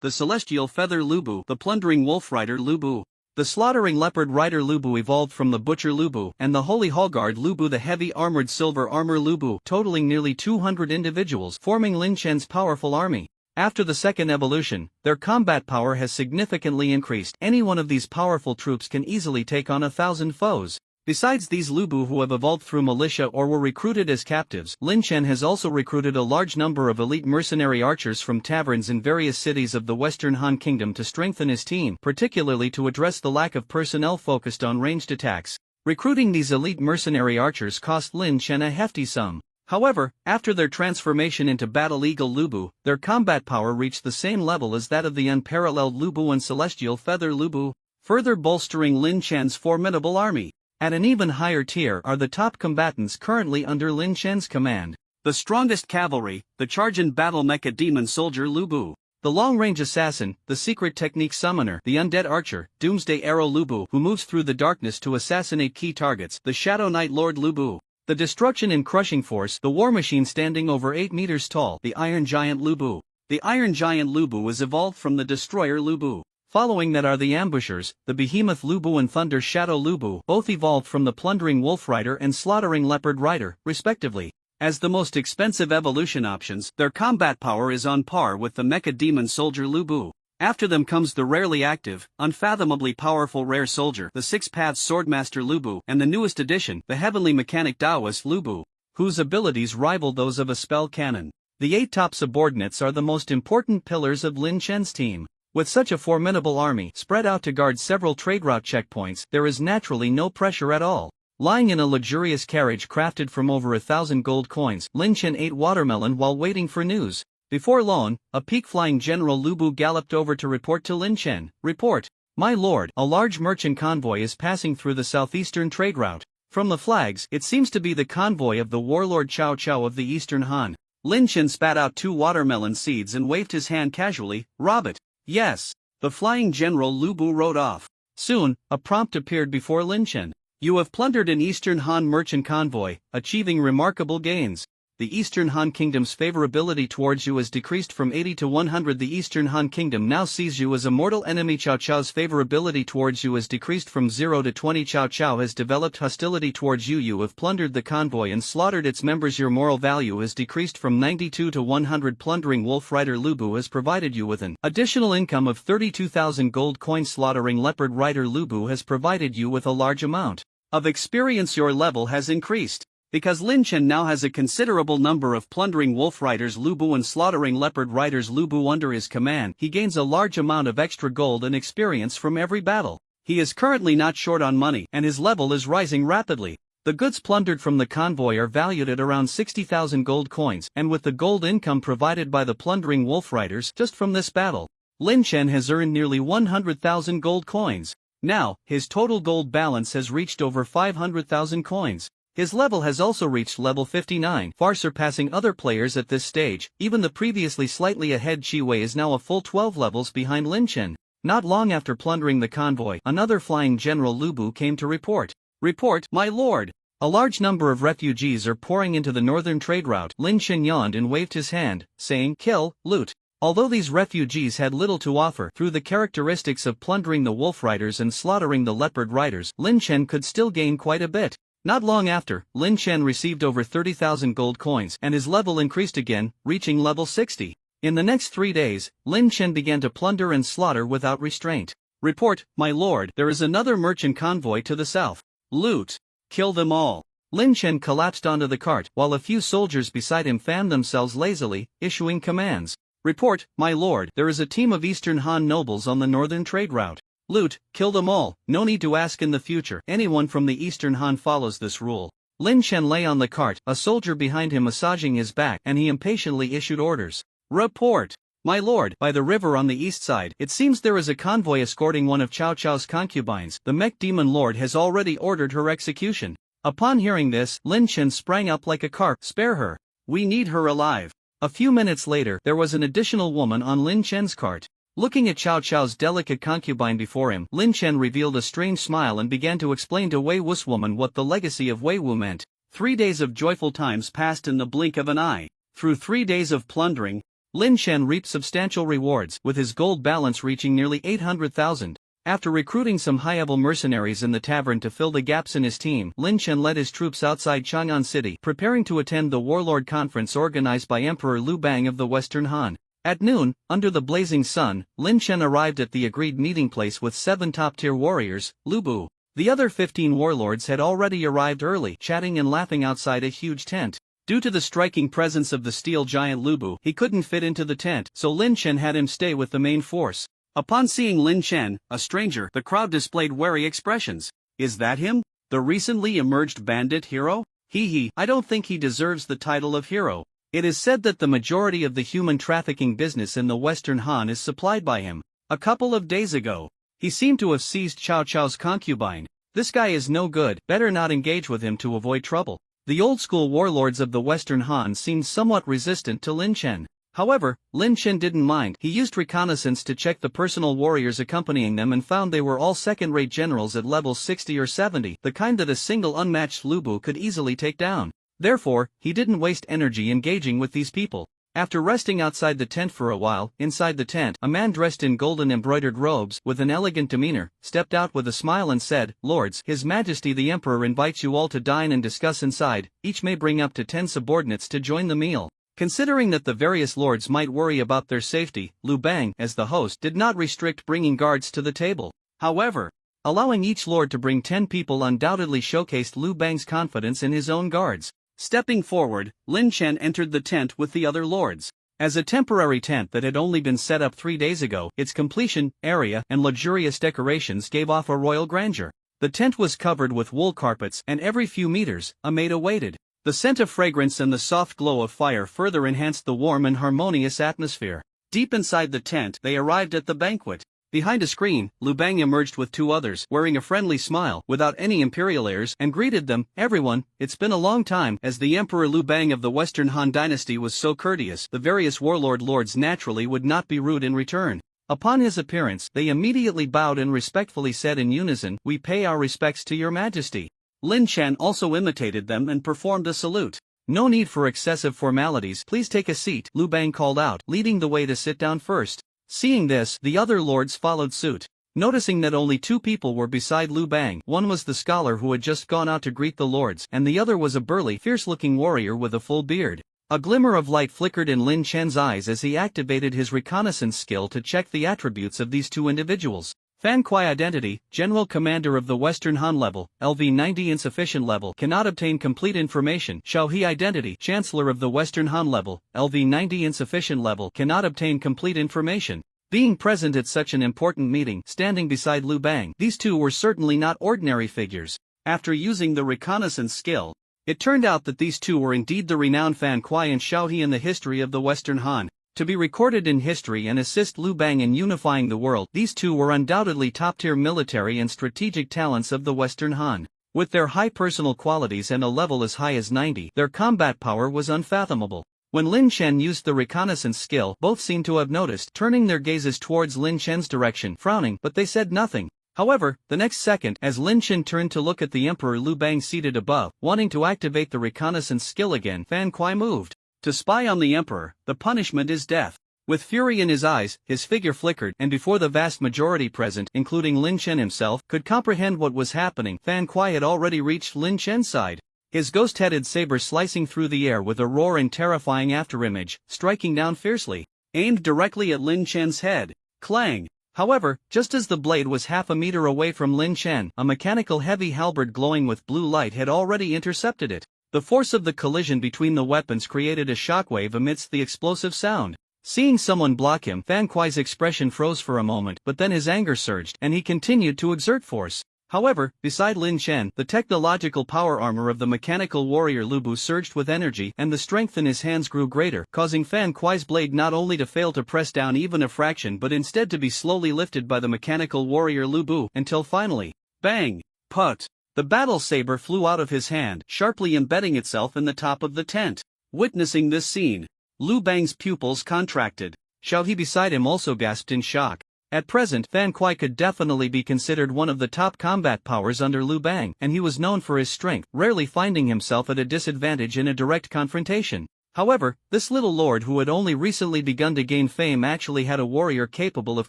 the celestial feather Lubu, the plundering wolf rider Lubu. The slaughtering leopard rider Lubu evolved from the butcher Lubu and the holy hallguard Lubu, the heavy armored silver armor Lubu, totaling nearly 200 individuals, forming Lin Chen's powerful army. After the second evolution, their combat power has significantly increased. Any one of these powerful troops can easily take on 1,000 foes. Besides these Lubu who have evolved through militia or were recruited as captives, Lin Chen has also recruited a large number of elite mercenary archers from taverns in various cities of the Western Han Kingdom to strengthen his team, particularly to address the lack of personnel focused on ranged attacks. Recruiting these elite mercenary archers cost Lin Chen a hefty sum. However, after their transformation into Battle Eagle Lubu, their combat power reached the same level as that of the unparalleled Lubu and Celestial Feather Lubu, further bolstering Lin Chen's formidable army. At an even higher tier are the top combatants currently under Lin Chen's command. The strongest cavalry, the Chargin Battle Mecha Demon Soldier Lubu. The long-range assassin, the secret technique summoner, the undead archer, Doomsday Arrow Lubu, who moves through the darkness to assassinate key targets, the Shadow Knight Lord Lubu. The destruction and crushing force, the war machine standing over 8 meters tall, the Iron Giant Lubu. The Iron Giant Lubu is evolved from the Destroyer Lubu. Following that are the Ambushers, the Behemoth Lubu and Thunder Shadow Lubu, both evolved from the Plundering Wolf Rider and Slaughtering Leopard Rider, respectively. As the most expensive evolution options, their combat power is on par with the Mecha Demon Soldier Lubu. After them comes the rarely active, unfathomably powerful Rare Soldier, the Six Paths Swordmaster Lubu, and the newest addition, the Heavenly Mechanic Taoist Lubu, whose abilities rival those of a spell cannon. The 8 top subordinates are the most important pillars of Lin Chen's team. With such a formidable army spread out to guard several trade route checkpoints, there is naturally no pressure at all. Lying in a luxurious carriage crafted from over 1,000 gold coins, Lin Chen ate watermelon while waiting for news. Before long, a peak-flying General Lubu galloped over to report to Lin Chen. Report, my lord, a large merchant convoy is passing through the southeastern trade route. From the flags, it seems to be the convoy of the warlord Cao Cao of the Eastern Han. Lin Chen spat out 2 watermelon seeds and waved his hand casually. Rob it. Yes. The flying General Lubu rode off. Soon, a prompt appeared before Lin Chen. You have plundered an Eastern Han merchant convoy, achieving remarkable gains. The Eastern Han Kingdom's favorability towards you has decreased from 80 to 100. The Eastern Han Kingdom now sees you as a mortal enemy. Cao Cao's favorability towards you has decreased from 0 to 20. Cao Cao has developed hostility towards you. You have plundered the convoy and slaughtered its members. Your moral value has decreased from 92 to 100. Plundering Wolf Rider Lubu has provided you with an additional income of 32,000 gold coins. Slaughtering Leopard Rider Lubu has provided you with a large amount of experience. Your level has increased. Because Lin Chen now has a considerable number of plundering wolf riders Lubu and slaughtering leopard riders Lubu under his command, he gains a large amount of extra gold and experience from every battle. He is currently not short on money, and his level is rising rapidly. The goods plundered from the convoy are valued at around 60,000 gold coins, and with the gold income provided by the plundering wolf riders just from this battle, Lin Chen has earned nearly 100,000 gold coins. Now, his total gold balance has reached over 500,000 coins. His level has also reached level 59, far surpassing other players at this stage. Even the previously slightly ahead Qi Wei is now a full 12 levels behind Lin Chen. Not long after plundering the convoy, another flying General Lubu came to report. Report, my lord. A large number of refugees are pouring into the northern trade route. Lin Chen yawned and waved his hand, saying, kill, loot. Although these refugees had little to offer, through the characteristics of plundering the wolf riders and slaughtering the leopard riders, Lin Chen could still gain quite a bit. Not long after, Lin Chen received over 30,000 gold coins, and his level increased again, reaching level 60. In the next 3 days, Lin Chen began to plunder and slaughter without restraint. Report, my lord, there is another merchant convoy to the south. Loot. Kill them all. Lin Chen collapsed onto the cart, while a few soldiers beside him fanned themselves lazily, issuing commands. Report, my lord, there is a team of Eastern Han nobles on the northern trade route. Loot, kill them all. No need to ask in the future. Anyone from the Eastern Han follows this rule. Lin Chen lay on the cart, a soldier behind him massaging his back, and he impatiently issued orders. Report. My lord, by the river on the east side, it seems there is a convoy escorting one of Cao Cao's concubines. The Mech Demon Lord has already ordered her execution. Upon hearing this, Lin Chen sprang up like a carp. Spare her. We need her alive. A few minutes later, there was an additional woman on Lin Chen's cart. Looking at Cao Cao's delicate concubine before him, Lin Chen revealed a strange smile and began to explain to Wei Wu's woman what the legacy of Wei Wu meant. 3 days of joyful times passed in the blink of an eye. Through 3 days of plundering, Lin Chen reaped substantial rewards, with his gold balance reaching nearly 800,000. After recruiting some high-level mercenaries in the tavern to fill the gaps in his team, Lin Chen led his troops outside Chang'an City, preparing to attend the Warlord Conference organized by Emperor Liu Bang of the Western Han. At noon, under the blazing sun, Lin Chen arrived at the agreed meeting place with 7 top-tier warriors, Lu Bu. The other 15 warlords had already arrived early, chatting and laughing outside a huge tent. Due to the striking presence of the steel giant Lu Bu, he couldn't fit into the tent, so Lin Chen had him stay with the main force. Upon seeing Lin Chen, a stranger, the crowd displayed wary expressions. Is that him? The recently emerged bandit hero? I don't think he deserves the title of hero. It is said that the majority of the human trafficking business in the Western Han is supplied by him. A couple of days ago, he seemed to have seized Cao Cao's concubine. This guy is no good, better not engage with him to avoid trouble. The old-school warlords of the Western Han seemed somewhat resistant to Lin Chen. However, Lin Chen didn't mind. He used reconnaissance to check the personal warriors accompanying them and found they were all second-rate generals at level 60 or 70, the kind that a single unmatched Lu Bu could easily take down. Therefore, he didn't waste energy engaging with these people. After resting outside the tent for a while, inside the tent, a man dressed in golden embroidered robes, with an elegant demeanor, stepped out with a smile and said, "Lords, His Majesty the Emperor invites you all to dine and discuss inside. Each may bring up to 10 subordinates to join the meal." Considering that the various lords might worry about their safety, Liu Bang, as the host, did not restrict bringing guards to the table. However, allowing each lord to bring 10 people undoubtedly showcased Liu Bang's confidence in his own guards. Stepping forward, Lin Chen entered the tent with the other lords. As a temporary tent that had only been set up 3 days ago, its completion, area, and luxurious decorations gave off a royal grandeur. The tent was covered with wool carpets, and every few meters, a maid awaited. The scent of fragrance and the soft glow of fire further enhanced the warm and harmonious atmosphere. Deep inside the tent, they arrived at the banquet. Behind a screen, Liu Bang emerged with 2 others, wearing a friendly smile, without any imperial airs, and greeted them. "Everyone, it's been a long time." As the Emperor Liu Bang of the Western Han dynasty was so courteous, the various warlord lords naturally would not be rude in return. Upon his appearance, they immediately bowed and respectfully said in unison, "We pay our respects to your majesty." Lin Chen also imitated them and performed a salute. "No need for excessive formalities, please take a seat," Liu Bang called out, leading the way to sit down first. Seeing this, the other lords followed suit. Noticing that only 2 people were beside Liu Bang, one was the scholar who had just gone out to greet the lords, and the other was a burly, fierce-looking warrior with a full beard. A glimmer of light flickered in Lin Chen's eyes as he activated his reconnaissance skill to check the attributes of these 2 individuals. Fan Kuai Identity, General Commander of the Western Han level, LV90 Insufficient level, cannot obtain complete information. Xiao He Identity, Chancellor of the Western Han level, LV90 Insufficient level, cannot obtain complete information. Being present at such an important meeting, standing beside Liu Bang, these 2 were certainly not ordinary figures. After using the reconnaissance skill, it turned out that these 2 were indeed the renowned Fan Kuai and Xiao He in the history of the Western Han. To be recorded in history and assist Liu Bang in unifying the world, these 2 were undoubtedly top-tier military and strategic talents of the Western Han. With their high personal qualities and a level as high as 90, their combat power was unfathomable. When Lin Chen used the reconnaissance skill, both seemed to have noticed, turning their gazes towards Lin Chen's direction, frowning, but they said nothing. However, the next second, as Lin Chen turned to look at the Emperor Liu Bang seated above, wanting to activate the reconnaissance skill again, Fan Kuai moved. To spy on the Emperor, the punishment is death. With fury in his eyes, his figure flickered, and before the vast majority present, including Lin Chen himself, could comprehend what was happening, Fan Kuai had already reached Lin Chen's side. His ghost-headed saber slicing through the air with a roar and terrifying afterimage, striking down fiercely, aimed directly at Lin Chen's head. Clang! However, just as the blade was half a meter away from Lin Chen, a mechanical heavy halberd glowing with blue light had already intercepted it. The force of the collision between the weapons created a shockwave amidst the explosive sound. Seeing someone block him, Fan Kuai's expression froze for a moment, but then his anger surged, and he continued to exert force. However, beside Lin Chen, the technological power armor of the mechanical warrior Lu Bu surged with energy, and the strength in his hands grew greater, causing Fan Kuai's blade not only to fail to press down even a fraction but instead to be slowly lifted by the mechanical warrior Lu Bu, until finally, bang! Put! The battle saber flew out of his hand, sharply embedding itself in the top of the tent. Witnessing this scene, Liu Bang's pupils contracted. Xiao He beside him also gasped in shock. At present, Fan Kuai could definitely be considered one of the top combat powers under Liu Bang, and he was known for his strength, rarely finding himself at a disadvantage in a direct confrontation. However, this little lord who had only recently begun to gain fame actually had a warrior capable of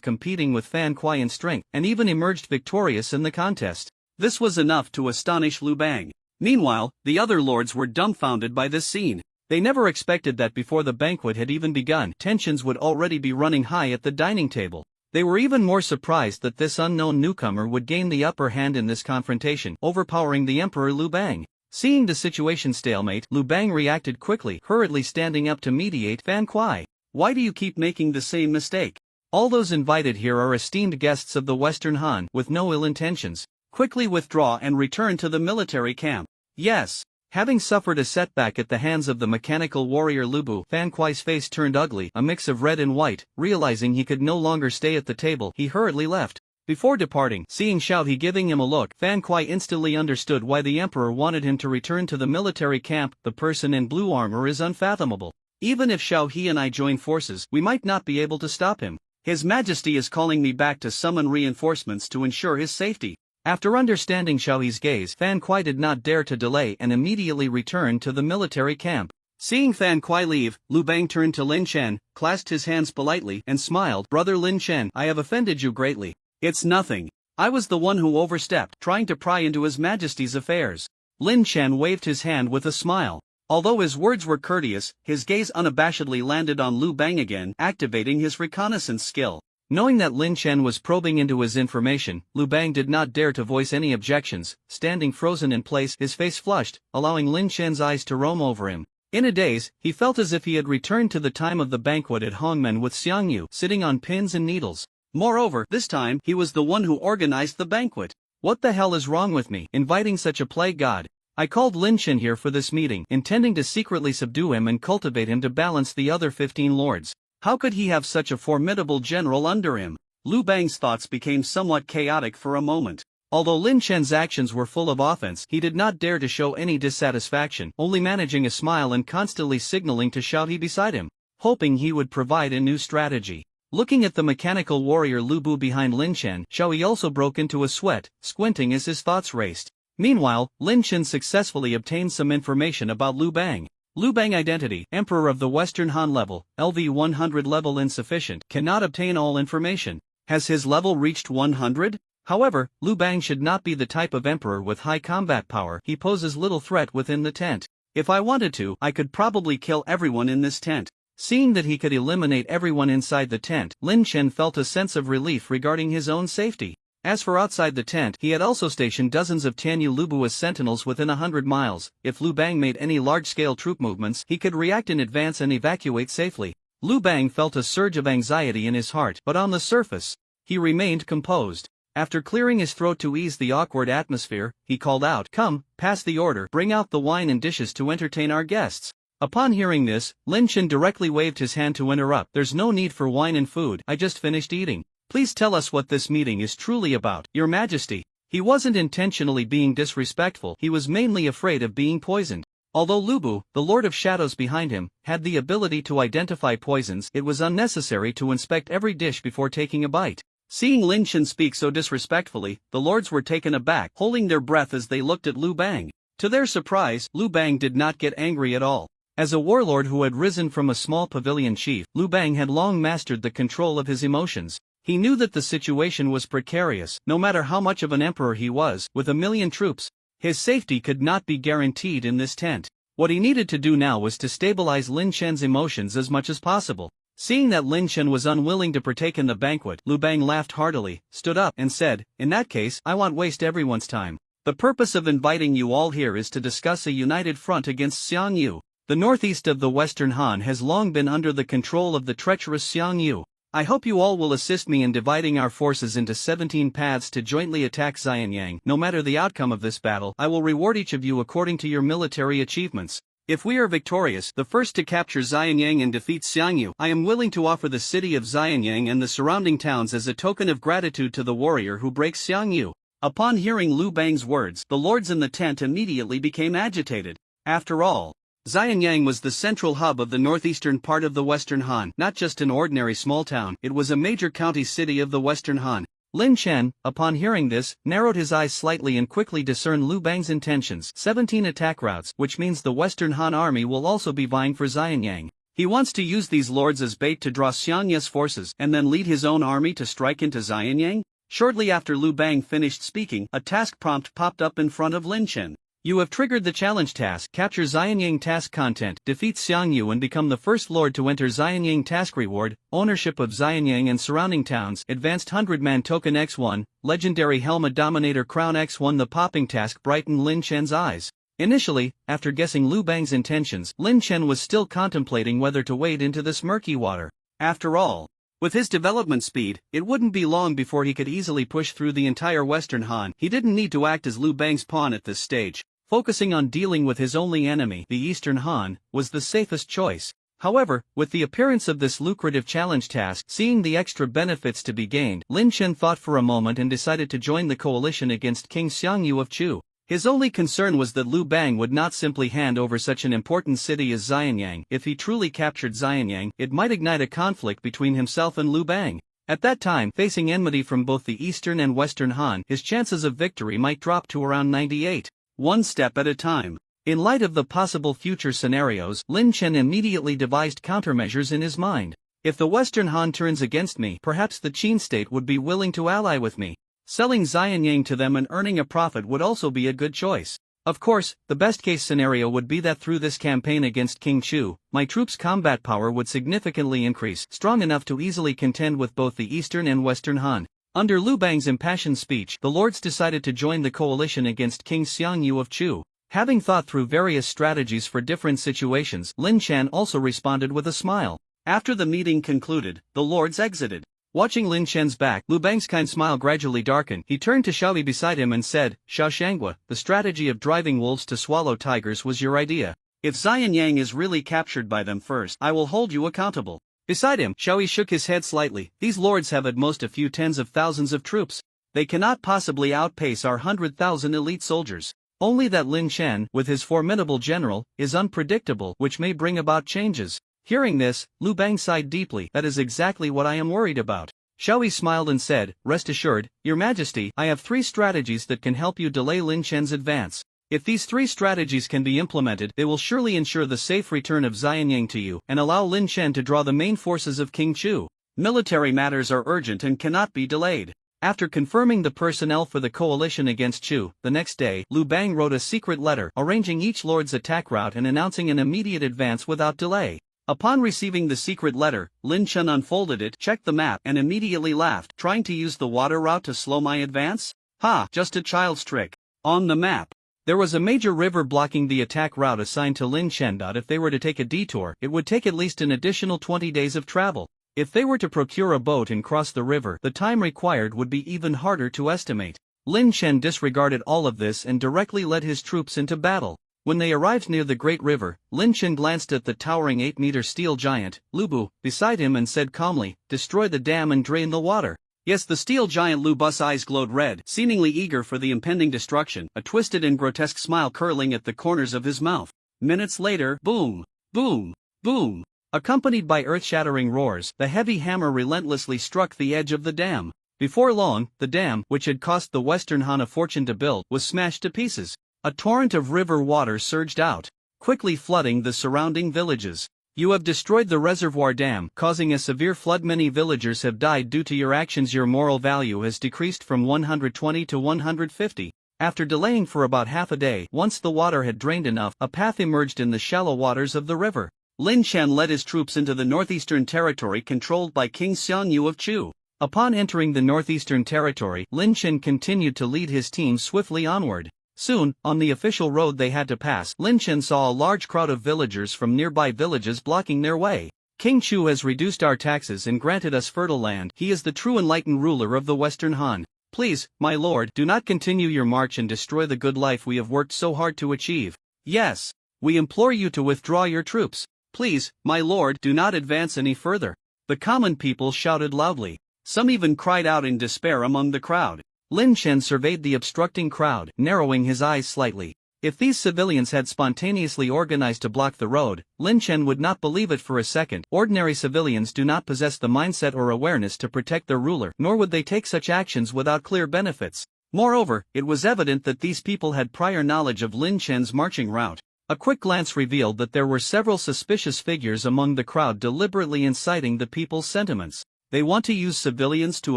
competing with Fan Kuai in strength, and even emerged victorious in the contest. This was enough to astonish Lu Bang. Meanwhile, the other lords were dumbfounded by this scene. They never expected that before the banquet had even begun, tensions would already be running high at the dining table. They were even more surprised that this unknown newcomer would gain the upper hand in this confrontation, overpowering the Emperor Lu Bang. Seeing the situation stalemate, Lu Bang reacted quickly, hurriedly standing up to mediate. Fan Kuai, why do you keep making the same mistake? All those invited here are esteemed guests of the Western Han, with no ill intentions. Quickly withdraw and return to the military camp. Yes. Having suffered a setback at the hands of the mechanical warrior Lu Bu, Fan Kuai's face turned ugly, a mix of red and white. Realizing he could no longer stay at the table, he hurriedly left. Before departing, seeing Xiao He giving him a look, Fan Kuai instantly understood why the emperor wanted him to return to the military camp. The person in blue armor is unfathomable. Even if Xiao He and I join forces, we might not be able to stop him. His Majesty is calling me back to summon reinforcements to ensure his safety. After understanding Xiao He's gaze, Fan Kuai did not dare to delay and immediately returned to the military camp. Seeing Fan Kuai leave, Lu Bang turned to Lin Chen, clasped his hands politely, and smiled. Brother Lin Chen, I have offended you greatly. It's nothing. I was the one who overstepped, trying to pry into His Majesty's affairs. Lin Chen waved his hand with a smile. Although his words were courteous, his gaze unabashedly landed on Lu Bang again, activating his reconnaissance skill. Knowing that Lin Chen was probing into his information, Lu Bang did not dare to voice any objections, standing frozen in place, his face flushed, allowing Lin Chen's eyes to roam over him. In a daze, he felt as if he had returned to the time of the banquet at Hongmen with Xiang Yu, sitting on pins and needles. Moreover, this time, he was the one who organized the banquet. What the hell is wrong with me, inviting such a plague god? I called Lin Chen here for this meeting, intending to secretly subdue him and cultivate him to balance the other 15 lords. How could he have such a formidable general under him? Lu Bang's thoughts became somewhat chaotic for a moment. Although Lin Chen's actions were full of offense, he did not dare to show any dissatisfaction, only managing a smile and constantly signaling to Xiao He beside him, hoping he would provide a new strategy. Looking at the mechanical warrior Lu Bu behind Lin Chen, Xiao He also broke into a sweat, squinting as his thoughts raced. Meanwhile, Lin Chen successfully obtained some information about Lu Bang. Lu Bang identity, Emperor of the Western Han level, LV 100 level insufficient, cannot obtain all information. Has his level reached 100? However, Lu Bang should not be the type of emperor with high combat power. He poses little threat within the tent. If I wanted to, I could probably kill everyone in this tent. Seeing that he could eliminate everyone inside the tent, Lin Chen felt a sense of relief regarding his own safety. As for outside the tent, he had also stationed dozens of Tianyu Lubu as sentinels within 100 miles. If Lu Bang made any large-scale troop movements, he could react in advance and evacuate safely. Lu Bang felt a surge of anxiety in his heart, but on the surface, he remained composed. After clearing his throat to ease the awkward atmosphere, he called out, "Come, pass the order, bring out the wine and dishes to entertain our guests." Upon hearing this, Lin Chen directly waved his hand to interrupt. "There's no need for wine and food, I just finished eating. Please tell us what this meeting is truly about, Your Majesty." He wasn't intentionally being disrespectful, he was mainly afraid of being poisoned. Although Lu Bu, the Lord of Shadows behind him, had the ability to identify poisons, it was unnecessary to inspect every dish before taking a bite. Seeing Lin Chen speak so disrespectfully, the lords were taken aback, holding their breath as they looked at Lu Bang. To their surprise, Lu Bang did not get angry at all. As a warlord who had risen from a small pavilion chief, Lu Bang had long mastered the control of his emotions. He knew that the situation was precarious. No matter how much of an emperor he was, with 1,000,000 troops, his safety could not be guaranteed in this tent. What he needed to do now was to stabilize Lin Chen's emotions as much as possible. Seeing that Lin Chen was unwilling to partake in the banquet, Lu Bang laughed heartily, stood up, and said, "In that case, I won't waste everyone's time. The purpose of inviting you all here is to discuss a united front against Xiang Yu. The northeast of the Western Han has long been under the control of the treacherous Xiang Yu. I hope you all will assist me in dividing our forces into 17 paths to jointly attack Xianyang. No matter the outcome of this battle, I will reward each of you according to your military achievements. If we are victorious, the first to capture Xianyang and defeat Xiang Yu, I am willing to offer the city of Xianyang and the surrounding towns as a token of gratitude to the warrior who breaks Xiang Yu." Upon hearing Lu Bang's words, the lords in the tent immediately became agitated. After all, Xianyang was the central hub of the northeastern part of the Western Han, not just an ordinary small town. It was a major county city of the Western Han. Lin Chen, upon hearing this, narrowed his eyes slightly and quickly discerned Liu Bang's intentions. 17 attack routes, which means the Western Han army will also be vying for Xianyang. He wants to use these lords as bait to draw Xiang Ye's forces and then lead his own army to strike into Xianyang? Shortly after Liu Bang finished speaking, a task prompt popped up in front of Lin Chen. You have triggered the challenge task. Capture Xianyang task content. Defeat Xiang Yu and become the first lord to enter Xianyang task reward. Ownership of Xianyang and surrounding towns. Advanced 100-man token X1. Legendary Helma Dominator Crown X1. The popping task brightened Lin Chen's eyes. Initially, after guessing Liu Bang's intentions, Lin Chen was still contemplating whether to wade into this murky water. After all, with his development speed, it wouldn't be long before he could easily push through the entire Western Han. He didn't need to act as Liu Bang's pawn at this stage. Focusing on dealing with his only enemy, the Eastern Han, was the safest choice. However, with the appearance of this lucrative challenge task, seeing the extra benefits to be gained, Lin Chen thought for a moment and decided to join the coalition against King Xiangyu of Chu. His only concern was that Liu Bang would not simply hand over such an important city as Xianyang. If he truly captured Xianyang, it might ignite a conflict between himself and Liu Bang. At that time, facing enmity from both the Eastern and Western Han, his chances of victory might drop to around 98. One step at a time. In light of the possible future scenarios, Lin Chen immediately devised countermeasures in his mind. If the Western Han turns against me, perhaps the Qin state would be willing to ally with me. Selling Xianyang to them and earning a profit would also be a good choice. Of course, the best-case scenario would be that through this campaign against King Chu, my troops' combat power would significantly increase, strong enough to easily contend with both the Eastern and Western Han. Under Liu Bang's impassioned speech, the lords decided to join the coalition against King Xiangyu of Chu. Having thought through various strategies for different situations, Lin Chen also responded with a smile. After the meeting concluded, the lords exited. Watching Lin Chen's back, Liu Bang's kind smile gradually darkened. He turned to Xiaoyi beside him and said, "Xiao Shangua, the strategy of driving wolves to swallow tigers was your idea. If Xianyang is really captured by them first, I will hold you accountable." Beside him, Xiaoyi shook his head slightly. These lords have at most a few tens of thousands of troops. They cannot possibly outpace our 100,000 elite soldiers. Only that Lin Chen, with his formidable general, is unpredictable, which may bring about changes. Hearing this, Liu Bang sighed deeply. That is exactly what I am worried about. Xiaoyi smiled and said, "Rest assured, Your Majesty, I have 3 strategies that can help you delay Lin Chen's advance. If these 3 strategies can be implemented, they will surely ensure the safe return of Xianyang to you, and allow Lin Chen to draw the main forces of King Chu. Military matters are urgent and cannot be delayed." After confirming the personnel for the coalition against Chu, the next day, Liu Bang wrote a secret letter, arranging each lord's attack route and announcing an immediate advance without delay. Upon receiving the secret letter, Lin Chen unfolded it, checked the map, and immediately laughed. "Trying to use the water route to slow my advance? Ha, just a child's trick." On the map, there was a major river blocking the attack route assigned to Lin Chen. If they were to take a detour, it would take at least an additional 20 days of travel. If they were to procure a boat and cross the river, the time required would be even harder to estimate. Lin Chen disregarded all of this and directly led his troops into battle. When they arrived near the Great River, Lin Chen glanced at the towering 8-meter steel giant, Lu Bu, beside him and said calmly, "Destroy the dam and drain the water." Yes, the steel giant Lu Bu's eyes glowed red, seemingly eager for the impending destruction, a twisted and grotesque smile curling at the corners of his mouth. Minutes later, boom, boom, boom. Accompanied by earth-shattering roars, the heavy hammer relentlessly struck the edge of the dam. Before long, the dam, which had cost the Western Han a fortune to build, was smashed to pieces. A torrent of river water surged out, quickly flooding the surrounding villages. "You have destroyed the reservoir dam, causing a severe flood. Many villagers have died due to your actions. Your moral value has decreased from 120 to 150. After delaying for about half a day, once the water had drained enough, a path emerged in the shallow waters of the river. Lin Chen led his troops into the northeastern territory controlled by King Xiangyu of Chu. Upon entering the northeastern territory, Lin Chen continued to lead his team swiftly onward. Soon, on the official road they had to pass, Lin Chen saw a large crowd of villagers from nearby villages blocking their way. "King Chu has reduced our taxes and granted us fertile land. He is the true enlightened ruler of the Western Han. Please, my lord, do not continue your march and destroy the good life we have worked so hard to achieve. Yes, we implore you to withdraw your troops. Please, my lord, do not advance any further." The common people shouted loudly. Some even cried out in despair among the crowd. Lin Chen surveyed the obstructing crowd, narrowing his eyes slightly. If these civilians had spontaneously organized to block the road, Lin Chen would not believe it for a second. Ordinary civilians do not possess the mindset or awareness to protect their ruler, nor would they take such actions without clear benefits. Moreover, it was evident that these people had prior knowledge of Lin Chen's marching route. A quick glance revealed that there were several suspicious figures among the crowd deliberately inciting the people's sentiments. They want to use civilians to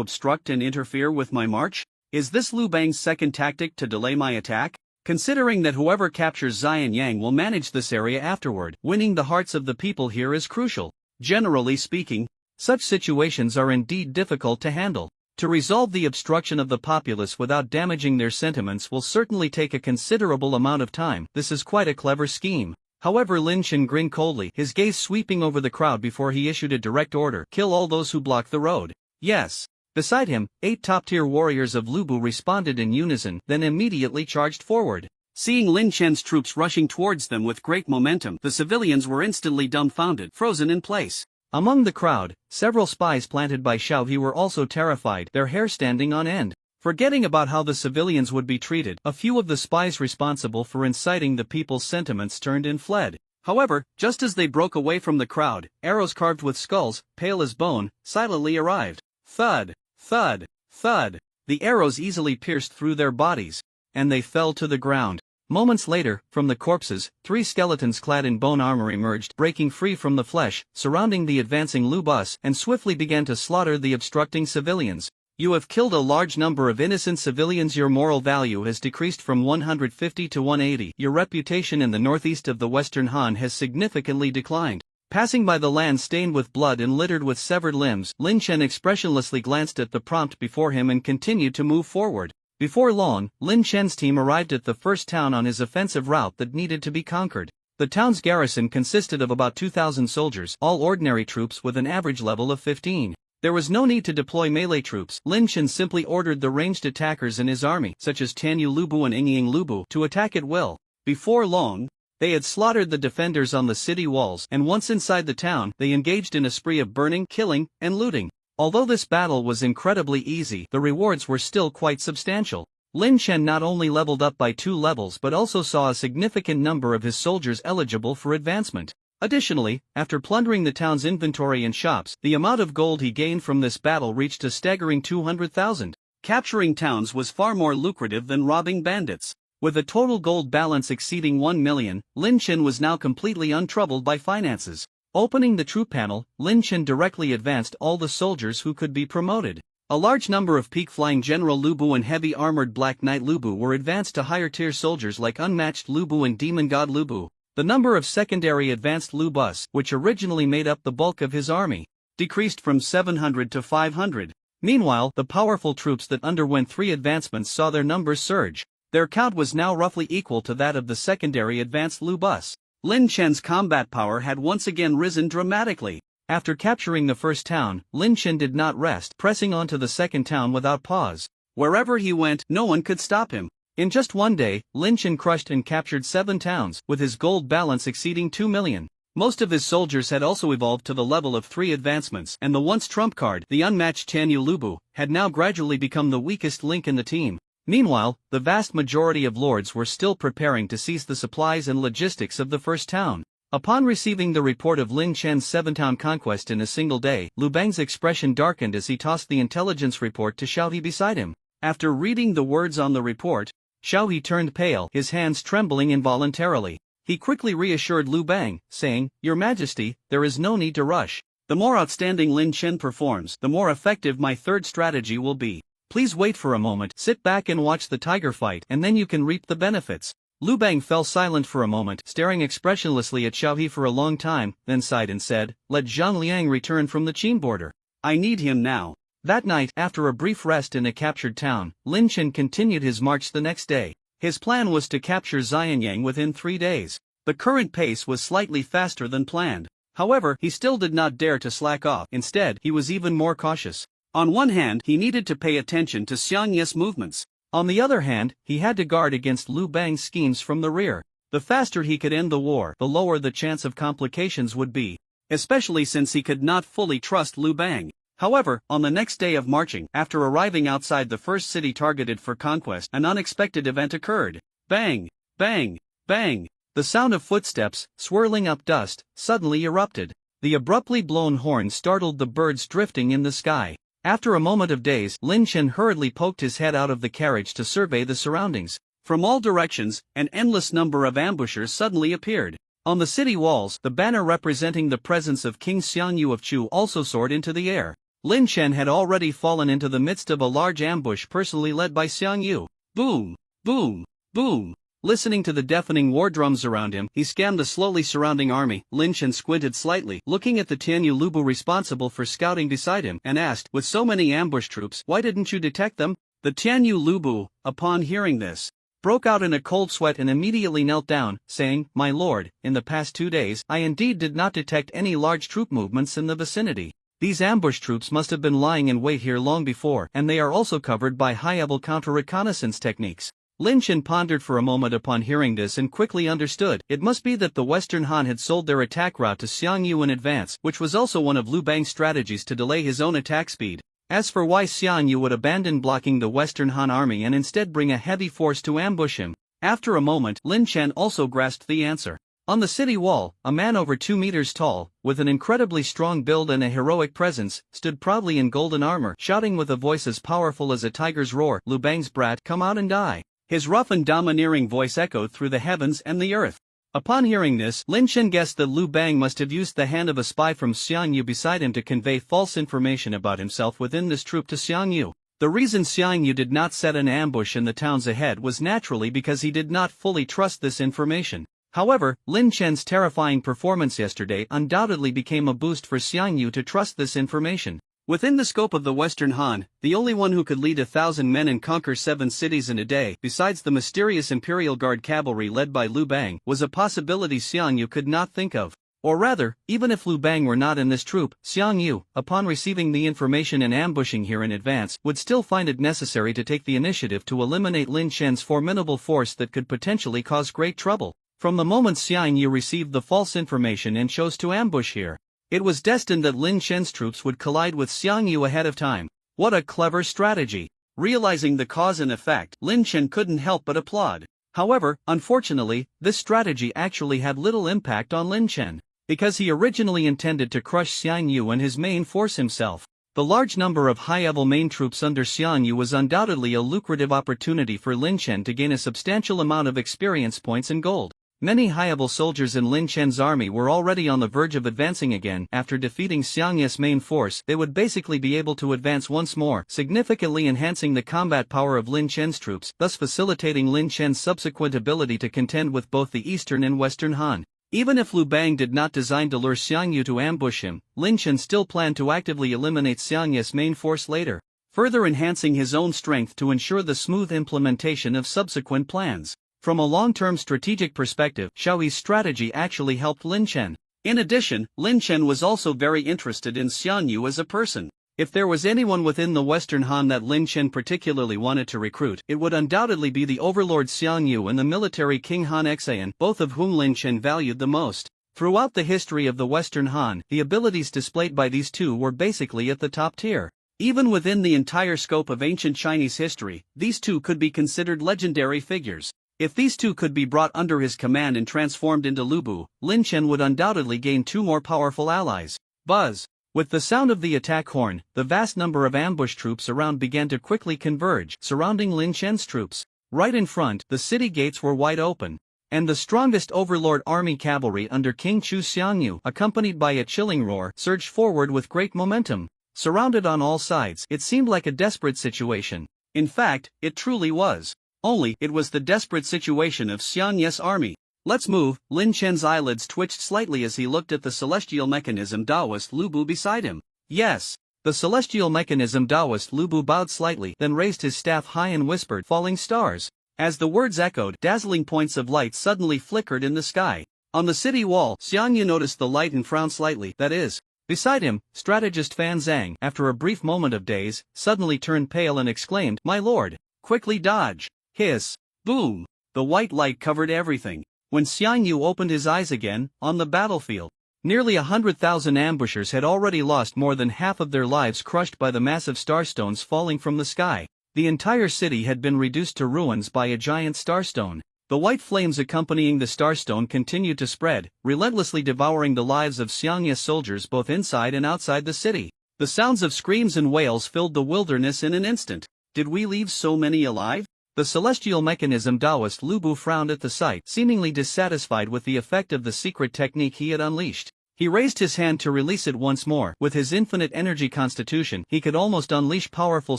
obstruct and interfere with my march? Is this Lu Bang's second tactic to delay my attack? Considering that whoever captures Xianyang will manage this area afterward, winning the hearts of the people here is crucial. Generally speaking, such situations are indeed difficult to handle. To resolve the obstruction of the populace without damaging their sentiments will certainly take a considerable amount of time. This is quite a clever scheme. However, Lin Chen grinned coldly, his gaze sweeping over the crowd before he issued a direct order: kill all those who block the road. Yes. Beside him, 8 top-tier warriors of Lubu responded in unison, then immediately charged forward. Seeing Lin Chen's troops rushing towards them with great momentum, the civilians were instantly dumbfounded, frozen in place. Among the crowd, several spies planted by Xiao He were also terrified, their hair standing on end. Forgetting about how the civilians would be treated, a few of the spies responsible for inciting the people's sentiments turned and fled. However, just as they broke away from the crowd, arrows carved with skulls, pale as bone, silently arrived. Thud, thud, thud. The arrows easily pierced through their bodies, and they fell to the ground. Moments later, from the corpses, 3 skeletons clad in bone armor emerged, breaking free from the flesh, surrounding the advancing Lu bus, and swiftly began to slaughter the obstructing civilians. You have killed a large number of innocent civilians. Your moral value has decreased from 150 to 180. Your reputation in the northeast of the Western Han has significantly declined. Passing by the land stained with blood and littered with severed limbs, Lin Chen expressionlessly glanced at the prompt before him and continued to move forward. Before long, Lin Chen's team arrived at the first town on his offensive route that needed to be conquered. The town's garrison consisted of about 2,000 soldiers, all ordinary troops with an average level of 15. There was no need to deploy melee troops. Lin Chen simply ordered the ranged attackers in his army, such as Tianyu Lubu and Yingying Lubu, to attack at will. Before long, they had slaughtered the defenders on the city walls, and once inside the town, they engaged in a spree of burning, killing, and looting. Although this battle was incredibly easy, the rewards were still quite substantial. Lin Chen not only leveled up by 2 levels but also saw a significant number of his soldiers eligible for advancement. Additionally, after plundering the town's inventory and shops, the amount of gold he gained from this battle reached a staggering 200,000. Capturing towns was far more lucrative than robbing bandits. With a total gold balance exceeding 1 million, Lin Chen was now completely untroubled by finances. Opening the troop panel, Lin Chen directly advanced all the soldiers who could be promoted. A large number of peak-flying General Lubu and heavy-armored Black Knight Lubu were advanced to higher-tier soldiers like Unmatched Lubu and Demon God Lubu. The number of secondary advanced Lu bus, which originally made up the bulk of his army, decreased from 700 to 500. Meanwhile, the powerful troops that underwent 3 advancements saw their numbers surge. Their count was now roughly equal to that of the secondary advanced Lu bus. Lin Chen's combat power had once again risen dramatically. After capturing the first town, Lin Chen did not rest, pressing on to the second town without pause. Wherever he went, no one could stop him. In just one day, Lin Chen crushed and captured 7 towns, with his gold balance exceeding 2 million. Most of his soldiers had also evolved to the level of 3 advancements, and the once trump card, the unmatched Tianyu Lubu, had now gradually become the weakest link in the team. Meanwhile, the vast majority of lords were still preparing to seize the supplies and logistics of the first town. Upon receiving the report of Lin Chen's 7-town conquest in a single day, Lu Bang's expression darkened as he tossed the intelligence report to Xiao He beside him. After reading the words on the report, Xiao He turned pale, his hands trembling involuntarily. He quickly reassured Lu Bang, saying, "Your Majesty, there is no need to rush. The more outstanding Lin Chen performs, the more effective my third strategy will be. Please wait for a moment, sit back and watch the tiger fight, and then you can reap the benefits." Lu Bang fell silent for a moment, staring expressionlessly at Xiao He for a long time, then sighed and said, "Let Zhang Liang return from the Qin border. I need him now." That night, after a brief rest in a captured town, Lin Chen continued his march the next day. His plan was to capture Xianyang within 3 days. The current pace was slightly faster than planned. However, he still did not dare to slack off. Instead, he was even more cautious. On one hand, he needed to pay attention to Xiang Ye's movements. On the other hand, he had to guard against Lu Bang's schemes from the rear. The faster he could end the war, the lower the chance of complications would be, especially since he could not fully trust Lu Bang. However, on the next day of marching, after arriving outside the first city targeted for conquest, an unexpected event occurred. Bang! Bang! Bang! The sound of footsteps, swirling up dust, suddenly erupted. The abruptly blown horn startled the birds drifting in the sky. After a moment of daze, Lin Chen hurriedly poked his head out of the carriage to survey the surroundings. From all directions, an endless number of ambushers suddenly appeared. On the city walls, the banner representing the presence of King Xiangyu of Chu also soared into the air. Lin Chen had already fallen into the midst of a large ambush personally led by Xiangyu. Boom! Boom! Boom! Listening to the deafening war drums around him, he scanned the slowly surrounding army. Lin Chen squinted slightly, looking at the Tianyu Lubu responsible for scouting beside him, and asked, "With so many ambush troops, why didn't you detect them?" The Tianyu Lubu, upon hearing this, broke out in a cold sweat and immediately knelt down, saying, "My lord, in the past 2 days, I indeed did not detect any large troop movements in the vicinity. These ambush troops must have been lying in wait here long before, and they are also covered by high-level counter-reconnaissance techniques." Lin Chen pondered for a moment upon hearing this and quickly understood. It must be that the Western Han had sold their attack route to Xiangyu in advance, which was also one of Liu Bang's strategies to delay his own attack speed. As for why Xiangyu would abandon blocking the Western Han army and instead bring a heavy force to ambush him, after a moment Lin Chen also grasped the answer. On the city wall, a man over 2 meters tall, with an incredibly strong build and a heroic presence, stood proudly in golden armor, shouting with a voice as powerful as a tiger's roar, "Liu Bang's brat, come out and die." His rough and domineering voice echoed through the heavens and the earth. Upon hearing this, Lin Chen guessed that Liu Bang must have used the hand of a spy from Xiangyu beside him to convey false information about himself within this troop to Xiangyu. The reason Xiangyu did not set an ambush in the towns ahead was naturally because he did not fully trust this information. However, Lin Chen's terrifying performance yesterday undoubtedly became a boost for Xiangyu to trust this information. Within the scope of the Western Han, the only one who could lead 1,000 men and conquer 7 cities in a day, besides the mysterious Imperial Guard cavalry led by Liu Bang, was a possibility Xiangyu could not think of. Or rather, even if Liu Bang were not in this troop, Xiangyu, upon receiving the information and ambushing here in advance, would still find it necessary to take the initiative to eliminate Lin Chen's formidable force that could potentially cause great trouble. From the moment Xiangyu received the false information and chose to ambush here, it was destined that Lin Chen's troops would collide with Xiangyu ahead of time. What a clever strategy! Realizing the cause and effect, Lin Chen couldn't help but applaud. However, unfortunately, this strategy actually had little impact on Lin Chen, because he originally intended to crush Xiangyu and his main force himself. The large number of high-level main troops under Xiangyu was undoubtedly a lucrative opportunity for Lin Chen to gain a substantial amount of experience points and gold. Many high-level soldiers in Lin Chen's army were already on the verge of advancing again. After defeating Xiangyu's main force, they would basically be able to advance once more, significantly enhancing the combat power of Lin Chen's troops, thus facilitating Lin Chen's subsequent ability to contend with both the Eastern and Western Han. Even if Liu Bang did not design to lure Xiangyu to ambush him, Lin Chen still planned to actively eliminate Xiangyu's main force later, further enhancing his own strength to ensure the smooth implementation of subsequent plans. From a long-term strategic perspective, Xiaoyi's strategy actually helped Lin Chen. In addition, Lin Chen was also very interested in Xiangyu as a person. If there was anyone within the Western Han that Lin Chen particularly wanted to recruit, it would undoubtedly be the overlord Xiangyu and the military king Han Xan, both of whom Lin Chen valued the most. Throughout the history of the Western Han, the abilities displayed by these two were basically at the top tier. Even within the entire scope of ancient Chinese history, these two could be considered legendary figures. If these two could be brought under his command and transformed into Lubu, Lin Chen would undoubtedly gain 2 more powerful allies. Buzz! With the sound of the attack horn, the vast number of ambush troops around began to quickly converge, surrounding Lin Chen's troops. Right in front, the city gates were wide open, and the strongest overlord army cavalry under King Chu Xiangyu, accompanied by a chilling roar, surged forward with great momentum. Surrounded on all sides, it seemed like a desperate situation. In fact, it truly was. Only, it was the desperate situation of Xiangyu's army. "Let's move." Lin Chen's eyelids twitched slightly as he looked at the celestial mechanism Taoist Lubu beside him. Yes. The celestial mechanism Taoist Lubu bowed slightly, then raised his staff high and whispered, "Falling stars." As the words echoed, dazzling points of light suddenly flickered in the sky. On the city wall, Xiangyu noticed the light and frowned slightly. That is, beside him, strategist Fan Zhang, after a brief moment of daze, suddenly turned pale and exclaimed, "My lord, quickly dodge." Hiss. Boom. The white light covered everything. When Xiangyu opened his eyes again, on the battlefield, nearly 100,000 ambushers had already lost more than half of their lives crushed by the massive starstones falling from the sky. The entire city had been reduced to ruins by a giant starstone. The white flames accompanying the starstone continued to spread, relentlessly devouring the lives of Xiangnia's soldiers both inside and outside the city. The sounds of screams and wails filled the wilderness in an instant. Did we leave so many alive? The celestial mechanism Taoist Lu Bu frowned at the sight, seemingly dissatisfied with the effect of the secret technique he had unleashed. He raised his hand to release it once more. With his infinite energy constitution, he could almost unleash powerful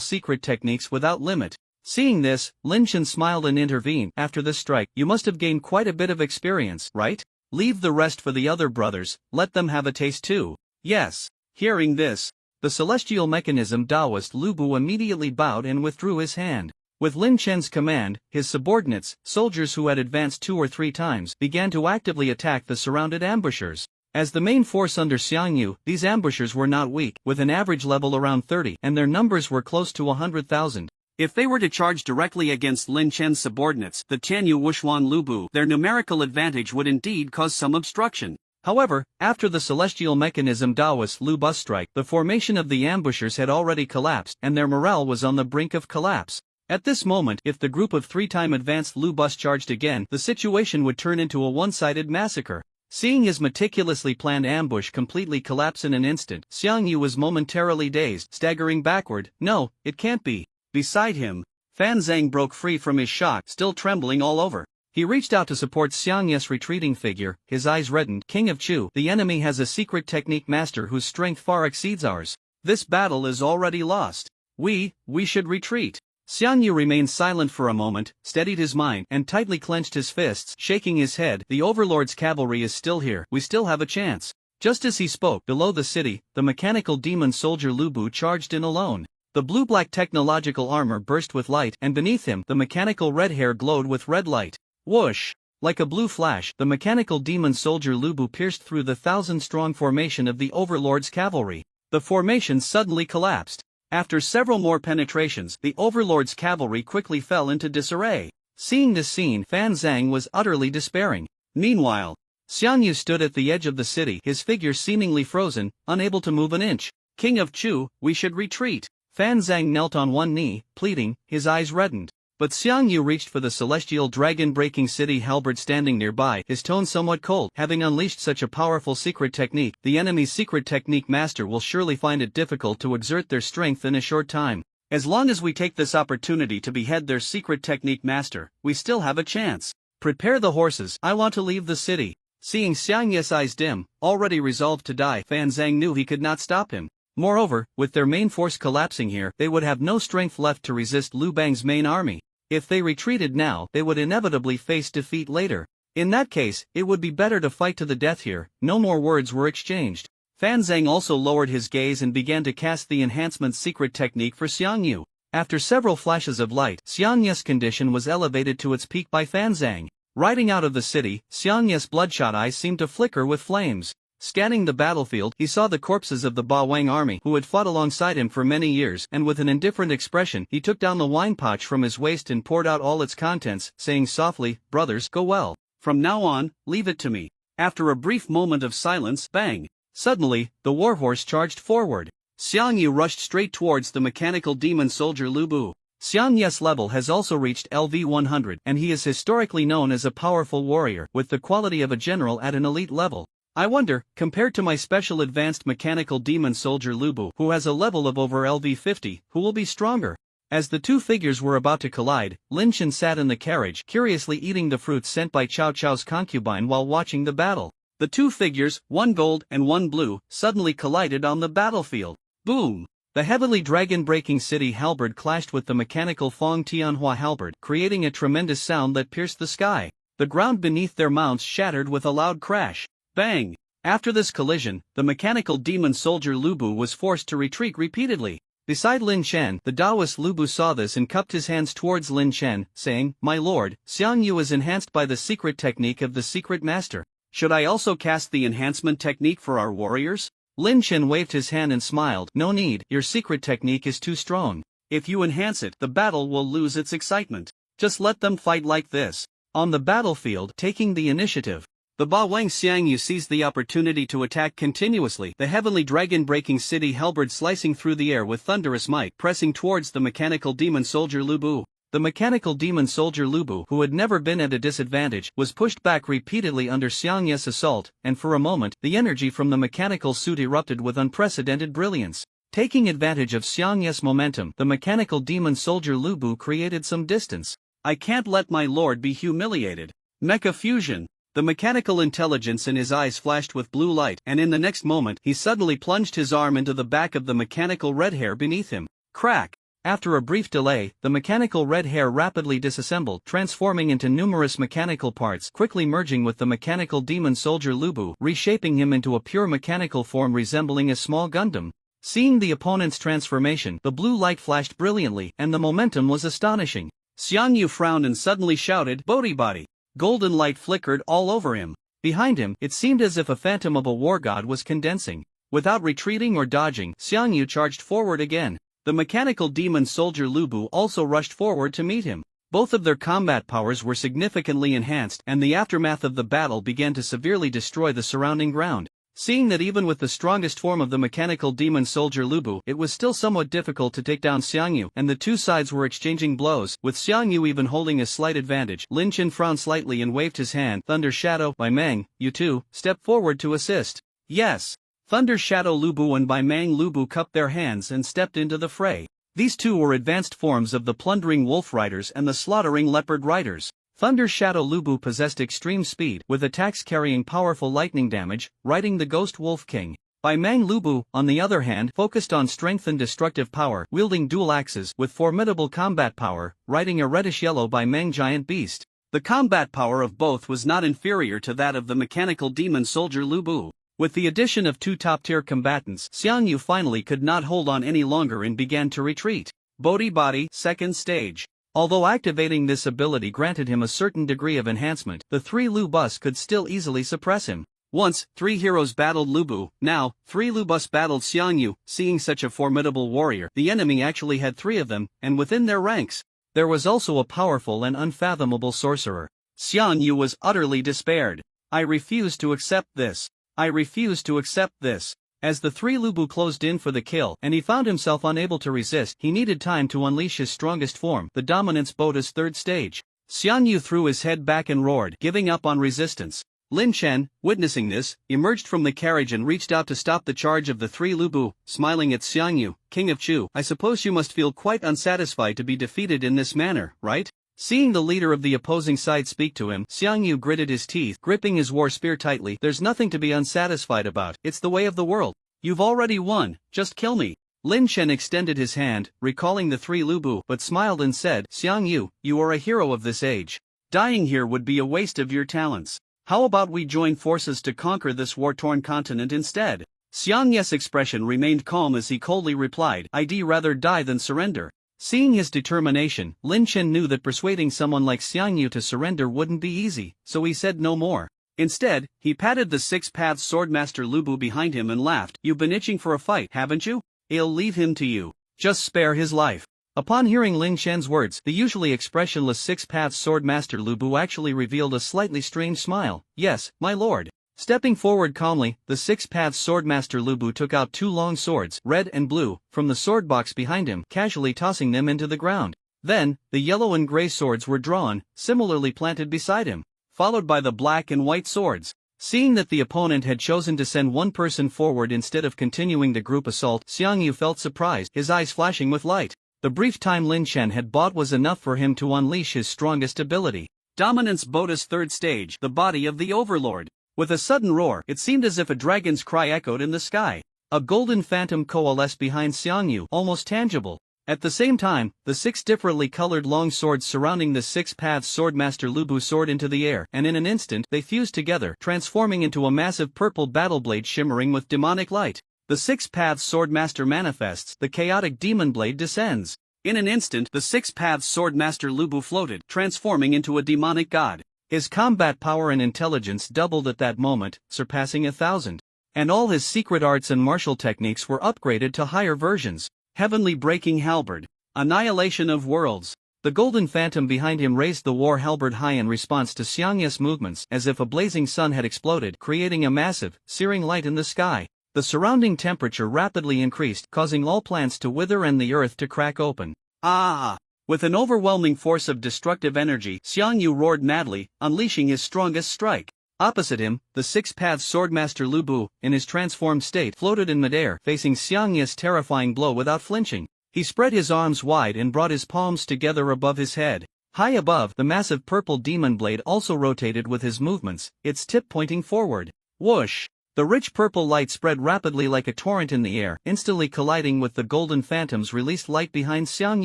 secret techniques without limit. Seeing this, Lin Chen smiled and intervened. After this strike, you must have gained quite a bit of experience, right? Leave the rest for the other brothers, let them have a taste too. Yes. Hearing this, the celestial mechanism Taoist Lu Bu immediately bowed and withdrew his hand. With Lin Chen's command, his subordinates, soldiers who had advanced 2 or 3 times, began to actively attack the surrounded ambushers. As the main force under Xiangyu, these ambushers were not weak, with an average level around 30, and their numbers were close to 100,000. If they were to charge directly against Lin Chen's subordinates, the Tianyu Wushuan Lu Bu, their numerical advantage would indeed cause some obstruction. However, after the celestial mechanism Taoist Lu Bu strike, the formation of the ambushers had already collapsed, and their morale was on the brink of collapse. At this moment, if the group of 3-time advanced Lu Bu charged again, the situation would turn into a one-sided massacre. Seeing his meticulously planned ambush completely collapse in an instant, Xiangyu was momentarily dazed, staggering backward. No, it can't be. Beside him, Fan Zhang broke free from his shock, still trembling all over. He reached out to support Xiangnia's retreating figure, his eyes reddened. King of Chu, the enemy has a secret technique master whose strength far exceeds ours. This battle is already lost. We should retreat. Xiangyu remained silent for a moment, steadied his mind, and tightly clenched his fists, shaking his head. The Overlord's cavalry is still here, we still have a chance. Just as he spoke, below the city, the mechanical demon soldier Lu Bu charged in alone. The blue-black technological armor burst with light, and beneath him, the mechanical red hair glowed with red light. Whoosh! Like a blue flash, the mechanical demon soldier Lu Bu pierced through the 1,000-strong formation of the Overlord's cavalry. The formation suddenly collapsed. After several more penetrations, the Overlord's cavalry quickly fell into disarray. Seeing this scene, Fan Zhang was utterly despairing. Meanwhile, Xiangyu stood at the edge of the city, his figure seemingly frozen, unable to move an inch. King of Chu, we should retreat. Fan Zhang knelt on one knee, pleading, his eyes reddened. But Xiangyu reached for the celestial dragon-breaking city halberd standing nearby, his tone somewhat cold. Having unleashed such a powerful secret technique, the enemy's secret technique master will surely find it difficult to exert their strength in a short time. As long as we take this opportunity to behead their secret technique master, we still have a chance. Prepare the horses, I want to leave the city. Seeing Xiangyu's eyes dim, already resolved to die, Fan Zhang knew he could not stop him. Moreover, with their main force collapsing here, they would have no strength left to resist Lu Bang's main army. If they retreated now, they would inevitably face defeat later. In that case, it would be better to fight to the death here. No more words were exchanged. Fan Zhang also lowered his gaze and began to cast the enhancement secret technique for Xiangyu. After several flashes of light, Xiangyu's condition was elevated to its peak by Fan Zhang. Riding out of the city, Xiangyu's bloodshot eyes seemed to flicker with flames. Scanning the battlefield, he saw the corpses of the Ba Wang army who had fought alongside him for many years, and with an indifferent expression, he took down the wine pouch from his waist and poured out all its contents, saying softly, "Brothers, go well. From now on, leave it to me." After a brief moment of silence, bang! Suddenly, the warhorse charged forward. Xiangyu rushed straight towards the mechanical demon soldier Lu Bu. Xiangyu's level has also reached LV 100, and he is historically known as a powerful warrior, with the quality of a general at an elite level. I wonder, compared to my special advanced mechanical demon soldier Lu Bu, who has a level of over LV 50, who will be stronger? As the two figures were about to collide, Lin Chen sat in the carriage, curiously eating the fruits sent by Cao Cao's concubine while watching the battle. The two figures, one gold and one blue, suddenly collided on the battlefield. Boom! The heavily dragon-breaking city halberd clashed with the mechanical Fong Tianhua halberd, creating a tremendous sound that pierced the sky. The ground beneath their mounts shattered with a loud crash. Bang! After this collision, the mechanical demon soldier Lu Bu was forced to retreat repeatedly. Beside Lin Chen, the Taoist Lu Bu saw this and cupped his hands towards Lin Chen, saying, "My lord, Xiangyu is enhanced by the secret technique of the secret master. Should I also cast the enhancement technique for our warriors?" Lin Chen waved his hand and smiled. "No need, your secret technique is too strong. If you enhance it, the battle will lose its excitement. Just let them fight like this." On the battlefield, taking the initiative, the Ba Wang Xiangyu seized the opportunity to attack continuously, the heavenly dragon-breaking city halberd slicing through the air with thunderous might, pressing towards the mechanical demon soldier Lu Bu. The mechanical demon soldier Lu Bu, who had never been at a disadvantage, was pushed back repeatedly under Xiang Ye's assault, and for a moment, the energy from the mechanical suit erupted with unprecedented brilliance. Taking advantage of Xiang Ye's momentum, the mechanical demon soldier Lu Bu created some distance. I can't let my lord be humiliated. Mecha fusion. The mechanical intelligence in his eyes flashed with blue light, and in the next moment, he suddenly plunged his arm into the back of the mechanical red hair beneath him. Crack! After a brief delay, the mechanical red hair rapidly disassembled, transforming into numerous mechanical parts, quickly merging with the mechanical demon soldier Lu Bu, reshaping him into a pure mechanical form resembling a small Gundam. Seeing the opponent's transformation, the blue light flashed brilliantly, and the momentum was astonishing. Xiang Yu frowned and suddenly shouted, "Bodhi!" Golden light flickered all over him. Behind him, it seemed as if a phantom of a war god was condensing. Without retreating or dodging, Xiang Yu charged forward again. The mechanical demon soldier Lu Bu also rushed forward to meet him. Both of their combat powers were significantly enhanced, and the aftermath of the battle began to severely destroy the surrounding ground. Seeing that even with the strongest form of the mechanical demon soldier Lu Bu, it was still somewhat difficult to take down Xiang Yu, and the two sides were exchanging blows, with Xiang Yu even holding a slight advantage. Lin Chen frowned slightly and waved his hand. Thunder Shadow, Bai Meng, you two, step forward to assist. Yes. Thunder Shadow Lu Bu and Bai Meng Lu Bu cupped their hands and stepped into the fray. These two were advanced forms of the plundering wolf riders and the slaughtering leopard riders. Thunder Shadow Lu Bu possessed extreme speed, with attacks carrying powerful lightning damage, riding the Ghost Wolf King. Bai Meng Lu Bu, on the other hand, focused on strength and destructive power, wielding dual axes with formidable combat power, riding a reddish-yellow Bai Meng giant beast. The combat power of both was not inferior to that of the mechanical demon soldier Lu Bu. With the addition of two top-tier combatants, Xiang Yu finally could not hold on any longer and began to retreat. Bodhi Body, second stage. Although activating this ability granted him a certain degree of enhancement, the three Lu Bus could still easily suppress him. Once, three heroes battled Lu Bu, now, three Lu Bus battled Xiang Yu. Seeing such a formidable warrior, the enemy actually had three of them, and within their ranks, there was also a powerful and unfathomable sorcerer. Xiang Yu was utterly despaired. I refuse to accept this. I refuse to accept this. As the three Lu Bu closed in for the kill, and he found himself unable to resist, he needed time to unleash his strongest form, the Dominance Boda's third stage. Xiang Yu threw his head back and roared, giving up on resistance. Lin Chen, witnessing this, emerged from the carriage and reached out to stop the charge of the three Lu Bu, smiling at Xiang Yu. King of Chu, I suppose you must feel quite unsatisfied to be defeated in this manner, right? Seeing the leader of the opposing side speak to him, Xiang Yu gritted his teeth, gripping his war spear tightly. There's nothing to be unsatisfied about, it's the way of the world. You've already won, just kill me. Lin Chen extended his hand, recalling the three Lu Bu, but smiled and said, Xiang Yu, you are a hero of this age. Dying here would be a waste of your talents. How about we join forces to conquer this war-torn continent instead? Xiang Yu's expression remained calm as he coldly replied, I'd rather die than surrender. Seeing his determination, Lin Chen knew that persuading someone like Xiang Yu to surrender wouldn't be easy, so he said no more. Instead, he patted the six-path swordmaster Lu Bu behind him and laughed. You've been itching for a fight, haven't you? I'll leave him to you. Just spare his life. Upon hearing Lin Chen's words, the usually expressionless six-path swordmaster Lu Bu actually revealed a slightly strange smile. Yes, my lord. Stepping forward calmly, the six-path swordmaster Lu Bu took out two long swords, red and blue, from the sword box behind him, casually tossing them into the ground. Then, the yellow and gray swords were drawn, similarly planted beside him, followed by the black and white swords. Seeing that the opponent had chosen to send one person forward instead of continuing the group assault, Xiang Yu felt surprised, his eyes flashing with light. The brief time Lin Chen had bought was enough for him to unleash his strongest ability. Dominance Boda's third stage, the body of the Overlord. With a sudden roar, it seemed as if a dragon's cry echoed in the sky. A golden phantom coalesced behind Xiang Yu, almost tangible. At the same time, the six differently colored long swords surrounding the six-path swordmaster Lu Bu soared into the air, and in an instant, they fused together, transforming into a massive purple battle blade shimmering with demonic light. The six-path swordmaster manifests, the chaotic demon blade descends. In an instant, the six-path swordmaster Lu Bu floated, transforming into a demonic god. His combat power and intelligence doubled at that moment, surpassing 1,000. And all his secret arts and martial techniques were upgraded to higher versions. Heavenly Breaking Halberd. Annihilation of Worlds. The golden phantom behind him raised the war halberd high in response to Xiang Yu's movements, as if a blazing sun had exploded, creating a massive, searing light in the sky. The surrounding temperature rapidly increased, causing all plants to wither and the earth to crack open. Ah! With an overwhelming force of destructive energy, Xiang Yu roared madly, unleashing his strongest strike. Opposite him, the six-path swordmaster Lu Bu, in his transformed state, floated in midair, facing Xiang Yu's terrifying blow without flinching. He spread his arms wide and brought his palms together above his head. High above, the massive purple demon blade also rotated with his movements, its tip pointing forward. Whoosh! The rich purple light spread rapidly like a torrent in the air, instantly colliding with the golden phantom's released light behind Xiang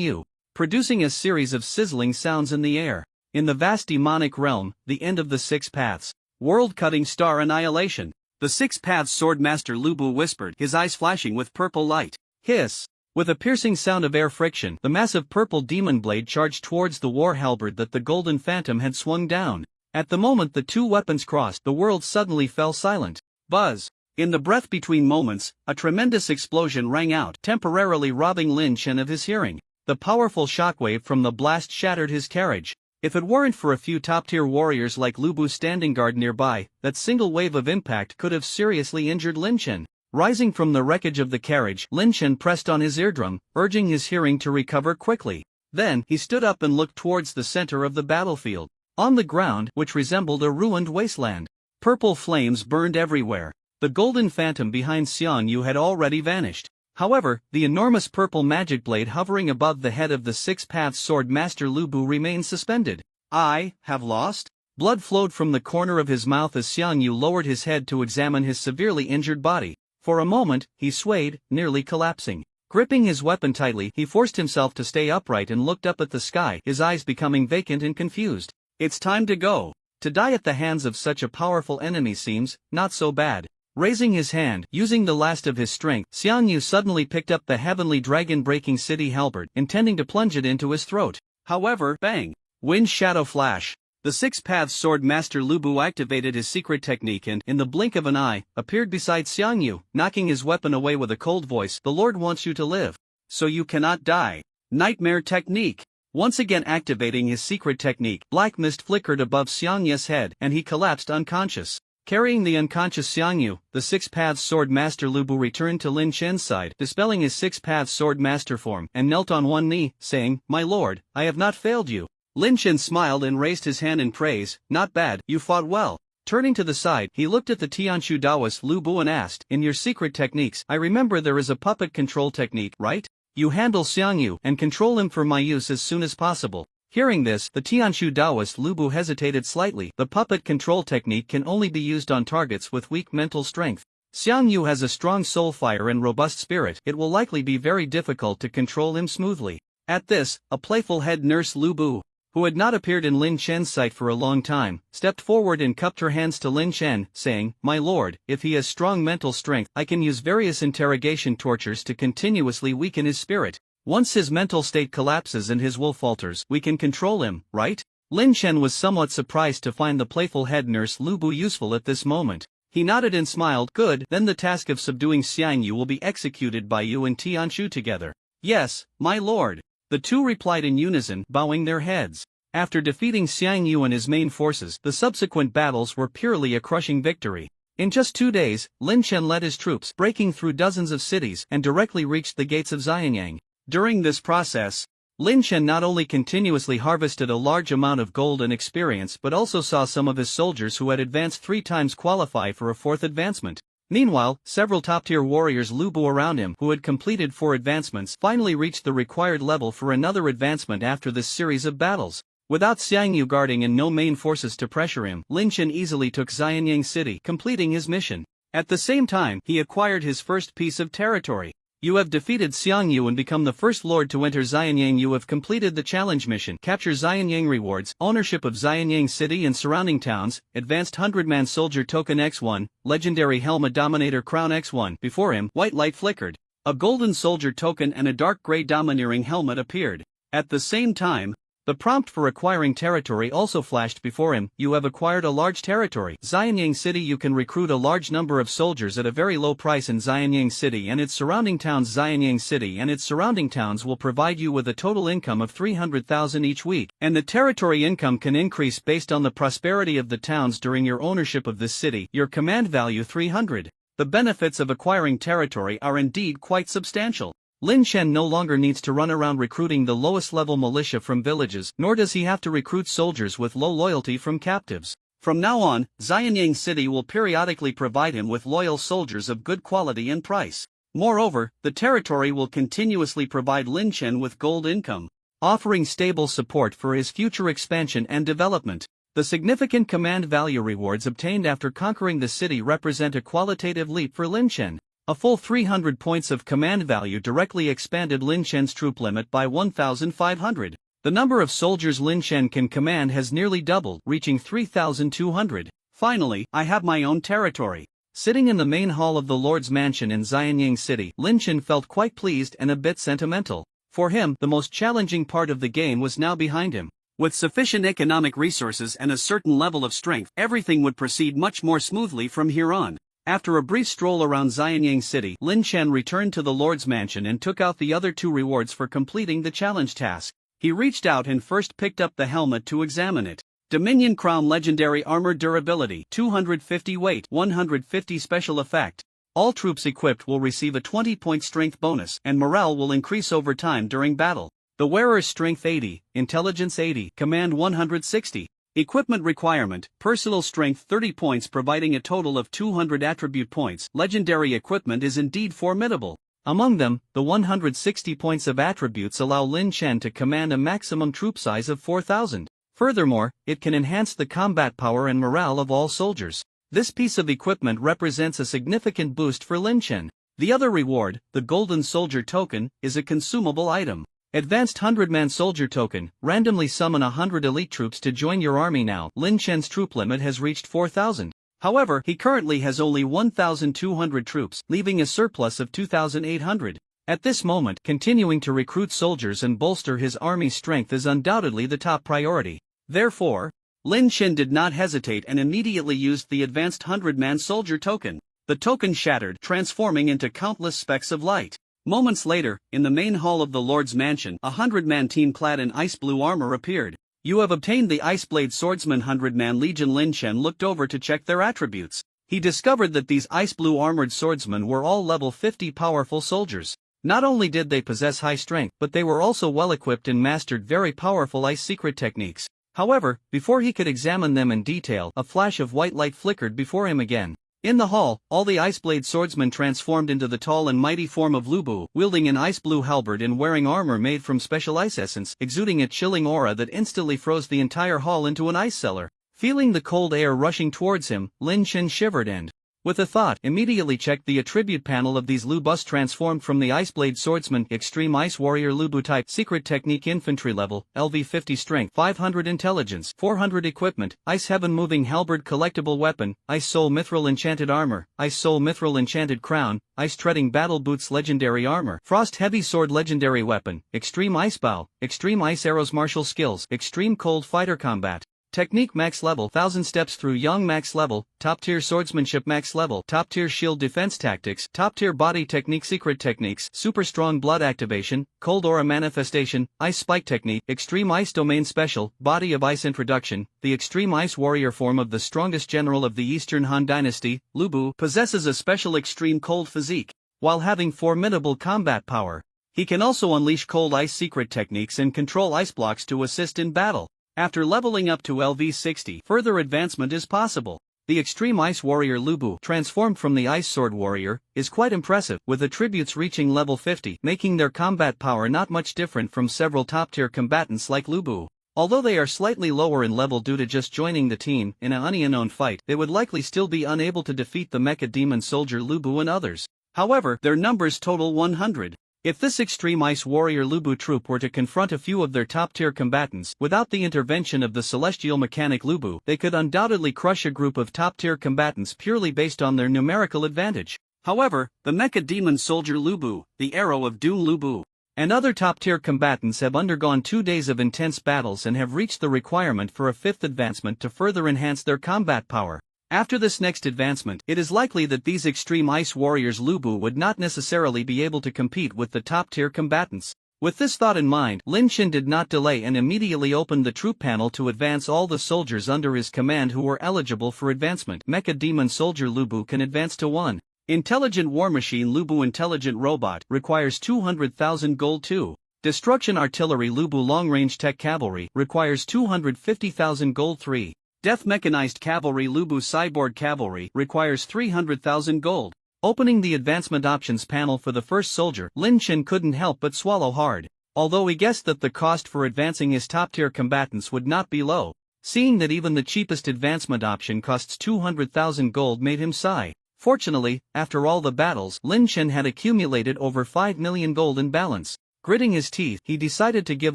Yu, producing a series of sizzling sounds in the air. In the vast demonic realm, the end of the six paths. World-cutting star annihilation. The six paths swordmaster Lu Bu whispered, his eyes flashing with purple light. Hiss! With a piercing sound of air friction, the massive purple demon blade charged towards the war halberd that the golden phantom had swung down. At the moment the two weapons crossed, the world suddenly fell silent. Buzz! In the breath between moments, a tremendous explosion rang out, temporarily robbing Lin Chen of his hearing. The powerful shockwave from the blast shattered his carriage. If it weren't for a few top-tier warriors like Lu Bu standing guard nearby, that single wave of impact could have seriously injured Lin Chen. Rising from the wreckage of the carriage, Lin Chen pressed on his eardrum, urging his hearing to recover quickly. Then, he stood up and looked towards the center of the battlefield. On the ground, which resembled a ruined wasteland, purple flames burned everywhere. The golden phantom behind Xiang Yu had already vanished. However, the enormous purple magic blade hovering above the head of the six-path sword master Lu Bu remained suspended. I have lost? Blood flowed from the corner of his mouth as Xiang Yu lowered his head to examine his severely injured body. For a moment, he swayed, nearly collapsing. Gripping his weapon tightly, he forced himself to stay upright and looked up at the sky, his eyes becoming vacant and confused. It's time to go. To die at the hands of such a powerful enemy seems not so bad. Raising his hand, using the last of his strength, Xiang Yu suddenly picked up the heavenly dragon-breaking city halberd, intending to plunge it into his throat. However, bang! Wind shadow flash. The six-path sword master Lu Bu activated his secret technique and, in the blink of an eye, appeared beside Xiang Yu, knocking his weapon away with a cold voice. The Lord wants you to live. So you cannot die. Nightmare technique. Once again activating his secret technique, black mist flickered above Xiang Yu's head, and he collapsed unconscious. Carrying the unconscious Xiang Yu, the six-path sword master Lu Bu returned to Lin Chen's side, dispelling his six-path sword master form, and knelt on one knee, saying, "My lord, I have not failed you." Lin Chen smiled and raised his hand in praise. "Not bad, you fought well." Turning to the side, he looked at the Tianshu Taoist Lu Bu and asked, "In your secret techniques, I remember there is a puppet control technique, right? You handle Xiang Yu and control him for my use as soon as possible." Hearing this, the Tianshu Taoist Lu Bu hesitated slightly. The puppet control technique can only be used on targets with weak mental strength. Xiang Yu has a strong soul fire and robust spirit. It will likely be very difficult to control him smoothly. At this, a playful head nurse Lu Bu, who had not appeared in Lin Chen's sight for a long time, stepped forward and cupped her hands to Lin Chen, saying, "My lord, if he has strong mental strength, I can use various interrogation tortures to continuously weaken his spirit. Once his mental state collapses and his will falters, we can control him, right?" Lin Chen was somewhat surprised to find the playful head nurse Lu Bu useful at this moment. He nodded and smiled. "Good, then the task of subduing Xiang Yu will be executed by you and Tianshu together." "Yes, my lord." The two replied in unison, bowing their heads. After defeating Xiang Yu and his main forces, the subsequent battles were purely a crushing victory. In just 2 days, Lin Chen led his troops, breaking through dozens of cities, and directly reached the gates of Xianyang. During this process, Lin Chen not only continuously harvested a large amount of gold and experience but also saw some of his soldiers who had advanced 3 times qualify for a 4th advancement. Meanwhile, several top-tier warriors Lu Bu around him who had completed 4 advancements finally reached the required level for another advancement after this series of battles. Without Xiang Yu guarding and no main forces to pressure him, Lin Chen easily took Xianyang City, completing his mission. At the same time, he acquired his first piece of territory. You have defeated Xiang Yu and become the first lord to enter Xianyang. You have completed the challenge mission. Capture Xianyang rewards, ownership of Xianyang City and surrounding towns, advanced 100-man soldier token X1, legendary Helma Dominator crown X1. Before him, white light flickered. A golden soldier token and a dark gray domineering helmet appeared. At the same time, the prompt for acquiring territory also flashed before him. You have acquired a large territory. Xianyang City. You can recruit a large number of soldiers at a very low price in Xianyang City and its surrounding towns. Xianyang City and its surrounding towns will provide you with a total income of 300,000 each week, and the territory income can increase based on the prosperity of the towns during your ownership of this city. Your command value 300. The benefits of acquiring territory are indeed quite substantial. Lin Chen no longer needs to run around recruiting the lowest level militia from villages, nor does he have to recruit soldiers with low loyalty from captives. From now on, Xianyang City will periodically provide him with loyal soldiers of good quality and price. Moreover, the territory will continuously provide Lin Chen with gold income, offering stable support for his future expansion and development. The significant command value rewards obtained after conquering the city represent a qualitative leap for Lin Chen. A full 300 points of command value directly expanded Lin Chen's troop limit by 1,500. The number of soldiers Lin Chen can command has nearly doubled, reaching 3,200. Finally, I have my own territory. Sitting in the main hall of the Lord's Mansion in Xianyang City, Lin Chen felt quite pleased and a bit sentimental. For him, the most challenging part of the game was now behind him. With sufficient economic resources and a certain level of strength, everything would proceed much more smoothly from here on. After a brief stroll around Xianyang City, Lin Chen returned to the Lord's Mansion and took out the other 2 rewards for completing the challenge task. He reached out and first picked up the helmet to examine it. Dominion Crown Legendary Armor Durability, 250 weight, 150 special effect. All troops equipped will receive a 20-point strength bonus, and morale will increase over time during battle. The wearer's strength 80, intelligence 80, command 160. Equipment requirement, personal strength 30 points providing a total of 200 attribute points. Legendary equipment is indeed formidable. Among them, the 160 points of attributes allow Lin Chen to command a maximum troop size of 4,000. Furthermore, it can enhance the combat power and morale of all soldiers. This piece of equipment represents a significant boost for Lin Chen. The other reward, the Golden Soldier Token, is a consumable item. Advanced 100-man soldier token, randomly summon 100 elite troops to join your army now. Lin Chen's troop limit has reached 4,000. However, he currently has only 1,200 troops, leaving a surplus of 2,800. At this moment, continuing to recruit soldiers and bolster his army's strength is undoubtedly the top priority. Therefore, Lin Chen did not hesitate and immediately used the advanced 100-man soldier token. The token shattered, transforming into countless specks of light. Moments later, in the main hall of the Lord's Mansion, a 100-man team clad in ice blue armor appeared. You have obtained the Iceblade Swordsman 100-man Legion. Lin Chen looked over to check their attributes. He discovered that these ice blue armored swordsmen were all level 50 powerful soldiers. Not only did they possess high strength, but they were also well equipped and mastered very powerful ice secret techniques. However, before he could examine them in detail, a flash of white light flickered before him again. In the hall, all the Iceblade swordsmen transformed into the tall and mighty form of Lu Bu, wielding an ice blue halberd and wearing armor made from special ice essence, exuding a chilling aura that instantly froze the entire hall into an ice cellar. Feeling the cold air rushing towards him, Lin Chen shivered and, with a thought, immediately checked the attribute panel of these Lu Bus transformed from the Iceblade Swordsman. Extreme Ice Warrior Lu Bu type, Secret Technique Infantry level, LV 50 strength, 500 intelligence, 400 equipment, Ice Heaven Moving Halberd collectible weapon, Ice Soul Mithril Enchanted Armor, Ice Soul Mithril Enchanted Crown, Ice Treading Battle Boots Legendary Armor, Frost Heavy Sword Legendary Weapon, Extreme Ice Bow, Extreme Ice Arrows Martial Skills, Extreme Cold Fighter Combat. Technique max level, 1000 steps through young max level, top tier swordsmanship max level, top tier shield defense tactics, top tier body technique secret techniques, super strong blood activation, cold aura manifestation, ice spike technique, extreme ice domain special, body of ice introduction. The extreme ice warrior form of the strongest general of the Eastern Han Dynasty, Lu Bu, possesses a special extreme cold physique, while having formidable combat power. He can also unleash cold ice secret techniques and control ice blocks to assist in battle. After leveling up to LV 60, further advancement is possible. The Extreme Ice Warrior Lu Bu, transformed from the Ice Sword Warrior, is quite impressive, with attributes reaching level 50, making their combat power not much different from several top-tier combatants like Lu Bu. Although they are slightly lower in level due to just joining the team in an unknown fight, they would likely still be unable to defeat the Mecha Demon Soldier Lu Bu and others. However, their numbers total 100. If this Extreme Ice Warrior Lu Bu troop were to confront a few of their top-tier combatants without the intervention of the Celestial Mechanic Lu Bu, they could undoubtedly crush a group of top-tier combatants purely based on their numerical advantage. However, the Mecha Demon Soldier Lu Bu, the Arrow of Doom Lu Bu, and other top-tier combatants have undergone 2 days of intense battles and have reached the requirement for a 5th advancement to further enhance their combat power. After this next advancement, it is likely that these Extreme Ice Warriors Lu Bu would not necessarily be able to compete with the top-tier combatants. With this thought in mind, Lin Chen did not delay and immediately opened the troop panel to advance all the soldiers under his command who were eligible for advancement. Mecha Demon Soldier Lu Bu can advance to 1. Intelligent War Machine Lubu Intelligent Robot requires 200,000 gold 2. Destruction Artillery Lubu Long Range Tech Cavalry requires 250,000 gold 3. Death Mechanized Cavalry Lubu Cyborg Cavalry requires 300,000 gold. Opening the advancement options panel for the first soldier, Lin Chen couldn't help but swallow hard. Although he guessed that the cost for advancing his top-tier combatants would not be low, seeing that even the cheapest advancement option costs 200,000 gold made him sigh. Fortunately, after all the battles, Lin Chen had accumulated over 5 million gold in balance. Gritting his teeth, he decided to give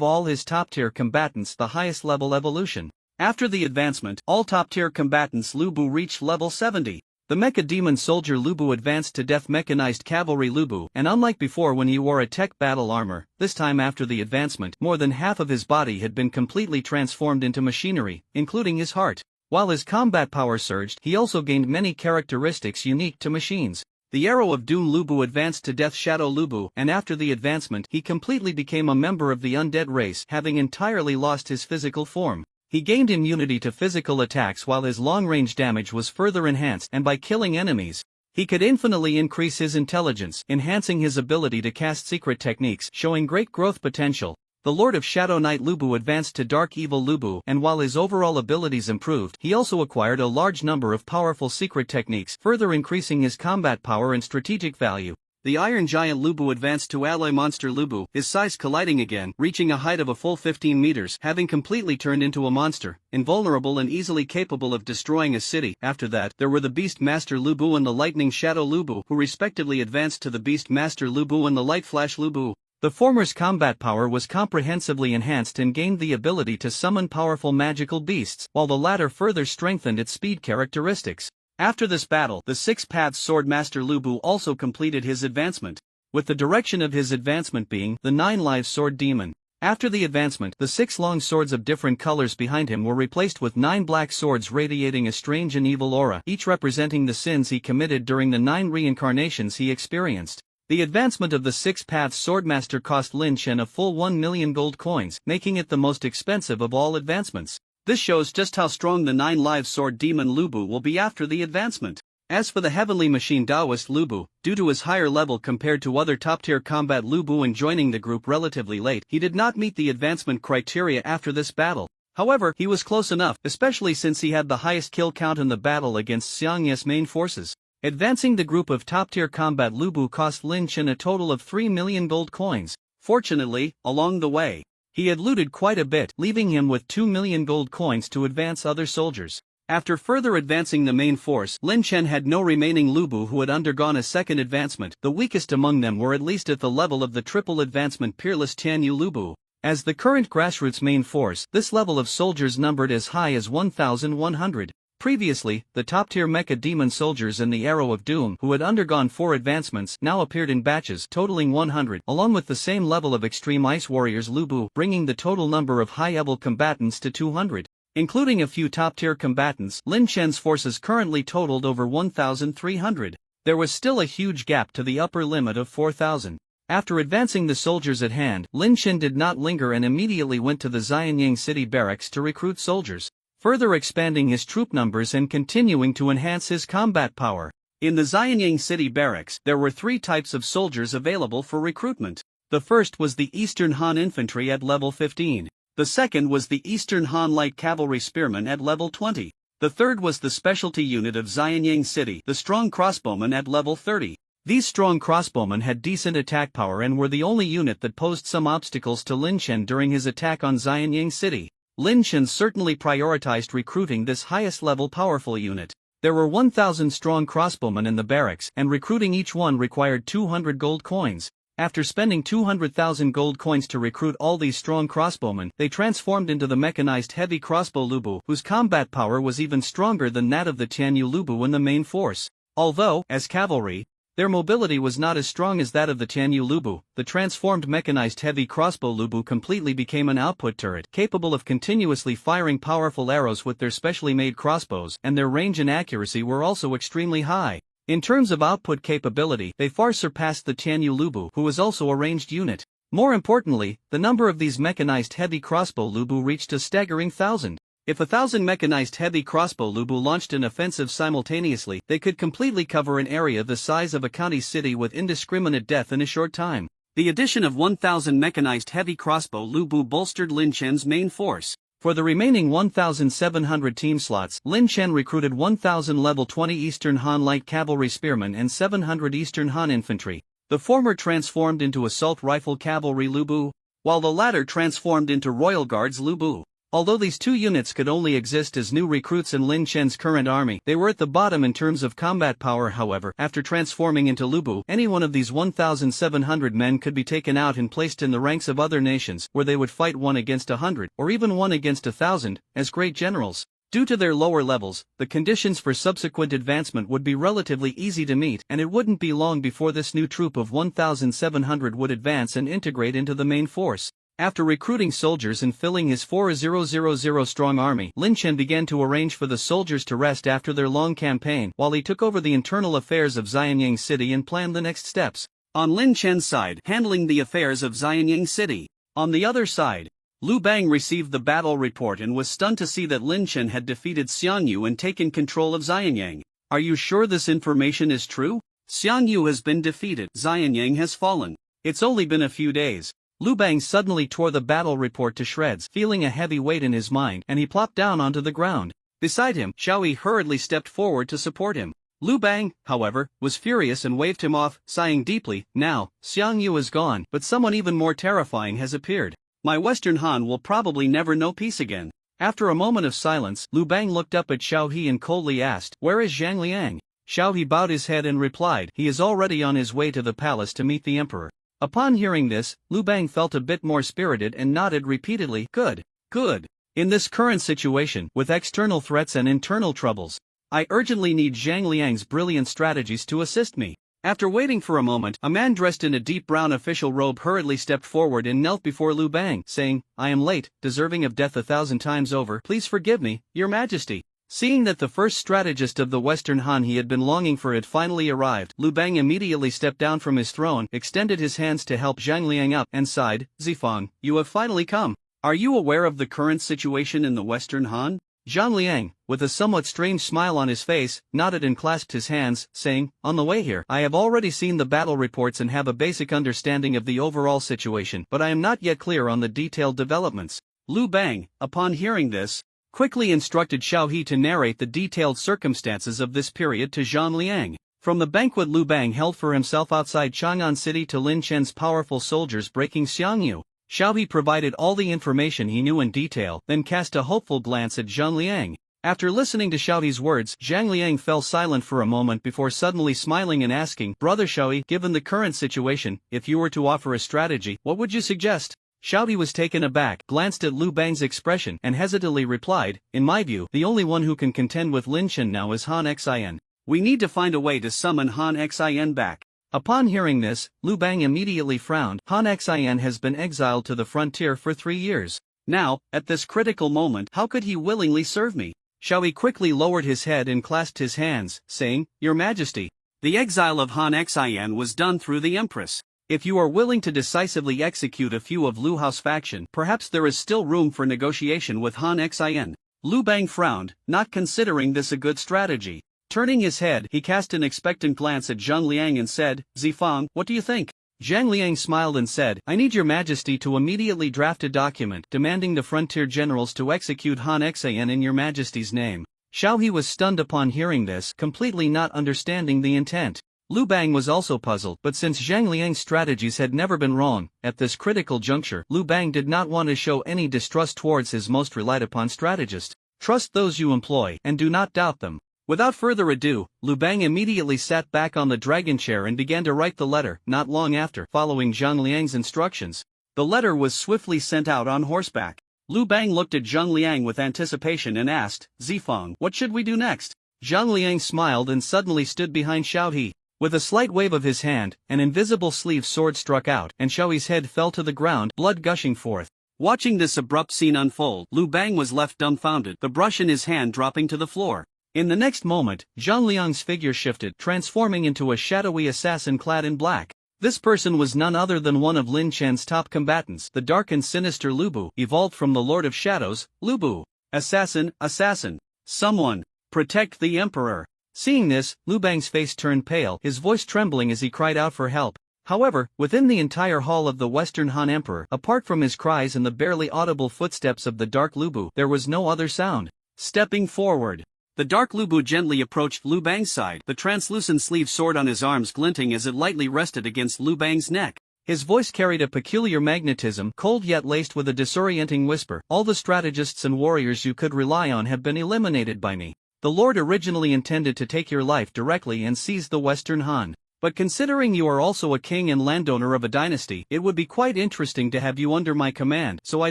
all his top-tier combatants the highest level evolution. After the advancement, all top-tier combatants Lubu reached level 70. The Mecha Demon Soldier Lubu advanced to Death Mechanized Cavalry Lubu, and unlike before when he wore a tech battle armor, this time after the advancement, more than half of his body had been completely transformed into machinery, including his heart. While his combat power surged, he also gained many characteristics unique to machines. The Arrow of Doom Lubu advanced to Death Shadow Lubu, and after the advancement, he completely became a member of the undead race, having entirely lost his physical form. He gained immunity to physical attacks while his long-range damage was further enhanced, and by killing enemies, he could infinitely increase his intelligence, enhancing his ability to cast secret techniques, showing great growth potential. The Lord of Shadow Knight Lubu advanced to Dark Evil Lubu, and while his overall abilities improved, he also acquired a large number of powerful secret techniques, further increasing his combat power and strategic value. The Iron Giant Lubu advanced to Alloy Monster Lubu, his size colliding again, reaching a height of a full 15 meters, having completely turned into a monster, invulnerable and easily capable of destroying a city. After that, there were the Beast Master Lubu and the Lightning Shadow Lubu, who respectively advanced to the Beast Master Lubu and the Light Flash Lubu. The former's combat power was comprehensively enhanced and gained the ability to summon powerful magical beasts, while the latter further strengthened its speed characteristics. After this battle, the Six Paths Sword Master Lubu also completed his advancement, with the direction of his advancement being the 9 Lives Sword Demon. After the advancement, the 6 long swords of different colors behind him were replaced with 9 black swords radiating a strange and evil aura, each representing the sins he committed during the 9 reincarnations he experienced. The advancement of the Six Paths Swordmaster cost Lin Chen a full 1 million gold coins, making it the most expensive of all advancements. This shows just how strong the 9 Lives Sword Demon Lubu will be after the advancement. As for the Heavenly Machine Taoist Lubu, due to his higher level compared to other top-tier combat Lubu and joining the group relatively late, he did not meet the advancement criteria after this battle. However, he was close enough, especially since he had the highest kill count in the battle against Xiang Ye's main forces. Advancing the group of top-tier combat Lubu cost Lin Chen a total of 3 million gold coins. Fortunately, along the way, he had looted quite a bit, leaving him with 2 million gold coins to advance other soldiers. After further advancing the main force, Lin Chen had no remaining Lubu who had undergone a second advancement. The weakest among them were at least at the level of the triple advancement Peerless Tianyu Lubu. As the current grassroots main force, this level of soldiers numbered as high as 1,100. Previously, the top-tier Mecha Demon Soldiers and the Arrow of Doom, who had undergone 4 advancements, now appeared in batches totaling 100, along with the same level of Extreme Ice Warriors Lubu, bringing the total number of high-level combatants to 200. Including a few top-tier combatants, Lin Chen's forces currently totaled over 1,300. There was still a huge gap to the upper limit of 4,000. After advancing the soldiers at hand, Lin Chen did not linger and immediately went to the Xianyang City barracks to recruit soldiers, further expanding his troop numbers and continuing to enhance his combat power. In the Xianyang City barracks, there were 3 types of soldiers available for recruitment. The first was the Eastern Han Infantry at level 15. The second was the Eastern Han Light Cavalry Spearmen at level 20. The third was the specialty unit of Xianyang City, the Strong Crossbowmen at level 30. These strong crossbowmen had decent attack power and were the only unit that posed some obstacles to Lin Chen during his attack on Xianyang City. Lin Chen certainly prioritized recruiting this highest-level powerful unit. There were 1,000 strong crossbowmen in the barracks, and recruiting each one required 200 gold coins. After spending 200,000 gold coins to recruit all these strong crossbowmen, they transformed into the mechanized heavy crossbow Lubu, whose combat power was even stronger than that of the Tianyu Lubu in the main force. Although, as cavalry, their mobility was not as strong as that of the Tianyu Lubu, the transformed mechanized heavy crossbow Lubu completely became an output turret capable of continuously firing powerful arrows with their specially made crossbows, and their range and accuracy were also extremely high. In terms of output capability, they far surpassed the Tianyu Lubu, who was also a ranged unit. More importantly, the number of these mechanized heavy crossbow Lubu reached a staggering 1,000. If 1,000 mechanized heavy crossbow Lu Bu launched an offensive simultaneously, they could completely cover an area the size of a county city with indiscriminate death in a short time. The addition of 1,000 mechanized heavy crossbow Lu Bu bolstered Lin Chen's main force. For the remaining 1,700 team slots, Lin Chen recruited 1,000 level 20 Eastern Han light cavalry spearmen and 700 Eastern Han infantry. The former transformed into assault rifle cavalry Lu Bu, while the latter transformed into Royal Guards Lu Bu. Although these two units could only exist as new recruits in Lin Chen's current army, they were at the bottom in terms of combat power. However, after transforming into Lu Bu, any one of these 1,700 men could be taken out and placed in the ranks of other nations, where they would fight 1 against 100, or even 1 against 1,000, as great generals. Due to their lower levels, the conditions for subsequent advancement would be relatively easy to meet, and it wouldn't be long before this new troop of 1,700 would advance and integrate into the main force. After recruiting soldiers and filling his 4,000-strong army, Lin Chen began to arrange for the soldiers to rest after their long campaign, while he took over the internal affairs of Xianyang City and planned the next steps. On Lin Chen's side, handling the affairs of Xianyang City. On the other side, Lu Bang received the battle report and was stunned to see that Lin Chen had defeated Xiang Yu and taken control of Xianyang. Are you sure this information is true? Xiang Yu has been defeated. Xianyang has fallen. It's only been a few days. Lu Bang suddenly tore the battle report to shreds, feeling a heavy weight in his mind, and he plopped down onto the ground. Beside him, Xiao Yi hurriedly stepped forward to support him. Lu Bang, however, was furious and waved him off, sighing deeply. Now, Xiang Yu is gone, but someone even more terrifying has appeared. My Western Han will probably never know peace again. After a moment of silence, Lu Bang looked up at Xiao He and coldly asked, "Where is Zhang Liang?" Xiao He bowed his head and replied, "He is already on his way to the palace to meet the emperor." Upon hearing this, Lu Bang felt a bit more spirited and nodded repeatedly. Good. Good. In this current situation, with external threats and internal troubles, I urgently need Zhang Liang's brilliant strategies to assist me. After waiting for a moment, a man dressed in a deep brown official robe hurriedly stepped forward and knelt before Lu Bang, saying, "I am late, deserving of death 1,000 times over. Please forgive me, Your Majesty." Seeing that the first strategist of the Western Han he had been longing for had finally arrived, Lu Bang immediately stepped down from his throne, extended his hands to help Zhang Liang up, and sighed, "Zifang, you have finally come. Are you aware of the current situation in the Western Han?" Zhang Liang, with a somewhat strange smile on his face, nodded and clasped his hands, saying, "On the way here, I have already seen the battle reports and have a basic understanding of the overall situation, but I am not yet clear on the detailed developments." Lu Bang, upon hearing this, quickly instructed Xiao He to narrate the detailed circumstances of this period to Zhang Liang. From the banquet Lu Bang held for himself outside Chang'an City to Lin Chen's powerful soldiers breaking Xiang Yu, Xiao He provided all the information he knew in detail, then cast a hopeful glance at Zhang Liang. After listening to Xiao He's words, Zhang Liang fell silent for a moment before suddenly smiling and asking, "Brother Xiao He, given the current situation, if you were to offer a strategy, what would you suggest?" Xiao He was taken aback, glanced at Lu Bang's expression, and hesitantly replied, "In my view, the only one who can contend with Lin Chen now is Han Xin. We need to find a way to summon Han Xin back." Upon hearing this, Lu Bang immediately frowned. Han Xin has been exiled to the frontier for 3 years. Now, at this critical moment, how could he willingly serve me? Xiao He quickly lowered his head and clasped his hands, saying, "Your Majesty, the exile of Han Xin was done through the Empress. If you are willing to decisively execute a few of Lu Hao's faction, perhaps there is still room for negotiation with Han Xin." Lu Bang frowned, not considering this a good strategy. Turning his head, he cast an expectant glance at Zhang Liang and said, "Zifang, what do you think?" Zhang Liang smiled and said, "I need Your Majesty to immediately draft a document demanding the frontier generals to execute Han Xin in Your Majesty's name." Xiao He was stunned upon hearing this, completely not understanding the intent. Lu Bang was also puzzled, but since Zhang Liang's strategies had never been wrong, at this critical juncture, Lu Bang did not want to show any distrust towards his most relied-upon strategist. Trust those you employ, and do not doubt them. Without further ado, Lu Bang immediately sat back on the dragon chair and began to write the letter. Not long after, following Zhang Liang's instructions, the letter was swiftly sent out on horseback. Lu Bang looked at Zhang Liang with anticipation and asked, "Zifang, what should we do next?" Zhang Liang smiled and suddenly stood behind Xiao He. With a slight wave of his hand, an invisible sleeve sword struck out, and Xiao He's head fell to the ground, blood gushing forth. Watching this abrupt scene unfold, Lu Bang was left dumbfounded, the brush in his hand dropping to the floor. In the next moment, Zhang Liang's figure shifted, transforming into a shadowy assassin clad in black. This person was none other than one of Lin Chen's top combatants, the dark and sinister Lu Bu, evolved from the Lord of Shadows, Lu Bu. Assassin, assassin! Someone! Protect the emperor! Seeing this, Lu Bang's face turned pale, his voice trembling as he cried out for help. However, within the entire hall of the Western Han Emperor, apart from his cries and the barely audible footsteps of the Dark Lu Bu, there was no other sound. Stepping forward, the Dark Lu Bu gently approached Lu Bang's side, the translucent sleeve sword on his arms glinting as it lightly rested against Lu Bang's neck. His voice carried a peculiar magnetism, cold yet laced with a disorienting whisper. All the strategists and warriors you could rely on have been eliminated by me. The Lord originally intended to take your life directly and seize the Western Han. But considering you are also a king and landowner of a dynasty, it would be quite interesting to have you under my command, so I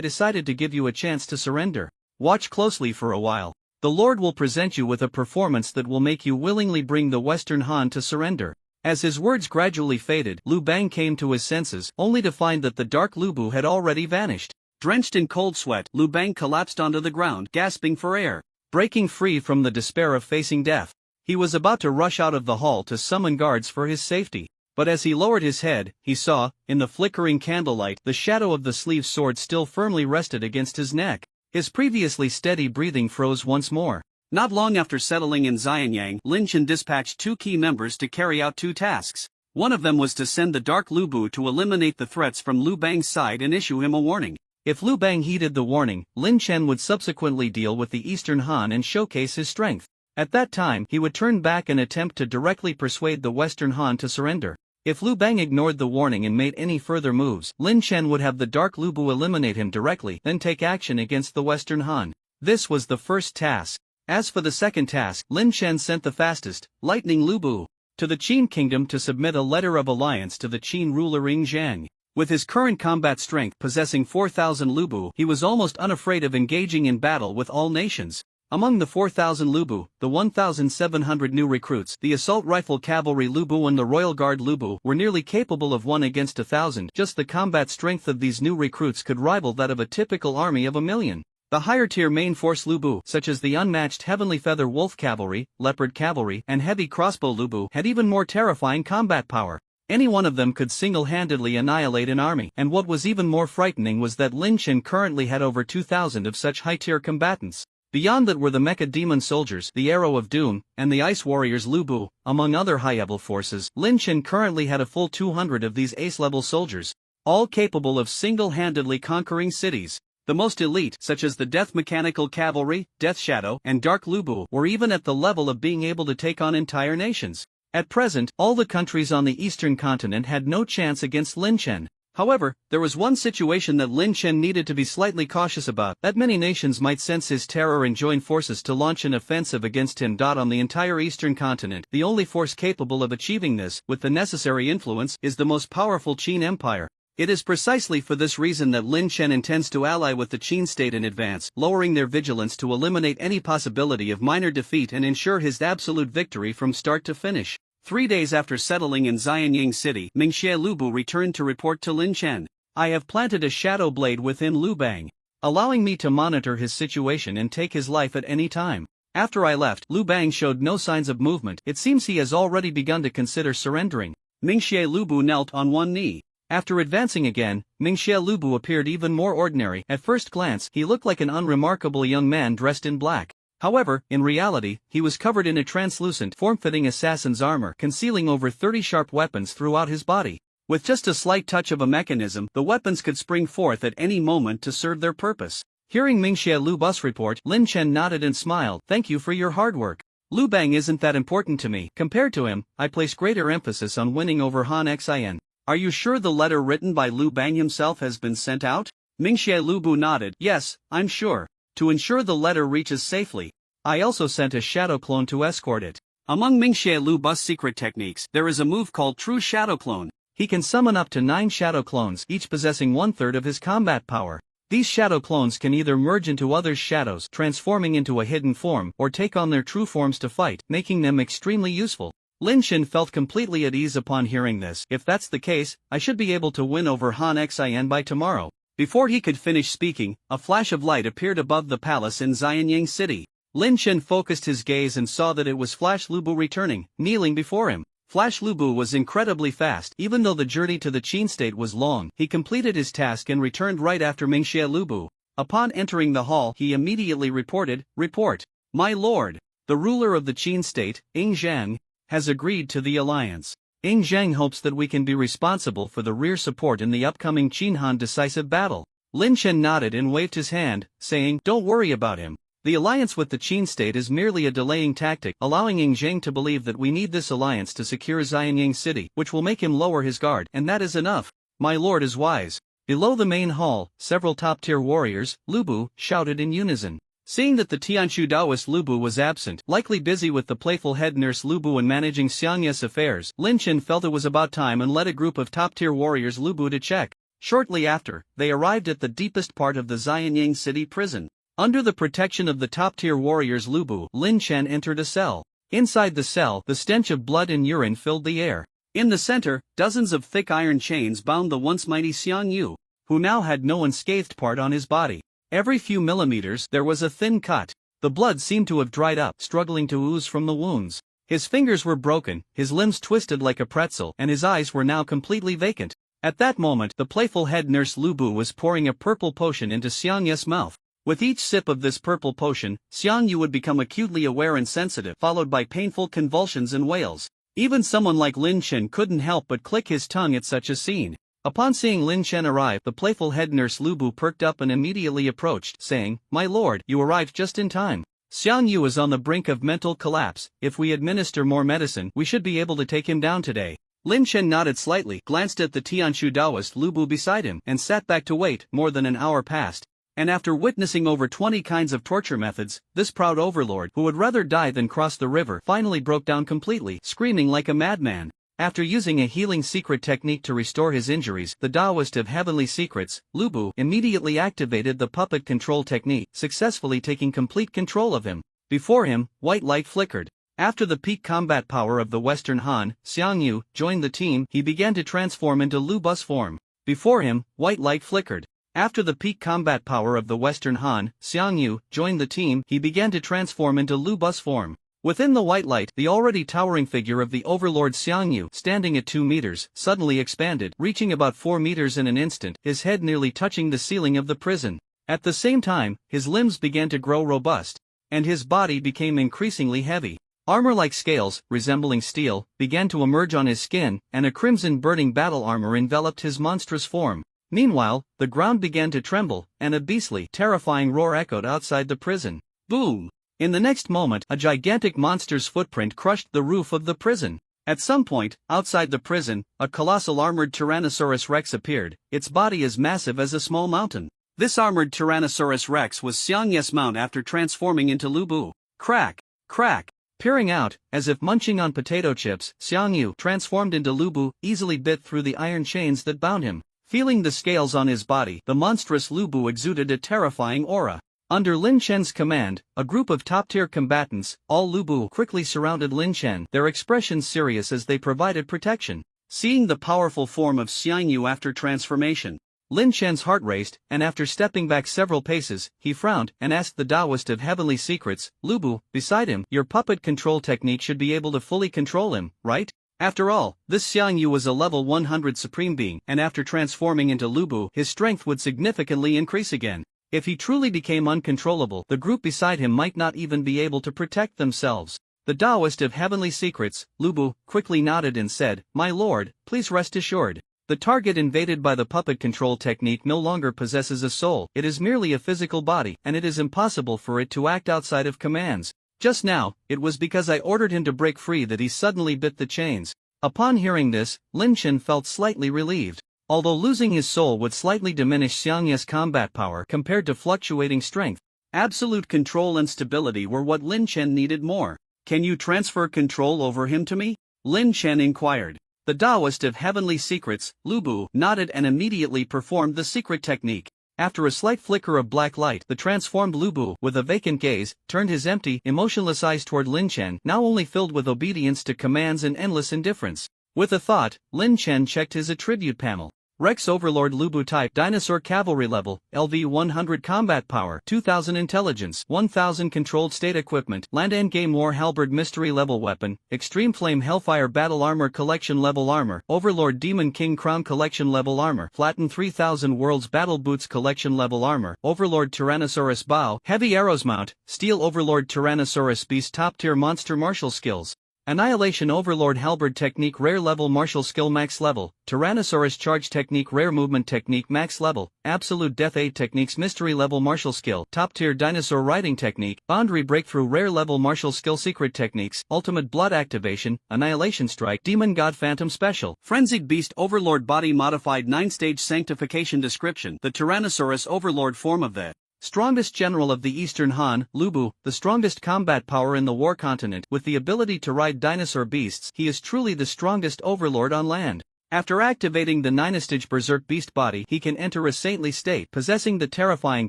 decided to give you a chance to surrender. Watch closely for a while. The Lord will present you with a performance that will make you willingly bring the Western Han to surrender. As his words gradually faded, Lu Bang came to his senses, only to find that the Dark Lu Bu had already vanished. Drenched in cold sweat, Lu Bang collapsed onto the ground, gasping for air. Breaking free from the despair of facing death, he was about to rush out of the hall to summon guards for his safety. But as he lowered his head, he saw, in the flickering candlelight, the shadow of the sleeve sword still firmly rested against his neck. His previously steady breathing froze once more. Not long after settling in Xianyang, Lin Chen dispatched two key members to carry out two tasks. One of them was to send the Dark Lu Bu to eliminate the threats from Lu Bang's side and issue him a warning. If Lu Bang heeded the warning, Lin Chen would subsequently deal with the Eastern Han and showcase his strength. At that time, he would turn back and attempt to directly persuade the Western Han to surrender. If Lu Bang ignored the warning and made any further moves, Lin Chen would have the Dark Lu Bu eliminate him directly, then take action against the Western Han. This was the first task. As for the second task, Lin Chen sent the fastest, Lightning Lu Bu, to the Qin kingdom to submit a letter of alliance to the Qin ruler Ring Zhang. With his current combat strength possessing 4,000 Lu Bu, he was almost unafraid of engaging in battle with all nations. Among the 4,000 Lu Bu, the 1,700 new recruits, the assault rifle cavalry Lu Bu and the royal guard Lu Bu were nearly capable of 1 against 1,000. Just the combat strength of these new recruits could rival that of a typical army of 1,000,000. The higher-tier main force Lu Bu, such as the unmatched Heavenly Feather Wolf Cavalry, Leopard Cavalry, and Heavy Crossbow Lu Bu, had even more terrifying combat power. Any one of them could single-handedly annihilate an army, and what was even more frightening was that Lin Chen currently had over 2,000 of such high-tier combatants. Beyond that were the Mecha Demon Soldiers, the Arrow of Doom, and the Ice Warriors Lu Bu. Among other high-level forces, Lin Chen currently had a full 200 of these ace-level soldiers, all capable of single-handedly conquering cities. The most elite, such as the Death Mechanical Cavalry, Death Shadow, and Dark Lu Bu, were even at the level of being able to take on entire nations. At present, all the countries on the eastern continent had no chance against Lin Chen. However, there was one situation that Lin Chen needed to be slightly cautious about, that many nations might sense his terror and join forces to launch an offensive against him. On the entire eastern continent, the only force capable of achieving this, with the necessary influence, is the most powerful Qin Empire. It is precisely for this reason that Lin Chen intends to ally with the Qin state in advance, lowering their vigilance to eliminate any possibility of minor defeat and ensure his absolute victory from start to finish. 3 days after settling in Xianyang City, Mingxie Lu Bu returned to report to Lin Chen. I have planted a shadow blade within Lu Bang, allowing me to monitor his situation and take his life at any time. After I left, Lu Bang showed no signs of movement. It seems he has already begun to consider surrendering. Mingxie Lu Bu knelt on one knee. After advancing again, Mingxie Lu Bu appeared even more ordinary. At first glance, he looked like an unremarkable young man dressed in black. However, in reality, he was covered in a translucent, form-fitting assassin's armor, concealing over 30 sharp weapons throughout his body. With just a slight touch of a mechanism, the weapons could spring forth at any moment to serve their purpose. Hearing Mingxie Lu Bu's report, Lin Chen nodded and smiled. Thank you for your hard work. Lu Bang isn't that important to me. Compared to him, I place greater emphasis on winning over Han Xin. Are you sure the letter written by Lu Bang himself has been sent out? Mingxie Lu Bu nodded. Yes, I'm sure. To ensure the letter reaches safely, I also sent a shadow clone to escort it. Among Mingxie Lu Bu's secret techniques, there is a move called True Shadow Clone. He can summon up to 9 shadow clones, each possessing 1/3 of his combat power. These shadow clones can either merge into others' shadows, transforming into a hidden form, or take on their true forms to fight, making them extremely useful. Lin Chen felt completely at ease upon hearing this. If that's the case, I should be able to win over Han Xin by tomorrow. Before he could finish speaking, a flash of light appeared above the palace in Xianyang City. Lin Chen focused his gaze and saw that it was Flash Lu Bu returning, kneeling before him. Flash Lu Bu was incredibly fast. Even though the journey to the Qin state was long, he completed his task and returned right after Mingxie Lu Bu. Upon entering the hall, he immediately reported, "Report, my lord. The ruler of the Qin state, Ing Zheng, has agreed to the alliance. Ing Zheng hopes that we can be responsible for the rear support in the upcoming Qin-Han decisive battle." Lin Chen nodded and waved his hand, saying, "Don't worry about him. The alliance with the Qin state is merely a delaying tactic, allowing Ing Zheng to believe that we need this alliance to secure Xianying City, which will make him lower his guard, and that is enough. My lord is wise." Below the main hall, several top-tier warriors, Lu Bu, shouted in unison. Seeing that the Tianshu Taoist Lu Bu was absent, likely busy with the playful head nurse Lu Bu and managing Xiangye's affairs, Lin Chen felt it was about time and led a group of top-tier warriors Lu Bu to check. Shortly after, they arrived at the deepest part of the Xianying City prison. Under the protection of the top-tier warriors Lu Bu, Lin Chen entered a cell. Inside the cell, the stench of blood and urine filled the air. In the center, dozens of thick iron chains bound the once mighty Xiang Yu, who now had no unscathed part on his body. Every few millimeters there was a thin cut. The blood seemed to have dried up, struggling to ooze from the wounds. His fingers were broken, his limbs twisted like a pretzel, and his eyes were now completely vacant. At that moment, the playful head nurse Lu Bu was pouring a purple potion into Xiangye's mouth. With each sip of this purple potion, Xiang Yu would become acutely aware and sensitive, followed by painful convulsions and wails. Even someone like Lin Chen couldn't help but click his tongue at such a scene. Upon seeing Lin Chen arrive, the playful head nurse Lu Bu perked up and immediately approached, saying, "My lord, you arrived just in time. Xiang Yu is on the brink of mental collapse. If we administer more medicine, we should be able to take him down today." Lin Chen nodded slightly, glanced at the Tianshu Taoist Lu Bu beside him, and sat back to wait. More than an hour passed. And after witnessing over 20 kinds of torture methods, this proud overlord, who would rather die than cross the river, finally broke down completely, screaming like a madman. After using a healing secret technique to restore his injuries, the Taoist of Heavenly Secrets, Lu Bu, immediately activated the puppet control technique, successfully taking complete control of him. Before him, white light flickered. After the peak combat power of the Western Han, Xiang Yu, joined the team, he began to transform into Lu Bu's form. Before him, white light flickered. After the peak combat power of the Western Han, Xiang Yu, joined the team, he began to transform into Lu Bu's form. Within the white light, the already towering figure of the overlord Xiang Yu, standing at 2 meters, suddenly expanded, reaching about 4 meters in an instant, his head nearly touching the ceiling of the prison. At the same time, his limbs began to grow robust, and his body became increasingly heavy. Armor-like scales, resembling steel, began to emerge on his skin, and a crimson burning battle armor enveloped his monstrous form. Meanwhile, the ground began to tremble, and a beastly, terrifying roar echoed outside the prison. Boom! In the next moment, a gigantic monster's footprint crushed the roof of the prison. At some point, outside the prison, a colossal armored Tyrannosaurus Rex appeared, its body as massive as a small mountain. This armored Tyrannosaurus Rex was Xiangye's mount after transforming into Lu Bu. Crack! Crack! Peering out, as if munching on potato chips, Xiang Yu, transformed into Lu Bu, easily bit through the iron chains that bound him. Feeling the scales on his body, the monstrous Lu Bu exuded a terrifying aura. Under Lin Chen's command, a group of top-tier combatants, all Lu Bu, quickly surrounded Lin Chen, their expressions serious as they provided protection. Seeing the powerful form of Xiang Yu after transformation, Lin Chen's heart raced, and after stepping back several paces, he frowned and asked the Taoist of Heavenly Secrets, Lu Bu, beside him, "Your puppet control technique should be able to fully control him, right? After all, this Xiang Yu was a level 100 supreme being, and after transforming into Lu Bu, his strength would significantly increase again. If he truly became uncontrollable, the group beside him might not even be able to protect themselves." The Taoist of Heavenly Secrets, Lu Bu, quickly nodded and said, "My lord, please rest assured. The target invaded by the puppet control technique no longer possesses a soul, it is merely a physical body, and it is impossible for it to act outside of commands. Just now, it was because I ordered him to break free that he suddenly bit the chains." Upon hearing this, Lin Chen felt slightly relieved. Although losing his soul would slightly diminish Xiangye's combat power compared to fluctuating strength, absolute control and stability were what Lin Chen needed more. "Can you transfer control over him to me?" Lin Chen inquired. The Taoist of Heavenly Secrets, Lu Bu, nodded and immediately performed the secret technique. After a slight flicker of black light, the transformed Lu Bu, with a vacant gaze, turned his empty, emotionless eyes toward Lin Chen, now only filled with obedience to commands and endless indifference. With a thought, Lin Chen checked his attribute panel. Rex Overlord Lubu Type Dinosaur Cavalry Level, LV 100 Combat Power, 2000 Intelligence, 1000 Controlled State Equipment, Land Endgame War Halberd Mystery Level Weapon, Extreme Flame Hellfire Battle Armor Collection Level Armor, Overlord Demon King Crown Collection Level Armor, Flatten 3000 World's Battle Boots Collection Level Armor, Overlord Tyrannosaurus Bow, Heavy Arrows Mount, Steel Overlord Tyrannosaurus Beast Top Tier Monster Martial Skills. Annihilation Overlord Halberd Technique Rare Level Martial Skill Max Level, Tyrannosaurus Charge Technique Rare Movement Technique Max Level, Absolute Death 8 Techniques Mystery Level Martial Skill, Top Tier Dinosaur Riding Technique, Boundary Breakthrough Rare Level Martial Skill Secret Techniques, Ultimate Blood Activation, Annihilation Strike, Demon God Phantom Special, Frenzied Beast Overlord Body Modified 9-Stage Sanctification Description, the Tyrannosaurus Overlord form of the strongest general of the Eastern Han, Lubu, the strongest combat power in the war continent. With the ability to ride dinosaur beasts, he is truly the strongest overlord on land. After activating the 9-stage Berserk Beast body, he can enter a saintly state, possessing the terrifying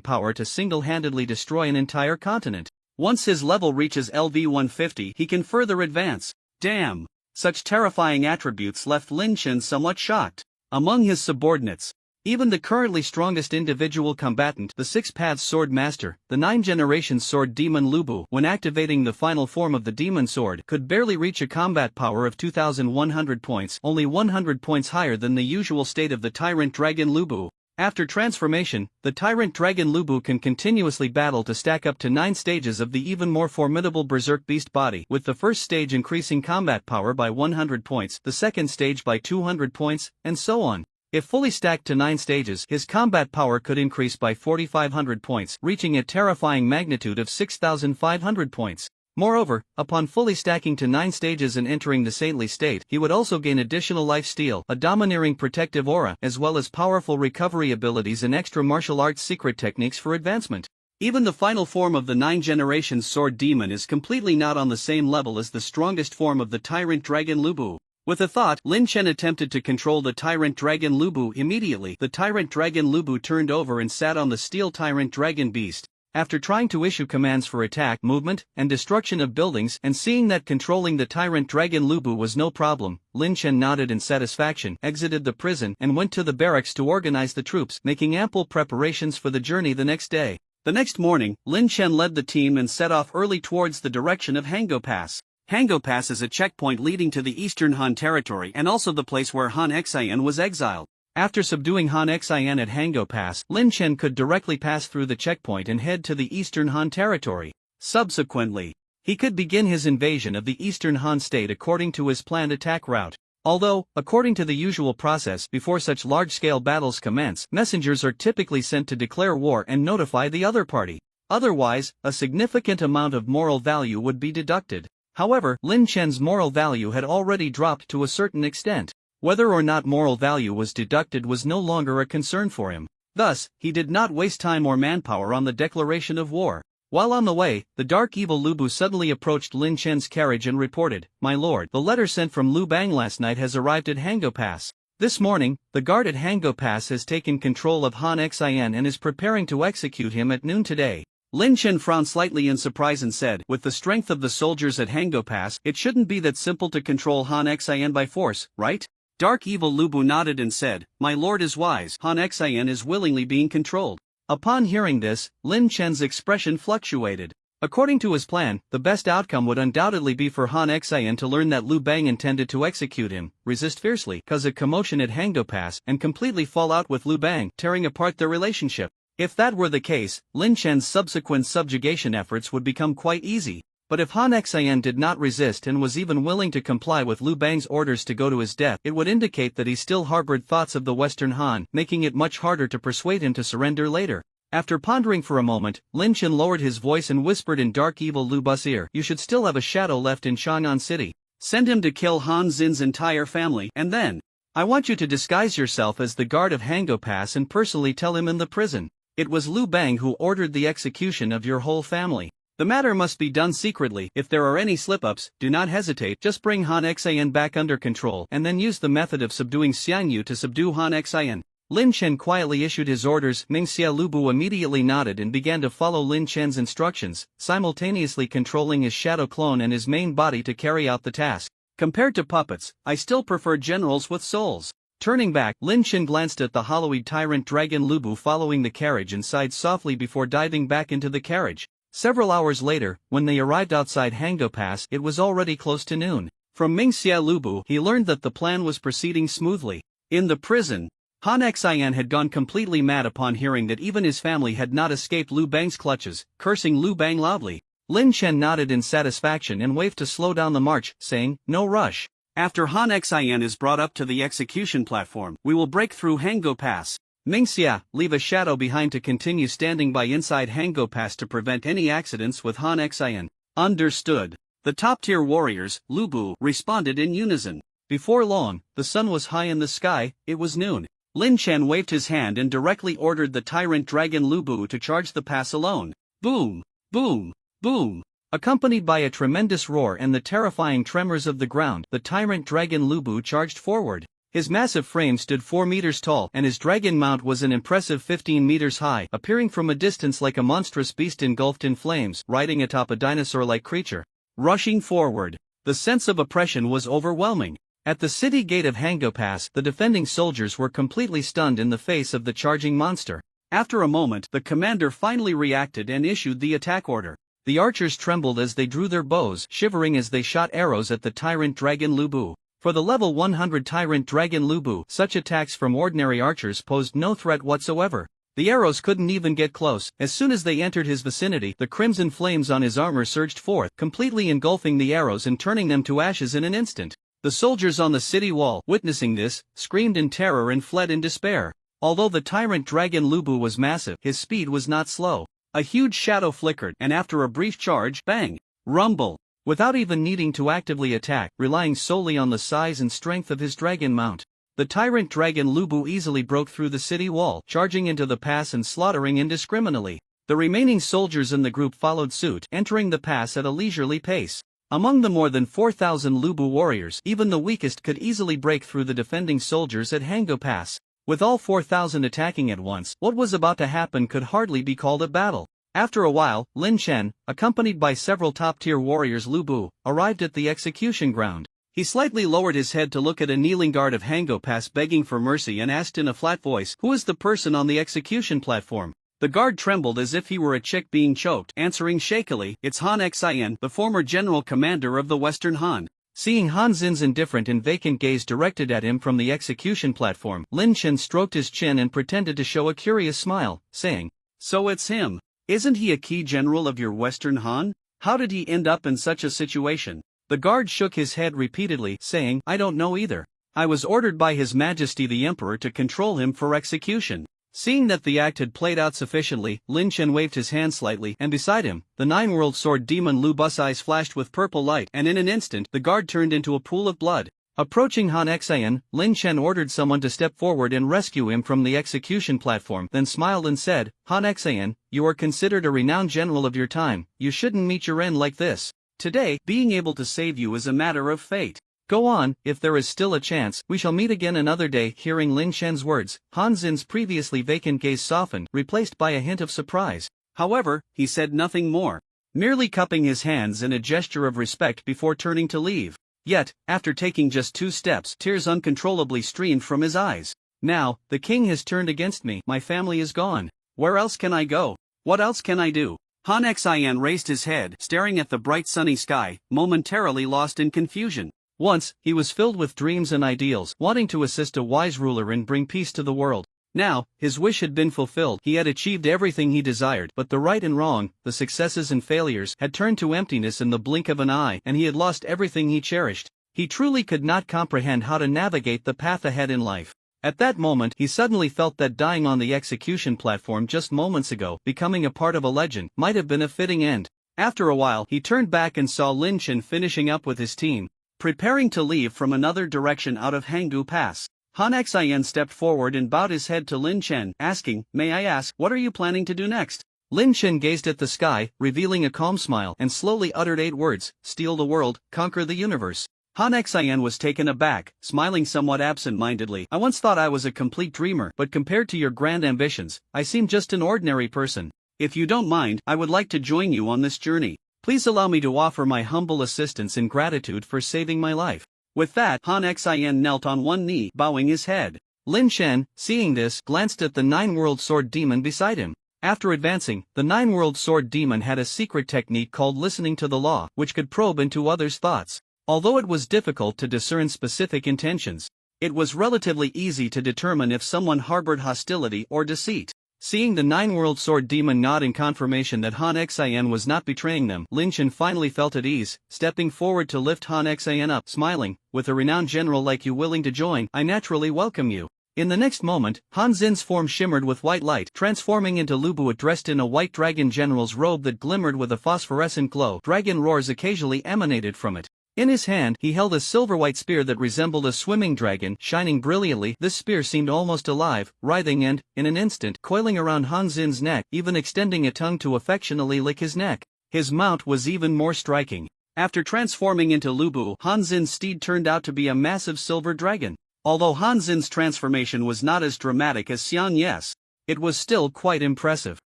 power to single-handedly destroy an entire continent. Once his level reaches LV 150, he can further advance. Damn! Such terrifying attributes left Lin Chen somewhat shocked. Among his subordinates, even the currently strongest individual combatant, the 6 Paths Sword Master, the 9 Generations Sword Demon Lubu, when activating the final form of the Demon Sword, could barely reach a combat power of 2100 points, only 100 points higher than the usual state of the Tyrant Dragon Lubu. After transformation, the Tyrant Dragon Lubu can continuously battle to stack up to 9 stages of the even more formidable Berserk Beast body, with the first stage increasing combat power by 100 points, the second stage by 200 points, and so on. If fully stacked to 9 stages, his combat power could increase by 4500 points, reaching a terrifying magnitude of 6500 points. Moreover, upon fully stacking to 9 stages and entering the saintly state, he would also gain additional life steal, a domineering protective aura, as well as powerful recovery abilities and extra martial arts secret techniques for advancement. Even the final form of the 9 Generations Sword Demon is completely not on the same level as the strongest form of the Tyrant Dragon Lubu. With a thought, Lin Chen attempted to control the Tyrant Dragon Lubu immediately. The Tyrant Dragon Lubu turned over and sat on the Steel Tyrant Dragon Beast. After trying to issue commands for attack, movement, and destruction of buildings, and seeing that controlling the Tyrant Dragon Lubu was no problem, Lin Chen nodded in satisfaction, exited the prison, and went to the barracks to organize the troops, making ample preparations for the journey the next day. The next morning, Lin Chen led the team and set off early towards the direction of Hango Pass. Hango Pass is a checkpoint leading to the Eastern Han territory and also the place where Han Xian was exiled. After subduing Han Xian at Hango Pass, Lin Chen could directly pass through the checkpoint and head to the Eastern Han territory. Subsequently, he could begin his invasion of the Eastern Han state according to his planned attack route. Although, according to the usual process, before such large-scale battles commence, messengers are typically sent to declare war and notify the other party. Otherwise, a significant amount of moral value would be deducted. However, Lin Chen's moral value had already dropped to a certain extent. Whether or not moral value was deducted was no longer a concern for him. Thus, he did not waste time or manpower on the declaration of war. While on the way, the dark evil Lubu suddenly approached Lin Chen's carriage and reported, "My lord, the letter sent from Lu Bang last night has arrived at Hango Pass. This morning, the guard at Hango Pass has taken control of Han Xian and is preparing to execute him at noon today." Lin Chen frowned slightly in surprise and said, "With the strength of the soldiers at Hango Pass, it shouldn't be that simple to control Han Xian by force, right?" Dark evil Lubu nodded and said, "My lord is wise. Han Xian is willingly being controlled." Upon hearing this, Lin Chen's expression fluctuated. According to his plan, the best outcome would undoubtedly be for Han Xian to learn that Lu Bang intended to execute him, resist fiercely, cause a commotion at Hango Pass, and completely fall out with Lu Bang, tearing apart their relationship. If that were the case, Lin Chen's subsequent subjugation efforts would become quite easy. But if Han Xian did not resist and was even willing to comply with Lu Bang's orders to go to his death, it would indicate that he still harbored thoughts of the Western Han, making it much harder to persuade him to surrender later. After pondering for a moment, Lin Chen lowered his voice and whispered in dark evil Lu Bu's ear, "You should still have a shadow left in Chang'an City. Send him to kill Han Xin's entire family, and then I want you to disguise yourself as the guard of Hango Pass and personally tell him in the prison. It was Lu Bang who ordered the execution of your whole family. The matter must be done secretly. If there are any slip-ups, do not hesitate, just bring Han Xian back under control and then use the method of subduing Xian Yu to subdue Han Xian." Lin Chen quietly issued his orders. Ming Xia Lubu immediately nodded and began to follow Lin Chen's instructions, simultaneously controlling his shadow clone and his main body to carry out the task. Compared to puppets, I still prefer generals with souls. Turning back, Lin Chen glanced at the hollow-eyed tyrant dragon Lu Bu following the carriage and sighed softly before diving back into the carriage. Several hours later, when they arrived outside Hango Pass, it was already close to noon. From Mingxia Lu Bu, he learned that the plan was proceeding smoothly. In the prison, Han Xian had gone completely mad upon hearing that even his family had not escaped Lu Bang's clutches, cursing Lu Bang loudly. Lin Chen nodded in satisfaction and waved to slow down the march, saying, "No rush. After Han Xian is brought up to the execution platform, we will break through Hango Pass. Mingxia, leave a shadow behind to continue standing by inside Hango Pass to prevent any accidents with Han Xian." Understood. The top-tier warriors, Lu Bu, responded in unison. Before long, the sun was high in the sky, it was noon. Lin Chen waved his hand and directly ordered the tyrant dragon Lu Bu to charge the pass alone. Boom! Boom! Boom! Accompanied by a tremendous roar and the terrifying tremors of the ground, the tyrant dragon Lu Bu charged forward. His massive frame stood 4 meters tall and his dragon mount was an impressive 15 meters high, appearing from a distance like a monstrous beast engulfed in flames, riding atop a dinosaur-like creature. Rushing forward, the sense of oppression was overwhelming. At the city gate of Hango Pass, the defending soldiers were completely stunned in the face of the charging monster. After a moment, the commander finally reacted and issued the attack order. The archers trembled as they drew their bows, shivering as they shot arrows at the tyrant dragon Lu Bu. For the level 100 tyrant dragon Lu Bu, such attacks from ordinary archers posed no threat whatsoever. The arrows couldn't even get close. As soon as they entered his vicinity, the crimson flames on his armor surged forth, completely engulfing the arrows and turning them to ashes in an instant. The soldiers on the city wall, witnessing this, screamed in terror and fled in despair. Although the tyrant dragon Lu Bu was massive, his speed was not slow. A huge shadow flickered, and after a brief charge, bang! Rumble! Without even needing to actively attack, relying solely on the size and strength of his dragon mount, the tyrant dragon Lu Bu easily broke through the city wall, charging into the pass and slaughtering indiscriminately. The remaining soldiers in the group followed suit, entering the pass at a leisurely pace. Among the more than 4,000 Lu Bu warriors, even the weakest could easily break through the defending soldiers at Hango Pass. With all 4,000 attacking at once, what was about to happen could hardly be called a battle. After a while, Lin Chen, accompanied by several top-tier warriors Lu Bu, arrived at the execution ground. He slightly lowered his head to look at a kneeling guard of Hango Pass begging for mercy and asked in a flat voice, "Who is the person on the execution platform?" The guard trembled as if he were a chick being choked, answering shakily, "It's Han Xian, the former general commander of the Western Han." Seeing Han Xin's indifferent and vacant gaze directed at him from the execution platform, Lin Chen stroked his chin and pretended to show a curious smile, saying, "So it's him. Isn't he a key general of your Western Han? How did he end up in such a situation?" The guard shook his head repeatedly, saying, "I don't know either. I was ordered by His Majesty the Emperor to control him for execution." Seeing that the act had played out sufficiently, Lin Chen waved his hand slightly, and beside him, the nine-world sword demon Lu Bu's eyes flashed with purple light, and in an instant, the guard turned into a pool of blood. Approaching Han Xian, Lin Chen ordered someone to step forward and rescue him from the execution platform, then smiled and said, "Han Xian, you are considered a renowned general of your time, you shouldn't meet your end like this. Today, being able to save you is a matter of fate. Go on, if there is still a chance, we shall meet again another day." Hearing Lin Chen's words, Han Xin's previously vacant gaze softened, replaced by a hint of surprise. However, he said nothing more, merely cupping his hands in a gesture of respect before turning to leave. Yet, after taking just 2 steps, tears uncontrollably streamed from his eyes. "Now, the king has turned against me, my family is gone. Where else can I go? What else can I do?" Han Xian raised his head, staring at the bright sunny sky, momentarily lost in confusion. Once, he was filled with dreams and ideals, wanting to assist a wise ruler and bring peace to the world. Now, his wish had been fulfilled, he had achieved everything he desired, but the right and wrong, the successes and failures, had turned to emptiness in the blink of an eye, and he had lost everything he cherished. He truly could not comprehend how to navigate the path ahead in life. At that moment, he suddenly felt that dying on the execution platform just moments ago, becoming a part of a legend, might have been a fitting end. After a while, he turned back and saw Lin Chen finishing up with his team, preparing to leave from another direction out of Hangu Pass. Han Xian stepped forward and bowed his head to Lin Chen, asking, "May I ask, what are you planning to do next?" Lin Chen gazed at the sky, revealing a calm smile, and slowly uttered 8 words, "Steal the world, conquer the universe." Han Xian was taken aback, smiling somewhat absent-mindedly. "I once thought I was a complete dreamer, but compared to your grand ambitions, I seem just an ordinary person. If you don't mind, I would like to join you on this journey. Please allow me to offer my humble assistance in gratitude for saving my life." With that, Han Xin knelt on one knee, bowing his head. Lin Chen, seeing this, glanced at the Nine-World Sword Demon beside him. After advancing, the Nine-World Sword Demon had a secret technique called listening to the law, which could probe into others' thoughts. Although it was difficult to discern specific intentions, it was relatively easy to determine if someone harbored hostility or deceit. Seeing the Nine-World Sword Demon nod in confirmation that Han Xin was not betraying them, Lin Chen finally felt at ease, stepping forward to lift Han Xin up, smiling, "With a renowned general like you willing to join, I naturally welcome you." In the next moment, Han Xin's form shimmered with white light, transforming into Lu Bu dressed in a white dragon general's robe that glimmered with a phosphorescent glow. Dragon roars occasionally emanated from it. In his hand, he held a silver-white spear that resembled a swimming dragon, shining brilliantly. This spear seemed almost alive, writhing and, in an instant, coiling around Han Xin's neck, even extending a tongue to affectionately lick his neck. His mount was even more striking. After transforming into Lu Bu, Han Xin's steed turned out to be a massive silver dragon. Although Han Xin's transformation was not as dramatic as Xian Yes, it was still quite impressive.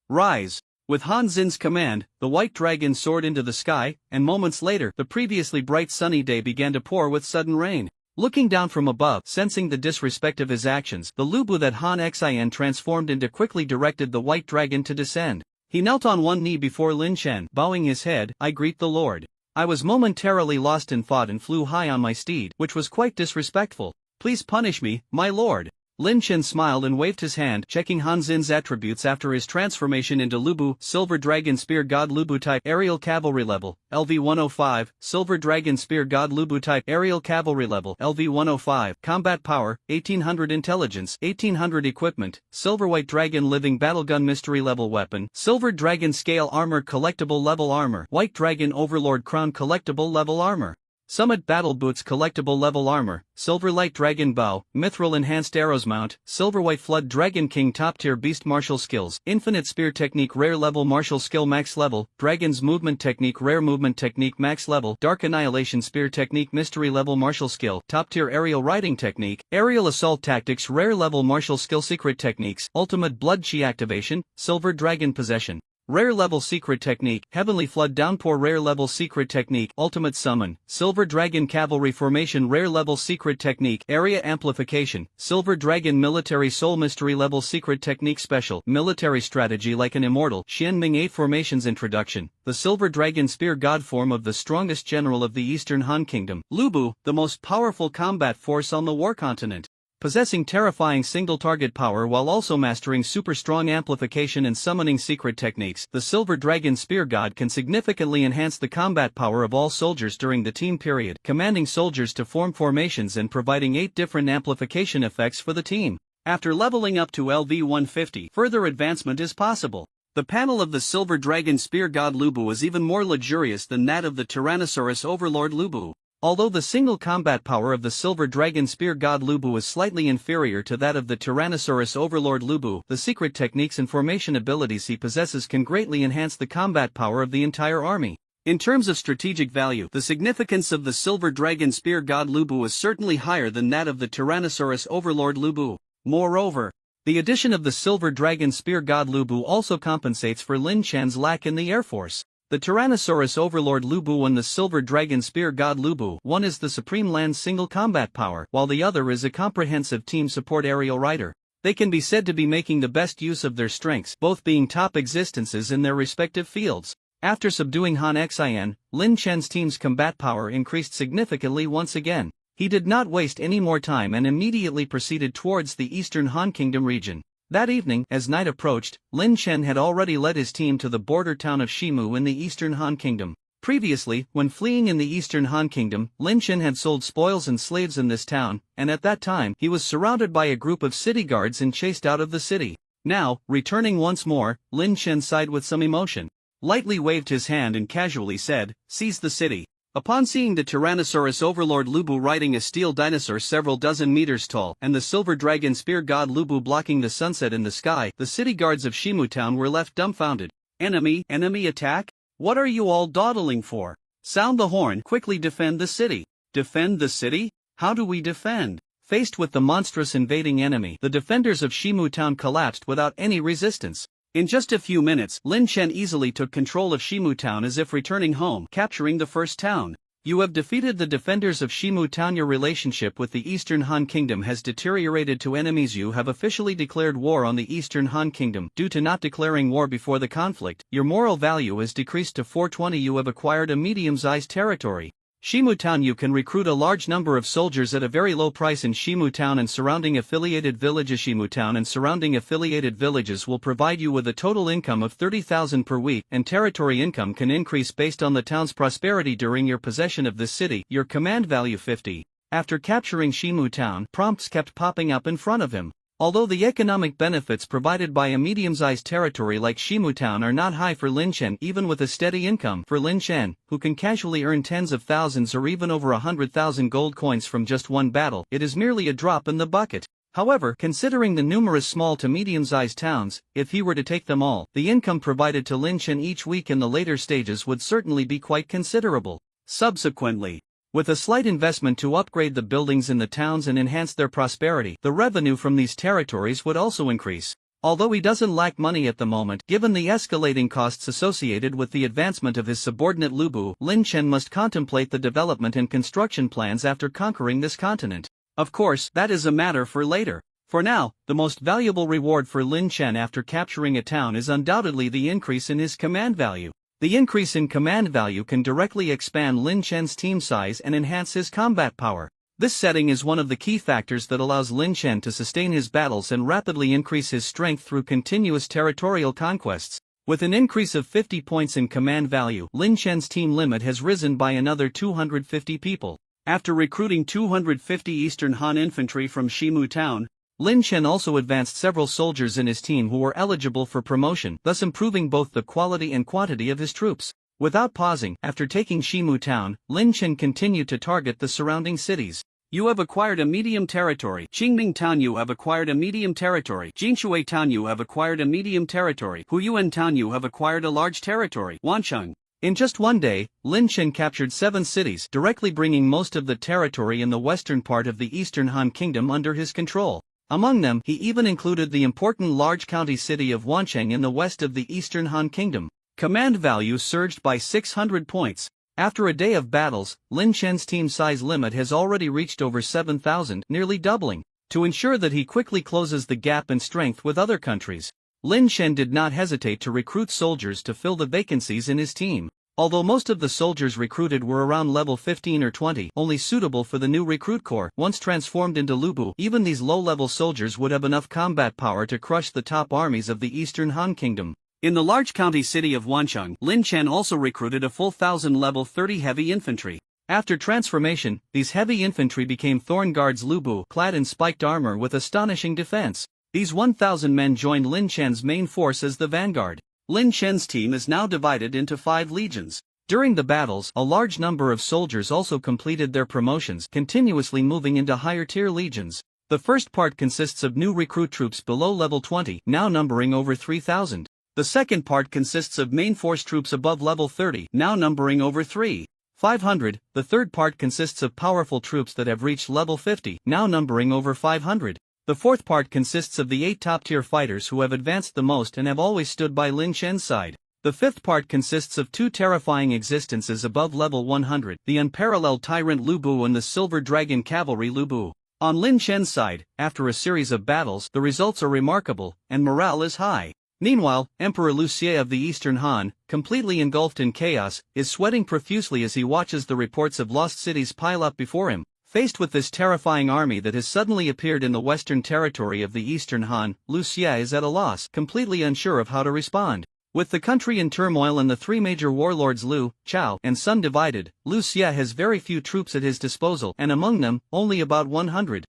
Rise! With Han Xin's command, the white dragon soared into the sky, and moments later, the previously bright sunny day began to pour with sudden rain. Looking down from above, sensing the disrespect of his actions, the Lu Bu that Han Xin transformed into quickly directed the white dragon to descend. He knelt on one knee before Lin Chen, bowing his head, "I greet the Lord. I was momentarily lost in thought and flew high on my steed, which was quite disrespectful. Please punish me, my lord." Lin Chen smiled and waved his hand, checking Han Xin's attributes after his transformation into Lu Bu. Silver Dragon Spear God Lu Bu type Aerial Cavalry level, LV 105. Silver Dragon Spear God Lu Bu type Aerial Cavalry level, LV 105. Combat Power, 1800 Intelligence, 1800 Equipment, Silver White Dragon Living Battlegun Mystery Level Weapon, Silver Dragon Scale Armor Collectible Level Armor, White Dragon Overlord Crown Collectible Level Armor, Summit Battle Boots Collectible Level Armor, Silver Light Dragon Bow, Mithril Enhanced Arrows Mount, Silver White Flood Dragon King Top Tier Beast Martial Skills, Infinite Spear Technique Rare Level Martial Skill Max Level, Dragon's Movement Technique Rare Movement Technique Max Level, Dark Annihilation Spear Technique Mystery Level Martial Skill, Top Tier Aerial Riding Technique, Aerial Assault Tactics Rare Level Martial Skill Secret Techniques, Ultimate Blood Chi Activation, Silver Dragon Possession, Rare Level Secret Technique, Heavenly Flood Downpour Rare Level Secret Technique, Ultimate Summon, Silver Dragon Cavalry Formation Rare Level Secret Technique, Area Amplification, Silver Dragon Military Soul Mystery Level Secret Technique Special, Military Strategy Like an Immortal, Xian Ming 8 Formations Introduction, the Silver Dragon Spear God form of the strongest general of the Eastern Han Kingdom, Lu Bu, the most powerful combat force on the war continent. Possessing terrifying single-target power while also mastering super-strong amplification and summoning secret techniques, the Silver Dragon Spear God can significantly enhance the combat power of all soldiers during the team period, commanding soldiers to form formations and providing 8 different amplification effects for the team. After leveling up to LV 150, further advancement is possible. The panel of the Silver Dragon Spear God Lu Bu is even more luxurious than that of the Tyrannosaurus Overlord Lu Bu. Although the single combat power of the Silver Dragon Spear God Lu Bu is slightly inferior to that of the Tyrannosaurus Overlord Lu Bu, the secret techniques and formation abilities he possesses can greatly enhance the combat power of the entire army. In terms of strategic value, the significance of the Silver Dragon Spear God Lu Bu is certainly higher than that of the Tyrannosaurus Overlord Lu Bu. Moreover, the addition of the Silver Dragon Spear God Lu Bu also compensates for Lin Chen's lack in the Air Force. The Tyrannosaurus Overlord Lu Bu and the Silver Dragon Spear God Lu Bu, one is the Supreme Land's single combat power, while the other is a comprehensive team support aerial rider. They can be said to be making the best use of their strengths, both being top existences in their respective fields. After subduing Han Xin, Lin Chen's team's combat power increased significantly once again. He did not waste any more time and immediately proceeded towards the Eastern Han Kingdom region. That evening, as night approached, Lin Chen had already led his team to the border town of Shimu in the Eastern Han Kingdom. Previously, when fleeing in the Eastern Han Kingdom, Lin Chen had sold spoils and slaves in this town, and at that time, he was surrounded by a group of city guards and chased out of the city. Now, returning once more, Lin Chen sighed with some emotion, lightly waved his hand and casually said, "Seize the city." Upon seeing the Tyrannosaurus Overlord Lu Bu riding a steel dinosaur several dozen meters tall and the Silver Dragon Spear God Lu Bu blocking the sunset in the sky, the city guards of Shimu Town were left dumbfounded. Enemy attack? What are you all dawdling for? Sound the horn, quickly defend the city. Defend the city? How do we defend? Faced with the monstrous invading enemy, the defenders of Shimu Town collapsed without any resistance. In just a few minutes, Lin Chen easily took control of Shimu Town as if returning home, capturing the first town. You have defeated the defenders of Shimu Town. Your relationship with the Eastern Han Kingdom has deteriorated to enemies. You have officially declared war on the Eastern Han Kingdom. Due to not declaring war before the conflict, your moral value is decreased to 420. You have acquired a medium-sized territory. Shimu Town. You can recruit a large number of soldiers at a very low price in Shimu Town and surrounding affiliated villages. Shimu Town and surrounding affiliated villages will provide you with a total income of 30,000 per week, and territory income can increase based on the town's prosperity during your possession of this city. Your command value 50. After capturing Shimu Town, prompts kept popping up in front of him. Although the economic benefits provided by a medium-sized territory like Shimu Town are not high for Lin Chen, even with a steady income for Lin Chen, who can casually earn tens of thousands or even over 100,000 gold coins from just one battle, it is merely a drop in the bucket. However, considering the numerous small to medium-sized towns, if he were to take them all, the income provided to Lin Chen each week in the later stages would certainly be quite considerable. Subsequently, with a slight investment to upgrade the buildings in the towns and enhance their prosperity, the revenue from these territories would also increase. Although he doesn't lack money at the moment, given the escalating costs associated with the advancement of his subordinate Lu Bu, Lin Chen must contemplate the development and construction plans after conquering this continent. Of course, that is a matter for later. For now, the most valuable reward for Lin Chen after capturing a town is undoubtedly the increase in his command value. The increase in command value can directly expand Lin Chen's team size and enhance his combat power. This setting is one of the key factors that allows Lin Chen to sustain his battles and rapidly increase his strength through continuous territorial conquests. With an increase of 50 points in command value, Lin Chen's team limit has risen by another 250 people. After recruiting 250 Eastern Han infantry from Shimu Town, Lin Chen also advanced several soldiers in his team who were eligible for promotion, thus improving both the quality and quantity of his troops. Without pausing, after taking Shimu Town, Lin Chen continued to target the surrounding cities. You have acquired a medium territory. Qingming Town. You have acquired a medium territory. Jinshui Town. You have acquired a medium territory. Huyuan Town. You have acquired a large territory. Wancheng. In just one day, Lin Chen captured 7 cities, directly bringing most of the territory in the western part of the Eastern Han Kingdom under his control. Among them, he even included the important large county city of Wancheng in the west of the Eastern Han Kingdom. Command value surged by 600 points. After a day of battles, Lin Chen's team size limit has already reached over 7,000, nearly doubling. To ensure that he quickly closes the gap in strength with other countries, Lin Chen did not hesitate to recruit soldiers to fill the vacancies in his team. Although most of the soldiers recruited were around level 15 or 20, only suitable for the new recruit corps, once transformed into Lu Bu, even these low-level soldiers would have enough combat power to crush the top armies of the Eastern Han Kingdom. In the large county city of Wancheng, Lin Chen also recruited a full 1,000 level 30 heavy infantry. After transformation, these heavy infantry became Thorn Guards Lu Bu, clad in spiked armor with astonishing defense. These 1,000 men joined Lin Chen's main force as the vanguard. Lin Chen's team is now divided into 5 legions. During the battles, a large number of soldiers also completed their promotions, continuously moving into higher-tier legions. The first part consists of new recruit troops below level 20, now numbering over 3,000. The second part consists of main force troops above level 30, now numbering over 3,500. The third part consists of powerful troops that have reached level 50, now numbering over 500. The fourth part consists of the 8 top-tier fighters who have advanced the most and have always stood by Lin Chen's side. The fifth part consists of 2 terrifying existences above level 100, the unparalleled Tyrant Lu Bu and the Silver Dragon Cavalry Lu Bu. On Lin Chen's side, after a series of battles, the results are remarkable, and morale is high. Meanwhile, Emperor Lu Xie of the Eastern Han, completely engulfed in chaos, is sweating profusely as he watches the reports of lost cities pile up before him. Faced with this terrifying army that has suddenly appeared in the western territory of the Eastern Han, Lu Xie is at a loss, completely unsure of how to respond. With the country in turmoil and the 3 major warlords Lu, Chao, and Sun divided, Lu Xie has very few troops at his disposal, and among them, only about 100,000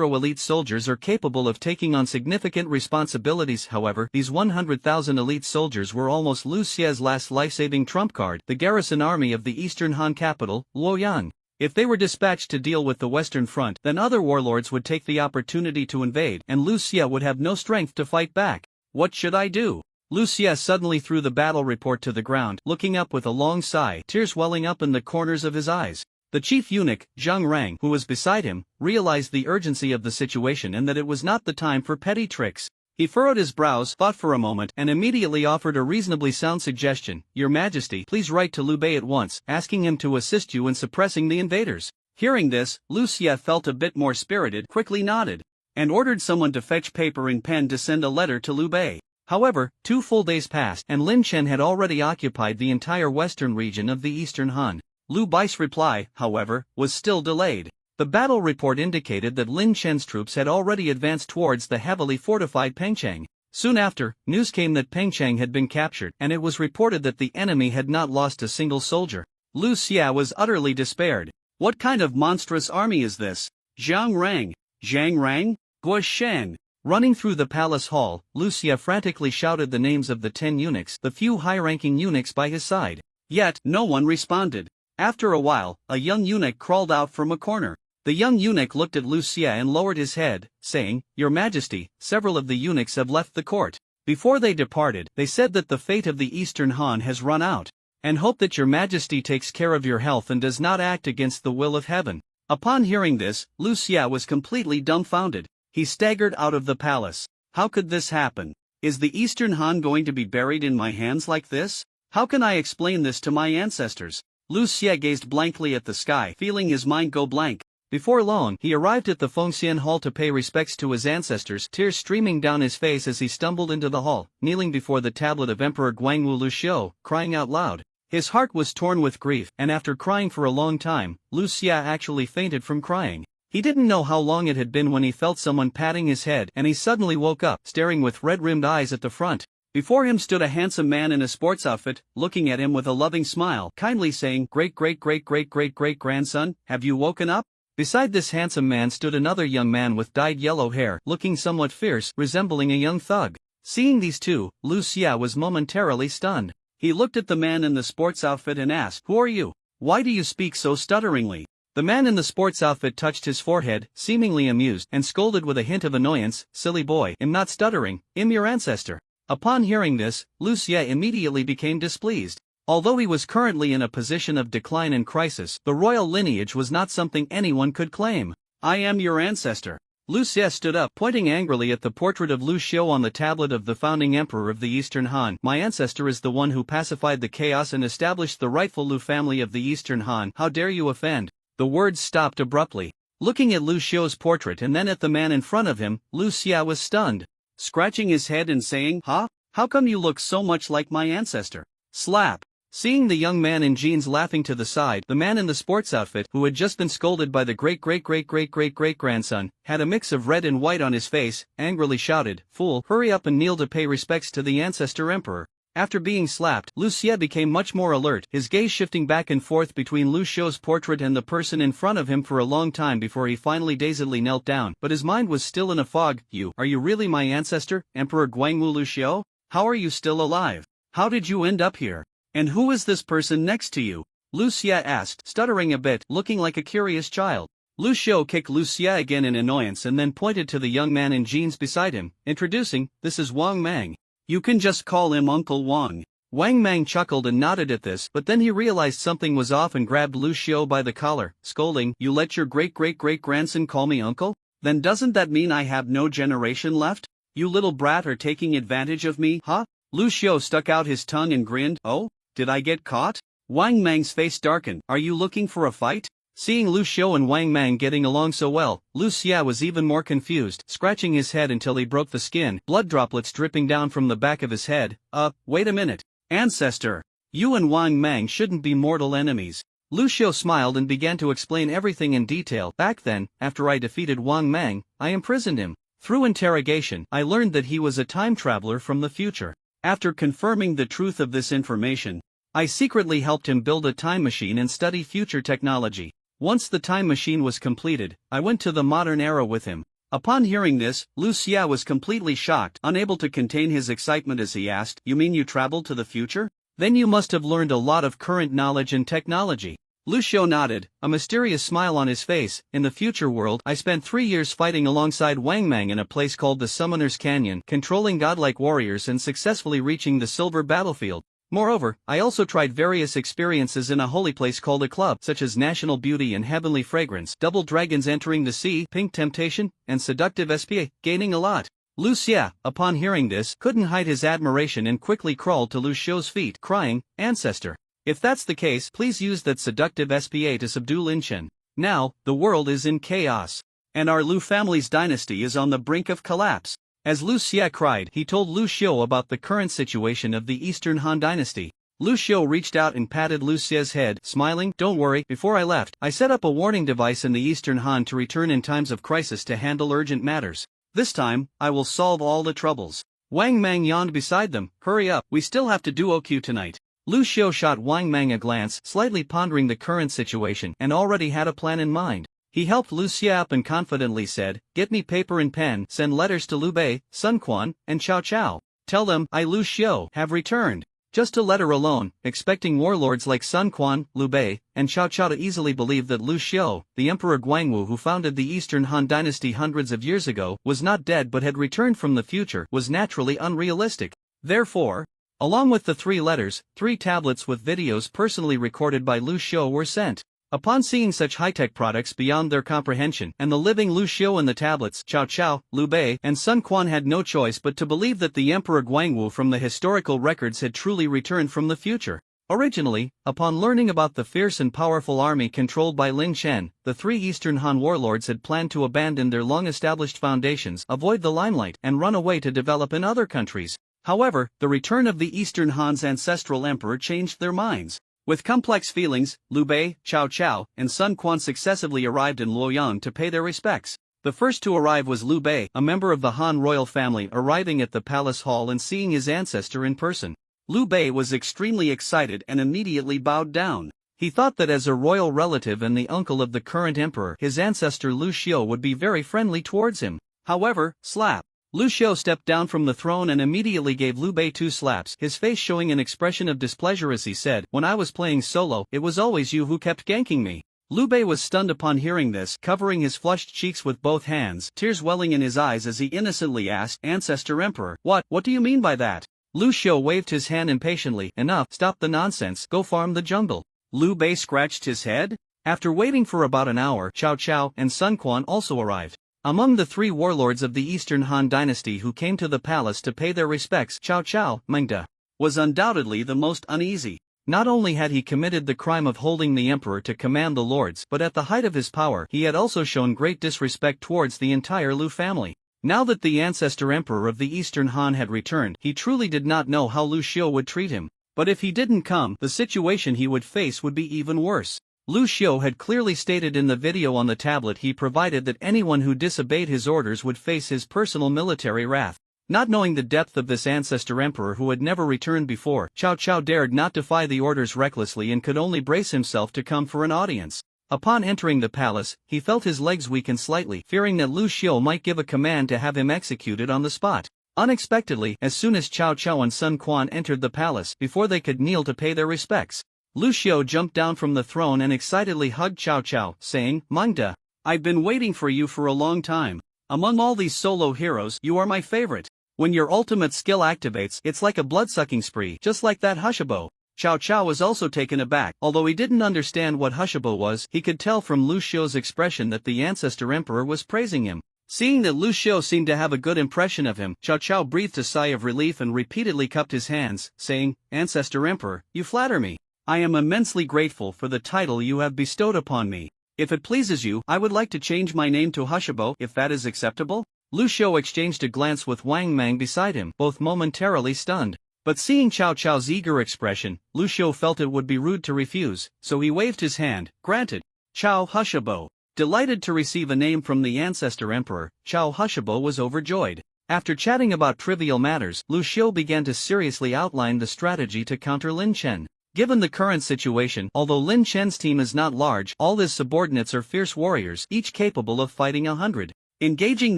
elite soldiers are capable of taking on significant responsibilities. However, these 100,000 elite soldiers were almost Lu Xie's last life-saving trump card, the garrison army of the Eastern Han capital, Luoyang. If they were dispatched to deal with the Western Front, then other warlords would take the opportunity to invade, and Lu Xie would have no strength to fight back. What should I do? Lu Xie suddenly threw the battle report to the ground, looking up with a long sigh, tears welling up in the corners of his eyes. The chief eunuch, Zhang Rang, who was beside him, realized the urgency of the situation and that it was not the time for petty tricks. He furrowed his brows, thought for a moment, and immediately offered a reasonably sound suggestion. Your Majesty, please write to Liu Bei at once, asking him to assist you in suppressing the invaders. Hearing this, Lu Xie felt a bit more spirited, quickly nodded, and ordered someone to fetch paper and pen to send a letter to Liu Bei. However, 2 full days passed, and Lin Chen had already occupied the entire western region of the Eastern Han. Liu Bai's reply, however, was still delayed. The battle report indicated that Lin Chen's troops had already advanced towards the heavily fortified Pengcheng. Soon after, news came that Pengcheng had been captured, and it was reported that the enemy had not lost a single soldier. Lu Xia was utterly despaired. What kind of monstrous army is this? Zhang Rang, Zhang Rang, Guo Shen. Running through the palace hall, Lu Xia frantically shouted the names of the 10 eunuchs, the few high-ranking eunuchs by his side. Yet, no one responded. After a while, a young eunuch crawled out from a corner. The young eunuch looked at Lu Xia and lowered his head, saying, Your Majesty, several of the eunuchs have left the court. Before they departed, they said that the fate of the Eastern Han has run out, and hope that your Majesty takes care of your health and does not act against the will of heaven. Upon hearing this, Lu Xia was completely dumbfounded. He staggered out of the palace. How could this happen? Is the Eastern Han going to be buried in my hands like this? How can I explain this to my ancestors? Lu Xia gazed blankly at the sky, feeling his mind go blank. Before long, he arrived at the Fengxian Hall to pay respects to his ancestors, tears streaming down his face as he stumbled into the hall, kneeling before the tablet of Emperor Guangwu Luxiu, crying out loud. His heart was torn with grief, and after crying for a long time, Lu Xia actually fainted from crying. He didn't know how long it had been when he felt someone patting his head, and he suddenly woke up, staring with red-rimmed eyes at the front. Before him stood a handsome man in a sports outfit, looking at him with a loving smile, kindly saying, Great-great-great-great-great-great-grandson, have you woken up? Beside this handsome man stood another young man with dyed yellow hair, looking somewhat fierce, resembling a young thug. Seeing these two, Lu Xia was momentarily stunned. He looked at the man in the sports outfit and asked, Who are you? Why do you speak so stutteringly? The man in the sports outfit touched his forehead, seemingly amused, and scolded with a hint of annoyance, Silly boy, I'm not stuttering, I'm your ancestor. Upon hearing this, Lu Xia immediately became displeased. Although he was currently in a position of decline and crisis, the royal lineage was not something anyone could claim. I am your ancestor. Lu Xia stood up, pointing angrily at the portrait of Lu Xiu on the tablet of the founding emperor of the Eastern Han. My ancestor is the one who pacified the chaos and established the rightful Lu family of the Eastern Han. How dare you offend? The words stopped abruptly. Looking at Lu Xiu's portrait and then at the man in front of him, Lu Xia was stunned. Scratching his head and saying, Huh? How come you look so much like my ancestor? Slap. Seeing the young man in jeans laughing to the side, the man in the sports outfit, who had just been scolded by the great-great-great-great-great-great-grandson, had a mix of red and white on his face, angrily shouted, Fool, hurry up and kneel to pay respects to the ancestor emperor. After being slapped, Lu Xia became much more alert, his gaze shifting back and forth between Lu Xiu's portrait and the person in front of him for a long time before he finally dazedly knelt down, but his mind was still in a fog. Are you really my ancestor, Emperor Guangwu Luxiu? How are you still alive? How did you end up here? And who is this person next to you? Lu Xia asked, stuttering a bit, looking like a curious child. Lu Xiu kicked Lu Xia again in annoyance and then pointed to the young man in jeans beside him, introducing, This is Wang Mang. You can just call him Uncle Wang. Wang Mang chuckled and nodded at this, but then he realized something was off and grabbed Lu Xiu by the collar, scolding, You let your great-great-great-grandson call me uncle? Then doesn't that mean I have no generation left? You little brat are taking advantage of me, huh? Lu Xiu stuck out his tongue and grinned, Oh? Did I get caught? Wang Mang's face darkened. Are you looking for a fight? Seeing Lu Xiu and Wang Mang getting along so well, Lu Xia was even more confused, scratching his head until he broke the skin, blood droplets dripping down from the back of his head. Wait a minute. Ancestor. You and Wang Mang shouldn't be mortal enemies. Lu Xiu smiled and began to explain everything in detail. Back then, after I defeated Wang Mang, I imprisoned him. Through interrogation, I learned that he was a time traveler from the future. After confirming the truth of this information, I secretly helped him build a time machine and study future technology. Once the time machine was completed, I went to the modern era with him. Upon hearing this, Lu Xia was completely shocked, unable to contain his excitement as he asked, You mean you traveled to the future? Then you must have learned a lot of current knowledge and technology. Lu Xiu nodded, a mysterious smile on his face. In the future world, I spent 3 years fighting alongside Wang Mang in a place called the Summoner's Canyon, controlling godlike warriors and successfully reaching the silver battlefield. Moreover, I also tried various experiences in a holy place called a club, such as National Beauty and Heavenly Fragrance, Double Dragons Entering the Sea, Pink Temptation, and Seductive SPA, gaining a lot Lu Xia, upon hearing this, couldn't hide his admiration and quickly crawled to Lu Xiu's feet, crying, "Ancestor! If that's the case, please use that seductive SPA to subdue Lin Chen. Now, the world is in chaos. And our Lu family's dynasty is on the brink of collapse." As Lu Xia cried, he told Lu Xiu about the current situation of the Eastern Han dynasty. Lu Xiu reached out and patted Lu Xia's head, smiling, "Don't worry, before I left, I set up a warning device in the Eastern Han to return in times of crisis to handle urgent matters. This time, I will solve all the troubles." Wang Mang yawned beside them, "Hurry up, we still have to do OQ tonight." Lu Xiu shot Wang Mang a glance, slightly pondering the current situation, and already had a plan in mind. He helped Lu Xia up and confidently said, "Get me paper and pen, send letters to Liu Bei, Sun Quan, and Cao Cao. Tell them, I Lu Xiu have returned." Just a letter alone, expecting warlords like Sun Quan, Liu Bei, and Cao Cao to easily believe that Lu Xiu, the Emperor Guangwu who founded the Eastern Han dynasty hundreds of years ago, was not dead but had returned from the future, was naturally unrealistic. Therefore, along with the 3 letters, 3 tablets with videos personally recorded by Lu Xiu were sent. Upon seeing such high-tech products beyond their comprehension, and the living Lu Xiu in the tablets, Cao Cao, Liu Bei, and Sun Quan had no choice but to believe that the Emperor Guangwu from the historical records had truly returned from the future. Originally, upon learning about the fierce and powerful army controlled by Lin Chen, the 3 Eastern Han warlords had planned to abandon their long-established foundations, avoid the limelight, and run away to develop in other countries. However, the return of the Eastern Han's ancestral emperor changed their minds. With complex feelings, Liu Bei, Cao Cao, and Sun Quan successively arrived in Luoyang to pay their respects. The first to arrive was Liu Bei, a member of the Han royal family, arriving at the palace hall and seeing his ancestor in person. Liu Bei was extremely excited and immediately bowed down. He thought that as a royal relative and the uncle of the current emperor, his ancestor Lu Xiu would be very friendly towards him. However, slap. Lu Xiu stepped down from the throne and immediately gave Liu Bei 2 slaps, his face showing an expression of displeasure as he said, "When I was playing solo, it was always you who kept ganking me." Liu Bei was stunned upon hearing this, covering his flushed cheeks with both hands, tears welling in his eyes as he innocently asked, "Ancestor Emperor, what do you mean by that?" Lu Xiu waved his hand impatiently, "Enough, stop the nonsense, go farm the jungle." Liu Bei scratched his head. After waiting for about an hour, Cao Cao and Sun Quan also arrived. Among the 3 warlords of the Eastern Han dynasty who came to the palace to pay their respects, Cao Cao, Mengde, was undoubtedly the most uneasy. Not only had he committed the crime of holding the emperor to command the lords, but at the height of his power, he had also shown great disrespect towards the entire Lu family. Now that the ancestor emperor of the Eastern Han had returned, he truly did not know how Lu Xiu would treat him. But if he didn't come, the situation he would face would be even worse. Lu Xiu had clearly stated in the video on the tablet he provided that anyone who disobeyed his orders would face his personal military wrath. Not knowing the depth of this ancestor emperor who had never returned before, Cao Cao dared not defy the orders recklessly and could only brace himself to come for an audience. Upon entering the palace, he felt his legs weaken slightly, fearing that Lu Xiu might give a command to have him executed on the spot. Unexpectedly, as soon as Cao Cao and Sun Quan entered the palace, before they could kneel to pay their respects, Lu Xiu jumped down from the throne and excitedly hugged Cao Cao, saying, "Mengde, I've been waiting for you for a long time. Among all these solo heroes, you are my favorite. When your ultimate skill activates, it's like a blood-sucking spree, just like that Hushibo." Cao Cao was also taken aback. Although he didn't understand what Hushibo was, he could tell from Lu Xiu's expression that the ancestor emperor was praising him. Seeing that Lu Xiu seemed to have a good impression of him, Cao Cao breathed a sigh of relief and repeatedly cupped his hands, saying, "Ancestor Emperor, you flatter me. I am immensely grateful for the title you have bestowed upon me. If it pleases you, I would like to change my name to Hushibo, if that is acceptable." Lu Xiu exchanged a glance with Wang Mang beside him, both momentarily stunned. But seeing Cao Cao's eager expression, Lu Xiu felt it would be rude to refuse, so he waved his hand, "Granted. Cao Hushibo." Delighted to receive a name from the ancestor emperor, Cao Hushibo was overjoyed. After chatting about trivial matters, Lu Xiu began to seriously outline the strategy to counter Lin Chen. Given the current situation, although Lin Chen's team is not large, all his subordinates are fierce warriors, each capable of fighting 100. Engaging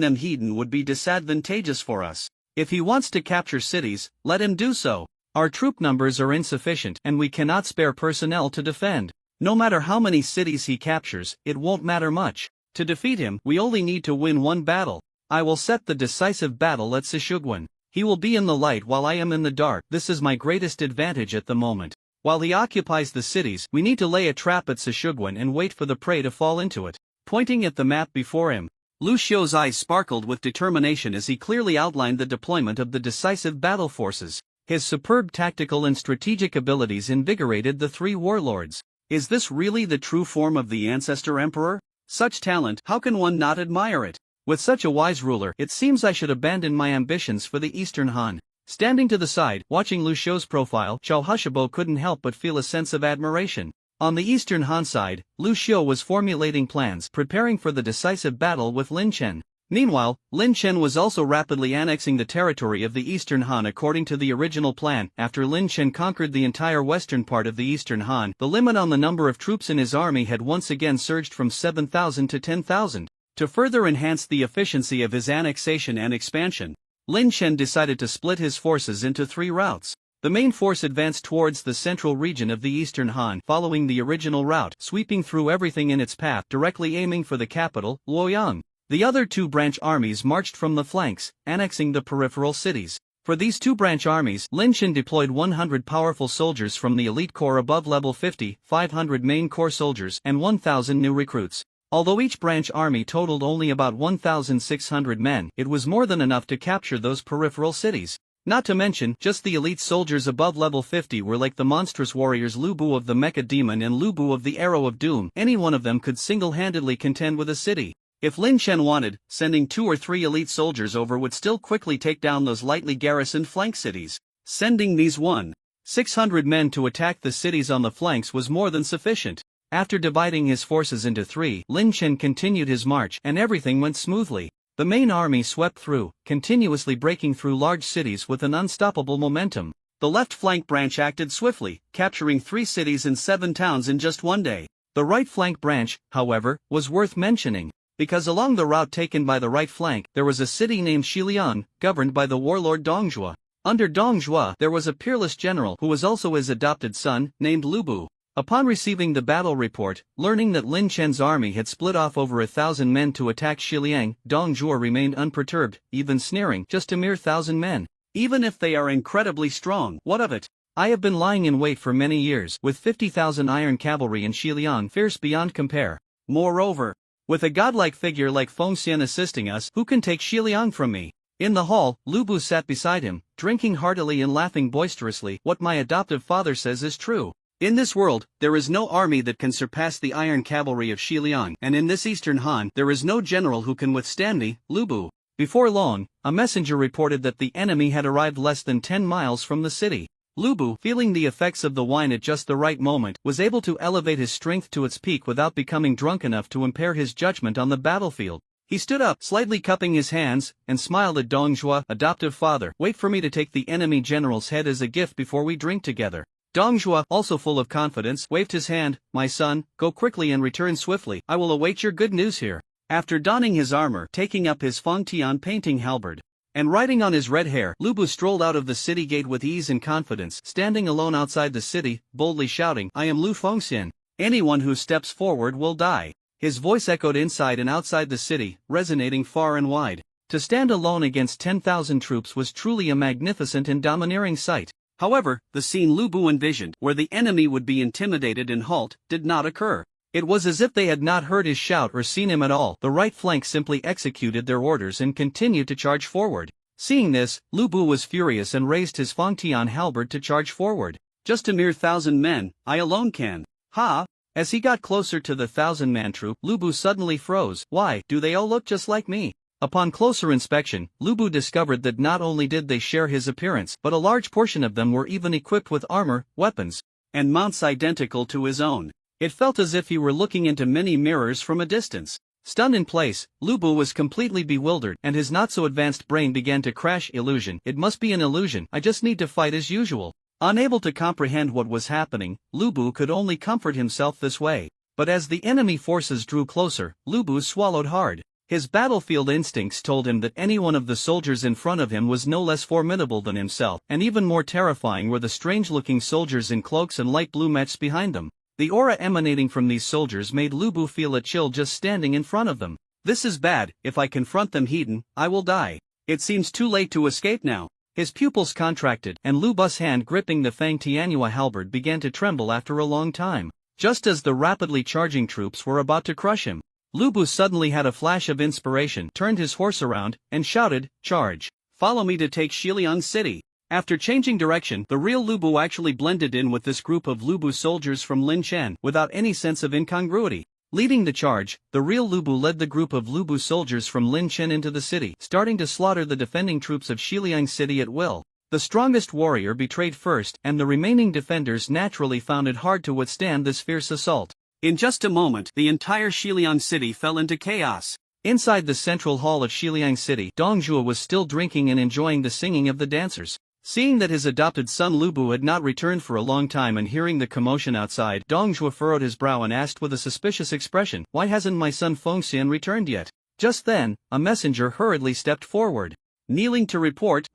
them heathen would be disadvantageous for us. If he wants to capture cities, let him do so. Our troop numbers are insufficient and we cannot spare personnel to defend. No matter how many cities he captures, it won't matter much. To defeat him, we only need to win one battle. I will set the decisive battle at Sishugwan. He will be in the light while I am in the dark. This is my greatest advantage at the moment. While he occupies the cities, we need to lay a trap at Sishugwan and wait for the prey to fall into it. Pointing at the map before him, Lu Xiu's eyes sparkled with determination as he clearly outlined the deployment of the decisive battle forces. His superb tactical and strategic abilities invigorated the three warlords. Is this really the true form of the ancestor emperor? Such talent, how can one not admire it? With such a wise ruler, it seems I should abandon my ambitions for the Eastern Han. Standing to the side, watching Lu Xiu's profile, Xiao Hushibo couldn't help but feel a sense of admiration. On the Eastern Han side, Lu Xiu was formulating plans, preparing for the decisive battle with Lin Chen. Meanwhile, Lin Chen was also rapidly annexing the territory of the Eastern Han according to the original plan. After Lin Chen conquered the entire western part of the Eastern Han, the limit on the number of troops in his army had once again surged from 7,000 to 10,000. To further enhance the efficiency of his annexation and expansion, Lin Chen decided to split his forces into three routes. The main force advanced towards the central region of the Eastern Han, following the original route, sweeping through everything in its path, directly aiming for the capital, Luoyang. The other two branch armies marched from the flanks, annexing the peripheral cities. For these two branch armies, Lin Chen deployed 100 powerful soldiers from the elite corps above level 50, 500 main corps soldiers, and 1,000 new recruits. Although each branch army totaled only about 1,600 men, it was more than enough to capture those peripheral cities. Not to mention, just the elite soldiers above level 50 were like the monstrous warriors Lu Bu of the Mecha Demon and Lu Bu of the Arrow of Doom. Any one of them could single-handedly contend with a city. If Lin Chen wanted, sending 2 or 3 elite soldiers over would still quickly take down those lightly garrisoned flank cities. Sending these 1,600 men to attack the cities on the flanks was more than sufficient. After dividing his forces into three, Lin Chen continued his march, and everything went smoothly. The main army swept through, continuously breaking through large cities with an unstoppable momentum. The left flank branch acted swiftly, capturing 3 cities and 7 towns in just one day. The right flank branch, however, was worth mentioning, because along the route taken by the right flank, there was a city named Xiliang, governed by the warlord Dong Zhuo. Under Dong Zhuo, there was a peerless general who was also his adopted son, named Lu Bu. Upon receiving the battle report, learning that Lin Chen's army had split off over 1,000 men to attack Xiliang, Dong Zhuo remained unperturbed, even sneering, just a mere 1,000 men. Even if they are incredibly strong, what of it? I have been lying in wait for many years, with 50,000 iron cavalry in Xiliang, fierce beyond compare. Moreover, with a godlike figure like Feng Xian assisting us, who can take Xiliang from me? In the hall, Lu Bu sat beside him, drinking heartily and laughing boisterously. What my adoptive father says is true. In this world, there is no army that can surpass the iron cavalry of Xiliang, and in this Eastern Han, there is no general who can withstand me, Lu Bu. Before long, a messenger reported that the enemy had arrived less than 10 miles from the city. Lu Bu, feeling the effects of the wine at just the right moment, was able to elevate his strength to its peak without becoming drunk enough to impair his judgment on the battlefield. He stood up, slightly cupping his hands, and smiled at Dong Zhuo. Adoptive father, wait for me to take the enemy general's head as a gift before we drink together. Dong Zhuo, also full of confidence, waved his hand. My son, go quickly and return swiftly. I will await your good news here. After donning his armor, taking up his Fengtian painting halberd, and riding on his red hare, Lu Bu strolled out of the city gate with ease and confidence, standing alone outside the city, boldly shouting, I am Lu Fengxian. Anyone who steps forward will die. His voice echoed inside and outside the city, resonating far and wide. To stand alone against 10,000 troops was truly a magnificent and domineering sight. However, the scene Lu Bu envisioned, where the enemy would be intimidated and halt, did not occur. It was as if they had not heard his shout or seen him at all. The right flank simply executed their orders and continued to charge forward. Seeing this, Lu Bu was furious and raised his Fengtian halberd to charge forward. Just a mere 1,000 men, I alone can. Ha! As he got closer to the 1,000-man troop, Lu Bu suddenly froze. Why, do they all look just like me? Upon closer inspection, Lu Bu discovered that not only did they share his appearance, but a large portion of them were even equipped with armor, weapons, and mounts identical to his own. It felt as if he were looking into many mirrors from a distance. Stunned in place, Lu Bu was completely bewildered, and his not-so-advanced brain began to crash. Illusion. It must be an illusion. I just need to fight as usual. Unable to comprehend what was happening, Lu Bu could only comfort himself this way. But as the enemy forces drew closer, Lu Bu swallowed hard. His battlefield instincts told him that any one of the soldiers in front of him was no less formidable than himself, and even more terrifying were the strange-looking soldiers in cloaks and light blue mechs behind them. The aura emanating from these soldiers made Lu Bu feel a chill just standing in front of them. This is bad. If I confront them heaten, I will die. It seems too late to escape now. His pupils contracted, and Lu Bu's hand gripping the Fang Tianhua halberd began to tremble after a long time. Just as the rapidly charging troops were about to crush him, Lu Bu suddenly had a flash of inspiration, turned his horse around, and shouted, "Charge! Follow me to take Shiliang City." After changing direction, the real Lu Bu actually blended in with this group of Lu Bu soldiers from Lin Chen without any sense of incongruity. Leading the charge, the real Lu Bu led the group of Lu Bu soldiers from Lin Chen into the city, starting to slaughter the defending troops of Shiliang City at will. The strongest warrior betrayed first, and the remaining defenders naturally found it hard to withstand this fierce assault. In just a moment, the entire Shiliang City fell into chaos. Inside the central hall of Shiliang City, Dong Zhuo was still drinking and enjoying the singing of the dancers. Seeing that his adopted son Lu Bu had not returned for a long time and hearing the commotion outside, Dong Zhuo furrowed his brow and asked with a suspicious expression, "Why hasn't my son Fengxian returned yet?" Just then, a messenger hurriedly stepped forward. Kneeling to report,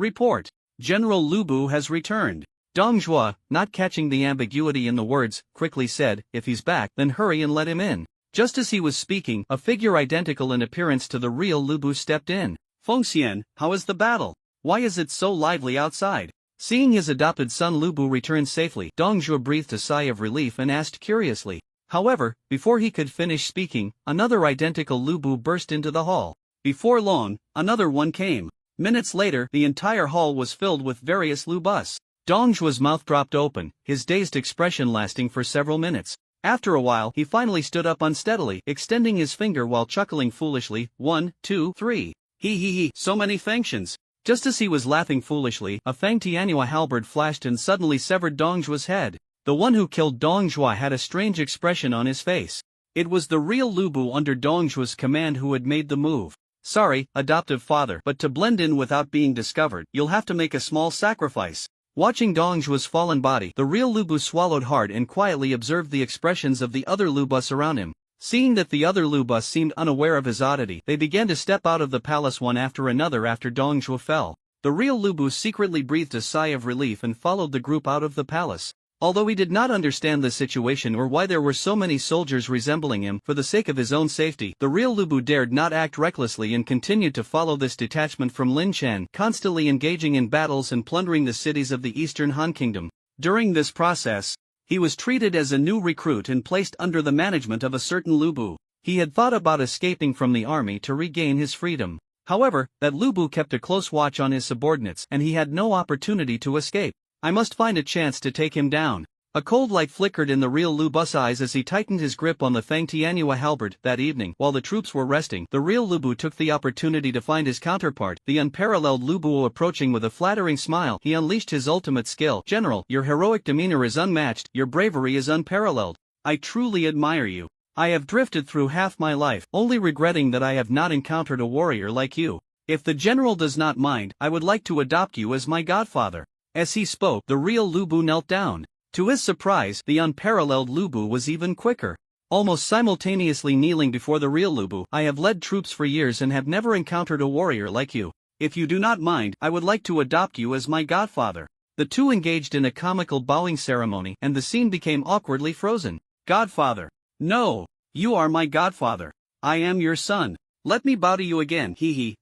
General Lu Bu has returned. Dong Zhuo, not catching the ambiguity in the words, quickly said, "If he's back, then hurry and let him in." Just as he was speaking, a figure identical in appearance to the real Lu Bu stepped in. "Fengxian, how is the battle? Why is it so lively outside?" Seeing his adopted son Lu Bu return safely, Dong Zhuo breathed a sigh of relief and asked curiously. However, before he could finish speaking, another identical Lu Bu burst into the hall. Before long, another one came. Minutes later, the entire hall was filled with various Lu Bus. Dong Zhuo's mouth dropped open, his dazed expression lasting for several minutes. After a while, he finally stood up unsteadily, extending his finger while chuckling foolishly. 1, 2, 3. He, so many Fengxians. Just as he was laughing foolishly, a Fang Tianhua halberd flashed and suddenly severed Dong Zhuo's head. The one who killed Dong Zhuo had a strange expression on his face. It was the real Lu Bu under Dong Zhuo's command who had made the move. "Sorry, adoptive father, but to blend in without being discovered, you'll have to make a small sacrifice." Watching Dong Zhuo's fallen body, the real Lu Bu swallowed hard and quietly observed the expressions of the other Lu Bus around him. Seeing that the other Lu Bus seemed unaware of his oddity, they began to step out of the palace one after another after Dong Zhuo fell. The real Lu Bu secretly breathed a sigh of relief and followed the group out of the palace. Although he did not understand the situation or why there were so many soldiers resembling him, for the sake of his own safety, the real Lu Bu dared not act recklessly and continued to follow this detachment from Lin Chen, constantly engaging in battles and plundering the cities of the Eastern Han Kingdom. During this process, he was treated as a new recruit and placed under the management of a certain Lu Bu. He had thought about escaping from the army to regain his freedom. However, that Lu Bu kept a close watch on his subordinates and he had no opportunity to escape. "I must find a chance to take him down." A cold light flickered in the real Lu Bu's eyes as he tightened his grip on the Fang Tianhua halberd. That evening, while the troops were resting, the real Lu Bu took the opportunity to find his counterpart, the unparalleled Lu Bu. Approaching with a flattering smile, he unleashed his ultimate skill. "General, your heroic demeanor is unmatched, your bravery is unparalleled. I truly admire you. I have drifted through half my life, only regretting that I have not encountered a warrior like you. If the general does not mind, I would like to adopt you as my godfather." As he spoke, the real Lu Bu knelt down. To his surprise, the unparalleled Lu Bu was even quicker. Almost simultaneously kneeling before the real Lu Bu, "I have led troops for years and have never encountered a warrior like you. If you do not mind, I would like to adopt you as my godfather." The two engaged in a comical bowing ceremony, and the scene became awkwardly frozen. "Godfather. No, you are my godfather. I am your son. Let me bow to you again.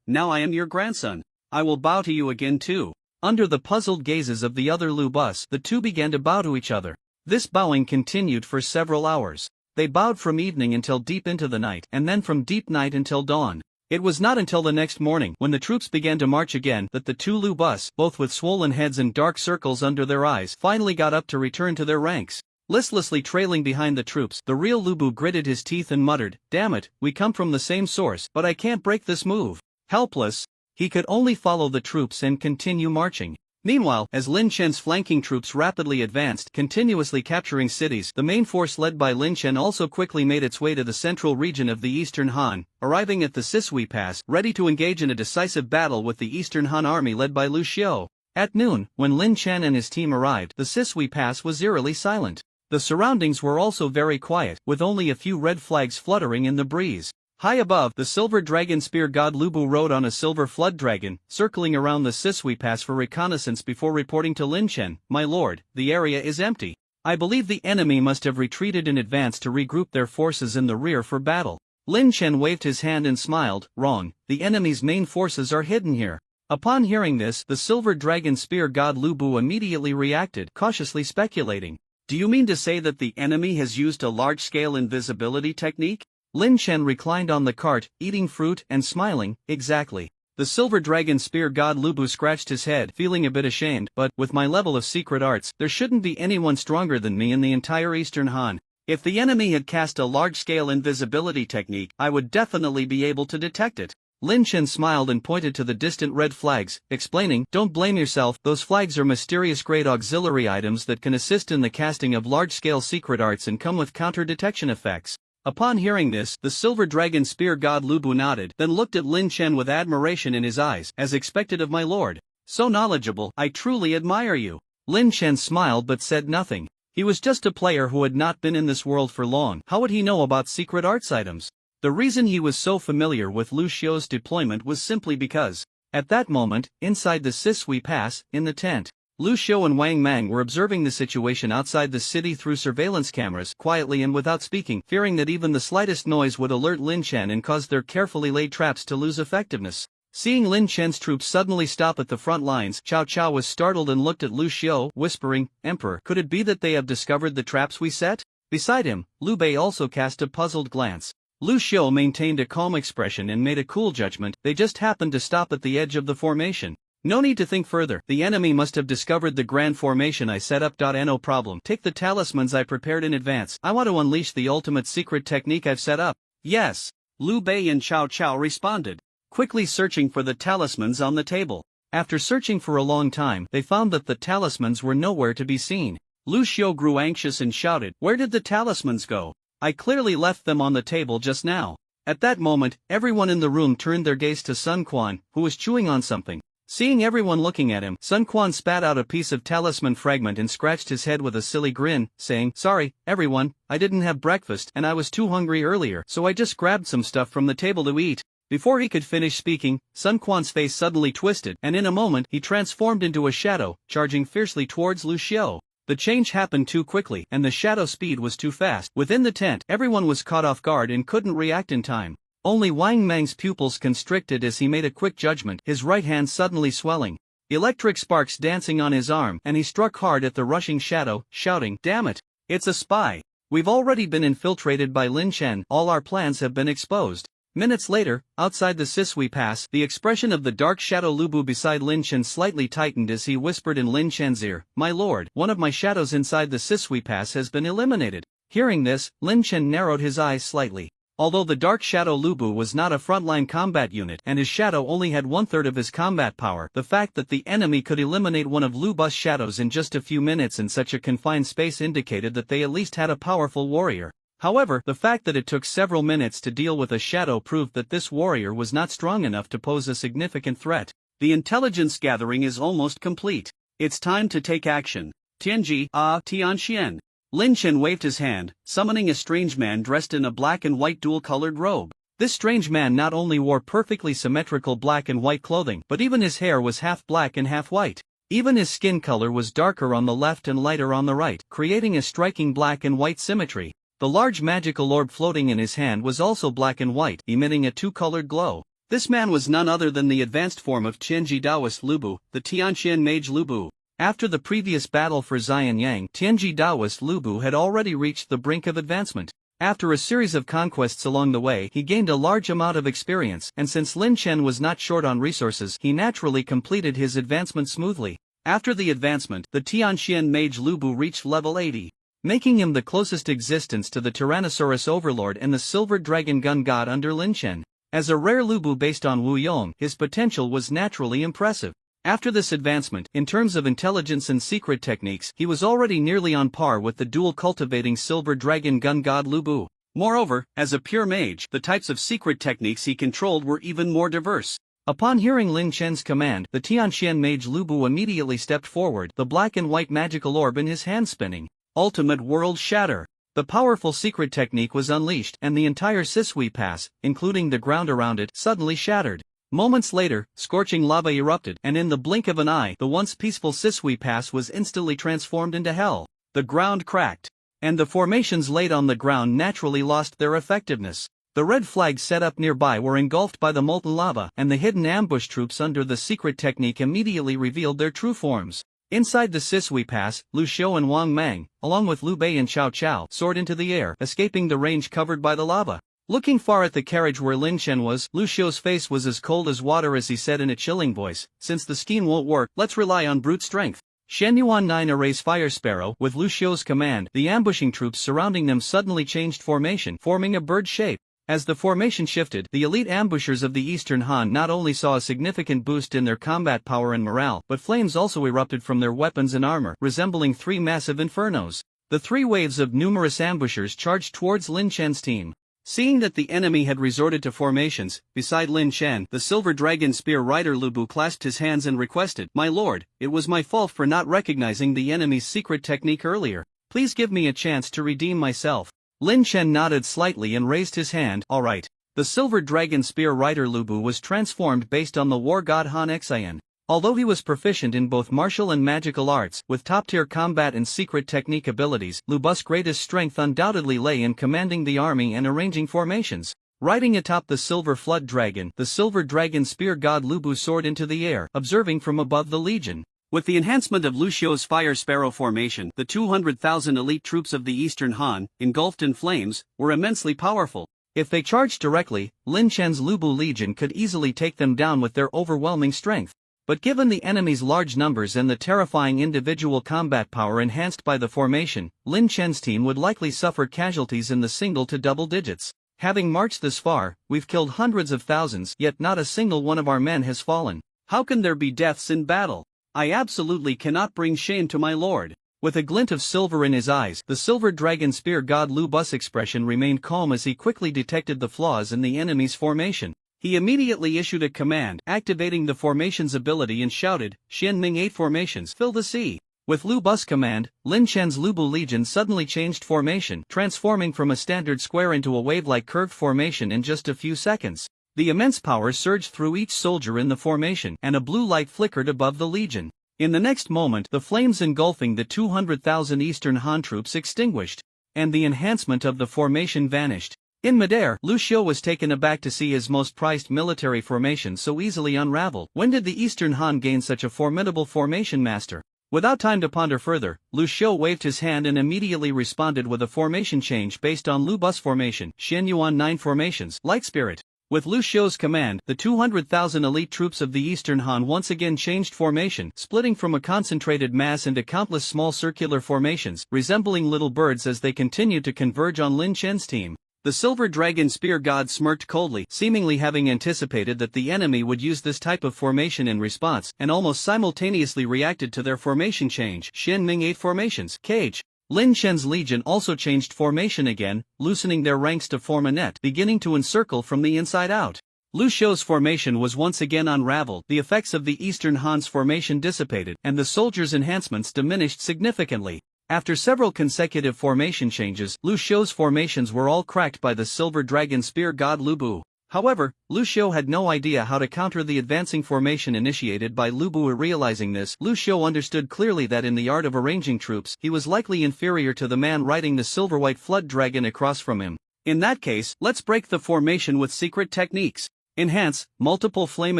Now I am your grandson. I will bow to you again too." Under the puzzled gazes of the other Lu Bus, the two began to bow to each other. This bowing continued for several hours. They bowed from evening until deep into the night, and then from deep night until dawn. It was not until the next morning, when the troops began to march again, that the two Lu Bus, both with swollen heads and dark circles under their eyes, finally got up to return to their ranks. Listlessly trailing behind the troops, the real Lu Bu gritted his teeth and muttered, "Damn it, we come from the same source, but I can't break this move." Helpless, he could only follow the troops and continue marching. Meanwhile, as Lin Chen's flanking troops rapidly advanced, continuously capturing cities, the main force led by Lin Chen also quickly made its way to the central region of the Eastern Han, arriving at the Sisui Pass, ready to engage in a decisive battle with the Eastern Han army led by Lu Xiu. At noon, when Lin Chen and his team arrived, the Sisui Pass was eerily silent. The surroundings were also very quiet, with only a few red flags fluttering in the breeze. High above, the silver dragon spear god Lu Bu rode on a silver flood dragon, circling around the Sisui Pass for reconnaissance before reporting to Lin Chen, "My lord, the area is empty. I believe the enemy must have retreated in advance to regroup their forces in the rear for battle." Lin Chen waved his hand and smiled. "Wrong, the enemy's main forces are hidden here." Upon hearing this, the silver dragon spear god Lu Bu immediately reacted, cautiously speculating. "Do you mean to say that the enemy has used a large-scale invisibility technique?" Lin Chen reclined on the cart, eating fruit and smiling. Exactly. The silver dragon spear god Lu Bu scratched his head, feeling a bit ashamed, but, with my level of secret arts, there shouldn't be anyone stronger than me in the entire Eastern Han. If the enemy had cast a large-scale invisibility technique, I would definitely be able to detect it. Lin Chen smiled and pointed to the distant red flags, explaining, "Don't blame yourself, those flags are mysterious grade auxiliary items that can assist in the casting of large-scale secret arts and come with counter-detection effects." Upon hearing this, the silver dragon spear god Lu Bu nodded, then looked at Lin Chen with admiration in his eyes, as expected of my lord. "So knowledgeable, I truly admire you." Lin Chen smiled but said nothing. He was just a player who had not been in this world for long. How would he know about secret arts items? The reason he was so familiar with Lu Xiu's deployment was simply because, at that moment, inside the Sisui Pass, in the tent, Lu Xiu and Wang Mang were observing the situation outside the city through surveillance cameras, quietly and without speaking, fearing that even the slightest noise would alert Lin Chen and cause their carefully laid traps to lose effectiveness. Seeing Lin Chen's troops suddenly stop at the front lines, Cao Cao was startled and looked at Lu Xiu, whispering, "Emperor, could it be that they have discovered the traps we set?" Beside him, Liu Bei also cast a puzzled glance. Lu Xiu maintained a calm expression and made a cool judgment. They just happened to stop at the edge of the formation. No need to think further. The enemy must have discovered the grand formation I set up. No problem. Take the talismans I prepared in advance. I want to unleash the ultimate secret technique I've set up. Yes. Liu Bei and Cao Cao responded, quickly searching for the talismans on the table. After searching for a long time, they found that the talismans were nowhere to be seen. Lu Xiu grew anxious and shouted, "Where did the talismans go? I clearly left them on the table just now." At that moment, everyone in the room turned their gaze to Sun Quan, who was chewing on something. Seeing everyone looking at him, Sun Quan spat out a piece of talisman fragment and scratched his head with a silly grin, saying, "Sorry, everyone, I didn't have breakfast and I was too hungry earlier, so I just grabbed some stuff from the table to eat." Before he could finish speaking, Sun Quan's face suddenly twisted, and in a moment he transformed into a shadow, charging fiercely towards Lu Xiu. The change happened too quickly, and the shadow speed was too fast. Within the tent, everyone was caught off guard and couldn't react in time. Only Wang Mang's pupils constricted as he made a quick judgment, his right hand suddenly swelling. Electric sparks dancing on his arm, and he struck hard at the rushing shadow, shouting, "Damn it! It's a spy! We've already been infiltrated by Lin Chen, all our plans have been exposed." Minutes later, outside the Sisui Pass, the expression of the dark shadow Lu Bu beside Lin Chen slightly tightened as he whispered in Lin Chen's ear, "My lord, one of my shadows inside the Sisui Pass has been eliminated." Hearing this, Lin Chen narrowed his eyes slightly. Although the dark shadow Lu Bu was not a frontline combat unit and his shadow only had 1/3 of his combat power, the fact that the enemy could eliminate one of Lu Bu's shadows in just a few minutes in such a confined space indicated that they at least had a powerful warrior. However, the fact that it took several minutes to deal with a shadow proved that this warrior was not strong enough to pose a significant threat. The intelligence gathering is almost complete. It's time to take action. Tianji, Tianxian. Lin Chen waved his hand, summoning a strange man dressed in a black and white dual-colored robe. This strange man not only wore perfectly symmetrical black and white clothing, but even his hair was half black and half white. Even his skin color was darker on the left and lighter on the right, creating a striking black and white symmetry. The large magical orb floating in his hand was also black and white, emitting a two-colored glow. This man was none other than the advanced form of Tianji Daoist Lu Bu, the Tianxian mage Lu Bu. After the previous battle for Xianyang, Tianji Daoist Lu Bu had already reached the brink of advancement. After a series of conquests along the way, he gained a large amount of experience, and since Lin Chen was not short on resources, he naturally completed his advancement smoothly. After the advancement, the Tianxian mage Lu Bu reached level 80. Making him the closest existence to the Tyrannosaurus Overlord and the Silver Dragon Gun God under Lin Chen. As a rare Lu Bu based on Wu Yong, his potential was naturally impressive. After this advancement, in terms of intelligence and secret techniques, he was already nearly on par with the dual-cultivating Silver Dragon Gun God Lu Bu. Moreover, as a pure mage, the types of secret techniques he controlled were even more diverse. Upon hearing Lin Chen's command, the Tianxian mage Lu Bu immediately stepped forward, the black and white magical orb in his hand spinning. Ultimate World Shatter. The powerful secret technique was unleashed, and the entire Sisui Pass, including the ground around it, suddenly shattered. Moments later, scorching lava erupted, and in the blink of an eye, the once peaceful Sisui Pass was instantly transformed into hell. The ground cracked, and the formations laid on the ground naturally lost their effectiveness. The red flags set up nearby were engulfed by the molten lava, and the hidden ambush troops under the secret technique immediately revealed their true forms. Inside the Sisui Pass, Lu Xiu and Wang Mang, along with Liu Bei and Cao Cao, soared into the air, escaping the range covered by the lava. Looking far at the carriage where Lin Chen was, Lu Xiu's face was as cold as water as he said in a chilling voice, "Since the scheme won't work, let's rely on brute strength." Shen Yuan 9 Erase Fire Sparrow. With Lu Xiu's command, the ambushing troops surrounding them suddenly changed formation, forming a bird shape. As the formation shifted, the elite ambushers of the Eastern Han not only saw a significant boost in their combat power and morale, but flames also erupted from their weapons and armor, resembling three massive infernos. The three waves of numerous ambushers charged towards Lin Chen's team. Seeing that the enemy had resorted to formations, beside Lin Chen, the Silver Dragon Spear Rider Lu Bu clasped his hands and requested, "My lord, it was my fault for not recognizing the enemy's secret technique earlier. Please give me a chance to redeem myself." Lin Chen nodded slightly and raised his hand. "All right." The Silver Dragon Spear Rider Lu Bu was transformed based on the war god Han Xian. Although he was proficient in both martial and magical arts, with top-tier combat and secret technique abilities, Lu Bu's greatest strength undoubtedly lay in commanding the army and arranging formations. Riding atop the Silver Flood Dragon, the Silver Dragon Spear God Lu Bu soared into the air, observing from above the legion. With the enhancement of Lu Xiu's Fire Sparrow formation, the 200,000 elite troops of the Eastern Han, engulfed in flames, were immensely powerful. If they charged directly, Lin Chen's Lu Bu Legion could easily take them down with their overwhelming strength. But given the enemy's large numbers and the terrifying individual combat power enhanced by the formation, Lin Chen's team would likely suffer casualties in the single to double digits. "Having marched this far, we've killed hundreds of thousands, yet not a single one of our men has fallen. How can there be deaths in battle? I absolutely cannot bring shame to my lord." With a glint of silver in his eyes, the Silver Dragon Spear God Lu Bu's expression remained calm as he quickly detected the flaws in the enemy's formation. He immediately issued a command, activating the formation's ability, and shouted, "Xian Ming 8 formations, fill the sea." With Lu Bu's command, Lin Chen's Lu Bu Legion suddenly changed formation, transforming from a standard square into a wave-like curved formation in just a few seconds. The immense power surged through each soldier in the formation, and a blue light flickered above the legion. In the next moment, the flames engulfing the 200,000 Eastern Han troops extinguished, and the enhancement of the formation vanished. In midair, Lu Xiu was taken aback to see his most prized military formation so easily unravel. When did the Eastern Han gain such a formidable formation master? Without time to ponder further, Lu Xiu waved his hand and immediately responded with a formation change based on Lu Bu's formation, Shen Yuan 9 formations, Light Spirit. With Lu Xiu's command, the 200,000 elite troops of the Eastern Han once again changed formation, splitting from a concentrated mass into countless small circular formations, resembling little birds as they continued to converge on Lin Chen's team. The Silver Dragon Spear God smirked coldly, seemingly having anticipated that the enemy would use this type of formation in response, and almost simultaneously reacted to their formation change. Xian Ming 8 formations, Cage. Lin Chen's legion also changed formation again, loosening their ranks to form a net, beginning to encircle from the inside out. Lu Xiu's formation was once again unraveled, the effects of the Eastern Han's formation dissipated, and the soldiers' enhancements diminished significantly. After several consecutive formation changes, Lu Xiu's formations were all cracked by the Silver Dragon Spear God Lu Bu. However, Lu Xiu had no idea how to counter the advancing formation initiated by Lu Bu. Realizing this, Lu Xiu understood clearly that in the art of arranging troops, he was likely inferior to the man riding the silver-white flood dragon across from him. In that case, let's break the formation with secret techniques. Enhance, multiple flame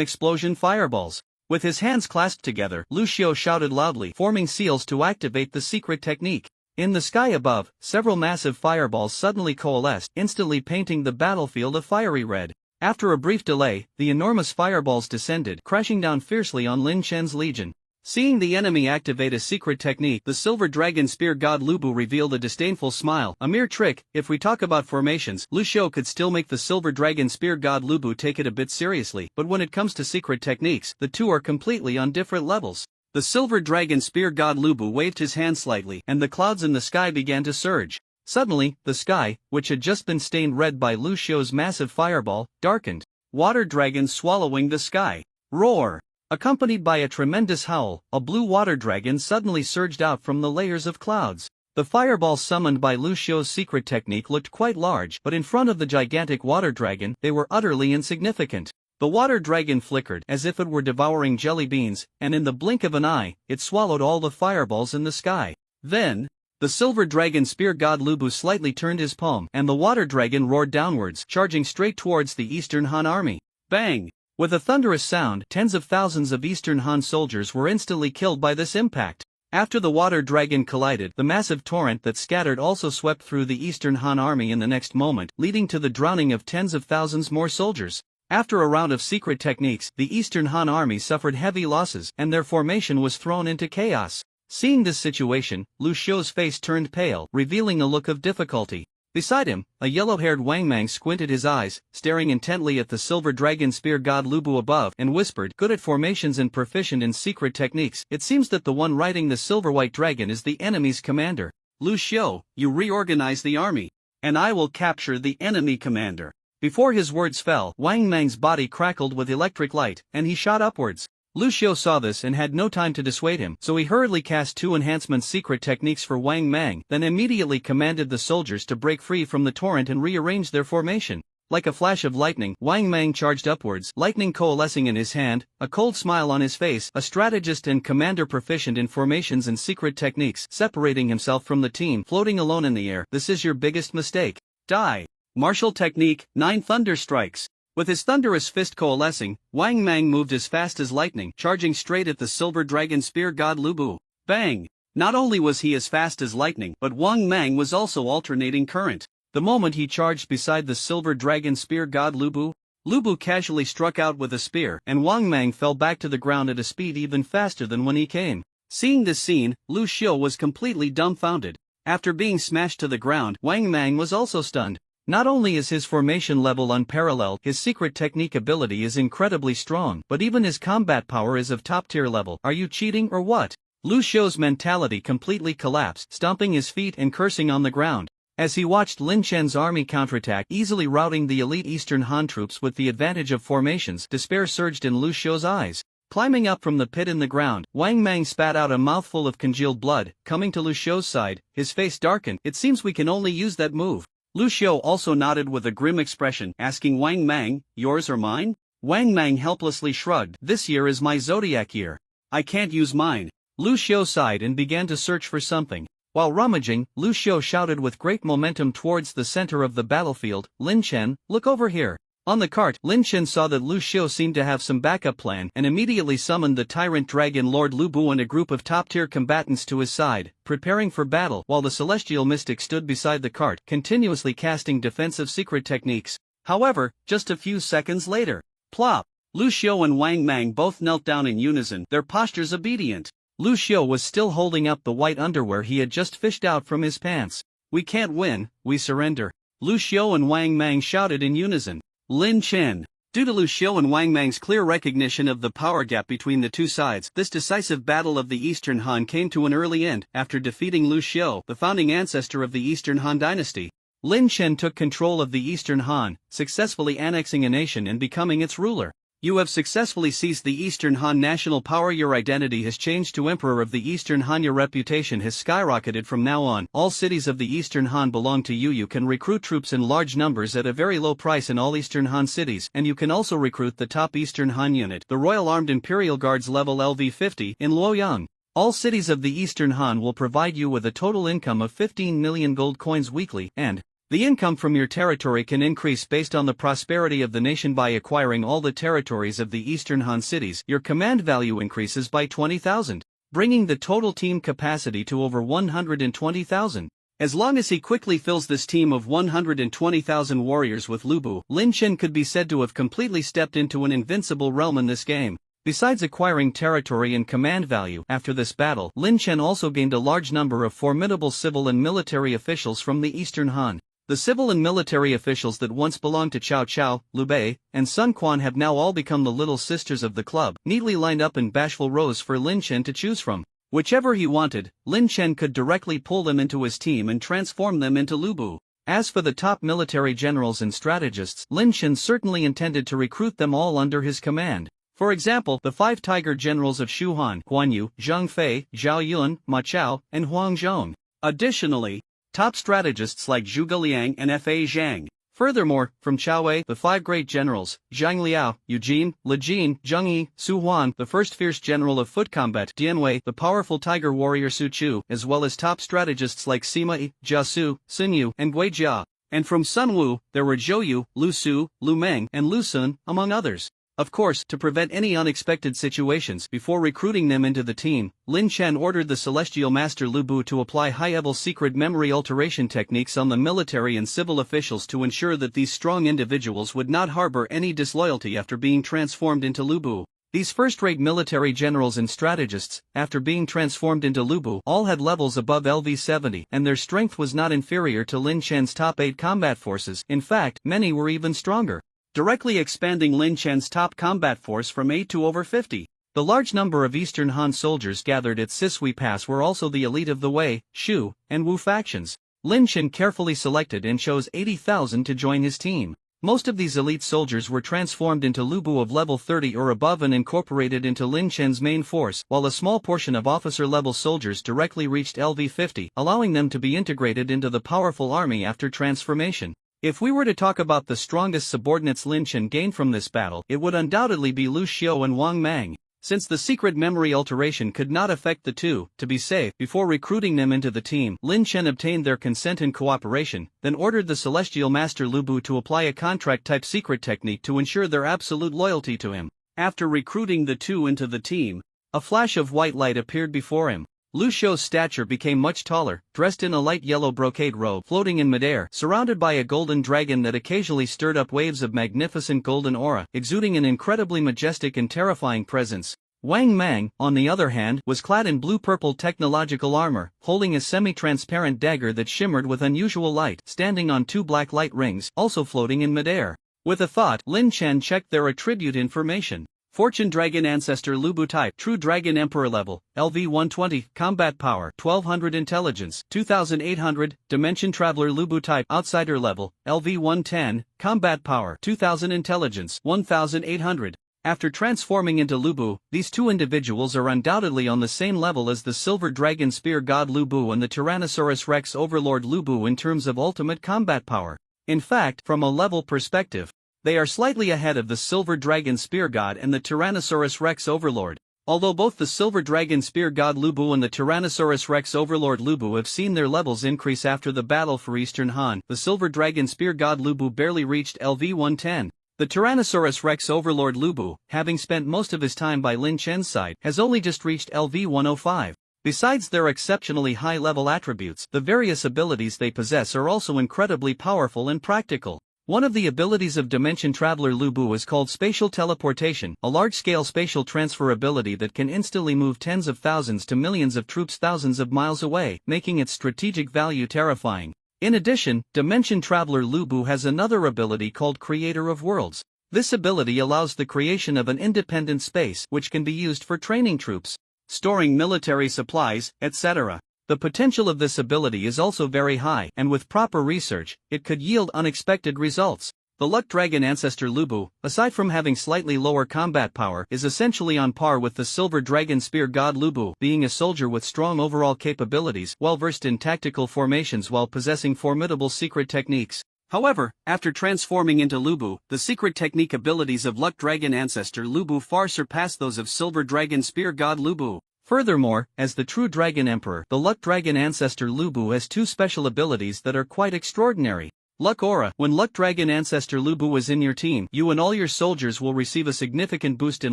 explosion fireballs. With his hands clasped together, Lu Xiu shouted loudly, forming seals to activate the secret technique. In the sky above, several massive fireballs suddenly coalesced, instantly painting the battlefield a fiery red. After a brief delay, the enormous fireballs descended, crashing down fiercely on Lin Chen's legion. Seeing the enemy activate a secret technique, the Silver Dragon Spear God Lu Bu revealed a disdainful smile. "A mere trick. If we talk about formations, Lu Xiu could still make the Silver Dragon Spear God Lu Bu take it a bit seriously, but when it comes to secret techniques, the two are completely on different levels." The Silver Dragon Spear God Lu Bu waved his hand slightly, and the clouds in the sky began to surge. Suddenly, the sky, which had just been stained red by Lu Xiu's massive fireball, darkened. Water dragons swallowing the sky. Roar! Accompanied by a tremendous howl, a blue water dragon suddenly surged out from the layers of clouds. The fireballs summoned by Lu Xiu's secret technique looked quite large, but in front of the gigantic water dragon, they were utterly insignificant. The water dragon flickered as if it were devouring jelly beans, and in the blink of an eye, it swallowed all the fireballs in the sky. Then, the Silver Dragon Spear God Lu Bu slightly turned his palm, and the water dragon roared downwards, charging straight towards the Eastern Han army. Bang! With a thunderous sound, tens of thousands of Eastern Han soldiers were instantly killed by this impact. After the water dragon collided, the massive torrent that scattered also swept through the Eastern Han army in the next moment, leading to the drowning of tens of thousands more soldiers. After a round of secret techniques, the Eastern Han army suffered heavy losses, and their formation was thrown into chaos. Seeing this situation, Lu Xiu's face turned pale, revealing a look of difficulty. Beside him, a yellow-haired Wang Mang squinted his eyes, staring intently at the silver dragon spear god Lu Bu above, and whispered, "Good at formations and proficient in secret techniques. It seems that the one riding the silver-white dragon is the enemy's commander. Lu Xiu, you reorganize the army, and I will capture the enemy commander." Before his words fell, Wang Mang's body crackled with electric light, and he shot upwards. Lu Xiu saw this and had no time to dissuade him, so he hurriedly cast 2 enhancement secret techniques for Wang Mang, then immediately commanded the soldiers to break free from the torrent and rearrange their formation. Like a flash of lightning, Wang Mang charged upwards, lightning coalescing in his hand, a cold smile on his face, a strategist and commander proficient in formations and secret techniques, separating himself from the team, floating alone in the air. "This is your biggest mistake. Die." Martial technique, 9 thunder strikes. With his thunderous fist coalescing, Wang Mang moved as fast as lightning, charging straight at the silver dragon spear god Lu Bu. Bang! Not only was he as fast as lightning, but Wang Mang was also alternating current. The moment he charged beside the silver dragon spear god Lu Bu casually struck out with a spear, and Wang Mang fell back to the ground at a speed even faster than when he came. Seeing this scene, Lu Xiu was completely dumbfounded. After being smashed to the ground, Wang Mang was also stunned. Not only is his formation level unparalleled, his secret technique ability is incredibly strong, but even his combat power is of top-tier level. Are you cheating or what? Lu Xiu's mentality completely collapsed, stomping his feet and cursing on the ground. As he watched Lin Chen's army counterattack, easily routing the elite Eastern Han troops with the advantage of formations, despair surged in Lu Xiu's eyes. Climbing up from the pit in the ground, Wang Mang spat out a mouthful of congealed blood. Coming to Lu Xiu's side, his face darkened. "It seems we can only use that move." Lu Xiu also nodded with a grim expression, asking Wang Mang, "Yours or mine?" Wang Mang helplessly shrugged. "This year is my zodiac year. I can't use mine." Lu Xiu sighed and began to search for something. While rummaging, Lu Xiu shouted with great momentum towards the center of the battlefield, "Lin Chen, look over here." On the cart, Lin Chen saw that Lu Xiu seemed to have some backup plan and immediately summoned the tyrant dragon Lord Lu Bu and a group of top-tier combatants to his side, preparing for battle, while the celestial mystic stood beside the cart, continuously casting defensive secret techniques. However, just a few seconds later, plop! Lu Xiu and Wang Mang both knelt down in unison, their postures obedient. Lu Xiu was still holding up the white underwear he had just fished out from his pants. "We can't win, we surrender." Lu Xiu and Wang Mang shouted in unison. Lin Chen. Due to Lu Xiu and Wang Mang's clear recognition of the power gap between the two sides, this decisive battle of the Eastern Han came to an early end. After defeating Lu Xiu, the founding ancestor of the Eastern Han dynasty, Lin Chen took control of the Eastern Han, successfully annexing a nation and becoming its ruler. You have successfully seized the Eastern Han national power. Your identity has changed to Emperor of the Eastern Han. Your reputation has skyrocketed from now on. All cities of the Eastern Han belong to you. You can recruit troops in large numbers at a very low price in all Eastern Han cities, and you can also recruit the top Eastern Han unit, the Royal Armed Imperial Guards level LV-50, in Luoyang. All cities of the Eastern Han will provide you with a total income of 15 million gold coins weekly, and the income from your territory can increase based on the prosperity of the nation. By acquiring all the territories of the Eastern Han cities, your command value increases by 20,000, bringing the total team capacity to over 120,000. As long as he quickly fills this team of 120,000 warriors with Lu Bu, Lin Chen could be said to have completely stepped into an invincible realm in this game. Besides acquiring territory and command value, after this battle, Lin Chen also gained a large number of formidable civil and military officials from the Eastern Han. The civil and military officials that once belonged to Cao Cao, Liu Bei, and Sun Quan have now all become the little sisters of the club, neatly lined up in bashful rows for Lin Chen to choose from. Whichever he wanted, Lin Chen could directly pull them into his team and transform them into Lu Bu. As for the top military generals and strategists, Lin Chen certainly intended to recruit them all under his command. For example, the 5 tiger generals of Shu Han, Guan Yu, Zhang Fei, Zhao Yun, Ma Chao, and Huang Zhong. Additionally, top strategists like Zhuge Liang and Fa Zhang. Furthermore, from Chaowei, the 5 great generals, Zhang Liao, Eugene, Li Jin, Zheng Yi, Su Huan, the first fierce general of foot combat, Dian Wei, the powerful tiger warrior Su Chu, as well as top strategists like Sima Yi, Jia Su, Sun Yu, and Gui Jia. And from Sun Wu, there were Zhou Yu, Lu Su, Lu Meng, and Lu Sun, among others. Of course, to prevent any unexpected situations before recruiting them into the team, Lin Chen ordered the Celestial Master Lu Bu to apply high-level secret memory alteration techniques on the military and civil officials to ensure that these strong individuals would not harbor any disloyalty after being transformed into Lu Bu. These first-rate military generals and strategists, after being transformed into Lu Bu, all had levels above LV-70, and their strength was not inferior to Lin Chen's top 8 combat forces. In fact, many were even stronger, directly expanding Lin Chen's top combat force from 8 to over 50. The large number of Eastern Han soldiers gathered at Sisui Pass were also the elite of the Wei, Shu, and Wu factions. Lin Chen carefully selected and chose 80,000 to join his team. Most of these elite soldiers were transformed into Lu Bu of level 30 or above and incorporated into Lin Chen's main force, while a small portion of officer-level soldiers directly reached LV-50, allowing them to be integrated into the powerful army after transformation. If we were to talk about the strongest subordinates Lin Chen gained from this battle, it would undoubtedly be Lu Xiu and Wang Mang. Since the secret memory alteration could not affect the two, to be safe, before recruiting them into the team, Lin Chen obtained their consent and cooperation, then ordered the Celestial Master Lu Bu to apply a contract-type secret technique to ensure their absolute loyalty to him. After recruiting the two into the team, a flash of white light appeared before him. Lu Xiu's stature became much taller, dressed in a light yellow brocade robe, floating in midair, surrounded by a golden dragon that occasionally stirred up waves of magnificent golden aura, exuding an incredibly majestic and terrifying presence. Wang Mang, on the other hand, was clad in blue-purple technological armor, holding a semi-transparent dagger that shimmered with unusual light, standing on 2 black light rings, also floating in midair. With a thought, Lin Chen checked their attribute information. Fortune Dragon Ancestor Lu Bu type, True Dragon Emperor level, LV-120, Combat Power, 1200 Intelligence, 2800, Dimension Traveler Lu Bu type, Outsider level, LV-110, Combat Power, 2000 Intelligence, 1800. After transforming into Lu Bu, these two individuals are undoubtedly on the same level as the Silver Dragon Spear God Lu Bu and the Tyrannosaurus Rex Overlord Lu Bu in terms of ultimate combat power. In fact, from a level perspective, they are slightly ahead of the Silver Dragon Spear God and the Tyrannosaurus Rex Overlord. Although both the Silver Dragon Spear God Lu Bu and the Tyrannosaurus Rex Overlord Lu Bu have seen their levels increase after the battle for Eastern Han, the Silver Dragon Spear God Lu Bu barely reached LV-110. The Tyrannosaurus Rex Overlord Lu Bu, having spent most of his time by Lin Chen's side, has only just reached LV-105. Besides their exceptionally high-level attributes, the various abilities they possess are also incredibly powerful and practical. One of the abilities of Dimension Traveler Lu Bu is called Spatial Teleportation, a large-scale spatial transfer ability that can instantly move tens of thousands to millions of troops thousands of miles away, making its strategic value terrifying. In addition, Dimension Traveler Lu Bu has another ability called Creator of Worlds. This ability allows the creation of an independent space which can be used for training troops, storing military supplies, etc. The potential of this ability is also very high, and with proper research, it could yield unexpected results. The Luck Dragon Ancestor Lu Bu, aside from having slightly lower combat power, is essentially on par with the Silver Dragon Spear God Lu Bu, being a soldier with strong overall capabilities, well-versed in tactical formations while possessing formidable secret techniques. However, after transforming into Lu Bu, the secret technique abilities of Luck Dragon Ancestor Lu Bu far surpass those of Silver Dragon Spear God Lu Bu. Furthermore, as the true Dragon Emperor, the Luck Dragon Ancestor Lu Bu has two special abilities that are quite extraordinary. Luck Aura. When Luck Dragon Ancestor Lu Bu is in your team, you and all your soldiers will receive a significant boost in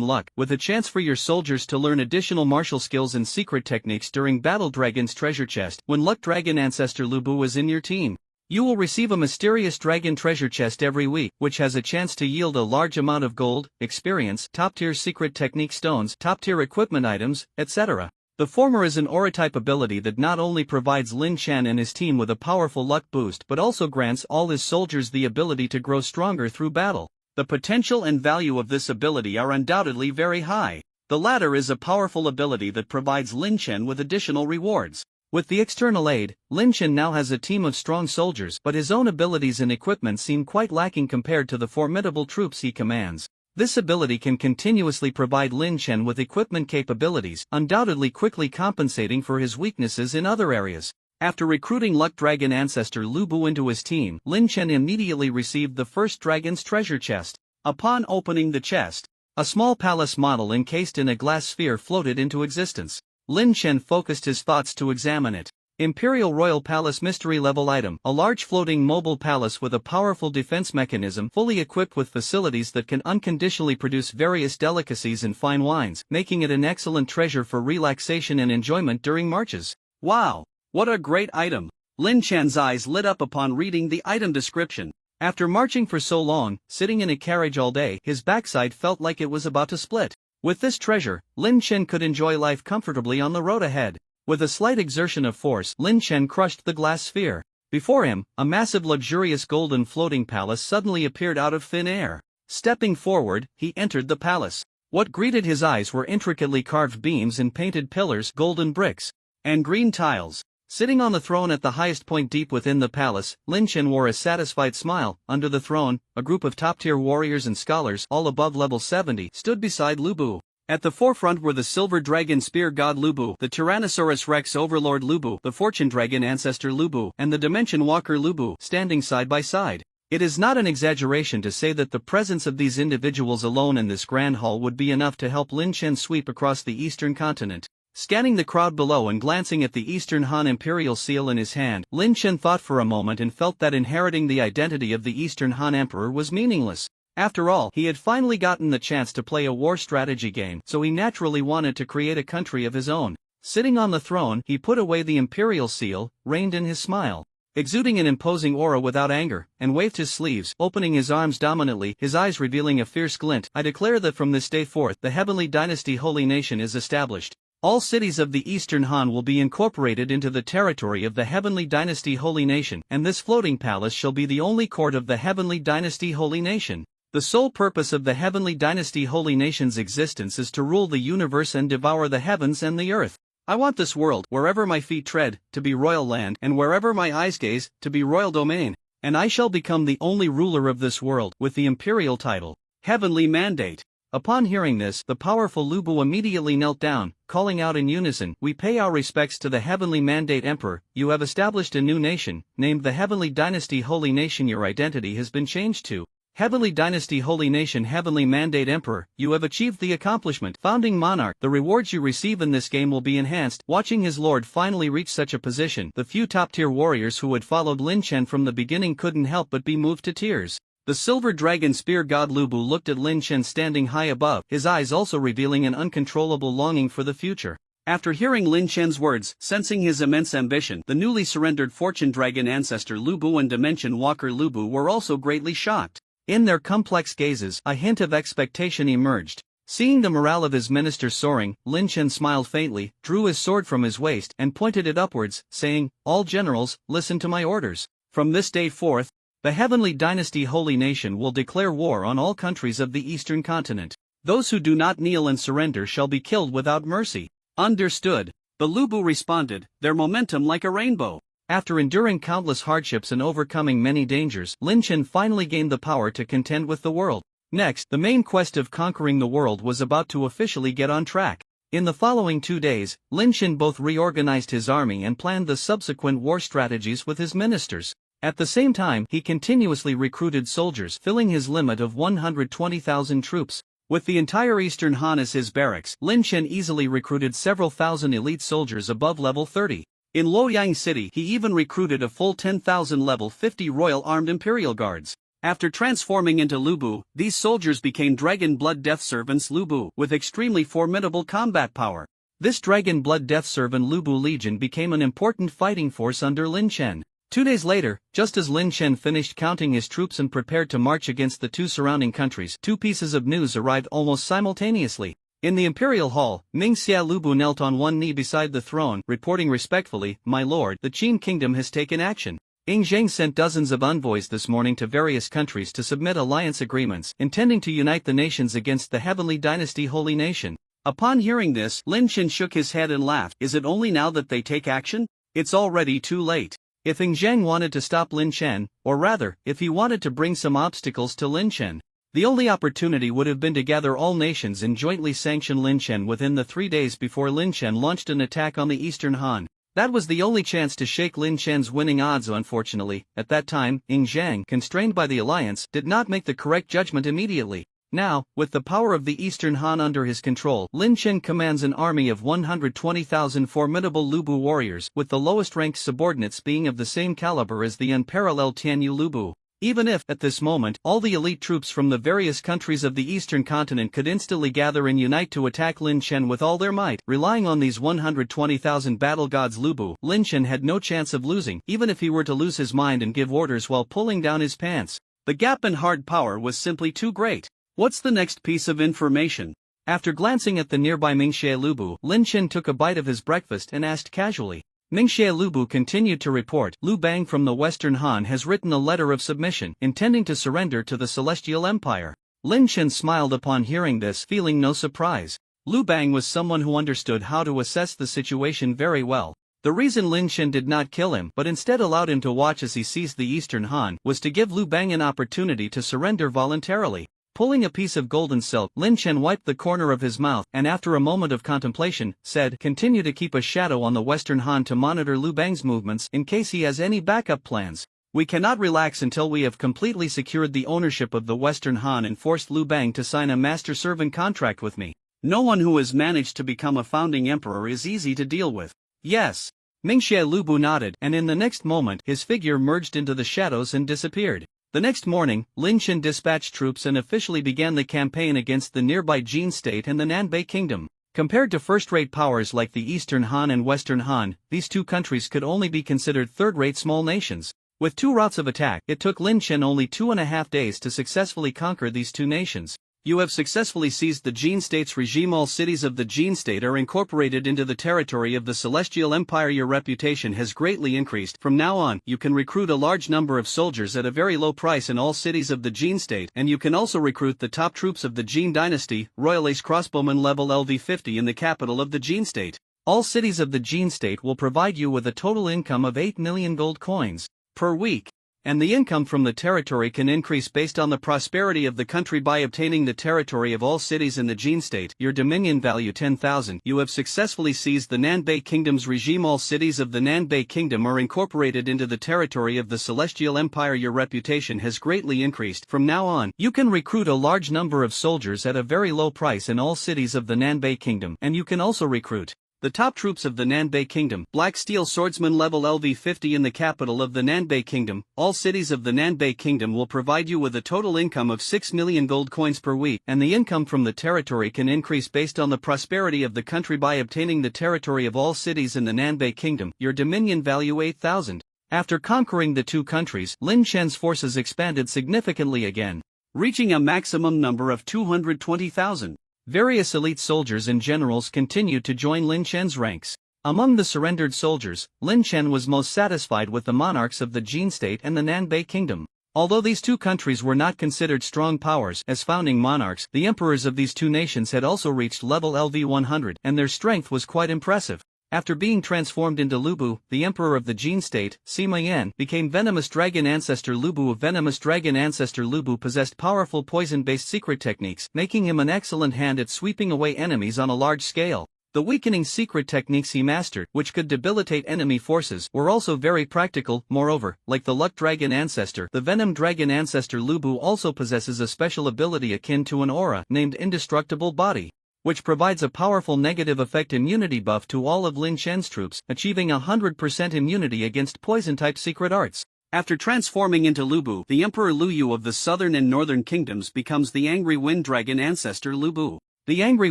luck, with a chance for your soldiers to learn additional martial skills and secret techniques during Battle Dragon's treasure chest. When Luck Dragon Ancestor Lu Bu is in your team, you will receive a mysterious dragon treasure chest every week, which has a chance to yield a large amount of gold, experience, top-tier secret technique stones, top-tier equipment items, etc. The former is an aura-type ability that not only provides Lin Chen and his team with a powerful luck boost but also grants all his soldiers the ability to grow stronger through battle. The potential and value of this ability are undoubtedly very high. The latter is a powerful ability that provides Lin Chen with additional rewards. With the external aid, Lin Chen now has a team of strong soldiers, but his own abilities and equipment seem quite lacking compared to the formidable troops he commands. This ability can continuously provide Lin Chen with equipment capabilities, undoubtedly quickly compensating for his weaknesses in other areas. After recruiting Luck Dragon Ancestor Lu Bu into his team, Lin Chen immediately received the first dragon's treasure chest. Upon opening the chest, a small palace model encased in a glass sphere floated into existence. Lin Chen focused his thoughts to examine it. Imperial Royal Palace Mystery Level Item. A large floating mobile palace with a powerful defense mechanism fully equipped with facilities that can unconditionally produce various delicacies and fine wines, making it an excellent treasure for relaxation and enjoyment during marches. Wow! What a great item! Lin Chen's eyes lit up upon reading the item description. After marching for so long, sitting in a carriage all day, his backside felt like it was about to split. With this treasure, Lin Chen could enjoy life comfortably on the road ahead. With a slight exertion of force, Lin Chen crushed the glass sphere. Before him, a massive luxurious golden floating palace suddenly appeared out of thin air. Stepping forward, he entered the palace. What greeted his eyes were intricately carved beams and painted pillars, golden bricks, and green tiles. Sitting on the throne at the highest point deep within the palace, Lin Chen wore a satisfied smile. Under the throne, a group of top-tier warriors and scholars, all above level 70, stood beside Lu Bu. At the forefront were the Silver Dragon Spear God Lu Bu, the Tyrannosaurus Rex Overlord Lu Bu, the Fortune Dragon Ancestor Lu Bu, and the Dimension Walker Lu Bu, standing side by side. It is not an exaggeration to say that the presence of these individuals alone in this grand hall would be enough to help Lin Chen sweep across the eastern continent. Scanning the crowd below and glancing at the Eastern Han Imperial seal in his hand, Lin Chen thought for a moment and felt that inheriting the identity of the Eastern Han Emperor was meaningless. After all, he had finally gotten the chance to play a war strategy game, so he naturally wanted to create a country of his own. Sitting on the throne, he put away the imperial seal, reined in his smile, exuding an imposing aura without anger, and waved his sleeves, opening his arms dominantly, his eyes revealing a fierce glint. I declare that from this day forth, the Heavenly Dynasty Holy Nation is established. All cities of the Eastern Han will be incorporated into the territory of the Heavenly Dynasty Holy Nation, and this floating palace shall be the only court of the Heavenly Dynasty Holy Nation. The sole purpose of the Heavenly Dynasty Holy Nation's existence is to rule the universe and devour the heavens and the earth. I want this world, wherever my feet tread, to be royal land, and wherever my eyes gaze, to be royal domain. And I shall become the only ruler of this world, with the imperial title, Heavenly Mandate. Upon hearing this, the powerful Lu Bu immediately knelt down, calling out in unison, "We pay our respects to the Heavenly Mandate Emperor. You have established a new nation, named the Heavenly Dynasty Holy Nation. Your identity has been changed to Heavenly Dynasty Holy Nation Heavenly Mandate Emperor. You have achieved the accomplishment. Founding Monarch. The rewards you receive in this game will be enhanced." Watching his lord finally reach such a position, the few top-tier warriors who had followed Lin Chen from the beginning couldn't help but be moved to tears. The Silver Dragon Spear God Lu Bu looked at Lin Chen standing high above, his eyes also revealing an uncontrollable longing for the future. After hearing Lin Chen's words, sensing his immense ambition, the newly surrendered Fortune Dragon Ancestor Lu Bu and Dimension Walker Lu Bu were also greatly shocked. In their complex gazes, a hint of expectation emerged. Seeing the morale of his ministers soaring, Lin Chen smiled faintly, drew his sword from his waist, and pointed it upwards, saying, "All generals, listen to my orders. From this day forth, the Heavenly Dynasty Holy Nation will declare war on all countries of the Eastern Continent. Those who do not kneel and surrender shall be killed without mercy." Understood. The Lu Bu responded, their momentum like a rainbow. After enduring countless hardships and overcoming many dangers, Lin Chen finally gained the power to contend with the world. Next, the main quest of conquering the world was about to officially get on track. In the following 2 days, Lin Chen both reorganized his army and planned the subsequent war strategies with his ministers. At the same time, he continuously recruited soldiers, filling his limit of 120,000 troops. With the entire Eastern Han as his barracks, Lin Chen easily recruited several thousand elite soldiers above level 30. In Luoyang City, he even recruited a full 10,000 level 50 Royal Armed Imperial Guards. After transforming into Lu Bu, these soldiers became Dragon Blood Death Servants Lu Bu, with extremely formidable combat power. This Dragon Blood Death Servant Lu Bu Legion became an important fighting force under Lin Chen. 2 days later, just as Lin Chen finished counting his troops and prepared to march against the 2 surrounding countries, 2 pieces of news arrived almost simultaneously. In the Imperial Hall, Mingxia Lu Bu knelt on one knee beside the throne, reporting respectfully, "My lord, the Qin Kingdom has taken action. Ying Zheng sent dozens of envoys this morning to various countries to submit alliance agreements, intending to unite the nations against the Heavenly Dynasty Holy Nation." Upon hearing this, Lin Chen shook his head and laughed. Is it only now that they take action? It's already too late. If Ying Zheng wanted to stop Lin Chen, or rather, if he wanted to bring some obstacles to Lin Chen, the only opportunity would have been to gather all nations and jointly sanction Lin Chen within the 3 days before Lin Chen launched an attack on the Eastern Han. That was the only chance to shake Lin Chen's winning odds. Unfortunately, at that time, Ying Zheng, constrained by the alliance, did not make the correct judgment immediately. Now, with the power of the Eastern Han under his control, Lin Chen commands an army of 120,000 formidable Lubu warriors, with the lowest ranked subordinates being of the same caliber as the unparalleled Tianyu Lubu. Even if, at this moment, all the elite troops from the various countries of the eastern continent could instantly gather and unite to attack Lin Chen with all their might, relying on these 120,000 battle gods Lubu, Lin Chen had no chance of losing, even if he were to lose his mind and give orders while pulling down his pants. The gap in hard power was simply too great. What's the next piece of information? After glancing at the nearby Mingxie Lubu, Lin Chen took a bite of his breakfast and asked casually. Mingxie Lubu continued to report, Lu Bang from the Western Han has written a letter of submission, intending to surrender to the Celestial Empire. Lin Chen smiled upon hearing this, feeling no surprise. Lu Bang was someone who understood how to assess the situation very well. The reason Lin Chen did not kill him but instead allowed him to watch as he seized the Eastern Han was to give Lu Bang an opportunity to surrender voluntarily. Pulling a piece of golden silk, Lin Chen wiped the corner of his mouth and after a moment of contemplation, said, continue to keep a shadow on the Western Han to monitor Lu Bang's movements in case he has any backup plans. We cannot relax until we have completely secured the ownership of the Western Han and forced Lu Bang to sign a master-servant contract with me. No one who has managed to become a founding emperor is easy to deal with. Yes. Mingxie Lubu nodded and in the next moment his figure merged into the shadows and disappeared. The next morning, Lin Chen dispatched troops and officially began the campaign against the nearby Jin state and the Nanbei kingdom. Compared to first-rate powers like the Eastern Han and Western Han, these two countries could only be considered third-rate small nations. With two routes of attack, it took Lin Chen only 2.5 days to successfully conquer these two nations. You have successfully seized the Jin state's regime. All cities of the Jin state are incorporated into the territory of the Celestial Empire. Your reputation has greatly increased. From now on, you can recruit a large number of soldiers at a very low price in all cities of the Jin state, and you can also recruit the top troops of the Jin dynasty, Royal Ace Crossbowman level LV50 in the capital of the Jin state. All cities of the Jin state will provide you with a total income of 8 million gold coins per week. And the income from the territory can increase based on the prosperity of the country by obtaining the territory of all cities in the Jin state. Your dominion value 10,000. You have successfully seized the Nanbei kingdom's regime. All cities of the Nanbei kingdom are incorporated into the territory of the Celestial Empire. Your reputation has greatly increased. From now on, you can recruit a large number of soldiers at a very low price in all cities of the Nanbei kingdom, and you can also recruit the top troops of the Nanbei Kingdom, Black Steel Swordsman level LV50 in the capital of the Nanbei Kingdom. All cities of the Nanbei Kingdom will provide you with a total income of 6 million gold coins per week, and the income from the territory can increase based on the prosperity of the country by obtaining the territory of all cities in the Nanbei Kingdom. Your dominion value 8,000. After conquering the two countries, Lin Chen's forces expanded significantly again, reaching a maximum number of 220,000. Various elite soldiers and generals continued to join Lin Chen's ranks. Among the surrendered soldiers, Lin Chen was most satisfied with the monarchs of the Jin state and the Nanbei kingdom. Although these two countries were not considered strong powers as founding monarchs, the emperors of these two nations had also reached level LV100 and their strength was quite impressive. After being transformed into Lubu, the emperor of the Jin state, Sima Yan, became Venomous Dragon Ancestor Lubu. Venomous Dragon Ancestor Lubu possessed powerful poison-based secret techniques, making him an excellent hand at sweeping away enemies on a large scale. The weakening secret techniques he mastered, which could debilitate enemy forces, were also very practical. Moreover, like the Luck Dragon Ancestor, the Venom Dragon Ancestor Lubu also possesses a special ability akin to an aura named Indestructible Body, which provides a powerful negative effect immunity buff to all of Lin Chen's troops, achieving 100% immunity against poison-type secret arts. After transforming into Lubu, the Emperor Lu Yu of the southern and northern kingdoms becomes the Angry Wind Dragon Ancestor Lubu. The Angry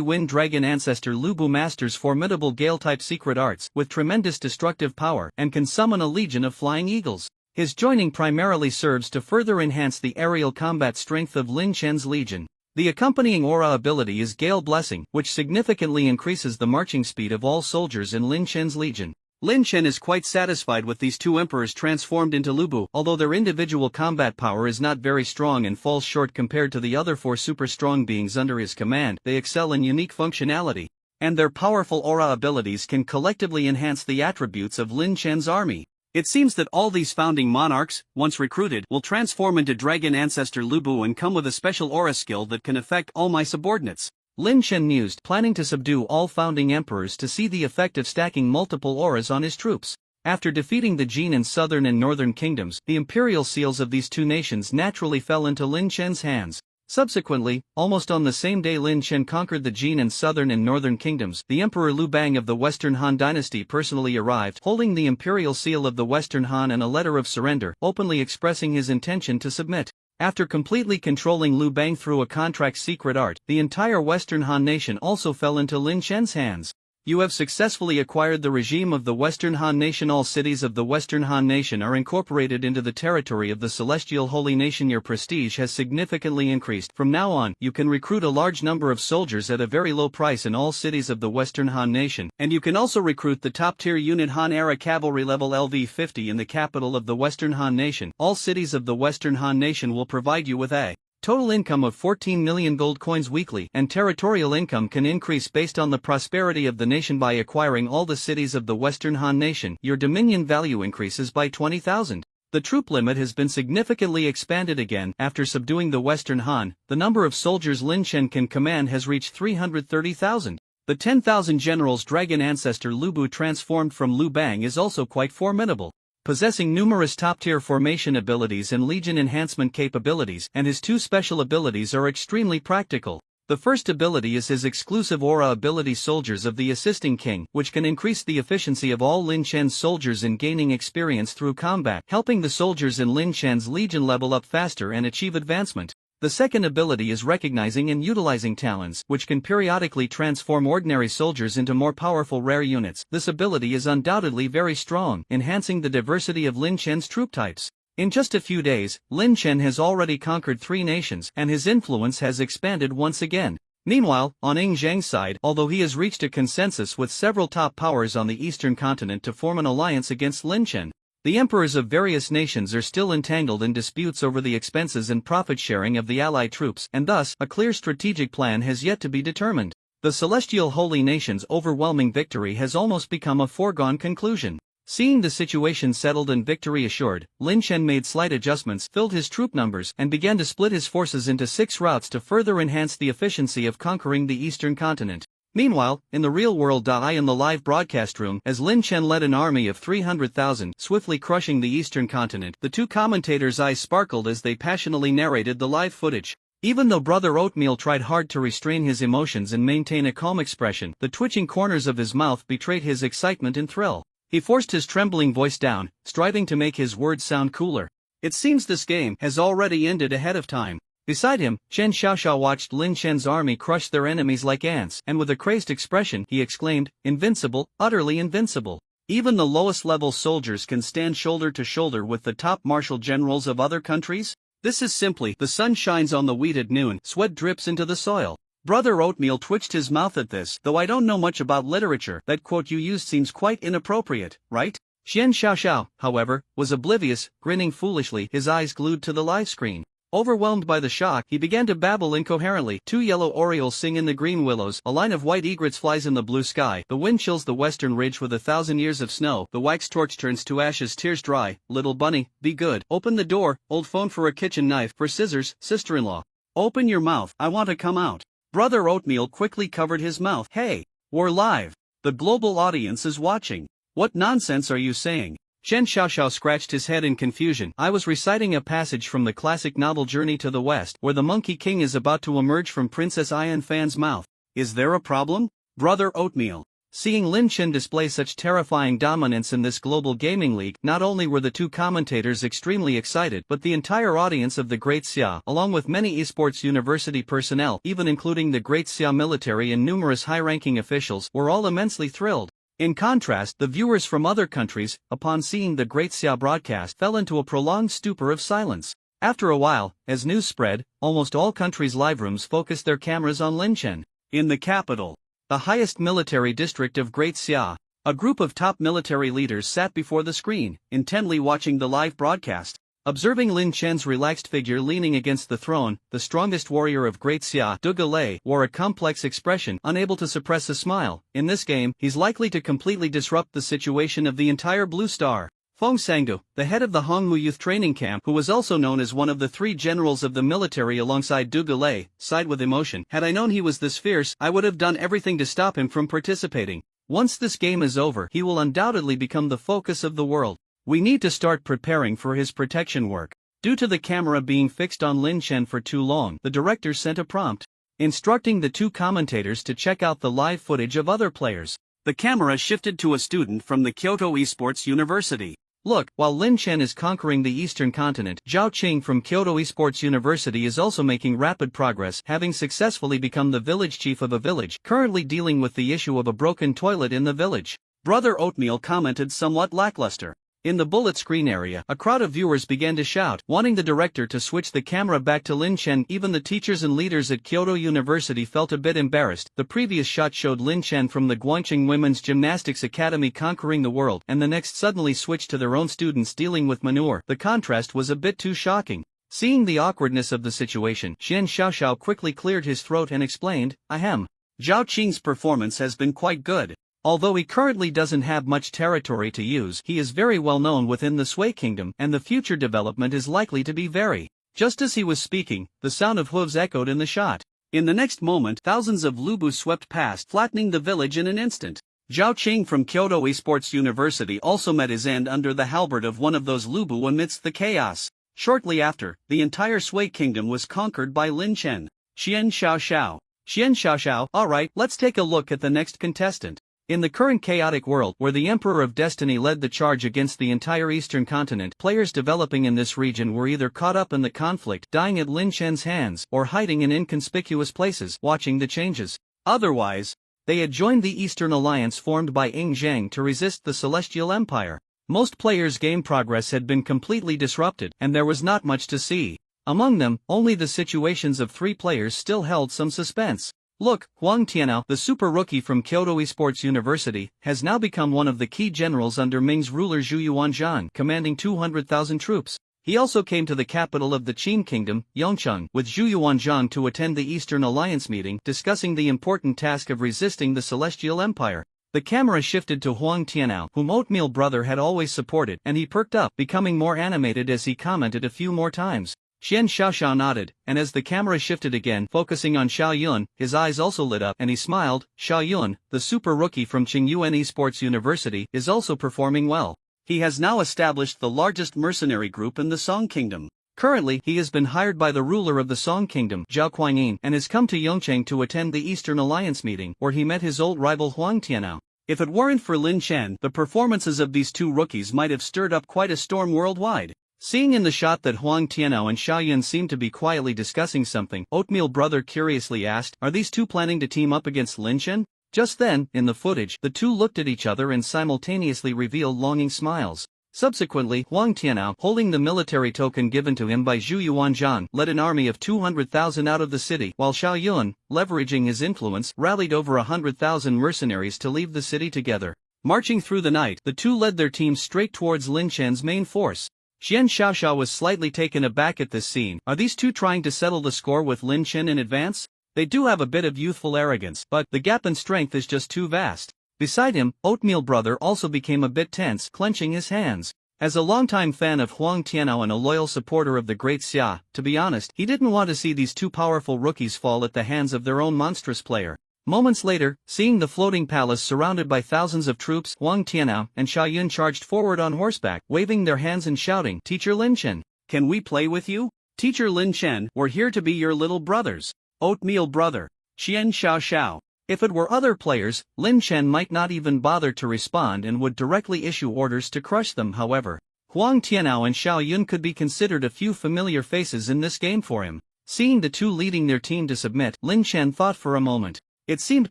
Wind Dragon Ancestor Lubu masters formidable gale-type secret arts with tremendous destructive power and can summon a legion of flying eagles. His joining primarily serves to further enhance the aerial combat strength of Lin Chen's legion. The accompanying aura ability is Gale Blessing, which significantly increases the marching speed of all soldiers in Lin Chen's legion. Lin Chen is quite satisfied with these two emperors transformed into Lubu. Although their individual combat power is not very strong and falls short compared to the other four super strong beings under his command, they excel in unique functionality, and their powerful aura abilities can collectively enhance the attributes of Lin Chen's army. It seems that all these founding monarchs, once recruited, will transform into Dragon Ancestor Lubu and come with a special aura skill that can affect all my subordinates. Lin Chen mused, planning to subdue all founding emperors to see the effect of stacking multiple auras on his troops. After defeating the Jin and southern and northern kingdoms, the imperial seals of these two nations naturally fell into Lin Chen's hands. Subsequently, almost on the same day Lin Chen conquered the Jin and southern and northern kingdoms, the Emperor Liu Bang of the Western Han dynasty personally arrived, holding the imperial seal of the Western Han and a letter of surrender, openly expressing his intention to submit. After completely controlling Liu Bang through a contract's secret art, the entire Western Han nation also fell into Lin Chen's hands. You have successfully acquired the regime of the Western Han nation. All cities of the Western Han nation are incorporated into the territory of the Celestial Holy Nation. Your prestige has significantly increased. From now on, you can recruit a large number of soldiers at a very low price in all cities of the Western Han nation, and you can also recruit the top-tier unit Han era cavalry level LV-50 in the capital of the Western Han nation. All cities of the Western Han nation will provide you with a total income of 14 million gold coins weekly, and territorial income can increase based on the prosperity of the nation. By acquiring all the cities of the Western Han nation, your dominion value increases by 20,000. The troop limit has been significantly expanded again. After subduing the Western Han, the number of soldiers Lin Chen can command has reached 330,000. The 10,000 generals dragon ancestor Lu Bu transformed from Liu Bang is also quite formidable, possessing numerous top-tier formation abilities and legion enhancement capabilities, and his two special abilities are extremely practical. The first ability is his exclusive aura ability, Soldiers of the Assisting King, which can increase the efficiency of all Lin Chen's soldiers in gaining experience through combat, helping the soldiers in Lin Chen's legion level up faster and achieve advancement. The second ability is recognizing and utilizing talents, which can periodically transform ordinary soldiers into more powerful rare units. This ability is undoubtedly very strong, enhancing the diversity of Lin Chen's troop types. In just a few days, Lin Chen has already conquered 3 nations, and his influence has expanded once again. Meanwhile, on Ying Zhang's side, although he has reached a consensus with several top powers on the eastern continent to form an alliance against Lin Chen, the emperors of various nations are still entangled in disputes over the expenses and profit-sharing of the allied troops, and thus, a clear strategic plan has yet to be determined. The Celestial Holy Nation's overwhelming victory has almost become a foregone conclusion. Seeing the situation settled and victory assured, Lin Chen made slight adjustments, filled his troop numbers, and began to split his forces into 6 routes to further enhance the efficiency of conquering the eastern continent. Meanwhile, in the real world, in the live broadcast room, as Lin Chen led an army of 300,000, swiftly crushing the eastern continent, the two commentators' eyes sparkled as they passionately narrated the live footage. Even though Brother Oatmeal tried hard to restrain his emotions and maintain a calm expression, the twitching corners of his mouth betrayed his excitement and thrill. He forced his trembling voice down, striving to make his words sound cooler. It seems this game has already ended ahead of time. Beside him, Chen Xiaoxiao watched Lin Chen's army crush their enemies like ants, and with a crazed expression, he exclaimed, "Invincible, utterly invincible. Even the lowest-level soldiers can stand shoulder to shoulder with the top martial generals of other countries? This is simply, the sun shines on the wheat at noon, sweat drips into the soil." Brother Oatmeal twitched his mouth at this. "Though I don't know much about literature, that quote you used seems quite inappropriate, right?" Chen Xiaoxiao, however, was oblivious, grinning foolishly, his eyes glued to the live screen. Overwhelmed by the shock, he began to babble incoherently. 2 yellow orioles sing in the green willows, a line of white egrets flies in the blue sky, the wind chills the western ridge with 1,000 years of snow, the wax torch turns to ashes, tears dry, little bunny, be good, open the door, old phone for a kitchen knife, for scissors, sister-in-law. Open your mouth, I want to come out. Brother Oatmeal quickly covered his mouth. Hey, we're live. The global audience is watching. What nonsense are you saying? Chen Xiaoxiao scratched his head in confusion. I was reciting a passage from the classic novel Journey to the West, where the Monkey King is about to emerge from Princess Ayan Fan's mouth. Is there a problem? Brother Oatmeal. Seeing Lin Chen display such terrifying dominance in this global gaming league, not only were the two commentators extremely excited, but the entire audience of the Great Xia, along with many esports university personnel, even including the Great Xia military and numerous high-ranking officials, were all immensely thrilled. In contrast, the viewers from other countries, upon seeing the Great Xia broadcast, fell into a prolonged stupor of silence. After a while, as news spread, almost all countries' live rooms focused their cameras on Lin Chen. In the capital, the highest military district of Great Xia, a group of top military leaders sat before the screen, intently watching the live broadcast. Observing Lin Chen's relaxed figure leaning against the throne, the strongest warrior of Great Xia, Zhuge Lei, wore a complex expression, unable to suppress a smile. In this game, he's likely to completely disrupt the situation of the entire Blue Star. Feng Sangdu, the head of the Hongmu Youth Training Camp, who was also known as one of the 3 generals of the military alongside Zhuge Lei, sighed with emotion. Had I known he was this fierce, I would have done everything to stop him from participating. Once this game is over, he will undoubtedly become the focus of the world. We need to start preparing for his protection work. Due to the camera being fixed on Lin Chen for too long, the director sent a prompt instructing the two commentators to check out the live footage of other players. The camera shifted to a student from the Kyoto Esports University. Look, while Lin Chen is conquering the eastern continent, Zhao Qing from Kyoto Esports University is also making rapid progress, having successfully become the village chief of a village, currently dealing with the issue of a broken toilet in the village. Brother Oatmeal commented somewhat lackluster. In the bullet screen area, a crowd of viewers began to shout, wanting the director to switch the camera back to Lin Chen. Even the teachers and leaders at Kyoto University felt a bit embarrassed. The previous shot showed Lin Chen from the Guangqing Women's Gymnastics Academy conquering the world, and the next suddenly switched to their own students dealing with manure. The contrast was a bit too shocking. Seeing the awkwardness of the situation, Xian Xiaoxiao quickly cleared his throat and explained, Ahem. Zhao Qing's performance has been quite good. Although he currently doesn't have much territory to use, he is very well known within the Sui Kingdom, and the future development is likely to be very. Just as he was speaking, the sound of hooves echoed in the shot. In the next moment, thousands of Lubu swept past, flattening the village in an instant. Zhao Qing from Kyoto Esports University also met his end under the halberd of one of those Lubu amidst the chaos. Shortly after, the entire Sui Kingdom was conquered by Lin Chen. Xian Xiaoxiao, alright, let's take a look at the next contestant. In the current chaotic world, where the Emperor of Destiny led the charge against the entire eastern continent, players developing in this region were either caught up in the conflict, dying at Lin Chen's hands, or hiding in inconspicuous places, watching the changes. Otherwise, they had joined the Eastern Alliance formed by Ying Zhang to resist the Celestial Empire. Most players' game progress had been completely disrupted, and there was not much to see. Among them, only the situations of 3 players still held some suspense. Look, Huang Tianao, the super rookie from Kyoto Esports University, has now become one of the key generals under Ming's ruler Zhu Yuanzhan, commanding 200,000 troops. He also came to the capital of the Qin Kingdom, Yongcheng, with Zhu Yuanzhan to attend the Eastern Alliance meeting, discussing the important task of resisting the Celestial Empire. The camera shifted to Huang Tianao, whom Oatmeal Brother had always supported, and he perked up, becoming more animated as he commented a few more times. Xian Xiaoxiao nodded, and as the camera shifted again, focusing on Xiao Yun, his eyes also lit up, and he smiled. Xiao Yun, the super rookie from Qingyuan Esports University, is also performing well. He has now established the largest mercenary group in the Song Kingdom. Currently, he has been hired by the ruler of the Song Kingdom, Zhao Guanyin, and has come to Yongcheng to attend the Eastern Alliance meeting, where he met his old rival Huang Tianao. If it weren't for Lin Chen, the performances of these two rookies might have stirred up quite a storm worldwide. Seeing in the shot that Huang Tianao and Xiao Yun seemed to be quietly discussing something, Oatmeal Brother curiously asked, are these two planning to team up against Lin Chen? Just then, in the footage, the two looked at each other and simultaneously revealed longing smiles. Subsequently, Huang Tianao, holding the military token given to him by Zhu Yuanzhan, led an army of 200,000 out of the city, while Xiao Yun, leveraging his influence, rallied over 100,000 mercenaries to leave the city together. Marching through the night, the two led their teams straight towards Lin Chen's main force. Xian Xiaoxiao was slightly taken aback at this scene. Are these two trying to settle the score with Lin Chen in advance? They do have a bit of youthful arrogance, but the gap in strength is just too vast. Beside him, Oatmeal Brother also became a bit tense, clenching his hands. As a longtime fan of Huang Tianao and a loyal supporter of the great Xia, to be honest, he didn't want to see these two powerful rookies fall at the hands of their own monstrous player. Moments later, seeing the floating palace surrounded by thousands of troops, Huang Tianao and Xiao Yun charged forward on horseback, waving their hands and shouting, Teacher Lin Chen, can we play with you? Teacher Lin Chen, we're here to be your little brothers. Oatmeal Brother. Xian Xiaoxiao. If it were other players, Lin Chen might not even bother to respond and would directly issue orders to crush them. However, Huang Tianao and Xiao Yun could be considered a few familiar faces in this game for him. Seeing the two leading their team to submit, Lin Chen thought for a moment. It seemed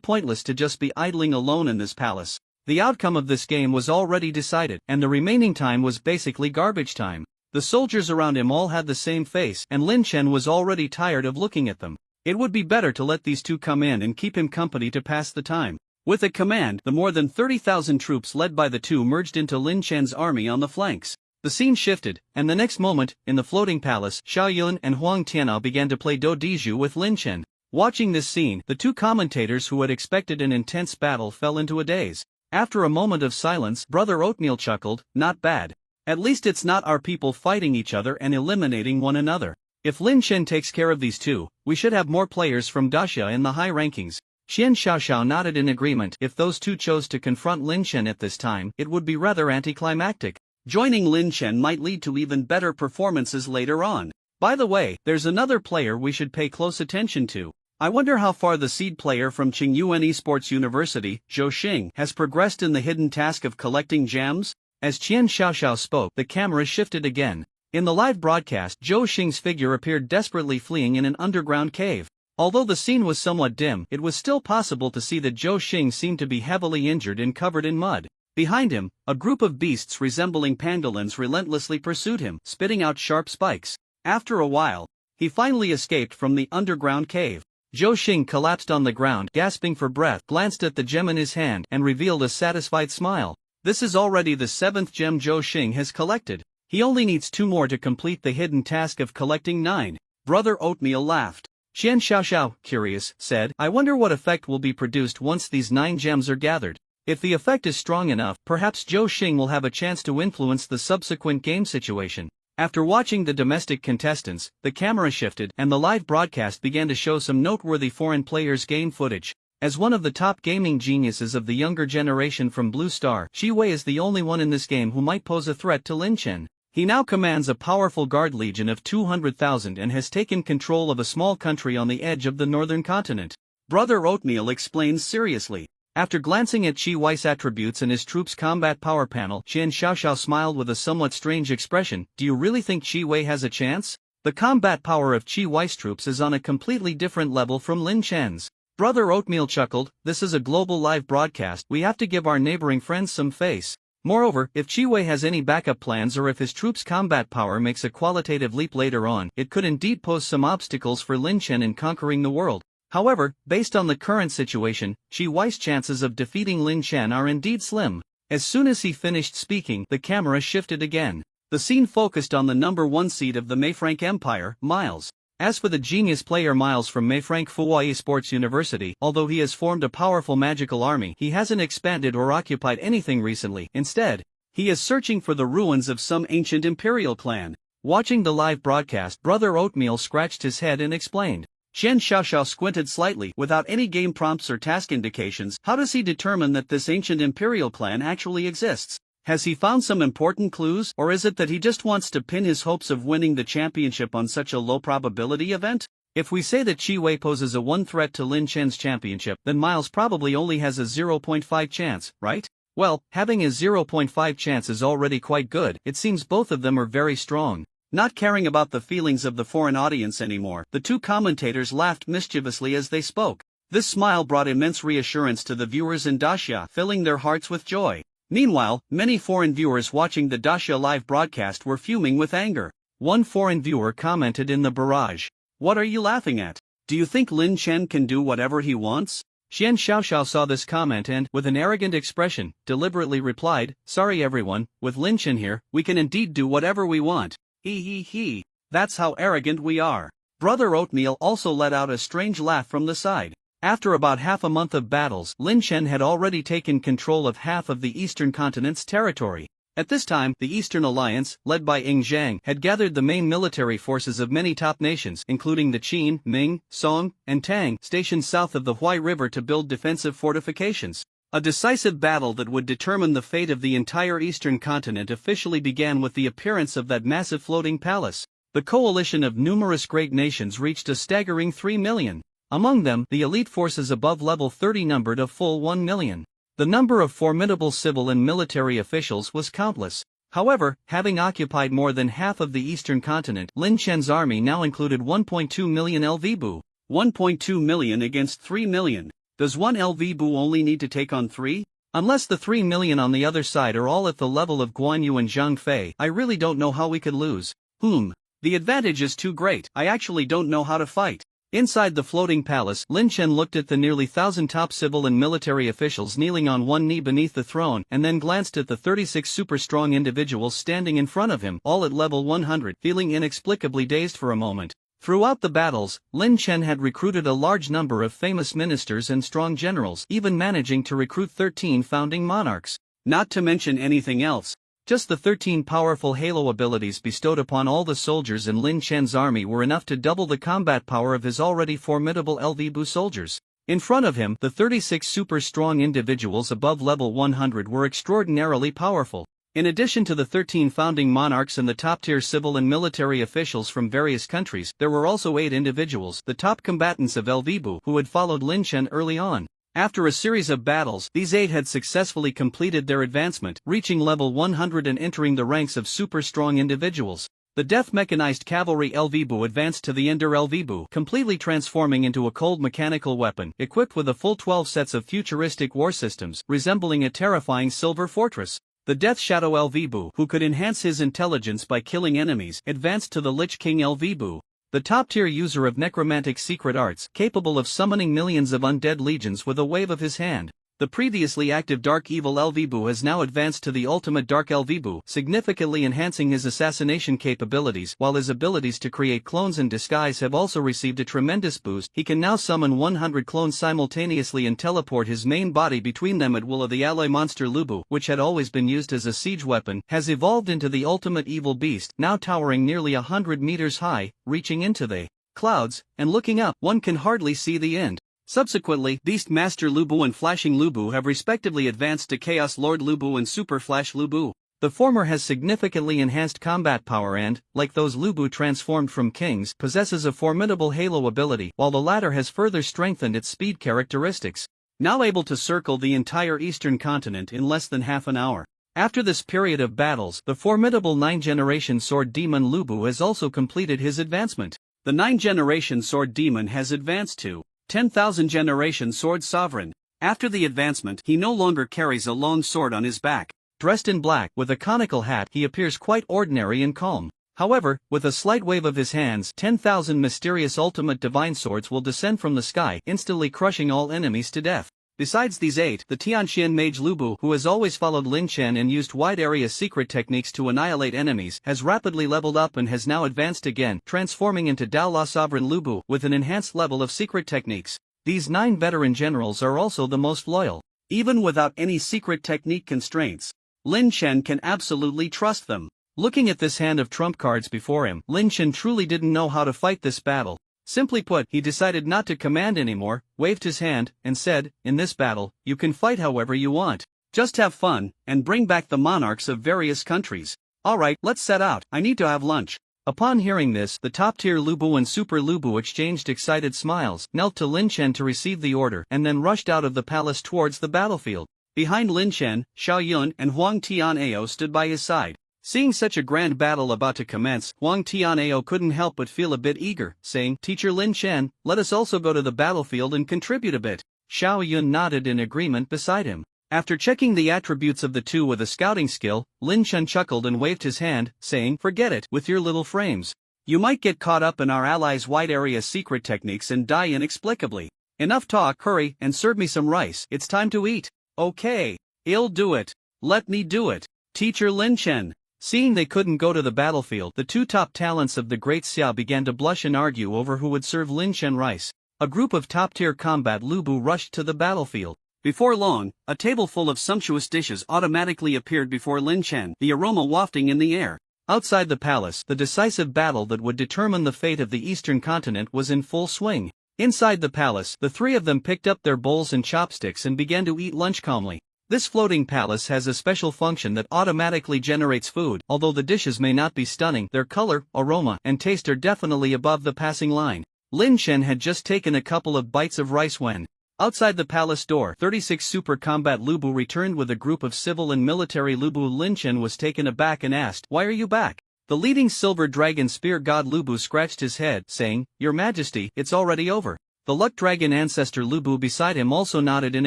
pointless to just be idling alone in this palace. The outcome of this game was already decided, and the remaining time was basically garbage time. The soldiers around him all had the same face, and Lin Chen was already tired of looking at them. It would be better to let these two come in and keep him company to pass the time. With a command, the more than 30,000 troops led by the two merged into Lin Chen's army on the flanks. The scene shifted, and the next moment, in the floating palace, Xiao Yun and Huang Tianao began to play Dodiju with Lin Chen. Watching this scene, the two commentators who had expected an intense battle fell into a daze. After a moment of silence, Brother Oatmeal chuckled, not bad. At least it's not our people fighting each other and eliminating one another. If Lin Chen takes care of these two, we should have more players from Daxia in the high rankings. Xian Xiaoxiao nodded in agreement. If those two chose to confront Lin Chen at this time, it would be rather anticlimactic. Joining Lin Chen might lead to even better performances later on. By the way, there's another player we should pay close attention to. I wonder how far the seed player from Qingyuan Esports University, Zhou Xing, has progressed in the hidden task of collecting gems? As Qian Xiaoxiao spoke, the camera shifted again. In the live broadcast, Zhou Xing's figure appeared desperately fleeing in an underground cave. Although the scene was somewhat dim, it was still possible to see that Zhou Xing seemed to be heavily injured and covered in mud. Behind him, a group of beasts resembling pangolins relentlessly pursued him, spitting out sharp spikes. After a while, he finally escaped from the underground cave. Zhou Xing collapsed on the ground, gasping for breath, glanced at the gem in his hand, and revealed a satisfied smile. This is already the 7th gem Zhou Xing has collected. He only needs 2 more to complete the hidden task of collecting 9. Brother Oatmeal laughed. Qian Xiaoxiao, curious, said, I wonder what effect will be produced once these 9 gems are gathered. If the effect is strong enough, perhaps Zhou Xing will have a chance to influence the subsequent game situation. After watching the domestic contestants, the camera shifted and the live broadcast began to show some noteworthy foreign players' game footage. As one of the top gaming geniuses of the younger generation from Blue Star, Qi Wei is the only one in this game who might pose a threat to Lin Chen. He now commands a powerful guard legion of 200,000 and has taken control of a small country on the edge of the northern continent. Brother Oatmeal explains seriously. After glancing at Qi Wei's attributes and his troops' combat power panel, Qian Xiaoxiao smiled with a somewhat strange expression. Do you really think Qi Wei has a chance? The combat power of Qi Wei's troops is on a completely different level from Lin Chen's. Brother Oatmeal chuckled, this is a global live broadcast, we have to give our neighboring friends some face. Moreover, if Qi Wei has any backup plans or if his troops' combat power makes a qualitative leap later on, it could indeed pose some obstacles for Lin Chen in conquering the world. However, based on the current situation, Qi Wei's chances of defeating Lin Chen are indeed slim. As soon as he finished speaking, the camera shifted again. The scene focused on the number 1 seed of the Mayfrank Empire, Miles. As for the genius player Miles from Mayfrank Fuhua Esports University, although he has formed a powerful magical army, he hasn't expanded or occupied anything recently. Instead, he is searching for the ruins of some ancient imperial clan. Watching the live broadcast, Brother Oatmeal scratched his head and explained. Qian Xiaoxiao squinted slightly. Without any game prompts or task indications, how does he determine that this ancient imperial clan actually exists? Has he found some important clues, or is it that he just wants to pin his hopes of winning the championship on such a low probability event? If we say that Qi Wei poses a 1 threat to Lin Chen's championship, then Miles probably only has a 0.5 chance, right? Well, having a 0.5 chance is already quite good. It seems both of them are very strong. Not caring about the feelings of the foreign audience anymore, the 2 commentators laughed mischievously as they spoke. This smile brought immense reassurance to the viewers in Daxia, filling their hearts with joy. Meanwhile, many foreign viewers watching the Daxia live broadcast were fuming with anger. One foreign viewer commented in the barrage. What are you laughing at? Do you think Lin Chen can do whatever he wants? Qian Xiaoxiao saw this comment and, with an arrogant expression, deliberately replied, sorry everyone, with Lin Chen here, we can indeed do whatever we want. He. That's how arrogant we are. Brother Oatmeal also let out a strange laugh from the side. After about half a month of battles, Lin Chen had already taken control of half of the eastern continent's territory. At this time, the Eastern Alliance, led by Ying Zhang, had gathered the main military forces of many top nations, including the Qin, Ming, Song, and Tang, stationed south of the Huai River to build defensive fortifications. A decisive battle that would determine the fate of the entire eastern continent officially began with the appearance of that massive floating palace. The coalition of numerous great nations reached a staggering 3 million. Among them, the elite forces above level 30 numbered a full 1 million. The number of formidable civil and military officials was countless. However, having occupied more than half of the eastern continent, Lin Chen's army now included 1.2 million LVBU. 1.2 million against 3 million. Does 1 LVBU only need to take on 3? Unless the 3 million on the other side are all at the level of Guan Yu and Zhang Fei, I really don't know how we could lose. The advantage is too great, I actually don't know how to fight. Inside the floating palace, Lin Chen looked at the nearly 1,000 top civil and military officials kneeling on one knee beneath the throne, and then glanced at the 36 super-strong individuals standing in front of him, all at level 100, feeling inexplicably dazed for a moment. Throughout the battles, Lin Chen had recruited a large number of famous ministers and strong generals, even managing to recruit 13 founding monarchs. Not to mention anything else. Just the 13 powerful halo abilities bestowed upon all the soldiers in Lin Chen's army were enough to double the combat power of his already formidable LVBU soldiers. In front of him, the 36 super-strong individuals above level 100 were extraordinarily powerful. In addition to the 13 founding monarchs and the top-tier civil and military officials from various countries, there were also 8 individuals, the top combatants of Elvibu, who had followed Lin Chen early on. After a series of battles, these 8 had successfully completed their advancement, reaching level 100 and entering the ranks of super-strong individuals. The Death Mechanized Cavalry Elvibu advanced to the Ender Elvibu, completely transforming into a cold mechanical weapon, equipped with a full 12 sets of futuristic war systems, resembling a terrifying silver fortress. The Death Shadow Elvibu, who could enhance his intelligence by killing enemies, advanced to the Lich King Elvibu, the top-tier user of necromantic secret arts, capable of summoning millions of undead legions with a wave of his hand. The previously active Dark Evil Elvibu has now advanced to the ultimate Dark Elvibu, significantly enhancing his assassination capabilities, while his abilities to create clones and disguise have also received a tremendous boost. He can now summon 100 clones simultaneously and teleport his main body between them at will. The alloy monster Lubu, which had always been used as a siege weapon, has evolved into the ultimate evil beast, now towering nearly 100 meters high, reaching into the clouds, and looking up, one can hardly see the end. Subsequently, Beast Master Lubu and Flashing Lubu have respectively advanced to Chaos Lord Lubu and Super Flash Lubu. The former has significantly enhanced combat power and, like those Lubu transformed from kings, possesses a formidable halo ability, while the latter has further strengthened its speed characteristics. Now able to circle the entire eastern continent in less than half an hour. After this period of battles, the formidable 9th-generation Sword Demon Lubu has also completed his advancement. The 9th-generation Sword Demon has advanced to 10,000 generation Sword Sovereign. After the advancement, he no longer carries a long sword on his back. Dressed in black, with a conical hat, he appears quite ordinary and calm. However, with a slight wave of his hands, 10,000 mysterious ultimate divine swords will descend from the sky, instantly crushing all enemies to death. Besides these 8, the Tianxian Mage Lubu, who has always followed Lin Chen and used wide-area secret techniques to annihilate enemies, has rapidly leveled up and has now advanced again, transforming into Daola Sovereign Lubu, with an enhanced level of secret techniques. These 9 veteran generals are also the most loyal. Even without any secret technique constraints, Lin Chen can absolutely trust them. Looking at this hand of trump cards before him, Lin Chen truly didn't know how to fight this battle. Simply put, he decided not to command anymore, waved his hand, and said, "In this battle, you can fight however you want. Just have fun, and bring back the monarchs of various countries. Alright, let's set out, I need to have lunch." Upon hearing this, the top-tier Lubu and Super Lubu exchanged excited smiles, knelt to Lin Chen to receive the order, and then rushed out of the palace towards the battlefield. Behind Lin Chen, Xiao Yun and Huang Tian'ao stood by his side. Seeing such a grand battle about to commence, Huang Tian'ao couldn't help but feel a bit eager, saying, "Teacher Lin Chen, let us also go to the battlefield and contribute a bit." Xiao Yun nodded in agreement beside him. After checking the attributes of the two with a scouting skill, Lin Chen chuckled and waved his hand, saying, "Forget it, with your little frames. You might get caught up in our allies' wide-area secret techniques and die inexplicably. Enough talk, hurry, and serve me some rice, it's time to eat." "Okay. I'll do it. Let me do it. Teacher Lin Chen." Seeing they couldn't go to the battlefield, the 2 top talents of the Great Xia began to blush and argue over who would serve Lin Chen rice. A group of top-tier combat Lubu rushed to the battlefield. Before long, a table full of sumptuous dishes automatically appeared before Lin Chen, the aroma wafting in the air. Outside the palace, the decisive battle that would determine the fate of the eastern continent was in full swing. Inside the palace, the 3 of them picked up their bowls and chopsticks and began to eat lunch calmly. This floating palace has a special function that automatically generates food. Although the dishes may not be stunning, their color, aroma, and taste are definitely above the passing line. Lin Chen had just taken a couple of bites of rice when, outside the palace door, 36 Super Combat Lubu returned with a group of civil and military Lubu. Lin Chen was taken aback and asked, "Why are you back?" The leading Silver Dragon Spear God Lubu scratched his head, saying, "Your Majesty, it's already over." The Luck Dragon ancestor Lubu beside him also nodded in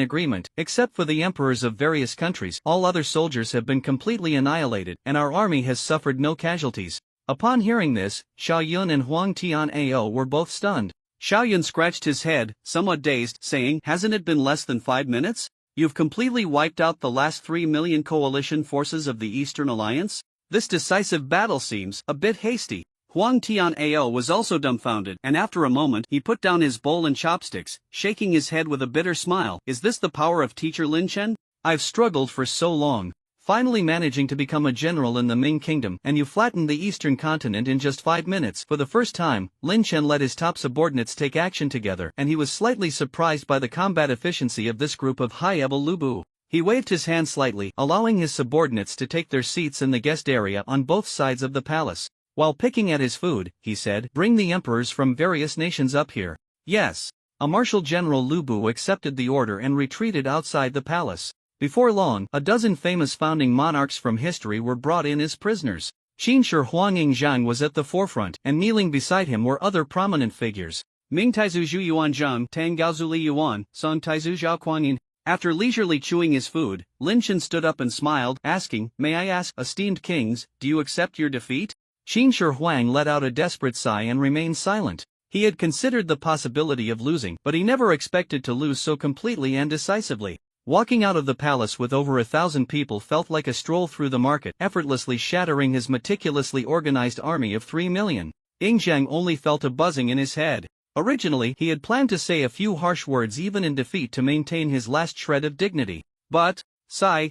agreement. "Except for the emperors of various countries, all other soldiers have been completely annihilated, and our army has suffered no casualties." Upon hearing this, Xiao Yun and Huang Tian'ao were both stunned. Xiao Yun scratched his head, somewhat dazed, saying, "Hasn't it been less than 5 minutes? You've completely wiped out the last 3 million coalition forces of the Eastern Alliance? This decisive battle seems a bit hasty." Huang Tian'ao was also dumbfounded, and after a moment he put down his bowl and chopsticks, shaking his head with a bitter smile. "Is this the power of Teacher Lin Chen? I've struggled for so long, finally managing to become a general in the Ming Kingdom, and you flattened the eastern continent in just 5 minutes." For the first time, Lin Chen let his top subordinates take action together, and he was slightly surprised by the combat efficiency of this group of high-level Lubu. He waved his hand slightly, allowing his subordinates to take their seats in the guest area on both sides of the palace. While picking at his food, he said, "Bring the emperors from various nations up here." Yes. A Marshal General Lu Bu accepted the order and retreated outside the palace. Before long, a dozen famous founding monarchs from history were brought in as prisoners. Qin Shi Huangning Zhang was at the forefront, and kneeling beside him were other prominent figures. Ming Taizu Zhu Yuan Zhang, Tang Gaozu Li Yuan, Song Taizu Zhao Kuangyin. After leisurely chewing his food, Lin Chen stood up and smiled, asking, "May I ask, esteemed kings, do you accept your defeat?" Qin Shi Huang let out a desperate sigh and remained silent. He had considered the possibility of losing, but he never expected to lose so completely and decisively. Walking out of the palace with over 1,000 people felt like a stroll through the market, effortlessly shattering his meticulously organized army of 3 million. Ying Zhang only felt a buzzing in his head. Originally, he had planned to say a few harsh words even in defeat to maintain his last shred of dignity. But,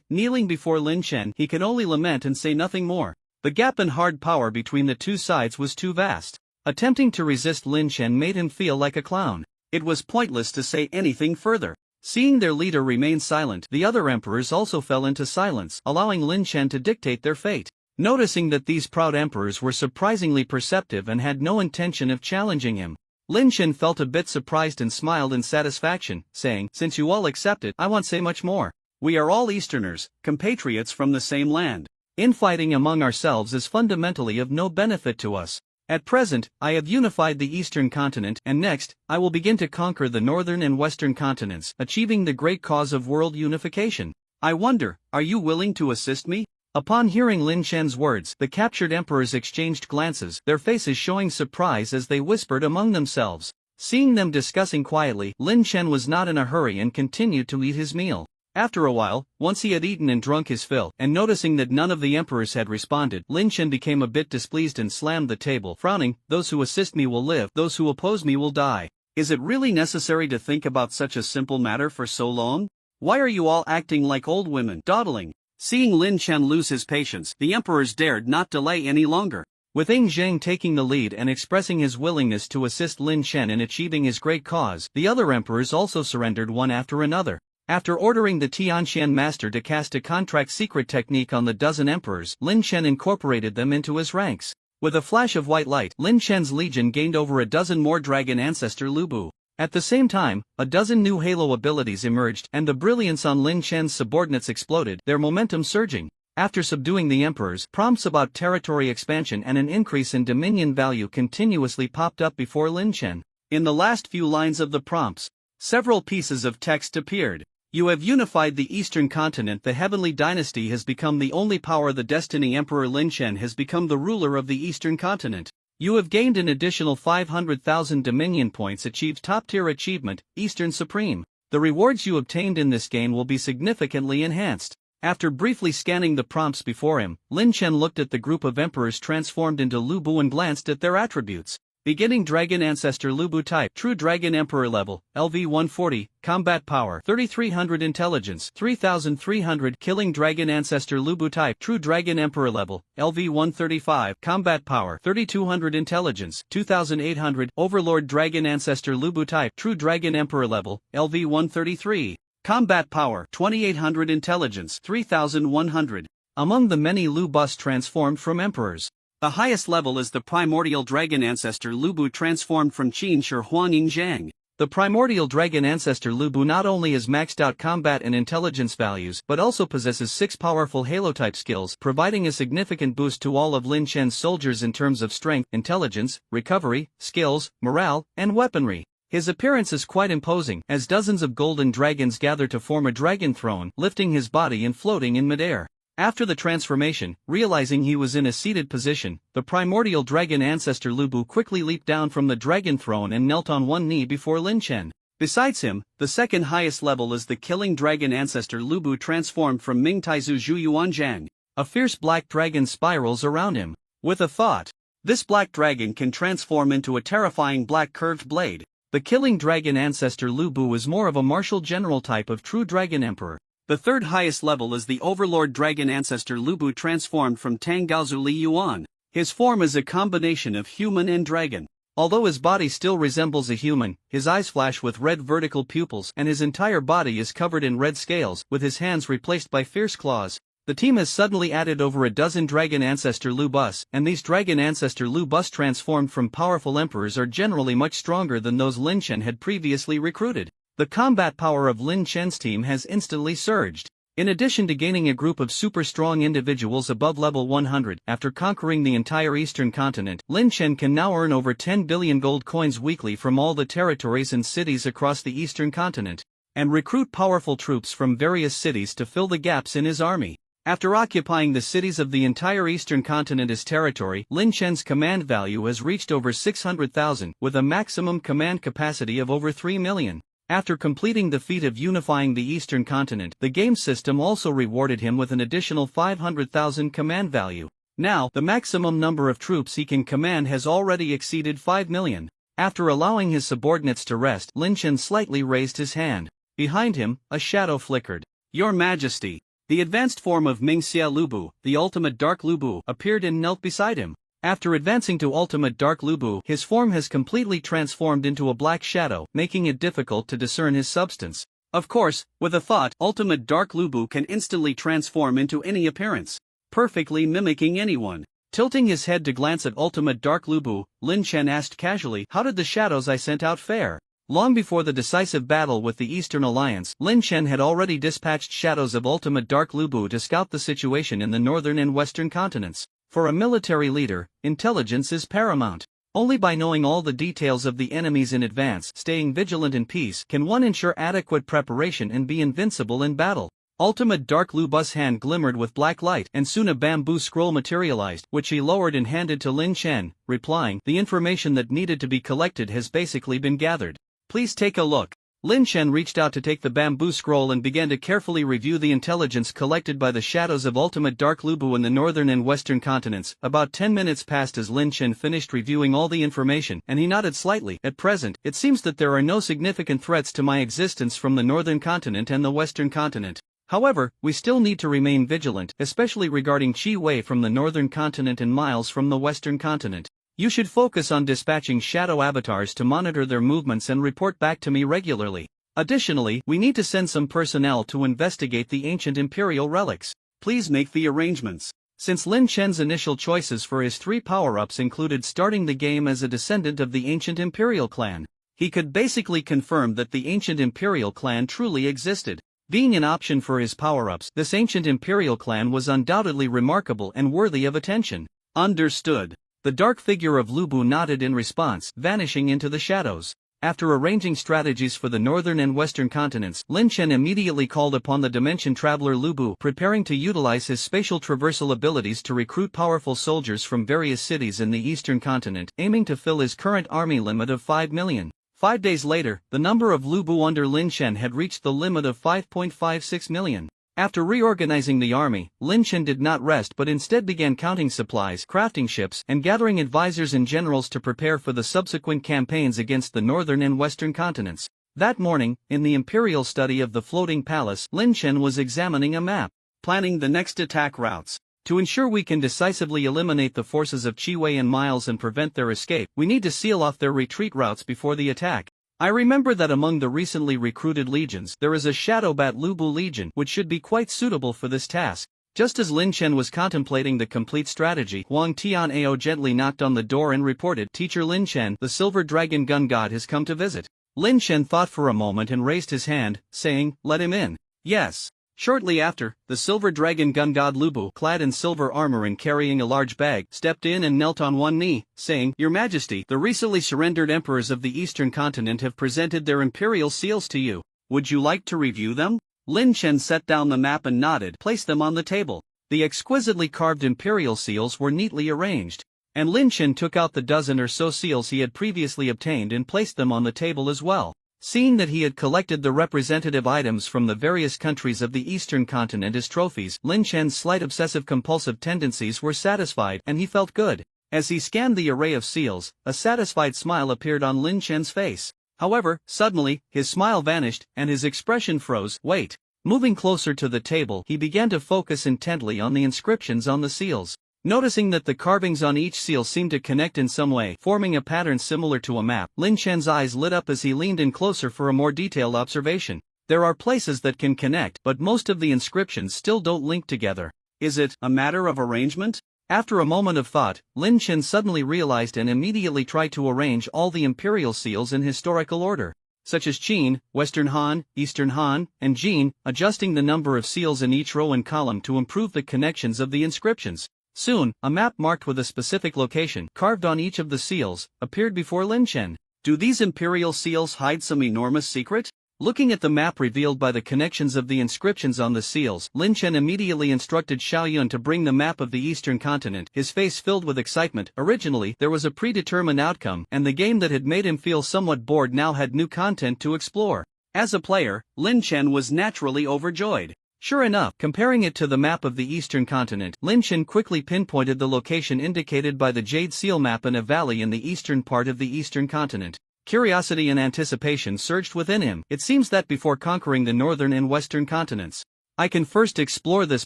kneeling before Lin Chen, he could only lament and say nothing more. The gap in hard power between the two sides was too vast. Attempting to resist Lin Chen made him feel like a clown. It was pointless to say anything further. Seeing their leader remain silent, the other emperors also fell into silence, allowing Lin Chen to dictate their fate. Noticing that these proud emperors were surprisingly perceptive and had no intention of challenging him, Lin Chen felt a bit surprised and smiled in satisfaction, saying, "Since you all accept it, I won't say much more. We are all Easterners, compatriots from the same land. Infighting among ourselves is fundamentally of no benefit to us. At present, I have unified the Eastern continent, and next, I will begin to conquer the Northern and Western continents, achieving the great cause of world unification. I wonder, are you willing to assist me?" Upon hearing Lin Chen's words, the captured emperors exchanged glances, their faces showing surprise as they whispered among themselves. Seeing them discussing quietly, Lin Chen was not in a hurry and continued to eat his meal. After a while, once he had eaten and drunk his fill, and noticing that none of the emperors had responded, Lin Chen became a bit displeased and slammed the table, frowning, "Those who assist me will live, those who oppose me will die. Is it really necessary to think about such a simple matter for so long? Why are you all acting like old women, dawdling?" Seeing Lin Chen lose his patience, the emperors dared not delay any longer. With Ying Zhang taking the lead and expressing his willingness to assist Lin Chen in achieving his great cause, the other emperors also surrendered one after another. After ordering the Tianxian master to cast a contract secret technique on the dozen emperors, Lin Chen incorporated them into his ranks. With a flash of white light, Lin Chen's legion gained over a dozen more dragon ancestor Lu Bu. At the same time, a dozen new halo abilities emerged, and the brilliance on Lin Chen's subordinates exploded, their momentum surging. After subduing the emperors, prompts about territory expansion and an increase in dominion value continuously popped up before Lin Chen. In the last few lines of the prompts, several pieces of text appeared. "You have unified the Eastern continent. The Heavenly Dynasty has become the only power. The Destiny Emperor Lin Chen has become the ruler of the Eastern continent. You have gained an additional 500,000 Dominion points. Achieved top-tier achievement, Eastern Supreme. The rewards you obtained in this gain will be significantly enhanced." After briefly scanning the prompts before him, Lin Chen looked at the group of emperors transformed into Lu Bu and glanced at their attributes. Beginning Dragon Ancestor Lu Bu type, True Dragon Emperor level, LV 140, Combat Power 3300, Intelligence 3300. Killing Dragon Ancestor Lu Bu type, True Dragon Emperor level, LV 135, Combat Power 3200, Intelligence 2800. Overlord Dragon Ancestor Lu Bu type, True Dragon Emperor level, LV 133, Combat Power 2800, Intelligence 3100. Among the many Lu Bus transformed from emperors, the highest level is the Primordial Dragon Ancestor Lu Bu transformed from Qin Shi Huangning Zhang. The Primordial Dragon Ancestor Lu Bu not only has maxed out combat and intelligence values but also possesses 6 powerful Halo-type skills, providing a significant boost to all of Lin Chen's soldiers in terms of strength, intelligence, recovery, skills, morale, and weaponry. His appearance is quite imposing, as dozens of golden dragons gather to form a dragon throne, lifting his body and floating in midair. After the transformation, realizing he was in a seated position, the Primordial Dragon Ancestor Lu Bu quickly leaped down from the dragon throne and knelt on one knee before Lin Chen. Besides him, the second highest level is the Killing Dragon Ancestor Lu Bu transformed from Ming Taizu Zhu Yuan Zhang. A fierce black dragon spirals around him. With a thought, this black dragon can transform into a terrifying black curved blade. The Killing Dragon Ancestor Lu Bu is more of a martial general type of True Dragon Emperor. The third highest level is the Overlord Dragon Ancestor Lu Bu transformed from Tang Gaozu Li Yuan. His form is a combination of human and dragon. Although his body still resembles a human, his eyes flash with red vertical pupils and his entire body is covered in red scales, with his hands replaced by fierce claws. The team has suddenly added over a dozen Dragon Ancestor Lu Bus, and these Dragon Ancestor Lu Bus transformed from powerful emperors are generally much stronger than those Lin Chen had previously recruited. The combat power of Lin Chen's team has instantly surged. In addition to gaining a group of super strong individuals above level 100, after conquering the entire eastern continent, Lin Chen can now earn over 10 billion gold coins weekly from all the territories and cities across the eastern continent, and recruit powerful troops from various cities to fill the gaps in his army. After occupying the cities of the entire eastern continent as territory, Lin Chen's command value has reached over 600,000, with a maximum command capacity of over 3 million. After completing the feat of unifying the eastern continent, the game system also rewarded him with an additional 500,000 command value. Now, the maximum number of troops he can command has already exceeded 5 million. After allowing his subordinates to rest, Lin Chen slightly raised his hand. Behind him, a shadow flickered. "Your Majesty." The advanced form of Mingxia Lubu, the ultimate Dark Lubu, appeared and knelt beside him. After advancing to ultimate Dark Lubu, his form has completely transformed into a black shadow, making it difficult to discern his substance. Of course, with a thought, ultimate Dark Lubu can instantly transform into any appearance, perfectly mimicking anyone. Tilting his head to glance at ultimate Dark Lubu, Lin Chen asked casually, "How did the shadows I sent out fare?" Long before the decisive battle with the Eastern Alliance, Lin Chen had already dispatched shadows of ultimate Dark Lubu to scout the situation in the northern and western continents. For a military leader, intelligence is paramount. Only by knowing all the details of the enemies in advance, staying vigilant in peace, can one ensure adequate preparation and be invincible in battle. Ultimate Dark Lubu's hand glimmered with black light, and soon a bamboo scroll materialized, which he lowered and handed to Lin Chen, replying, "The information that needed to be collected has basically been gathered. Please take a look." Lin Chen reached out to take the bamboo scroll and began to carefully review the intelligence collected by the shadows of ultimate Dark Lubu in the northern and western continents. About 10 minutes passed as Lin Chen finished reviewing all the information, and he nodded slightly. "At present, it seems that there are no significant threats to my existence from the northern continent and the western continent. However, we still need to remain vigilant, especially regarding Qi Wei from the northern continent and Miles from the western continent. You should focus on dispatching shadow avatars to monitor their movements and report back to me regularly. Additionally, we need to send some personnel to investigate the ancient imperial relics. Please make the arrangements." Since Lin Chen's initial choices for his 3 power-ups included starting the game as a descendant of the ancient imperial clan, he could basically confirm that the ancient imperial clan truly existed. Being an option for his power-ups, this ancient imperial clan was undoubtedly remarkable and worthy of attention. "Understood." The dark figure of Lubu nodded in response, vanishing into the shadows. After arranging strategies for the northern and western continents, Lin Chen immediately called upon the Dimension Traveler Lubu, preparing to utilize his spatial traversal abilities to recruit powerful soldiers from various cities in the eastern continent, aiming to fill his current army limit of 5 million. 5 days later, the number of Lubu under Lin Chen had reached the limit of 5.56 million. After reorganizing the army, Lin Chen did not rest but instead began counting supplies, crafting ships, and gathering advisors and generals to prepare for the subsequent campaigns against the northern and western continents. That morning, in the imperial study of the floating palace, Lin Chen was examining a map, planning the next attack routes. To ensure we can decisively eliminate the forces of Qi Wei and Miles and prevent their escape, we need to seal off their retreat routes before the attack. I remember that among the recently recruited legions, there is a Shadowbat Lubu Legion, which should be quite suitable for this task. Just as Lin Chen was contemplating the complete strategy, Huang Tian'ao gently knocked on the door and reported, "Teacher Lin Chen, the Silver Dragon Gun God has come to visit." Lin Chen thought for a moment and raised his hand, saying, "Let him in." "Yes." Shortly after, the Silver Dragon Gun God Lubu, clad in silver armor and carrying a large bag, stepped in and knelt on one knee, saying, "Your Majesty, the recently surrendered emperors of the eastern continent have presented their imperial seals to you. Would you like to review them?" Lin Chen set down the map and nodded, placed them on the table. The exquisitely carved imperial seals were neatly arranged, and Lin Chen took out the dozen or so seals he had previously obtained and placed them on the table as well. Seeing that he had collected the representative items from the various countries of the eastern continent as trophies, Lin Chen's slight obsessive-compulsive tendencies were satisfied and he felt good. As he scanned the array of seals, a satisfied smile appeared on Lin Chen's face. However, suddenly, his smile vanished and his expression froze. "Wait." Moving closer to the table, he began to focus intently on the inscriptions on the seals. Noticing that the carvings on each seal seemed to connect in some way, forming a pattern similar to a map, Lin Chen's eyes lit up as he leaned in closer for a more detailed observation. There are places that can connect, but most of the inscriptions still don't link together. Is it a matter of arrangement? After a moment of thought, Lin Chen suddenly realized and immediately tried to arrange all the imperial seals in historical order, such as Qin, Western Han, Eastern Han, and Jin, adjusting the number of seals in each row and column to improve the connections of the inscriptions. Soon, a map marked with a specific location, carved on each of the seals, appeared before Lin Chen. Do these imperial seals hide some enormous secret? Looking at the map revealed by the connections of the inscriptions on the seals, Lin Chen immediately instructed Xiao Yun to bring the map of the eastern continent, his face filled with excitement. Originally, there was a predetermined outcome, and the game that had made him feel somewhat bored now had new content to explore. As a player, Lin Chen was naturally overjoyed. Sure enough, comparing it to the map of the eastern continent, Lin Chen quickly pinpointed the location indicated by the Jade Seal map in a valley in the eastern part of the eastern continent. Curiosity and anticipation surged within him. It seems that before conquering the northern and western continents, I can first explore this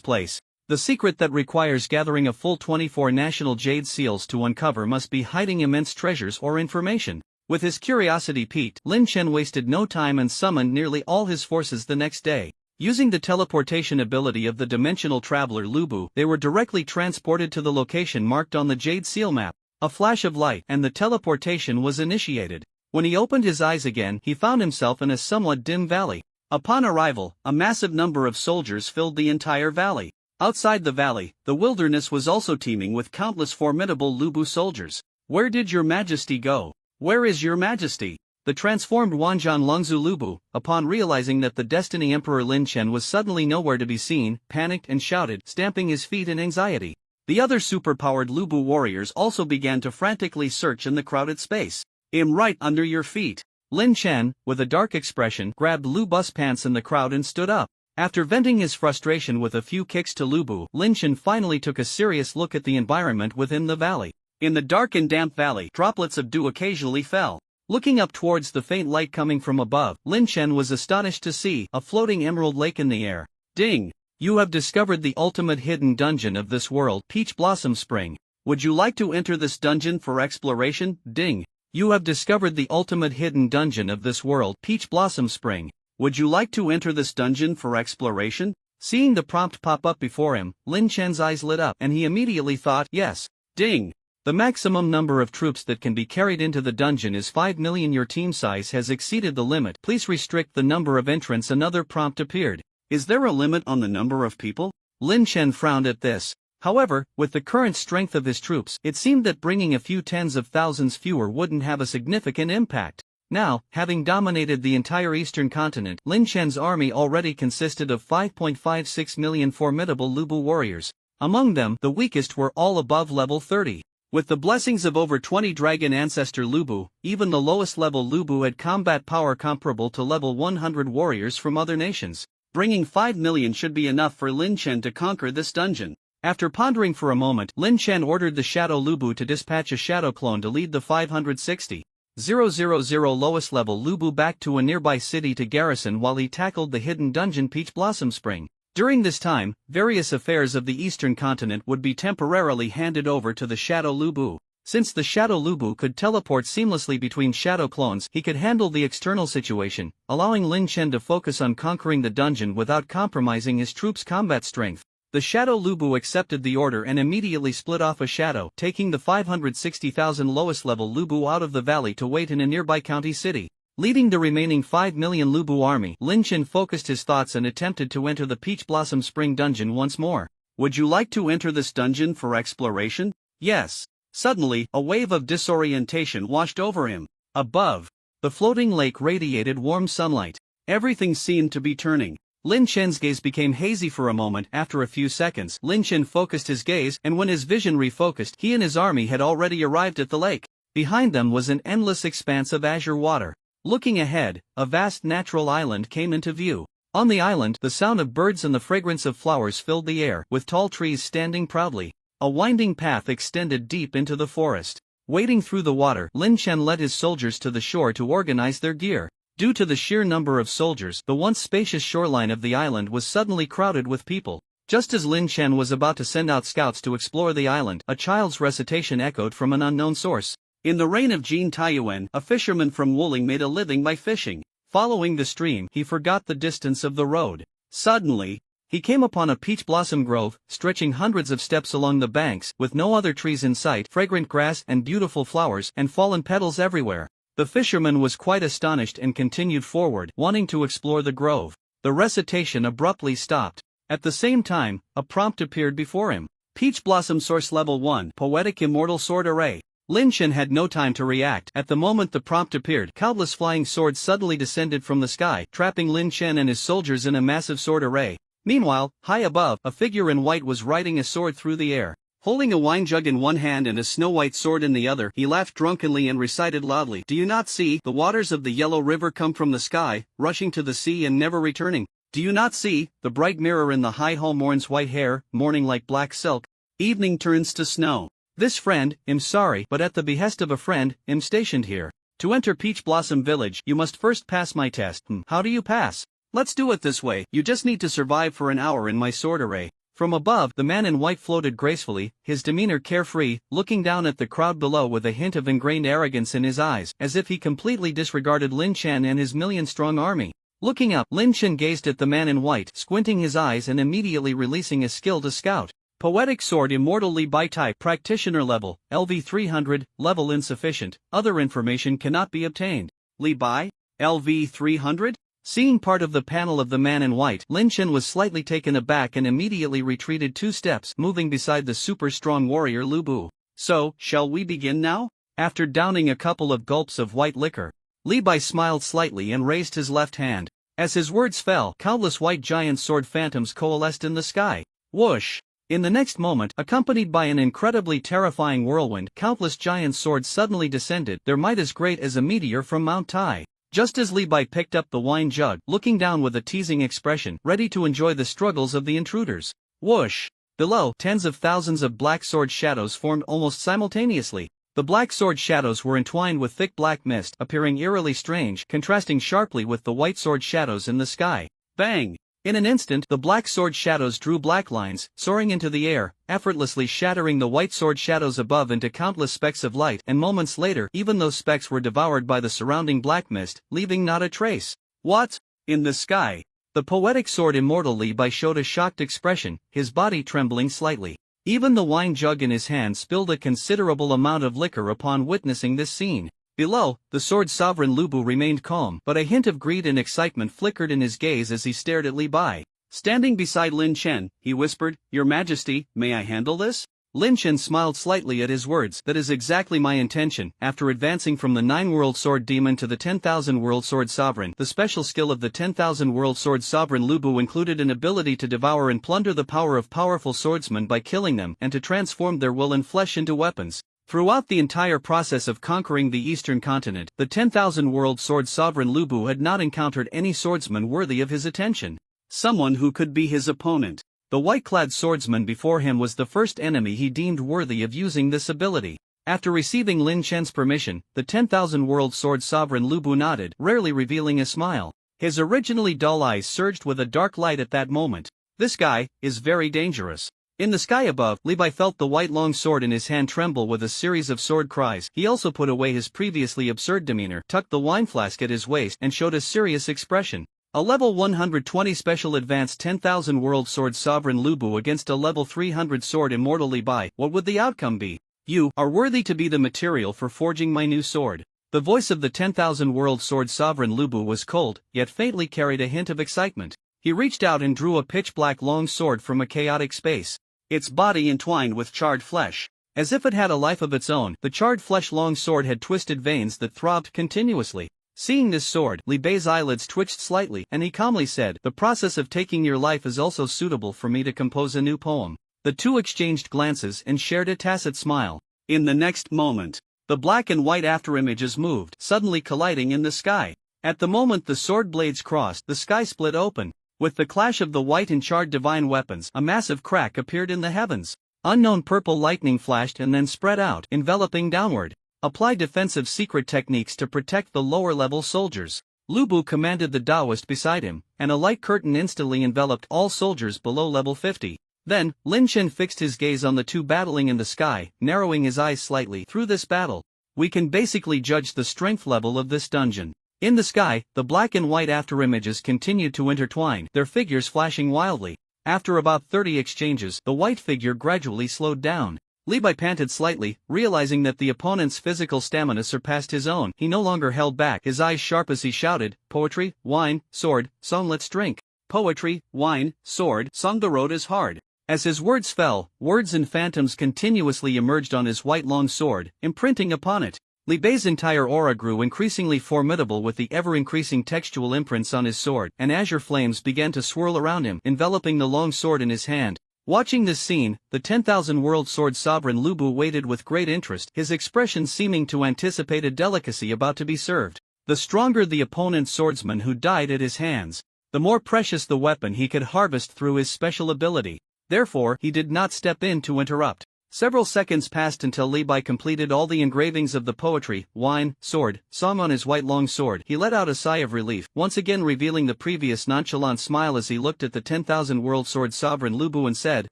place. The secret that requires gathering a full 24 national Jade Seals to uncover must be hiding immense treasures or information. With his curiosity piqued, Lin Chen wasted no time and summoned nearly all his forces the next day. Using the teleportation ability of the dimensional traveler Lu Bu, they were directly transported to the location marked on the Jade Seal map. A flash of light, and the teleportation was initiated. When he opened his eyes again, he found himself in a somewhat dim valley. Upon arrival, a massive number of soldiers filled the entire valley. Outside the valley, the wilderness was also teeming with countless formidable Lu Bu soldiers. Where did your majesty go? Where is your majesty? The transformed Wanzhan Lungzu Lu Bu, upon realizing that the Destiny Emperor Lin Chen was suddenly nowhere to be seen, panicked and shouted, stamping his feet in anxiety. The other superpowered Lu Bu warriors also began to frantically search in the crowded space. I'm right under your feet. Lin Chen, with a dark expression, grabbed Lu Bu's pants in the crowd and stood up. After venting his frustration with a few kicks to Lu Bu, Lin Chen finally took a serious look at the environment within the valley. In the dark and damp valley, droplets of dew occasionally fell. Looking up towards the faint light coming from above, Lin Chen was astonished to see a floating emerald lake in the air. Ding! You have discovered the ultimate hidden dungeon of this world, Peach Blossom Spring. Would you like to enter this dungeon for exploration? Ding! You have discovered the ultimate hidden dungeon of this world, Peach Blossom Spring. Would you like to enter this dungeon for exploration? Seeing the prompt pop up before him, Lin Chen's eyes lit up and he immediately thought, yes. Ding! The maximum number of troops that can be carried into the dungeon is 5 million. Your team size has exceeded the limit. Please restrict the number of entrants. Another prompt appeared. Is there a limit on the number of people? Lin Chen frowned at this. However, with the current strength of his troops, it seemed that bringing a few tens of thousands fewer wouldn't have a significant impact. Now, having dominated the entire eastern continent, Lin Chen's army already consisted of 5.56 million formidable Lu Bu warriors. Among them, the weakest were all above level 30. With the blessings of over 20 dragon ancestor Lu Bu, even the lowest level Lu Bu had combat power comparable to level 100 warriors from other nations. Bringing 5 million should be enough for Lin Chen to conquer this dungeon. After pondering for a moment, Lin Chen ordered the Shadow Lu Bu to dispatch a shadow clone to lead the 560,000 lowest level Lu Bu back to a nearby city to garrison while he tackled the hidden dungeon Peach Blossom Spring. During this time, various affairs of the eastern continent would be temporarily handed over to the Shadow Lu Bu. Since the Shadow Lu Bu could teleport seamlessly between shadow clones, he could handle the external situation, allowing Lin Chen to focus on conquering the dungeon without compromising his troops' combat strength. The Shadow Lu Bu accepted the order and immediately split off a shadow, taking the 560,000 lowest level Lu Bu out of the valley to wait in a nearby county city. Leading the remaining 5 million Lu Bu army, Lin Chen focused his thoughts and attempted to enter the Peach Blossom Spring dungeon once more. Would you like to enter this dungeon for exploration? Yes. Suddenly, a wave of disorientation washed over him. Above, the floating lake radiated warm sunlight. Everything seemed to be turning. Lin Chen's gaze became hazy for a moment. After a few seconds, Lin Chen focused his gaze, and when his vision refocused, he and his army had already arrived at the lake. Behind them was an endless expanse of azure water. Looking ahead, a vast natural island came into view. On the island, the sound of birds and the fragrance of flowers filled the air, with tall trees standing proudly. A winding path extended deep into the forest. Wading through the water, Lin Chen led his soldiers to the shore to organize their gear. Due to the sheer number of soldiers, the once spacious shoreline of the island was suddenly crowded with people. Just as Lin Chen was about to send out scouts to explore the island, a child's recitation echoed from an unknown source. In the reign of Jin Taiyuan, a fisherman from Wuling made a living by fishing. Following the stream, he forgot the distance of the road. Suddenly, he came upon a peach blossom grove, stretching hundreds of steps along the banks, with no other trees in sight, fragrant grass and beautiful flowers, and fallen petals everywhere. The fisherman was quite astonished and continued forward, wanting to explore the grove. The recitation abruptly stopped. At the same time, a prompt appeared before him. Peach Blossom Source Level 1 Poetic Immortal Sword Array. Lin Chen had no time to react. At the moment the prompt appeared, countless flying swords suddenly descended from the sky, trapping Lin Chen and his soldiers in a massive sword array. Meanwhile, high above, a figure in white was riding a sword through the air. Holding a wine jug in one hand and a snow-white sword in the other, he laughed drunkenly and recited loudly, "Do you not see? The waters of the yellow river come from the sky, rushing to the sea and never returning. Do you not see? The bright mirror in the high hall mourns white hair, mourning like black silk. Evening turns to snow. This friend, I'm sorry, but at the behest of a friend, I'm stationed here. To enter Peach Blossom Village, you must first pass my test. How do you pass? Let's do it this way. You just need to survive for an hour in my sword array." From above, the man in white floated gracefully, his demeanor carefree, looking down at the crowd below with a hint of ingrained arrogance in his eyes, as if he completely disregarded Lin Chen and his million-strong army. Looking up, Lin Chen gazed at the man in white, squinting his eyes and immediately releasing a skill to scout. Poetic Sword Immortal Li Bai Type Practitioner Level, LV 300, Level Insufficient, other information cannot be obtained. Li Bai? LV 300? Seeing part of the panel of the man in white, Lin Chen was slightly taken aback and immediately retreated 2 steps, moving beside the super-strong warrior Lu Bu. "So, shall we begin now?" After downing a couple of gulps of white liquor, Li Bai smiled slightly and raised his left hand. As his words fell, countless white giant sword phantoms coalesced in the sky. Whoosh! In the next moment, accompanied by an incredibly terrifying whirlwind, countless giant swords suddenly descended, their might as great as a meteor from Mount Tai. Just as Li Bai picked up the wine jug, looking down with a teasing expression, ready to enjoy the struggles of the intruders. Whoosh! Below, tens of thousands of black sword shadows formed almost simultaneously. The black sword shadows were entwined with thick black mist, appearing eerily strange, contrasting sharply with the white sword shadows in the sky. Bang! In an instant, the black sword shadows drew black lines, soaring into the air, effortlessly shattering the white sword shadows above into countless specks of light, and moments later, even those specks were devoured by the surrounding black mist, leaving not a trace. What? In the sky? The Poetic Sword Immortal Li Bai showed a shocked expression, his body trembling slightly. Even the wine jug in his hand spilled a considerable amount of liquor upon witnessing this scene. Below, the sword sovereign Lu Bu remained calm, but a hint of greed and excitement flickered in his gaze as he stared at Li Bai. Standing beside Lin Chen, he whispered, "Your Majesty, may I handle this?" Lin Chen smiled slightly at his words. "That is exactly my intention." After advancing from the 9-World Sword Demon to the 10,000 World Sword Sovereign, the special skill of the 10,000 World Sword Sovereign Lu Bu included an ability to devour and plunder the power of powerful swordsmen by killing them and to transform their will and flesh into weapons. Throughout the entire process of conquering the Eastern continent, the 10,000 World Sword Sovereign Lu Bu had not encountered any swordsman worthy of his attention. Someone who could be his opponent. The white-clad swordsman before him was the first enemy he deemed worthy of using this ability. After receiving Lin Chen's permission, the 10,000 World Sword Sovereign Lu Bu nodded, rarely revealing a smile. His originally dull eyes surged with a dark light at that moment. This guy is very dangerous. In the sky above, Li Bai felt the white long sword in his hand tremble with a series of sword cries. He also put away his previously absurd demeanor, tucked the wine flask at his waist, and showed a serious expression. A level 120 special advanced 10,000 World Sword Sovereign Lu Bu against a level 300 sword Immortal Li Bai. What would the outcome be? "You are worthy to be the material for forging my new sword." The voice of the 10,000 World Sword Sovereign Lu Bu was cold, yet faintly carried a hint of excitement. He reached out and drew a pitch-black long sword from a chaotic space. Its body entwined with charred flesh. As if it had a life of its own, the charred flesh long sword had twisted veins that throbbed continuously. Seeing this sword, Li Bai's eyelids twitched slightly, and he calmly said, "The process of taking your life is also suitable for me to compose a new poem." The two exchanged glances and shared a tacit smile. In the next moment, the black and white afterimages moved, suddenly colliding in the sky. At the moment the sword blades crossed, the sky split open. With the clash of the white and charred divine weapons, a massive crack appeared in the heavens. Unknown purple lightning flashed and then spread out, enveloping downward. Apply defensive secret techniques to protect the lower-level soldiers. Lu Bu commanded the Taoist beside him, and a light curtain instantly enveloped all soldiers below level 50. Then, Lin Chen fixed his gaze on the two battling in the sky, narrowing his eyes slightly. Through this battle, we can basically judge the strength level of this dungeon. In the sky, the black and white afterimages continued to intertwine, their figures flashing wildly. After about 30 exchanges, the white figure gradually slowed down. Li Bai panted slightly, realizing that the opponent's physical stamina surpassed his own. He no longer held back, his eyes sharp as he shouted, "Poetry, wine, sword, song, let's drink. Poetry, wine, sword, song, the road is hard." As his words fell, words and phantoms continuously emerged on his white long sword, imprinting upon it. Li Bei's entire aura grew increasingly formidable with the ever-increasing textual imprints on his sword, and azure flames began to swirl around him, enveloping the long sword in his hand. Watching this scene, the 10,000 World Sword Sovereign Lu Bu waited with great interest, his expression seeming to anticipate a delicacy about to be served. The stronger the opponent's swordsman who died at his hands, the more precious the weapon he could harvest through his special ability. Therefore, he did not step in to interrupt. Several seconds passed until Li Bai completed all the engravings of the poetry, wine, sword, song on his white long sword. He let out a sigh of relief, once again revealing the previous nonchalant smile as he looked at the 10,000 World Sword Sovereign Lu Bu and said,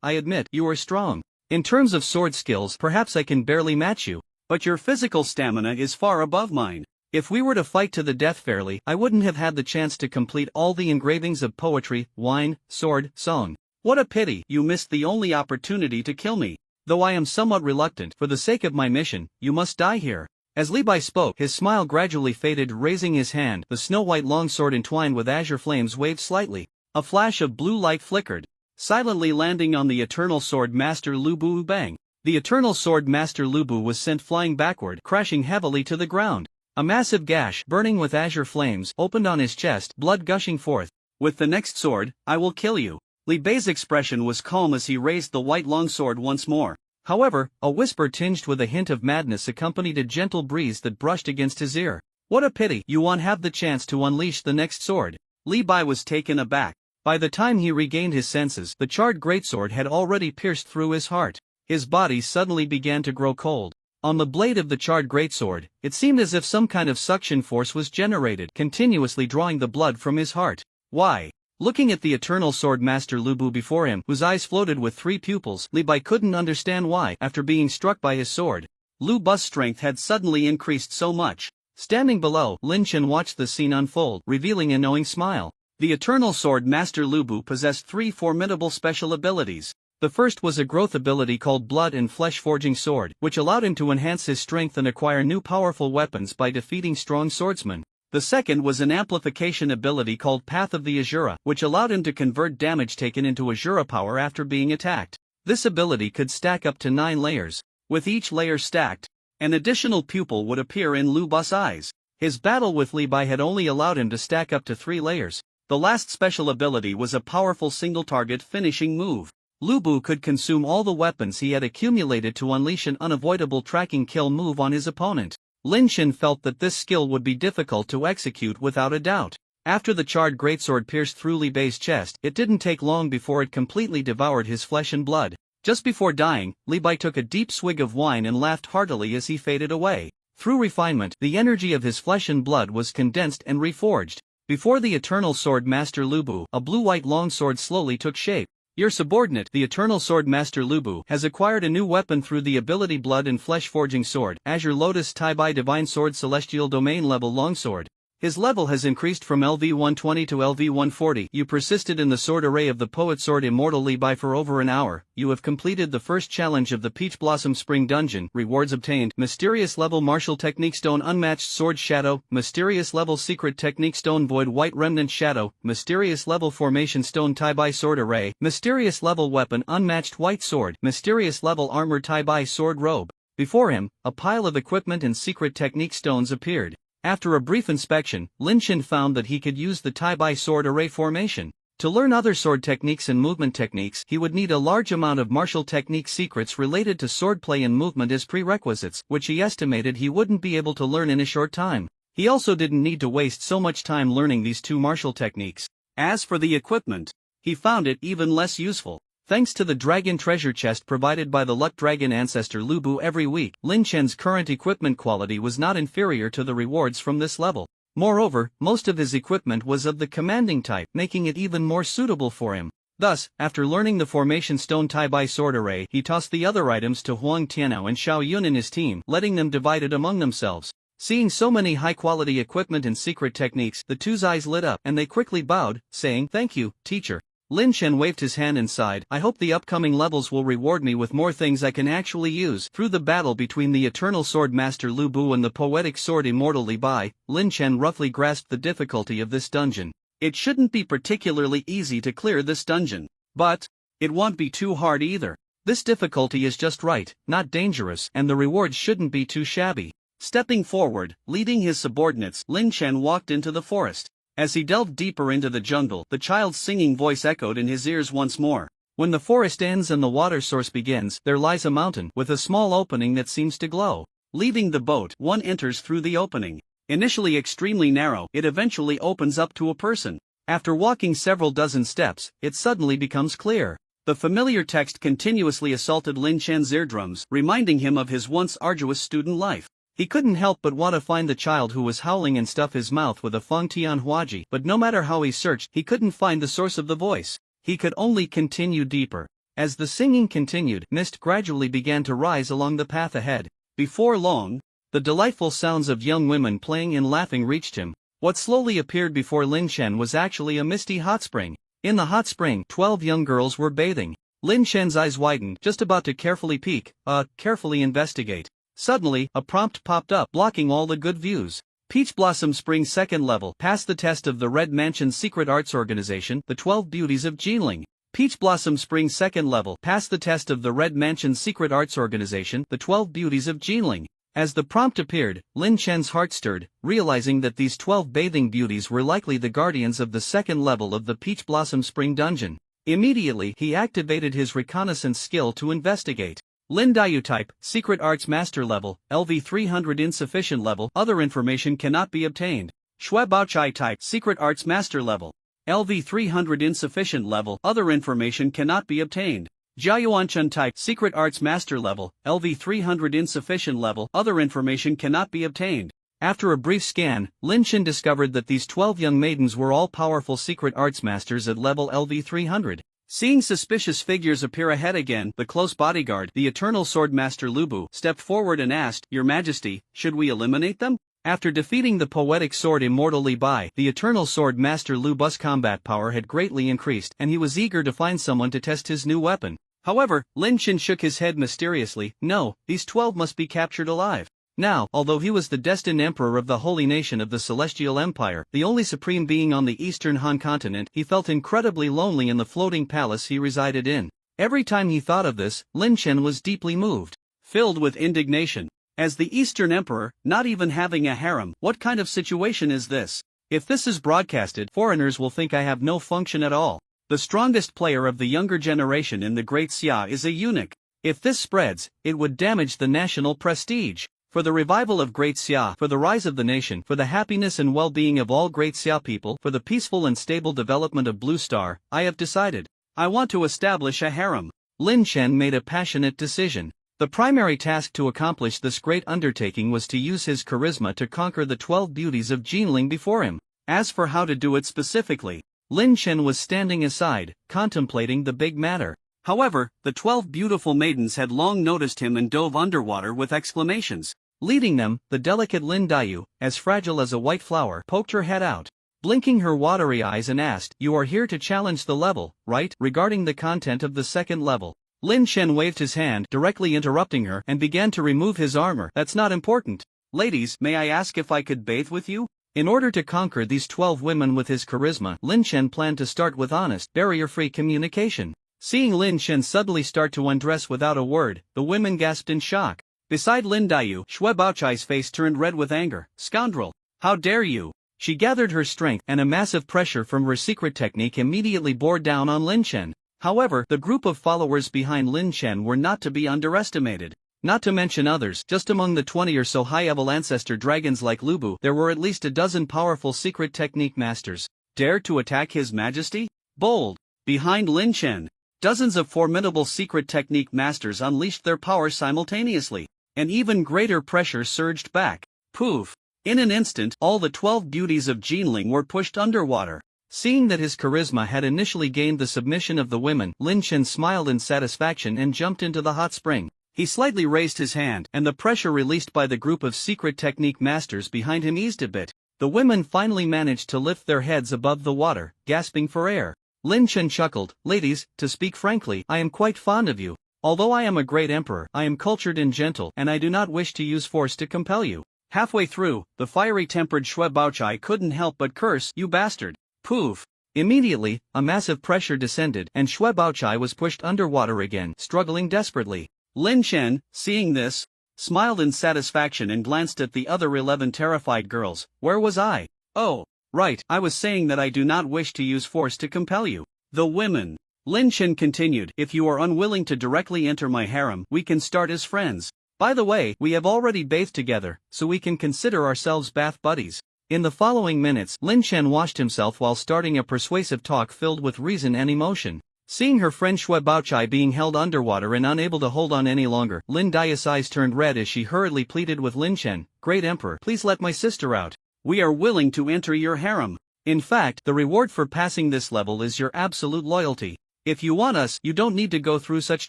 "I admit, you are strong. In terms of sword skills, perhaps I can barely match you, but your physical stamina is far above mine. If we were to fight to the death fairly, I wouldn't have had the chance to complete all the engravings of poetry, wine, sword, song. What a pity, you missed the only opportunity to kill me. Though I am somewhat reluctant, for the sake of my mission, you must die here." As Li Bai spoke, his smile gradually faded. Raising his hand, the snow-white longsword entwined with azure flames waved slightly. A flash of blue light flickered, silently landing on the Eternal Sword Master Lu Bu. Bang! The Eternal Sword Master Lu Bu was sent flying backward, crashing heavily to the ground. A massive gash, burning with azure flames, opened on his chest, blood gushing forth. "With the next sword, I will kill you." Li Bei's expression was calm as he raised the white longsword once more. However, a whisper tinged with a hint of madness accompanied a gentle breeze that brushed against his ear. "What a pity, you won't have the chance to unleash the next sword." Li Bai was taken aback. By the time he regained his senses, the charred greatsword had already pierced through his heart. His body suddenly began to grow cold. On the blade of the charred greatsword, it seemed as if some kind of suction force was generated, continuously drawing the blood from his heart. Why? Looking at the Eternal Sword Master Lu Bu before him, whose eyes floated with three pupils, Li Bai couldn't understand why, after being struck by his sword, Lu Bu's strength had suddenly increased so much. Standing below, Lin Chen watched the scene unfold, revealing a knowing smile. The Eternal Sword Master Lu Bu possessed three formidable special abilities. The first was a growth ability called Blood and Flesh Forging Sword, which allowed him to enhance his strength and acquire new powerful weapons by defeating strong swordsmen. The second was an amplification ability called Path of the Azura, which allowed him to convert damage taken into Azura power after being attacked. This ability could stack up to 9 layers. With each layer stacked, an additional pupil would appear in Lu Bu's eyes. His battle with Li Bai had only allowed him to stack up to 3 layers. The last special ability was a powerful single-target finishing move. Lu Bu could consume all the weapons he had accumulated to unleash an unavoidable tracking kill move on his opponent. Lin Chen felt that this skill would be difficult to execute without a doubt. After the charred greatsword pierced through Li Bei's chest, it didn't take long before it completely devoured his flesh and blood. Just before dying, Li Bai took a deep swig of wine and laughed heartily as he faded away. Through refinement, the energy of his flesh and blood was condensed and reforged. Before the Eternal Sword Master Lu Bu, a blue-white longsword slowly took shape. Your subordinate, the Eternal Sword Master Lu Bu, has acquired a new weapon through the ability Blood and Flesh Forging Sword, Azure Lotus Tai Bai Divine Sword Celestial Domain Level Longsword. His level has increased from LV 120 to LV 140. You persisted in the sword array of the Poet Sword Immortal Li Bai for over an hour. You have completed the first challenge of the Peach Blossom Spring Dungeon. Rewards obtained: Mysterious Level Martial Technique Stone Unmatched Sword Shadow, Mysterious Level Secret Technique Stone Void White Remnant Shadow, Mysterious Level Formation Stone Tai Bai Sword Array, Mysterious Level Weapon Unmatched White Sword, Mysterious Level Armor Tai Bai Sword Robe. Before him, a pile of equipment and secret technique stones appeared. After a brief inspection, Lin Chen found that he could use the Tai Bai sword array formation. To learn other sword techniques and movement techniques, he would need a large amount of martial technique secrets related to swordplay and movement as prerequisites, which he estimated he wouldn't be able to learn in a short time. He also didn't need to waste so much time learning these two martial techniques. As for the equipment, he found it even less useful. Thanks to the dragon treasure chest provided by the Luck Dragon ancestor Lu Bu every week, Lin Chen's current equipment quality was not inferior to the rewards from this level. Moreover, most of his equipment was of the commanding type, making it even more suitable for him. Thus, after learning the formation stone Tai-Bai sword array, he tossed the other items to Huang Tianao and Xiao Yun and his team, letting them divide it among themselves. Seeing so many high-quality equipment and secret techniques, the two's eyes lit up, and they quickly bowed, saying, "Thank you, teacher." Lin Chen waved his hand and sighed, "I hope the upcoming levels will reward me with more things I can actually use." Through the battle between the Eternal Sword Master Lu Bu and the Poetic Sword Immortal Li Bai, Lin Chen roughly grasped the difficulty of this dungeon. It shouldn't be particularly easy to clear this dungeon. But it won't be too hard either. This difficulty is just right, not dangerous, and the rewards shouldn't be too shabby. Stepping forward, leading his subordinates, Lin Chen walked into the forest. As he delved deeper into the jungle, the child's singing voice echoed in his ears once more. When the forest ends and the water source begins, there lies a mountain with a small opening that seems to glow. Leaving the boat, one enters through the opening. Initially extremely narrow, it eventually opens up to a person. After walking several dozen steps, it suddenly becomes clear. The familiar text continuously assaulted Lin Chen's eardrums, reminding him of his once arduous student life. He couldn't help but want to find the child who was howling and stuff his mouth with a Feng Tian Huaji, but no matter how he searched, he couldn't find the source of the voice. He could only continue deeper. As the singing continued, mist gradually began to rise along the path ahead. Before long, the delightful sounds of young women playing and laughing reached him. What slowly appeared before Lin Chen was actually a misty hot spring. In the hot spring, 12 young girls were bathing. Lin Chen's eyes widened, just about to carefully peek, carefully investigate. Suddenly, a prompt popped up, blocking all the good views. Peach Blossom Spring 2nd level, passed the test of the Red Mansion Secret Arts Organization, the 12 Beauties of Jinling. Peach Blossom Spring 2nd level, passed the test of the Red Mansion Secret Arts Organization, the 12 Beauties of Jinling. As the prompt appeared, Lin Chen's heart stirred, realizing that these 12 bathing beauties were likely the guardians of the 2nd level of the Peach Blossom Spring dungeon. Immediately, he activated his reconnaissance skill to investigate. Lin Dayu type, Secret Arts Master level, LV 300 insufficient level, other information cannot be obtained. Shui Baochai type, Secret Arts Master level, LV 300 insufficient level, other information cannot be obtained. Jiayuanchun type, Secret Arts Master level, LV 300 insufficient level, other information cannot be obtained. After a brief scan, Lin Chen discovered that these 12 young maidens were all powerful secret arts masters at level LV 300. Seeing suspicious figures appear ahead again, the close bodyguard, the Eternal Sword Master Lu Bu, stepped forward and asked, "Your Majesty, should we eliminate them?" After defeating the Poetic Sword Immortal Li Bai, the Eternal Sword Master Lu Bu's combat power had greatly increased, and he was eager to find someone to test his new weapon. However, Lin Chen shook his head mysteriously. "No, these 12 must be captured alive." Now, although he was the destined emperor of the holy nation of the Celestial Empire, the only supreme being on the eastern Han continent, he felt incredibly lonely in the floating palace he resided in. Every time he thought of this, Lin Chen was deeply moved, filled with indignation. As the eastern emperor, not even having a harem, what kind of situation is this? If this is broadcasted, foreigners will think I have no function at all. The strongest player of the younger generation in the Great Xia is a eunuch. If this spreads, it would damage the national prestige. For the revival of Great Xia, for the rise of the nation, for the happiness and well-being of all Great Xia people, for the peaceful and stable development of Blue Star, I have decided. I want to establish a harem. Lin Chen made a passionate decision. The primary task to accomplish this great undertaking was to use his charisma to conquer the 12 beauties of Jinling before him. As for how to do it specifically, Lin Chen was standing aside, contemplating the big matter. However, the 12 beautiful maidens had long noticed him and dove underwater with exclamations. Leading them, the delicate Lin Dayu, as fragile as a white flower, poked her head out, blinking her watery eyes and asked, "You are here to challenge the level, right?" Regarding the content of the 2nd level, Lin Chen waved his hand, directly interrupting her, and began to remove his armor. "That's not important. Ladies, may I ask if I could bathe with you?" In order to conquer these 12 women with his charisma, Lin Chen planned to start with honest, barrier-free communication. Seeing Lin Chen suddenly start to undress without a word, the women gasped in shock. Beside Lin Dayu, Shui Baochai's face turned red with anger. "Scoundrel! How dare you!" She gathered her strength, and a massive pressure from her secret technique immediately bore down on Lin Chen. However, the group of followers behind Lin Chen were not to be underestimated. Not to mention others, just among the 20 or so high-level ancestor dragons like Lu Bu, there were at least a dozen powerful secret technique masters. Dare to attack His Majesty? Bold! Behind Lin Chen, dozens of formidable secret technique masters unleashed their power simultaneously. An even greater pressure surged back. Poof! In an instant, all the 12 beauties of Jinling were pushed underwater. Seeing that his charisma had initially gained the submission of the women, Lin Chen smiled in satisfaction and jumped into the hot spring. He slightly raised his hand, and the pressure released by the group of secret technique masters behind him eased a bit. The women finally managed to lift their heads above the water, gasping for air. Lin Chen chuckled, "Ladies, to speak frankly, I am quite fond of you. Although I am a great emperor, I am cultured and gentle, and I do not wish to use force to compel you." Halfway through, the fiery-tempered Xue Baochai couldn't help but curse, "You bastard." Poof! Immediately, a massive pressure descended, and Xue Baochai was pushed underwater again, struggling desperately. Lin Chen, seeing this, smiled in satisfaction and glanced at the other 11 terrified girls. "Where was I? Oh, right, I was saying that I do not wish to use force to compel you." The women. Lin Chen continued, "If you are unwilling to directly enter my harem, we can start as friends. By the way, we have already bathed together, so we can consider ourselves bath buddies." In the following minutes, Lin Chen washed himself while starting a persuasive talk filled with reason and emotion. Seeing her friend Xue Baochai being held underwater and unable to hold on any longer, Lin Dai's eyes turned red as she hurriedly pleaded with Lin Chen, "Great Emperor, please let my sister out. We are willing to enter your harem. In fact, the reward for passing this level is your absolute loyalty. If you want us, you don't need to go through such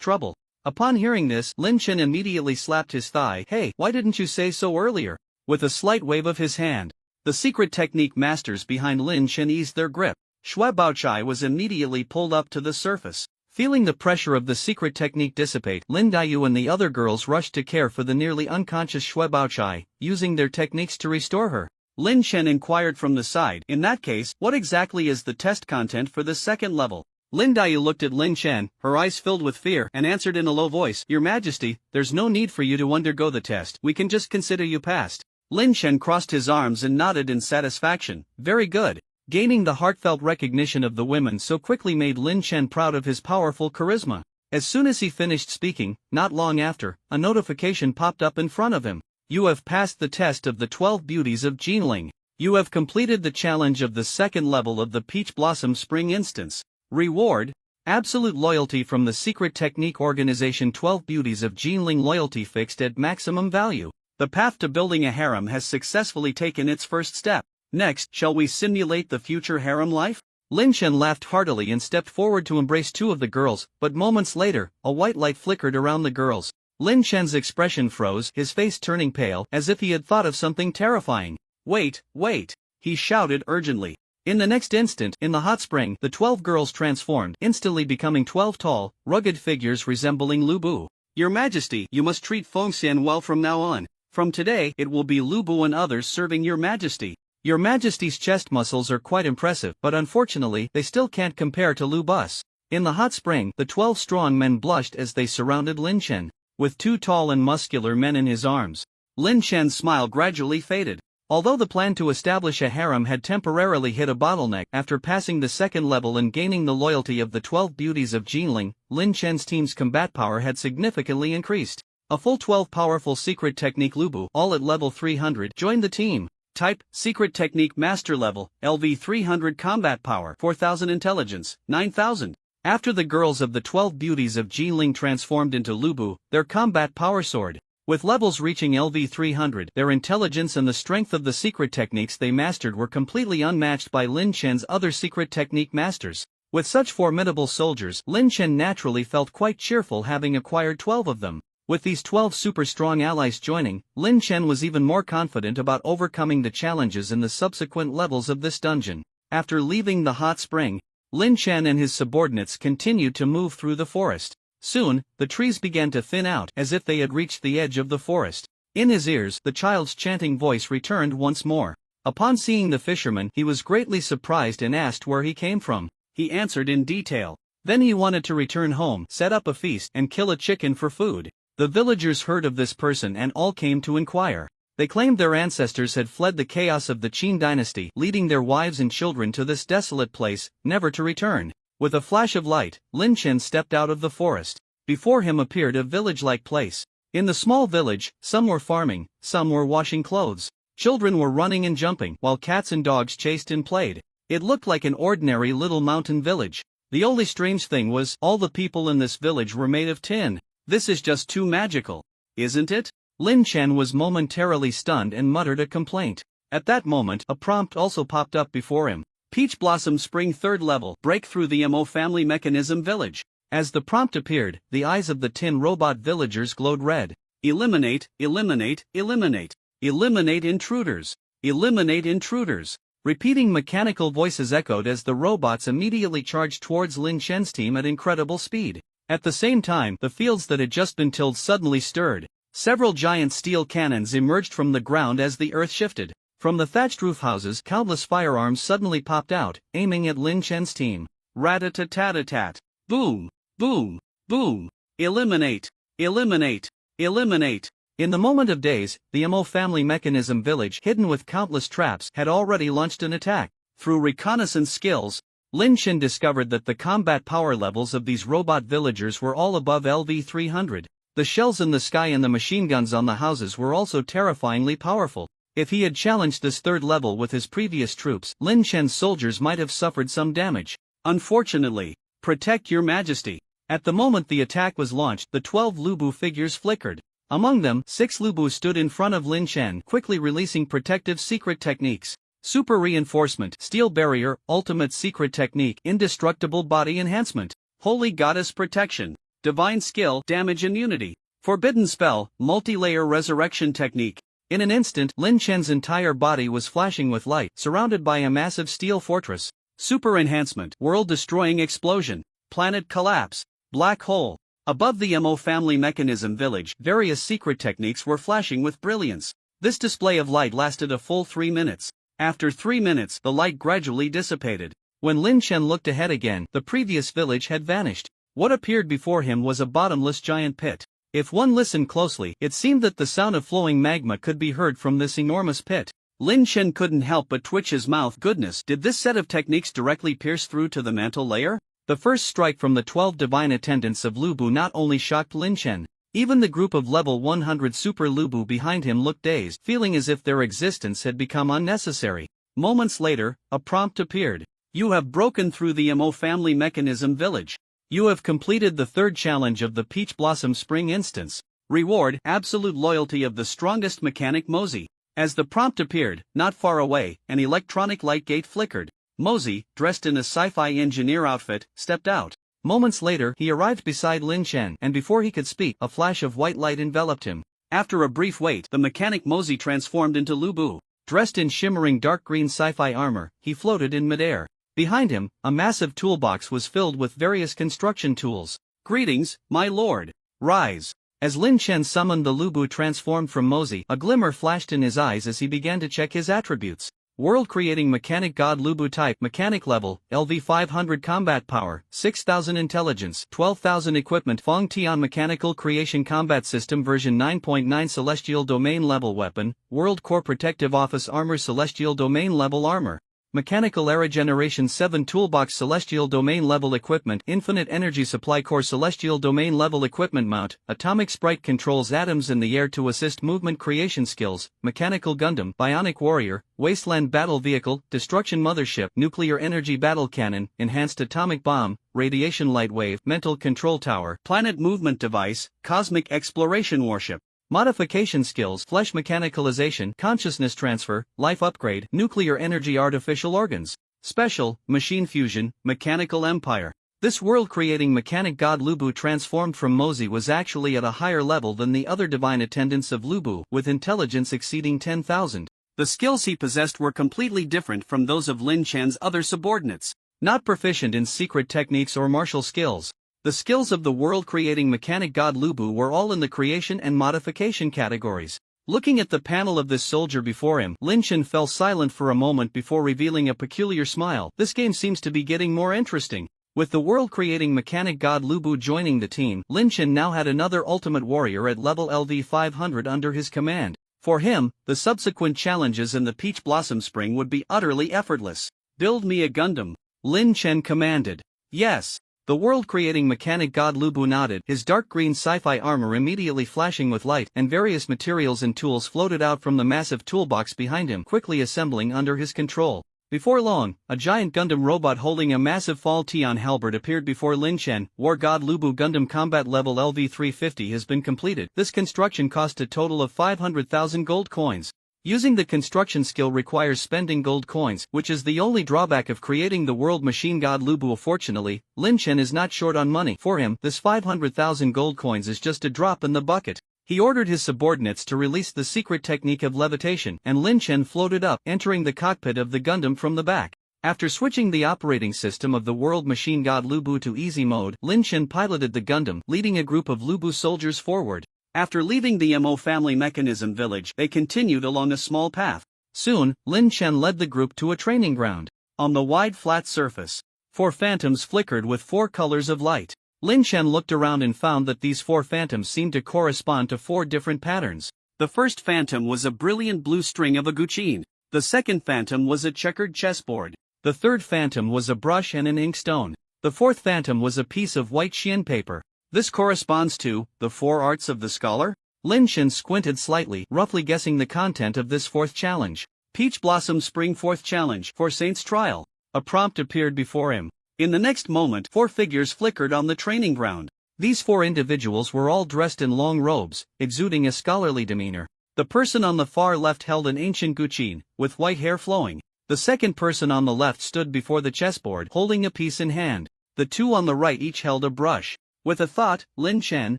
trouble." Upon hearing this, Lin Chen immediately slapped his thigh. "Hey, why didn't you say so earlier?" With a slight wave of his hand, the secret technique masters behind Lin Chen eased their grip. Xue Baochai was immediately pulled up to the surface. Feeling the pressure of the secret technique dissipate, Lin Daiyu and the other girls rushed to care for the nearly unconscious Xue Baochai, using their techniques to restore her. Lin Chen inquired from the side, "In that case, what exactly is the test content for the second level?" Lin Daiyu looked at Lin Chen, her eyes filled with fear, and answered in a low voice, "Your Majesty, there's no need for you to undergo the test, we can just consider you passed." Lin Chen crossed his arms and nodded in satisfaction. "Very good." Gaining the heartfelt recognition of the women so quickly made Lin Chen proud of his powerful charisma. As soon as he finished speaking, not long after, a notification popped up in front of him. "You have passed the test of the 12 beauties of Jinling. You have completed the challenge of the second level of the Peach Blossom Spring instance. Reward: absolute loyalty from the secret technique organization. 12 beauties of Jinling loyalty fixed at maximum value. The path to building a harem has successfully taken its first step. Next, shall we simulate the future harem life?" Lin Chen laughed heartily and stepped forward to embrace 2 of the girls, but moments later, a white light flickered around the girls. Lin Chen's expression froze, his face turning pale, as if he had thought of something terrifying. "Wait, wait!" he shouted urgently. In the next instant, in the hot spring, the 12 girls transformed, instantly becoming 12 tall, rugged figures resembling Lu Bu. "Your Majesty, you must treat Feng Xian well from now on. From today, it will be Lu Bu and others serving your Majesty. Your Majesty's chest muscles are quite impressive, but unfortunately, they still can't compare to Lu Bu's." In the hot spring, the 12 strong men blushed as they surrounded Lin Chen. With 2 tall and muscular men in his arms, Lin Chen's smile gradually faded. Although the plan to establish a harem had temporarily hit a bottleneck after passing the second level and gaining the loyalty of the 12 beauties of Jinling, Lin Chen's team's combat power had significantly increased. A full 12 powerful secret technique Lu Bu, all at level 300, joined the team. Type: Secret Technique Master Level, LV 300 Combat Power, 4000 Intelligence, 9000. After the girls of the 12 beauties of Jinling transformed into Lu Bu, their combat power soared. With levels reaching LV 300, their intelligence and the strength of the secret techniques they mastered were completely unmatched by Lin Chen's other secret technique masters. With such formidable soldiers, Lin Chen naturally felt quite cheerful having acquired 12 of them. With these 12 super strong allies joining, Lin Chen was even more confident about overcoming the challenges in the subsequent levels of this dungeon. After leaving the hot spring, Lin Chen and his subordinates continued to move through the forest. Soon, the trees began to thin out, as if they had reached the edge of the forest. In his ears, the child's chanting voice returned once more. Upon seeing the fisherman, he was greatly surprised and asked where he came from. He answered in detail. Then he wanted to return home, set up a feast, and kill a chicken for food. The villagers heard of this person and all came to inquire. They claimed their ancestors had fled the chaos of the Qin dynasty, leading their wives and children to this desolate place, never to return. With a flash of light, Lin Chen stepped out of the forest. Before him appeared a village-like place. In the small village, some were farming, some were washing clothes. Children were running and jumping, while cats and dogs chased and played. It looked like an ordinary little mountain village. The only strange thing was, all the people in this village were made of tin. "This is just too magical, isn't it?" Lin Chen was momentarily stunned and muttered a complaint. At that moment, a prompt also popped up before him. Peach Blossom Spring 3rd level, break through the Mo family mechanism village. As the prompt appeared, the eyes of the tin robot villagers glowed red. Eliminate, eliminate, eliminate. Eliminate intruders. Eliminate intruders. Repeating mechanical voices echoed as the robots immediately charged towards Lin Chen's team at incredible speed. At the same time, the fields that had just been tilled suddenly stirred. Several giant steel cannons emerged from the ground as the earth shifted. From the thatched roof houses, countless firearms suddenly popped out, aiming at Lin Chen's team. Rat-a-tat-tat-tat. Boom, boom, boom. Eliminate, eliminate, eliminate. In the moment of days, the Mo family mechanism village, hidden with countless traps, had already launched an attack. Through reconnaissance skills, Lin Chen discovered that the combat power levels of these robot villagers were all above LV-300. The shells in the sky and the machine guns on the houses were also terrifyingly powerful. If he had challenged this third level with his previous troops, Lin Chen's soldiers might have suffered some damage. Unfortunately, protect your majesty. At the moment the attack was launched, the 12 Lubu figures flickered. Among them, 6 Lubu stood in front of Lin Chen, quickly releasing protective secret techniques. Super reinforcement, steel barrier, ultimate secret technique, indestructible body enhancement, holy goddess protection, divine skill, damage immunity, forbidden spell, multi-layer resurrection technique. In an instant, Lin Chen's entire body was flashing with light, surrounded by a massive steel fortress. Super enhancement, world-destroying explosion, planet collapse, black hole. Above the Mo family mechanism village, various secret techniques were flashing with brilliance. This display of light lasted a full 3 minutes. After 3 minutes, the light gradually dissipated. When Lin Chen looked ahead again, the previous village had vanished. What appeared before him was a bottomless giant pit. If one listened closely, it seemed that the sound of flowing magma could be heard from this enormous pit. Lin Chen couldn't help but twitch his mouth. Goodness, did this set of techniques directly pierce through to the mantle layer? The first strike from the 12 divine attendants of Lubu not only shocked Lin Chen. Even the group of level 100 super Lubu behind him looked dazed, feeling as if their existence had become unnecessary. Moments later, a prompt appeared. You have broken through the Mo family mechanism village. You have completed the 3rd challenge of the Peach Blossom Spring instance. Reward, absolute loyalty of the strongest mechanic Mosey. As the prompt appeared, not far away, an electronic light gate flickered. Mosey, dressed in a sci-fi engineer outfit, stepped out. Moments later, he arrived beside Lin Chen, and before he could speak, a flash of white light enveloped him. After a brief wait, the mechanic Mosey transformed into Lubu. Dressed in shimmering dark green sci-fi armor, he floated in midair. Behind him, a massive toolbox was filled with various construction tools. Greetings, my lord. Rise. As Lin Chen summoned the Lubu transformed from Mosey, a glimmer flashed in his eyes as he began to check his attributes. World-creating mechanic god Lubu type, mechanic level, LV-500 combat power, 6,000 intelligence, 12,000 equipment. Fong Tian mechanical creation combat system version 9.9 celestial domain level weapon, World Core protective office armor celestial domain level armor. Mechanical Era Generation 7 Toolbox Celestial Domain Level Equipment Infinite Energy Supply Core Celestial Domain Level Equipment Mount Atomic Sprite controls atoms in the air to assist movement creation skills Mechanical Gundam Bionic Warrior Wasteland Battle Vehicle Destruction Mothership Nuclear Energy Battle Cannon Enhanced Atomic Bomb Radiation Light Wave Mental Control Tower Planet Movement Device Cosmic Exploration Warship. Modification skills, flesh mechanicalization, consciousness transfer, life upgrade, nuclear energy artificial organs. Special, machine fusion, mechanical empire. This world-creating mechanic god Lubu transformed from Mosey was actually at a higher level than the other divine attendants of Lubu, with intelligence exceeding 10,000. The skills he possessed were completely different from those of Lin Chen's other subordinates. Not proficient in secret techniques or martial skills. The skills of the world-creating mechanic god Lubu were all in the creation and modification categories. Looking at the panel of this soldier before him, Lin Chen fell silent for a moment before revealing a peculiar smile. This game seems to be getting more interesting. With the world-creating mechanic god Lubu joining the team, Lin Chen now had another ultimate warrior at level LV-500 under his command. For him, the subsequent challenges in the Peach Blossom Spring would be utterly effortless. Build me a Gundam. Lin Chen commanded. Yes. The world-creating mechanic god Lubu nodded, his dark green sci-fi armor immediately flashing with light, and various materials and tools floated out from the massive toolbox behind him, quickly assembling under his control. Before long, a giant Gundam robot holding a massive Fong Tian halberd appeared before Lin Chen. War God Lubu Gundam Combat Level LV-350 has been completed. This construction cost a total of 500,000 gold coins. Using the construction skill requires spending gold coins, which is the only drawback of creating the world machine god Lu Bu. Fortunately, Lin Chen is not short on money. For him, this 500,000 gold coins is just a drop in the bucket. He ordered his subordinates to release the secret technique of levitation, and Lin Chen floated up, entering the cockpit of the Gundam from the back. After switching the operating system of the world machine god Lu Bu to easy mode, Lin Chen piloted the Gundam, leading a group of Lu Bu soldiers forward. After leaving the Mo family mechanism village, they continued along a small path. Soon, Lin Chen led the group to a training ground. On the wide flat surface, 4 phantoms flickered with 4 colors of light. Lin Chen looked around and found that these 4 phantoms seemed to correspond to 4 different patterns. The first phantom was a brilliant blue string of a guqin. The second phantom was a checkered chessboard. The third phantom was a brush and an inkstone. The fourth phantom was a piece of white xian paper. This corresponds to the 4 arts of the scholar? Lin Chen squinted slightly, roughly guessing the content of this 4th challenge. Peach Blossom Spring 4th Challenge for Saint's Trial. A prompt appeared before him. In the next moment, 4 figures flickered on the training ground. These 4 individuals were all dressed in long robes, exuding a scholarly demeanor. The person on the far left held an ancient guqin, with white hair flowing. The second person on the left stood before the chessboard, holding a piece in hand. The 2 on the right each held a brush. With a thought, Lin Chen,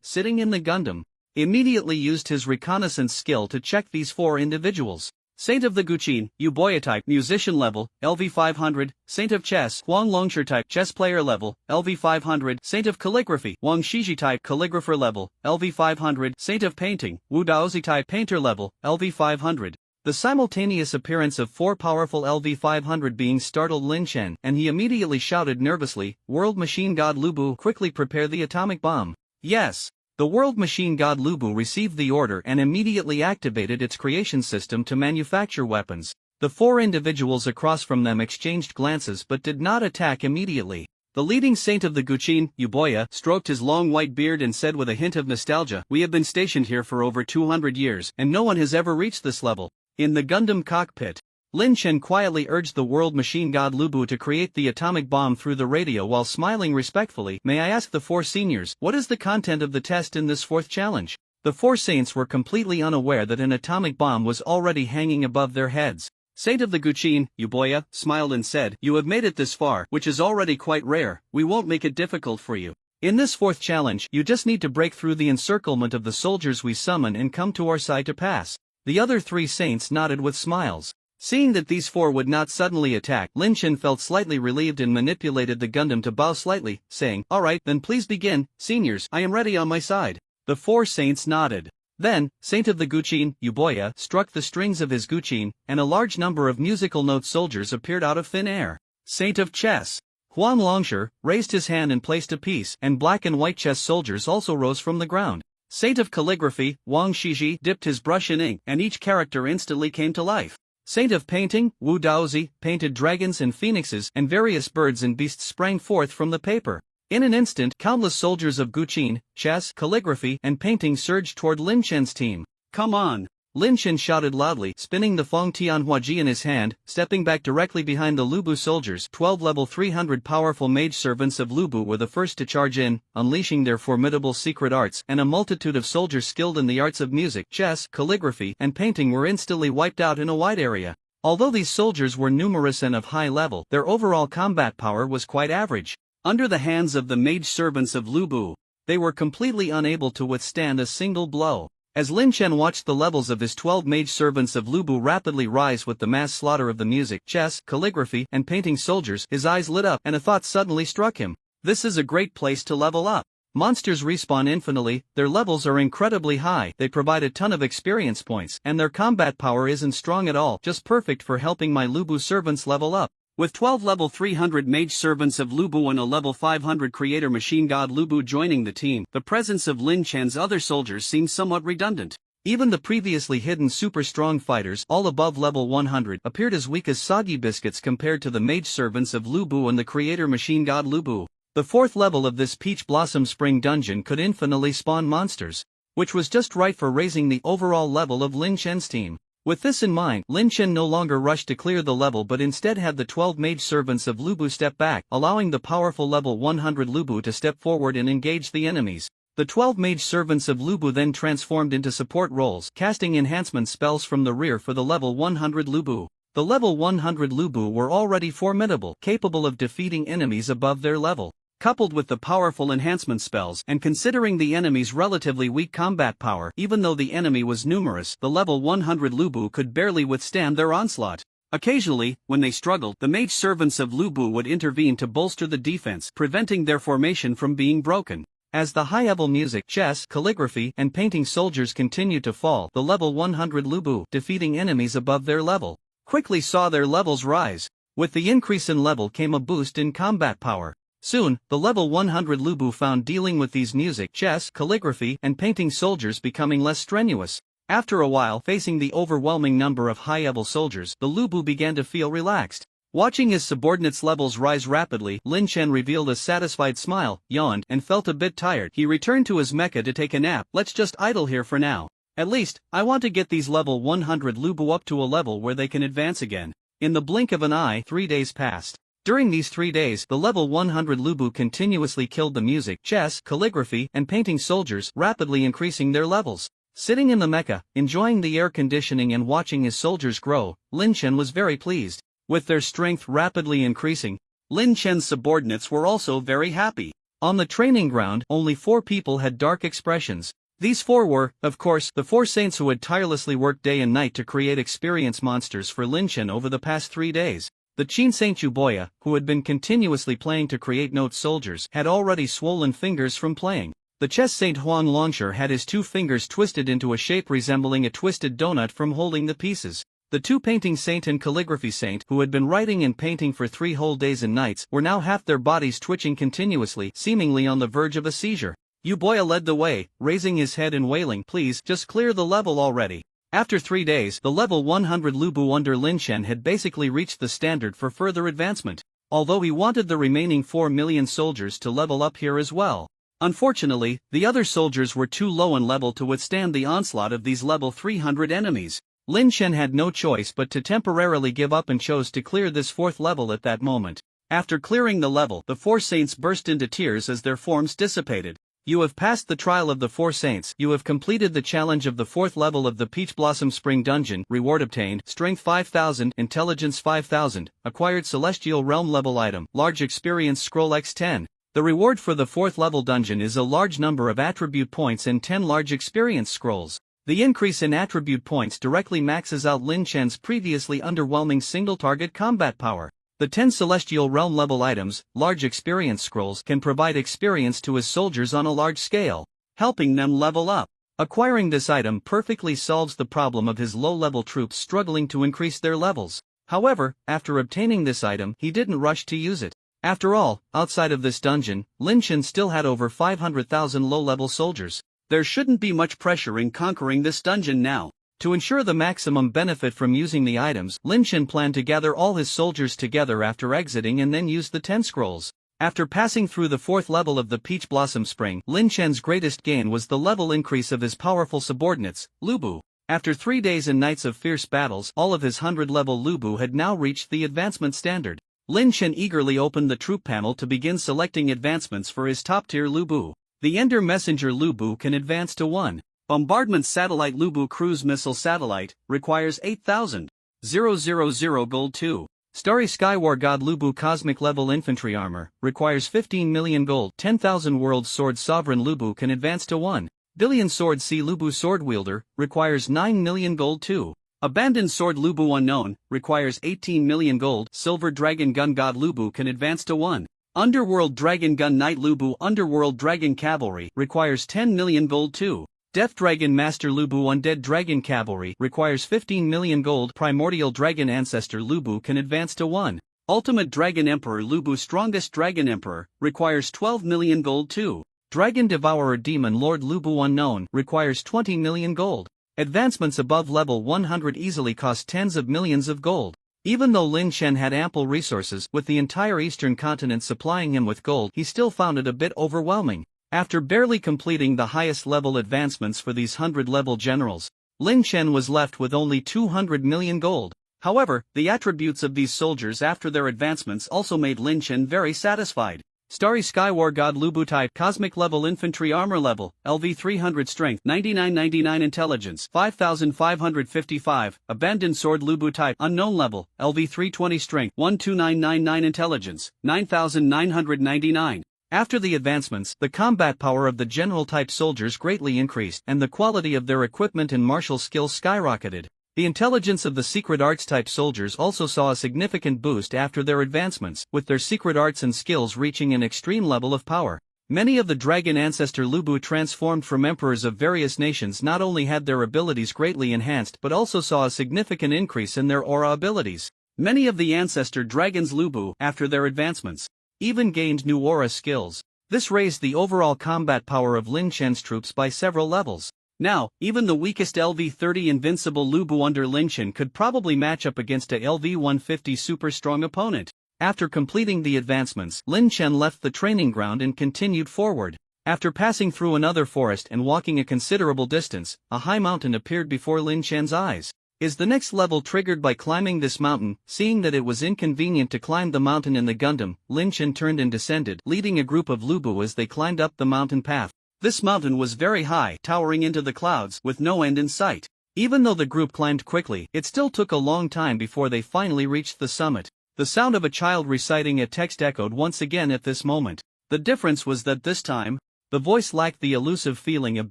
sitting in the Gundam, immediately used his reconnaissance skill to check these 4 individuals. Saint of the Guqin, Yuboya type, musician level, LV 500, Saint of Chess, Huang Longsher type, chess player level, LV 500, Saint of Calligraphy, Wang Shiji type, calligrapher level, LV 500, Saint of Painting, Wu Daozi type, painter level, LV 500. The simultaneous appearance of 4 powerful LV 500 beings startled Lin Chen, and he immediately shouted nervously, "World Machine God Lu Bu, quickly prepare the atomic bomb." Yes. The world machine god Lu Bu received the order and immediately activated its creation system to manufacture weapons. The 4 individuals across from them exchanged glances but did not attack immediately. The leading saint of the Guqin, Yuboya, stroked his long white beard and said with a hint of nostalgia, "We have been stationed here for over 200 years, and no one has ever reached this level." In the Gundam cockpit, Lin Chen quietly urged the world machine god Lu Bu to create the atomic bomb through the radio while smiling respectfully. "May I ask the 4 seniors, what is the content of the test in this 4th challenge?" The 4 saints were completely unaware that an atomic bomb was already hanging above their heads. Saint of the Guqin, Yuboya, smiled and said, "You have made it this far, which is already quite rare. We won't make it difficult for you. In this 4th challenge, you just need to break through the encirclement of the soldiers we summon and come to our side to pass." The other 3 saints nodded with smiles. Seeing that these 4 would not suddenly attack, Lin Chen felt slightly relieved and manipulated the Gundam to bow slightly, saying, "Alright, then please begin, seniors, I am ready on my side." The 4 saints nodded. Then, Saint of the Guqin, Yuboya, struck the strings of his guqin, and a large number of musical note soldiers appeared out of thin air. Saint of Chess, Huang Longsher, raised his hand and placed a piece, and black and white chess soldiers also rose from the ground. Saint of Calligraphy, Wang Shiji, dipped his brush in ink, and each character instantly came to life. Saint of Painting, Wu Daozi, painted dragons and phoenixes, and various birds and beasts sprang forth from the paper. In an instant, countless soldiers of guqin, chess, calligraphy, and painting surged toward Lin Chen's team. "Come on!" Lin Chen shouted loudly, spinning the Feng Tianhuaji in his hand, stepping back directly behind the Lu Bu soldiers. 12 level 300 powerful mage servants of Lu Bu were the first to charge in, unleashing their formidable secret arts, and a multitude of soldiers skilled in the arts of music, chess, calligraphy, and painting were instantly wiped out in a wide area. Although these soldiers were numerous and of high level, their overall combat power was quite average. Under the hands of the mage servants of Lu Bu, they were completely unable to withstand a single blow. As Lin Chen watched the levels of his 12 mage servants of Lu Bu rapidly rise with the mass slaughter of the music, chess, calligraphy, and painting soldiers, his eyes lit up and a thought suddenly struck him. This is a great place to level up. Monsters respawn infinitely, their levels are incredibly high, they provide a ton of experience points, and their combat power isn't strong at all, just perfect for helping my Lu Bu servants level up. With 12 level 300 mage servants of Lu Bu and a level 500 creator machine god Lu Bu joining the team, the presence of Lin Chen's other soldiers seemed somewhat redundant. Even the previously hidden super strong fighters, all above level 100, appeared as weak as soggy biscuits compared to the mage servants of Lu Bu and the creator machine god Lu Bu. The 4th level of this Peach Blossom Spring dungeon could infinitely spawn monsters, which was just right for raising the overall level of Lin Chen's team. With this in mind, Lin Chen no longer rushed to clear the level but instead had the 12 mage servants of Lu Bu step back, allowing the powerful level 100 Lu Bu to step forward and engage the enemies. The 12 mage servants of Lu Bu then transformed into support roles, casting enhancement spells from the rear for the level 100 Lu Bu. The level 100 Lu Bu were already formidable, capable of defeating enemies above their level. Coupled with the powerful enhancement spells, and considering the enemy's relatively weak combat power, even though the enemy was numerous, the level 100 Lu Bu could barely withstand their onslaught. Occasionally, when they struggled, the mage servants of Lu Bu would intervene to bolster the defense, preventing their formation from being broken. As the high-level music, chess, calligraphy, and painting soldiers continued to fall, the level 100 Lu Bu, defeating enemies above their level, quickly saw their levels rise. With the increase in level came a boost in combat power. Soon, the level 100 Lu Bu found dealing with these music, chess, calligraphy, and painting soldiers becoming less strenuous. After a while, facing the overwhelming number of high-level soldiers, the Lu Bu began to feel relaxed. Watching his subordinates' levels rise rapidly, Lin Chen revealed a satisfied smile, yawned, and felt a bit tired. He returned to his mecha to take a nap. Let's just idle here for now. At least, I want to get these level 100 Lu Bu up to a level where they can advance again. In the blink of an eye, 3 days passed. During these 3 days, the level 100 Lu Bu continuously killed the music, chess, calligraphy, and painting soldiers, rapidly increasing their levels. Sitting in the mecha, enjoying the air conditioning and watching his soldiers grow, Lin Chen was very pleased. With their strength rapidly increasing, Lin Chen's subordinates were also very happy. On the training ground, only 4 people had dark expressions. These 4 were, of course, the 4 saints who had tirelessly worked day and night to create experience monsters for Lin Chen over the past 3 days. The Qin Saint Chuboya, who had been continuously playing to create note soldiers, had already swollen fingers from playing. The chess Saint Huang Longsher had his 2 fingers twisted into a shape resembling a twisted donut from holding the pieces. The 2 painting saint and calligraphy saint, who had been writing and painting for 3 whole days and nights, were now half their bodies twitching continuously, seemingly on the verge of a seizure. Yuboya led the way, raising his head and wailing, "Please, just clear the level already." After 3 days, the level 100 Lu Bu under Lin Chen had basically reached the standard for further advancement, although he wanted the remaining 4 million soldiers to level up here as well. Unfortunately, the other soldiers were too low in level to withstand the onslaught of these level 300 enemies. Lin Chen had no choice but to temporarily give up and chose to clear this 4th level at that moment. After clearing the level, the 4 saints burst into tears as their forms dissipated. "You have passed the trial of the 4 saints. You have completed the challenge of the 4th level of the Peach Blossom Spring Dungeon. Reward obtained, Strength 5000, Intelligence 5000, acquired Celestial Realm level item, Large Experience Scroll X10. The reward for the 4th level dungeon is a large number of attribute points and 10 large experience scrolls. The increase in attribute points directly maxes out Lin Chen's previously underwhelming single-target combat power. The 10 Celestial Realm level items, large experience scrolls, can provide experience to his soldiers on a large scale, helping them level up. Acquiring this item perfectly solves the problem of his low-level troops struggling to increase their levels. However, after obtaining this item, he didn't rush to use it. After all, outside of this dungeon, Lin Chen still had over 500,000 low-level soldiers. There shouldn't be much pressure in conquering this dungeon now. To ensure the maximum benefit from using the items, Lin Chen planned to gather all his soldiers together after exiting and then use the 10 scrolls. After passing through the 4th level of the Peach Blossom Spring, Lin Chen's greatest gain was the level increase of his powerful subordinates, Lu Bu. After 3 days and nights of fierce battles, all of his 100-level Lu Bu had now reached the advancement standard. Lin Chen eagerly opened the troop panel to begin selecting advancements for his top-tier Lu Bu. The Ender Messenger Lu Bu can advance to 1. Bombardment Satellite Lu Bu Cruise Missile Satellite, requires 8,000. 000 gold 2. Starry Skywar God Lu Bu Cosmic Level Infantry Armor, requires 15 million gold. 10,000 World Sword Sovereign Lu Bu can advance to 1. Billion Sword Sea Lu Bu Sword Wielder, requires 9 million gold 2. Abandoned Sword Lu Bu Unknown, requires 18 million gold. Silver Dragon Gun God Lu Bu can advance to 1. Underworld Dragon Gun Knight Lu Bu Underworld Dragon Cavalry, requires 10 million gold 2. Death Dragon Master Lu Bu Undead Dragon Cavalry, requires 15 million gold. Primordial Dragon Ancestor Lu Bu can advance to 1. Ultimate Dragon Emperor Lu Bu Strongest Dragon Emperor, requires 12 million gold 2. Dragon Devourer Demon Lord Lu Bu Unknown, requires 20 million gold. Advancements above level 100 easily cost tens of millions of gold. Even though Lin Chen had ample resources, with the entire eastern continent supplying him with gold, he still found it a bit overwhelming. After barely completing the highest level advancements for these 100-level generals, Lin Chen was left with only 200 million gold. However, the attributes of these soldiers after their advancements also made Lin Chen very satisfied. Starry Skywar God Lubu type Cosmic level Infantry armor level, LV 300 strength 9999 intelligence 5555, Abandoned Sword Lubu type Unknown level, LV 320 strength 12999 intelligence 9999. After the advancements, the combat power of the general-type soldiers greatly increased and the quality of their equipment and martial skills skyrocketed. The intelligence of the secret arts-type soldiers also saw a significant boost after their advancements, with their secret arts and skills reaching an extreme level of power. Many of the dragon ancestor Lubu transformed from emperors of various nations not only had their abilities greatly enhanced but also saw a significant increase in their aura abilities. Many of the ancestor dragons Lubu, after their advancements, even gained new aura skills. This raised the overall combat power of Lin Chen's troops by several levels. Now, even the weakest LV-30 invincible Lubu under Lin Chen could probably match up against a LV-150 super strong opponent. After completing the advancements, Lin Chen left the training ground and continued forward. After passing through another forest and walking a considerable distance, a high mountain appeared before Lin Chen's eyes. Is the next level triggered by climbing this mountain? Seeing that it was inconvenient to climb the mountain in the Gundam, Lin Chen turned and descended, leading a group of Lubu as they climbed up the mountain path. This mountain was very high, towering into the clouds, with no end in sight. Even though the group climbed quickly, it still took a long time before they finally reached the summit. The sound of a child reciting a text echoed once again at this moment. The difference was that this time, the voice lacked the elusive feeling of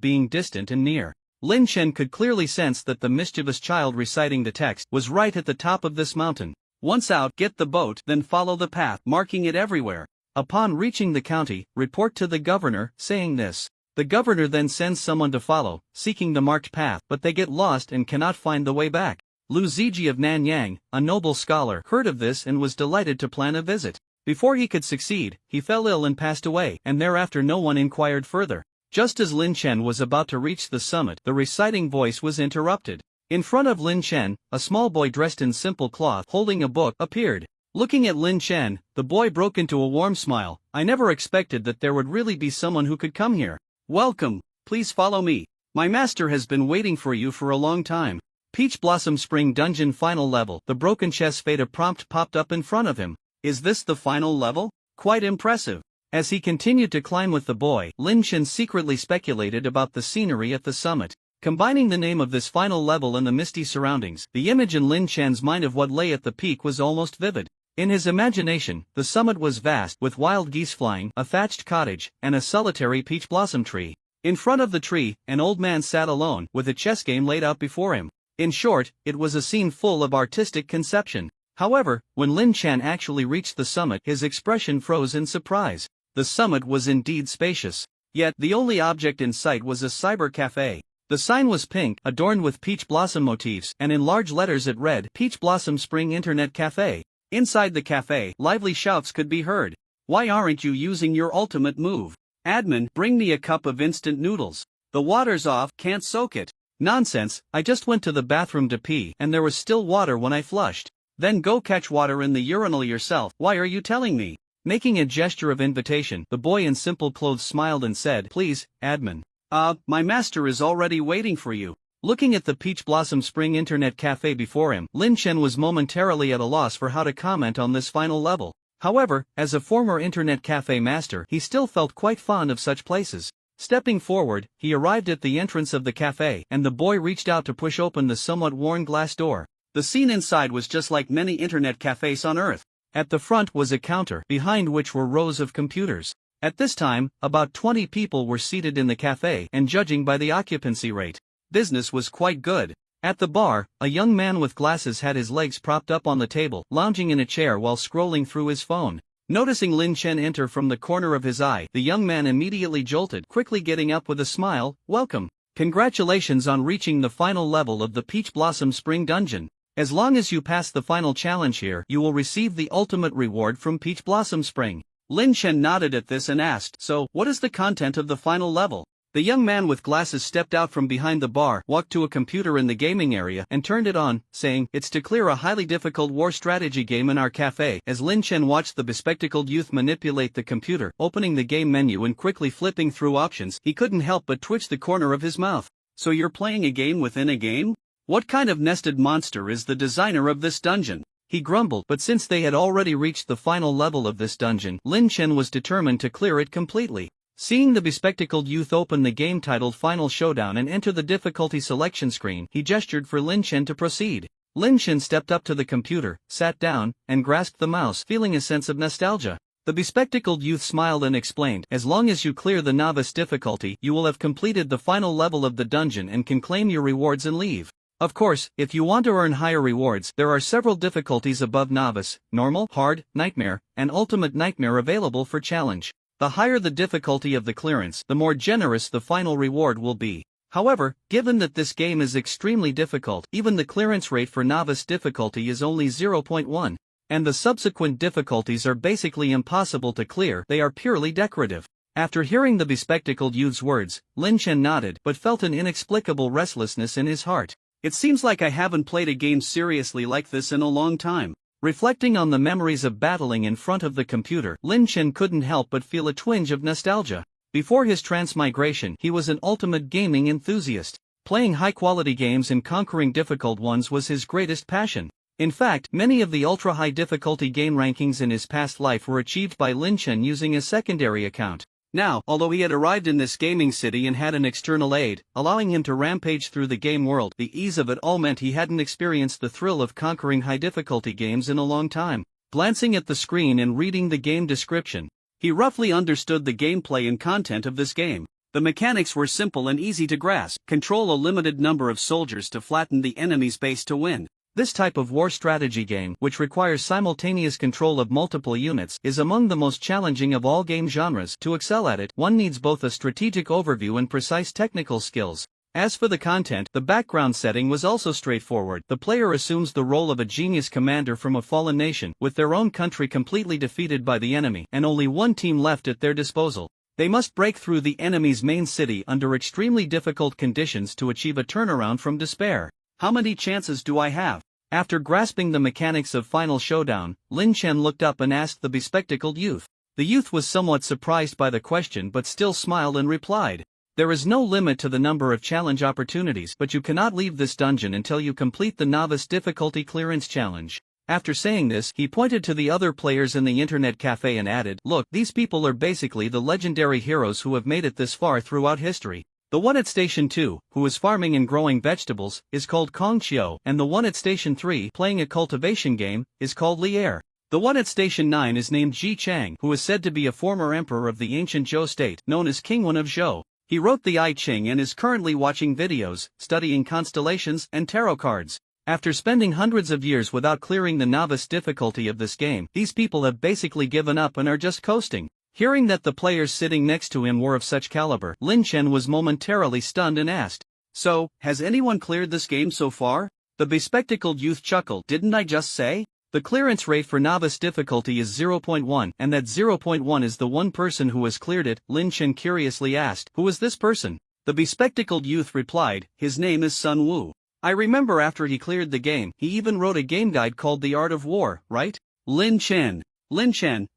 being distant and near. Lin Chen could clearly sense that the mischievous child reciting the text was right at the top of this mountain. Once out, get the boat, then follow the path, marking it everywhere. Upon reaching the county, report to the governor, saying this. The governor then sends someone to follow, seeking the marked path, but they get lost and cannot find the way back. Lu Ziji of Nanyang, a noble scholar, heard of this and was delighted to plan a visit. Before he could succeed, he fell ill and passed away, and thereafter no one inquired further. Just as Lin Chen was about to reach the summit, the reciting voice was interrupted. In front of Lin Chen, a small boy dressed in simple cloth, holding a book, appeared. Looking at Lin Chen, the boy broke into a warm smile. I never expected that there would really be someone who could come here. Welcome, please follow me. My master has been waiting for you for a long time. Peach Blossom Spring Dungeon final level. The broken chess Feta prompt popped up in front of him. Is this the final level? Quite impressive. As he continued to climb with the boy, Lin Chen secretly speculated about the scenery at the summit. Combining the name of this final level and the misty surroundings, the image in Lin Chen's mind of what lay at the peak was almost vivid. In his imagination, the summit was vast, with wild geese flying, a thatched cottage, and a solitary peach blossom tree. In front of the tree, an old man sat alone, with a chess game laid out before him. In short, it was a scene full of artistic conception. However, when Lin Chen actually reached the summit, his expression froze in surprise. The summit was indeed spacious. Yet, the only object in sight was a cyber cafe. The sign was pink, adorned with peach blossom motifs, and in large letters it read, Peach Blossom Spring Internet Cafe. Inside the cafe, lively shouts could be heard. Why aren't you using your ultimate move? Admin, bring me a cup of instant noodles. The water's off, can't soak it. Nonsense, I just went to the bathroom to pee and there was still water when I flushed. Then go catch water in the urinal yourself. Why are you telling me? Making a gesture of invitation, the boy in simple clothes smiled and said, Please, admin. My master is already waiting for you. Looking at the Peach Blossom Spring Internet Cafe before him, Lin Chen was momentarily at a loss for how to comment on this final level. However, as a former Internet Cafe master, he still felt quite fond of such places. Stepping forward, he arrived at the entrance of the cafe, and the boy reached out to push open the somewhat worn glass door. The scene inside was just like many internet cafes on Earth. At the front was a counter, behind which were rows of computers. At this time, about 20 people were seated in the cafe, and judging by the occupancy rate, business was quite good. At the bar, a young man with glasses had his legs propped up on the table, lounging in a chair while scrolling through his phone. Noticing Lin Chen enter from the corner of his eye, the young man immediately jolted, quickly getting up with a smile. Welcome. Congratulations on reaching the final level of the Peach Blossom Spring Dungeon. As long as you pass the final challenge here, you will receive the ultimate reward from Peach Blossom Spring. Lin Chen nodded at this and asked, So, what is the content of the final level? The young man with glasses stepped out from behind the bar, walked to a computer in the gaming area, and turned it on, saying, It's to clear a highly difficult war strategy game in our cafe. As Lin Chen watched the bespectacled youth manipulate the computer, opening the game menu and quickly flipping through options, he couldn't help but twitch the corner of his mouth. So you're playing a game within a game? What kind of nested monster is the designer of this dungeon? he grumbled, but since they had already reached the final level of this dungeon, Lin Chen was determined to clear it completely. Seeing the bespectacled youth open the game titled Final Showdown and enter the difficulty selection screen, he gestured for Lin Chen to proceed. Lin Chen stepped up to the computer, sat down, and grasped the mouse, feeling a sense of nostalgia. The bespectacled youth smiled and explained, "As long as you clear the novice difficulty, you will have completed the final level of the dungeon and can claim your rewards and leave. Of course, if you want to earn higher rewards, there are several difficulties above novice, normal, hard, nightmare, and ultimate nightmare available for challenge. The higher the difficulty of the clearance, the more generous the final reward will be. However, given that this game is extremely difficult, even the clearance rate for novice difficulty is only 0.1. And the subsequent difficulties are basically impossible to clear, they are purely decorative." After hearing the bespectacled youth's words, Lin Chen nodded, but felt an inexplicable restlessness in his heart. "It seems like I haven't played a game seriously like this in a long time." Reflecting on the memories of battling in front of the computer, Lin Chen couldn't help but feel a twinge of nostalgia. Before his transmigration, he was an ultimate gaming enthusiast. Playing high-quality games and conquering difficult ones was his greatest passion. In fact, many of the ultra-high difficulty game rankings in his past life were achieved by Lin Chen using a secondary account. Now, although he had arrived in this gaming city and had an external aid, allowing him to rampage through the game world, the ease of it all meant he hadn't experienced the thrill of conquering high-difficulty games in a long time. Glancing at the screen and reading the game description, he roughly understood the gameplay and content of this game. The mechanics were simple and easy to grasp. Control a limited number of soldiers to flatten the enemy's base to win. This type of war strategy game, which requires simultaneous control of multiple units, is among the most challenging of all game genres. To excel at it, one needs both a strategic overview and precise technical skills. As for the content, the background setting was also straightforward. The player assumes the role of a genius commander from a fallen nation, with their own country completely defeated by the enemy, and only one team left at their disposal. They must break through the enemy's main city under extremely difficult conditions to achieve a turnaround from despair. How many chances do I have? After grasping the mechanics of Final Showdown, Lin Chen looked up and asked the bespectacled youth. The youth was somewhat surprised by the question but still smiled and replied, "There is no limit to the number of challenge opportunities, but you cannot leave this dungeon until you complete the novice difficulty clearance challenge." After saying this, he pointed to the other players in the internet cafe and added, "Look, these people are basically the legendary heroes who have made it this far throughout history. The one at Station 2, who is farming and growing vegetables, is called Kong Qiu, and the one at Station 3, playing a cultivation game, is called Li Er. The one at Station 9 is named Ji Chang, who is said to be a former emperor of the ancient Zhou state, known as King Wen of Zhou. He wrote the I Ching and is currently watching videos, studying constellations and tarot cards." After spending hundreds of years without clearing the novice difficulty of this game, these people have basically given up and are just coasting. Hearing that the players sitting next to him were of such caliber, Lin Chen was momentarily stunned and asked, "So, has anyone cleared this game so far?" The bespectacled youth chuckled, "Didn't I just say? The clearance rate for novice difficulty is 0.1, and that 0.1 is the one person who has cleared it." Lin Chen curiously asked, "Who is this person?" The bespectacled youth replied, "His name is Sun Wu. I remember after he cleared the game, he even wrote a game guide called The Art of War, right?" Lin Chen,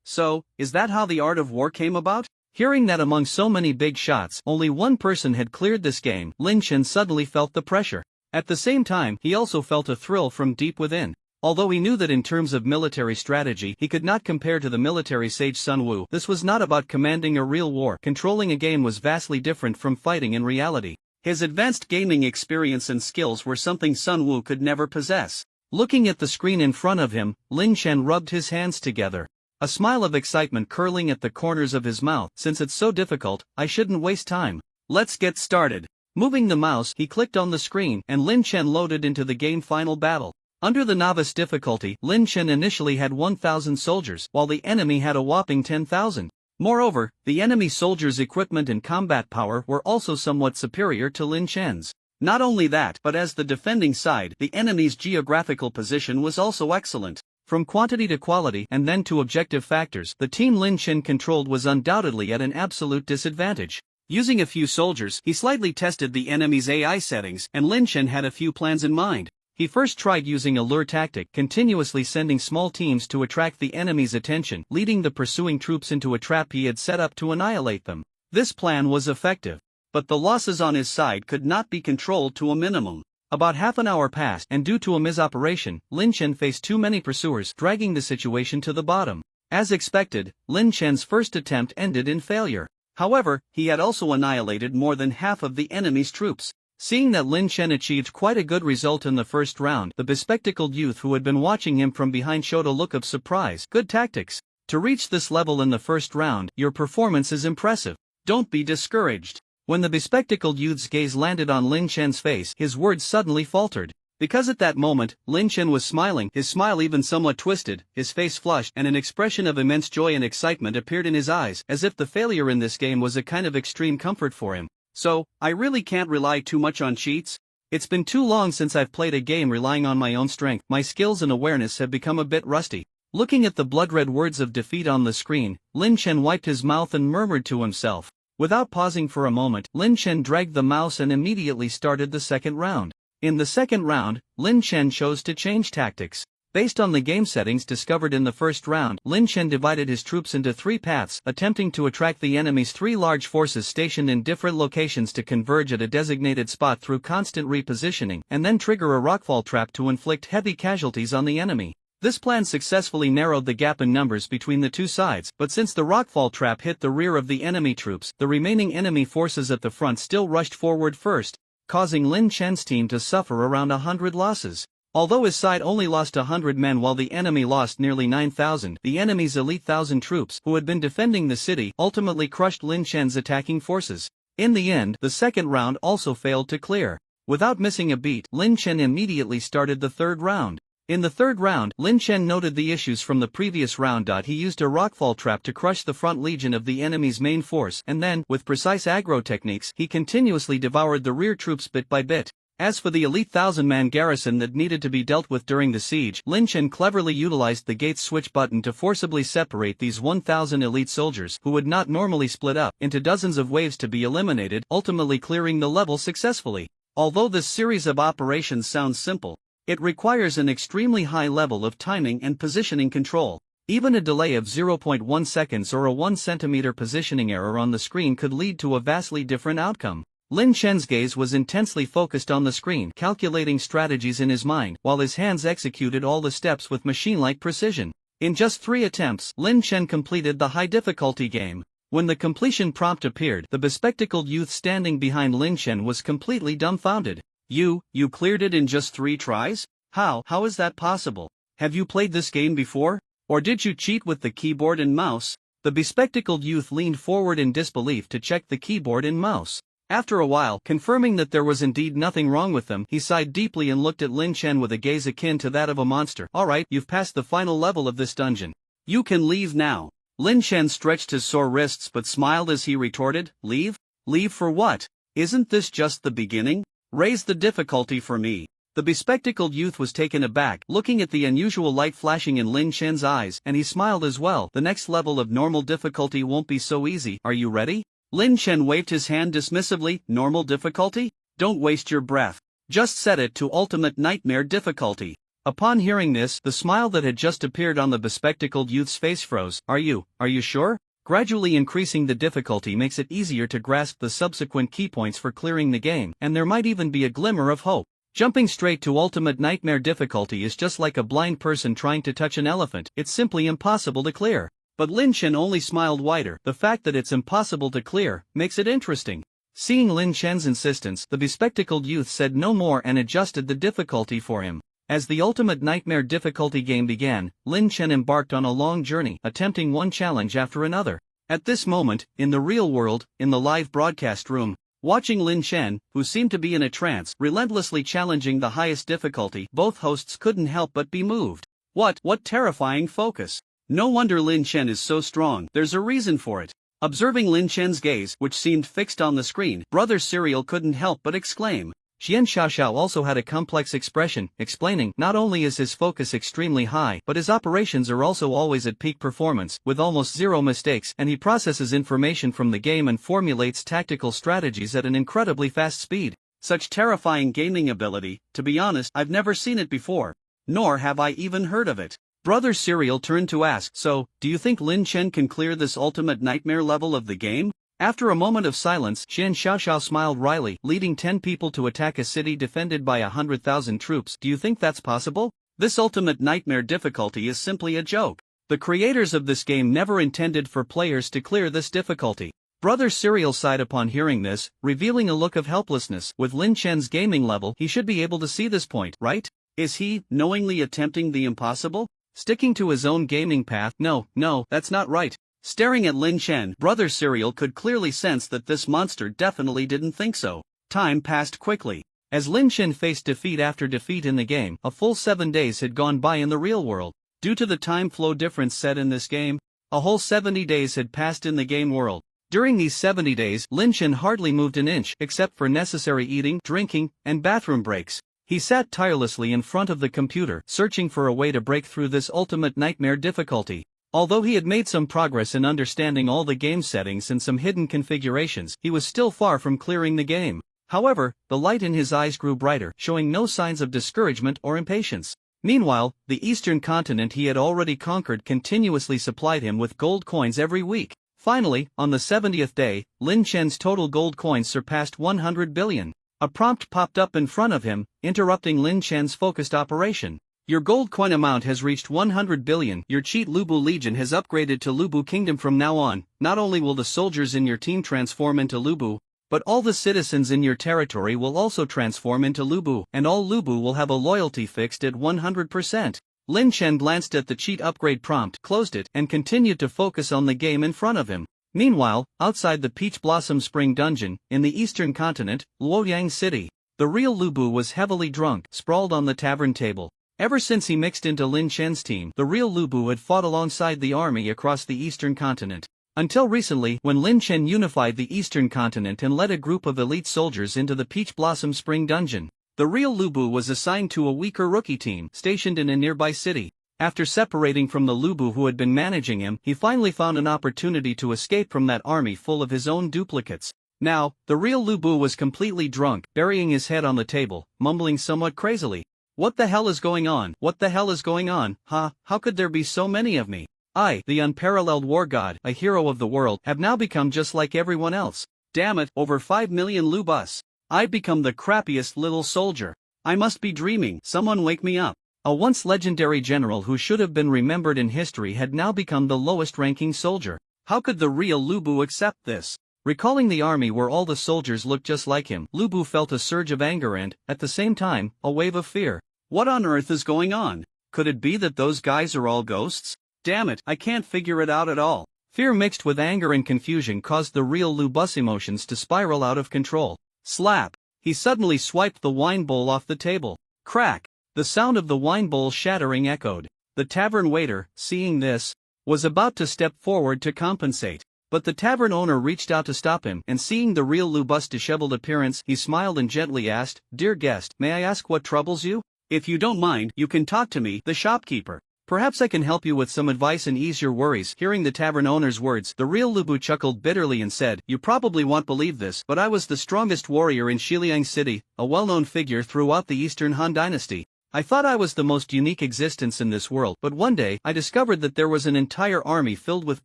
so, is that how the Art of War came about? Hearing that among so many big shots, only one person had cleared this game, Lin Chen suddenly felt the pressure. At the same time, he also felt a thrill from deep within. Although he knew that in terms of military strategy, he could not compare to the military sage Sun Wu, this was not about commanding a real war. Controlling a game was vastly different from fighting in reality. His advanced gaming experience and skills were something Sun Wu could never possess. Looking at the screen in front of him, Lin Chen rubbed his hands together. A smile of excitement curling at the corners of his mouth. "Since it's so difficult, I shouldn't waste time. Let's get started." Moving the mouse, he clicked on the screen, and Lin Chen loaded into the game Final Battle. Under the novice difficulty, Lin Chen initially had 1,000 soldiers, while the enemy had a whopping 10,000. Moreover, the enemy soldiers' equipment and combat power were also somewhat superior to Lin Chen's. Not only that, but as the defending side, the enemy's geographical position was also excellent. From quantity to quality and then to objective factors, the team Lin Chen controlled was undoubtedly at an absolute disadvantage. Using a few soldiers, he slightly tested the enemy's AI settings, and Lin Chen had a few plans in mind. He first tried using a lure tactic, continuously sending small teams to attract the enemy's attention, leading the pursuing troops into a trap he had set up to annihilate them. This plan was effective. But the losses on his side could not be controlled to a minimum. About half an hour passed, and due to a misoperation, Lin Chen faced too many pursuers, dragging the situation to the bottom. As expected, Lin Chen's first attempt ended in failure. However, he had also annihilated more than half of the enemy's troops. Seeing that Lin Chen achieved quite a good result in the first round, the bespectacled youth who had been watching him from behind showed a look of surprise. Good tactics. To reach this level in the first round, your performance is impressive. Don't be discouraged. When the bespectacled youth's gaze landed on Lin Chen's face, his words suddenly faltered. Because at that moment, Lin Chen was smiling, his smile even somewhat twisted, his face flushed, and an expression of immense joy and excitement appeared in his eyes, as if the failure in this game was a kind of extreme comfort for him. So, I really can't rely too much on cheats? It's been too long since I've played a game relying on my own strength. My skills and awareness have become a bit rusty. Looking at the blood-red words of defeat on the screen, Lin Chen wiped his mouth and murmured to himself. Without pausing for a moment, Lin Chen dragged the mouse and immediately started the second round. In the second round, Lin Chen chose to change tactics. Based on the game settings discovered in the first round, Lin Chen divided his troops into 3 paths, attempting to attract the enemy's 3 large forces stationed in different locations to converge at a designated spot through constant repositioning, and then trigger a rockfall trap to inflict heavy casualties on the enemy. This plan successfully narrowed the gap in numbers between the two sides, but since the rockfall trap hit the rear of the enemy troops, the remaining enemy forces at the front still rushed forward first, causing Lin Chen's team to suffer around 100 losses. Although his side only lost 100 men while the enemy lost nearly 9,000, the enemy's elite 1,000 troops, who had been defending the city, ultimately crushed Lin Chen's attacking forces. In the end, the second round also failed to clear. Without missing a beat, Lin Chen immediately started the third round. In the third round, Lin Chen noted the issues from the previous round. He used a rockfall trap to crush the front legion of the enemy's main force, and then, with precise aggro techniques, he continuously devoured the rear troops bit by bit. As for the elite 1,000-man garrison that needed to be dealt with during the siege, Lin Chen cleverly utilized the gate's switch button to forcibly separate these 1,000 elite soldiers, who would not normally split up, into dozens of waves to be eliminated, ultimately clearing the level successfully. Although this series of operations sounds simple, it requires an extremely high level of timing and positioning control. Even a delay of 0.1 seconds or a 1 centimeter positioning error on the screen could lead to a vastly different outcome. Lin Chen's gaze was intensely focused on the screen, calculating strategies in his mind, while his hands executed all the steps with machine-like precision. In just 3 attempts, Lin Chen completed the high-difficulty game. When the completion prompt appeared, the bespectacled youth standing behind Lin Chen was completely dumbfounded. You cleared it in just 3 tries? How is that possible? Have you played this game before? Or did you cheat with the keyboard and mouse? The bespectacled youth leaned forward in disbelief to check the keyboard and mouse. After a while, confirming that there was indeed nothing wrong with them, he sighed deeply and looked at Lin Chen with a gaze akin to that of a monster. Alright, you've passed the final level of this dungeon. You can leave now. Lin Chen stretched his sore wrists but smiled as he retorted, Leave? Leave for what? Isn't this just the beginning? Raise the difficulty for me. The bespectacled youth was taken aback, looking at the unusual light flashing in Lin Chen's eyes, and he smiled as well. The next level of normal difficulty won't be so easy. Are you ready? Lin Chen waved his hand dismissively. Normal difficulty? Don't waste your breath. Just set it to ultimate nightmare difficulty. Upon hearing this, the smile that had just appeared on the bespectacled youth's face froze. Are you sure? Gradually increasing the difficulty makes it easier to grasp the subsequent key points for clearing the game, and there might even be a glimmer of hope. Jumping straight to ultimate nightmare difficulty is just like a blind person trying to touch an elephant. It's simply impossible to clear. But Lin Chen only smiled wider. The fact that it's impossible to clear makes it interesting. Seeing Lin Chen's insistence, the bespectacled youth said no more and adjusted the difficulty for him. As the ultimate nightmare difficulty game began, Lin Chen embarked on a long journey, attempting one challenge after another. At this moment, in the real world, in the live broadcast room, watching Lin Chen, who seemed to be in a trance, relentlessly challenging the highest difficulty, both hosts couldn't help but be moved. What terrifying focus! No wonder Lin Chen is so strong. There's a reason for it. Observing Lin Chen's gaze, which seemed fixed on the screen, Brother Serial couldn't help but exclaim. Xian Xiaoxiao also had a complex expression, explaining, not only is his focus extremely high, but his operations are also always at peak performance, with almost 0 mistakes, and he processes information from the game and formulates tactical strategies at an incredibly fast speed. Such terrifying gaming ability, to be honest, I've never seen it before. Nor have I even heard of it. Brother Serial turned to ask, so, do you think Lin Chen can clear this ultimate nightmare level of the game? After a moment of silence, Xian Xiaoxiao smiled wryly, leading 10 people to attack a city defended by 100,000 troops. Do you think that's possible? This ultimate nightmare difficulty is simply a joke. The creators of this game never intended for players to clear this difficulty. Brother Serial sighed upon hearing this, revealing a look of helplessness. With Lin Chen's gaming level, he should be able to see this point, right? Is he, knowingly attempting the impossible? Sticking to his own gaming path? No, that's not right. Staring at Lin Chen, Brother Serial could clearly sense that this monster definitely didn't think so. Time passed quickly. As Lin Chen faced defeat after defeat in the game, a full 7 days had gone by in the real world. Due to the time flow difference set in this game, a whole 70 days had passed in the game world. During these 70 days, Lin Chen hardly moved an inch except for necessary eating, drinking, and bathroom breaks. He sat tirelessly in front of the computer, searching for a way to break through this ultimate nightmare difficulty. Although he had made some progress in understanding all the game settings and some hidden configurations, he was still far from clearing the game. However, the light in his eyes grew brighter, showing no signs of discouragement or impatience. Meanwhile, the eastern continent he had already conquered continuously supplied him with gold coins every week. Finally, on the 70th day, Lin Chen's total gold coins surpassed 100 billion. A prompt popped up in front of him, interrupting Lin Chen's focused operation. Your gold coin amount has reached 100 billion. Your cheat Lubu Legion has upgraded to Lubu Kingdom. From now on, not only will the soldiers in your team transform into Lubu, but all the citizens in your territory will also transform into Lubu, and all Lubu will have a loyalty fixed at 100%. Lin Chen glanced at the cheat upgrade prompt, closed it, and continued to focus on the game in front of him. Meanwhile, outside the Peach Blossom Spring Dungeon, in the eastern continent, Luoyang City, the real Lubu was heavily drunk, sprawled on the tavern table. Ever since he mixed into Lin Chen's team, the real Lubu had fought alongside the army across the eastern continent. Until recently, when Lin Chen unified the eastern continent and led a group of elite soldiers into the Peach Blossom Spring Dungeon, the real Lubu was assigned to a weaker rookie team stationed in a nearby city. After separating from the Lubu who had been managing him, he finally found an opportunity to escape from that army full of his own duplicates. Now, the real Lubu was completely drunk, burying his head on the table, mumbling somewhat crazily. What the hell is going on? What the hell is going on? How could there be so many of me? I, the unparalleled war god, a hero of the world, have now become just like everyone else. Damn it, over 5 million Lubus. I've become the crappiest little soldier. I must be dreaming. Someone wake me up. A once legendary general who should have been remembered in history had now become the lowest ranking soldier. How could the real Lubu accept this? Recalling the army where all the soldiers looked just like him, Lubu felt a surge of anger and, at the same time, a wave of fear. What on earth is going on? Could it be that those guys are all ghosts? Damn it, I can't figure it out at all. Fear mixed with anger and confusion caused the real Lubus emotions to spiral out of control. Slap! He suddenly swiped the wine bowl off the table. Crack! The sound of the wine bowl shattering echoed. The tavern waiter, seeing this, was about to step forward to compensate. But the tavern owner reached out to stop him, and seeing the real Lubus' disheveled appearance, he smiled and gently asked, "Dear guest, may I ask what troubles you? If you don't mind, you can talk to me, the shopkeeper. Perhaps I can help you with some advice and ease your worries." Hearing the tavern owner's words, the real Lubu chuckled bitterly and said, "You probably won't believe this, but I was the strongest warrior in Shiliang City, a well-known figure throughout the Eastern Han Dynasty. I thought I was the most unique existence in this world, but one day, I discovered that there was an entire army filled with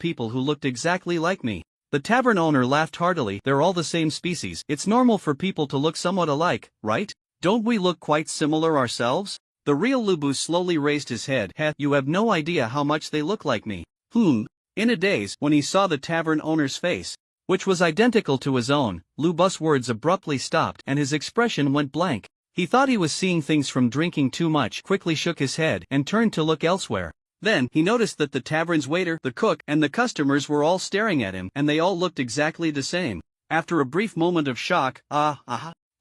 people who looked exactly like me." The tavern owner laughed heartily. "They're all the same species. It's normal for people to look somewhat alike, right? Don't we look quite similar ourselves?" The real Lubu slowly raised his head. "You have no idea how much they look like me." In a daze, when he saw the tavern owner's face, which was identical to his own, Lubus' words abruptly stopped and his expression went blank. He thought he was seeing things from drinking too much, quickly shook his head, and turned to look elsewhere. Then, he noticed that the tavern's waiter, the cook, and the customers were all staring at him, and they all looked exactly the same. After a brief moment of shock,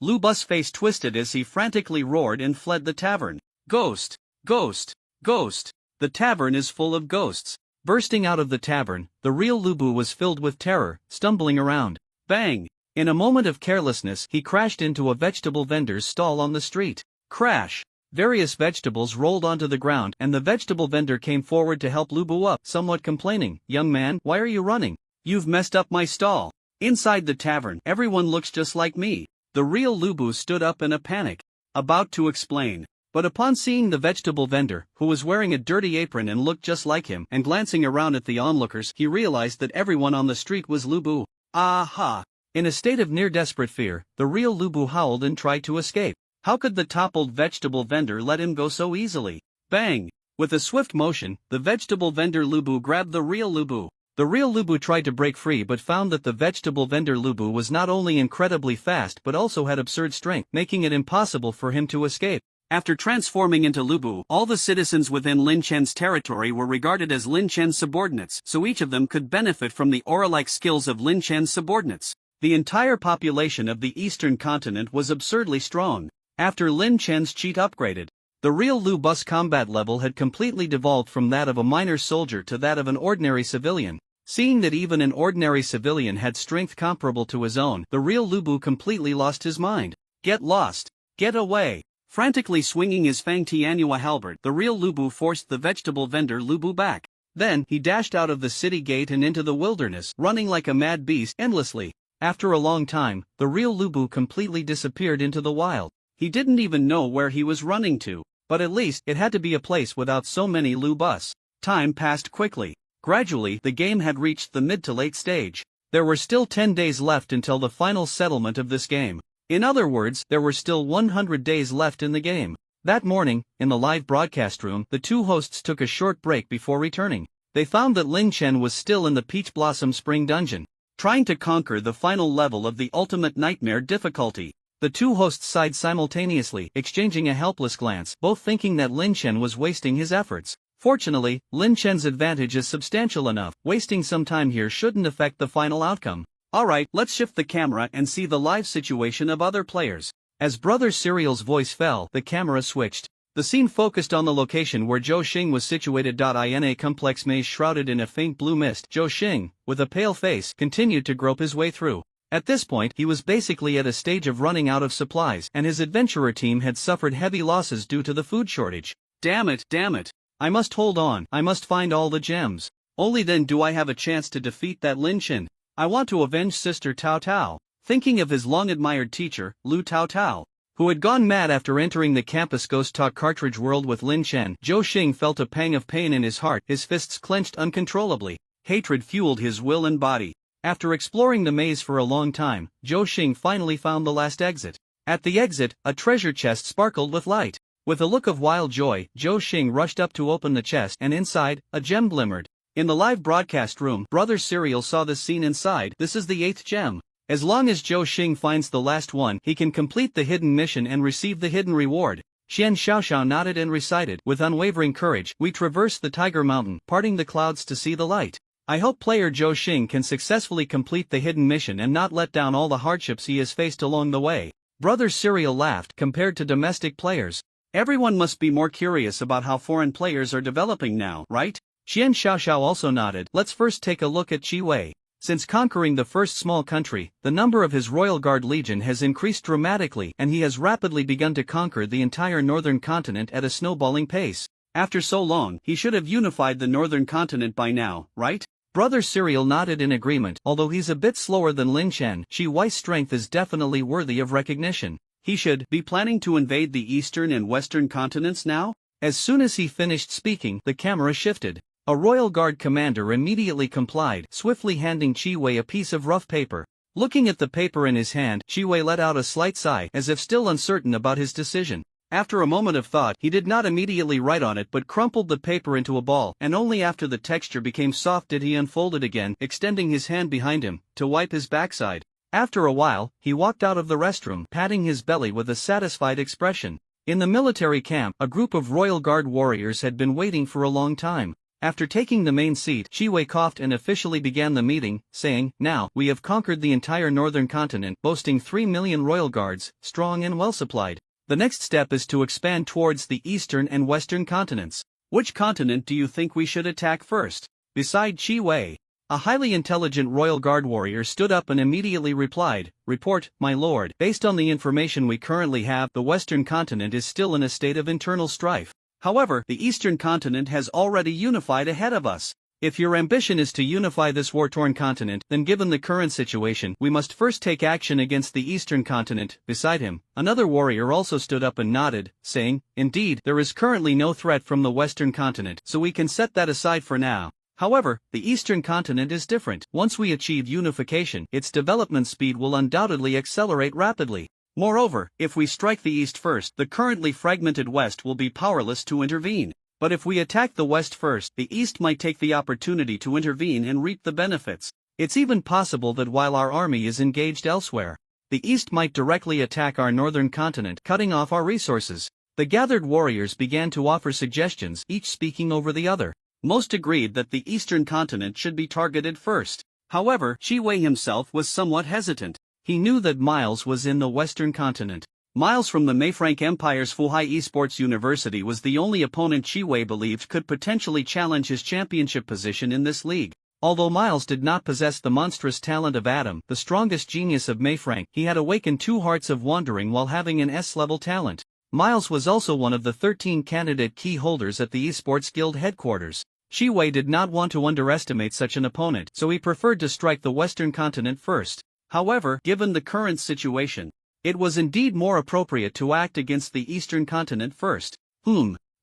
Lubus' face twisted as he frantically roared and fled the tavern. "Ghost! Ghost! Ghost! The tavern is full of ghosts." Bursting out of the tavern, the real Lubu was filled with terror, stumbling around. Bang! In a moment of carelessness, he crashed into a vegetable vendor's stall on the street. Crash! Various vegetables rolled onto the ground, and the vegetable vendor came forward to help Lubu up, somewhat complaining. "Young man, why are you running? You've messed up my stall. Inside the tavern, everyone looks just like me." The real Lubu stood up in a panic, about to explain. But upon seeing the vegetable vendor, who was wearing a dirty apron and looked just like him, and glancing around at the onlookers, he realized that everyone on the street was Lubu. Aha! In a state of near-desperate fear, the real Lu Bu howled and tried to escape. How could the toppled vegetable vendor let him go so easily? Bang! With a swift motion, the vegetable vendor Lu Bu grabbed the real Lu Bu. The real Lu Bu tried to break free but found that the vegetable vendor Lu Bu was not only incredibly fast but also had absurd strength, making it impossible for him to escape. After transforming into Lu Bu, all the citizens within Lin Chen's territory were regarded as Lin Chen's subordinates, so each of them could benefit from the aura-like skills of Lin Chen's subordinates. The entire population of the eastern continent was absurdly strong. After Lin Chen's cheat upgraded, the real Lu Bu's combat level had completely devolved from that of a minor soldier to that of an ordinary civilian. Seeing that even an ordinary civilian had strength comparable to his own, the real Lu Bu completely lost his mind. Get lost! Get away! Frantically swinging his Fang Tianhua halberd, the real Lu Bu forced the vegetable vendor Lu Bu back. Then, he dashed out of the city gate and into the wilderness, running like a mad beast endlessly. After a long time, the real Lu Bu completely disappeared into the wild. He didn't even know where he was running to, but at least it had to be a place without so many Lu Bus. Time passed quickly. Gradually, the game had reached the mid to late stage. There were still 10 days left until the final settlement of this game. In other words, there were still 100 days left in the game. That morning, in the live broadcast room, the two hosts took a short break before returning. They found that Lin Chen was still in the Peach Blossom Spring Dungeon, trying to conquer the final level of the Ultimate Nightmare difficulty. The two hosts sighed simultaneously, exchanging a helpless glance, both thinking that Lin Chen was wasting his efforts. Fortunately, Lin Chen's advantage is substantial enough. Wasting some time here shouldn't affect the final outcome. Alright, let's shift the camera and see the live situation of other players. As Brother Serial's voice fell, the camera switched. The scene focused on the location where Zhou Xing was situated. In a complex maze shrouded in a faint blue mist, Zhou Xing, with a pale face, continued to grope his way through. At this point, he was basically at a stage of running out of supplies, and his adventurer team had suffered heavy losses due to the food shortage. Damn it! I must hold on. I must find all the gems. Only then do I have a chance to defeat that Lin Chen. I want to avenge Sister Tao Tao. Thinking of his long-admired teacher, Lu Tao Tao, who had gone mad after entering the campus Ghost Talk cartridge world with Lin Chen, Zhou Xing felt a pang of pain in his heart, his fists clenched uncontrollably. Hatred fueled his will and body. After exploring the maze for a long time, Zhou Xing finally found the last exit. At the exit, a treasure chest sparkled with light. With a look of wild joy, Zhou Xing rushed up to open the chest, and inside, a gem glimmered. In the live broadcast room, Brother Serial saw the scene inside. This is the 8th gem. As long as Zhou Xing finds the last one, he can complete the hidden mission and receive the hidden reward. Xian Xiaoxiao nodded and recited, with unwavering courage, we traverse the Tiger Mountain, parting the clouds to see the light. I hope player Zhou Xing can successfully complete the hidden mission and not let down all the hardships he has faced along the way. Brother Serial laughed. Compared to domestic players, everyone must be more curious about how foreign players are developing now, right? Xian Xiaoxiao also nodded. Let's first take a look at Qi Wei. Since conquering the first small country, the number of his Royal Guard Legion has increased dramatically and he has rapidly begun to conquer the entire northern continent at a snowballing pace. After so long, he should have unified the northern continent by now, right? Brother Serial nodded in agreement. Although he's a bit slower than Lin Chen, Qi Wei's strength is definitely worthy of recognition. He should be planning to invade the eastern and western continents now? As soon as he finished speaking, the camera shifted. A Royal Guard commander immediately complied, swiftly handing Qi Wei a piece of rough paper. Looking at the paper in his hand, Qi Wei let out a slight sigh, as if still uncertain about his decision. After a moment of thought, he did not immediately write on it but crumpled the paper into a ball, and only after the texture became soft did he unfold it again, extending his hand behind him, to wipe his backside. After a while, he walked out of the restroom, patting his belly with a satisfied expression. In the military camp, a group of Royal Guard warriors had been waiting for a long time. After taking the main seat, Qi Wei coughed and officially began the meeting, saying, "Now, we have conquered the entire northern continent, boasting 3 million Royal Guards, strong and well supplied. The next step is to expand towards the eastern and western continents. Which continent do you think we should attack first?" Beside Qi Wei, a highly intelligent Royal Guard warrior stood up and immediately replied, "Report, my lord. Based on the information we currently have, the western continent is still in a state of internal strife. However, the eastern continent has already unified ahead of us. If your ambition is to unify this war-torn continent, then given the current situation, we must first take action against the eastern continent." Beside him, another warrior also stood up and nodded, saying, "Indeed, there is currently no threat from the western continent, so we can set that aside for now. However, the eastern continent is different. Once we achieve unification, its development speed will undoubtedly accelerate rapidly. Moreover, if we strike the east first, the currently fragmented west will be powerless to intervene. But if we attack the west first, the east might take the opportunity to intervene and reap the benefits. It's even possible that while our army is engaged elsewhere, the east might directly attack our northern continent, cutting off our resources. The gathered warriors began to offer suggestions, each speaking over the other. Most agreed that the eastern continent should be targeted first. However, Shi Wei himself was somewhat hesitant. He knew that Miles was in the western continent. Miles from the Mayfrank Empire's Fuhai Esports University was the only opponent Shi Wei believed could potentially challenge his championship position in this league. Although Miles did not possess the monstrous talent of Adam, the strongest genius of Mayfrank, he had awakened two hearts of wandering while having an S-level talent. Miles was also one of the 13 candidate key holders at the Esports Guild headquarters. Shi Wei did not want to underestimate such an opponent, so he preferred to strike the western continent first. However, given the current situation, it was indeed more appropriate to act against the eastern continent first.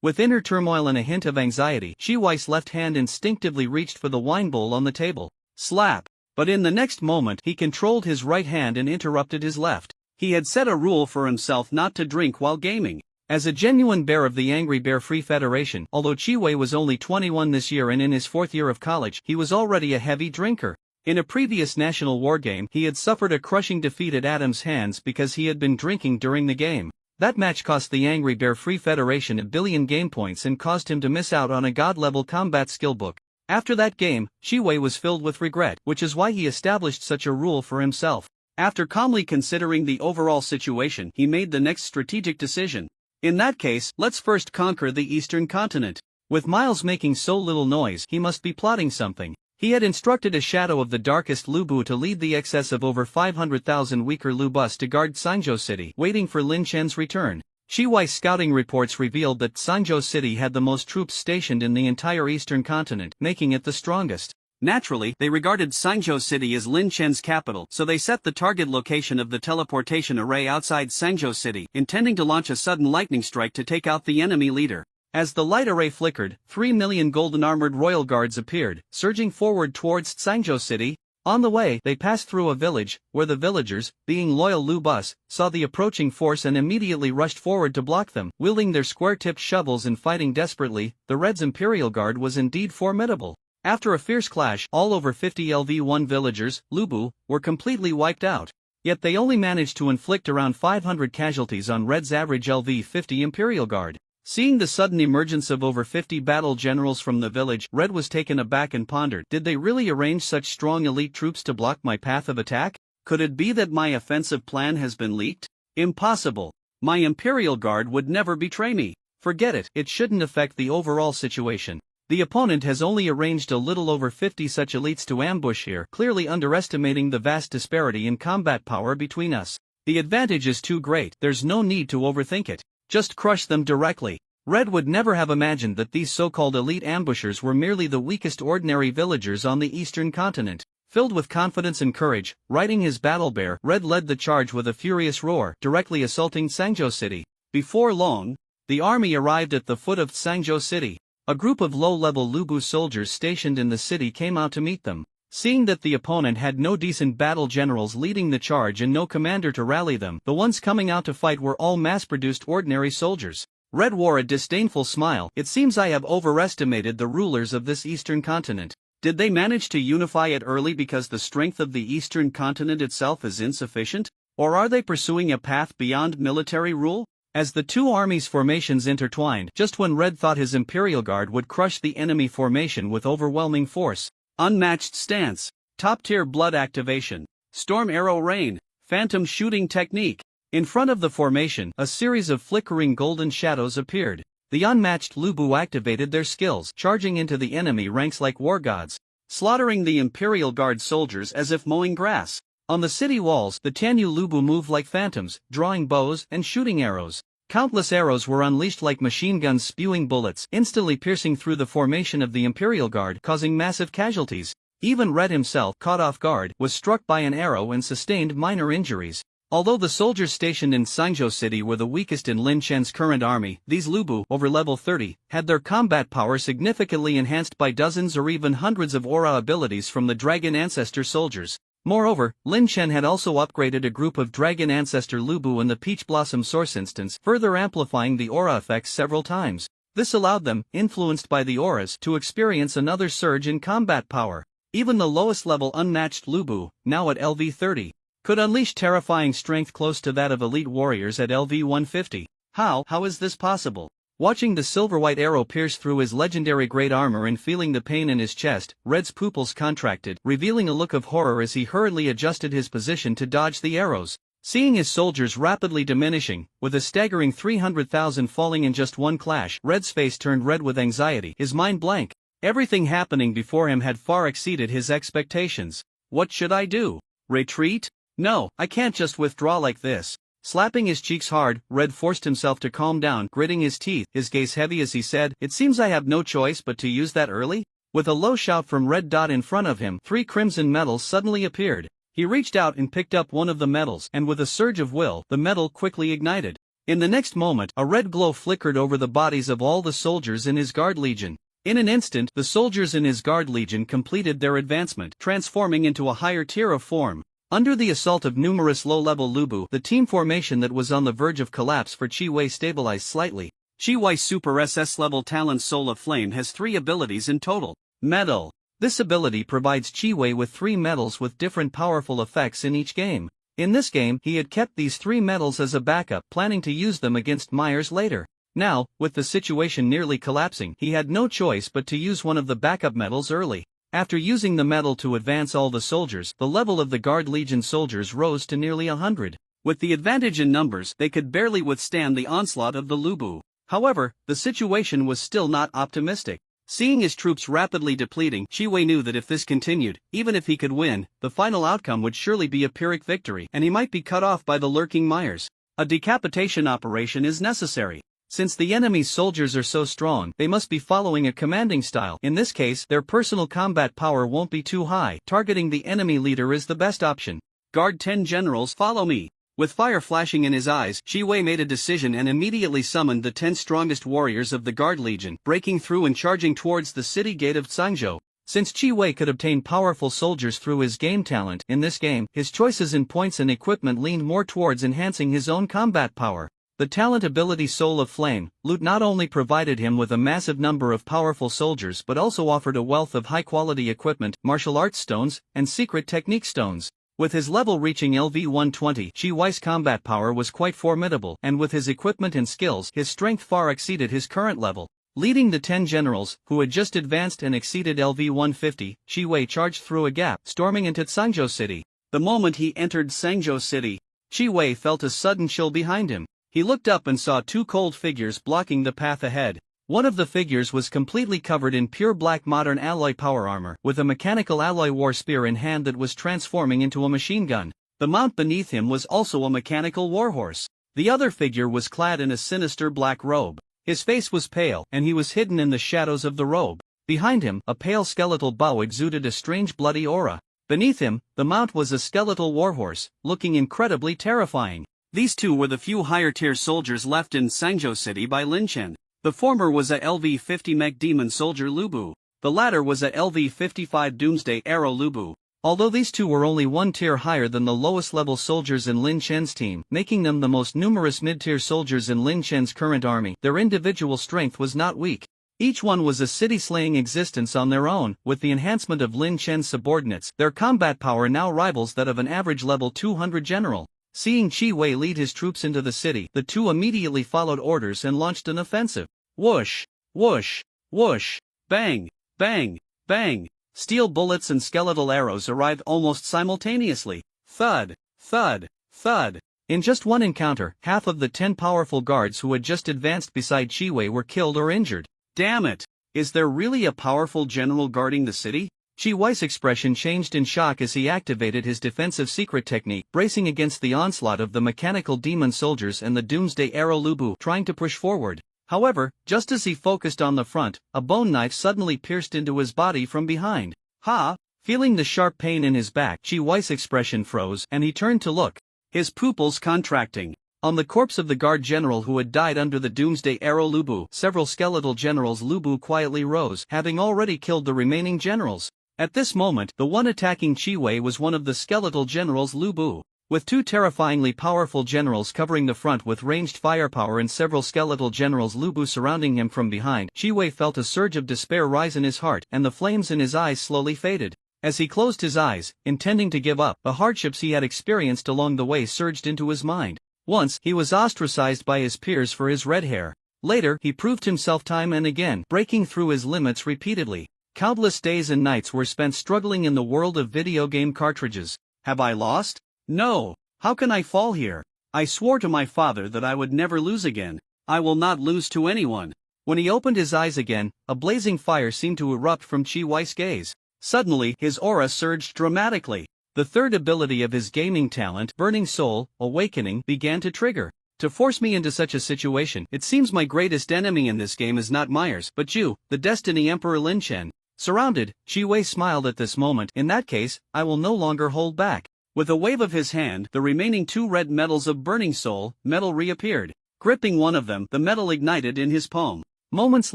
With inner turmoil and a hint of anxiety, Shi Wei's left hand instinctively reached for the wine bowl on the table. Slap! But in the next moment he controlled his right hand and interrupted his left. He had set a rule for himself not to drink while gaming. As a genuine bear of the Angry Bear Free Federation, although Shi Wei was only 21 this year and in his 4th year of college, he was already a heavy drinker. In a previous national war game, he had suffered a crushing defeat at Adam's hands because he had been drinking during the game. That match cost the Angry Bear Free Federation 1 billion game points and caused him to miss out on a god-level combat skill book. After that game, Shi Wei was filled with regret, which is why he established such a rule for himself. After calmly considering the overall situation, he made the next strategic decision. In that case, let's first conquer the eastern continent. With Miles making so little noise, he must be plotting something. He had instructed a shadow of the darkest Lu Bu to lead the excess of over 500,000 weaker Lu Bus to guard Sanzhou City, waiting for Lin Chen's return. Shi Wei's scouting reports revealed that Sanzhou City had the most troops stationed in the entire eastern continent, making it the strongest. Naturally, they regarded Sanzhou City as Lin Chen's capital, so they set the target location of the teleportation array outside Sanzhou City, intending to launch a sudden lightning strike to take out the enemy leader. As the light array flickered, 3 million golden-armored royal guards appeared, surging forward towards Sanzhou City. On the way, they passed through a village, where the villagers, being loyal Lu Bus, saw the approaching force and immediately rushed forward to block them. Wielding their square-tipped shovels and fighting desperately, the Red's Imperial Guard was indeed formidable. After a fierce clash, all over 50 LV-1 villagers, Lu Bu, were completely wiped out. Yet they only managed to inflict around 500 casualties on Red's average LV-50 Imperial Guard. Seeing the sudden emergence of over 50 battle generals from the village, Red was taken aback and pondered, did they really arrange such strong elite troops to block my path of attack? Could it be that my offensive plan has been leaked? Impossible. My Imperial Guard would never betray me. Forget it, it shouldn't affect the overall situation. The opponent has only arranged a little over 50 such elites to ambush here, clearly underestimating the vast disparity in combat power between us. The advantage is too great, there's no need to overthink it. Just crush them directly. Red would never have imagined that these so-called elite ambushers were merely the weakest ordinary villagers on the eastern continent. Filled with confidence and courage, riding his battle bear, Red led the charge with a furious roar, directly assaulting Sanzhou City. Before long, the army arrived at the foot of Sanzhou City. A group of low-level Lu Bu soldiers stationed in the city came out to meet them. Seeing that the opponent had no decent battle generals leading the charge and no commander to rally them, the ones coming out to fight were all mass-produced ordinary soldiers. Red wore a disdainful smile. It seems I have overestimated the rulers of this eastern continent. Did they manage to unify it early because the strength of the eastern continent itself is insufficient? Or are they pursuing a path beyond military rule? As the two armies' formations intertwined, just when Red thought his Imperial Guard would crush the enemy formation with overwhelming force. Unmatched stance, top-tier blood activation, storm arrow rain, phantom shooting technique. In front of the formation, a series of flickering golden shadows appeared. The unmatched Lu Bu activated their skills, charging into the enemy ranks like war gods, slaughtering the Imperial Guard soldiers as if mowing grass. On the city walls, the Tianyu Lu Bu moved like phantoms, drawing bows and shooting arrows. Countless arrows were unleashed like machine guns spewing bullets, instantly piercing through the formation of the Imperial Guard, causing massive casualties. Even Red himself, caught off guard, was struck by an arrow and sustained minor injuries. Although the soldiers stationed in Sangzhou City were the weakest in Lin Chen's current army, these Lubu, over level 30, had their combat power significantly enhanced by dozens or even hundreds of aura abilities from the Dragon Ancestor soldiers. Moreover, Lin Chen had also upgraded a group of Dragon Ancestor Lubu in the Peach Blossom Source instance, further amplifying the aura effects several times. This allowed them, influenced by the auras, to experience another surge in combat power. Even the lowest level unmatched Lubu, now at LV 30, could unleash terrifying strength close to that of elite warriors at LV 150. How is this possible? Watching the silver-white arrow pierce through his legendary great armor and feeling the pain in his chest, Red's pupils contracted, revealing a look of horror as he hurriedly adjusted his position to dodge the arrows. Seeing his soldiers rapidly diminishing, with a staggering 300,000 falling in just one clash, Red's face turned red with anxiety, his mind blank. Everything happening before him had far exceeded his expectations. What should I do? Retreat? No, I can't just withdraw like this. Slapping his cheeks hard, Red forced himself to calm down, gritting his teeth, his gaze heavy as he said, "It seems I have no choice but to use that early?" With a low shout from Red Dot in front of him, 3 crimson medals suddenly appeared. He reached out and picked up one of the medals, and with a surge of will, the medal quickly ignited. In the next moment, a red glow flickered over the bodies of all the soldiers in his Guard Legion. In an instant, the soldiers in his Guard Legion completed their advancement, transforming into a higher tier of form. Under the assault of numerous low-level Lubu, the team formation that was on the verge of collapse for Qi Wei stabilized slightly. Qi Wei's Super SS-level talent Soul of Flame has 3 abilities in total. Medal. This ability provides Qi Wei with 3 medals with different powerful effects in each game. In this game, he had kept these 3 medals as a backup, planning to use them against Myers later. Now, with the situation nearly collapsing, he had no choice but to use one of the backup medals early. After using the medal to advance all the soldiers, the level of the Guard Legion soldiers rose to nearly 100. With the advantage in numbers, they could barely withstand the onslaught of the Lubu. However, the situation was still not optimistic. Seeing his troops rapidly depleting, Qi Wei knew that if this continued, even if he could win, the final outcome would surely be a Pyrrhic victory, and he might be cut off by the lurking Myers. A decapitation operation is necessary. Since the enemy's soldiers are so strong, they must be following a commanding style. In this case, their personal combat power won't be too high. Targeting the enemy leader is the best option. Guard 10 generals, follow me. With fire flashing in his eyes, Qi Wei made a decision and immediately summoned the 10 strongest warriors of the Guard Legion, breaking through and charging towards the city gate of Sangzhou. Since Qi Wei could obtain powerful soldiers through his game talent, in this game, his choices in points and equipment leaned more towards enhancing his own combat power. The talent ability Soul of Flame, Loot not only provided him with a massive number of powerful soldiers but also offered a wealth of high-quality equipment, martial arts stones, and secret technique stones. With his level reaching LV 120, Qi Wei's combat power was quite formidable, and with his equipment and skills, his strength far exceeded his current level. Leading the 10 generals, who had just advanced and exceeded LV 150, Qi Wei charged through a gap, storming into Sangzhou City. The moment he entered Sangzhou City, Qi Wei felt a sudden chill behind him. He looked up and saw 2 cold figures blocking the path ahead. One of the figures was completely covered in pure black modern alloy power armor, with a mechanical alloy war spear in hand that was transforming into a machine gun. The mount beneath him was also a mechanical warhorse. The other figure was clad in a sinister black robe. His face was pale, and he was hidden in the shadows of the robe. Behind him, a pale skeletal bow exuded a strange bloody aura. Beneath him, the mount was a skeletal warhorse, looking incredibly terrifying. These 2 were the few higher-tier soldiers left in Sangzhou City by Lin Chen. The former was a LV 50 Mech Demon Soldier Lubu. The latter was a LV 55 Doomsday Arrow Lubu. Although these 2 were only 1 tier higher than the lowest-level soldiers in Lin Chen's team, making them the most numerous mid-tier soldiers in Lin Chen's current army, their individual strength was not weak. Each one was a city-slaying existence on their own. With the enhancement of Lin Chen's subordinates, their combat power now rivals that of an average level 200 general. Seeing Qi Wei lead his troops into the city, the 2 immediately followed orders and launched an offensive. Whoosh, whoosh, whoosh, bang, bang, bang. Steel bullets and skeletal arrows arrived almost simultaneously. Thud, thud, thud. In just one encounter, half of the 10 powerful guards who had just advanced beside Qi Wei were killed or injured. Damn it! Is there really a powerful general guarding the city? Qi Wei's expression changed in shock as he activated his defensive secret technique, bracing against the onslaught of the mechanical demon soldiers and the Doomsday Arrow Lubu trying to push forward. However, just as he focused on the front, a bone knife suddenly pierced into his body from behind. Ha! Feeling the sharp pain in his back, Qi Wei's expression froze and he turned to look. his pupils contracting. On the corpse of the guard general who had died under the doomsday arrow Lu Bu, several skeletal generals Lu Bu quietly rose, having already killed the remaining generals. At this moment, the one attacking Qi Wei was one of the skeletal generals Lu Bu. With two terrifyingly powerful generals covering the front with ranged firepower and several skeletal generals Lu Bu surrounding him from behind, Qi Wei felt a surge of despair rise in his heart and the flames in his eyes slowly faded. As he closed his eyes, intending to give up, the hardships he had experienced along the way surged into his mind. Once, he was ostracized by his peers for his red hair. Later, he proved himself time and again, breaking through his limits repeatedly. Countless days and nights were spent struggling in the world of video game cartridges. Have I lost? No. How can I fall here? I swore to my father that I would never lose again. I will not lose to anyone. When he opened his eyes again, a blazing fire seemed to erupt from Qi Wei's gaze. Suddenly, his aura surged dramatically. The third ability of his gaming talent, Burning Soul, Awakening, began to trigger. To force me into such a situation, it seems my greatest enemy in this game is not Myers, but you, the Destiny Emperor Lin Chen. Surrounded, Qi Wei smiled at this moment. In that case, I will no longer hold back. With a wave of his hand, the remaining two red medals of Burning Soul, metal reappeared. Gripping one of them, the metal ignited in his palm. Moments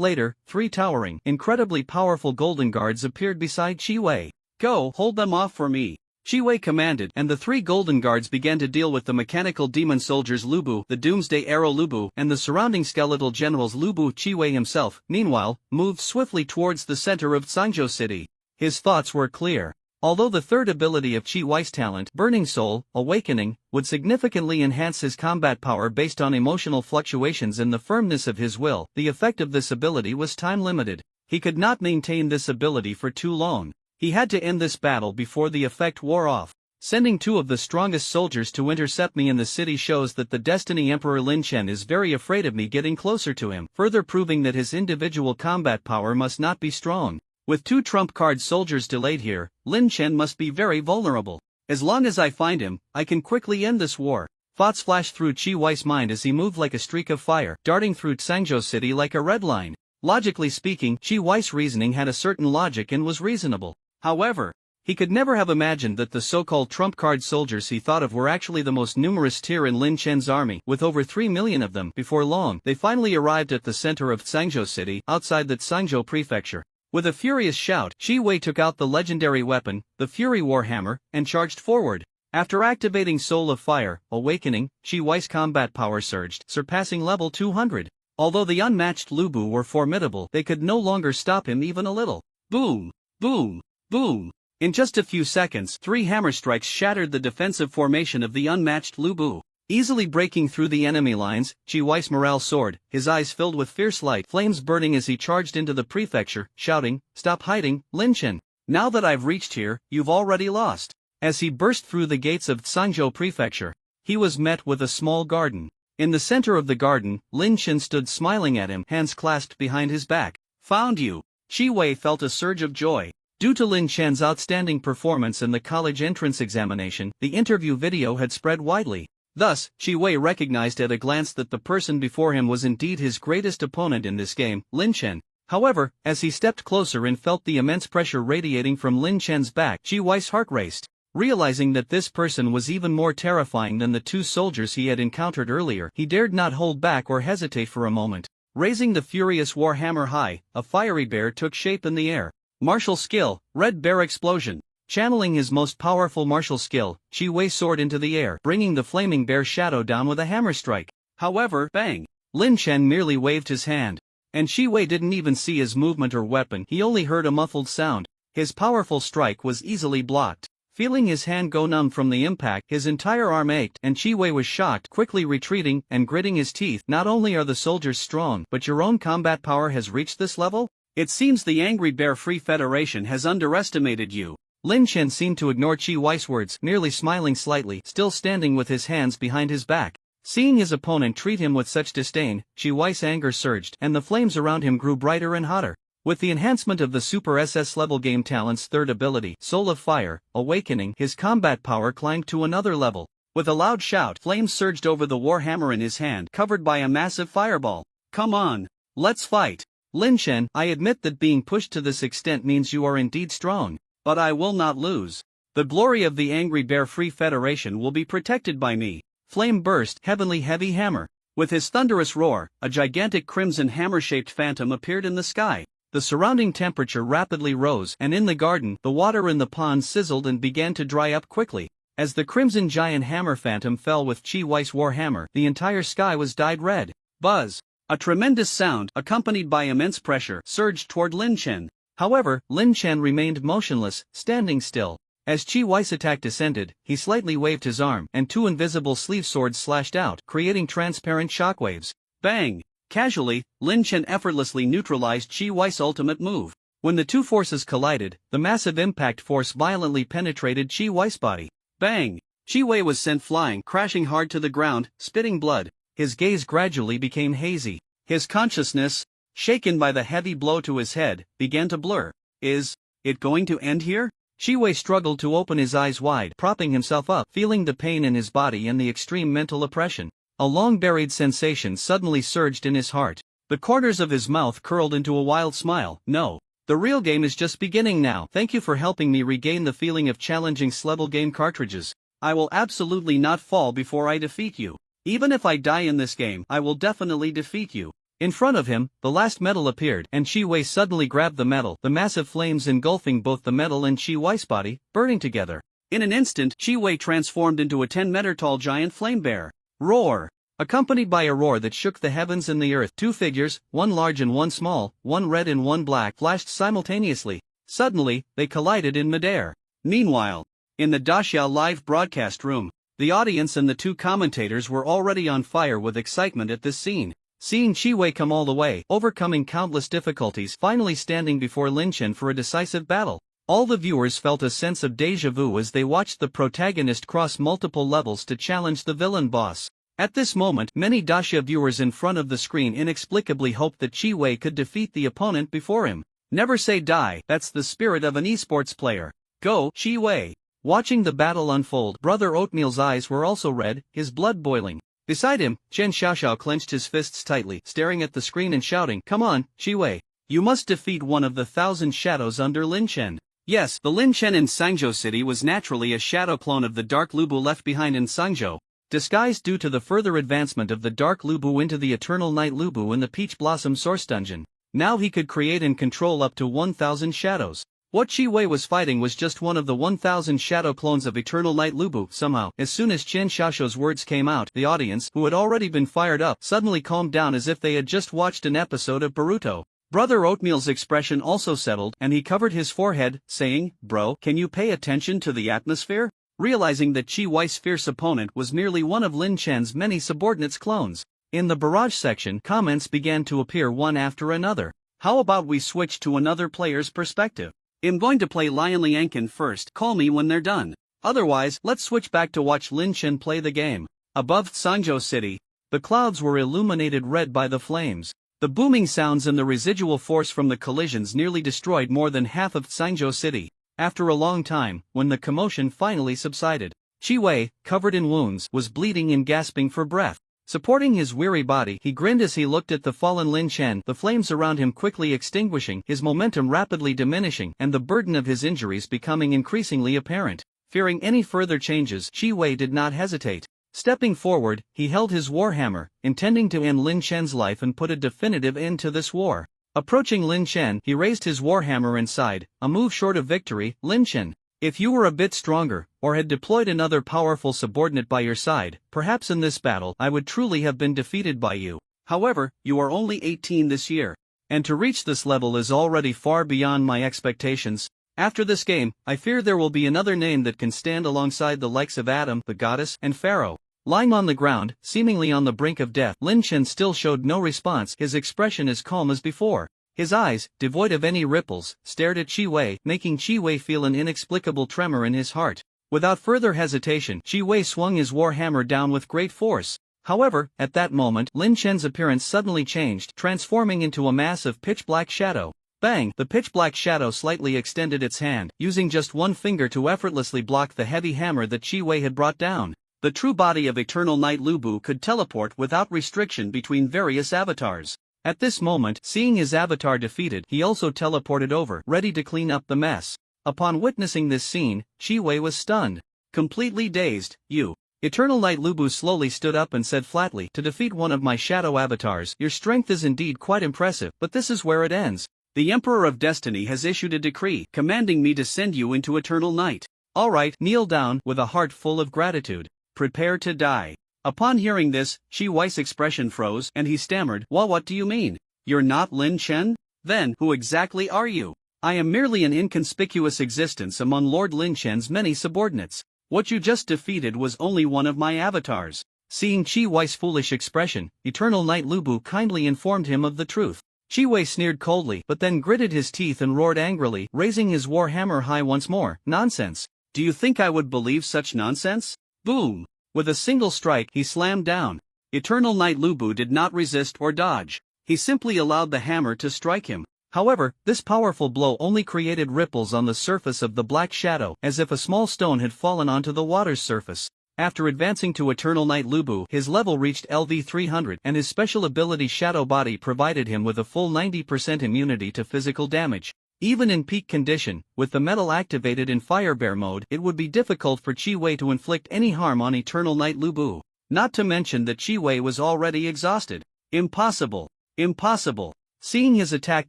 later, three towering, incredibly powerful golden guards appeared beside Qi Wei. Go, hold them off for me. Qi Wei commanded, and the three golden guards began to deal with the mechanical demon soldiers Lu Bu, the doomsday arrow Lu Bu, and the surrounding skeletal generals Lu Bu. Qi Wei himself, meanwhile, moved swiftly towards the center of Cangzhou City. His thoughts were clear. Although the third ability of Qi Wei's talent, Burning Soul, Awakening, would significantly enhance his combat power based on emotional fluctuations and the firmness of his will, the effect of this ability was time-limited. He could not maintain this ability for too long. He had to end this battle before the effect wore off. Sending two of the strongest soldiers to intercept me in the city shows that the Destiny Emperor Lin Chen is very afraid of me getting closer to him, further proving that his individual combat power must not be strong. With two trump card soldiers delayed here, Lin Chen must be very vulnerable. As long as I find him, I can quickly end this war. Thoughts flashed through Qi Wei's mind as he moved like a streak of fire, darting through Cangzhou City like a red line. Logically speaking, Qi Wei's reasoning had a certain logic and was reasonable. However, he could never have imagined that the so-called trump card soldiers he thought of were actually the most numerous tier in Lin Chen's army, with over 3 million of them. Before long, they finally arrived at the center of Cangzhou City, outside the Cangzhou prefecture. With a furious shout, Qi Wei took out the legendary weapon, the Fury Warhammer, and charged forward. After activating Soul of Fire, Awakening, Qi Wei's combat power surged, surpassing level 200. Although the unmatched Lu Bu were formidable, they could no longer stop him even a little. Boom! Boom! Boom! In just a few seconds, 3 hammer strikes shattered the defensive formation of the unmatched Lu Bu. Easily breaking through the enemy lines, Qi Wei's morale soared, his eyes filled with fierce light, flames burning as he charged into the prefecture, shouting, "Stop hiding, Lin Chen! Now that I've reached here, you've already lost." As he burst through the gates of Cangzhou prefecture, he was met with a small garden. In the center of the garden, Lin Chen stood smiling at him, hands clasped behind his back. "Found you!" Qi Wei felt a surge of joy. Due to Lin Chen's outstanding performance in the college entrance examination, the interview video had spread widely. Thus, Qi Wei recognized at a glance that the person before him was indeed his greatest opponent in this game, Lin Chen. However, as he stepped closer and felt the immense pressure radiating from Lin Chen's back, Qi Wei's heart raced. Realizing that this person was even more terrifying than the 2 soldiers he had encountered earlier, he dared not hold back or hesitate for a moment. Raising the furious Warhammer high, a fiery bear took shape in the air. Martial skill, Red Bear Explosion. Channeling his most powerful martial skill, Qi Wei soared into the air, bringing the flaming bear shadow down with a hammer strike. However, bang! Lin Chen merely waved his hand. And Qi Wei didn't even see his movement or weapon, he only heard a muffled sound. His powerful strike was easily blocked. Feeling his hand go numb from the impact, his entire arm ached, and Qi Wei was shocked, quickly retreating and gritting his teeth. Not only are the soldiers strong, but your own combat power has reached this level? It seems the Angry Bear Free Federation has underestimated you. Lin Chen seemed to ignore Qi Wei's words, merely smiling slightly, still standing with his hands behind his back. Seeing his opponent treat him with such disdain, Qi Wei's anger surged, and the flames around him grew brighter and hotter. With the enhancement of the Super SS level game talent's third ability, Soul of Fire, Awakening, his combat power climbed to another level. With a loud shout, flames surged over the Warhammer in his hand, covered by a massive fireball. "Come on! Let's fight! Lin Chen, I admit that being pushed to this extent means you are indeed strong. But I will not lose. The glory of the Angry Bear Free Federation will be protected by me. Flame burst, heavenly heavy hammer. With his thunderous roar, a gigantic crimson hammer-shaped phantom appeared in the sky. The surrounding temperature rapidly rose, and in the garden, the water in the pond sizzled and began to dry up quickly. As the crimson giant hammer phantom fell with Chi Wei's warhammer, the entire sky was dyed red. Buzz! A tremendous sound, accompanied by immense pressure, surged toward Lin Chen. However, Lin Chen remained motionless, standing still. As Chi Wei's attack descended, he slightly waved his arm, and two invisible sleeve swords slashed out, creating transparent shockwaves. Bang! Casually, Lin Chen effortlessly neutralized Chi Wei's ultimate move. When the two forces collided, the massive impact force violently penetrated Chi Wei's body. Bang! Chi Wei was sent flying, crashing hard to the ground, spitting blood. His gaze gradually became hazy. His consciousness, shaken by the heavy blow to his head, began to blur. Is it going to end here? Chi Wei struggled to open his eyes wide, propping himself up, feeling the pain in his body and the extreme mental oppression. A long-buried sensation suddenly surged in his heart. The corners of his mouth curled into a wild smile. No. The real game is just beginning now. Thank you for helping me regain the feeling of challenging level game cartridges. I will absolutely not fall before I defeat you. Even if I die in this game, I will definitely defeat you. In front of him, the last medal appeared, and Chi Wei suddenly grabbed the medal, the massive flames engulfing both the medal and Chi Wei's body, burning together. In an instant, Chi Wei transformed into a 10-meter-tall giant flame bear. Roar! Accompanied by a roar that shook the heavens and the earth, two figures, one large and one small, one red and one black, flashed simultaneously. Suddenly, they collided in midair. Meanwhile, in the Daxiao live broadcast room, the audience and the two commentators were already on fire with excitement at this scene. Seeing Chi Wei come all the way, overcoming countless difficulties, finally standing before Lin Chen for a decisive battle, all the viewers felt a sense of déjà vu as they watched the protagonist cross multiple levels to challenge the villain boss. At this moment, many Daxia viewers in front of the screen inexplicably hoped that Chi Wei could defeat the opponent before him. Never say die, that's the spirit of an esports player. Go, Chi Wei! Watching the battle unfold, Brother Oatmeal's eyes were also red, his blood boiling. Beside him, Chen Xiaoxiao clenched his fists tightly, staring at the screen and shouting, "Come on, Chi Wei! You must defeat one of the 1,000 shadows under Lin Chen." Yes, the Lin Chen in Sangzhou City was naturally a shadow clone of the Dark Lu Bu left behind in Sangzhou, disguised due to the further advancement of the Dark Lu Bu into the Eternal Night Lu Bu in the Peach Blossom Source Dungeon. Now he could create and control up to 1,000 shadows. What Chi Wei was fighting was just one of the 1,000 shadow clones of Eternal Night Lu Bu. Somehow, as soon as Chen Xiaoxiao's words came out, the audience, who had already been fired up, suddenly calmed down as if they had just watched an episode of Boruto. Brother Oatmeal's expression also settled, and he covered his forehead, saying, "Bro, can you pay attention to the atmosphere?" Realizing that Chi Wei's fierce opponent was merely one of Lin Chen's many subordinates clones. In the barrage section, comments began to appear one after another. How about we switch to another player's perspective? I'm going to play Lion Liankin first, call me when they're done. Otherwise, let's switch back to watch Lin Chen play the game. Above Sangzhou City, the clouds were illuminated red by the flames. The booming sounds and the residual force from the collisions nearly destroyed more than half of Sangzhou City. After a long time, when the commotion finally subsided, Chi Wei, covered in wounds, was bleeding and gasping for breath. Supporting his weary body, he grinned as he looked at the fallen Lin Chen, the flames around him quickly extinguishing, his momentum rapidly diminishing, and the burden of his injuries becoming increasingly apparent. Fearing any further changes, Chi Wei did not hesitate. Stepping forward, he held his warhammer, intending to end Lin Chen's life and put a definitive end to this war. Approaching Lin Chen, he raised his warhammer and sighed, "A move short of victory, Lin Chen. If you were a bit stronger, or had deployed another powerful subordinate by your side, perhaps in this battle I would truly have been defeated by you. However, you are only 18 this year. And to reach this level is already far beyond my expectations. After this game, I fear there will be another name that can stand alongside the likes of Adam, the goddess, and Pharaoh." Lying on the ground, seemingly on the brink of death, Lin Chen still showed no response, his expression as calm as before. His eyes, devoid of any ripples, stared at Chi Wei, making Chi Wei feel an inexplicable tremor in his heart. Without further hesitation, Chi Wei swung his warhammer down with great force. However, at that moment, Lin Chen's appearance suddenly changed, transforming into a mass of pitch-black shadow. Bang! The pitch-black shadow slightly extended its hand, using just one finger to effortlessly block the heavy hammer that Chi Wei had brought down. The true body of Eternal Night Lu Bu could teleport without restriction between various avatars. At this moment, seeing his avatar defeated, he also teleported over, ready to clean up the mess. Upon witnessing this scene, Chi Wei was stunned. Completely dazed. You. Eternal Knight Lu Bu slowly stood up and said flatly, to defeat one of my shadow avatars, your strength is indeed quite impressive, but this is where it ends. The Emperor of Destiny has issued a decree, commanding me to send you into Eternal Night. Alright, kneel down, with a heart full of gratitude. Prepare to die. Upon hearing this, Chi Wei's expression froze, and he stammered, what do you mean? You're not Lin Chen? Then, who exactly are you? I am merely an inconspicuous existence among Lord Lin Chen's many subordinates. What you just defeated was only one of my avatars. Seeing Chi Wei's foolish expression, Eternal Knight Lu Bu kindly informed him of the truth. Chi Wei sneered coldly, but then gritted his teeth and roared angrily, raising his war hammer high once more. Nonsense. Do you think I would believe such nonsense? Boom! With a single strike, he slammed down. Eternal Knight Lu Bu did not resist or dodge. He simply allowed the hammer to strike him. However, this powerful blow only created ripples on the surface of the black shadow, as if a small stone had fallen onto the water's surface. After advancing to Eternal Knight Lu Bu, his level reached LV 300, and his special ability Shadow Body provided him with a full 90% immunity to physical damage. Even in peak condition, with the metal activated in Fire Bear mode, it would be difficult for Chi Wei to inflict any harm on Eternal Knight Lu Bu. Not to mention that Chi Wei was already exhausted. Impossible. Impossible. Seeing his attack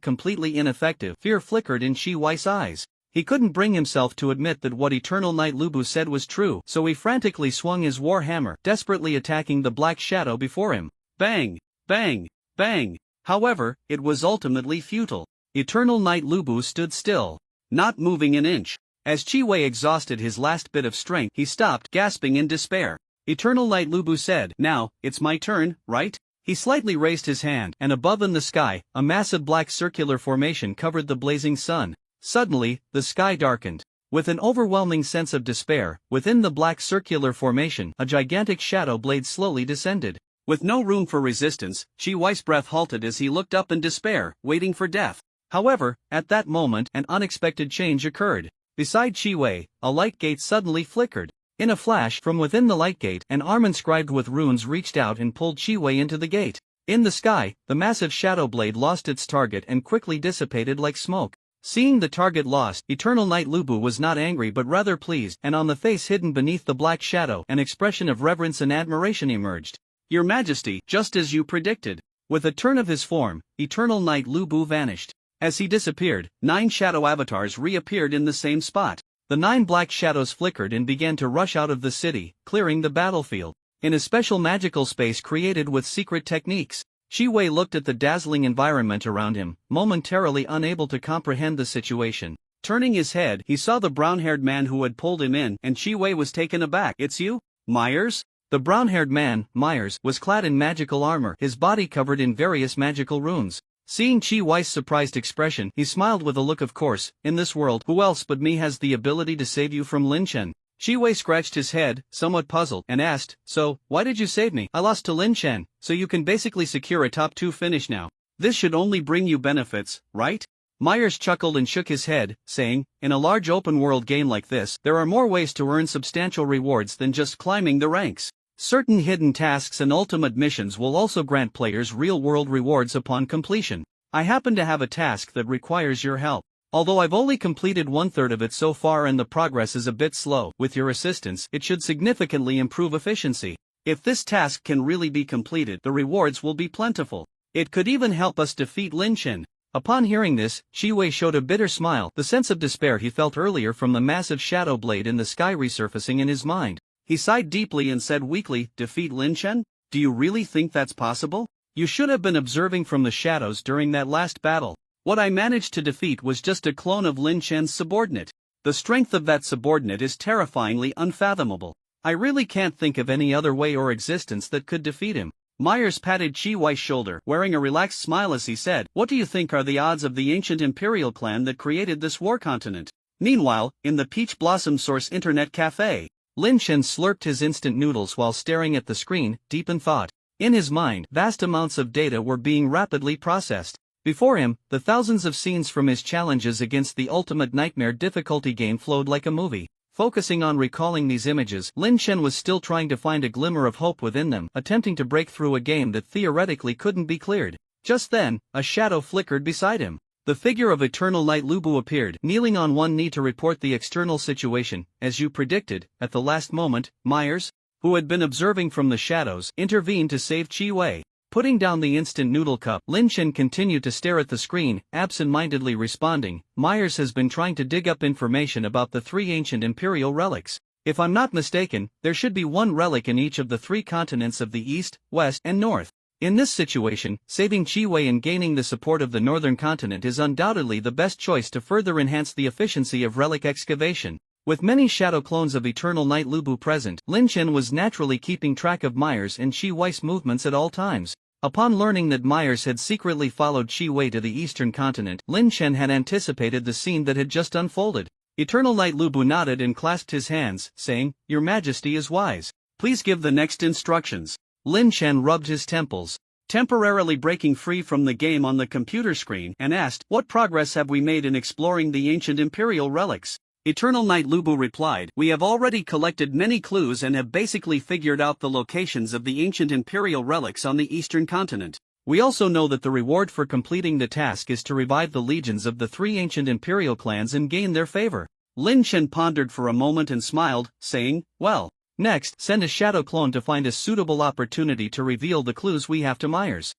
completely ineffective, fear flickered in Chi Wei's eyes. He couldn't bring himself to admit that what Eternal Knight Lu Bu said was true, so he frantically swung his war hammer, desperately attacking the black shadow before him. Bang! Bang! Bang! However, it was ultimately futile. Eternal Knight Lu Bu stood still, not moving an inch. As Chi Wei exhausted his last bit of strength, he stopped, gasping in despair. Eternal Knight Lu Bu said, "Now, it's my turn, right?" He slightly raised his hand, and above in the sky, a massive black circular formation covered the blazing sun. Suddenly, the sky darkened. With an overwhelming sense of despair, within the black circular formation, a gigantic shadow blade slowly descended. With no room for resistance, Chi Wei's breath halted as he looked up in despair, waiting for death. However, at that moment, an unexpected change occurred. Beside Chi Wei, a light gate suddenly flickered. In a flash, from within the light gate, an arm inscribed with runes reached out and pulled Chi Wei into the gate. In the sky, the massive shadow blade lost its target and quickly dissipated like smoke. Seeing the target lost, Eternal Knight Lu Bu was not angry but rather pleased, and on the face hidden beneath the black shadow, an expression of reverence and admiration emerged. "Your Majesty, just as you predicted." With a turn of his form, Eternal Knight Lu Bu vanished. As he disappeared, 9 shadow avatars reappeared in the same spot. The 9 black shadows flickered and began to rush out of the city, clearing the battlefield. In a special magical space created with secret techniques, Chi Wei looked at the dazzling environment around him, momentarily unable to comprehend the situation. Turning his head, he saw the brown-haired man who had pulled him in, and Chi Wei was taken aback. "It's you, Myers?" The brown-haired man, Myers, was clad in magical armor, his body covered in various magical runes. Seeing Chi Wei's surprised expression, he smiled with a look of course, in this world, who else but me has the ability to save you from Lin Chen? Chi Wei scratched his head, somewhat puzzled, and asked, "So, why did you save me?" "I lost to Lin Chen, so you can basically secure a top 2 finish now. This should only bring you benefits, right?" Myers chuckled and shook his head, saying, "In a large open-world game like this, there are more ways to earn substantial rewards than just climbing the ranks. Certain hidden tasks and ultimate missions will also grant players real-world rewards upon completion. I happen to have a task that requires your help. Although I've only completed 1/3 of it so far and the progress is a bit slow, with your assistance, it should significantly improve efficiency. If this task can really be completed, the rewards will be plentiful. It could even help us defeat Lin Chen." Upon hearing this, Chi Wei showed a bitter smile, the sense of despair he felt earlier from the massive shadow blade in the sky resurfacing in his mind. He sighed deeply and said weakly, "Defeat Lin Chen? Do you really think that's possible? You should have been observing from the shadows during that last battle. What I managed to defeat was just a clone of Lin Chen's subordinate. The strength of that subordinate is terrifyingly unfathomable. I really can't think of any other way or existence that could defeat him." Myers patted Chi Wei's shoulder, wearing a relaxed smile as he said, "What do you think are the odds of the ancient imperial clan that created this war continent?" Meanwhile, in the Peach Blossom Source Internet Cafe, Lin Chen slurped his instant noodles while staring at the screen, deep in thought. In his mind, vast amounts of data were being rapidly processed. Before him, the thousands of scenes from his challenges against the Ultimate Nightmare difficulty game flowed like a movie. Focusing on recalling these images, Lin Chen was still trying to find a glimmer of hope within them, attempting to break through a game that theoretically couldn't be cleared. Just then, a shadow flickered beside him. The figure of Eternal Knight Lu Bu appeared, kneeling on one knee to report the external situation. As you predicted, at the last moment, Myers, who had been observing from the shadows, intervened to save Qi Wei. Putting down the instant noodle cup, Lin Chen continued to stare at the screen, absent-mindedly responding, Myers has been trying to dig up information about the 3 ancient imperial relics. If I'm not mistaken, there should be 1 relic in each of the 3 continents of the East, West, and North. In this situation, saving Qi Wei and gaining the support of the northern continent is undoubtedly the best choice to further enhance the efficiency of relic excavation. With many shadow clones of Eternal Knight Lu Bu present, Lin Chen was naturally keeping track of Myers and Qi Wei's movements at all times. Upon learning that Myers had secretly followed Qi Wei to the eastern continent, Lin Chen had anticipated the scene that had just unfolded. Eternal Knight Lu Bu nodded and clasped his hands, saying, "Your Majesty is wise. Please give the next instructions." Lin Chen rubbed his temples, temporarily breaking free from the game on the computer screen, and asked, "What progress have we made in exploring the ancient imperial relics?" Eternal Knight Lu Bu replied, "We have already collected many clues and have basically figured out the locations of the ancient imperial relics on the eastern continent. We also know that the reward for completing the task is to revive the legions of the 3 ancient imperial clans and gain their favor." Lin Chen pondered for a moment and smiled, saying, "Well, next, send a shadow clone to find a suitable opportunity to reveal the clues we have to Myers."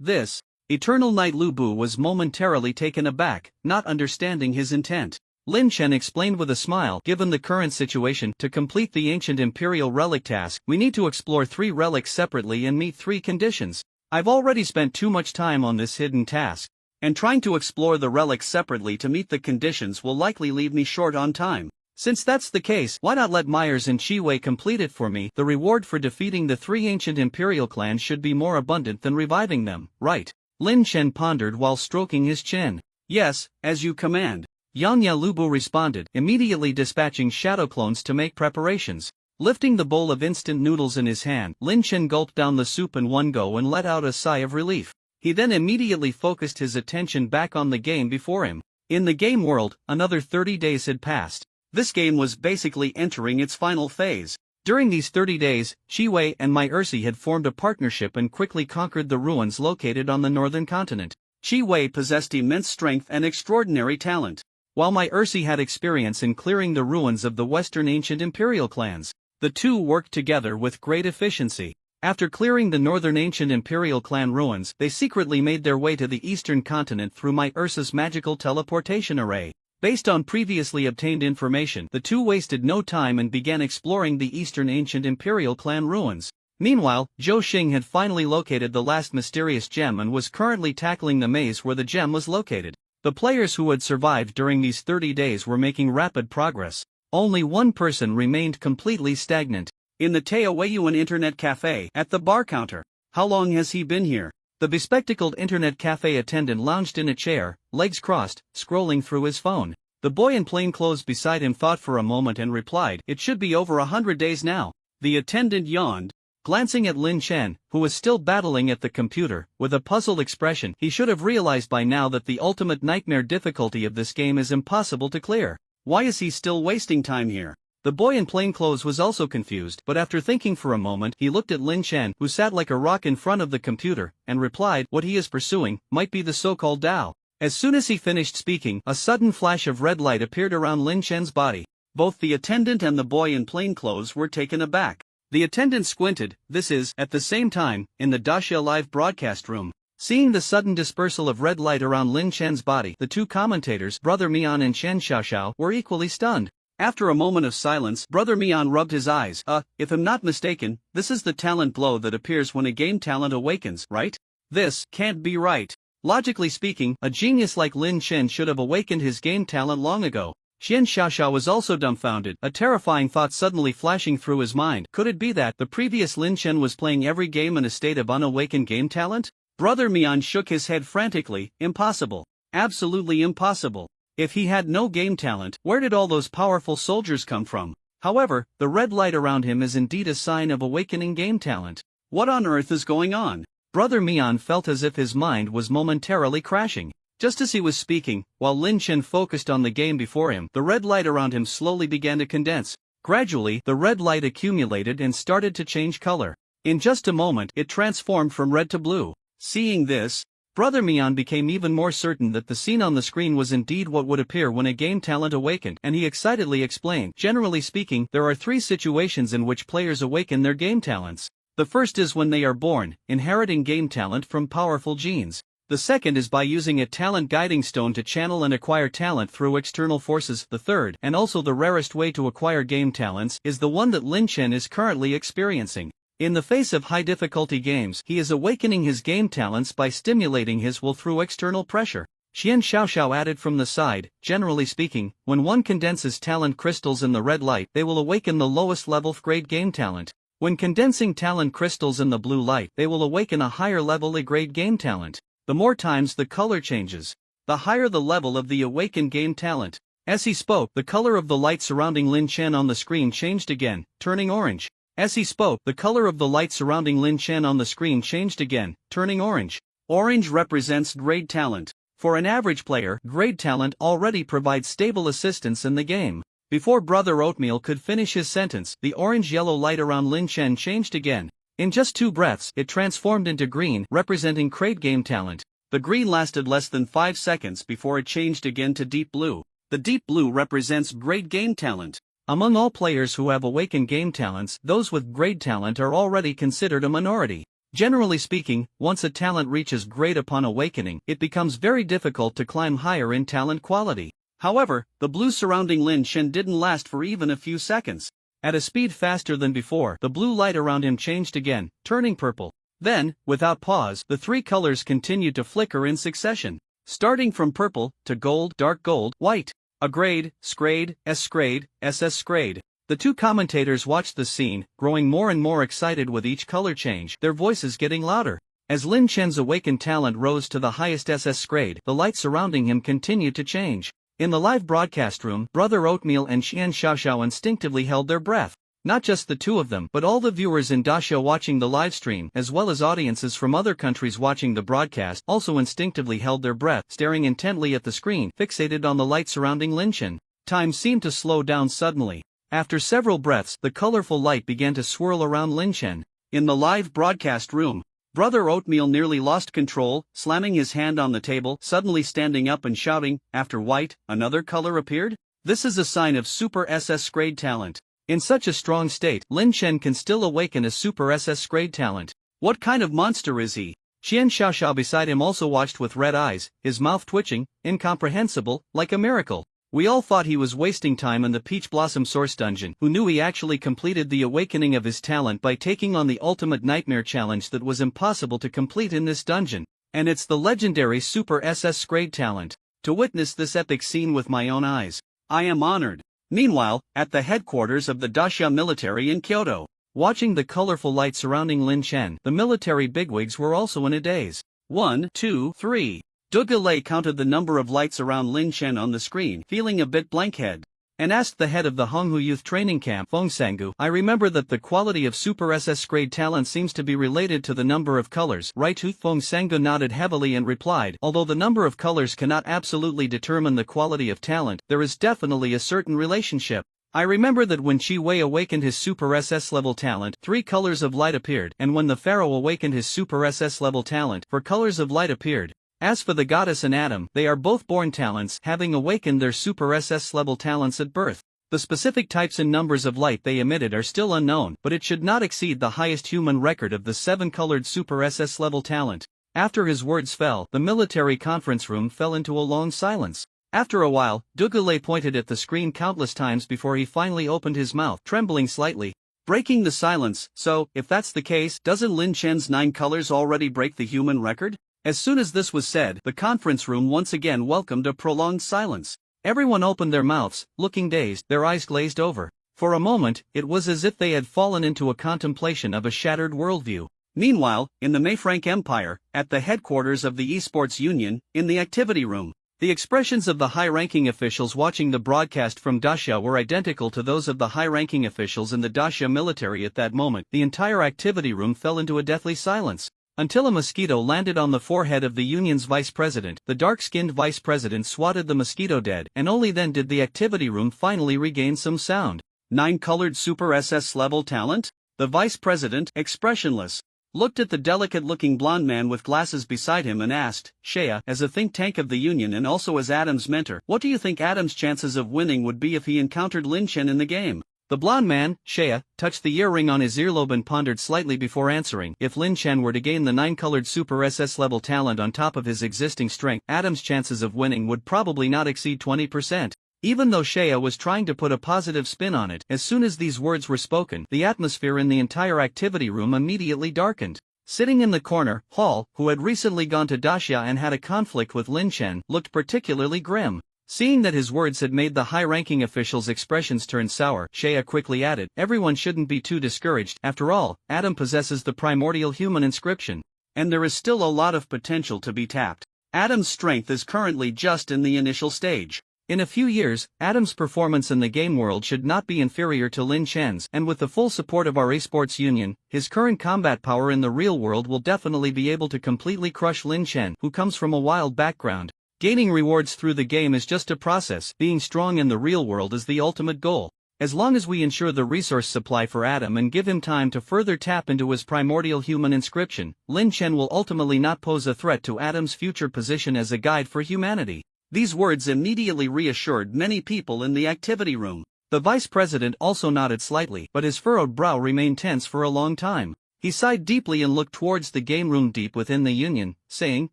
This. Eternal Knight Lu Bu was momentarily taken aback, not understanding his intent. Lin Chen explained with a smile, "Given the current situation, to complete the ancient imperial relic task, we need to explore 3 relics separately and meet 3 conditions. I've already spent too much time on this hidden task, and trying to explore the relics separately to meet the conditions will likely leave me short on time. Since that's the case, why not let Myers and Qi Wei complete it for me? The reward for defeating the 3 ancient imperial clans should be more abundant than reviving them, right?" Lin Chen pondered while stroking his chin. "Yes, as you command." Yanya Lu Bu responded, immediately dispatching shadow clones to make preparations. Lifting the bowl of instant noodles in his hand, Lin Chen gulped down the soup in one go and let out a sigh of relief. He then immediately focused his attention back on the game before him. In the game world, another 30 days had passed. This game was basically entering its final phase. During these 30 days, Qi Wei and Mai Ersi had formed a partnership and quickly conquered the ruins located on the northern continent. Qi Wei possessed immense strength and extraordinary talent, while Mai Ersi had experience in clearing the ruins of the western ancient imperial clans. The two worked together with great efficiency. After clearing the northern ancient imperial clan ruins, they secretly made their way to the eastern continent through Mai Ersi's magical teleportation array. Based on previously obtained information, the two wasted no time and began exploring the eastern ancient imperial clan ruins. Meanwhile, Zhou Xing had finally located the last mysterious gem and was currently tackling the maze where the gem was located. The players who had survived during these 30 days were making rapid progress. Only one person remained completely stagnant. In the Taoyuan Internet Cafe, at the bar counter. "How long has he been here?" The bespectacled Internet Cafe attendant lounged in a chair, legs crossed, scrolling through his phone. The boy in plain clothes beside him thought for a moment and replied, "It should be over 100 days now." The attendant yawned, glancing at Lin Chen, who was still battling at the computer, with a puzzled expression. He should have realized by now that the ultimate nightmare difficulty of this game is impossible to clear. Why is he still wasting time here? The boy in plain clothes was also confused, but after thinking for a moment, he looked at Lin Chen, who sat like a rock in front of the computer, and replied, "What he is pursuing might be the so-called Tao." As soon as he finished speaking, a sudden flash of red light appeared around Lin Chen's body. Both the attendant and the boy in plain clothes were taken aback. The attendant squinted, at the same time, in the Daxia live broadcast room. Seeing the sudden dispersal of red light around Lin Chen's body, the two commentators, Brother Mian and Chen Xiaoxiao, were equally stunned. After a moment of silence, Brother Mian rubbed his eyes. If I'm not mistaken, this is the talent glow that appears when a game talent awakens, right? This can't be right. Logically speaking, a genius like Lin Chen should have awakened his game talent long ago. Chen Xiaoxiao was also dumbfounded, a terrifying thought suddenly flashing through his mind. Could it be that the previous Lin Chen was playing every game in a state of unawakened game talent? Brother Mian shook his head frantically. Impossible. Absolutely impossible. If he had no game talent, where did all those powerful soldiers come from? However, the red light around him is indeed a sign of awakening game talent. What on earth is going on? Brother Mian felt as if his mind was momentarily crashing. Just as he was speaking, while Lin Chen focused on the game before him, the red light around him slowly began to condense. Gradually, the red light accumulated and started to change color. In just a moment, it transformed from red to blue. Seeing this, Brother Mian became even more certain that the scene on the screen was indeed what would appear when a game talent awakened, and he excitedly explained, generally speaking, there are three situations in which players awaken their game talents. The first is when they are born, inheriting game talent from powerful genes. The second is by using a talent guiding stone to channel and acquire talent through external forces. The third, and also the rarest way to acquire game talents, is the one that Lin Chen is currently experiencing. In the face of high-difficulty games, he is awakening his game talents by stimulating his will through external pressure. Xian Xiaoxiao added from the side, generally speaking, when one condenses talent crystals in the red light, they will awaken the lowest level grade game talent. When condensing talent crystals in the blue light, they will awaken a higher level A grade game talent. The more times the color changes, the higher the level of the awakened game talent. As he spoke, the color of the light surrounding Lin Chen on the screen changed again, turning orange. As he spoke, the color of the light surrounding Lin Chen on the screen changed again, turning orange. Orange represents grade talent. For an average player, grade talent already provides stable assistance in the game. Before Brother Oatmeal could finish his sentence, the orange-yellow light around Lin Chen changed again. In just 2 breaths, it transformed into green, representing grade game talent. The green lasted less than 5 seconds before it changed again to deep blue. The deep blue represents grade game talent. Among all players who have awakened game talents, those with grade talent are already considered a minority. Generally speaking, once a talent reaches grade upon awakening, it becomes very difficult to climb higher in talent quality. However, the blue surrounding Lin Chen didn't last for even a few seconds. At a speed faster than before, the blue light around him changed again, turning purple. Then, without pause, the 3 colors continued to flicker in succession, starting from purple to gold, dark gold, white. A grade, scrade, S-scrade, SS-scrade. The 2 commentators watched the scene, growing more and more excited with each color change, their voices getting louder. As Lin Chen's awakened talent rose to the highest SS-scrade, the light surrounding him continued to change. In the live broadcast room, Brother Oatmeal and Xian Xiaoxiao instinctively held their breath. Not just the 2 of them, but all the viewers in Daxia watching the live stream, as well as audiences from other countries watching the broadcast, also instinctively held their breath, staring intently at the screen, fixated on the light surrounding Lin Chen. Time seemed to slow down suddenly. After several breaths, the colorful light began to swirl around Lin Chen. In the live broadcast room, Brother Oatmeal nearly lost control, slamming his hand on the table, suddenly standing up and shouting, after white, another color appeared? This is a sign of Super SS grade talent. In such a strong state, Lin Chen can still awaken a Super SS grade talent. What kind of monster is he? Xian Xiaoxiao beside him also watched with red eyes, his mouth twitching, incomprehensible, like a miracle. We all thought he was wasting time in the Peach Blossom Source Dungeon. Who knew he actually completed the awakening of his talent by taking on the ultimate nightmare challenge that was impossible to complete in this dungeon. And it's the legendary Super SS grade talent. To witness this epic scene with my own eyes, I am honored. Meanwhile, at the headquarters of the Daxia military in Kyoto, watching the colorful light surrounding Lin Chen, the military bigwigs were also in a daze. 1, 2, 3. Duge Lei counted the number of lights around Lin Chen on the screen, feeling a bit blankhead, and asked the head of the Honghu Youth Training Camp, Feng Sangu, I remember that the quality of Super SS grade talent seems to be related to the number of colors, right? Feng Sangu nodded heavily and replied, although the number of colors cannot absolutely determine the quality of talent, there is definitely a certain relationship. I remember that when Qi Wei awakened his Super SS level talent, 3 colors of light appeared, and when the Pharaoh awakened his Super SS level talent, 4 colors of light appeared. As for the goddess and Adam, they are both born talents, having awakened their Super SS level talents at birth. The specific types and numbers of light they emitted are still unknown, but it should not exceed the highest human record of the 7-colored Super SS level talent. After his words fell, the military conference room fell into a long silence. After a while, Duge Lei pointed at the screen countless times before he finally opened his mouth, trembling slightly, breaking the silence. So, if that's the case, doesn't Lin Chen's 9 colors already break the human record? As soon as this was said, the conference room once again welcomed a prolonged silence. Everyone opened their mouths, looking dazed, their eyes glazed over. For a moment, it was as if they had fallen into a contemplation of a shattered worldview. Meanwhile, in the Mayfrank Empire, at the headquarters of the Esports Union, in the activity room, the expressions of the high-ranking officials watching the broadcast from Daxia were identical to those of the high-ranking officials in the Daxia military at that moment. The entire activity room fell into a deathly silence. Until a mosquito landed on the forehead of the union's vice president, the dark-skinned vice president swatted the mosquito dead, and only then did the activity room finally regain some sound. 9-colored Super SS level talent? The vice president, expressionless, looked at the delicate-looking blonde man with glasses beside him and asked, Shea, as a think tank of the Union and also as Adam's mentor, what do you think Adam's chances of winning would be if he encountered Lin Chen in the game? The blonde man, Shea, touched the earring on his earlobe and pondered slightly before answering. If Lin Chen were to gain the 9-colored Super SS level talent on top of his existing strength, Adam's chances of winning would probably not exceed 20%. Even though Shea was trying to put a positive spin on it, as soon as these words were spoken, the atmosphere in the entire activity room immediately darkened. Sitting in the corner, Hall, who had recently gone to Daxia and had a conflict with Lin Chen, looked particularly grim. Seeing that his words had made the high-ranking official's expressions turn sour, Shea quickly added, everyone shouldn't be too discouraged. After all, Adam possesses the primordial human inscription, and there is still a lot of potential to be tapped. Adam's strength is currently just in the initial stage. In a few years, Adam's performance in the game world should not be inferior to Lin Chen's, and with the full support of our esports union, his current combat power in the real world will definitely be able to completely crush Lin Chen, who comes from a wild background. Gaining rewards through the game is just a process. Being strong in the real world is the ultimate goal. As long as we ensure the resource supply for Adam and give him time to further tap into his primordial human inscription, Lin Chen will ultimately not pose a threat to Adam's future position as a guide for humanity. These words immediately reassured many people in the activity room. The vice president also nodded slightly, but his furrowed brow remained tense for a long time. He sighed deeply and looked towards the game room deep within the union, saying,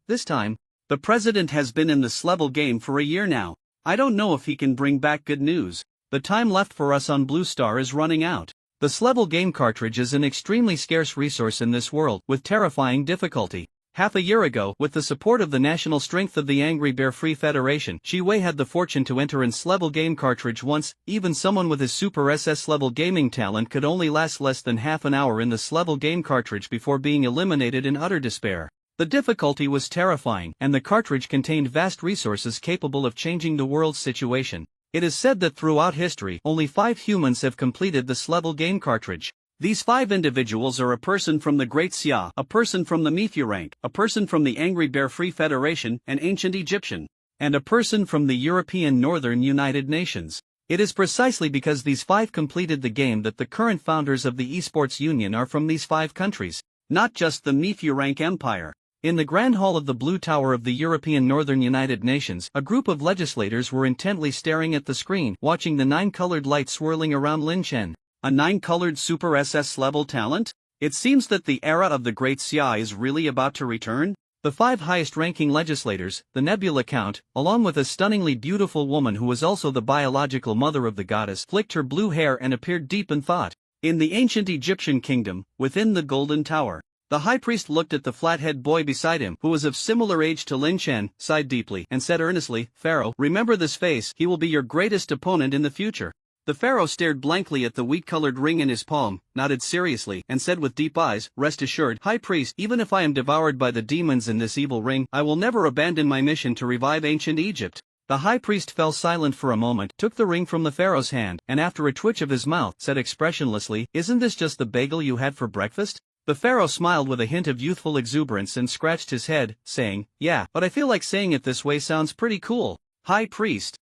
this time, the president has been in this level game for a year now. I don't know if he can bring back good news. The time left for us on Blue Star is running out. The Slevel game cartridge is an extremely scarce resource in this world, with terrifying difficulty. Half a year ago, with the support of the national strength of the Angry Bear Free Federation, Shi Wei had the fortune to enter in Slevel game cartridge once. Even someone with his Super SS level gaming talent could only last less than half an hour in the Slevel game cartridge before being eliminated in utter despair. The difficulty was terrifying, and the cartridge contained vast resources capable of changing the world's situation. It is said that throughout history, only 5 humans have completed the Slevel game cartridge. These 5 individuals are a person from the Great Xia, a person from the Miphu rank, a person from the Angry Bear Free Federation, an ancient Egyptian, and a person from the European Northern United Nations. It is precisely because these 5 completed the game that the current founders of the Esports Union are from these 5 countries, not just the Miphu rank empire. In the Grand Hall of the Blue Tower of the European Northern United Nations, a group of legislators were intently staring at the screen, watching the 9-colored light swirling around Lin Chen. A 9-colored Super SS level talent? It seems that the era of the Great Xia is really about to return. The 5 highest-ranking legislators, the Nebula Count, along with a stunningly beautiful woman who was also the biological mother of the goddess, flicked her blue hair and appeared deep in thought. In the ancient Egyptian kingdom, within the Golden Tower, the high priest looked at the flathead boy beside him, who was of similar age to Lin Chen, sighed deeply, and said earnestly, Pharaoh, remember this face, he will be your greatest opponent in the future. The pharaoh stared blankly at the wheat-colored ring in his palm, nodded seriously, and said with deep eyes, rest assured, High Priest, even if I am devoured by the demons in this evil ring, I will never abandon my mission to revive ancient Egypt. The high priest fell silent for a moment, took the ring from the pharaoh's hand, and after a twitch of his mouth, said expressionlessly, isn't this just the bagel you had for breakfast? The pharaoh smiled with a hint of youthful exuberance and scratched his head, saying, yeah, but I feel like saying it this way sounds pretty cool. High Priest,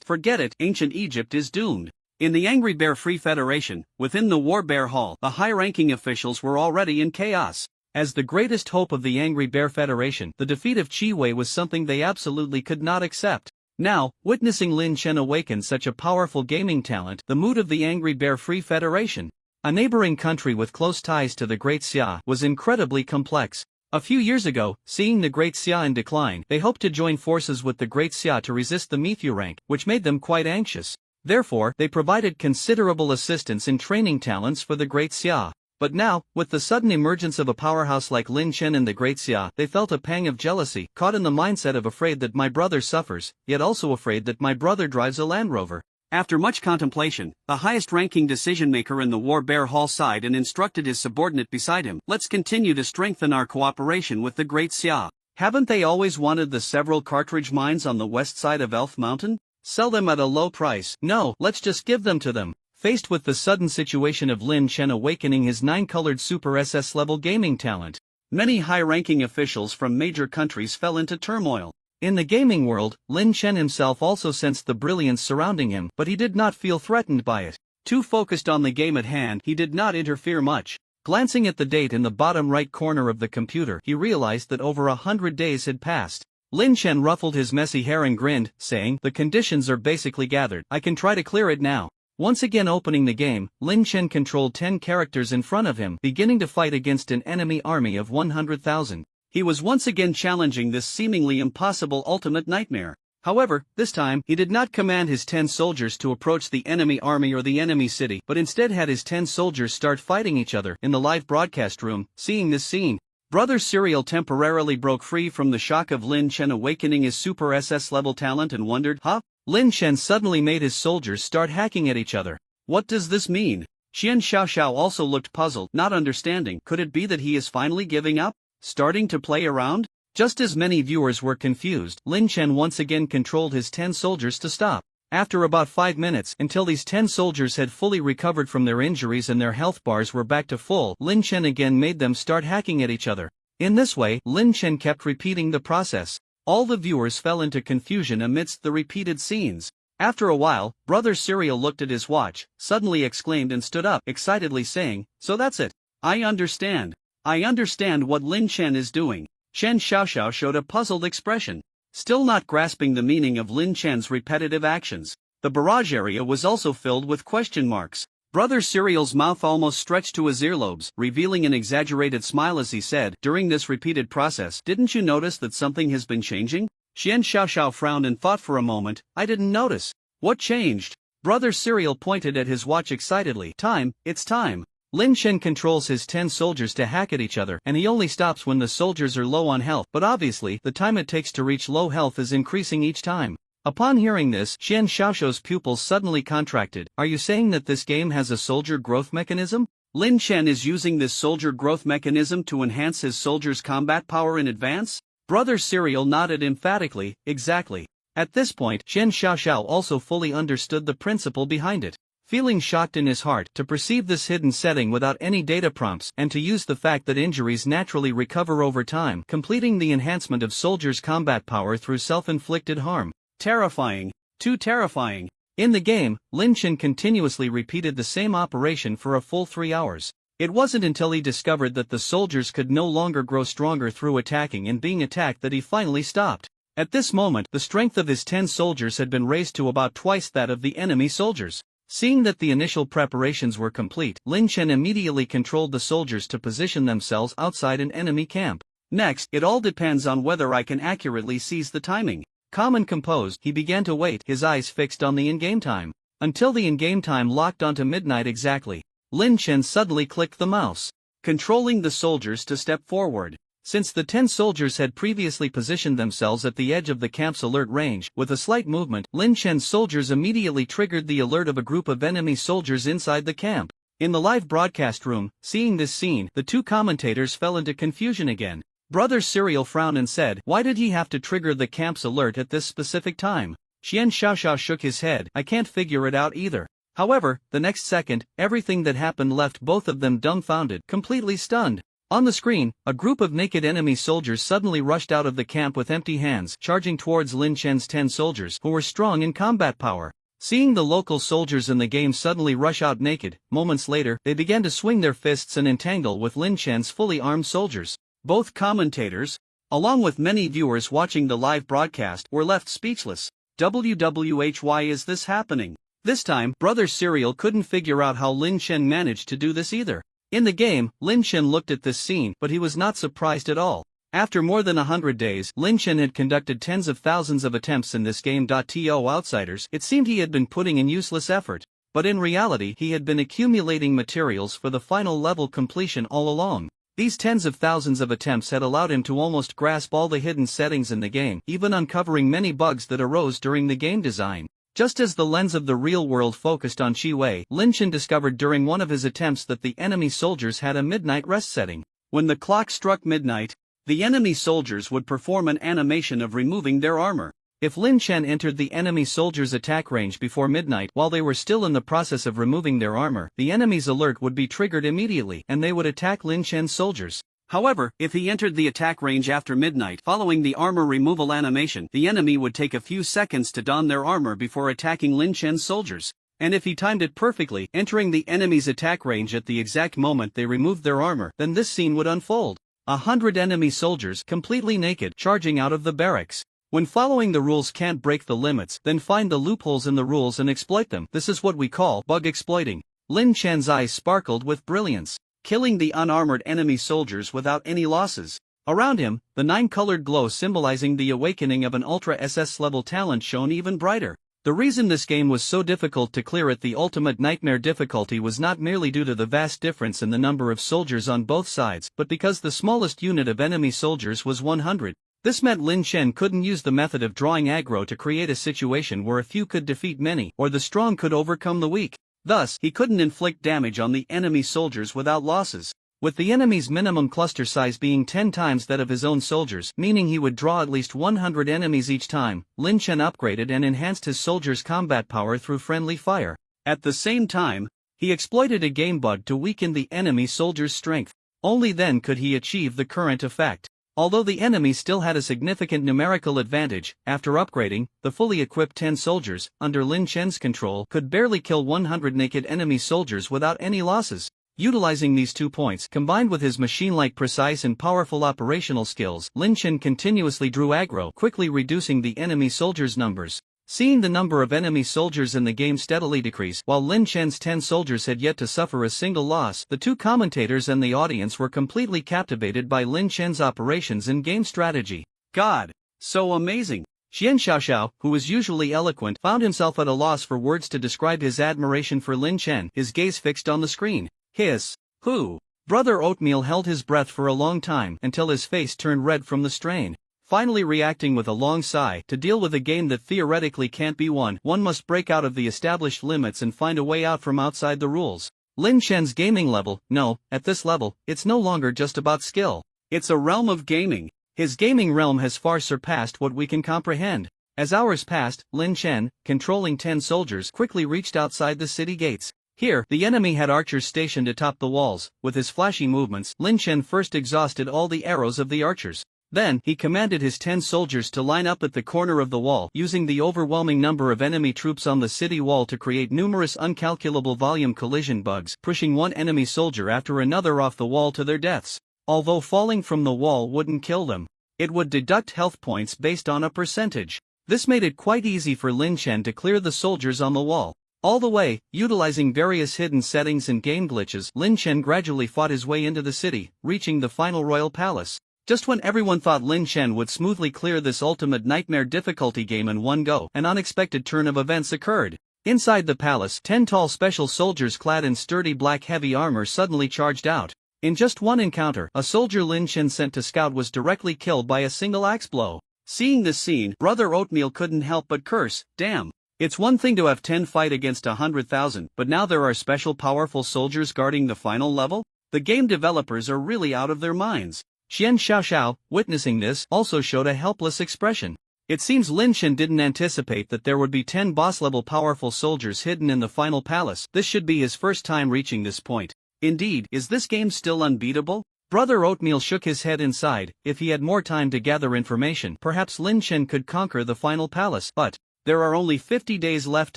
forget it, ancient Egypt is doomed. In the Angry Bear Free Federation, within the War Bear Hall, the high-ranking officials were already in chaos. As the greatest hope of the Angry Bear Federation, the defeat of Shi Wei was something they absolutely could not accept. Now, witnessing Lin Chen awaken such a powerful gaming talent, the mood of the Angry Bear Free Federation, a neighboring country with close ties to the Great Xia, was incredibly complex. A few years ago, seeing the Great Xia in decline, they hoped to join forces with the Great Xia to resist the Miphu rank, which made them quite anxious. Therefore, they provided considerable assistance in training talents for the Great Xia. But now, with the sudden emergence of a powerhouse like Lin Chen in the Great Xia, they felt a pang of jealousy, caught in the mindset of afraid that my brother suffers, yet also afraid that my brother drives a Land Rover. After much contemplation, the highest-ranking decision-maker in the War Bear Hall sighed and instructed his subordinate beside him, let's continue to strengthen our cooperation with the Great Xia. Haven't they always wanted the several cartridge mines on the west side of Elf Mountain? Sell them at a low price. No, let's just give them to them. Faced with the sudden situation of Lin Chen awakening his 9-colored Super SS level gaming talent, many high-ranking officials from major countries fell into turmoil. In the gaming world, Lin Chen himself also sensed the brilliance surrounding him, but he did not feel threatened by it. Too focused on the game at hand, he did not interfere much. Glancing at the date in the bottom right corner of the computer, he realized that over 100 days had passed. Lin Chen ruffled his messy hair and grinned, saying, "The conditions are basically gathered. I can try to clear it now." Once again opening the game, Lin Chen controlled 10 characters in front of him, beginning to fight against an enemy army of 100,000. He was once again challenging this seemingly impossible ultimate nightmare. However, this time, he did not command his 10 soldiers to approach the enemy army or the enemy city, but instead had his 10 soldiers start fighting each other in the live broadcast room. Seeing this scene, Brother Serial temporarily broke free from the shock of Lin Chen awakening his Super SS level talent and wondered, Lin Chen suddenly made his soldiers start hacking at each other. What does this mean? Xian Xiaoxiao also looked puzzled, not understanding. Could it be that he is finally giving up? Starting to play around? Just as many viewers were confused, Lin Chen once again controlled his 10 soldiers to stop. After about 5 minutes, until these 10 soldiers had fully recovered from their injuries and their health bars were back to full, Lin Chen again made them start hacking at each other. In this way, Lin Chen kept repeating the process. All the viewers fell into confusion amidst the repeated scenes. After a while, Brother Serial looked at his watch, suddenly exclaimed and stood up, excitedly saying, "So that's it. I understand. I understand what Lin Chen is doing." Xian Xiaoxiao showed a puzzled expression, still not grasping the meaning of Lin Chen's repetitive actions. The barrage area was also filled with question marks. Brother Serial's mouth almost stretched to his earlobes, revealing an exaggerated smile as he said, "During this repeated process, didn't you notice that something has been changing?" Xian Xiaoxiao frowned and thought for a moment. "I didn't notice. What changed?" Brother Serial pointed at his watch excitedly. "Time, it's time." Lin Chen controls his 10 soldiers to hack at each other, and he only stops when the soldiers are low on health, but obviously, the time it takes to reach low health is increasing each time. Upon hearing this, Xian Xiaoxiao's pupils suddenly contracted. "Are you saying that this game has a soldier growth mechanism?" Lin Chen is using this soldier growth mechanism to enhance his soldiers' combat power in advance? Brother Serial nodded emphatically, "Exactly." At this point, Xian Xiaoxiao also fully understood the principle behind it. Feeling shocked in his heart to perceive this hidden setting without any data prompts and to use the fact that injuries naturally recover over time, completing the enhancement of soldiers' combat power through self-inflicted harm. Terrifying. Too terrifying. In the game, Lin Chen continuously repeated the same operation for a full 3 hours. It wasn't until he discovered that the soldiers could no longer grow stronger through attacking and being attacked that he finally stopped. At this moment, the strength of his 10 soldiers had been raised to about twice that of the enemy soldiers. Seeing that the initial preparations were complete, Lin Chen immediately controlled the soldiers to position themselves outside an enemy camp. Next, it all depends on whether I can accurately seize the timing. Calm and composed, he began to wait, his eyes fixed on the in-game time. Until the in-game time locked onto midnight exactly. Lin Chen suddenly clicked the mouse, controlling the soldiers to step forward. Since the 10 soldiers had previously positioned themselves at the edge of the camp's alert range, with a slight movement, Lin Chen's soldiers immediately triggered the alert of a group of enemy soldiers inside the camp. In the live broadcast room, seeing this scene, the two commentators fell into confusion again. Brother Serial frowned and said, "Why did he have to trigger the camp's alert at this specific time?" Xian Xiaoxiao shook his head. "I can't figure it out either." However, the next second, everything that happened left both of them dumbfounded, completely stunned. On the screen, a group of naked enemy soldiers suddenly rushed out of the camp with empty hands, charging towards Lin Chen's 10 soldiers, who were strong in combat power. Seeing the local soldiers in the game suddenly rush out naked, moments later, they began to swing their fists and entangle with Lin Chen's fully armed soldiers. Both commentators, along with many viewers watching the live broadcast, were left speechless. Why is this happening? This time, Brother Serial couldn't figure out how Lin Chen managed to do this either. In the game, Lin Chen looked at this scene, but he was not surprised at all. After more than 100 days, Lin Chen had conducted tens of thousands of attempts in this game. To outsiders, it seemed he had been putting in useless effort. But in reality, he had been accumulating materials for the final level completion all along. These tens of thousands of attempts had allowed him to almost grasp all the hidden settings in the game, even uncovering many bugs that arose during the game design. Just as the lens of the real world focused on Qi Wei, Lin Chen discovered during one of his attempts that the enemy soldiers had a midnight rest setting. When the clock struck midnight, the enemy soldiers would perform an animation of removing their armor. If Lin Chen entered the enemy soldiers' attack range before midnight while they were still in the process of removing their armor, the enemy's alert would be triggered immediately and they would attack Lin Chen's soldiers. However, if he entered the attack range after midnight following the armor removal animation, the enemy would take a few seconds to don their armor before attacking Lin Chen's soldiers. And if he timed it perfectly, entering the enemy's attack range at the exact moment they removed their armor, then this scene would unfold. 100 enemy soldiers, completely naked, charging out of the barracks. When following the rules can't break the limits, then find the loopholes in the rules and exploit them. This is what we call bug exploiting. Lin Chen's eyes sparkled with brilliance, killing the unarmored enemy soldiers without any losses. Around him, the 9-colored glow symbolizing the awakening of an Ultra SS level talent shone even brighter. The reason this game was so difficult to clear at the Ultimate Nightmare difficulty was not merely due to the vast difference in the number of soldiers on both sides, but because the smallest unit of enemy soldiers was 100. This meant Lin Chen couldn't use the method of drawing aggro to create a situation where a few could defeat many, or the strong could overcome the weak. Thus, he couldn't inflict damage on the enemy soldiers without losses. With the enemy's minimum cluster size being 10 times that of his own soldiers, meaning he would draw at least 100 enemies each time, Lin Chen upgraded and enhanced his soldiers' combat power through friendly fire. At the same time, he exploited a game bug to weaken the enemy soldiers' strength. Only then could he achieve the current effect. Although the enemy still had a significant numerical advantage, after upgrading, the fully equipped 10 soldiers, under Lin Chen's control, could barely kill 100 naked enemy soldiers without any losses. Utilizing these 2 points, combined with his machine-like precise and powerful operational skills, Lin Chen continuously drew aggro, quickly reducing the enemy soldiers' numbers. Seeing the number of enemy soldiers in the game steadily decrease, while Lin Chen's 10 soldiers had yet to suffer a single loss, the 2 commentators and the audience were completely captivated by Lin Chen's operations and game strategy. God! So amazing! Xian Xiaoxiao, who was usually eloquent, found himself at a loss for words to describe his admiration for Lin Chen, his gaze fixed on the screen. Hiss! Who? Brother Oatmeal held his breath for a long time until his face turned red from the strain. Finally reacting with a long sigh, to deal with a game that theoretically can't be won, one must break out of the established limits and find a way out from outside the rules. Lin Chen's gaming level, no, at this level, it's no longer just about skill. It's a realm of gaming. His gaming realm has far surpassed what we can comprehend. As hours passed, Lin Chen, controlling 10 soldiers, quickly reached outside the city gates. Here, the enemy had archers stationed atop the walls. With his flashy movements, Lin Chen first exhausted all the arrows of the archers. Then, he commanded his 10 soldiers to line up at the corner of the wall, using the overwhelming number of enemy troops on the city wall to create numerous uncalculable volume collision bugs, pushing one enemy soldier after another off the wall to their deaths. Although falling from the wall wouldn't kill them, it would deduct health points based on a percentage. This made it quite easy for Lin Chen to clear the soldiers on the wall. All the way, utilizing various hidden settings and game glitches, Lin Chen gradually fought his way into the city, reaching the final royal palace. Just when everyone thought Lin Chen would smoothly clear this Ultimate Nightmare difficulty game in one go, an unexpected turn of events occurred. Inside the palace, 10 tall special soldiers clad in sturdy black heavy armor suddenly charged out. In just one encounter, a soldier Lin Chen sent to scout was directly killed by a single axe blow. Seeing this scene, Brother Oatmeal couldn't help but curse, damn. It's one thing to have 10 fight against 100,000, but now there are special powerful soldiers guarding the final level? The game developers are really out of their minds. Xian Xiaoxiao, witnessing this, also showed a helpless expression. It seems Lin Chen didn't anticipate that there would be 10 boss-level powerful soldiers hidden in the final palace. This should be his first time reaching this point. Indeed, is this game still unbeatable? Brother Oatmeal shook his head inside. If he had more time to gather information, perhaps Lin Chen could conquer the final palace, but there are only 50 days left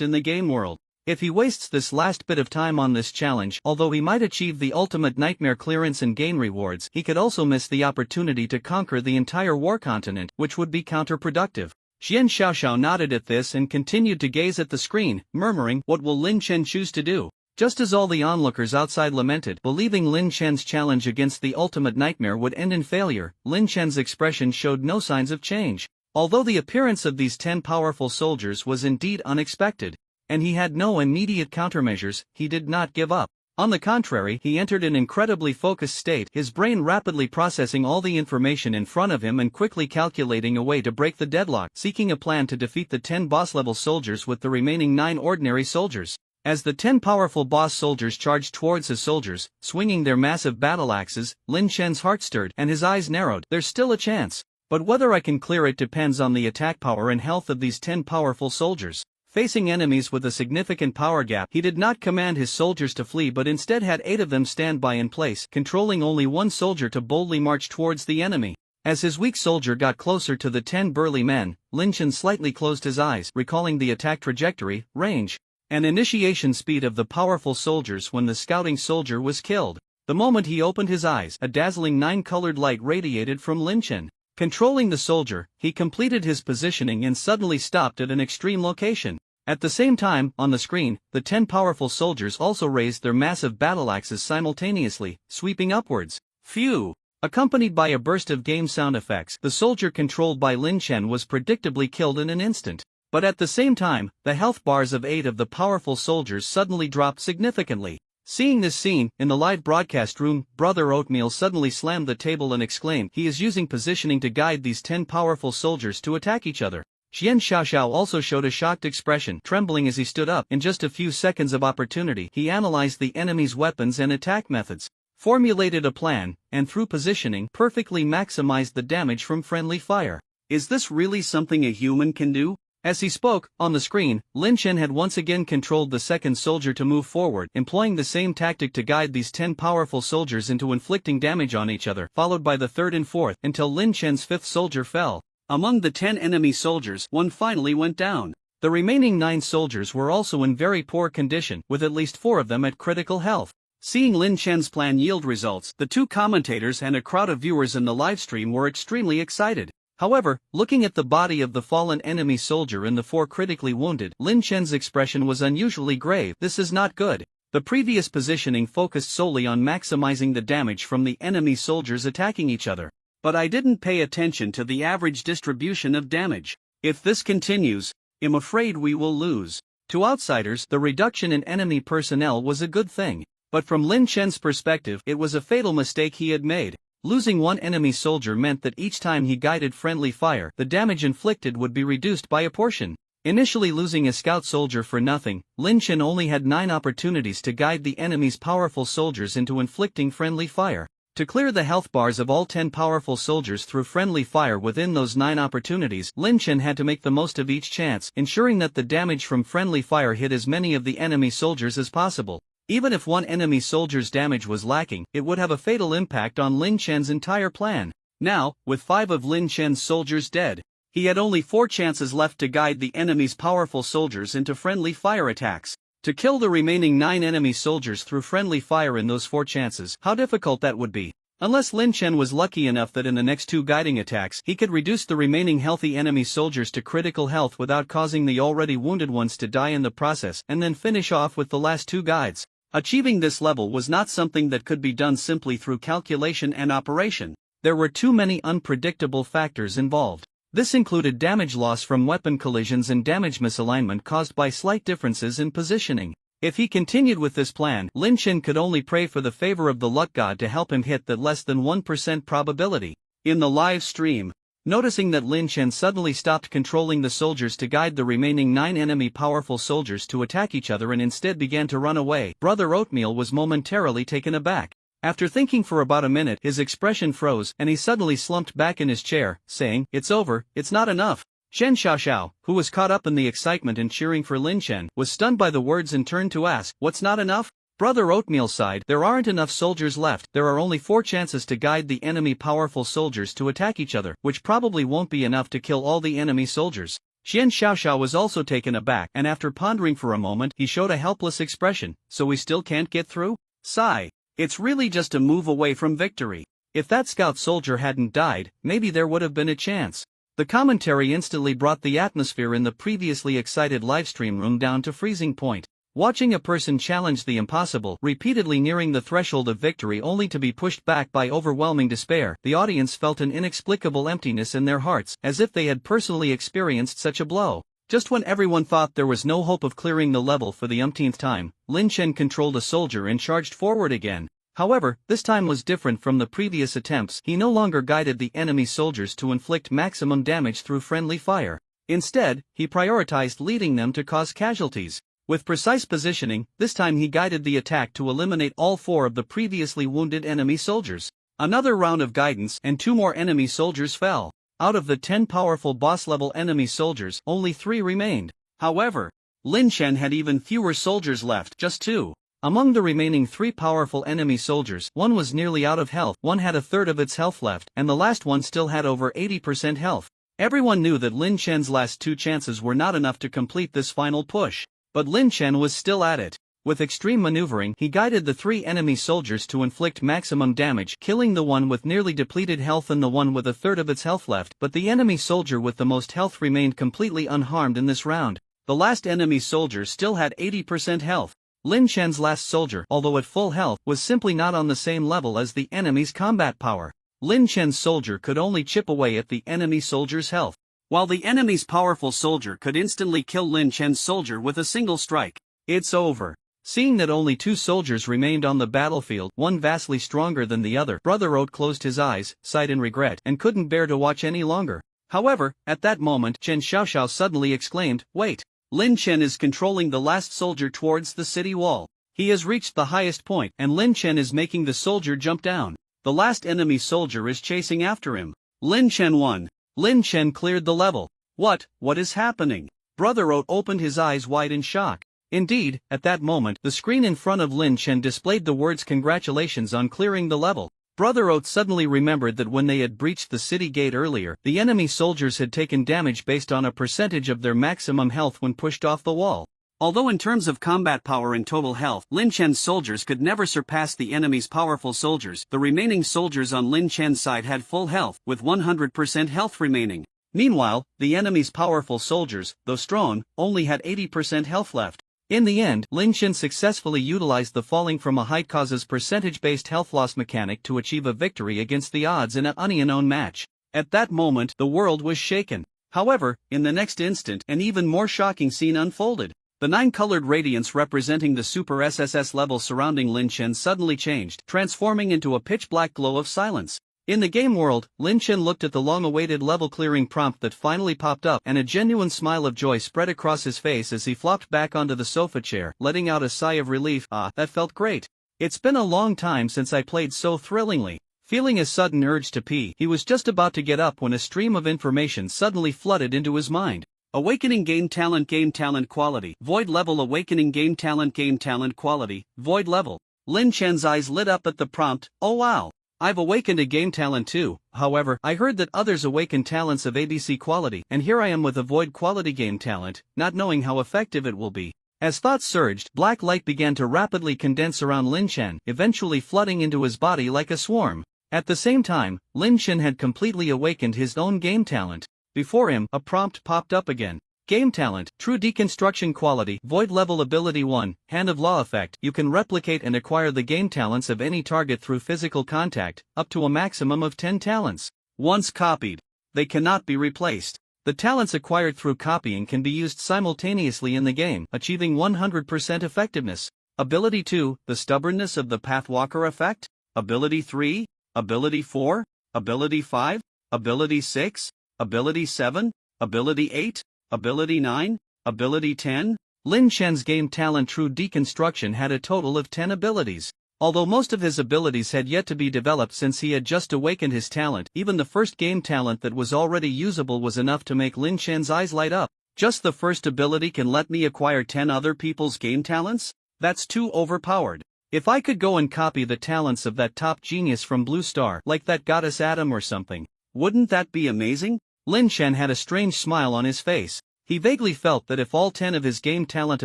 in the game world. If he wastes this last bit of time on this challenge, although he might achieve the Ultimate Nightmare clearance and gain rewards, he could also miss the opportunity to conquer the entire war continent, which would be counterproductive. Xian Xiaoxiao nodded at this and continued to gaze at the screen, murmuring, what will Lin Chen choose to do? Just as all the onlookers outside lamented, believing Lin Chen's challenge against the Ultimate Nightmare would end in failure, Lin Chen's expression showed no signs of change. Although the appearance of these 10 powerful soldiers was indeed unexpected, and he had no immediate countermeasures, he did not give up. On the contrary, he entered an incredibly focused state, his brain rapidly processing all the information in front of him and quickly calculating a way to break the deadlock, seeking a plan to defeat the 10 boss-level soldiers with the remaining 9 ordinary soldiers. As the 10 powerful boss soldiers charged towards his soldiers, swinging their massive battle axes, Lin Chen's heart stirred and his eyes narrowed. There's still a chance. But whether I can clear it depends on the attack power and health of these 10 powerful soldiers. Facing enemies with a significant power gap, he did not command his soldiers to flee but instead had 8 of them stand by in place, controlling only one soldier to boldly march towards the enemy. As his weak soldier got closer to the 10 burly men, Lin Chen slightly closed his eyes, recalling the attack trajectory, range. an initiation speed of the powerful soldiers when the scouting soldier was killed. The moment he opened his eyes, a dazzling 9-colored light radiated from Lin Chen. Controlling the soldier, he completed his positioning and suddenly stopped at an extreme location. At the same time, on the screen, the 10 powerful soldiers also raised their massive battle axes simultaneously, sweeping upwards. Phew! Accompanied by a burst of game sound effects, the soldier controlled by Lin Chen was predictably killed in an instant. But at the same time, the health bars of 8 of the powerful soldiers suddenly dropped significantly. Seeing this scene, in the live broadcast room, Brother Oatmeal suddenly slammed the table and exclaimed he is using positioning to guide these 10 powerful soldiers to attack each other. Xian Xiaoxiao also showed a shocked expression, trembling as he stood up. In just a few seconds of opportunity, he analyzed the enemy's weapons and attack methods, formulated a plan, and through positioning, perfectly maximized the damage from friendly fire. Is this really something a human can do? As he spoke, on the screen, Lin Chen had once again controlled the second soldier to move forward, employing the same tactic to guide these 10 powerful soldiers into inflicting damage on each other, followed by the third and fourth, until Lin Chen's 5th soldier fell. Among the 10 enemy soldiers, one finally went down. The remaining 9 soldiers were also in very poor condition, with at least 4 of them at critical health. Seeing Lin Chen's plan yield results, the 2 commentators and a crowd of viewers in the livestream were extremely excited. However, looking at the body of the fallen enemy soldier and the 4 critically wounded, Lin Chen's expression was unusually grave. This is not good. The previous positioning focused solely on maximizing the damage from the enemy soldiers attacking each other. But I didn't pay attention to the average distribution of damage. If this continues, I'm afraid we will lose. To outsiders, the reduction in enemy personnel was a good thing. But from Lin Chen's perspective, it was a fatal mistake he had made. Losing 1 enemy soldier meant that each time he guided friendly fire, the damage inflicted would be reduced by a portion. Initially losing a scout soldier for nothing, Lin Chen only had 9 opportunities to guide the enemy's powerful soldiers into inflicting friendly fire. To clear the health bars of all 10 powerful soldiers through friendly fire within those 9 opportunities, Lin Chen had to make the most of each chance, ensuring that the damage from friendly fire hit as many of the enemy soldiers as possible. Even if 1 enemy soldier's damage was lacking, it would have a fatal impact on Lin Chen's entire plan. Now, with 5 of Lin Chen's soldiers dead, he had only 4 chances left to guide the enemy's powerful soldiers into friendly fire attacks. To kill the remaining 9 enemy soldiers through friendly fire in those 4 chances, how difficult that would be. Unless Lin Chen was lucky enough that in the next 2 guiding attacks, he could reduce the remaining healthy enemy soldiers to critical health without causing the already wounded ones to die in the process, and then finish off with the last 2 guides. Achieving this level was not something that could be done simply through calculation and operation. There were too many unpredictable factors involved. This included damage loss from weapon collisions and damage misalignment caused by slight differences in positioning. If he continued with this plan, Lin Chen could only pray for the favor of the luck god to help him hit that less than 1% probability. In the live stream, noticing that Lin Chen suddenly stopped controlling the soldiers to guide the remaining 9 enemy powerful soldiers to attack each other and instead began to run away, Brother Oatmeal was momentarily taken aback. After thinking for about a minute, his expression froze and he suddenly slumped back in his chair, saying, "It's over, it's not enough." Xian Xiaoxiao, who was caught up in the excitement and cheering for Lin Chen, was stunned by the words and turned to ask, "What's not enough?" Brother Oatmeal sighed, "There aren't enough soldiers left. There are only 4 chances to guide the enemy powerful soldiers to attack each other, which probably won't be enough to kill all the enemy soldiers." Xian Xiaoxiao was also taken aback, and after pondering for a moment, he showed a helpless expression. "So we still can't get through?" Sigh. "It's really just a move away from victory. If that scout soldier hadn't died, maybe there would have been a chance." The commentary instantly brought the atmosphere in the previously excited livestream room down to freezing point. Watching a person challenge the impossible, repeatedly nearing the threshold of victory only to be pushed back by overwhelming despair, the audience felt an inexplicable emptiness in their hearts, as if they had personally experienced such a blow. Just when everyone thought there was no hope of clearing the level for the umpteenth time, Lin Chen controlled a soldier and charged forward again. However, this time was different from the previous attempts. He no longer guided the enemy soldiers to inflict maximum damage through friendly fire. Instead, he prioritized leading them to cause casualties. With precise positioning, this time he guided the attack to eliminate all 4 of the previously wounded enemy soldiers. Another round of guidance and 2 more enemy soldiers fell. Out of the 10 powerful boss-level enemy soldiers, only 3 remained. However, Lin Chen had even fewer soldiers left, just 2. Among the remaining 3 powerful enemy soldiers, 1 was nearly out of health, 1 had a third of its health left, and the last one still had over 80% health. Everyone knew that Lin Chen's last 2 chances were not enough to complete this final push. but Lin Chen was still at it. With extreme maneuvering, he guided the 3 enemy soldiers to inflict maximum damage, killing the one with nearly depleted health and the one with a third of its health left, but the enemy soldier with the most health remained completely unharmed in this round. The last enemy soldier still had 80% health. Lin Chen's last soldier, although at full health, was simply not on the same level as the enemy's combat power. Lin Chen's soldier could only chip away at the enemy soldier's health, while the enemy's powerful soldier could instantly kill Lin Chen's soldier with a single strike. It's over. Seeing that only 2 soldiers remained on the battlefield, one vastly stronger than the other, Brother Oat closed his eyes, sighed in regret, and couldn't bear to watch any longer. However, at that moment, Chen Xiaoxiao suddenly exclaimed, "Wait! Lin Chen is controlling the last soldier towards the city wall. He has reached the highest point, and Lin Chen is making the soldier jump down. The last enemy soldier is chasing after him. Lin Chen won. Lin Chen cleared the level. What is happening?" Brother Oat opened his eyes wide in shock. Indeed, at that moment, the screen in front of Lin Chen displayed the words "Congratulations on clearing the level." Brother Oat suddenly remembered that when they had breached the city gate earlier, the enemy soldiers had taken damage based on a percentage of their maximum health when pushed off the wall. Although in terms of combat power and total health, Lin Chen's soldiers could never surpass the enemy's powerful soldiers, the remaining soldiers on Lin Chen's side had full health, with 100% health remaining. Meanwhile, the enemy's powerful soldiers, though strong, only had 80% health left. In the end, Lin Chen successfully utilized the falling from a height causes percentage-based health loss mechanic to achieve a victory against the odds in an unknown match. At that moment, the world was shaken. However, in the next instant, an even more shocking scene unfolded. The 9-colored radiance representing the Super SSS level surrounding Lin Chen suddenly changed, transforming into a pitch-black glow of silence. In the game world, Lin Chen looked at the long-awaited level-clearing prompt that finally popped up, and a genuine smile of joy spread across his face as he flopped back onto the sofa chair, letting out a sigh of relief. That felt great. It's been a long time since I played so thrillingly. Feeling a sudden urge to pee, he was just about to get up when a stream of information suddenly flooded into his mind. Awakening game talent quality, void level. Awakening game talent quality, void level. Lin Chen's eyes lit up at the prompt. Oh wow! I've awakened a game talent too. However, I heard that others awaken talents of ABC quality, and here I am with a void quality game talent, not knowing how effective it will be. As thoughts surged, black light began to rapidly condense around Lin Chen, eventually flooding into his body like a swarm. At the same time, Lin Chen had completely awakened his own game talent. Before him, a prompt popped up again. Game talent, true deconstruction quality, void level. Ability 1, Hand of Law effect. You can replicate and acquire the game talents of any target through physical contact, up to a maximum of 10 talents. Once copied, they cannot be replaced. The talents acquired through copying can be used simultaneously in the game, achieving 100% effectiveness. Ability 2, the Stubbornness of the Pathwalker effect. Ability 3, Ability 4, Ability 5, Ability 6, Ability 7, Ability 8, Ability 9, Ability 10. Lin Chen's game talent True Deconstruction had a total of 10 abilities. Although most of his abilities had yet to be developed since he had just awakened his talent, even the first game talent that was already usable was enough to make Lin Chen's eyes light up. Just the first ability can let me acquire 10 other people's game talents? That's too overpowered. If I could go and copy the talents of that top genius from Blue Star, like that goddess Adam or something, wouldn't that be amazing? Lin Chen had a strange smile on his face. He vaguely felt that if all 10 of his game talent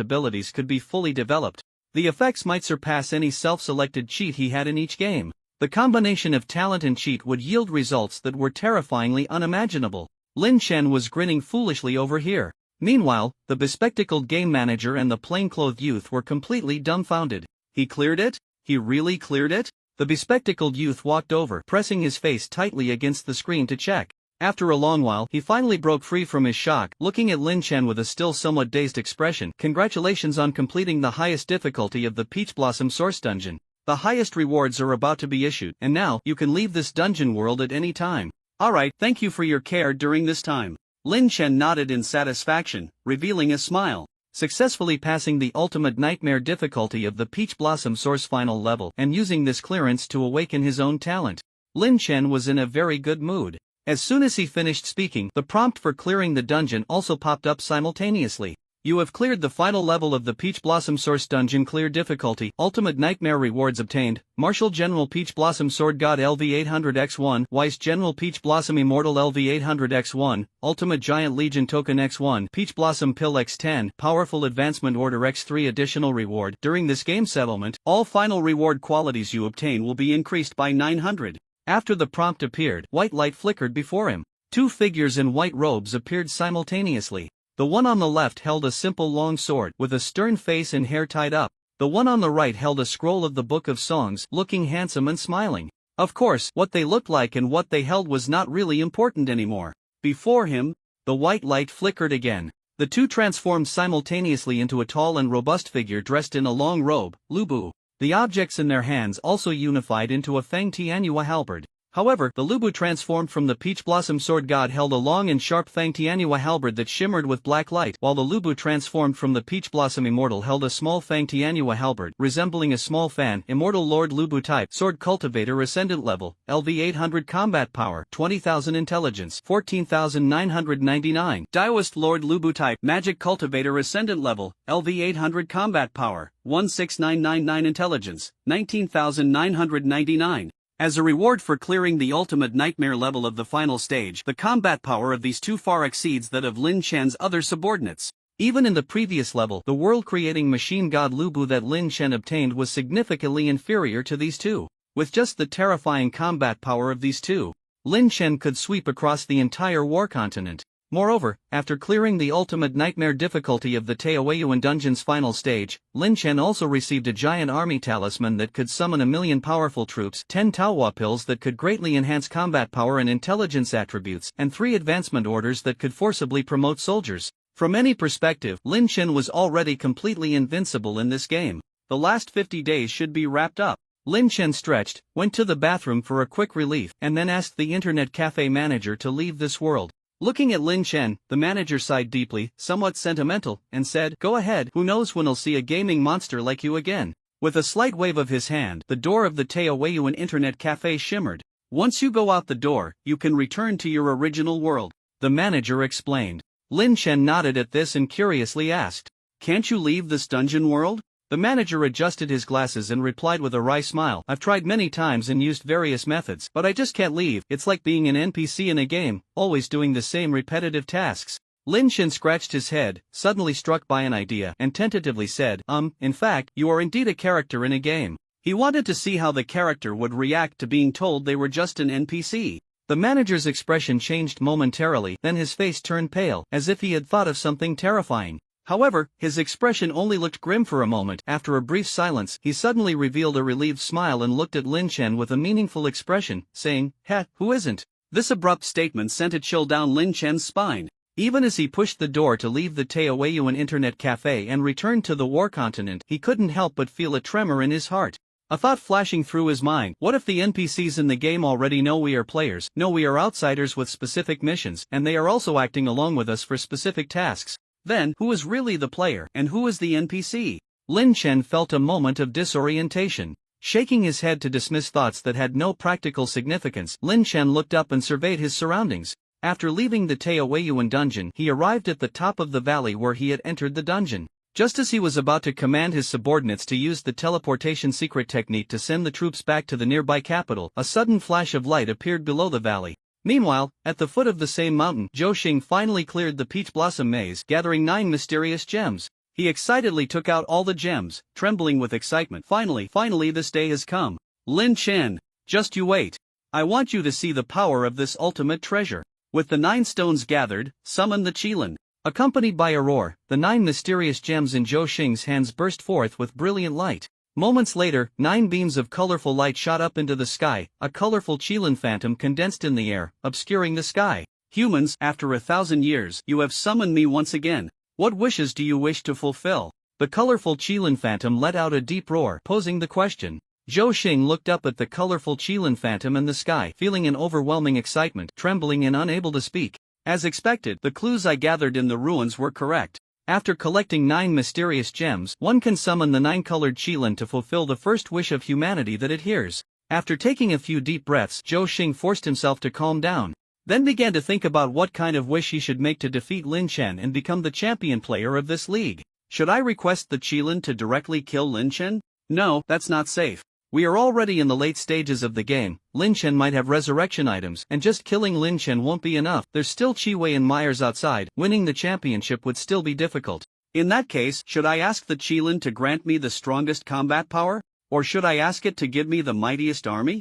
abilities could be fully developed, the effects might surpass any self-selected cheat he had in each game. The combination of talent and cheat would yield results that were terrifyingly unimaginable. Lin Chen was grinning foolishly over here. Meanwhile, the bespectacled game manager and the plainclothed youth were completely dumbfounded. He cleared it? He really cleared it? The bespectacled youth walked over, pressing his face tightly against the screen to check. After a long while, he finally broke free from his shock, looking at Lin Chen with a still somewhat dazed expression. Congratulations on completing the highest difficulty of the Peach Blossom Source Dungeon. The highest rewards are about to be issued, and now, you can leave this dungeon world at any time. Alright, thank you for your care during this time. Lin Chen nodded in satisfaction, revealing a smile. Successfully passing the ultimate nightmare difficulty of the Peach Blossom Source final level, and using this clearance to awaken his own talent. Lin Chen was in a very good mood. As soon as he finished speaking, the prompt for clearing the dungeon also popped up simultaneously. You have cleared the final level of the Peach Blossom Source Dungeon. Clear difficulty. Ultimate Nightmare rewards obtained. Martial General Peach Blossom Sword God LV800X1. Weiss General Peach Blossom Immortal LV800X1. Ultimate Giant Legion Token X1. Peach Blossom Pill X10. Powerful Advancement Order X3. Additional reward. During this game settlement, all final reward qualities you obtain will be increased by 900. After the prompt appeared, white light flickered before him. Two figures in white robes appeared simultaneously. The one on the left held a simple long sword with a stern face and hair tied up. The one on the right held a scroll of the Book of Songs, looking handsome and smiling. Of course, what they looked like and what they held was not really important anymore. Before him, the white light flickered again. The two transformed simultaneously into a tall and robust figure dressed in a long robe, Lu Bu. The objects in their hands also unified into a Feng Tianhua halberd. However, the Lu Bu transformed from the Peach Blossom Sword God held a long and sharp Feng Tianhua halberd that shimmered with black light, while the Lu Bu transformed from the Peach Blossom Immortal held a small Feng Tianhua halberd resembling a small fan. Immortal Lord Lu Bu type. Sword Cultivator Ascendant level, LV800 combat power, 20,000 intelligence, 14,999. Daoist Lord Lu Bu type. Magic Cultivator Ascendant level, LV800 combat power, 16999 intelligence, 19,999. As a reward for clearing the ultimate nightmare level of the final stage, the combat power of these two far exceeds that of Lin Chen's other subordinates. Even in the previous level, the world-creating machine god Lu Bu that Lin Chen obtained was significantly inferior to these two. With just the terrifying combat power of these two, Lin Chen could sweep across the entire war continent. Moreover, after clearing the ultimate nightmare difficulty of the Taoyuan dungeon's final stage, Lin Chen also received a giant army talisman that could summon 1,000,000 powerful troops, 10 Taohua pills that could greatly enhance combat power and intelligence attributes, and 3 advancement orders that could forcibly promote soldiers. From any perspective, Lin Chen was already completely invincible in this game. The last 50 days should be wrapped up. Lin Chen stretched, went to the bathroom for a quick relief, and then asked the internet cafe manager to leave this world. Looking at Lin Chen, the manager sighed deeply, somewhat sentimental, and said, "Go ahead, who knows when I'll see a gaming monster like you again." With a slight wave of his hand, the door of the Taoyuan internet cafe shimmered. "Once you go out the door, you can return to your original world," the manager explained. Lin Chen nodded at this and curiously asked, "Can't you leave this dungeon world?" The manager adjusted his glasses and replied with a wry smile, "I've tried many times and used various methods, but I just can't leave. It's like being an NPC in a game, always doing the same repetitive tasks." Lin Chen scratched his head, suddenly struck by an idea, and tentatively said, In fact, you are indeed a character in a game." He wanted to see how the character would react to being told they were just an NPC. The manager's expression changed momentarily, then his face turned pale, as if he had thought of something terrifying. However, his expression only looked grim for a moment. After a brief silence, he suddenly revealed a relieved smile and looked at Lin Chen with a meaningful expression, saying, "Heh, who isn't?" This abrupt statement sent a chill down Lin Chen's spine. Even as he pushed the door to leave the Taoyuan internet cafe and return to the war continent, he couldn't help but feel a tremor in his heart. A thought flashing through his mind: what if the NPCs in the game already know we are players, know we are outsiders with specific missions, and they are also acting along with us for specific tasks? Then, who is really the player, and who is the NPC? Lin Chen felt a moment of disorientation. Shaking his head to dismiss thoughts that had no practical significance, Lin Chen looked up and surveyed his surroundings. After leaving the Taoyuan dungeon, he arrived at the top of the valley where he had entered the dungeon. Just as he was about to command his subordinates to use the teleportation secret technique to send the troops back to the nearby capital, a sudden flash of light appeared below the valley. Meanwhile, at the foot of the same mountain, Zhou Xing finally cleared the Peach Blossom Maze, gathering 9 mysterious gems. He excitedly took out all the gems, trembling with excitement. Finally this day has come. Lin Chen, just you wait. I want you to see the power of this ultimate treasure. With the 9 stones gathered, summon the Qilin. Accompanied by a roar, the 9 mysterious gems in Zhou Xing's hands burst forth with brilliant light. Moments later, 9 beams of colorful light shot up into the sky, a colorful Qilin phantom condensed in the air, obscuring the sky. "Humans, after 1,000 years, you have summoned me once again. What wishes do you wish to fulfill?" The colorful Qilin phantom let out a deep roar, posing the question. Zhou Xing looked up at the colorful Qilin phantom in the sky, feeling an overwhelming excitement, trembling and unable to speak. As expected, the clues I gathered in the ruins were correct. After collecting 9 mysterious gems, one can summon the 9-colored Qilin to fulfill the first wish of humanity that it hears. After taking a few deep breaths, Zhou Xing forced himself to calm down. then began to think about what kind of wish he should make to defeat Lin Chen and become the champion player of this league. Should I request the Qilin to directly kill Lin Chen? No, that's not safe. We are already in the late stages of the game. Lin Chen might have resurrection items, and just killing Lin Chen won't be enough. There's still Qi Wei and Myers outside. Winning the championship would still be difficult. In that case, should I ask the Qilin to grant me the strongest combat power? Or should I ask it to give me the mightiest army?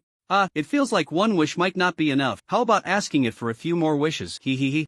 It feels like one wish might not be enough. How about asking it for a few more wishes?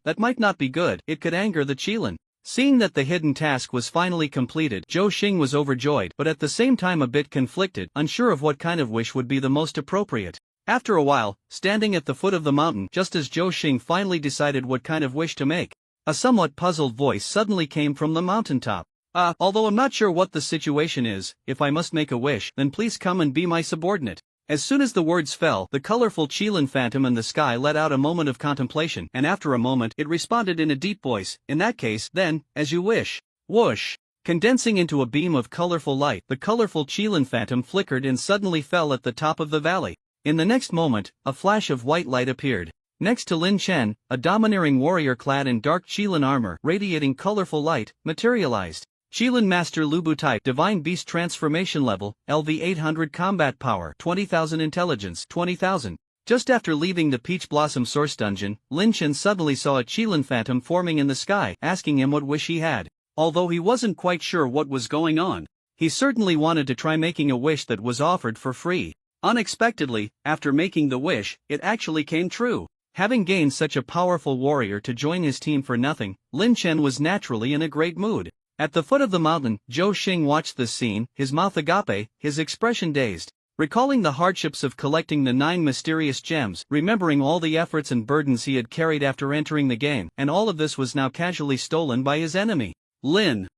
That might not be good. It could anger the Qilin. Seeing that the hidden task was finally completed, Zhou Xing was overjoyed, but at the same time a bit conflicted, unsure of what kind of wish would be the most appropriate. After a while, standing at the foot of the mountain, just as Zhou Xing finally decided what kind of wish to make, a somewhat puzzled voice suddenly came from the mountaintop. Although I'm not sure what the situation is, if I must make a wish, then please come and be my subordinate. As soon as the words fell, the colorful Qilin phantom in the sky let out a moment of contemplation, and after a moment it responded in a deep voice, "In that case, then, as you wish." Whoosh! Condensing into a beam of colorful light, the colorful Qilin phantom flickered and suddenly fell at the top of the valley. In the next moment, a flash of white light appeared. Next to Lin Chen, a domineering warrior clad in dark Qilin armor, radiating colorful light, materialized. Qilin Master Lu Bu type Divine Beast Transformation Level, LV 800 Combat Power 20,000 Intelligence 20,000. Just after leaving the Peach Blossom Source Dungeon, Lin Chen suddenly saw a Qilin phantom forming in the sky, asking him what wish he had. Although he wasn't quite sure what was going on, he certainly wanted to try making a wish that was offered for free. Unexpectedly, after making the wish, it actually came true. Having gained such a powerful warrior to join his team for nothing, Lin Chen was naturally in a great mood. At the foot of the mountain, Zhou Xing watched this scene, his mouth agape, his expression dazed. Recalling the hardships of collecting the 9 mysterious gems, remembering all the efforts and burdens he had carried after entering the game, and all of this was now casually stolen by his enemy. Lin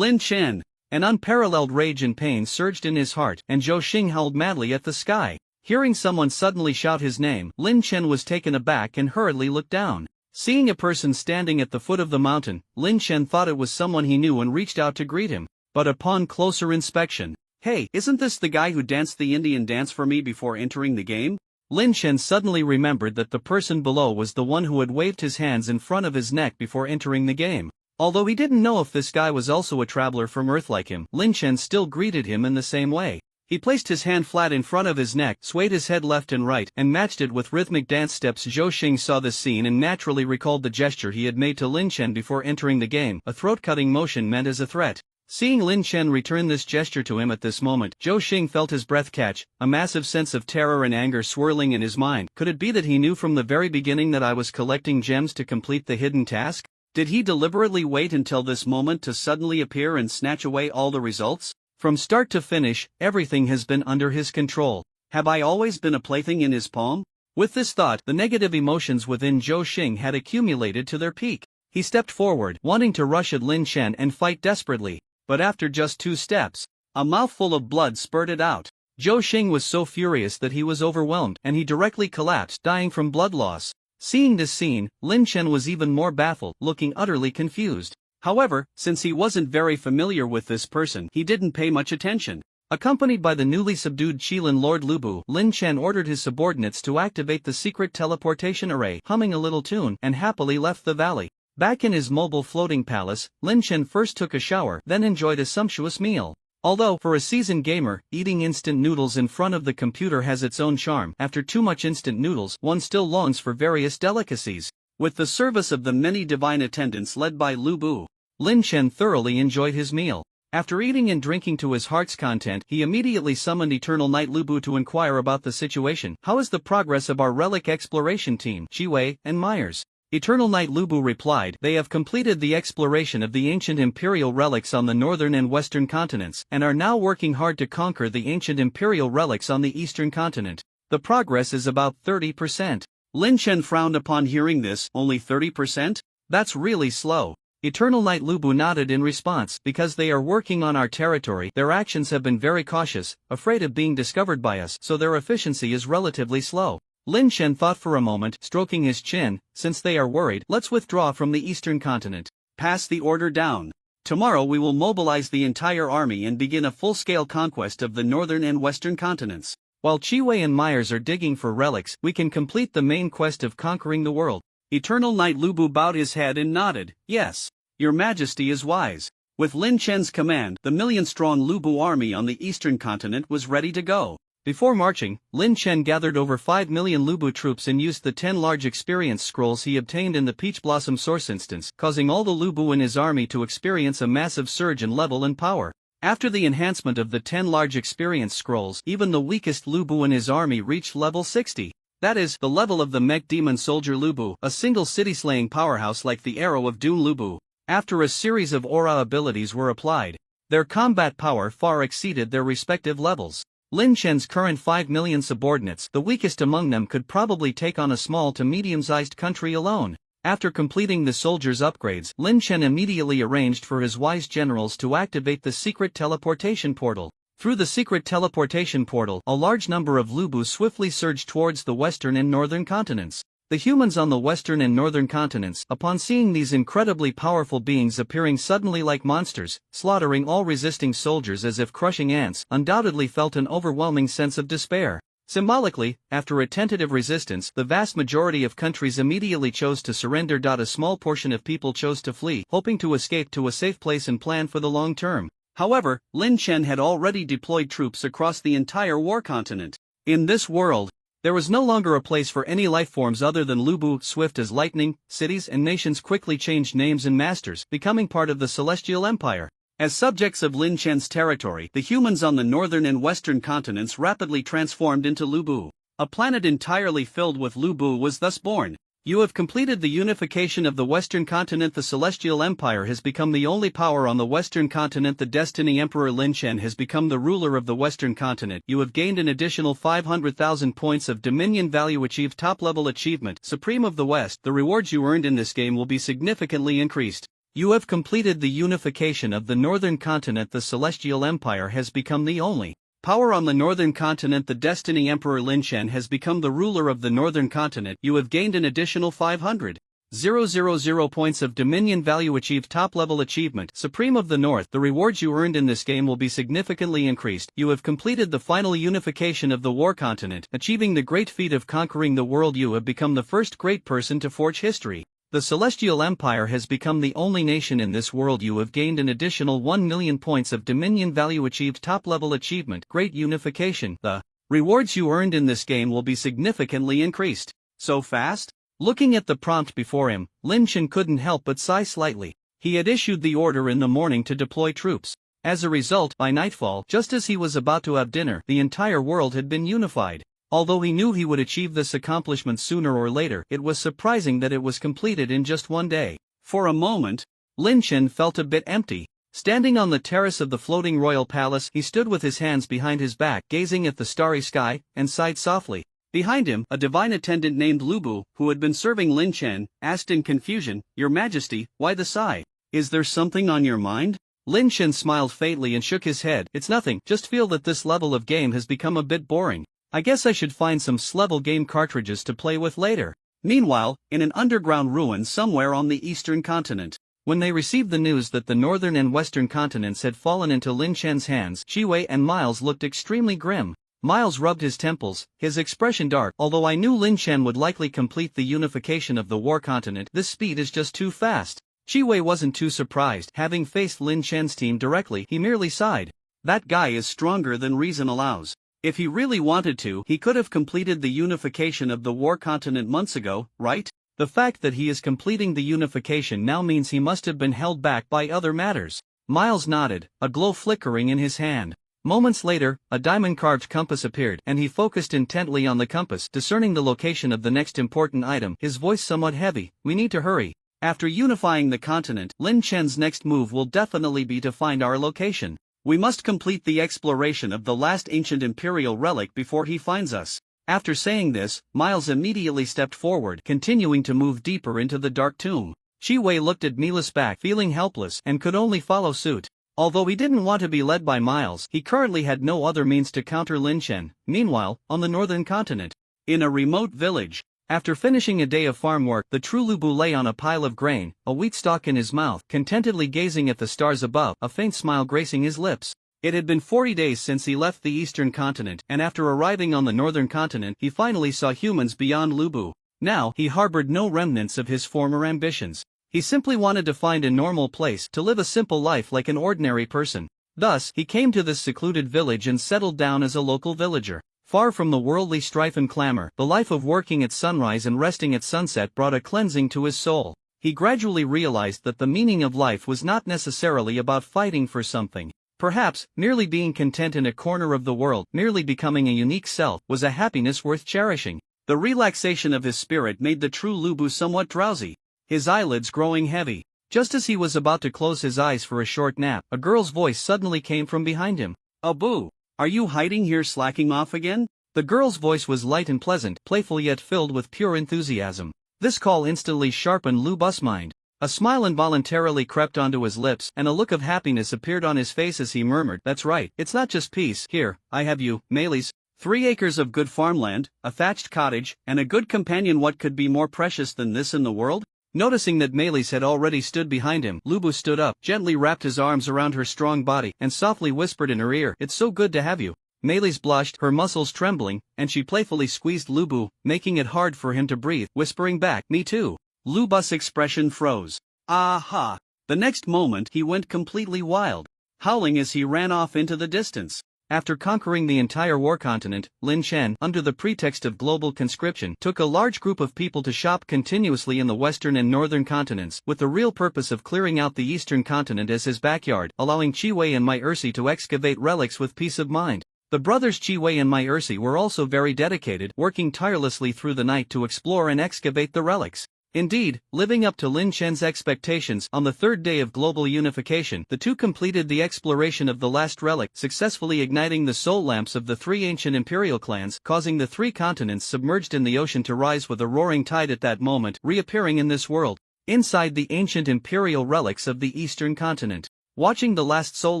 Chen! An unparalleled rage and pain surged in his heart, and Zhou Xing howled madly at the sky. Hearing someone suddenly shout his name, Lin Chen was taken aback and hurriedly looked down. Seeing a person standing at the foot of the mountain, Lin Chen thought it was someone he knew and reached out to greet him. But upon closer inspection, "Hey, isn't this the guy who danced the Indian dance for me before entering the game?" Lin Chen suddenly remembered that the person below was the one who had waved his hands in front of his neck before entering the game. Although he didn't know if this guy was also a traveler from Earth like him, Lin Chen still greeted him in the same way. He placed his hand flat in front of his neck, swayed his head left and right, and matched it with rhythmic dance steps. Zhou Xing saw this scene and naturally recalled the gesture he had made to Lin Chen before entering the game, a throat-cutting motion meant as a threat. Seeing Lin Chen return this gesture to him at this moment, Zhou Xing felt his breath catch, a massive sense of terror and anger swirling in his mind. Could it be that he knew from the very beginning that I was collecting gems to complete the hidden task? Did he deliberately wait until this moment to suddenly appear and snatch away all the results? From start to finish, everything has been under his control. Have I always been a plaything in his palm? With this thought, the negative emotions within Zhou Xing had accumulated to their peak. He stepped forward, wanting to rush at Lin Chen and fight desperately. But after just 2 steps, a mouthful of blood spurted out. Zhou Xing was so furious that he was overwhelmed, and he directly collapsed, dying from blood loss. Seeing this scene, Lin Chen was even more baffled, looking utterly confused. However, since he wasn't very familiar with this person, he didn't pay much attention. Accompanied by the newly subdued Qilin Lord Lu Bu, Lin Chen ordered his subordinates to activate the secret teleportation array, humming a little tune, and happily left the valley. Back in his mobile floating palace, Lin Chen first took a shower, then enjoyed a sumptuous meal. Although, for a seasoned gamer, eating instant noodles in front of the computer has its own charm, after too much instant noodles, one still longs for various delicacies. With the service of the many divine attendants led by Lu Bu, Lin Chen thoroughly enjoyed his meal. After eating and drinking to his heart's content, he immediately summoned Eternal Knight Lu Bu to inquire about the situation. "How is the progress of our relic exploration team, Qi Wei and Myers?" Eternal Knight Lu Bu replied, "They have completed the exploration of the ancient imperial relics on the northern and western continents, and are now working hard to conquer the ancient imperial relics on the eastern continent. The progress is about 30%. Lin Chen frowned upon hearing this. Only 30%? That's really slow. Eternal Knight Lu Bu nodded in response. Because they are working on our territory, their actions have been very cautious, afraid of being discovered by us, so their efficiency is relatively slow. Lin Chen thought for a moment, stroking his chin. Since they are worried, let's withdraw from the eastern continent. Pass the order down. Tomorrow we will mobilize the entire army and begin a full-scale conquest of the northern and western continents. While Qi Wei and Myers are digging for relics, we can complete the main quest of conquering the world. Eternal Knight Lu Bu bowed his head and nodded. Yes, Your Majesty is wise. With Lin Chen's command, the million-strong Lu Bu army on the eastern continent was ready to go. Before marching, Lin Chen gathered over 5 million Lu Bu troops and used the 10 large experience scrolls he obtained in the Peach Blossom Source instance, causing all the Lu Bu in his army to experience a massive surge in level and power. After the enhancement of the 10 large experience scrolls, even the weakest Lu Bu in his army reached level 60. That is, the level of the Mech Demon Soldier Lu Bu, a single city-slaying powerhouse like the Arrow of Doom Lu Bu. After a series of aura abilities were applied, their combat power far exceeded their respective levels. Lin Chen's current 5 million subordinates, the weakest among them, could probably take on a small to medium-sized country alone. After completing the soldiers' upgrades, Lin Chen immediately arranged for his wise generals to activate the secret teleportation portal. Through the secret teleportation portal, a large number of Lu Bu swiftly surged towards the western and northern continents. The humans on the western and northern continents, upon seeing these incredibly powerful beings appearing suddenly like monsters, slaughtering all resisting soldiers as if crushing ants, undoubtedly felt an overwhelming sense of despair. Symbolically, after a tentative resistance, the vast majority of countries immediately chose to surrender. A small portion of people chose to flee, hoping to escape to a safe place and plan for the long term. However, Lin Chen had already deployed troops across the entire war continent. In this world, there was no longer a place for any lifeforms other than Lu Bu. Swift as lightning, cities and nations quickly changed names and masters, becoming part of the Celestial Empire. As subjects of Lin Chen's territory, the humans on the northern and western continents rapidly transformed into Lu Bu. A planet entirely filled with Lu Bu was thus born. You have completed the unification of the western continent. The Celestial Empire has become the only power on the western continent. The Destiny Emperor Lin Chen has become the ruler of the western continent. You have gained an additional 500,000 points of dominion value. Achieved top-level achievement, Supreme of the West. The rewards you earned in this game will be significantly increased. You have completed the unification of the northern continent. The Celestial Empire has become the only power on the northern continent. The Destiny Emperor Lin Chen has become the ruler of the northern continent. You have gained an additional 500,000 points of dominion value. Achieved top-level achievement, Supreme of the North. The rewards you earned in this game will be significantly increased. You have completed the final unification of the war continent, achieving the great feat of conquering the world. You have become the first great person to forge history. The Celestial Empire has become the only nation in this world. You have gained an additional 1 million points of dominion value. Achieved top-level achievement, Great Unification. The rewards you earned in this game will be significantly increased. So fast? Looking at the prompt before him, Lin Chen couldn't help but sigh slightly. He had issued the order in the morning to deploy troops. As a result, by nightfall, just as he was about to have dinner, the entire world had been unified. Although he knew he would achieve this accomplishment sooner or later, it was surprising that it was completed in just one day. For a moment, Lin Chen felt a bit empty. Standing on the terrace of the floating royal palace, he stood with his hands behind his back, gazing at the starry sky, and sighed softly. Behind him, a divine attendant named Lu Bu, who had been serving Lin Chen, asked in confusion, "Your Majesty, why the sigh? Is there something on your mind?" Lin Chen smiled faintly and shook his head. "It's nothing, just feel that this level of game has become a bit boring. I guess I should find some S-level game cartridges to play with later." Meanwhile, in an underground ruin somewhere on the eastern continent, when they received the news that the northern and western continents had fallen into Lin Chen's hands, Qiwei and Miles looked extremely grim. Miles rubbed his temples, his expression dark. "Although I knew Lin Chen would likely complete the unification of the war continent, this speed is just too fast." Qiwei wasn't too surprised. Having faced Lin Chen's team directly, he merely sighed. That guy is stronger than reason allows. If he really wanted to, he could have completed the unification of the war continent months ago, right? The fact that he is completing the unification now means he must have been held back by other matters. Miles nodded, a glow flickering in his hand. Moments later, a diamond-carved compass appeared, and he focused intently on the compass, discerning the location of the next important item, his voice somewhat heavy. "We need to hurry. After unifying the continent, Lin Chen's next move will definitely be to find our location. We must complete the exploration of the last ancient imperial relic before he finds us." After saying this, Miles immediately stepped forward, continuing to move deeper into the dark tomb. Qiwei looked at Miles back, feeling helpless, and could only follow suit. Although he didn't want to be led by Miles, he currently had no other means to counter Lin Chen. Meanwhile, on the northern continent, in a remote village, after finishing a day of farm work, the true Lu Bu lay on a pile of grain, a wheat stalk in his mouth, contentedly gazing at the stars above, a faint smile gracing his lips. It had been 40 days since he left the eastern continent, and after arriving on the northern continent, he finally saw humans beyond Lu Bu. Now, he harbored no remnants of his former ambitions. He simply wanted to find a normal place to live a simple life like an ordinary person. Thus, he came to this secluded village and settled down as a local villager. Far from the worldly strife and clamor, the life of working at sunrise and resting at sunset brought a cleansing to his soul. He gradually realized that the meaning of life was not necessarily about fighting for something. Perhaps, merely being content in a corner of the world, merely becoming a unique self, was a happiness worth cherishing. The relaxation of his spirit made the true Lu Bu somewhat drowsy, his eyelids growing heavy. Just as he was about to close his eyes for a short nap, a girl's voice suddenly came from behind him. "Abu, are you hiding here slacking off again?" The girl's voice was light and pleasant, playful yet filled with pure enthusiasm. This call instantly sharpened Lu Bu's mind. A smile involuntarily crept onto his lips, and a look of happiness appeared on his face as he murmured, "That's right, it's not just peace. Here, I have you, Melis. 3 acres of good farmland, a thatched cottage, and a good companion. What could be more precious than this in the world?" Noticing that Melis had already stood behind him, Lu Bu stood up, gently wrapped his arms around her strong body, and softly whispered in her ear, "It's so good to have you." Melis blushed, her muscles trembling, and she playfully squeezed Lu Bu, making it hard for him to breathe, whispering back, "Me too." Lu Bu's expression froze. Aha! The next moment he went completely wild, howling as he ran off into the distance. After conquering the entire war continent, Lin Chen, under the pretext of global conscription, took a large group of people to shop continuously in the western and northern continents, with the real purpose of clearing out the eastern continent as his backyard, allowing Qi Wei and Mai Ersi to excavate relics with peace of mind. The brothers Qi Wei and Mai Ersi were also very dedicated, working tirelessly through the night to explore and excavate the relics. Indeed, living up to Lin Chen's expectations, on the third day of global unification, the two completed the exploration of the last relic, successfully igniting the soul lamps of the 3 ancient imperial clans, causing the 3 continents submerged in the ocean to rise with a roaring tide at that moment, reappearing in this world, inside the ancient imperial relics of the eastern continent. Watching the last soul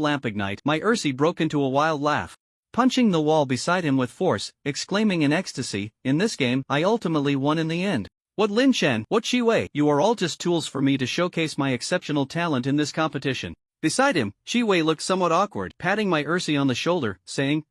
lamp ignite, Mai Ersi broke into a wild laugh, punching the wall beside him with force, exclaiming in ecstasy, "In this game, I ultimately won in the end. What Lin Chen, what Qi Wei, you are all just tools for me to showcase my exceptional talent in this competition." Beside him, Qi Wei looked somewhat awkward, patting Mai Ersi on the shoulder, saying,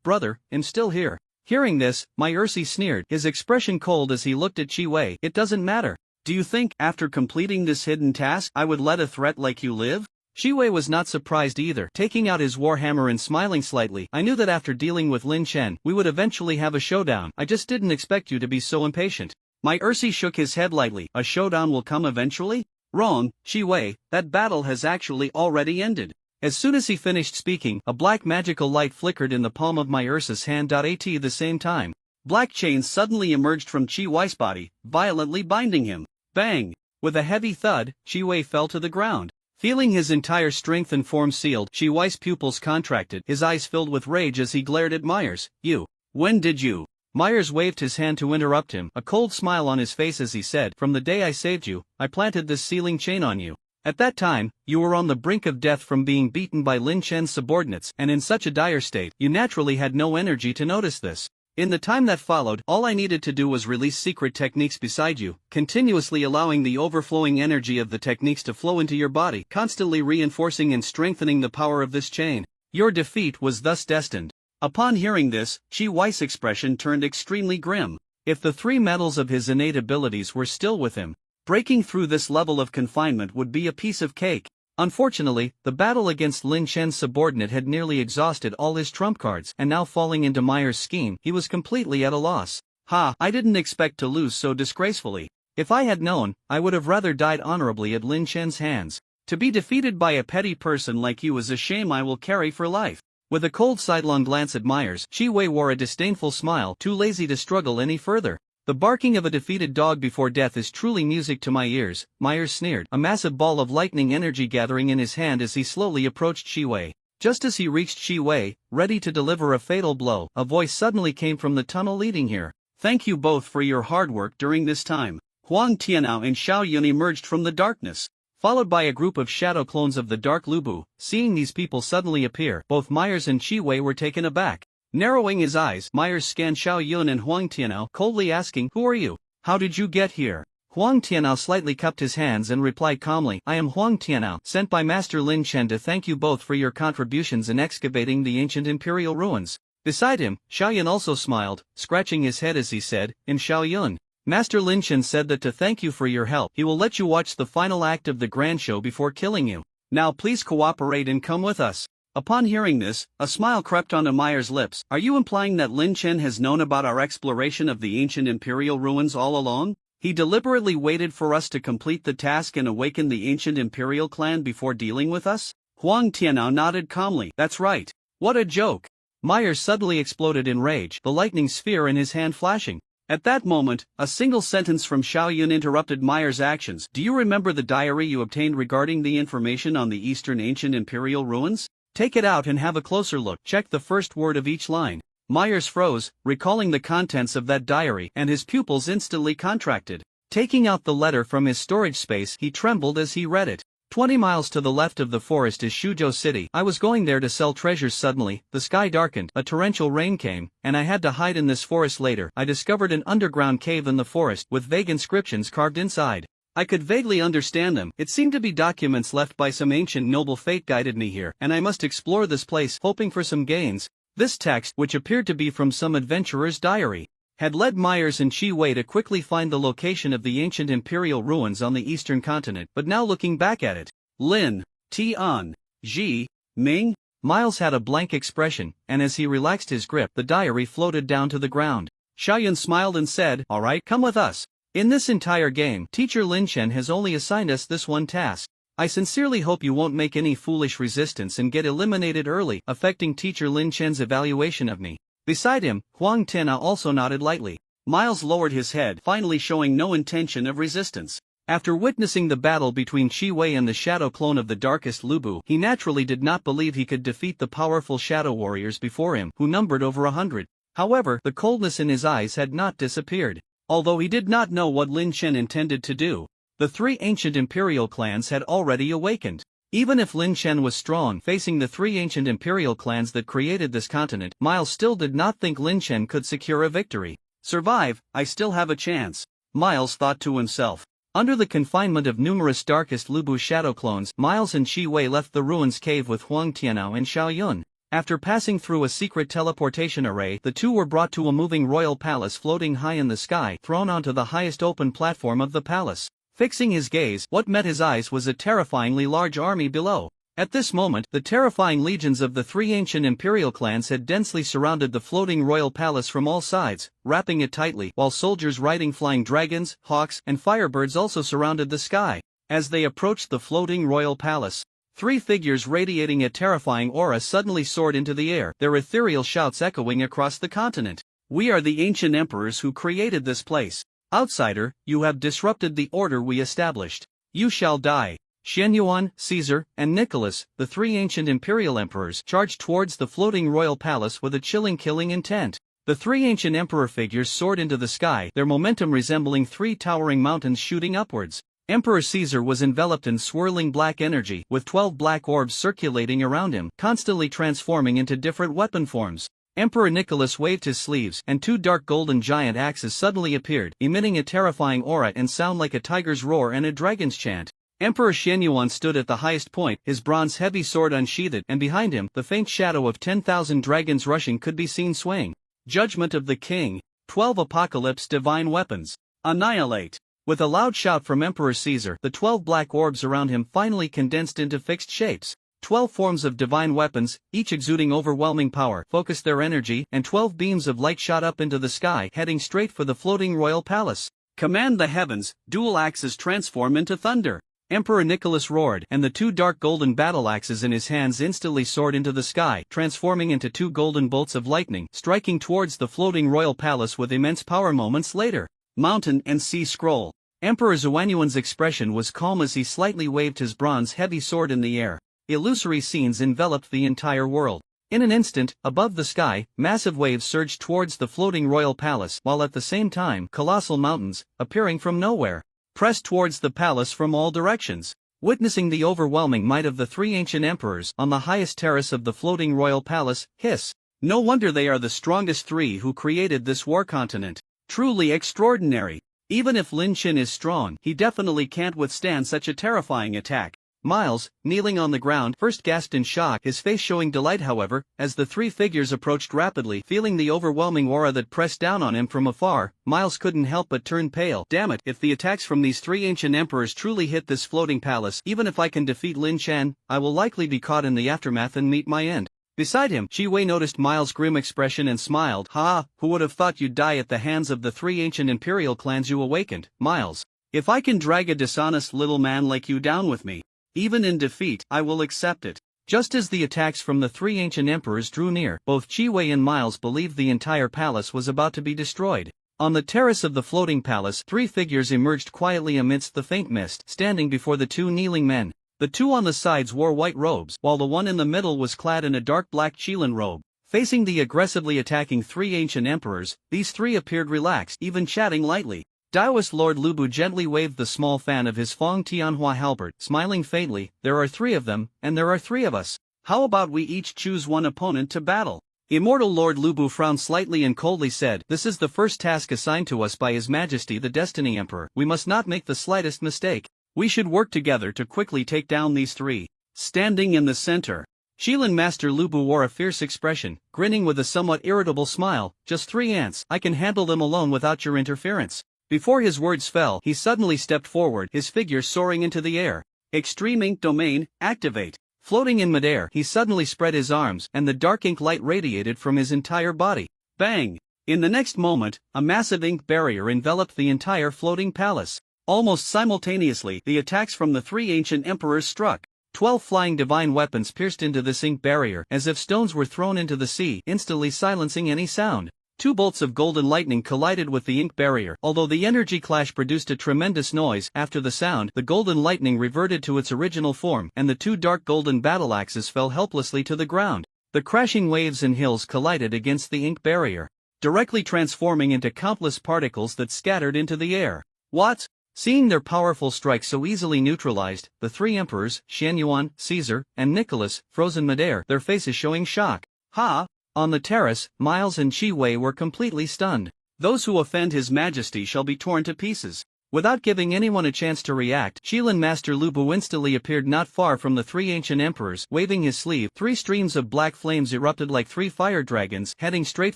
brother, I'm still here." Hearing this, Mai Ersi sneered, his expression cold as he looked at Qi Wei. "It doesn't matter. Do you think, after completing this hidden task, I would let a threat like you live?" Qi Wei was not surprised either, taking out his warhammer and smiling slightly. "I knew that after dealing with Lin Chen, we would eventually have a showdown. I just didn't expect you to be so impatient." Mai Ersi shook his head lightly. "A showdown will come eventually?" "Wrong, Qi Wei, that battle has actually already ended." As soon as he finished speaking, a black magical light flickered in the palm of Mai Ersi's hand. At the same time, black chains suddenly emerged from Qi Wei's body, violently binding him. Bang! With a heavy thud, Qi Wei fell to the ground. Feeling his entire strength and form sealed, Qi Wei's pupils contracted, his eyes filled with rage as he glared at Myers. "You! When did you?" Myers waved his hand to interrupt him, a cold smile on his face as he said, "From the day I saved you, I planted this sealing chain on you. At that time, you were on the brink of death from being beaten by Lin Chen's subordinates, and in such a dire state, you naturally had no energy to notice this. In the time that followed, all I needed to do was release secret techniques beside you, continuously allowing the overflowing energy of the techniques to flow into your body, constantly reinforcing and strengthening the power of this chain. Your defeat was thus destined." Upon hearing this, Qi Wei's expression turned extremely grim. If the 3 metals of his innate abilities were still with him, breaking through this level of confinement would be a piece of cake. Unfortunately, the battle against Lin Chen's subordinate had nearly exhausted all his trump cards, and now falling into Myers' scheme, he was completely at a loss. "Ha, I didn't expect to lose so disgracefully. If I had known, I would have rather died honorably at Lin Chen's hands. To be defeated by a petty person like you is a shame I will carry for life." With a cold sidelong glance at Myers, Qi Wei wore a disdainful smile, too lazy to struggle any further. "The barking of a defeated dog before death is truly music to my ears," Myers sneered, a massive ball of lightning energy gathering in his hand as he slowly approached Qi Wei. Just as he reached Qi Wei, ready to deliver a fatal blow, a voice suddenly came from the tunnel leading here. "Thank you both for your hard work during this time." Huang Tianao and Xiao Yun emerged from the darkness, followed by a group of shadow clones of the Dark Lu Bu. Seeing these people suddenly appear, both Myers and Qi Wei were taken aback. Narrowing his eyes, Myers scanned Xiao Yun and Huang Tianao, coldly asking, "Who are you? How did you get here?" Huang Tianao slightly cupped his hands and replied calmly, "I am Huang Tianao, sent by Master Lin Chen to thank you both for your contributions in excavating the ancient imperial ruins." Beside him, Xiao Yun also smiled, scratching his head as he said, "In Xiao Yun, Master Lin Chen said that to thank you for your help, he will let you watch the final act of the grand show before killing you. Now please cooperate and come with us. Upon hearing this, a smile crept onto Meyer's lips. Are you implying that Lin Chen has known about our exploration of the ancient imperial ruins all along? He deliberately waited for us to complete the task and awaken the ancient imperial clan before dealing with us? Huang Tianao nodded calmly. That's right. What a joke. Meyer suddenly exploded in rage, the lightning sphere in his hand flashing. At that moment, a single sentence from Xiao Yun interrupted Meyer's actions. Do you remember the diary you obtained regarding the information on the eastern ancient imperial ruins? Take it out and have a closer look. Check the first word of each line. Myers froze, recalling the contents of that diary, and his pupils instantly contracted. Taking out the letter from his storage space, he trembled as he read it. 20 miles to the left of the forest is Shuzhou City. I was going there to sell treasures. Suddenly, the sky darkened, a torrential rain came, and I had to hide in this forest. Later, I discovered an underground cave in the forest with vague inscriptions carved inside. I could vaguely understand them. It seemed to be documents left by some ancient noble. Fate guided me here, and I must explore this place, hoping for some gains. This text, which appeared to be from some adventurer's diary, had led Myers and Qi Wei to quickly find the location of the ancient imperial ruins on the eastern continent. But now looking back at it, Lin, Tian, Ji, Ming, Miles had a blank expression, and as he relaxed his grip, the diary floated down to the ground. Xiaoyun smiled and said, "All right, come with us. In this entire game, Teacher Lin Chen has only assigned us this one task. I sincerely hope you won't make any foolish resistance and get eliminated early, affecting Teacher Lin Chen's evaluation of me." Beside him, Huang Tianao also nodded lightly. Miles lowered his head, finally showing no intention of resistance. After witnessing the battle between Qi Wei and the shadow clone of the darkest Lubu, he naturally did not believe he could defeat the powerful shadow warriors before him, who numbered over 100. However, the coldness in his eyes had not disappeared. Although he did not know what Lin Chen intended to do, the three ancient imperial clans had already awakened. Even if Lin Chen was strong facing the three ancient imperial clans that created this continent, Miles still did not think Lin Chen could secure a victory. Survive, I still have a chance, Miles thought to himself. Under the confinement of numerous darkest Lubu shadow clones, Miles and Qi Wei left the ruins cave with Huang Tianao and Xiao Yun. After passing through a secret teleportation array, the two were brought to a moving royal palace floating high in the sky, thrown onto the highest open platform of the palace. Fixing his gaze, what met his eyes was a terrifyingly large army below. At this moment, the terrifying legions of the three ancient imperial clans had densely surrounded the floating royal palace from all sides, wrapping it tightly, while soldiers riding flying dragons, hawks, and firebirds also surrounded the sky. As they approached the floating royal palace, three figures radiating a terrifying aura suddenly soared into the air, their ethereal shouts echoing across the continent. "We are the ancient emperors who created this place. Outsider, you have disrupted the order we established. You shall die." Xianyuan, Caesar, and Nicholas, the three ancient imperial emperors, charged towards the floating royal palace with a chilling killing intent. The three ancient emperor figures soared into the sky, their momentum resembling three towering mountains shooting upwards. Emperor Caesar was enveloped in swirling black energy, with 12 black orbs circulating around him, constantly transforming into different weapon forms. Emperor Nicholas waved his sleeves, and two dark golden giant axes suddenly appeared, emitting a terrifying aura and sound like a tiger's roar and a dragon's chant. Emperor Xianyuan stood at the highest point, his bronze heavy sword unsheathed, and behind him, the faint shadow of 10,000 dragons rushing could be seen swaying. Judgment of the King. 12 Apocalypse divine weapons. Annihilate. With a loud shout from Emperor Caesar, the 12 black orbs around him finally condensed into fixed shapes. 12 forms of divine weapons, each exuding overwhelming power, focused their energy, and 12 beams of light shot up into the sky, heading straight for the floating royal palace. "Command the heavens, dual axes transform into thunder." Emperor Nicholas roared, and the two dark golden battle axes in his hands instantly soared into the sky, transforming into two golden bolts of lightning, striking towards the floating royal palace with immense power. Moments later, Mountain and Sea Scroll. Emperor Xuanyuan's expression was calm as he slightly waved his bronze heavy sword in the air. Illusory scenes enveloped the entire world. In an instant, above the sky, massive waves surged towards the floating royal palace, while at the same time, colossal mountains, appearing from nowhere, pressed towards the palace from all directions. Witnessing the overwhelming might of the three ancient emperors on the highest terrace of the floating royal palace, hiss. No wonder they are the strongest three who created this war continent. Truly extraordinary. Even if Lin Chen is strong, he definitely can't withstand such a terrifying attack. Miles, kneeling on the ground, first gasped in shock, his face showing delight however, as the three figures approached rapidly. Feeling the overwhelming aura that pressed down on him from afar, Miles couldn't help but turn pale. Damn it, if the attacks from these three ancient emperors truly hit this floating palace, even if I can defeat Lin Chen, I will likely be caught in the aftermath and meet my end. Beside him, Qi Wei noticed Miles' grim expression and smiled. Ha, who would have thought you'd die at the hands of the three ancient imperial clans you awakened, Miles? If I can drag a dishonest little man like you down with me, even in defeat, I will accept it. Just as the attacks from the three ancient emperors drew near, both Qi Wei and Miles believed the entire palace was about to be destroyed. On the terrace of the floating palace, three figures emerged quietly amidst the faint mist, standing before the two kneeling men. The two on the sides wore white robes, while the one in the middle was clad in a dark black Qilin robe. Facing the aggressively attacking three ancient emperors, these three appeared relaxed, even chatting lightly. Taoist Lord Lu Bu gently waved the small fan of his Feng Tianhua halberd, smiling faintly. There are three of them, and there are three of us. How about we each choose one opponent to battle? Immortal Lord Lu Bu frowned slightly and coldly said, "This is the first task assigned to us by His Majesty the Destiny Emperor. We must not make the slightest mistake. We should work together to quickly take down these three." Standing in the center, Qilin Master Lu Bu wore a fierce expression, grinning with a somewhat irritable smile. "Just three ants. I can handle them alone without your interference." Before his words fell, he suddenly stepped forward, his figure soaring into the air. Extreme Ink Domain, activate. Floating in midair, he suddenly spread his arms, and the dark ink light radiated from his entire body. Bang! In the next moment, a massive ink barrier enveloped the entire floating palace. Almost simultaneously, the attacks from the three ancient emperors struck. 12 flying divine weapons pierced into this ink barrier, as if stones were thrown into the sea, instantly silencing any sound. 2 bolts of golden lightning collided with the ink barrier. Although the energy clash produced a tremendous noise, after the sound, the golden lightning reverted to its original form, and the 2 dark golden battle axes fell helplessly to the ground. The crashing waves and hills collided against the ink barrier, directly transforming into countless particles that scattered into the air. What? Seeing their powerful strike so easily neutralized, the three emperors, Xianyuan, Caesar, and Nicholas, froze in midair, their faces showing shock. Ha! On the terrace, Miles and Qi Wei were completely stunned. Those who offend His Majesty shall be torn to pieces. Without giving anyone a chance to react, Qilin Master Lu Bu instantly appeared not far from the three ancient emperors. Waving his sleeve, 3 streams of black flames erupted like 3 fire dragons, heading straight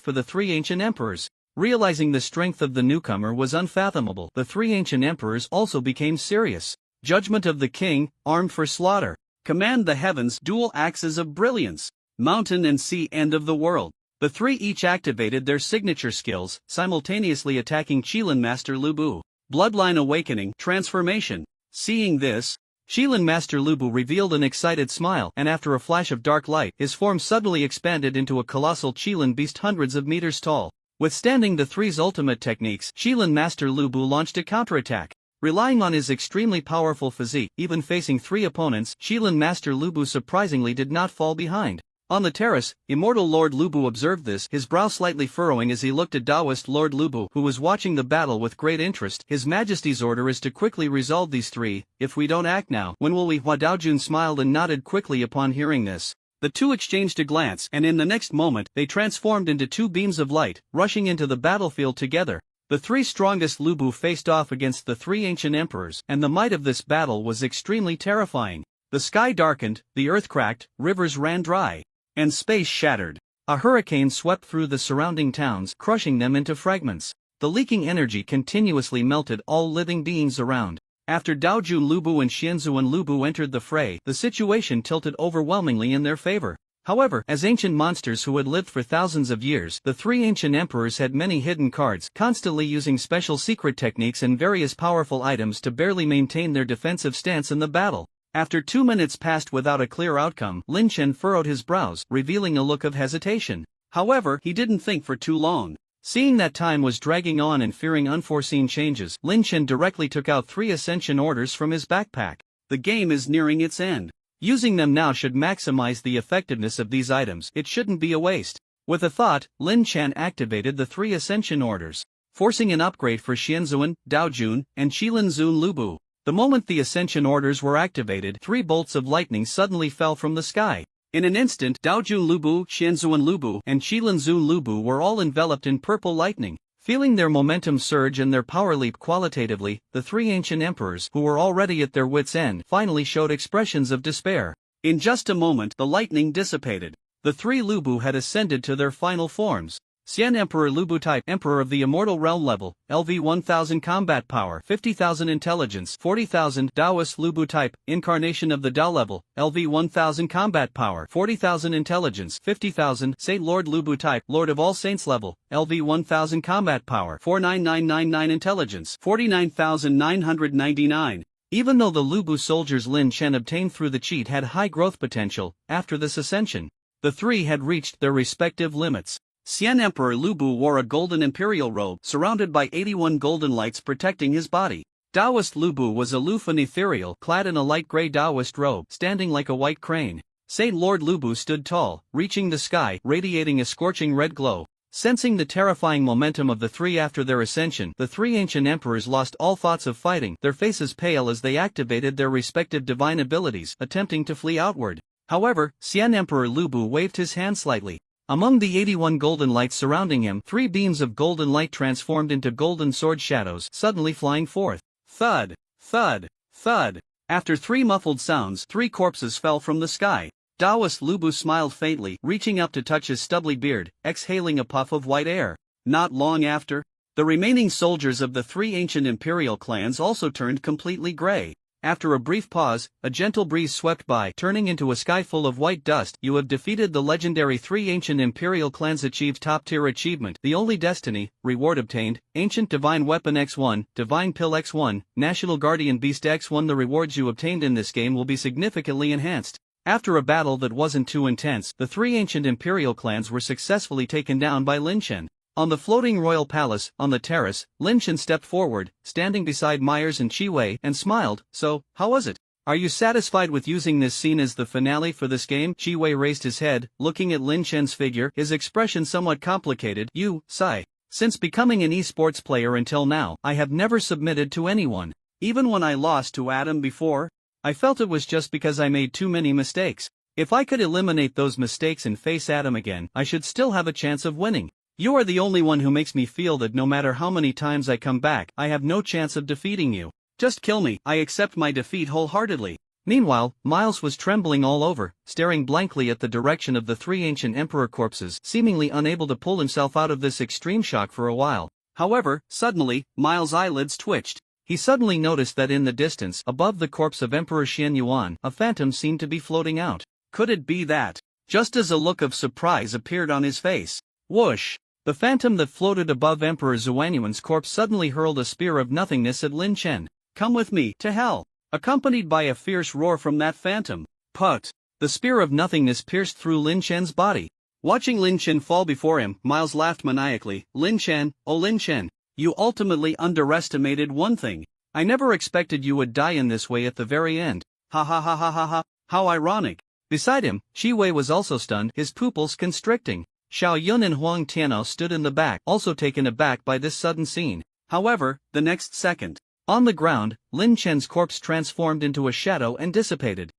for the three ancient emperors. Realizing the strength of the newcomer was unfathomable, the three ancient emperors also became serious. Judgment of the King, armed for slaughter. Command the heavens, dual axes of brilliance. Mountain and sea, end of the world. The three each activated their signature skills, simultaneously attacking Qilin Master Lu Bu. Bloodline awakening, transformation. Seeing this, Qilin Master Lu Bu revealed an excited smile, and after a flash of dark light, his form suddenly expanded into a colossal Qilin beast hundreds of meters tall. Withstanding the three's ultimate techniques, Qilin Master Lu Bu launched a counterattack. Relying on his extremely powerful physique, even facing 3 opponents, Qilin Master Lu Bu surprisingly did not fall behind. On the terrace, Immortal Lord Lu Bu observed this, his brow slightly furrowing as he looked at Taoist Lord Lu Bu, who was watching the battle with great interest. His Majesty's order is to quickly resolve these 3. If we don't act now, when will we? Hua Daojun smiled and nodded quickly upon hearing this. The two exchanged a glance, and in the next moment, they transformed into 2 beams of light, rushing into the battlefield together. The 3 strongest Lu Bu faced off against the 3 ancient emperors, and the might of this battle was extremely terrifying. The sky darkened, the earth cracked, rivers ran dry, and space shattered. A hurricane swept through the surrounding towns, crushing them into fragments. The leaking energy continuously melted all living beings around. After Daojun Lu Bu and Xianzuan Lu Bu entered the fray, the situation tilted overwhelmingly in their favor. However, as ancient monsters who had lived for thousands of years, the 3 ancient emperors had many hidden cards, constantly using special secret techniques and various powerful items to barely maintain their defensive stance in the battle. After 2 minutes passed without a clear outcome, Lin Chen furrowed his brows, revealing a look of hesitation. However, he didn't think for too long. Seeing that time was dragging on and fearing unforeseen changes, Lin Chen directly took out 3 ascension orders from his backpack. The game is nearing its end. Using them now should maximize the effectiveness of these items. It shouldn't be a waste. With a thought, Lin Chen activated the 3 ascension orders, forcing an upgrade for Xianzuan, Daojun, and Qilinzun Lu Bu. The moment the ascension orders were activated, 3 bolts of lightning suddenly fell from the sky. In an instant, Daojun Lu Bu, Xianzuan Lu Bu, and Qilinzun Lu Bu were all enveloped in purple lightning. Feeling their momentum surge and their power leap qualitatively, the three ancient emperors, who were already at their wits' end, finally showed expressions of despair. In just a moment, the lightning dissipated. The three Lu Bu had ascended to their final forms. Xian Emperor Lu Bu type, Emperor of the Immortal Realm level, LV 1000 combat power, 50,000 intelligence, 40,000. Taoist Lu Bu type, Incarnation of the Tao level, LV 1000 combat power, 40,000 intelligence, 50,000. Saint Lord Lu Bu type, Lord of All Saints level, LV 1000 combat power, 49999 intelligence, 49,999. Even though the Lu Bu soldiers Lin Chen obtained through the cheat had high growth potential, after this ascension, the three had reached their respective limits. Xian Emperor Lu Bu wore a golden imperial robe surrounded by 81 golden lights protecting his body. Taoist Lu Bu was aloof and ethereal, clad in a light gray Taoist robe, standing like a white crane. Saint Lord Lu Bu stood tall, reaching the sky, radiating a scorching red glow. Sensing the terrifying momentum of the three after their ascension, the three ancient emperors lost all thoughts of fighting, their faces pale as they activated their respective divine abilities, attempting to flee outward. However, Xian Emperor Lu Bu waved his hand slightly. Among the 81 golden lights surrounding him, 3 beams of golden light transformed into golden sword shadows, suddenly flying forth. Thud, thud, thud. After 3 muffled sounds, 3 corpses fell from the sky. Taoist Lu Bu smiled faintly, reaching up to touch his stubbly beard, exhaling a puff of white air. Not long after, the remaining soldiers of the 3 ancient imperial clans also turned completely gray. After a brief pause, a gentle breeze swept by, turning into a sky full of white dust. You have defeated the legendary 3 ancient imperial clans. Achieved top-tier achievement. The only destiny, reward obtained, Ancient Divine Weapon X1, Divine Pill X1, National Guardian Beast X1. The rewards you obtained in this game will be significantly enhanced. After a battle that wasn't too intense, the 3 ancient imperial clans were successfully taken down by Lin Chen. On the floating royal palace, on the terrace, Lin Chen stepped forward, standing beside Myers and Qi Wei, and smiled. So, how was it? Are you satisfied with using this scene as the finale for this game? Qi Wei raised his head, looking at Lin Chen's figure, his expression somewhat complicated. You, Sai. Since becoming an esports player until now, I have never submitted to anyone. Even when I lost to Adam before, I felt it was just because I made too many mistakes. If I could eliminate those mistakes and face Adam again, I should still have a chance of winning. You are the only one who makes me feel that no matter how many times I come back, I have no chance of defeating you. Just kill me. I accept my defeat wholeheartedly. Meanwhile, Miles was trembling all over, staring blankly at the direction of the 3 ancient emperor corpses, seemingly unable to pull himself out of this extreme shock for a while. However, suddenly, Miles' eyelids twitched. He suddenly noticed that in the distance, above the corpse of Emperor Xian Yuan, a phantom seemed to be floating out. Could it be that? Just as a look of surprise appeared on his face. Whoosh! The phantom that floated above Emperor Xuanyuan's corpse suddenly hurled a spear of nothingness at Lin Chen. Come with me, to hell! Accompanied by a fierce roar from that phantom. Put! The spear of nothingness pierced through Lin Chen's body. Watching Lin Chen fall before him, Miles laughed maniacally. Lin Chen, oh Lin Chen, you ultimately underestimated one thing. I never expected you would die in this way at the very end. Ha ha ha ha ha ha, how ironic. Beside him, Qi Wei was also stunned, his pupils constricting. Xiao Yun and Huang Tianao stood in the back, also taken aback by this sudden scene. However, the next second, on the ground, Lin Chen's corpse transformed into a shadow and dissipated.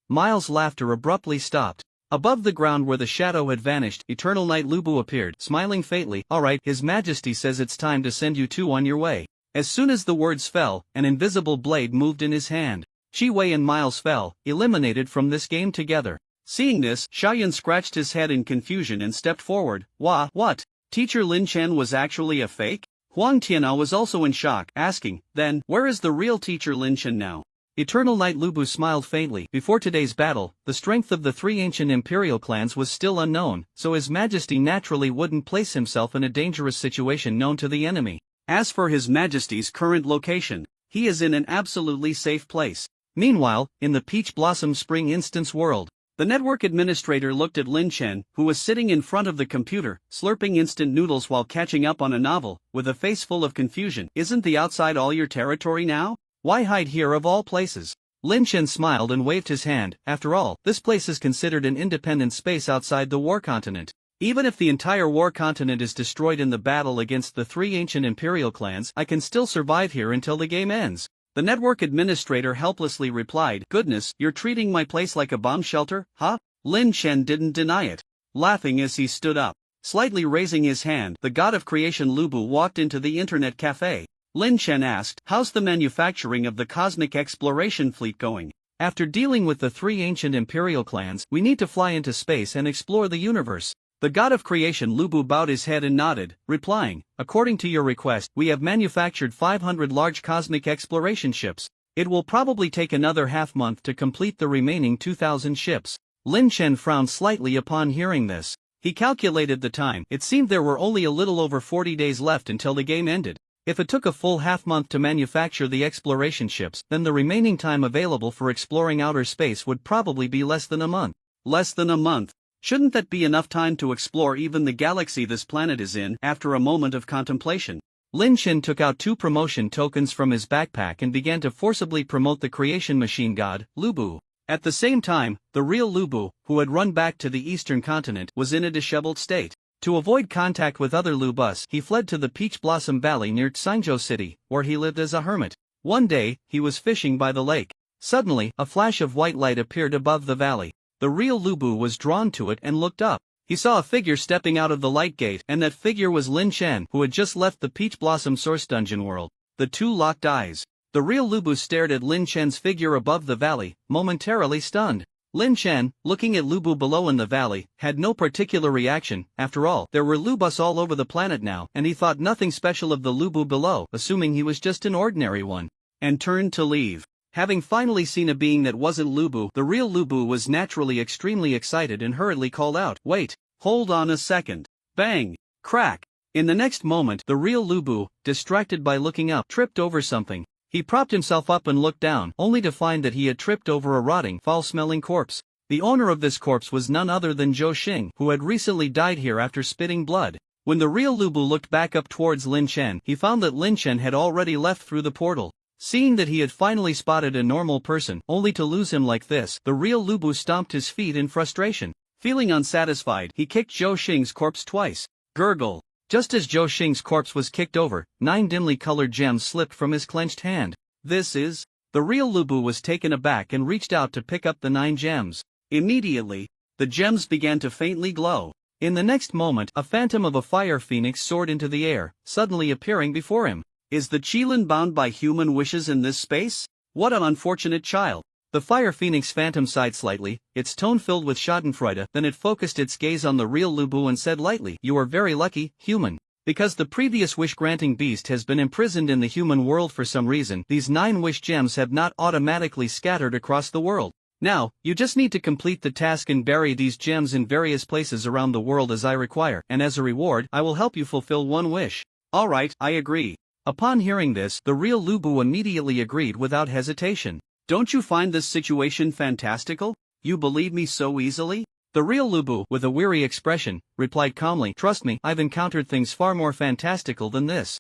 Miles' laughter abruptly stopped. Above the ground where the shadow had vanished, Eternal Knight Lu Bu appeared, smiling faintly. Alright, His Majesty says it's time to send you 2 on your way. As soon as the words fell, an invisible blade moved in his hand. Qi Wei and Miles fell, eliminated from this game together. Seeing this, Xiaoyan scratched his head in confusion and stepped forward. What? Teacher Lin Chen was actually a fake? Huang Tianao was also in shock, asking, then, where is the real teacher Lin Chen now? Eternal Knight Lu Bu smiled faintly. Before today's battle, the strength of the 3 ancient imperial clans was still unknown, so His Majesty naturally wouldn't place himself in a dangerous situation known to the enemy. As for His Majesty's current location, he is in an absolutely safe place. Meanwhile, in the Peach Blossom Spring Instance world, the network administrator looked at Lin Chen, who was sitting in front of the computer, slurping instant noodles while catching up on a novel, with a face full of confusion. Isn't the outside all your territory now? Why hide here of all places? Lin Chen smiled and waved his hand. After all, this place is considered an independent space outside the war continent. Even if the entire war continent is destroyed in the battle against the 3 ancient imperial clans, I can still survive here until the game ends. The network administrator helplessly replied, Goodness, you're treating my place like a bomb shelter, huh? Lin Chen didn't deny it, laughing as he stood up. Slightly raising his hand, the god of creation Lu Bu walked into the internet cafe. Lin Chen asked, "How's the manufacturing of the cosmic exploration fleet going? After dealing with the 3 ancient imperial clans, we need to fly into space and explore the universe." The god of creation Lu Bu bowed his head and nodded, replying, "According to your request, we have manufactured 500 large cosmic exploration ships. It will probably take another half-month to complete the remaining 2,000 ships." Lin Chen frowned slightly upon hearing this. He calculated the time. It seemed there were only a little over 40 days left until the game ended. If it took a full half-month to manufacture the exploration ships, then the remaining time available for exploring outer space would probably be less than a month. Less than a month? Shouldn't that be enough time to explore even the galaxy this planet is in? After a moment of contemplation, Lin Chen took out 2 promotion tokens from his backpack and began to forcibly promote the creation machine god, Lu Bu. At the same time, the real Lu Bu, who had run back to the eastern continent, was in a disheveled state. To avoid contact with other Lu Bus, he fled to the Peach Blossom Valley near Xinzhou City, where he lived as a hermit. One day, he was fishing by the lake. Suddenly, a flash of white light appeared above the valley. The real Lu Bu was drawn to it and looked up. He saw a figure stepping out of the light gate, and that figure was Lin Chen, who had just left the Peach Blossom Source Dungeon world. The two locked eyes. The real Lu Bu stared at Lin Chen's figure above the valley, momentarily stunned. Lin Chen, looking at Lu Bu below in the valley, had no particular reaction. After all, there were Lu Bus all over the planet now, and he thought nothing special of the Lu Bu below, assuming he was just an ordinary one, and turned to leave. Having finally seen a being that wasn't Lu Bu, the real Lu Bu was naturally extremely excited and hurriedly called out, "Wait, hold on a second." Bang! Crack! In the next moment, the real Lu Bu, distracted by looking up, tripped over something. He propped himself up and looked down, only to find that he had tripped over a rotting, foul-smelling corpse. The owner of this corpse was none other than Zhou Xing, who had recently died here after spitting blood. When the real Lu Bu looked back up towards Lin Chen, he found that Lin Chen had already left through the portal. Seeing that he had finally spotted a normal person, only to lose him like this, the real Lu Bu stomped his feet in frustration. Feeling unsatisfied, he kicked Zhou Xing's corpse twice. Gurgle. Just as Zhou Xing's corpse was kicked over, 9 dimly colored gems slipped from his clenched hand. This is... The real Lu Bu was taken aback and reached out to pick up the 9 gems. Immediately, the gems began to faintly glow. In the next moment, a phantom of a fire phoenix soared into the air, suddenly appearing before him. Is the Qilin bound by human wishes in this space? What an unfortunate child. The fire phoenix phantom sighed slightly, its tone filled with schadenfreude, then it focused its gaze on the real Lu Bu and said lightly, "You are very lucky, human. Because the previous wish-granting beast has been imprisoned in the human world for some reason, these 9 wish gems have not automatically scattered across the world. Now, you just need to complete the task and bury these gems in various places around the world as I require, and as a reward, I will help you fulfill 1 wish." "Alright, I agree." Upon hearing this, the real Lu Bu immediately agreed without hesitation. "Don't you find this situation fantastical? You believe me so easily?" The real Lu Bu, with a weary expression, replied calmly, "Trust me, I've encountered things far more fantastical than this."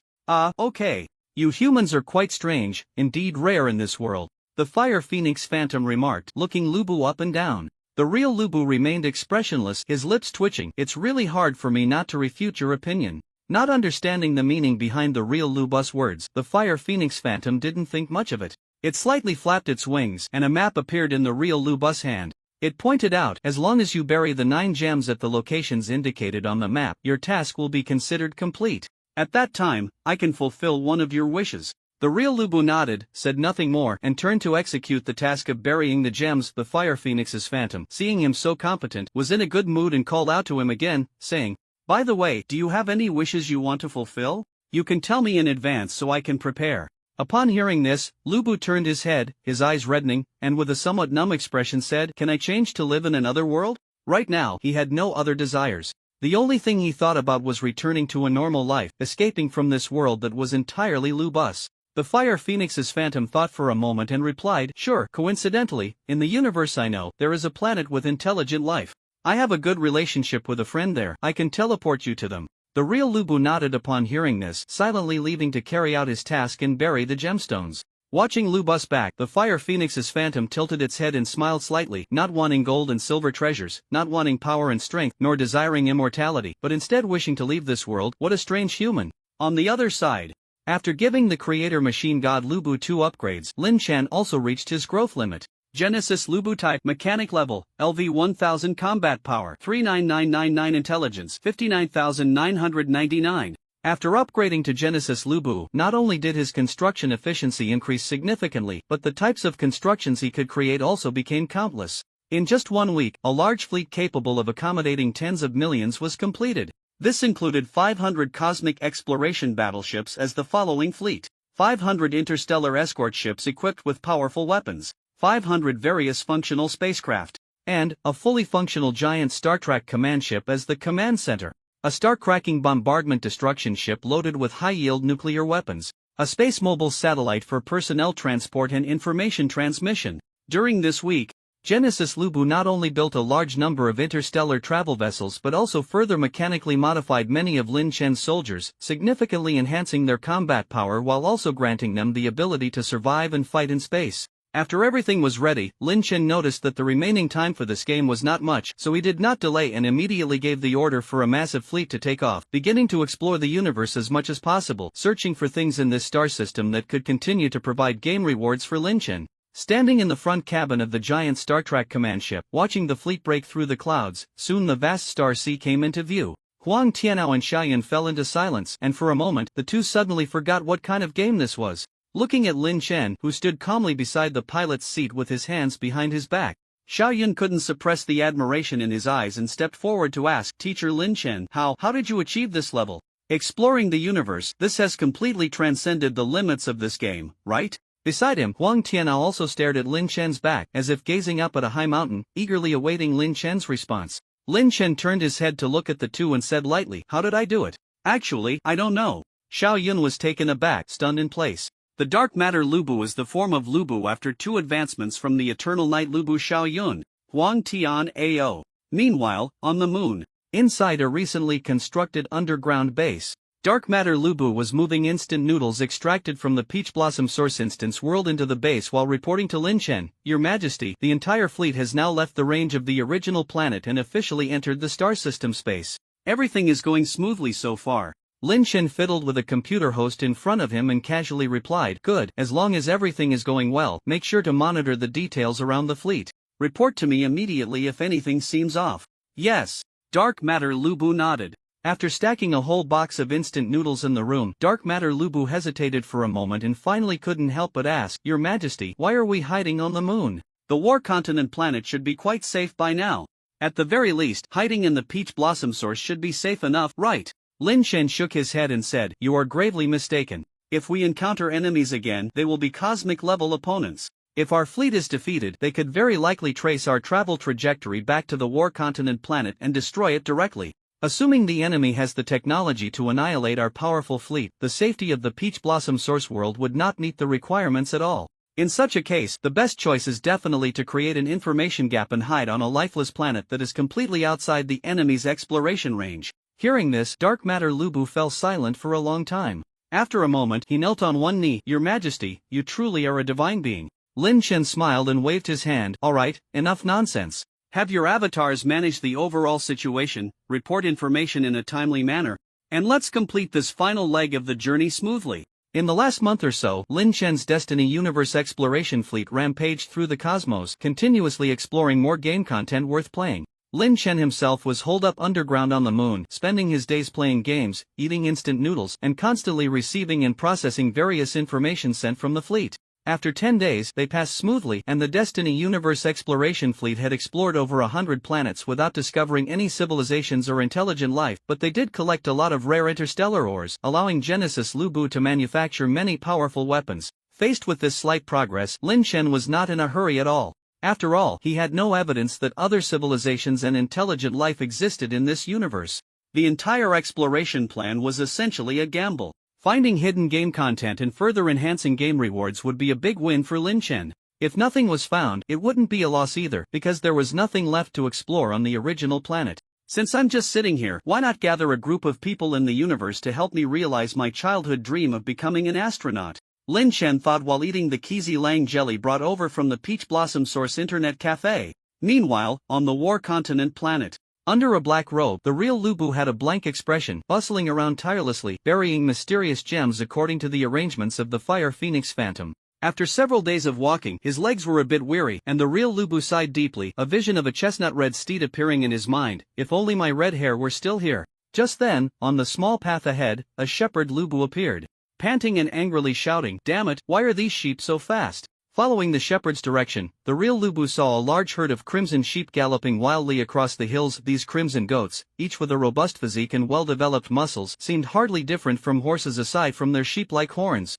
Okay. You humans are quite strange, indeed rare in this world," the fire phoenix phantom remarked, looking Lu Bu up and down. The real Lu Bu remained expressionless, his lips twitching. "It's really hard for me not to refute your opinion." Not understanding the meaning behind the real Lu Bu's words, the fire phoenix phantom didn't think much of it. It slightly flapped its wings, and a map appeared in the real Lu Bu's hand. It pointed out, "As long as you bury the 9 gems at the locations indicated on the map, your task will be considered complete. At that time, I can fulfill 1 of your wishes." The real Lu Bu nodded, said nothing more, and turned to execute the task of burying the gems. The fire phoenix's phantom, seeing him so competent, was in a good mood and called out to him again, saying, "By the way, do you have any wishes you want to fulfill? You can tell me in advance so I can prepare." Upon hearing this, Lu Bu turned his head, his eyes reddening, and with a somewhat numb expression said, "Can I change to live in another world?" Right now, he had no other desires. The only thing he thought about was returning to a normal life, escaping from this world that was entirely Lu Bu's. The fire phoenix's phantom thought for a moment and replied, "Sure, coincidentally, in the universe I know, there is a planet with intelligent life. I have a good relationship with a friend there. I can teleport you to them." The real Lu Bu nodded upon hearing this, silently leaving to carry out his task and bury the gemstones. Watching Lu Bu's back, the fire phoenix's phantom tilted its head and smiled slightly, not wanting gold and silver treasures, not wanting power and strength, nor desiring immortality, but instead wishing to leave this world. What a strange human. On the other side, after giving the creator machine god Lu Bu 2 upgrades, Lin Chen also reached his growth limit. Genesis Lubu Type Mechanic Level, LV 1000 Combat Power 39999 Intelligence 59999. After upgrading to Genesis Lubu, not only did his construction efficiency increase significantly, but the types of constructions he could create also became countless. In just 1 week, a large fleet capable of accommodating tens of millions was completed. This included 500 cosmic exploration battleships as the following fleet: 500 interstellar escort ships equipped with powerful weapons, 500 various functional spacecraft, and a fully functional giant StarTrak command ship as the command center. A star-cracking bombardment destruction ship loaded with high-yield nuclear weapons, a space-mobile satellite for personnel transport and information transmission. During this week, Genesis Lubu not only built a large number of interstellar travel vessels but also further mechanically modified many of Lin Chen's soldiers, significantly enhancing their combat power while also granting them the ability to survive and fight in space. After everything was ready, Lin Chen noticed that the remaining time for this game was not much, so he did not delay and immediately gave the order for a massive fleet to take off, beginning to explore the universe as much as possible, searching for things in this star system that could continue to provide game rewards for Lin Chen. Standing in the front cabin of the giant StarTrak command ship, watching the fleet break through the clouds, soon the vast star sea came into view. Huang Tianao and Xiaoyun fell into silence, and for a moment, the two suddenly forgot what kind of game this was. Looking at Lin Chen, who stood calmly beside the pilot's seat with his hands behind his back, Xiaoyun couldn't suppress the admiration in his eyes and stepped forward to ask, "Teacher Lin Chen, how did you achieve this level? Exploring the universe, this has completely transcended the limits of this game, right?" Beside him, Huang Tianao also stared at Lin Chen's back, as if gazing up at a high mountain, eagerly awaiting Lin Chen's response. Lin Chen turned his head to look at the two and said lightly, "How did I do it? Actually, I don't know." Xiaoyun was taken aback, stunned in place. The dark matter Lubu is the form of Lubu after 2 advancements from the eternal night Lubu Xiaoyun, Huang Tian Ao. Meanwhile, on the moon, inside a recently constructed underground base, dark matter Lubu was moving instant noodles extracted from the Peach Blossom source instance world into the base while reporting to Lin Chen, "Your Majesty, the entire fleet has now left the range of the original planet and officially entered the star system space. Everything is going smoothly so far." Lin Chen fiddled with a computer host in front of him and casually replied, "Good, as long as everything is going well, make sure to monitor the details around the fleet. Report to me immediately if anything seems off." "Yes." Dark matter Lubu nodded. After stacking a whole box of instant noodles in the room, dark matter Lubu hesitated for a moment and finally couldn't help but ask, "Your Majesty, why are we hiding on the moon? The War Continent planet should be quite safe by now. At the very least, hiding in the Peach Blossom source should be safe enough, right?" Lin Chen shook his head and said, "You are gravely mistaken. If we encounter enemies again, they will be cosmic-level opponents. If our fleet is defeated, they could very likely trace our travel trajectory back to the War Continent planet and destroy it directly. Assuming the enemy has the technology to annihilate our powerful fleet, the safety of the Peach Blossom source world would not meet the requirements at all. In such a case, the best choice is definitely to create an information gap and hide on a lifeless planet that is completely outside the enemy's exploration range." Hearing this, dark matter Lubu fell silent for a long time. After a moment, he knelt on one knee. "Your Majesty, you truly are a divine being." Lin Chen smiled and waved his hand. "All right, enough nonsense. Have your avatars manage the overall situation, report information in a timely manner, and let's complete this final leg of the journey smoothly." In the last month or so, Lin Chen's Destiny Universe exploration fleet rampaged through the cosmos, continuously exploring more game content worth playing. Lin Chen himself was holed up underground on the moon, spending his days playing games, eating instant noodles, and constantly receiving and processing various information sent from the fleet. After 10 days, they passed smoothly, and the Destiny Universe exploration fleet had explored over 100 planets without discovering any civilizations or intelligent life, but they did collect a lot of rare interstellar ores, allowing Genesis Lubu to manufacture many powerful weapons. Faced with this slight progress, Lin Chen was not in a hurry at all. After all, he had no evidence that other civilizations and intelligent life existed in this universe. The entire exploration plan was essentially a gamble. Finding hidden game content and further enhancing game rewards would be a big win for Lin Chen. If nothing was found, it wouldn't be a loss either, because there was nothing left to explore on the original planet. Since I'm just sitting here, why not gather a group of people in the universe to help me realize my childhood dream of becoming an astronaut? Lin Chen thought while eating the Kizi Lang jelly brought over from the Peach Blossom Source Internet Cafe. Meanwhile, on the War Continent planet, under a black robe, the real Lubu had a blank expression, bustling around tirelessly, burying mysterious gems according to the arrangements of the Fire Phoenix Phantom. After several days of walking, his legs were a bit weary, and the real Lu Bu sighed deeply, a vision of a chestnut-red steed appearing in his mind. If only my red hair were still here. Just then, on the small path ahead, a shepherd Lu Bu appeared, panting and angrily shouting, "Damn it, why are these sheep so fast?" Following the shepherd's direction, the real Lu Bu saw a large herd of crimson sheep galloping wildly across the hills. These crimson goats, each with a robust physique and well-developed muscles, seemed hardly different from horses aside from their sheep-like horns.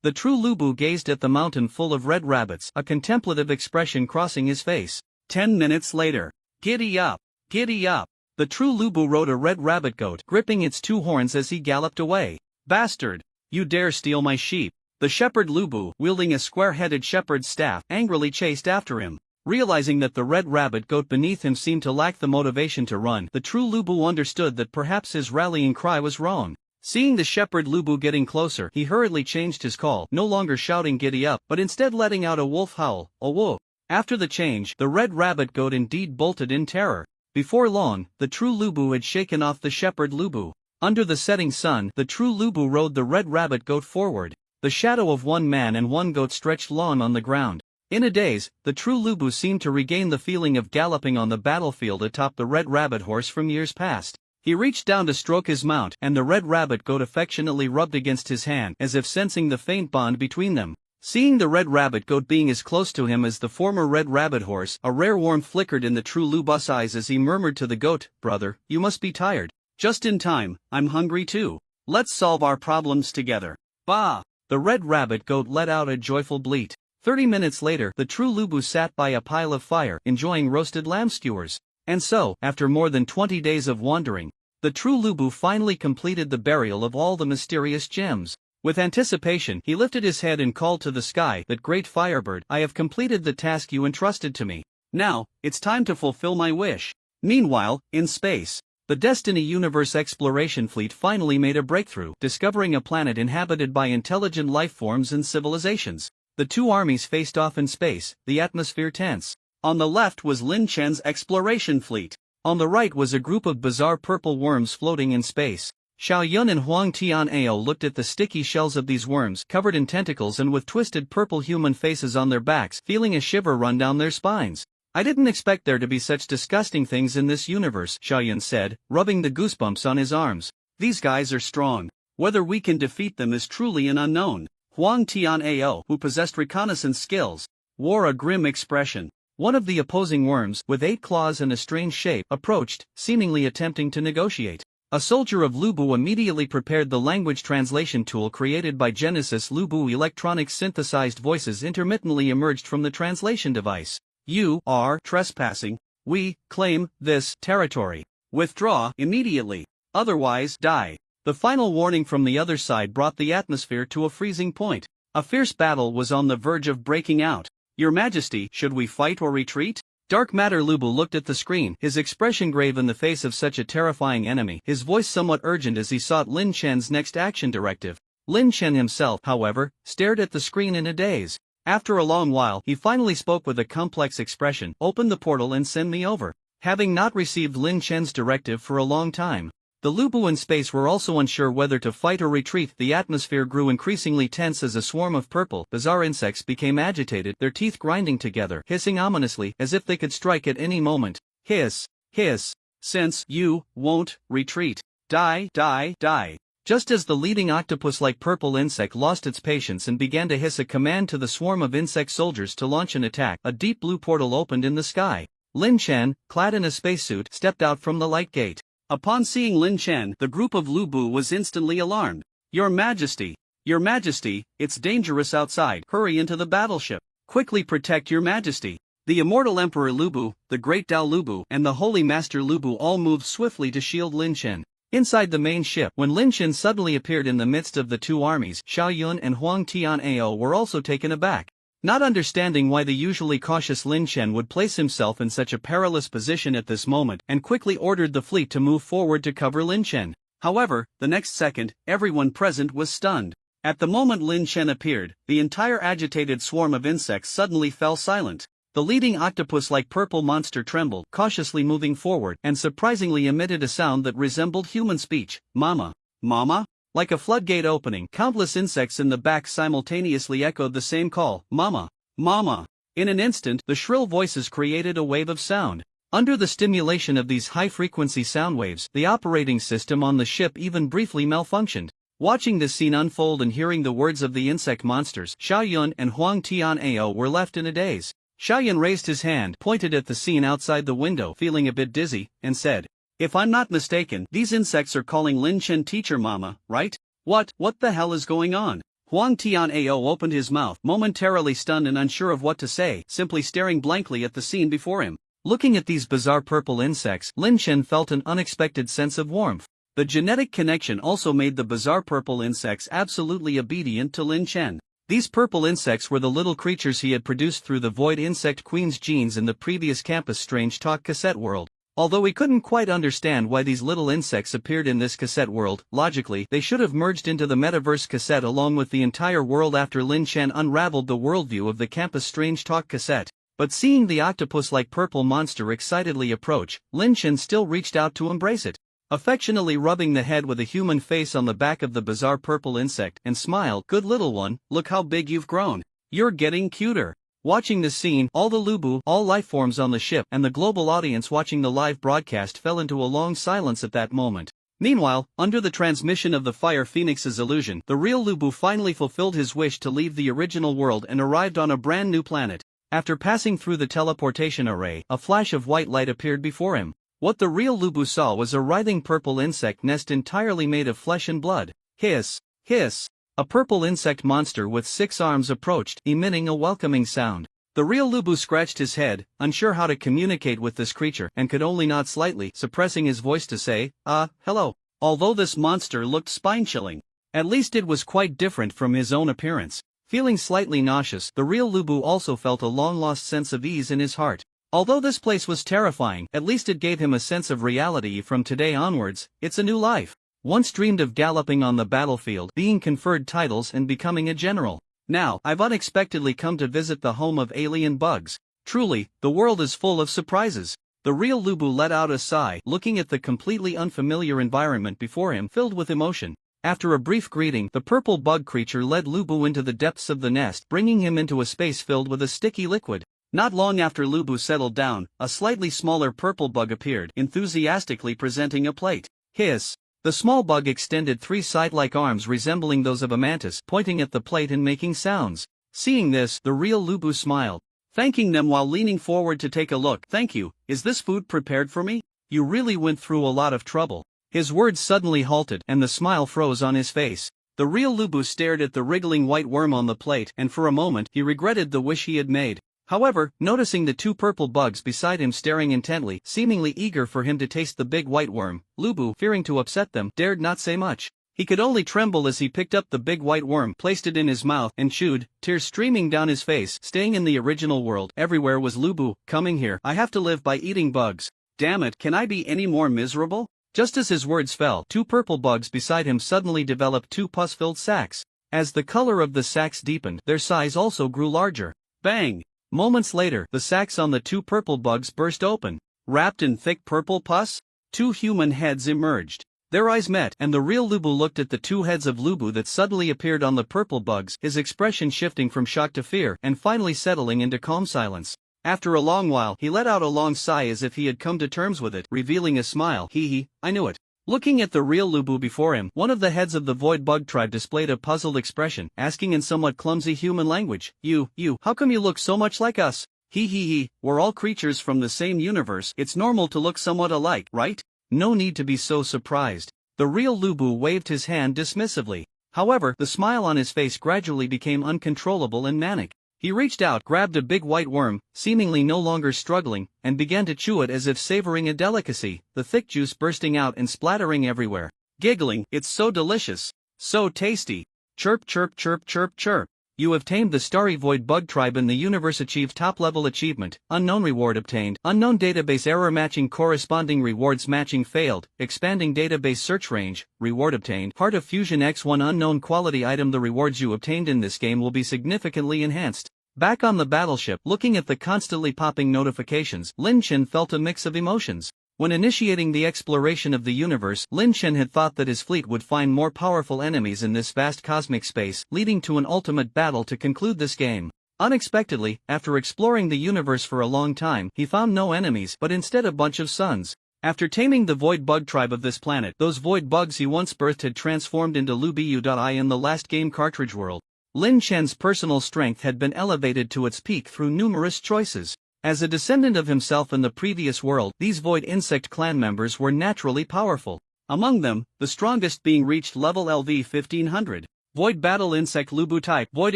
The true Lu Bu gazed at the mountain full of red rabbits, a contemplative expression crossing his face. 10 minutes later. Giddy up! Giddy up! The true Lu Bu rode a red rabbit goat, gripping its two horns as he galloped away. "Bastard! You dare steal my sheep!" The shepherd Lu Bu, wielding a square-headed shepherd's staff, angrily chased after him. Realizing that the red rabbit goat beneath him seemed to lack the motivation to run, the true Lu Bu understood that perhaps his rallying cry was wrong. Seeing the shepherd Lu Bu getting closer, he hurriedly changed his call, no longer shouting "Giddy up," but instead letting out a wolf howl, a woof. After the change, the red rabbit goat indeed bolted in terror. Before long, the true Lu Bu had shaken off the shepherd Lu Bu. Under the setting sun, the true Lu Bu rode the red rabbit goat forward. The shadow of one man and one goat stretched long on the ground. In a daze, the true Lu Bu seemed to regain the feeling of galloping on the battlefield atop the red rabbit horse from years past. He reached down to stroke his mount, and the red rabbit goat affectionately rubbed against his hand, as if sensing the faint bond between them. Seeing the red rabbit goat being as close to him as the former red rabbit horse, a rare warmth flickered in the true Lu Bu's eyes as he murmured to the goat, "Brother, you must be tired." "Just in time, I'm hungry too. Let's solve our problems together." "Bah!" The red rabbit goat let out a joyful bleat. 30 minutes later, the true Lu Bu sat by a pile of fire, enjoying roasted lamb skewers. And so, after more than 20 days of wandering, the true Lu Bu finally completed the burial of all the mysterious gems. With anticipation, he lifted his head and called to the sky, "That great firebird, I have completed the task you entrusted to me. Now, it's time to fulfill my wish." Meanwhile, in space, the Destiny Universe exploration fleet finally made a breakthrough, discovering a planet inhabited by intelligent life forms and civilizations. The two armies faced off in space, the atmosphere tense. On the left was Lin Chen's exploration fleet. On the right was a group of bizarre purple worms floating in space. Xiao Yun and Huang Tian'ao looked at the sticky shells of these worms, covered in tentacles and with twisted purple human faces on their backs, feeling a shiver run down their spines. "I didn't expect there to be such disgusting things in this universe," Xiao Yun said, rubbing the goosebumps on his arms. "These guys are strong. Whether we can defeat them is truly an unknown." Huang Tian'ao, who possessed reconnaissance skills, wore a grim expression. One of the opposing worms, with 8 claws and a strange shape, approached, seemingly attempting to negotiate. A soldier of Lu Bu immediately prepared the language translation tool created by Genesis Lu Bu. Electronic synthesized voices intermittently emerged from the translation device. "You are trespassing. We claim this territory. Withdraw immediately. Otherwise, die." The final warning from the other side brought the atmosphere to a freezing point. A fierce battle was on the verge of breaking out. "Your Majesty, should we fight or retreat?" Dark Matter Lu Bu looked at the screen, his expression grave in the face of such a terrifying enemy, his voice somewhat urgent as he sought Lin Chen's next action directive. Lin Chen himself, however, stared at the screen in a daze. After a long while, he finally spoke with a complex expression, "Open the portal and send me over." Having not received Lin Chen's directive for a long time, the Lu Bu in space were also unsure whether to fight or retreat. The atmosphere grew increasingly tense as a swarm of purple, bizarre insects became agitated, their teeth grinding together, hissing ominously, as if they could strike at any moment. "Hiss, hiss. Since you won't retreat, die, die, die." Just as the leading octopus-like purple insect lost its patience and began to hiss a command to the swarm of insect soldiers to launch an attack, a deep blue portal opened in the sky. Lin Chen, clad in a spacesuit, stepped out from the light gate. Upon seeing Lin Chen, the group of Lu Bu was instantly alarmed. "Your Majesty! Your Majesty, it's dangerous outside. Hurry into the battleship. Quickly protect your Majesty." The immortal Emperor Lu Bu, the great Dao Lu Bu, and the Holy Master Lu Bu all moved swiftly to shield Lin Chen. Inside the main ship, when Lin Chen suddenly appeared in the midst of the two armies, Xiao Yun and Huang Tian'ao were also taken aback. Not understanding why the usually cautious Lin Chen would place himself in such a perilous position at this moment, and quickly ordered the fleet to move forward to cover Lin Chen. However, the next second, everyone present was stunned. At the moment Lin Chen appeared, the entire agitated swarm of insects suddenly fell silent. The leading octopus-like purple monster trembled, cautiously moving forward, and surprisingly emitted a sound that resembled human speech. "Mama. Mama?" Like a floodgate opening, countless insects in the back simultaneously echoed the same call, "Mama! Mama!" In an instant, the shrill voices created a wave of sound. Under the stimulation of these high-frequency sound waves, the operating system on the ship even briefly malfunctioned. Watching this scene unfold and hearing the words of the insect monsters, Xiaoyun and Huang Tian'ao were left in a daze. Xiaoyun raised his hand, pointed at the scene outside the window, feeling a bit dizzy, and said, "If I'm not mistaken, these insects are calling Lin Chen teacher mama, right? What the hell is going on?" Huang Tian'ao opened his mouth, momentarily stunned and unsure of what to say, simply staring blankly at the scene before him. Looking at these bizarre purple insects, Lin Chen felt an unexpected sense of warmth. The genetic connection also made the bizarre purple insects absolutely obedient to Lin Chen. These purple insects were the little creatures he had produced through the Void Insect Queen's genes in the previous Campus Strange Talk cassette world. Although he couldn't quite understand why these little insects appeared in this cassette world, logically, they should have merged into the Metaverse cassette along with the entire world after Lin Chen unraveled the worldview of the Campus Strange Talk cassette. But seeing the octopus-like purple monster excitedly approach, Lin Chen still reached out to embrace it. Affectionately rubbing the head with a human face on the back of the bizarre purple insect, and smiled, "Good little one, look how big you've grown. You're getting cuter." Watching this scene, all the Lubu, all lifeforms on the ship, and the global audience watching the live broadcast fell into a long silence at that moment. Meanwhile, under the transmission of the Fire Phoenix's illusion, the real Lubu finally fulfilled his wish to leave the original world and arrived on a brand new planet. After passing through the teleportation array, a flash of white light appeared before him. What the real Lubu saw was a writhing purple insect nest entirely made of flesh and blood. Hiss! Hiss! A purple insect monster with 6 arms approached, emitting a welcoming sound. The real Lubu scratched his head, unsure how to communicate with this creature, and could only nod slightly, suppressing his voice to say, hello. Although this monster looked spine-chilling, at least it was quite different from his own appearance. Feeling slightly nauseous, the real Lubu also felt a long-lost sense of ease in his heart. Although this place was terrifying, at least it gave him a sense of reality. From today onwards, it's a new life. Once dreamed of galloping on the battlefield, being conferred titles and becoming a general. Now, I've unexpectedly come to visit the home of alien bugs. Truly, the world is full of surprises. The real Lubu let out a sigh, looking at the completely unfamiliar environment before him, filled with emotion. After a brief greeting, the purple bug creature led Lubu into the depths of the nest, bringing him into a space filled with a sticky liquid. Not long after Lubu settled down, a slightly smaller purple bug appeared, enthusiastically presenting a plate. Hiss! The small bug extended 3 side-like arms resembling those of a mantis, pointing at the plate and making sounds. Seeing this, the real Lubu smiled, thanking them while leaning forward to take a look. "Thank you, is this food prepared for me? You really went through a lot of trouble." His words suddenly halted, and the smile froze on his face. The real Lubu stared at the wriggling white worm on the plate, and for a moment, he regretted the wish he had made. However, noticing the 2 purple bugs beside him staring intently, seemingly eager for him to taste the big white worm, Lubu, fearing to upset them, dared not say much. He could only tremble as he picked up the big white worm, placed it in his mouth, and chewed, tears streaming down his face. Staying in the original world, everywhere was Lubu. "Coming here, I have to live by eating bugs. Damn it, can I be any more miserable?" Just as his words fell, 2 purple bugs beside him suddenly developed 2 pus-filled sacs. As the color of the sacs deepened, their size also grew larger. Bang! Moments later, the sacs on the 2 purple bugs burst open. Wrapped in thick purple pus, 2 human heads emerged. Their eyes met, and the real Lubu looked at the 2 heads of Lubu that suddenly appeared on the purple bugs, his expression shifting from shock to fear, and finally settling into calm silence. After a long while, he let out a long sigh as if he had come to terms with it, revealing a smile. "Hee, I knew it." Looking at the real Lubu before him, one of the heads of the Void Bug tribe displayed a puzzled expression, asking in somewhat clumsy human language, You, how come you look so much like us?" He, we're all creatures from the same universe. It's normal to look somewhat alike, right? No need to be so surprised." The real Lubu waved his hand dismissively. However, the smile on his face gradually became uncontrollable and manic. He reached out, grabbed a big white worm, seemingly no longer struggling, and began to chew it as if savoring a delicacy, the thick juice bursting out and splattering everywhere. Giggling, "It's so delicious. So tasty. Chirp chirp chirp chirp chirp. You have tamed the Starry Void Bug Tribe in the universe. Achieved top-level achievement. Unknown reward obtained. Unknown database error matching corresponding rewards matching failed. Expanding database search range. Reward obtained. Heart of Fusion X1 unknown quality item. The rewards you obtained in this game will be significantly enhanced." Back on the battleship, looking at the constantly popping notifications, Lin Chen felt a mix of emotions. When initiating the exploration of the universe, Lin Chen had thought that his fleet would find more powerful enemies in this vast cosmic space, leading to an ultimate battle to conclude this game. Unexpectedly, after exploring the universe for a long time, he found no enemies but instead a bunch of suns. After taming the void bug tribe of this planet, those void bugs he once birthed had transformed into Lubu.I in the last game cartridge world. Lin Chen's personal strength had been elevated to its peak through numerous choices. As a descendant of himself in the previous world, these void insect clan members were naturally powerful. Among them, the strongest being reached level LV 1500. Void Battle Insect Lubu Type Void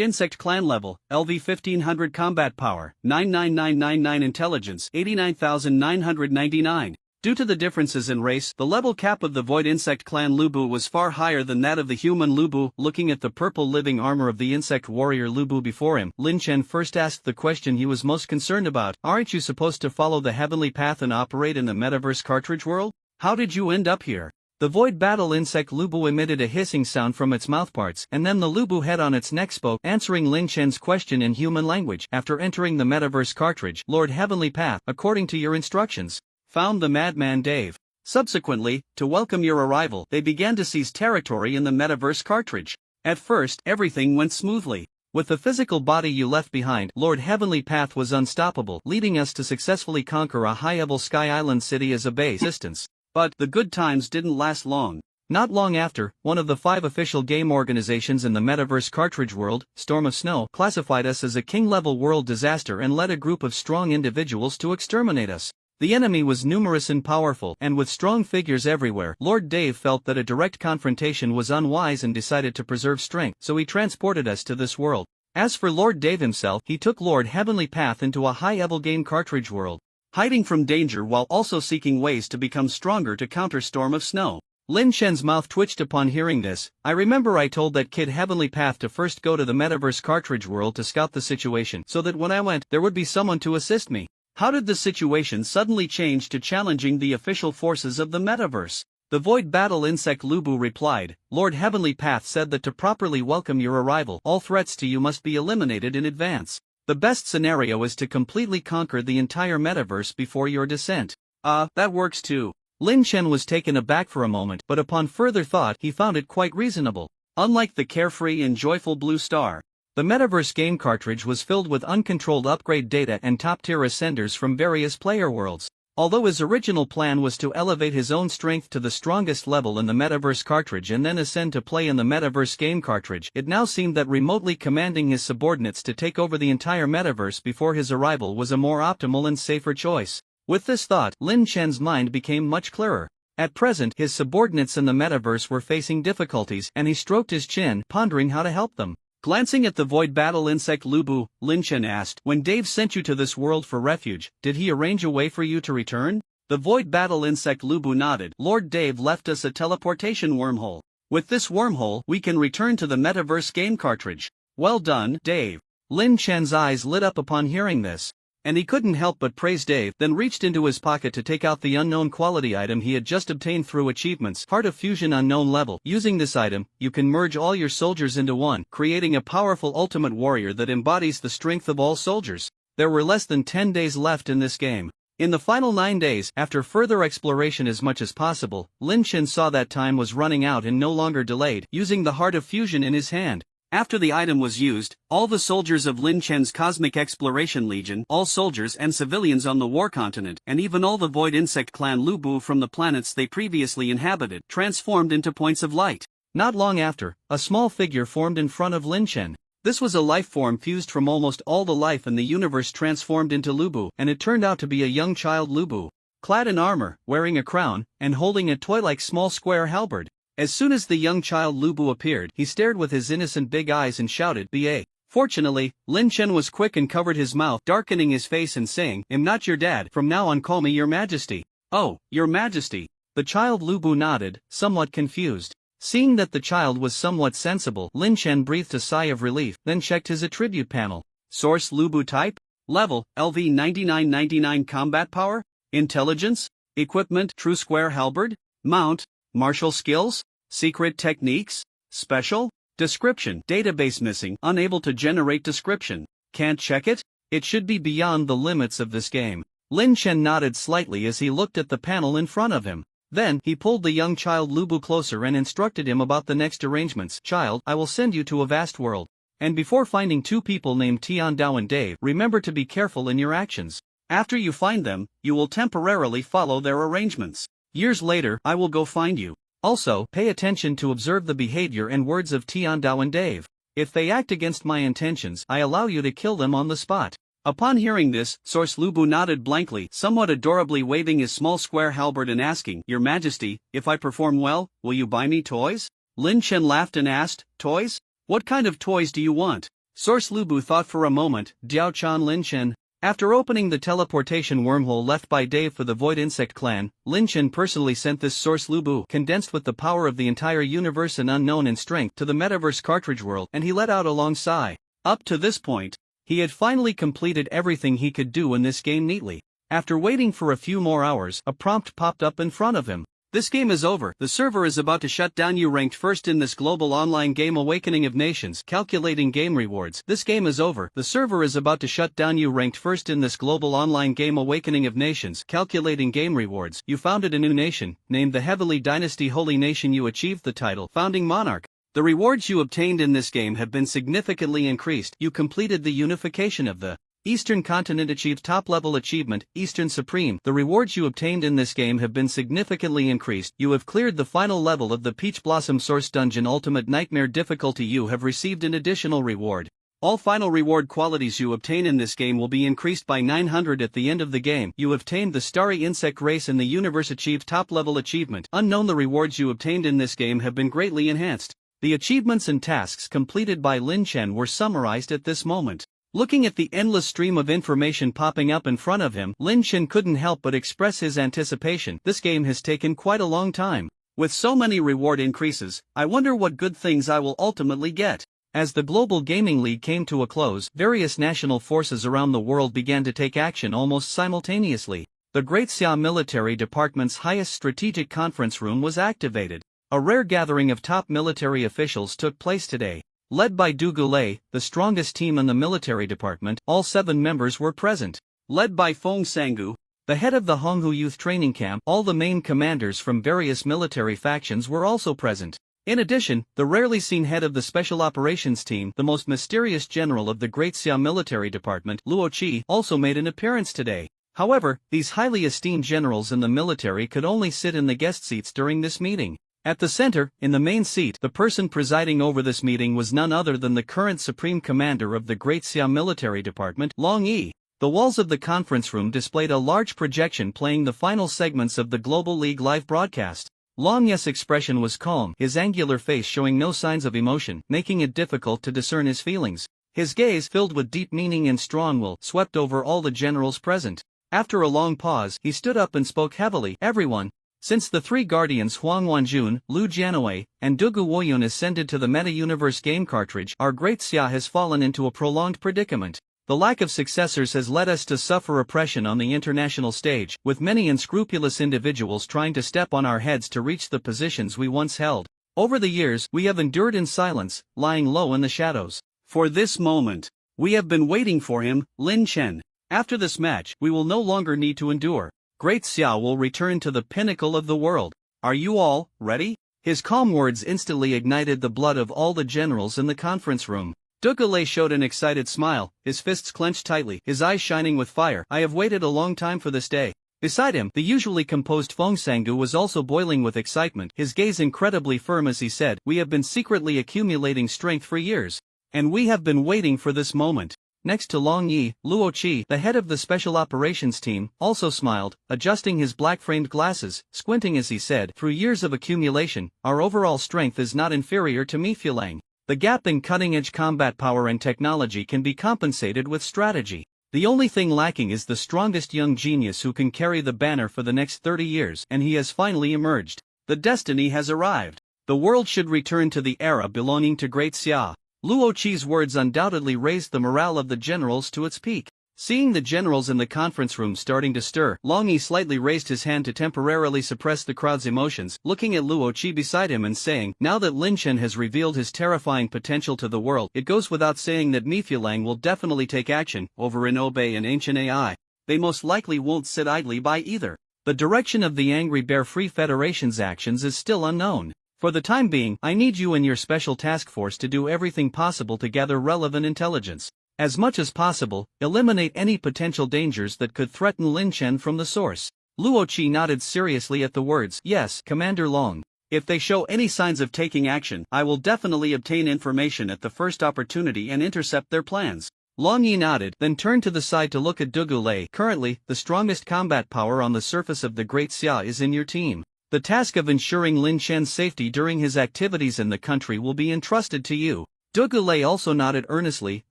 Insect Clan Level, LV 1500 Combat Power, 99999 Intelligence, 89999. Due to the differences in race, the level cap of the Void Insect Clan Lubu was far higher than that of the human Lubu. Looking at the purple living armor of the insect warrior Lubu before him, Lin Chen first asked the question he was most concerned about. Aren't you supposed to follow the heavenly path and operate in the metaverse cartridge world? How did you end up here? The Void Battle Insect Lubu emitted a hissing sound from its mouthparts, and then the Lubu head on its neck spoke, answering Lin Chen's question in human language. After entering the metaverse cartridge, Lord Heavenly Path, according to your instructions, found the madman Dave. Subsequently, to welcome your arrival, they began to seize territory in the metaverse cartridge. At first, everything went smoothly. With the physical body you left behind, Lord Heavenly Path was unstoppable, leading us to successfully conquer a high-level Sky Island city as a base distance. But the good times didn't last long. Not long after, one of the 5 official game organizations in the metaverse cartridge world, Storm of Snow, classified us as a king-level world disaster and led a group of strong individuals to exterminate us. The enemy was numerous and powerful, and with strong figures everywhere, Lord Dave felt that a direct confrontation was unwise and decided to preserve strength, so he transported us to this world. As for Lord Dave himself, he took Lord Heavenly Path into a high-level game cartridge world, hiding from danger while also seeking ways to become stronger to counter Storm of Snow. Lin Chen's mouth twitched upon hearing this. I remember I told that kid Heavenly Path to first go to the metaverse cartridge world to scout the situation, so that when I went, there would be someone to assist me. How did the situation suddenly change to challenging the official forces of the metaverse? The Void Battle Insect Lubu replied, Lord Heavenly Path said that to properly welcome your arrival, all threats to you must be eliminated in advance. The best scenario is to completely conquer the entire metaverse before your descent. That works too. Lin Chen was taken aback for a moment, but upon further thought he found it quite reasonable. Unlike the carefree and joyful Blue Star, the metaverse game cartridge was filled with uncontrolled upgrade data and top-tier ascenders from various player worlds. Although his original plan was to elevate his own strength to the strongest level in the metaverse cartridge and then ascend to play in the metaverse game cartridge, it now seemed that remotely commanding his subordinates to take over the entire metaverse before his arrival was a more optimal and safer choice. With this thought, Lin Chen's mind became much clearer. At present, his subordinates in the metaverse were facing difficulties, and he stroked his chin, pondering how to help them. Glancing at the Void Battle Insect Lubu, Lin Chen asked, when Dave sent you to this world for refuge, did he arrange a way for you to return? The Void Battle Insect Lubu nodded. Lord Dave left us a teleportation wormhole. With this wormhole, we can return to the metaverse game cartridge. Well done, Dave. Lin Chen's eyes lit up upon hearing this, and he couldn't help but praise Dave, then reached into his pocket to take out the unknown quality item he had just obtained through achievements. Heart of Fusion Unknown Level. Using this item, you can merge all your soldiers into one, creating a powerful ultimate warrior that embodies the strength of all soldiers. There were less than 10 days left in this game. In the final 9 days, after further exploration as much as possible, Lin Chen saw that time was running out and no longer delayed, using the Heart of Fusion in his hand. After the item was used, all the soldiers of Lin Chen's Cosmic Exploration Legion, all soldiers and civilians on the War Continent, and even all the Void Insect Clan Lubu from the planets they previously inhabited, transformed into points of light. Not long after, a small figure formed in front of Lin Chen. This was a life form fused from almost all the life in the universe transformed into Lubu, and it turned out to be a young child Lubu, clad in armor, wearing a crown, and holding a toy-like small square halberd. As soon as the young child Lubu appeared, he stared with his innocent big eyes and shouted, "B.A." Fortunately, Lin Chen was quick and covered his mouth, darkening his face and saying, "I'm not your dad, from now on call me your majesty." "Oh, your majesty." The child Lubu nodded, somewhat confused. Seeing that the child was somewhat sensible, Lin Chen breathed a sigh of relief, then checked his attribute panel. Source Lubu type? Level, LV 9999 combat power? Intelligence? Equipment True Square Halberd? Mount? Martial skills? Secret techniques? Special? Description. Database missing. Unable to generate description. Can't check it? It should be beyond the limits of this game. Lin Chen nodded slightly as he looked at the panel in front of him. Then, he pulled the young child Lu Bu closer and instructed him about the next arrangements. Child, I will send you to a vast world. And before finding two people named Tian Dao and Dave, remember to be careful in your actions. After you find them, you will temporarily follow their arrangements. Years later, I will go find you. Also, pay attention to observe the behavior and words of Tian Dao and Dave. If they act against my intentions, I allow you to kill them on the spot. Upon hearing this, Source Lu Bu nodded blankly, somewhat adorably waving his small square halberd and asking, Your Majesty, if I perform well, will you buy me toys? Lin Chen laughed and asked, Toys? What kind of toys do you want? Source Lu Bu thought for a moment, Diao Chan Lin Chen. After opening the teleportation wormhole left by Dave for the Void Insect Clan, Lin Chen personally sent this Source Lu Bu, condensed with the power of the entire universe and unknown in strength, to the Metaverse cartridge world, and he let out a long sigh. Up to this point, he had finally completed everything he could do in this game neatly. After waiting for a few more hours, a prompt popped up in front of him. This game is over. The server is about to shut down. You ranked first in this global online game Awakening of Nations. Calculating game rewards. This game is over. The server is about to shut down. You ranked first in this global online game Awakening of Nations. Calculating game rewards. You founded a new nation, named the Heavenly Dynasty Holy Nation. You achieved the title, Founding Monarch. The rewards you obtained in this game have been significantly increased. You completed the unification of the Eastern Continent, achieved top-level achievement, Eastern Supreme. The rewards you obtained in this game have been significantly increased. You have cleared the final level of the Peach Blossom Source Dungeon Ultimate Nightmare difficulty. You have received an additional reward. All final reward qualities you obtain in this game will be increased by 900 at the end of the game. You have tamed the Starry Insect race in the universe, achieved top-level achievement. Unknown. The rewards you obtained in this game have been greatly enhanced. The achievements and tasks completed by Lin Chen were summarized at this moment. Looking at the endless stream of information popping up in front of him, Lin Chen couldn't help but express his anticipation. This game has taken quite a long time. With so many reward increases, I wonder what good things I will ultimately get. As the Global Gaming League came to a close, various national forces around the world began to take action almost simultaneously. The Great Xia Military Department's highest strategic conference room was activated. A rare gathering of top military officials took place today. Led by Du Gulei, the strongest team in the military department, all 7 members were present. Led by Feng Sangu, the head of the Honghu Youth Training Camp, all the main commanders from various military factions were also present. In addition, the rarely seen head of the Special Operations Team, the most mysterious general of the Great Xia Military Department, Luo Qi, also made an appearance today. However, these highly esteemed generals in the military could only sit in the guest seats during this meeting. At the center, in the main seat, the person presiding over this meeting was none other than the current Supreme Commander of the Great Xia Military Department, Long Yi. The walls of the conference room displayed a large projection playing the final segments of the Global League live broadcast. Long Yi's expression was calm, his angular face showing no signs of emotion, making it difficult to discern his feelings. His gaze, filled with deep meaning and strong will, swept over all the generals present. After a long pause, he stood up and spoke heavily. Everyone. Since the 3 guardians Huang Wanjun, Lu Jianwei, and Dugu Woyun ascended to the Meta-Universe game cartridge, our Great Xia has fallen into a prolonged predicament. The lack of successors has led us to suffer oppression on the international stage, with many unscrupulous individuals trying to step on our heads to reach the positions we once held. Over the years, we have endured in silence, lying low in the shadows. For this moment, we have been waiting for him, Lin Chen. After this match, we will no longer need to endure. Great Xia will return to the pinnacle of the world. Are you all ready? His calm words instantly ignited the blood of all the generals in the conference room. Du Gulei showed an excited smile, his fists clenched tightly, his eyes shining with fire. I have waited a long time for this day. Beside him, the usually composed Feng Sangu was also boiling with excitement, his gaze incredibly firm as he said, We have been secretly accumulating strength for years. And we have been waiting for this moment. Next to Long Yi, Luo Qi, the head of the Special Operations Team, also smiled, adjusting his black-framed glasses, squinting as he said, Through years of accumulation, our overall strength is not inferior to Mi Fulang. The gap in cutting-edge combat power and technology can be compensated with strategy. The only thing lacking is the strongest young genius who can carry the banner for the next 30 years, and he has finally emerged. The destiny has arrived. The world should return to the era belonging to Great Xia. Luo Qi's words undoubtedly raised the morale of the generals to its peak. Seeing the generals in the conference room starting to stir, Long Yi slightly raised his hand to temporarily suppress the crowd's emotions, looking at Luo Qi beside him and saying, Now that Lin Chen has revealed his terrifying potential to the world, it goes without saying that Mi Fulang will definitely take action, over in Obei and Ancient AI. they most likely won't sit idly by either. The direction of the Angry Bear Free Federation's actions is still unknown. For the time being, I need you and your special task force to do everything possible to gather relevant intelligence. As much as possible, eliminate any potential dangers that could threaten Lin Chen from the source. Luo Qi nodded seriously at the words. Yes, Commander Long. If they show any signs of taking action, I will definitely obtain information at the first opportunity and intercept their plans. Long Yi nodded, then turned to the side to look at Dugu Lei. Currently, the strongest combat power on the surface of the Great Xia is in your team. The task of ensuring Lin Chen's safety during his activities in the country will be entrusted to you. Dugu Lei also nodded earnestly.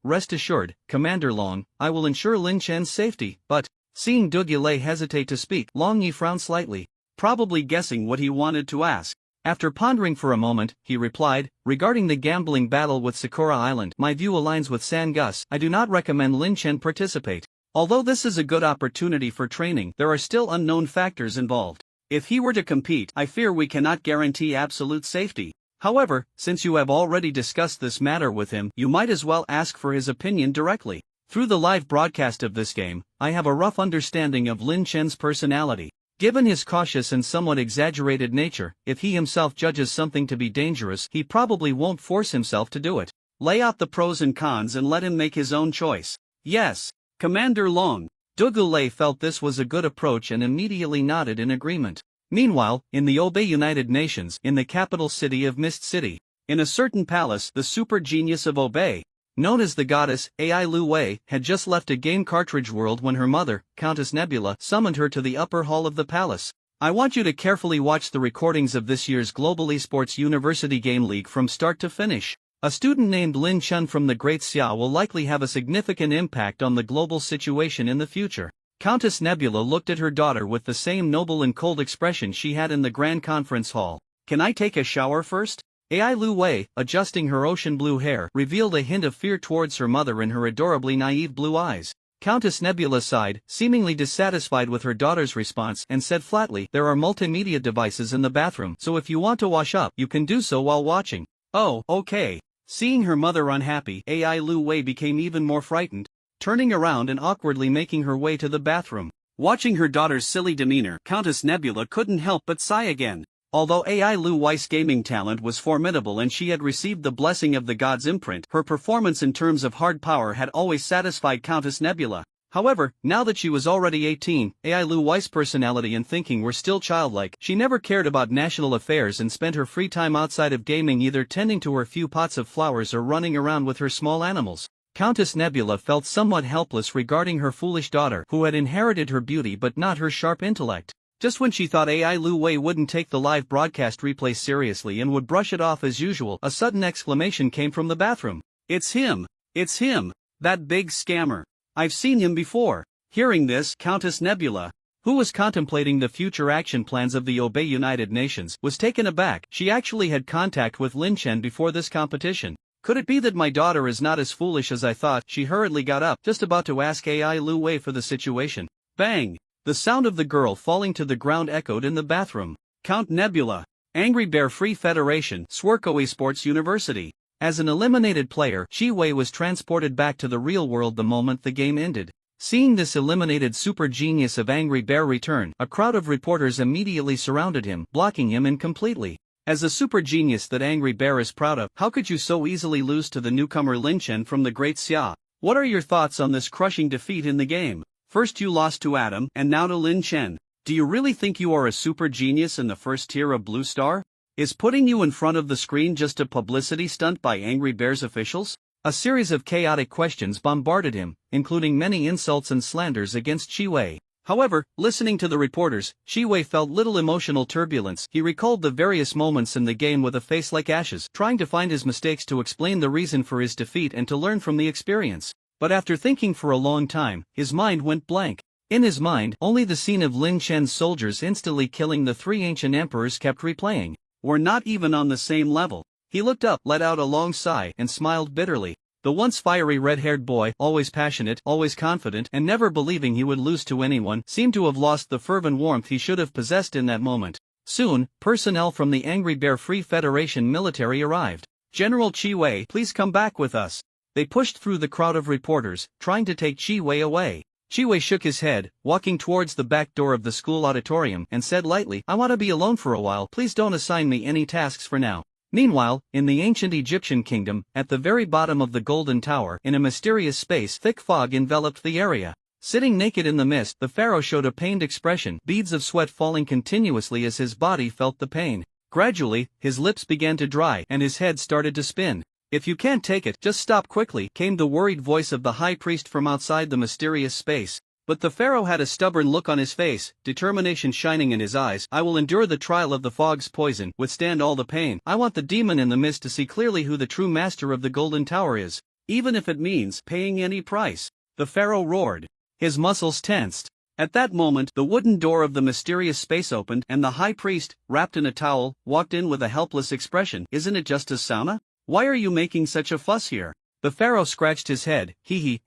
Rest assured, Commander Long, I will ensure Lin Chen's safety, but... Seeing Dugu Lei hesitate to speak, Long Yi frowned slightly, probably guessing what he wanted to ask. After pondering for a moment, he replied, regarding the gambling battle with Sakura Island, my view aligns with San Gus. I do not recommend Lin Chen participate. Although this is a good opportunity for training, there are still unknown factors involved. If he were to compete, I fear we cannot guarantee absolute safety. However, since you have already discussed this matter with him, you might as well ask for his opinion directly. Through the live broadcast of this game, I have a rough understanding of Lin Chen's personality. Given his cautious and somewhat exaggerated nature, if he himself judges something to be dangerous, he probably won't force himself to do it. Lay out the pros and cons and let him make his own choice. Yes, Commander Long. Dugu Lei felt this was a good approach and immediately nodded in agreement. Meanwhile, in the Obei United Nations, in the capital city of Mist City, in a certain palace, the super genius of Obei, known as the goddess, Ai Lu Wei, had just left a game cartridge world when her mother, Countess Nebula, summoned her to the upper hall of the palace. I want you to carefully watch the recordings of this year's Global Esports University Game League from start to finish. A student named Lin Chen from the Great Xia will likely have a significant impact on the global situation in the future. Countess Nebula looked at her daughter with the same noble and cold expression she had in the Grand Conference Hall. Can I take a shower first? Ai Lu Wei, adjusting her ocean blue hair, revealed a hint of fear towards her mother in her adorably naive blue eyes. Countess Nebula sighed, seemingly dissatisfied with her daughter's response, and said flatly, there are multimedia devices in the bathroom, so if you want to wash up, you can do so while watching. Oh, okay. Seeing her mother unhappy, Ai Lu Wei became even more frightened, turning around and awkwardly making her way to the bathroom. Watching her daughter's silly demeanor, Countess Nebula couldn't help but sigh again. Although Ai Lu Wei's gaming talent was formidable and she had received the blessing of the god's imprint, her performance in terms of hard power had always satisfied Countess Nebula. However, now that she was already 18, Ai Lu Wei's personality and thinking were still childlike. She never cared about national affairs and spent her free time outside of gaming either tending to her few pots of flowers or running around with her small animals. Countess Nebula felt somewhat helpless regarding her foolish daughter, who had inherited her beauty but not her sharp intellect. Just when she thought Ai Lu Wei wouldn't take the live broadcast replay seriously and would brush it off as usual, a sudden exclamation came from the bathroom. It's him! It's him! That big scammer! I've seen him before! Hearing this, Countess Nebula, who was contemplating the future action plans of the Obei United Nations, was taken aback. She actually had contact with Lin Chen before this competition. Could it be that my daughter is not as foolish as I thought? She hurriedly got up, just about to ask Ai Lu Wei for the situation. Bang! The sound of the girl falling to the ground echoed in the bathroom. Count Nebula. Angry Bear Free Federation, Swerco Esports University. As an eliminated player, Chi Wei was transported back to the real world the moment the game ended. Seeing this eliminated super genius of Angry Bear return, a crowd of reporters immediately surrounded him, blocking him in completely. As a super genius that Angry Bear is proud of, how could you so easily lose to the newcomer Lin Chen from the Great Xia? What are your thoughts on this crushing defeat in the game? First you lost to Adam, and now to Lin Chen. Do you really think you are a super genius in the first tier of Blue Star? Is putting you in front of the screen just a publicity stunt by Angry Bear's officials? A series of chaotic questions bombarded him, including many insults and slanders against Chi Wei. However, listening to the reporters, Chi Wei felt little emotional turbulence. He recalled the various moments in the game with a face like ashes, trying to find his mistakes to explain the reason for his defeat and to learn from the experience. But after thinking for a long time, his mind went blank. In his mind, only the scene of Lin Chen's soldiers instantly killing the three ancient emperors kept replaying. We're not even on the same level. He looked up, let out a long sigh, and smiled bitterly. The once fiery red-haired boy, always passionate, always confident, and never believing he would lose to anyone, seemed to have lost the fervent warmth he should have possessed in that moment. Soon, personnel from the Angry Bear Free Federation military arrived. General Chi Wei, please come back with us. They pushed through the crowd of reporters, trying to take Chi Wei away. Chiwei shook his head, walking towards the back door of the school auditorium, and said lightly, "I want to be alone for a while, please don't assign me any tasks for now." Meanwhile, in the ancient Egyptian kingdom, at the very bottom of the Golden Tower, in a mysterious space, thick fog enveloped the area. Sitting naked in the mist, the pharaoh showed a pained expression, beads of sweat falling continuously as his body felt the pain. Gradually, his lips began to dry, and his head started to spin. "If you can't take it, just stop quickly," came the worried voice of the high priest from outside the mysterious space. But the pharaoh had a stubborn look on his face, determination shining in his eyes. "I will endure the trial of the fog's poison, withstand all the pain. I want the demon in the mist to see clearly who the true master of the Golden Tower is, even if it means paying any price." The pharaoh roared. His muscles tensed. At that moment, the wooden door of the mysterious space opened, and the high priest, wrapped in a towel, walked in with a helpless expression. "Isn't it just a sauna? Why are you making such a fuss here?" The pharaoh scratched his head.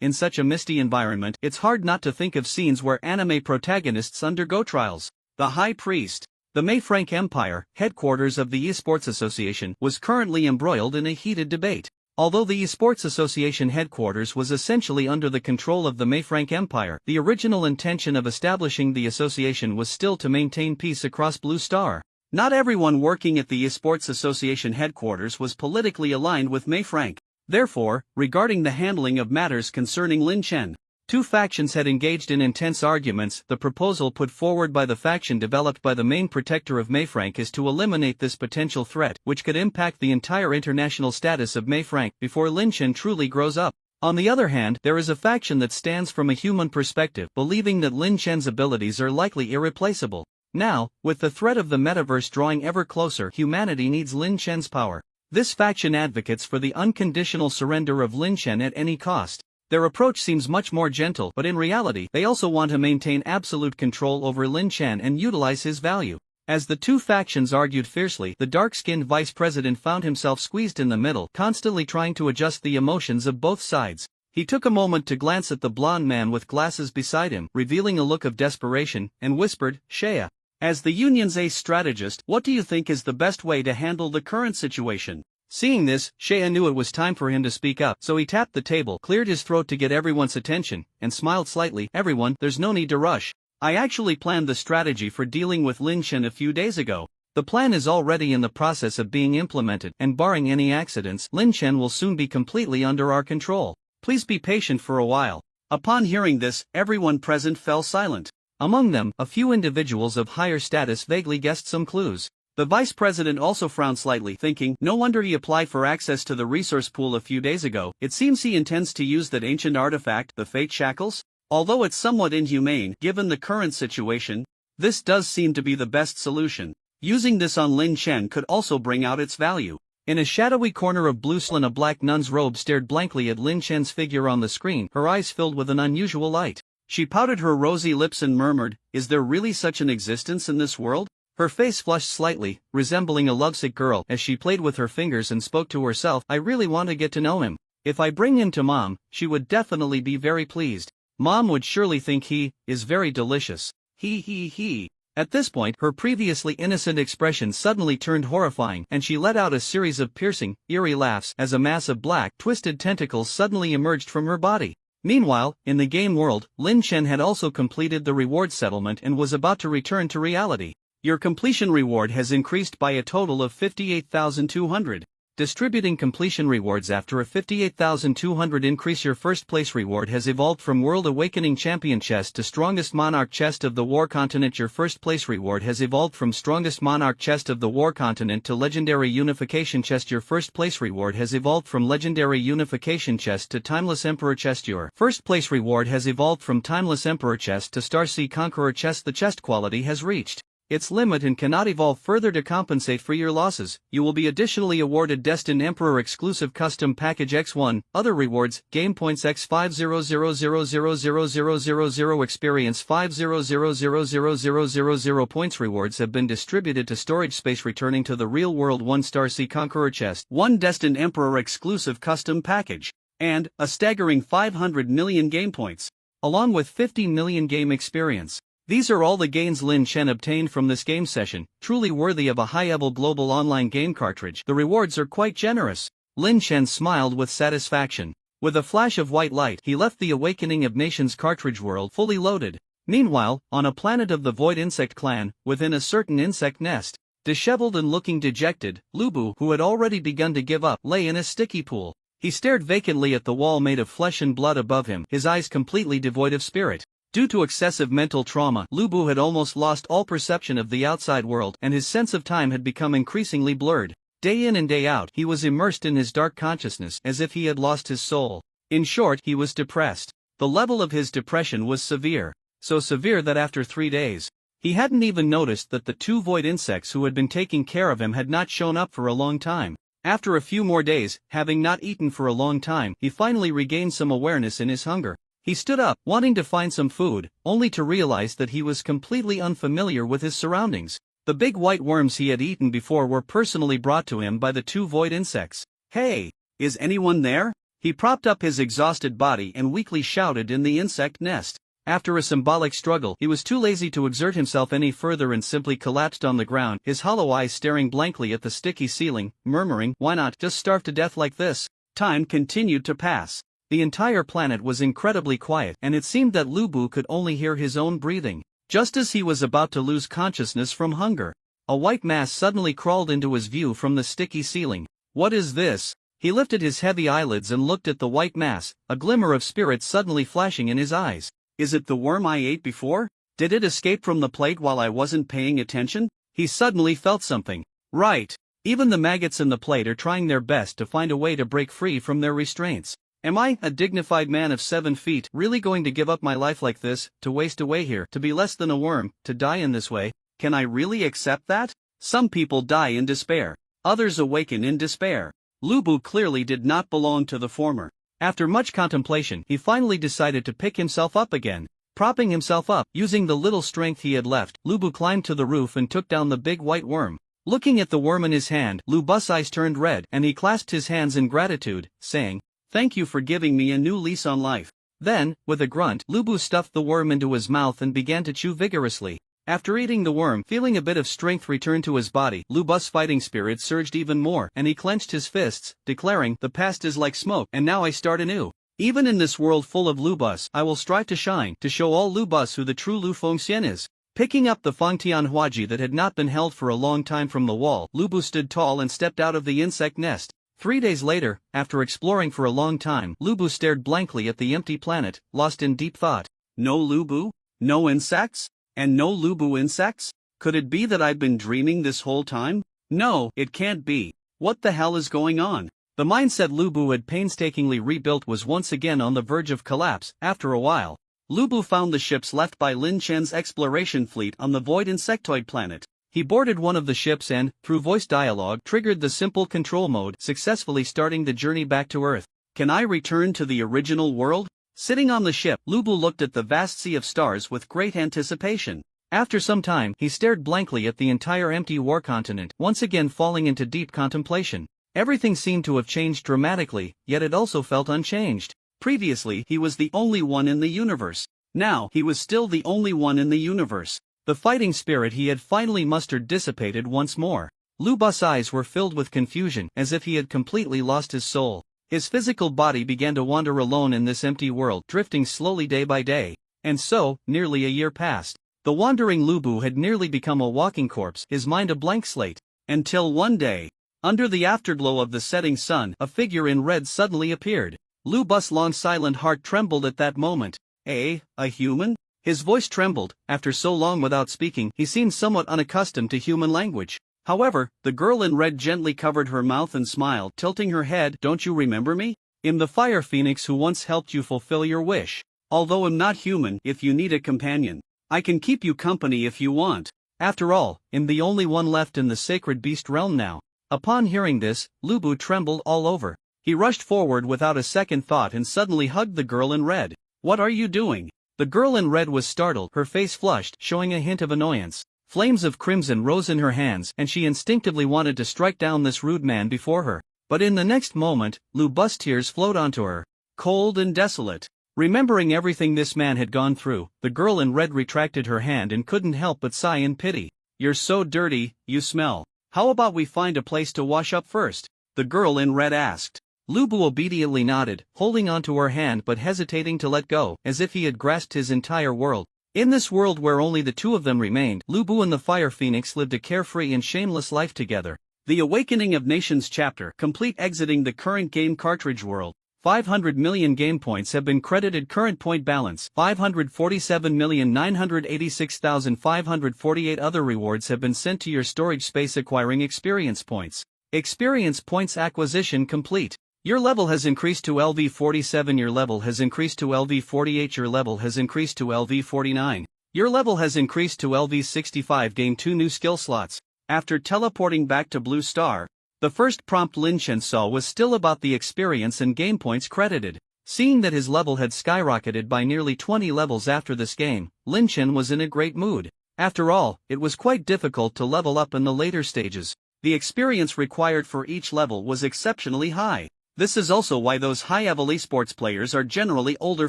In such a misty environment, it's hard not to think of scenes where anime protagonists undergo trials." The high priest. The Mayfrank Empire, headquarters of the Esports Association, was currently embroiled in a heated debate. Although the Esports Association headquarters was essentially under the control of the Mayfrank Empire, the original intention of establishing the association was still to maintain peace across Blue Star. Not everyone working at the Esports Association headquarters was politically aligned with Mayfrank. Therefore, regarding the handling of matters concerning Lin Chen, two factions had engaged in intense arguments. The proposal put forward by the faction developed by the main protector of Mayfrank is to eliminate this potential threat, which could impact the entire international status of Mayfrank before Lin Chen truly grows up. On the other hand, there is a faction that stands from a human perspective, believing that Lin Chen's abilities are likely irreplaceable. Now, with the threat of the metaverse drawing ever closer, humanity needs Lin Chen's power. This faction advocates for the unconditional surrender of Lin Chen at any cost. Their approach seems much more gentle, but in reality, they also want to maintain absolute control over Lin Chen and utilize his value. As the two factions argued fiercely, the dark-skinned vice president found himself squeezed in the middle, constantly trying to adjust the emotions of both sides. He took a moment to glance at the blonde man with glasses beside him, revealing a look of desperation, and whispered, "Shea, as the union's ace strategist, what do you think is the best way to handle the current situation?" Seeing this, Shea knew it was time for him to speak up, so he tapped the table, cleared his throat to get everyone's attention, and smiled slightly. "Everyone, there's no need to rush. I actually planned the strategy for dealing with Lin Chen a few days ago. The plan is already in the process of being implemented, and barring any accidents, Lin Chen will soon be completely under our control. Please be patient for a while." Upon hearing this, everyone present fell silent. Among them, a few individuals of higher status vaguely guessed some clues. The vice president also frowned slightly, thinking, "No wonder he applied for access to the resource pool a few days ago. It seems he intends to use that ancient artifact, the Fate Shackles? Although it's somewhat inhumane, given the current situation, this does seem to be the best solution. Using this on Lin Chen could also bring out its value." In a shadowy corner of Blue Slan, a black nun's robe stared blankly at Lin Chen's figure on the screen, her eyes filled with an unusual light. She pouted her rosy lips and murmured, "Is there really such an existence in this world?" Her face flushed slightly, resembling a lovesick girl, as she played with her fingers and spoke to herself, "I really want to get to know him. If I bring him to Mom, she would definitely be very pleased. Mom would surely think he is very delicious. He. At this point, her previously innocent expression suddenly turned horrifying, and she let out a series of piercing, eerie laughs as a mass of black, twisted tentacles suddenly emerged from her body. Meanwhile, in the game world, Lin Chen had also completed the reward settlement and was about to return to reality. Your completion reward has increased by a total of 58,200. Distributing completion rewards after a 58,200 increase. Your first place reward has evolved from World Awakening Champion Chest to Strongest Monarch Chest of the War Continent. Your first place reward has evolved from Strongest Monarch Chest of the War Continent to Legendary Unification Chest. Your first place reward has evolved from Legendary Unification Chest to Timeless Emperor Chest. Your first place reward has evolved from Timeless Emperor Chest to Starsea Conqueror Chest. The chest quality has reached its limit and cannot evolve further. To compensate for your losses, you will be additionally awarded Destined Emperor Exclusive Custom Package X1, other rewards, Game Points X500000000, Experience 500000000 points. Rewards have been distributed to storage space returning to the real world. 1 Starsea Conqueror Chest, 1 Destined Emperor Exclusive Custom Package, and a staggering 500 million game points, along with 50 million game experience. These are all the gains Lin Chen obtained from this game session, truly worthy of a high-level global online game cartridge. The rewards are quite generous. Lin Chen smiled with satisfaction. With a flash of white light, he left the Awakening of Nations cartridge world fully loaded. Meanwhile, on a planet of the Void Insect clan, within a certain insect nest, disheveled and looking dejected, Lu Bu, who had already begun to give up, lay in a sticky pool. He stared vacantly at the wall made of flesh and blood above him, his eyes completely devoid of spirit. Due to excessive mental trauma, Lu Bu had almost lost all perception of the outside world, and his sense of time had become increasingly blurred. Day in and day out, he was immersed in his dark consciousness, as if he had lost his soul. In short, he was depressed. The level of his depression was severe. So severe that after 3 days, he hadn't even noticed that the 2 void insects who had been taking care of him had not shown up for a long time. After a few more days, having not eaten for a long time, he finally regained some awareness in his hunger. He stood up, wanting to find some food, only to realize that he was completely unfamiliar with his surroundings. The big white worms he had eaten before were personally brought to him by the 2 void insects. "Hey, is anyone there?" He propped up his exhausted body and weakly shouted in the insect nest. After a symbolic struggle, he was too lazy to exert himself any further and simply collapsed on the ground, his hollow eyes staring blankly at the sticky ceiling, murmuring, "Why not just starve to death like this?" Time continued to pass. The entire planet was incredibly quiet, and it seemed that Lu Bu could only hear his own breathing. Just as he was about to lose consciousness from hunger, a white mass suddenly crawled into his view from the sticky ceiling. "What is this?" He lifted his heavy eyelids and looked at the white mass, a glimmer of spirit suddenly flashing in his eyes. "Is it the worm I ate before? Did it escape from the plate while I wasn't paying attention?" He suddenly felt something. Right. Even the maggots in the plate are trying their best to find a way to break free from their restraints. Am I, a dignified man of 7 feet, really going to give up my life like this, to waste away here, to be less than a worm, to die in this way? Can I really accept that? Some people die in despair. Others awaken in despair. Lu Bu clearly did not belong to the former. After much contemplation, he finally decided to pick himself up again. Propping himself up, using the little strength he had left, Lu Bu climbed to the roof and took down the big white worm. Looking at the worm in his hand, Lu Bu's eyes turned red, and he clasped his hands in gratitude, saying, "Thank you for giving me a new lease on life." Then, with a grunt, Lu Bu stuffed the worm into his mouth and began to chew vigorously. After eating the worm, feeling a bit of strength return to his body, Lu Bu's fighting spirit surged even more, and he clenched his fists, declaring, "The past is like smoke, and now I start anew. Even in this world full of Lu Bus, I will strive to shine, to show all Lu Bus who the true Lu Fengxian is." Picking up the Fangtian Huaji that had not been held for a long time from the wall, Lu Bu stood tall and stepped out of the insect nest. 3 days later, after exploring for a long time, Lu Bu stared blankly at the empty planet, lost in deep thought. No Lu Bu? No insects? And no Lu Bu insects? Could it be that I've been dreaming this whole time? No, it can't be. What the hell is going on? The mindset Lu Bu had painstakingly rebuilt was once again on the verge of collapse. After a while, Lu Bu found the ships left by Lin Chen's exploration fleet on the void insectoid planet. He boarded one of the ships and, through voice dialogue, triggered the simple control mode, successfully starting the journey back to Earth. Can I return to the original world? Sitting on the ship, Lu Bu looked at the vast sea of stars with great anticipation. After some time, he stared blankly at the entire empty war continent, once again falling into deep contemplation. Everything seemed to have changed dramatically, yet it also felt unchanged. Previously, he was the only one in the universe. Now, he was still the only one in the universe. The fighting spirit he had finally mustered dissipated once more. Lu Bu's eyes were filled with confusion, as if he had completely lost his soul. His physical body began to wander alone in this empty world, drifting slowly day by day. And so, nearly a year passed. The wandering Lu Bu had nearly become a walking corpse, his mind a blank slate. Until one day, under the afterglow of the setting sun, a figure in red suddenly appeared. Lu Bu's long silent heart trembled at that moment. A human? His voice trembled. After so long without speaking, he seemed somewhat unaccustomed to human language. However, the girl in red gently covered her mouth and smiled, tilting her head. Don't you remember me? I'm the fire phoenix who once helped you fulfill your wish. Although I'm not human, if you need a companion, I can keep you company if you want. After all, I'm the only one left in the sacred beast realm now. Upon hearing this, Lu Bu trembled all over. He rushed forward without a second thought and suddenly hugged the girl in red. What are you doing? The girl in red was startled, her face flushed, showing a hint of annoyance. Flames of crimson rose in her hands, and she instinctively wanted to strike down this rude man before her. But in the next moment, Lu Bu's tears flowed onto her. Cold and desolate. Remembering everything this man had gone through, the girl in red retracted her hand and couldn't help but sigh in pity. You're so dirty, you smell. How about we find a place to wash up first? The girl in red asked. Lu Bu obediently nodded, holding onto her hand but hesitating to let go, as if he had grasped his entire world. In this world where only the two of them remained, Lu Bu and the Fire Phoenix lived a carefree and shameless life together. The Awakening of Nations chapter complete. Exiting the current game cartridge world. 500 million game points have been credited. Current point balance 547,986,548. Other rewards have been sent to your storage space. Acquiring experience points. Experience points acquisition complete. Your level has increased to LV47. Your level has increased to LV48. Your level has increased to LV49. Your level has increased to LV65. Gain 2 new skill slots. After teleporting back to Blue Star, the first prompt Lin Chen saw was still about the experience and game points credited. Seeing that his level had skyrocketed by nearly 20 levels after this game, Lin Chen was in a great mood. After all, it was quite difficult to level up in the later stages. The experience required for each level was exceptionally high. This is also why those high-level esports players are generally older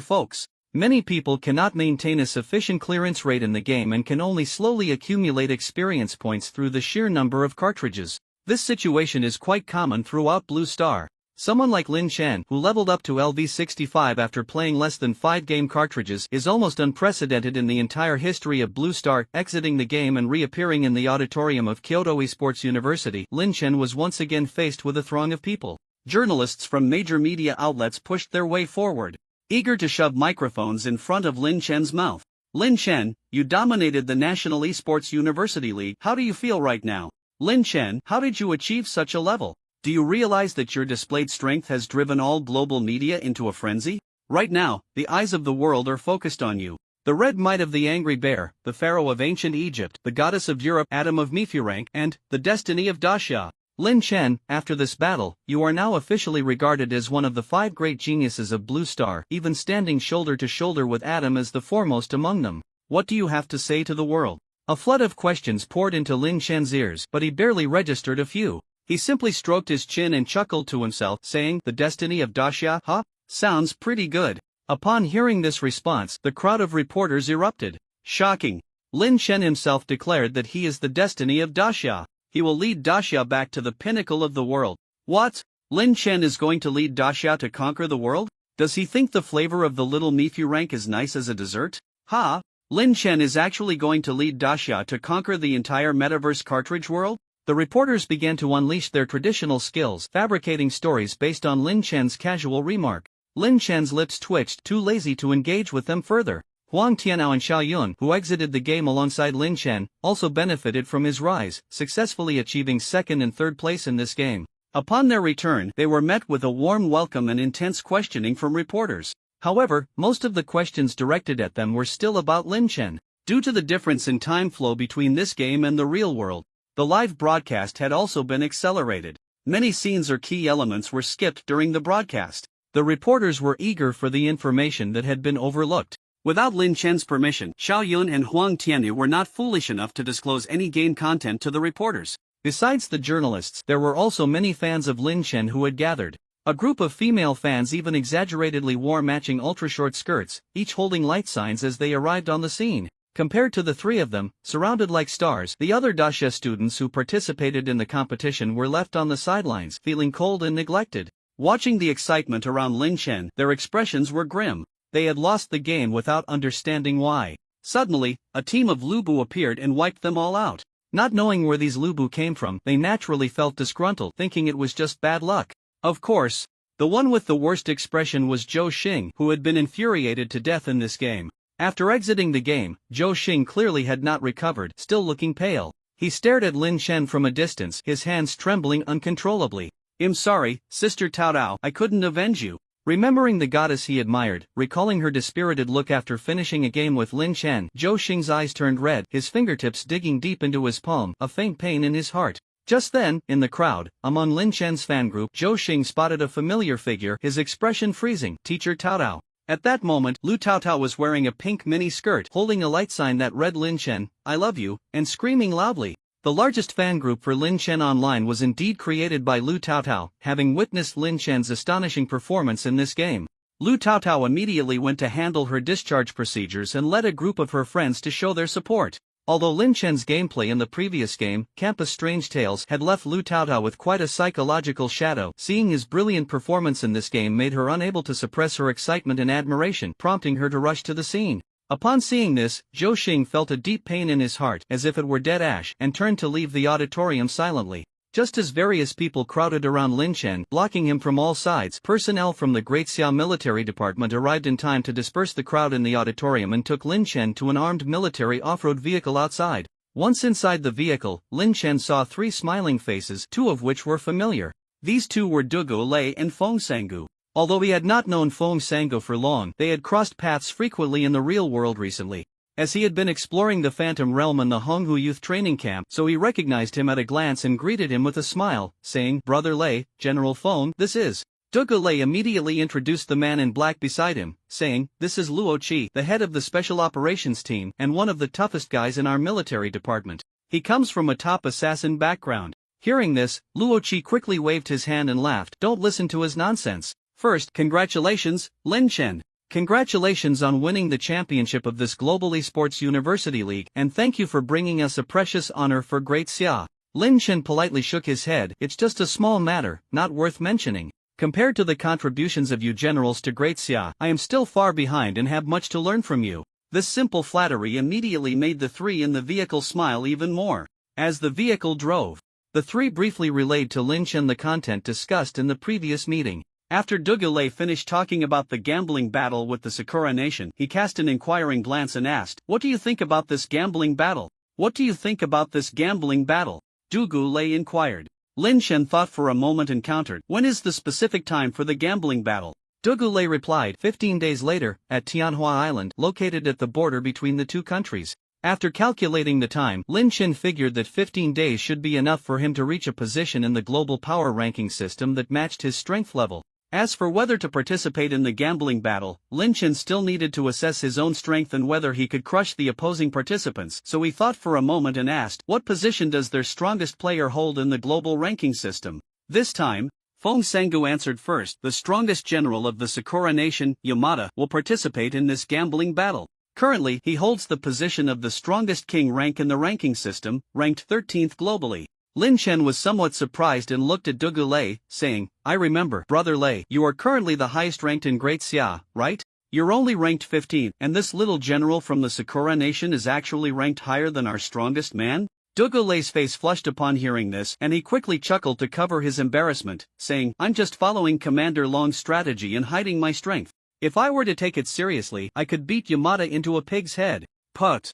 folks. Many people cannot maintain a sufficient clearance rate in the game and can only slowly accumulate experience points through the sheer number of cartridges. This situation is quite common throughout Blue Star. Someone like Lin Chen, who leveled up to LV65 after playing less than 5 game cartridges, is almost unprecedented in the entire history of Blue Star. Exiting the game and reappearing in the auditorium of Kyoto Esports University, Lin Chen was once again faced with a throng of people. Journalists from major media outlets pushed their way forward, eager to shove microphones in front of Lin Chen's mouth. Lin Chen, you dominated the National Esports University League. How do you feel right now? Lin Chen, how did you achieve such a level? Do you realize that your displayed strength has driven all global media into a frenzy? Right now, the eyes of the world are focused on you. The red might of the angry bear, the pharaoh of ancient Egypt, the goddess of Europe, Adam of Miphurank, and the destiny of Daxia. Lin Chen, after this battle, you are now officially regarded as one of the 5 great geniuses of Blue Star, even standing shoulder to shoulder with Adam as the foremost among them. What do you have to say to the world? A flood of questions poured into Lin Chen's ears, but he barely registered a few. He simply stroked his chin and chuckled to himself, saying, "The destiny of Daxia, huh? Sounds pretty good." Upon hearing this response, the crowd of reporters erupted. Shocking. Lin Chen himself declared that he is the destiny of Daxia. He will lead Daxia back to the pinnacle of the world. What? Lin Chen is going to lead Daxia to conquer the world? Does he think the flavor of the little Miphurank is nice as a dessert? Ha! Lin Chen is actually going to lead Daxia to conquer the entire metaverse cartridge world? The reporters began to unleash their traditional skills, fabricating stories based on Lin Chen's casual remark. Lin Chen's lips twitched, too lazy to engage with them further. Huang Tianao and Xiao Yun, who exited the game alongside Lin Chen, also benefited from his rise, successfully achieving 2nd and 3rd place in this game. Upon their return, they were met with a warm welcome and intense questioning from reporters. However, most of the questions directed at them were still about Lin Chen. Due to the difference in time flow between this game and the real world, the live broadcast had also been accelerated. Many scenes or key elements were skipped during the broadcast. The reporters were eager for the information that had been overlooked. Without Lin Chen's permission, Xiao Yun and Huang Tianyu were not foolish enough to disclose any game content to the reporters. Besides the journalists, there were also many fans of Lin Chen who had gathered. A group of female fans even exaggeratedly wore matching ultra-short skirts, each holding light signs as they arrived on the scene. Compared to the 3 of them, surrounded like stars, the other Daxia students who participated in the competition were left on the sidelines, feeling cold and neglected. Watching the excitement around Lin Chen, their expressions were grim. They had lost the game without understanding why. Suddenly, a team of Lu Bu appeared and wiped them all out. Not knowing where these Lu Bu came from, they naturally felt disgruntled, thinking it was just bad luck. Of course, the one with the worst expression was Zhou Xing, who had been infuriated to death in this game. After exiting the game, Zhou Xing clearly had not recovered, still looking pale. He stared at Lin Chen from a distance, his hands trembling uncontrollably. "I'm sorry, Sister Tao Tao, I couldn't avenge you." Remembering the goddess he admired, recalling her dispirited look after finishing a game with Lin Chen, Zhou Xing's eyes turned red, his fingertips digging deep into his palm, a faint pain in his heart. Just then, in the crowd, among Lin Chen's fan group, Zhou Xing spotted a familiar figure, his expression freezing, Teacher Tao Tao. At that moment, Lu Tao Tao was wearing a pink mini skirt, holding a light sign that read "Lin Chen, I love you," and screaming loudly. The largest fan group for Lin Chen online was indeed created by Lu Tao Tao, having witnessed Lin Chen's astonishing performance in this game. Lu Tao Tao immediately went to handle her discharge procedures and led a group of her friends to show their support. Although Lin Chen's gameplay in the previous game, Campus Strange Tales, had left Lu Taotao with quite a psychological shadow, seeing his brilliant performance in this game made her unable to suppress her excitement and admiration, prompting her to rush to the scene. Upon seeing this, Zhou Xing felt a deep pain in his heart, as if it were dead ash, and turned to leave the auditorium silently. Just as various people crowded around Lin Chen, blocking him from all sides, personnel from the Great Xia military department arrived in time to disperse the crowd in the auditorium and took Lin Chen to an armed military off-road vehicle outside. Once inside the vehicle, Lin Chen saw 3 smiling faces, 2 of which were familiar. These 2 were Dugu Lei and Feng Sanggu. Although he had not known Feng Sanggu for long, they had crossed paths frequently in the real world recently, as he had been exploring the Phantom Realm in the Honghu Youth Training Camp, so he recognized him at a glance and greeted him with a smile, saying, "Brother Lei, General Feng, this is." Dugu Lei immediately introduced the man in black beside him, saying, "This is Luo Qi, the head of the Special Operations Team and one of the toughest guys in our military department. He comes from a top assassin background." Hearing this, Luo Qi quickly waved his hand and laughed. "Don't listen to his nonsense. First, congratulations, Lin Chen. Congratulations on winning the championship of this Global Esports University League, and thank you for bringing us a precious honor for Great Xia." Lin Chen politely shook his head. "It's just a small matter, not worth mentioning. Compared to the contributions of you generals to Great Xia, I am still far behind and have much to learn from you." This simple flattery immediately made the 3 in the vehicle smile even more. As the vehicle drove, the 3 briefly relayed to Lin Chen the content discussed in the previous meeting. After Dugu Lei finished talking about the gambling battle with the Sakura Nation, he cast an inquiring glance and asked, "What do you think about this gambling battle? What do you think about this gambling battle?" Dugu Lei inquired. Lin Chen thought for a moment and countered, "When is the specific time for the gambling battle?" Dugu Lei replied, 15 days later, at Tianhua Island, located at the border between the 2 countries. After calculating the time, Lin Chen figured that 15 days should be enough for him to reach a position in the global power ranking system that matched his strength level. As for whether to participate in the gambling battle, Lin Chen still needed to assess his own strength and whether he could crush the opposing participants, so he thought for a moment and asked, "What position does their strongest player hold in the global ranking system?" This time, Feng Sanggu answered first. "The strongest general of the Sakura Nation, Yamada, will participate in this gambling battle. Currently, he holds the position of the strongest king rank in the ranking system, ranked 13th globally." Lin Chen was somewhat surprised and looked at Dugu Lei, saying, "I remember, Brother Lei, you are currently the highest ranked in Great Xia, right? You're only ranked 15th, and this little general from the Sakura Nation is actually ranked higher than our strongest man?" Dugu Lei's face flushed upon hearing this, and he quickly chuckled to cover his embarrassment, saying, "I'm just following Commander Long's strategy and hiding my strength. If I were to take it seriously, I could beat Yamada into a pig's head." Put.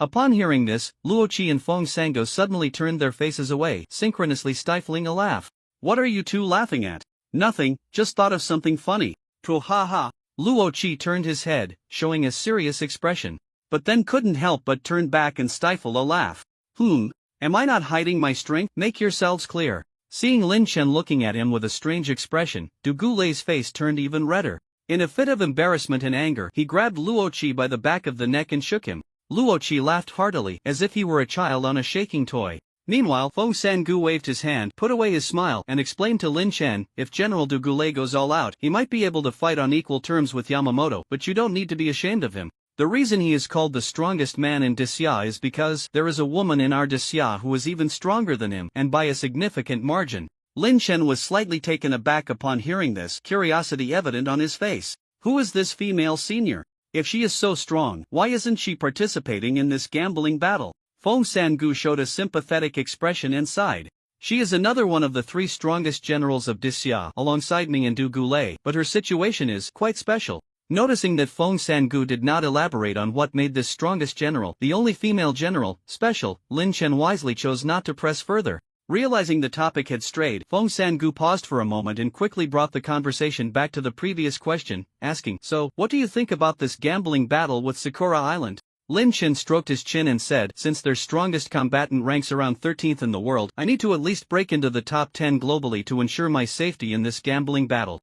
Upon hearing this, Luo Qi and Feng Sanggu suddenly turned their faces away, synchronously stifling a laugh. "What are you 2 laughing at?" "Nothing, just thought of something funny." "Pro ha ha." Luo Qi turned his head, showing a serious expression, but then couldn't help but turn back and stifle a laugh. Am I not hiding my strength? Make yourselves clear." Seeing Lin Chen looking at him with a strange expression, Dugu Lei's face turned even redder. In a fit of embarrassment and anger, he grabbed Luo Qi by the back of the neck and shook him. Luo Qi laughed heartily, as if he were a child on a shaking toy. Meanwhile, Feng Sanggu waved his hand, put away his smile, and explained to Lin Chen, "If General Dugu Lei goes all out, he might be able to fight on equal terms with Yamamoto, but you don't need to be ashamed of him. The reason he is called the strongest man in Disya is because there is a woman in our Disya who is even stronger than him, and by a significant margin." Lin Chen was slightly taken aback upon hearing this, curiosity evident on his face. Who is this female senior? If she is so strong, why isn't she participating in this gambling battle? Feng Sanggu showed a sympathetic expression and sighed. "She is another one of the 3 strongest generals of Disya, alongside me and Dugu Lei, but her situation is quite special." Noticing that Feng Sanggu did not elaborate on what made this strongest general, the only female general, special, Lin Chen wisely chose not to press further. Realizing the topic had strayed, Feng Sanggu paused for a moment and quickly brought the conversation back to the previous question, asking, "So, what do you think about this gambling battle with Sakura Island?" Lin Chen stroked his chin and said, "Since their strongest combatant ranks around 13th in the world, I need to at least break into the top 10 globally to ensure my safety in this gambling battle."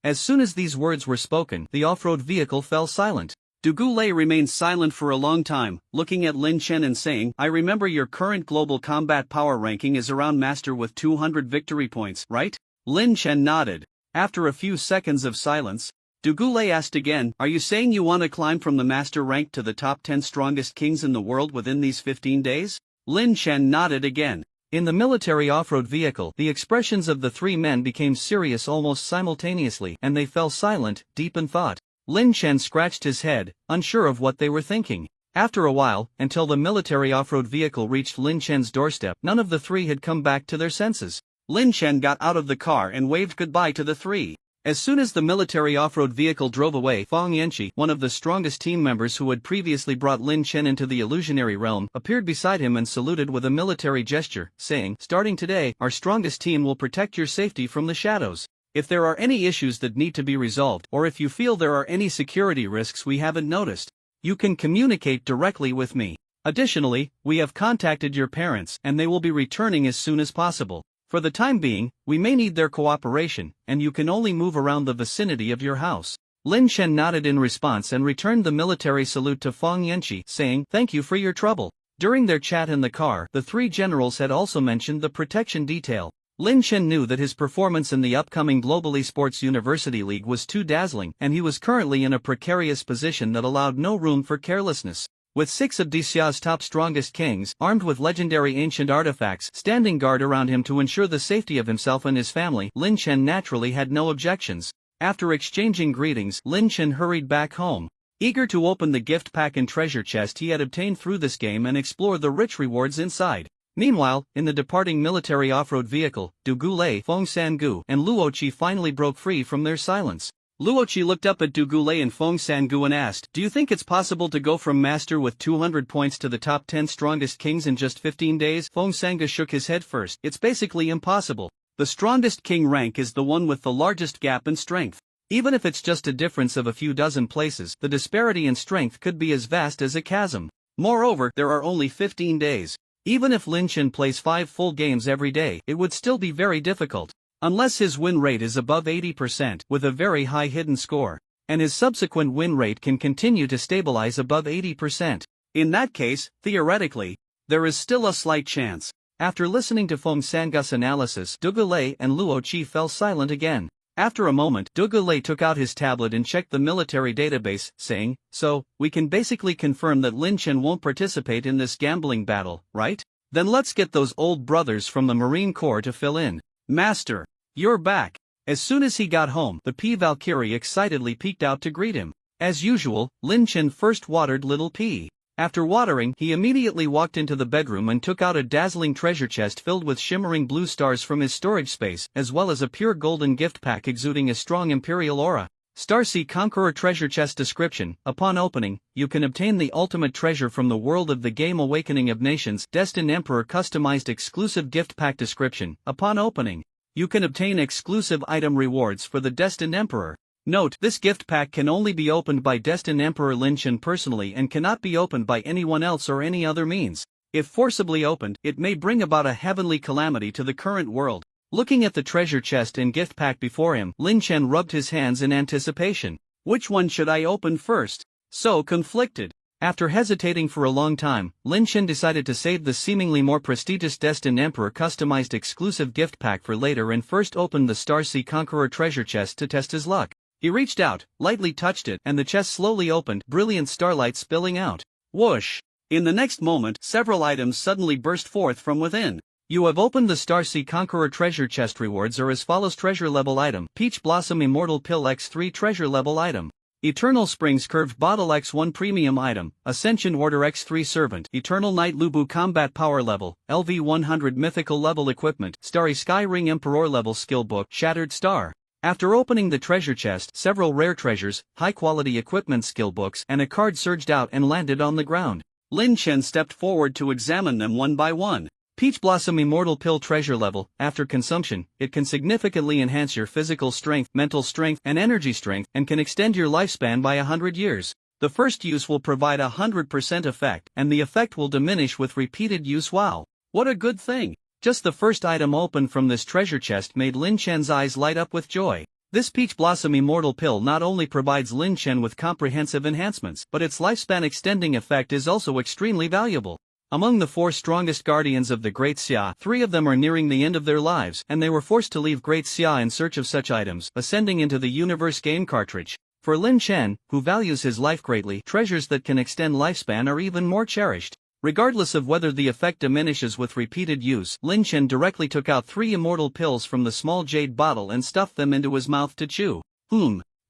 As soon as these words were spoken, the off-road vehicle fell silent. Dugu Lei remained silent for a long time, looking at Lin Chen and saying, "I remember your current global combat power ranking is around master with 200 victory points, right?" Lin Chen nodded. After a few seconds of silence, Dugule asked again, are you saying you want to climb from the master rank to the top 10 strongest kings in the world within these 15 days? Lin Chen nodded again. In the military off-road vehicle, the expressions of the three men became serious almost simultaneously, and they fell silent, deep in thought. Lin Chen scratched his head, unsure of what they were thinking. After a while, until the military off-road vehicle reached Lin Chen's doorstep, none of the three had come back to their senses. Lin Chen got out of the car and waved goodbye to the three. As soon as the military off-road vehicle drove away, Feng Yanqi, one of the strongest team members who had previously brought Lin Chen into the illusionary realm, appeared beside him and saluted with a military gesture, saying, starting today, our strongest team will protect your safety from the shadows. If there are any issues that need to be resolved, or if you feel there are any security risks we haven't noticed, you can communicate directly with me. Additionally, we have contacted your parents, and they will be returning as soon as possible. For the time being, we may need their cooperation, and you can only move around the vicinity of your house. Lin Chen nodded in response and returned the military salute to Feng Yanqi, saying, thank you for your trouble. During their chat in the car, the three generals had also mentioned the protection detail. Lin Chen knew that his performance in the upcoming Global Esports University League was too dazzling, and he was currently in a precarious position that allowed no room for carelessness. With 6 of Xia's top strongest kings, armed with legendary ancient artifacts, standing guard around him to ensure the safety of himself and his family, Lin Chen naturally had no objections. After exchanging greetings, Lin Chen hurried back home, eager to open the gift pack and treasure chest he had obtained through this game and explore the rich rewards inside. Meanwhile, in the departing military off-road vehicle, Du Gulei, Feng Sangu, and Luoqi finally broke free from their silence. Luoqi looked up at Du Gulei and Feng Sangu and asked, do you think it's possible to go from master with 200 points to the top 10 strongest kings in just 15 days? Feng Sangu shook his head first. It's basically impossible. The strongest king rank is the one with the largest gap in strength. Even if it's just a difference of a few dozen places, the disparity in strength could be as vast as a chasm. Moreover, there are only 15 days. Even if Lin Chen plays 5 full games every day, it would still be very difficult. Unless his win rate is above 80% with a very high hidden score, and his subsequent win rate can continue to stabilize above 80%. In that case, theoretically, there is still a slight chance. After listening to Feng Sangu's analysis, Du Gulei and Luoqi fell silent again. After a moment, Du Gulei took out his tablet and checked the military database, saying, so, we can basically confirm that Lin Chen won't participate in this gambling battle, right? Then let's get those old brothers from the Marine Corps to fill in. Master, you're back. As soon as he got home, the P. Valkyrie excitedly peeked out to greet him. As usual, Lin Chen first watered little P. After watering, he immediately walked into the bedroom and took out a dazzling treasure chest filled with shimmering blue stars from his storage space, as well as a pure golden gift pack exuding a strong imperial aura. Starsea Conqueror Treasure Chest Description. Upon opening, you can obtain the ultimate treasure from the world of the game Awakening of Nations. Destined Emperor Customized Exclusive Gift Pack Description. Upon opening, you can obtain exclusive item rewards for the Destined Emperor. Note, this gift pack can only be opened by Destined Emperor Lin Chen personally and cannot be opened by anyone else or any other means. If forcibly opened, it may bring about a heavenly calamity to the current world. Looking at the treasure chest and gift pack before him, Lin Chen rubbed his hands in anticipation. Which one should I open first? So conflicted. After hesitating for a long time, Lin Chen decided to save the seemingly more prestigious Destined Emperor customized exclusive gift pack for later and first opened the Starsea Conqueror treasure chest to test his luck. He reached out, lightly touched it, and the chest slowly opened, brilliant starlight spilling out. Whoosh! In the next moment, several items suddenly burst forth from within. You have opened the Starsea Conqueror treasure chest. Rewards are as follows: treasure level item, Peach Blossom Immortal Pill X3 treasure level item, Eternal Springs Curved Bottle X1 premium item, Ascension Order X3 Servant, Eternal Night Lubu Combat Power Level, LV100 Mythical Level Equipment, Starry Sky Ring Emperor Level Skill Book, Shattered Star. After opening the treasure chest, several rare treasures, high-quality equipment skill books, and a card surged out and landed on the ground. Lin Chen stepped forward to examine them one by one. Peach Blossom Immortal Pill Treasure Level. After consumption, it can significantly enhance your physical strength, mental strength, and energy strength, and can extend your lifespan by 100 years. The first use will provide 100% effect, and the effect will diminish with repeated use. Wow! What a good thing! Just the first item opened from this treasure chest made Lin Chen's eyes light up with joy. This Peach Blossom Immortal Pill not only provides Lin Chen with comprehensive enhancements, but its lifespan extending effect is also extremely valuable. Among the 4 strongest guardians of the Great Xia, 3 of them are nearing the end of their lives, and they were forced to leave Great Xia in search of such items, ascending into the universe game cartridge. For Lin Chen, who values his life greatly, treasures that can extend lifespan are even more cherished. Regardless of whether the effect diminishes with repeated use, Lin Chen directly took out 3 immortal pills from the small jade bottle and stuffed them into his mouth to chew.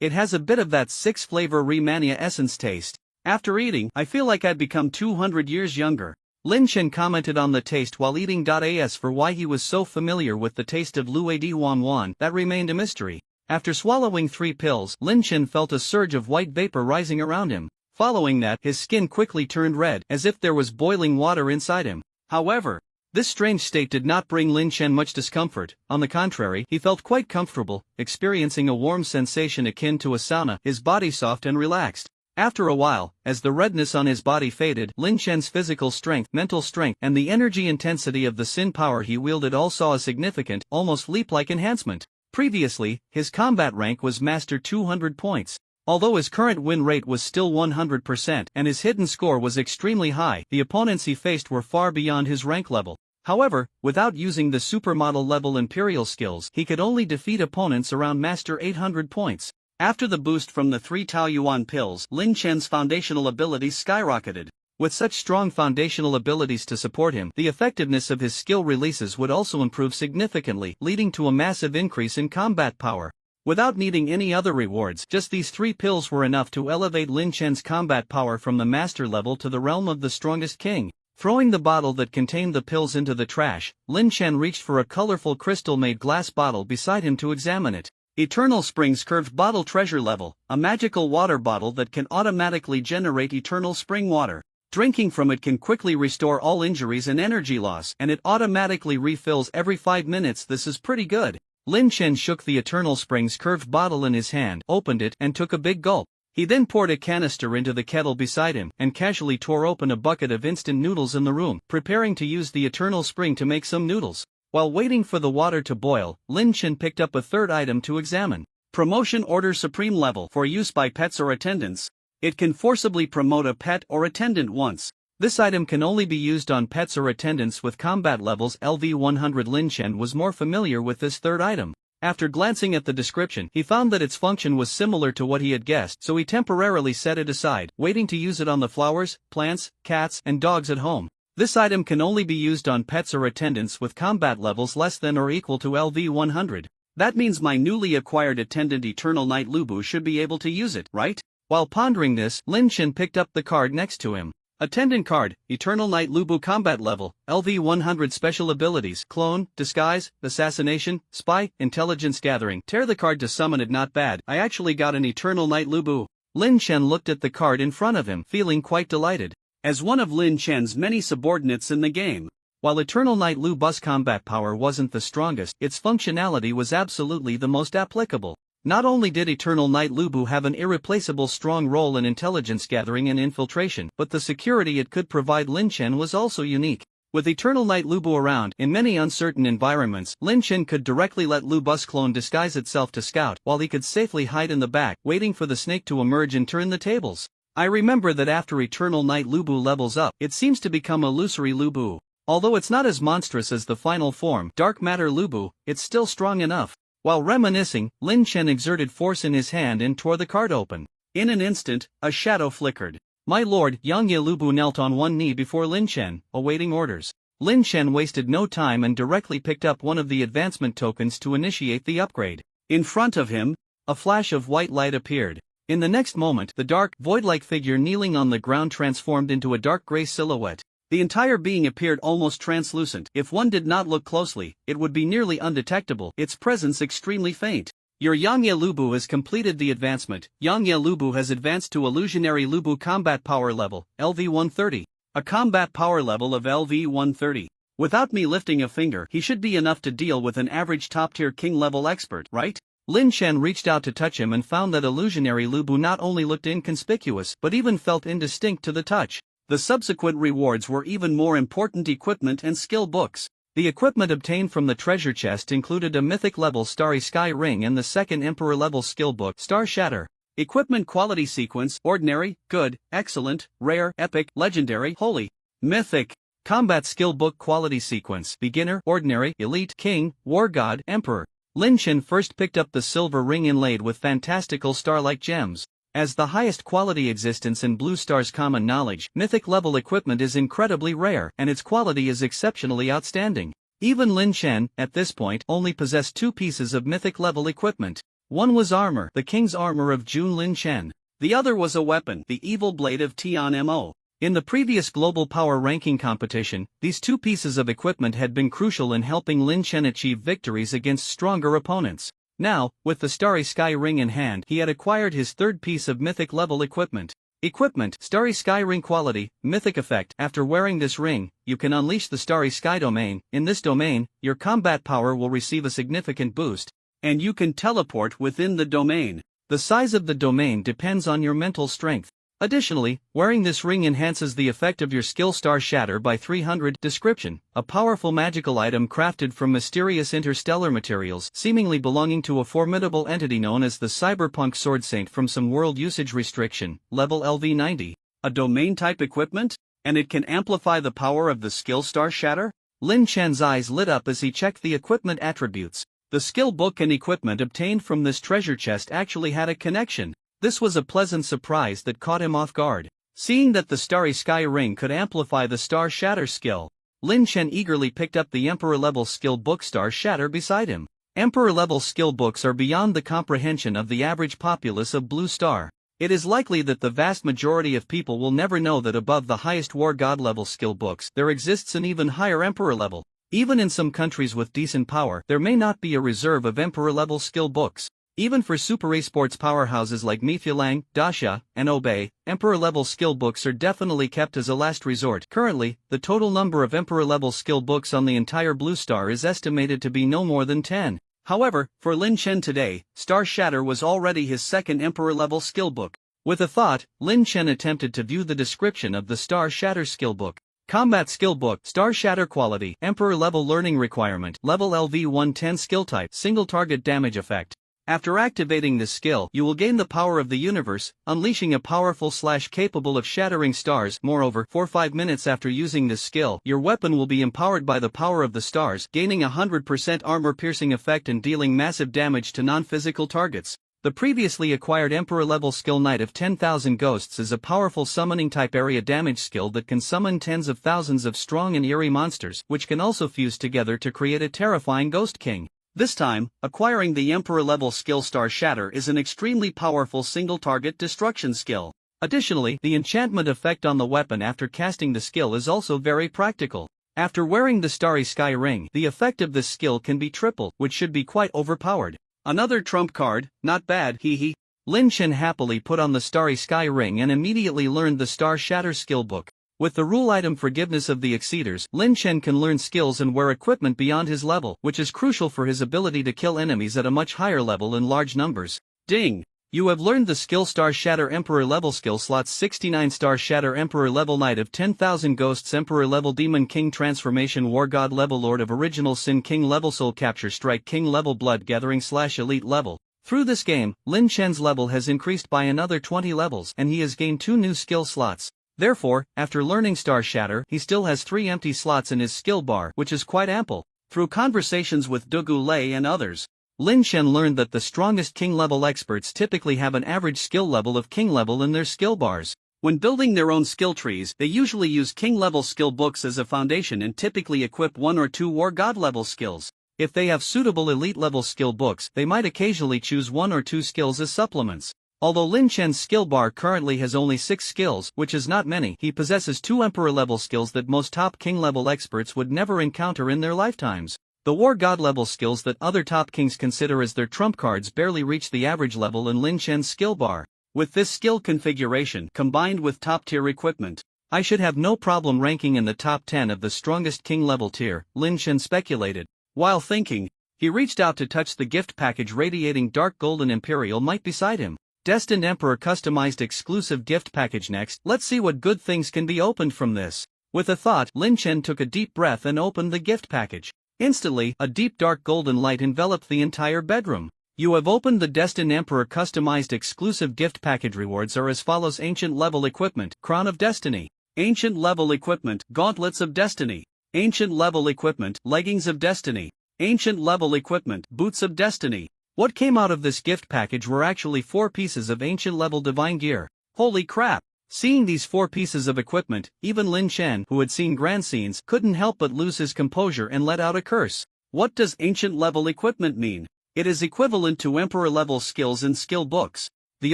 It has a bit of that 6-flavor Rehmannia essence taste. After eating, I feel like I'd become 200 years younger. Lin Chen commented on the taste while eating. As for why he was so familiar with the taste of Luo Di Wan Wan, that remained a mystery. After swallowing 3 pills, Lin Chen felt a surge of white vapor rising around him. Following that, his skin quickly turned red, as if there was boiling water inside him. However, this strange state did not bring Lin Chen much discomfort. On the contrary, he felt quite comfortable, experiencing a warm sensation akin to a sauna, his body soft and relaxed. After a while, as the redness on his body faded, Lin Chen's physical strength, mental strength, and the energy intensity of the Sin power he wielded all saw a significant, almost leap-like enhancement. Previously, his combat rank was Master 200 points. Although his current win rate was still 100% and his hidden score was extremely high, the opponents he faced were far beyond his rank level. However, without using the supermodel level Imperial skills, he could only defeat opponents around Master 800 points. After the boost from the 3 Taoyuan pills, Lin Chen's foundational abilities skyrocketed. With such strong foundational abilities to support him, the effectiveness of his skill releases would also improve significantly, leading to a massive increase in combat power. Without needing any other rewards, just these 3 pills were enough to elevate Lin Chen's combat power from the master level to the realm of the strongest king. Throwing the bottle that contained the pills into the trash, Lin Chen reached for a colorful crystal-made glass bottle beside him to examine it. Eternal Springs Curved Bottle Treasure Level, a magical water bottle that can automatically generate eternal spring water. Drinking from it can quickly restore all injuries and energy loss, and it automatically refills every 5 minutes. This is pretty good. Lin Chen shook the Eternal Springs curved bottle in his hand, opened it, and took a big gulp. He then poured a canister into the kettle beside him, and casually tore open a bucket of instant noodles in the room, preparing to use the Eternal Spring to make some noodles. While waiting for the water to boil, Lin Chen picked up a third item to examine. Promotion Order Supreme Level, for use by pets or attendants. It can forcibly promote a pet or attendant once. This item can only be used on pets or attendants with combat levels LV 100. Lin Chen was more familiar with this third item. After glancing at the description, he found that its function was similar to what he had guessed, so he temporarily set it aside, waiting to use it on the flowers, plants, cats, and dogs at home. This item can only be used on pets or attendants with combat levels less than or equal to LV 100. That means my newly acquired attendant Eternal Knight Lu Bu should be able to use it, right? While pondering this, Lin Chen picked up the card next to him. Attendant card, Eternal Knight Lu Bu combat level, LV 100 special abilities, clone, disguise, assassination, spy, intelligence gathering. Tear the card to summon it. Not bad, I actually got an Eternal Knight Lu Bu. Lin Chen looked at the card in front of him, feeling quite delighted. As one of Lin Chen's many subordinates in the game, while Eternal Knight Lu Bu's combat power wasn't the strongest, its functionality was absolutely the most applicable. Not only did Eternal Knight Lu Bu have an irreplaceable strong role in intelligence gathering and infiltration, but the security it could provide Lin Chen was also unique. With Eternal Knight Lu Bu around, in many uncertain environments, Lin Chen could directly let Lu Bu's clone disguise itself to scout, while he could safely hide in the back, waiting for the snake to emerge and turn the tables. I remember that after Eternal Knight Lu Bu levels up, it seems to become illusory Lu Bu. Although it's not as monstrous as the final form, Dark Matter Lu Bu, it's still strong enough. While reminiscing, Lin Chen exerted force in his hand and tore the card open. In an instant, a shadow flickered. My lord, Yang Ye Lu Bu knelt on one knee before Lin Chen, awaiting orders. Lin Chen wasted no time and directly picked up one of the advancement tokens to initiate the upgrade. In front of him, a flash of white light appeared. In the next moment, the dark, void-like figure kneeling on the ground transformed into a dark gray silhouette. The entire being appeared almost translucent. If one did not look closely, it would be nearly undetectable, its presence extremely faint. Your Yang Ye Lu Bu has completed the advancement. Yang Ye Lu Bu has advanced to Illusionary Lu Bu combat power level, LV 130. A combat power level of LV 130. Without me lifting a finger, he should be enough to deal with an average top-tier king-level expert, right? Lin Chen reached out to touch him and found that Illusionary Lu Bu not only looked inconspicuous, but even felt indistinct to the touch. The subsequent rewards were even more important: equipment and skill books. The equipment obtained from the treasure chest included a mythic-level Starry Sky Ring and the second Emperor-level skill book, Star Shatter. Equipment quality sequence: Ordinary, Good, Excellent, Rare, Epic, Legendary, Holy, Mythic. Combat skill book quality sequence: Beginner, Ordinary, Elite, King, War God, Emperor. Lin Chen first picked up the silver ring inlaid with fantastical star-like gems. As the highest quality existence in Blue Star's common knowledge, mythic level equipment is incredibly rare and its quality is exceptionally outstanding. Even Lin Chen, at this point, only possessed 2 pieces of mythic level equipment. One was armor, the king's armor of Jun Lin Chen. The other was a weapon, the evil blade of Tian Mo. In the previous global power ranking competition, these 2 pieces of equipment had been crucial in helping Lin Chen achieve victories against stronger opponents. Now, with the Starry Sky Ring in hand, he had acquired his 3rd piece of mythic level equipment. Equipment, Starry Sky Ring quality, mythic effect. After wearing this ring, you can unleash the Starry Sky domain. In this domain, your combat power will receive a significant boost, and you can teleport within the domain. The size of the domain depends on your mental strength. Additionally, wearing this ring enhances the effect of your skill Star Shatter by 300. Description: a powerful magical item crafted from mysterious interstellar materials, seemingly belonging to a formidable entity known as the Cyberpunk Sword Saint from some world usage restriction, level LV90. A domain-type equipment? And it can amplify the power of the skill Star Shatter? Lin Chen's eyes lit up as he checked the equipment attributes. The skill book and equipment obtained from this treasure chest actually had a connection. This was a pleasant surprise that caught him off guard. Seeing that the Starry Sky Ring could amplify the Star Shatter skill, Lin Chen eagerly picked up the Emperor-level skill book Star Shatter beside him. Emperor-level skill books are beyond the comprehension of the average populace of Blue Star. It is likely that the vast majority of people will never know that above the highest War God level skill books, there exists an even higher Emperor level. Even in some countries with decent power, there may not be a reserve of Emperor-level skill books. Even for super esports powerhouses like Mifyulang, Dasha, and Obey, Emperor-level skill books are definitely kept as a last resort. Currently, the total number of Emperor-level skill books on the entire Blue Star is estimated to be no more than 10. However, for Lin Chen today, Star Shatter was already his 2nd Emperor-level skill book. With a thought, Lin Chen attempted to view the description of the Star Shatter skill book. Combat skill book, Star Shatter quality, Emperor level learning requirement, level LV110 skill type, single target damage effect. After activating this skill, you will gain the power of the universe, unleashing a powerful slash capable of shattering stars. Moreover, for 5 minutes after using this skill, your weapon will be empowered by the power of the stars, gaining 100% armor-piercing effect and dealing massive damage to non-physical targets. The previously acquired Emperor-level skill Knight of 10,000 Ghosts is a powerful summoning-type area damage skill that can summon tens of thousands of strong and eerie monsters, which can also fuse together to create a terrifying Ghost King. This time, acquiring the Emperor-level skill Star Shatter is an extremely powerful single-target destruction skill. Additionally, the enchantment effect on the weapon after casting the skill is also very practical. After wearing the Starry Sky Ring, the effect of this skill can be triple, which should be quite overpowered. Another trump card, not bad, hee. Lin Chen happily put on the Starry Sky Ring and immediately learned the Star Shatter skill book. With the rule item Forgiveness of the Exceeders, Lin Chen can learn skills and wear equipment beyond his level, which is crucial for his ability to kill enemies at a much higher level in large numbers. Ding! You have learned the skill Star Shatter Emperor level skill slots 69 Star Shatter Emperor level Knight of 10,000 Ghosts Emperor level Demon King Transformation War God level Lord of Original Sin King level Soul Capture Strike King level Blood Gathering / Elite level. Through this game, Lin Chen's level has increased by another 20 levels and he has gained 2 new skill slots. Therefore, after learning Star Shatter, he still has 3 empty slots in his skill bar, which is quite ample. Through conversations with Dugu Lei and others, Lin Chen learned that the strongest king-level experts typically have an average skill level of king level in their skill bars. When building their own skill trees, they usually use king-level skill books as a foundation and typically equip 1 or 2 War God-level skills. If they have suitable elite-level skill books, they might occasionally choose 1 or 2 skills as supplements. Although Lin Chen's skill bar currently has only 6 skills, which is not many, he possesses 2 Emperor-level skills that most top king-level experts would never encounter in their lifetimes. The War God-level skills that other top kings consider as their trump cards barely reach the average level in Lin Chen's skill bar. With this skill configuration, combined with top-tier equipment, I should have no problem ranking in the top 10 of the strongest king-level tier, Lin Chen speculated. While thinking, he reached out to touch the gift package radiating dark golden Imperial Might beside him. Destined Emperor customized exclusive gift package next. Let's see what good things can be opened from this. With a thought, Lin Chen took a deep breath and opened the gift package. Instantly, a deep dark golden light enveloped the entire bedroom. You have opened the Destined Emperor customized exclusive gift package. Rewards are as follows: Ancient level equipment, Crown of Destiny. Ancient level equipment, Gauntlets of Destiny. Ancient level equipment, Leggings of Destiny. Ancient level equipment, Boots of Destiny. What came out of this gift package were actually 4 pieces of ancient level divine gear. Holy crap! Seeing these 4 pieces of equipment, even Lin Chen, who had seen grand scenes, couldn't help but lose his composure and let out a curse. What does ancient level equipment mean? It is equivalent to emperor level skills in skill books, the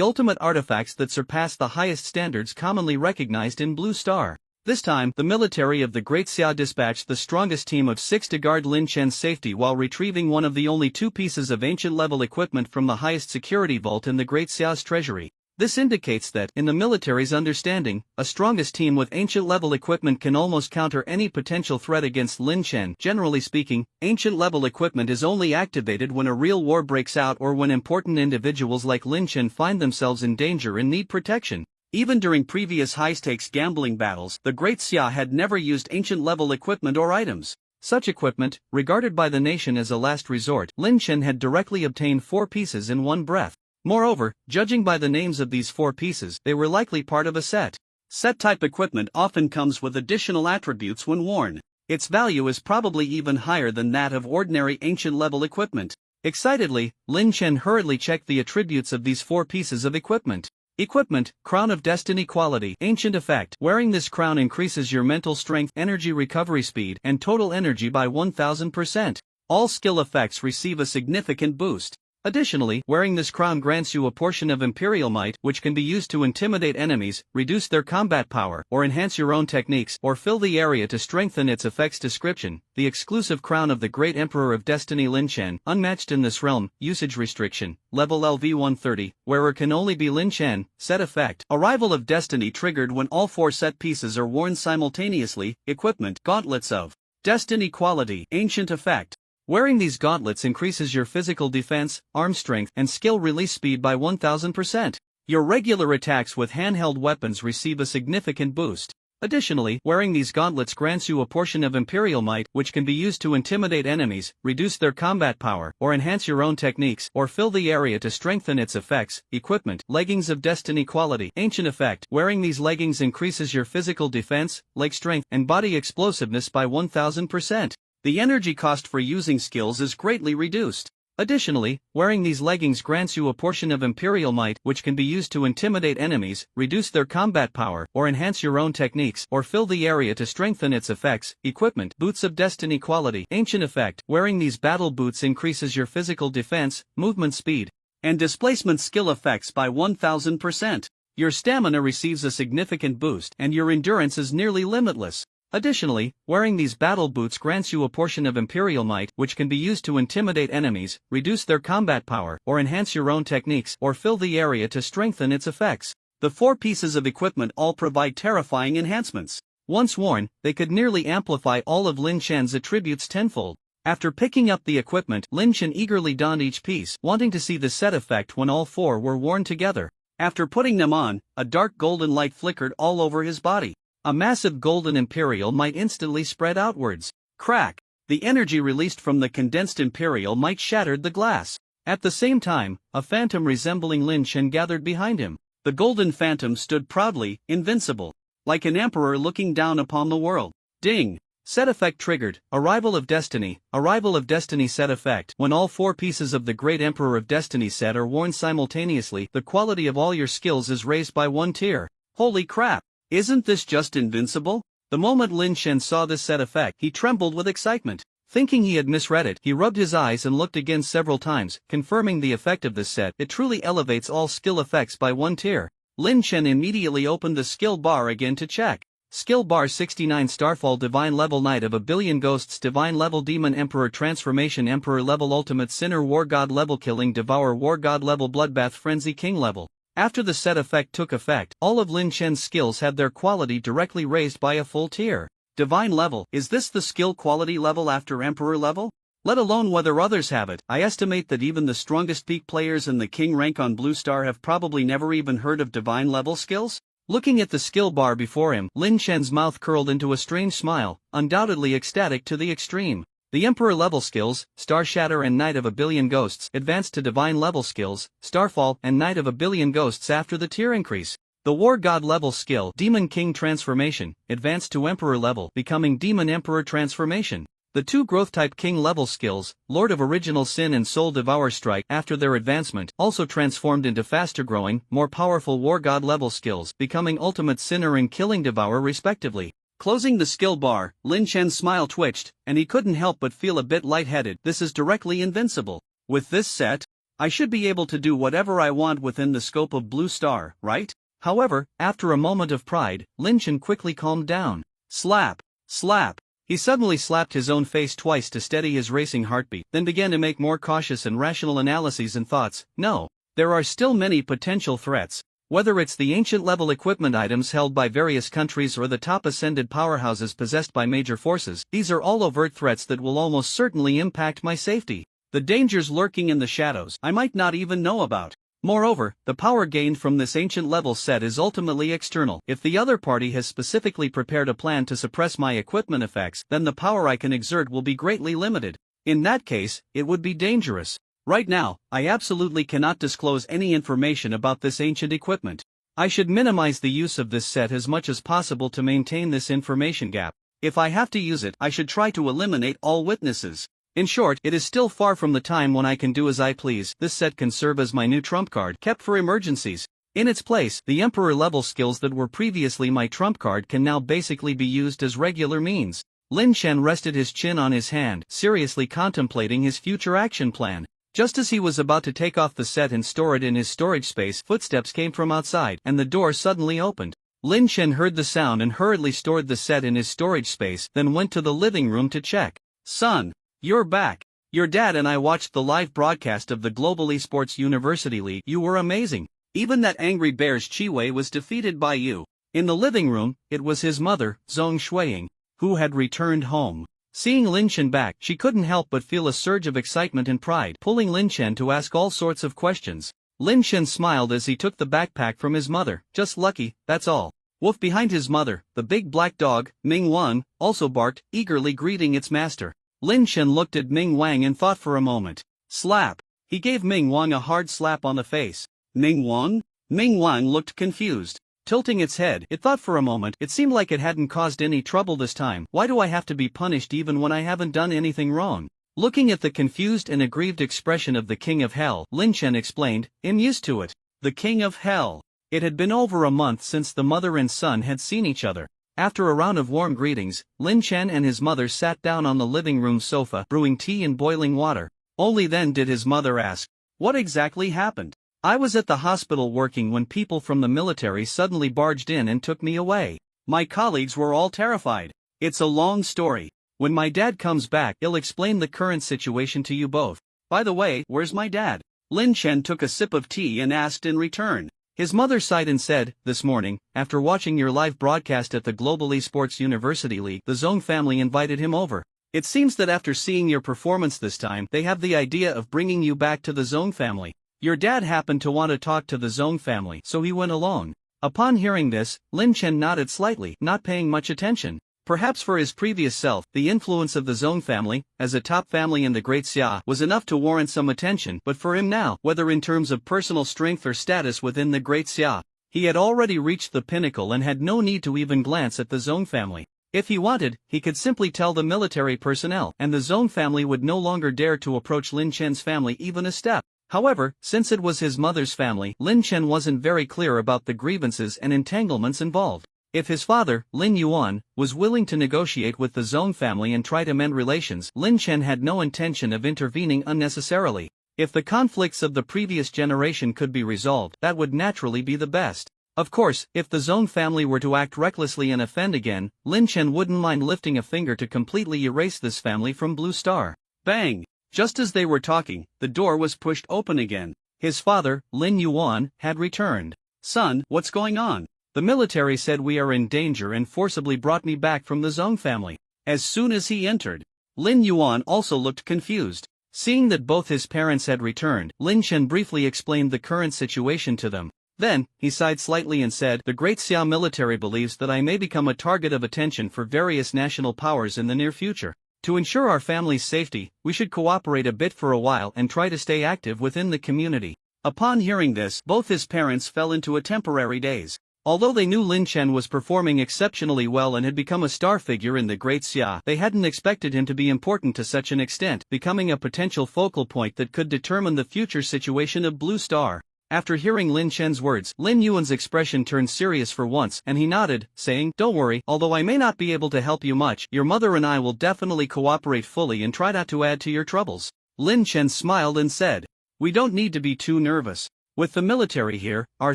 ultimate artifacts that surpass the highest standards commonly recognized in Blue Star. This time, the military of the Great Xia dispatched the strongest team of 6 to guard Lin Chen's safety while retrieving one of the only 2 pieces of ancient level equipment from the highest security vault in the Great Xia's treasury. This indicates that, in the military's understanding, a strongest team with ancient level equipment can almost counter any potential threat against Lin Chen. Generally speaking, ancient level equipment is only activated when a real war breaks out or when important individuals like Lin Chen find themselves in danger and need protection. Even during previous high-stakes gambling battles, the Great Xia had never used ancient-level equipment or items. Such equipment, regarded by the nation as a last resort, Lin Chen had directly obtained 4 pieces in one breath. Moreover, judging by the names of these 4 pieces, they were likely part of a set. Set-type equipment often comes with additional attributes when worn. Its value is probably even higher than that of ordinary ancient-level equipment. Excitedly, Lin Chen hurriedly checked the attributes of these 4 pieces of equipment. Equipment, Crown of Destiny quality, ancient effect. Wearing this crown increases your mental strength, energy recovery speed, and total energy by 1000%. All skill effects receive a significant boost. Additionally, wearing this crown grants you a portion of Imperial Might, which can be used to intimidate enemies, reduce their combat power, or enhance your own techniques, or fill the area to strengthen its effects. Description: the exclusive crown of the Great Emperor of Destiny Lin Chen, unmatched in this realm. Usage restriction, level LV-130, wearer can only be Lin Chen. Set effect: Arrival of Destiny triggered when all 4 set pieces are worn simultaneously. Equipment, Gauntlets of Destiny quality, ancient effect. Wearing these gauntlets increases your physical defense, arm strength, and skill release speed by 1000%. Your regular attacks with handheld weapons receive a significant boost. Additionally, wearing these gauntlets grants you a portion of Imperial Might, which can be used to intimidate enemies, reduce their combat power, or enhance your own techniques, or fill the area to strengthen its effects. Equipment, Leggings of Destiny quality, ancient effect. Wearing these leggings increases your physical defense, leg strength, and body explosiveness by 1000%. The energy cost for using skills is greatly reduced. Additionally, wearing these leggings grants you a portion of Imperial Might, which can be used to intimidate enemies, reduce their combat power, or enhance your own techniques, or fill the area to strengthen its effects. Equipment, Boots of Destiny quality, ancient effect. Wearing these battle boots increases your physical defense, movement speed, and displacement skill effects by 1000%. Your stamina receives a significant boost, and your endurance is nearly limitless. Additionally, wearing these battle boots grants you a portion of Imperial Might, which can be used to intimidate enemies, reduce their combat power, or enhance your own techniques, or fill the area to strengthen its effects. The 4 pieces of equipment all provide terrifying enhancements. Once worn, they could nearly amplify all of Lin Chen's attributes tenfold. After picking up the equipment, Lin Chen eagerly donned each piece, wanting to see the set effect when all 4 were worn together. After putting them on, a dark golden light flickered all over his body. A massive golden Imperial Might instantly spread outwards. Crack! The energy released from the condensed Imperial Might shattered the glass. At the same time, a phantom resembling Lin Chen gathered behind him. The golden phantom stood proudly, invincible, like an emperor looking down upon the world. Ding! Set effect triggered. Arrival of Destiny. Arrival of Destiny set effect. When all 4 pieces of the Great Emperor of Destiny set are worn simultaneously, the quality of all your skills is raised by 1 tier. Holy crap! Isn't this just invincible? The moment Lin Chen saw this set effect, he trembled with excitement. Thinking he had misread it, he rubbed his eyes and looked again several times, confirming the effect of this set. It truly elevates all skill effects by 1 tier. Lin Chen immediately opened the skill bar again to check. Skill bar 69 Starfall Divine Level Knight of a Billion Ghosts Divine Level Demon Emperor Transformation Emperor Level Ultimate Sinner War God Level Killing Devourer War God Level Bloodbath Frenzy King Level. After the set effect took effect, all of Lin Chen's skills had their quality directly raised by a full tier. Divine level. Is this the skill quality level after Emperor level? Let alone whether others have it. I estimate that even the strongest peak players in the King rank on Blue Star have probably never even heard of divine level skills. Looking at the skill bar before him, Lin Chen's mouth curled into a strange smile, undoubtedly ecstatic to the extreme. The Emperor level skills, Star Shatter and Knight of a Billion Ghosts, advanced to Divine level skills, Starfall and Knight of a Billion Ghosts after the tier increase. The War God level skill, Demon King Transformation, advanced to Emperor level, becoming Demon Emperor Transformation. The two growth-type king-level skills, Lord of Original Sin and Soul Devourer Strike, after their advancement, also transformed into faster-growing, more powerful War God-level skills, becoming Ultimate Sinner and Killing Devourer respectively. Closing the skill bar, Lin Chen's smile twitched, and he couldn't help but feel a bit lightheaded. This is directly invincible. With this set, I should be able to do whatever I want within the scope of Blue Star, right? However, after a moment of pride, Lin Chen quickly calmed down. Slap! Slap! He suddenly slapped his own face twice to steady his racing heartbeat, then began to make more cautious and rational analyses and thoughts. No, there are still many potential threats. Whether it's the ancient-level equipment items held by various countries or the top ascended powerhouses possessed by major forces, these are all overt threats that will almost certainly impact my safety. The dangers lurking in the shadows I might not even know about. Moreover, the power gained from this ancient-level set is ultimately external. If the other party has specifically prepared a plan to suppress my equipment effects, then the power I can exert will be greatly limited. In that case, it would be dangerous. Right now, I absolutely cannot disclose any information about this ancient equipment. I should minimize the use of this set as much as possible to maintain this information gap. If I have to use it, I should try to eliminate all witnesses. In short, it is still far from the time when I can do as I please. This set can serve as my new trump card, kept for emergencies. In its place, the Emperor-level skills that were previously my trump card can now basically be used as regular means. Lin Chen rested his chin on his hand, seriously contemplating his future action plan. Just as he was about to take off the set and store it in his storage space, footsteps came from outside, and the door suddenly opened. Lin Chen heard the sound and hurriedly stored the set in his storage space, then went to the living room to check. Son, you're back. Your dad and I watched the live broadcast of the Global Esports University League. You were amazing. Even that angry bear's Chiwei was defeated by you. In the living room, it was his mother, Zhong Shuiying, who had returned home. Seeing Lin Chen back, she couldn't help but feel a surge of excitement and pride, pulling Lin Chen to ask all sorts of questions. Lin Chen smiled as he took the backpack from his mother. Just lucky, that's all. Wolf behind his mother, the big black dog, Ming Wang, also barked, eagerly greeting its master. Lin Chen looked at Ming Wang and thought for a moment. Slap! He gave Ming Wang a hard slap on the face. Ming Wang? Ming Wang looked confused. Tilting its head, it thought for a moment. It seemed like it hadn't caused any trouble this time. Why do I have to be punished even when I haven't done anything wrong? Looking at the confused and aggrieved expression of the King of Hell, Lin Chen explained, I'm used to it. The King of Hell. It had been over a month since the mother and son had seen each other. After a round of warm greetings, Lin Chen and his mother sat down on the living room sofa, brewing tea and boiling water. Only then did his mother ask, what exactly happened? I was at the hospital working when people from the military suddenly barged in and took me away. My colleagues were all terrified. It's a long story. When my dad comes back, he'll explain the current situation to you both. By the way, where's my dad? Lin Chen took a sip of tea and asked in return. His mother sighed and said, this morning, after watching your live broadcast at the Global Esports University League, the Zhong family invited him over. It seems that after seeing your performance this time, they have the idea of bringing you back to the Zhong family. Your dad happened to want to talk to the Zhong family, so he went alone. Upon hearing this, Lin Chen nodded slightly, not paying much attention. Perhaps for his previous self, the influence of the Zhong family, as a top family in the Great Xia, was enough to warrant some attention, but for him now, whether in terms of personal strength or status within the Great Xia, he had already reached the pinnacle and had no need to even glance at the Zhong family. If he wanted, he could simply tell the military personnel, and the Zhong family would no longer dare to approach Lin Chen's family even a step. However, since it was his mother's family, Lin Chen wasn't very clear about the grievances and entanglements involved. If his father, Lin Yuan, was willing to negotiate with the Zhong family and try to mend relations, Lin Chen had no intention of intervening unnecessarily. If the conflicts of the previous generation could be resolved, that would naturally be the best. Of course, if the Zhong family were to act recklessly and offend again, Lin Chen wouldn't mind lifting a finger to completely erase this family from Blue Star. Bang! Just as they were talking, the door was pushed open again. His father, Lin Yuan, had returned. Son, what's going on? The military said we are in danger and forcibly brought me back from the Zhong family. As soon as he entered, Lin Yuan also looked confused. Seeing that both his parents had returned, Lin Chen briefly explained the current situation to them. Then, he sighed slightly and said, the Great Xia military believes that I may become a target of attention for various national powers in the near future. To ensure our family's safety, we should cooperate a bit for a while and try to stay active within the community. Upon hearing this, both his parents fell into a temporary daze. Although they knew Lin Chen was performing exceptionally well and had become a star figure in the Great Xia, they hadn't expected him to be important to such an extent, becoming a potential focal point that could determine the future situation of Blue Star. After hearing Lin Chen's words, Lin Yuan's expression turned serious for once, and he nodded, saying, "Don't worry, although I may not be able to help you much, your mother and I will definitely cooperate fully and try not to add to your troubles." Lin Chen smiled and said, "We don't need to be too nervous. With the military here, our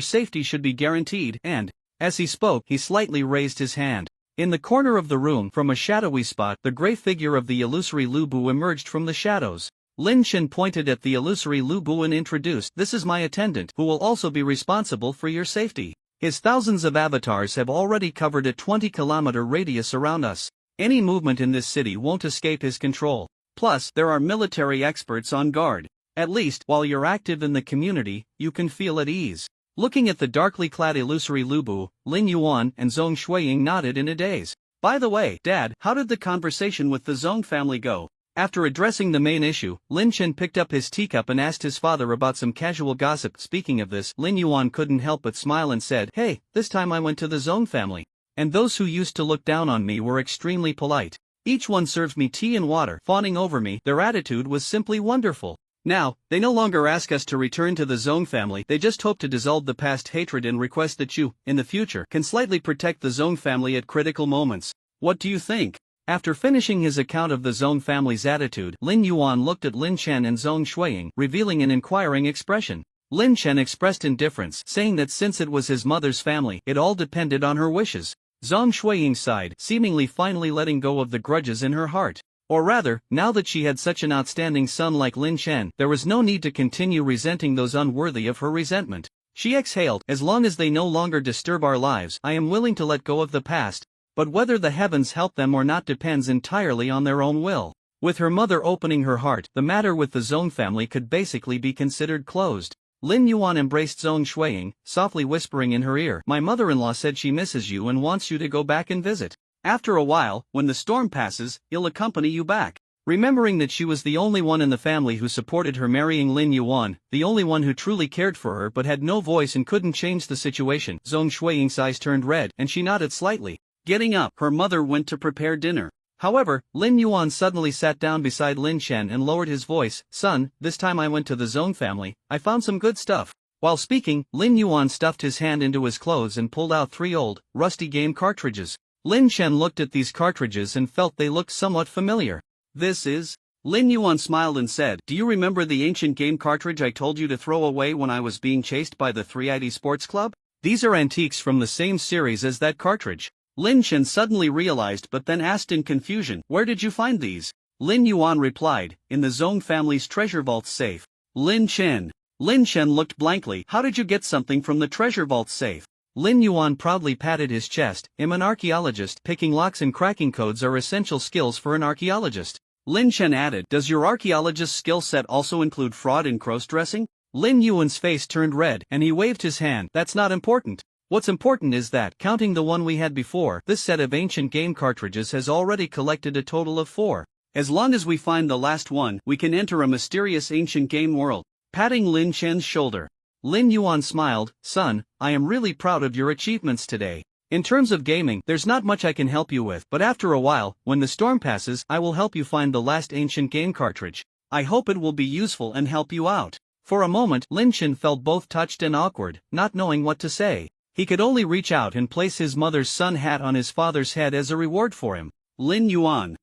safety should be guaranteed," and, as he spoke, he slightly raised his hand. In the corner of the room, from a shadowy spot, the gray figure of the illusory Lu Bu emerged from the shadows. Lin Chen pointed at the illusory Lu Bu and introduced, "This is my attendant, who will also be responsible for your safety. His thousands of avatars have already covered a 20-kilometer radius around us. Any movement in this city won't escape his control. Plus, there are military experts on guard. At least, while you're active in the community, you can feel at ease." Looking at the darkly clad illusory Lu Bu, Lin Yuan and Zhong Shuiying nodded in a daze. "By the way, Dad, how did the conversation with the Zhong family go?" After addressing the main issue, Lin Chen picked up his teacup and asked his father about some casual gossip. Speaking of this, Lin Yuan couldn't help but smile and said, "Hey, this time I went to the Zhong family. And those who used to look down on me were extremely polite. Each one served me tea and water, fawning over me. Their attitude was simply wonderful. Now, they no longer ask us to return to the Zhong family, they just hope to dissolve the past hatred and request that you, in the future, can slightly protect the Zhong family at critical moments. What do you think?" After finishing his account of the Zhong family's attitude, Lin Yuan looked at Lin Chen and Zhong Shuiying, revealing an inquiring expression. Lin Chen expressed indifference, saying that since it was his mother's family, it all depended on her wishes. Zhong Shuiying sighed, seemingly finally letting go of the grudges in her heart. Or rather, now that she had such an outstanding son like Lin Chen, there was no need to continue resenting those unworthy of her resentment. She exhaled, "As long as they no longer disturb our lives, I am willing to let go of the past. But whether the heavens help them or not depends entirely on their own will." With her mother opening her heart, the matter with the Zhong family could basically be considered closed. Lin Yuan embraced Zhong Shuiying, softly whispering in her ear, "My mother-in-law said she misses you and wants you to go back and visit. After a while, when the storm passes, he'll accompany you back." Remembering that she was the only one in the family who supported her marrying Lin Yuan, the only one who truly cared for her but had no voice and couldn't change the situation, Zhong Shuiying's eyes turned red, and she nodded slightly. Getting up, her mother went to prepare dinner. However, Lin Yuan suddenly sat down beside Lin Chen and lowered his voice, "Son, this time I went to the Zhong family, I found some good stuff." While speaking, Lin Yuan stuffed his hand into his clothes and pulled out 3 old, rusty game cartridges. Lin Chen looked at these cartridges and felt they looked somewhat familiar. "This is?" Lin Yuan smiled and said, "Do you remember the ancient game cartridge I told you to throw away when I was being chased by the 3ID Sports Club? These are antiques from the same series as that cartridge." Lin Chen suddenly realized but then asked in confusion, "Where did you find these?" Lin Yuan replied, "In the Zhong family's treasure vault safe." Lin Chen looked blankly, "How did you get something from the treasure vault safe?" Lin Yuan proudly patted his chest, "I'm an archaeologist, picking locks and cracking codes are essential skills for an archaeologist." Lin Chen added, "Does your archaeologist skill set also include fraud and cross-dressing?" Lin Yuan's face turned red, and he waved his hand, "That's not important. What's important is that, counting the one we had before, this set of ancient game cartridges has already collected a total of 4. As long as we find the last one, we can enter a mysterious ancient game world." Patting Lin Chen's shoulder, Lin Yuan smiled, "Son, I am really proud of your achievements today. In terms of gaming, there's not much I can help you with, but after a while, when the storm passes, I will help you find the last ancient game cartridge. I hope it will be useful and help you out." For a moment, Lin Chen felt both touched and awkward, not knowing what to say. He could only reach out and place his mother's sun hat on his father's head as a reward for him. Lin Yuan,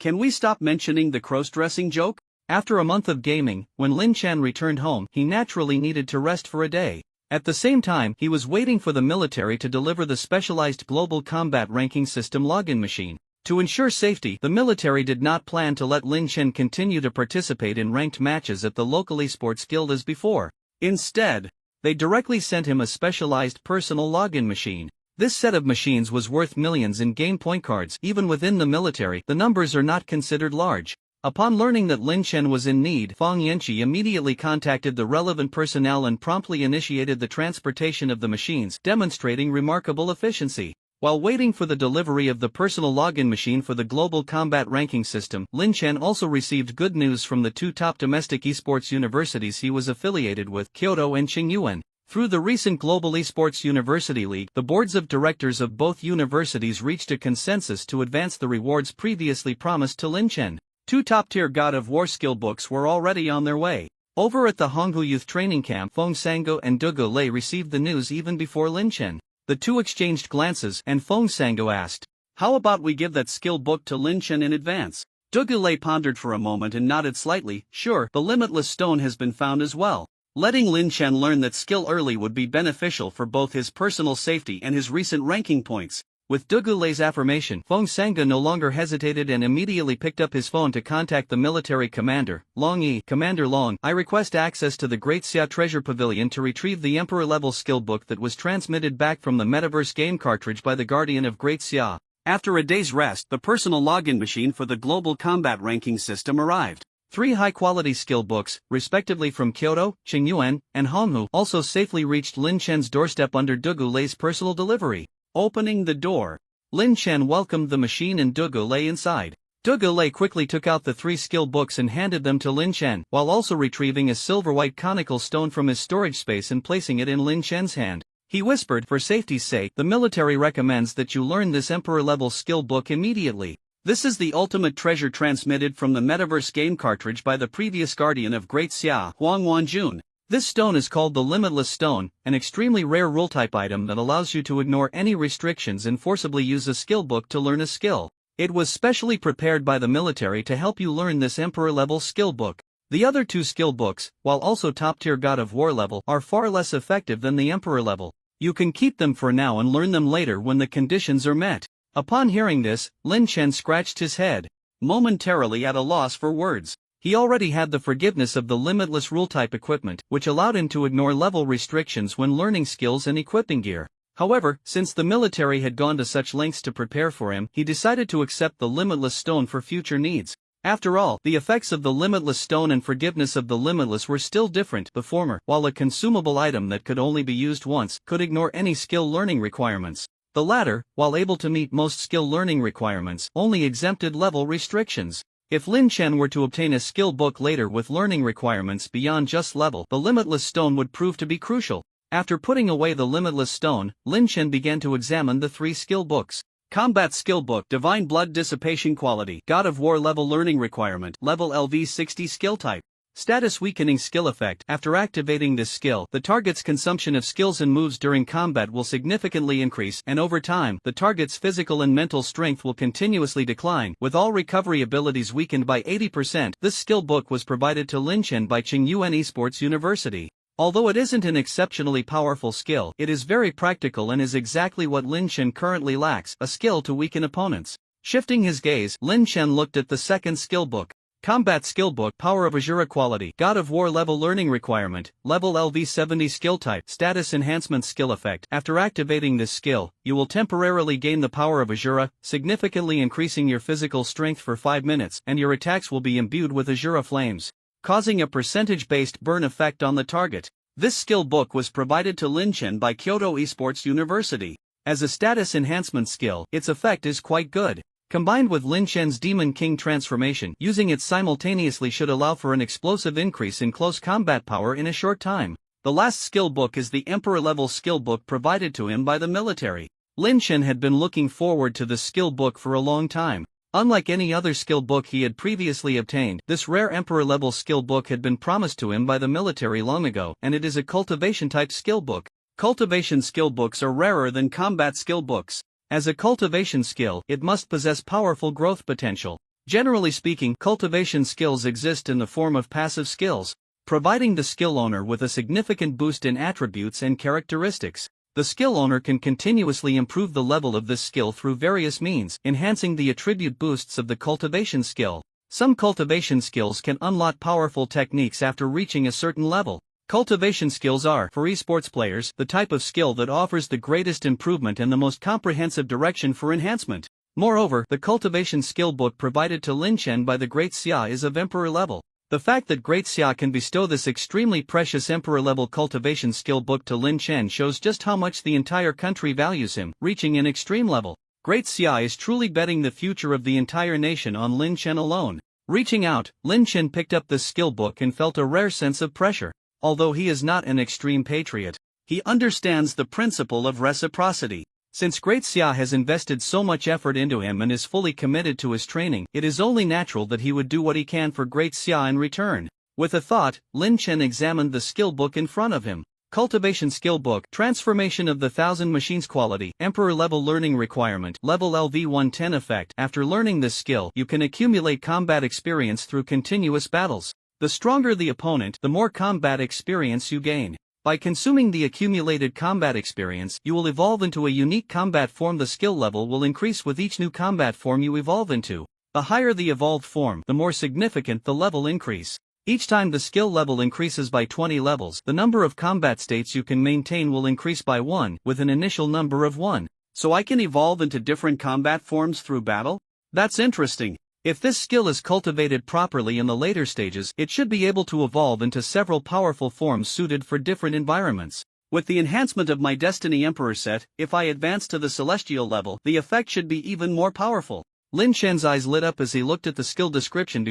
can we stop mentioning the cross-dressing joke?" After a month of gaming, when Lin Chen returned home, he naturally needed to rest for a day. At the same time, he was waiting for the military to deliver the specialized Global Combat Ranking System login machine. To ensure safety, the military did not plan to let Lin Chen continue to participate in ranked matches at the local esports guild as before. Instead, they directly sent him a specialized personal login machine. This set of machines was worth millions in game point cards. Even within the military, the numbers are not considered large. Upon learning that Lin Chen was in need, Fang Yanqi immediately contacted the relevant personnel and promptly initiated the transportation of the machines, demonstrating remarkable efficiency. While waiting for the delivery of the personal login machine for the Global Combat Ranking System, Lin Chen also received good news from the 2 top domestic esports universities he was affiliated with, Kyoto and Qingyuan. Through the recent Global Esports University League, the boards of directors of both universities reached a consensus to advance the rewards previously promised to Lin Chen. 2 top-tier God of War skill books were already on their way. Over at the Honghu Youth Training Camp, Feng Sango and Dugu Lei received the news even before Lin Chen. The two exchanged glances, and Feng Sango asked, "How about we give that skill book to Lin Chen in advance?" Dugu Lei pondered for a moment and nodded slightly. "Sure, the Limitless Stone has been found as well. Letting Lin Chen learn that skill early would be beneficial for both his personal safety and his recent ranking points." With Dugu Lei's affirmation, Feng Sanga no longer hesitated and immediately picked up his phone to contact the military commander, Long Yi. "Commander Long, I request access to the Great Xia Treasure Pavilion to retrieve the Emperor-level skill book that was transmitted back from the Metaverse game cartridge by the Guardian of Great Xia." After a day's rest, the personal login machine for the global combat ranking system arrived. 3 high-quality skill books, respectively from Kyoto, Qingyuan, and Honghu, also safely reached Lin Chen's doorstep under Dugu Lei's personal delivery. Opening the door, Lin Chen welcomed the machine and Dugu Lei inside. Dugu Lei quickly took out the 3 skill books and handed them to Lin Chen, while also retrieving a silver-white conical stone from his storage space and placing it in Lin Chen's hand. He whispered, "For safety's sake, the military recommends that you learn this Emperor-level skill book immediately. This is the ultimate treasure transmitted from the Metaverse game cartridge by the previous Guardian of Great Xia, Huang Wanjun. This stone is called the Limitless Stone, an extremely rare rule-type item that allows you to ignore any restrictions and forcibly use a skill book to learn a skill. It was specially prepared by the military to help you learn this Emperor-level skill book. The other 2 skill books, while also top-tier God of War level, are far less effective than the Emperor level. You can keep them for now and learn them later when the conditions are met." Upon hearing this, Lin Chen scratched his head, momentarily at a loss for words. He already had the forgiveness of the limitless rule-type equipment, which allowed him to ignore level restrictions when learning skills and equipping gear. However, since the military had gone to such lengths to prepare for him, he decided to accept the Limitless Stone for future needs. After all, the effects of the Limitless Stone and forgiveness of the Limitless were still different. The former, while a consumable item that could only be used once, could ignore any skill learning requirements. The latter, while able to meet most skill learning requirements, only exempted level restrictions. If Lin Chen were to obtain a skill book later with learning requirements beyond just level, the Limitless Stone would prove to be crucial. After putting away the Limitless Stone, Lin Chen began to examine the 3 skill books. Combat Skill Book, Divine Blood Dissipation Quality, God of War Level Learning Requirement, Level LV60 Skill Type. Status Weakening Skill Effect. After activating this skill, the target's consumption of skills and moves during combat will significantly increase, and over time, the target's physical and mental strength will continuously decline, with all recovery abilities weakened by 80%. This skill book was provided to Lin Chen by Qingyuan Esports University. Although it isn't an exceptionally powerful skill, it is very practical and is exactly what Lin Chen currently lacks, a skill to weaken opponents. Shifting his gaze, Lin Chen looked at the second skill book. Combat Skill Book, Power of Azura Quality, God of War Level Learning Requirement, Level LV70 Skill Type, Status Enhancement Skill Effect. After activating this skill, you will temporarily gain the power of Azura, significantly increasing your physical strength for 5 minutes, and your attacks will be imbued with Azura flames, causing a percentage-based burn effect on the target. This skill book was provided to Lin Chen by Kyoto Esports University. As a status enhancement skill, its effect is quite good. Combined with Lin Chen's Demon King transformation, using it simultaneously should allow for an explosive increase in close combat power in a short time. The last skill book is the Emperor-level skill book provided to him by the military. Lin Chen had been looking forward to the skill book for a long time. Unlike any other skill book he had previously obtained, this rare Emperor-level skill book had been promised to him by the military long ago, and it is a cultivation-type skill book. Cultivation skill books are rarer than combat skill books. As a cultivation skill, it must possess powerful growth potential. Generally speaking, cultivation skills exist in the form of passive skills, providing the skill owner with a significant boost in attributes and characteristics. The skill owner can continuously improve the level of this skill through various means, enhancing the attribute boosts of the cultivation skill. Some cultivation skills can unlock powerful techniques after reaching a certain level. Cultivation skills are, for esports players, the type of skill that offers the greatest improvement and the most comprehensive direction for enhancement. Moreover, the cultivation skill book provided to Lin Chen by the Great Xia is of Emperor level. The fact that Great Xia can bestow this extremely precious Emperor-level cultivation skill book to Lin Chen shows just how much the entire country values him, reaching an extreme level. Great Xia is truly betting the future of the entire nation on Lin Chen alone. Reaching out, Lin Chen picked up the skill book and felt a rare sense of pressure. Although he is not an extreme patriot, He understands the principle of reciprocity. Since Great Xia has invested so much effort into him and is fully committed to his training, it is only natural that he would do what he can for Great Xia in return. With a thought, Lin Chen examined the skill book in front of him. Cultivation Skill Book, Transformation of the Thousand Machines Quality, Emperor Level Learning Requirement, Level LV110 Effect. After learning this skill, you can accumulate combat experience through continuous battles. The stronger the opponent, the more combat experience you gain. By consuming the accumulated combat experience, you will evolve into a unique combat form. The skill level will increase with each new combat form you evolve into. The higher the evolved form, the more significant the level increase. Each time the skill level increases by 20 levels, the number of combat states you can maintain will increase by 1, with an initial number of 1. So I can evolve into different combat forms through battle? That's interesting. If this skill is cultivated properly in the later stages, it should be able to evolve into several powerful forms suited for different environments. With the enhancement of my Destiny Emperor set, if I advance to the Celestial level, the effect should be even more powerful. Lin Chen's eyes lit up as he looked at the skill description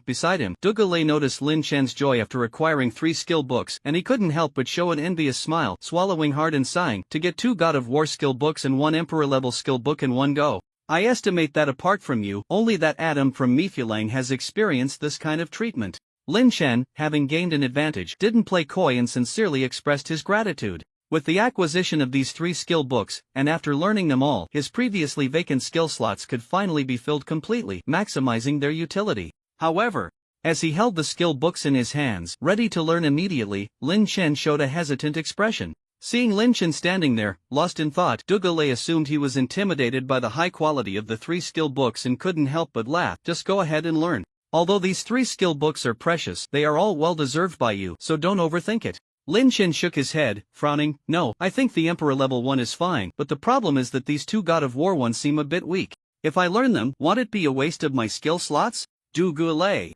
beside him. Zhuge Liang noticed Lin Chen's joy after acquiring 3 skill books, and he couldn't help but show an envious smile, swallowing hard and sighing, to get 2 God of War skill books and 1 Emperor level skill book in one go. I estimate that apart from you, only that Adam from Miphulang has experienced this kind of treatment. Lin Chen, having gained an advantage, didn't play coy and sincerely expressed his gratitude. With the acquisition of these 3 skill books, and after learning them all, his previously vacant skill slots could finally be filled completely, maximizing their utility. However, as he held the skill books in his hands, ready to learn immediately, Lin Chen showed a hesitant expression. Seeing Lin Chen standing there, lost in thought, Zhuge Liang assumed he was intimidated by the high quality of the 3 skill books and couldn't help but laugh. Just go ahead and learn. Although these 3 skill books are precious, they are all well deserved by you, so don't overthink it. Lin Chen shook his head, frowning. No, I think the Emperor level 1 is fine, but the problem is that these 2 God of War ones seem a bit weak. If I learn them, won't it be a waste of my skill slots? Zhuge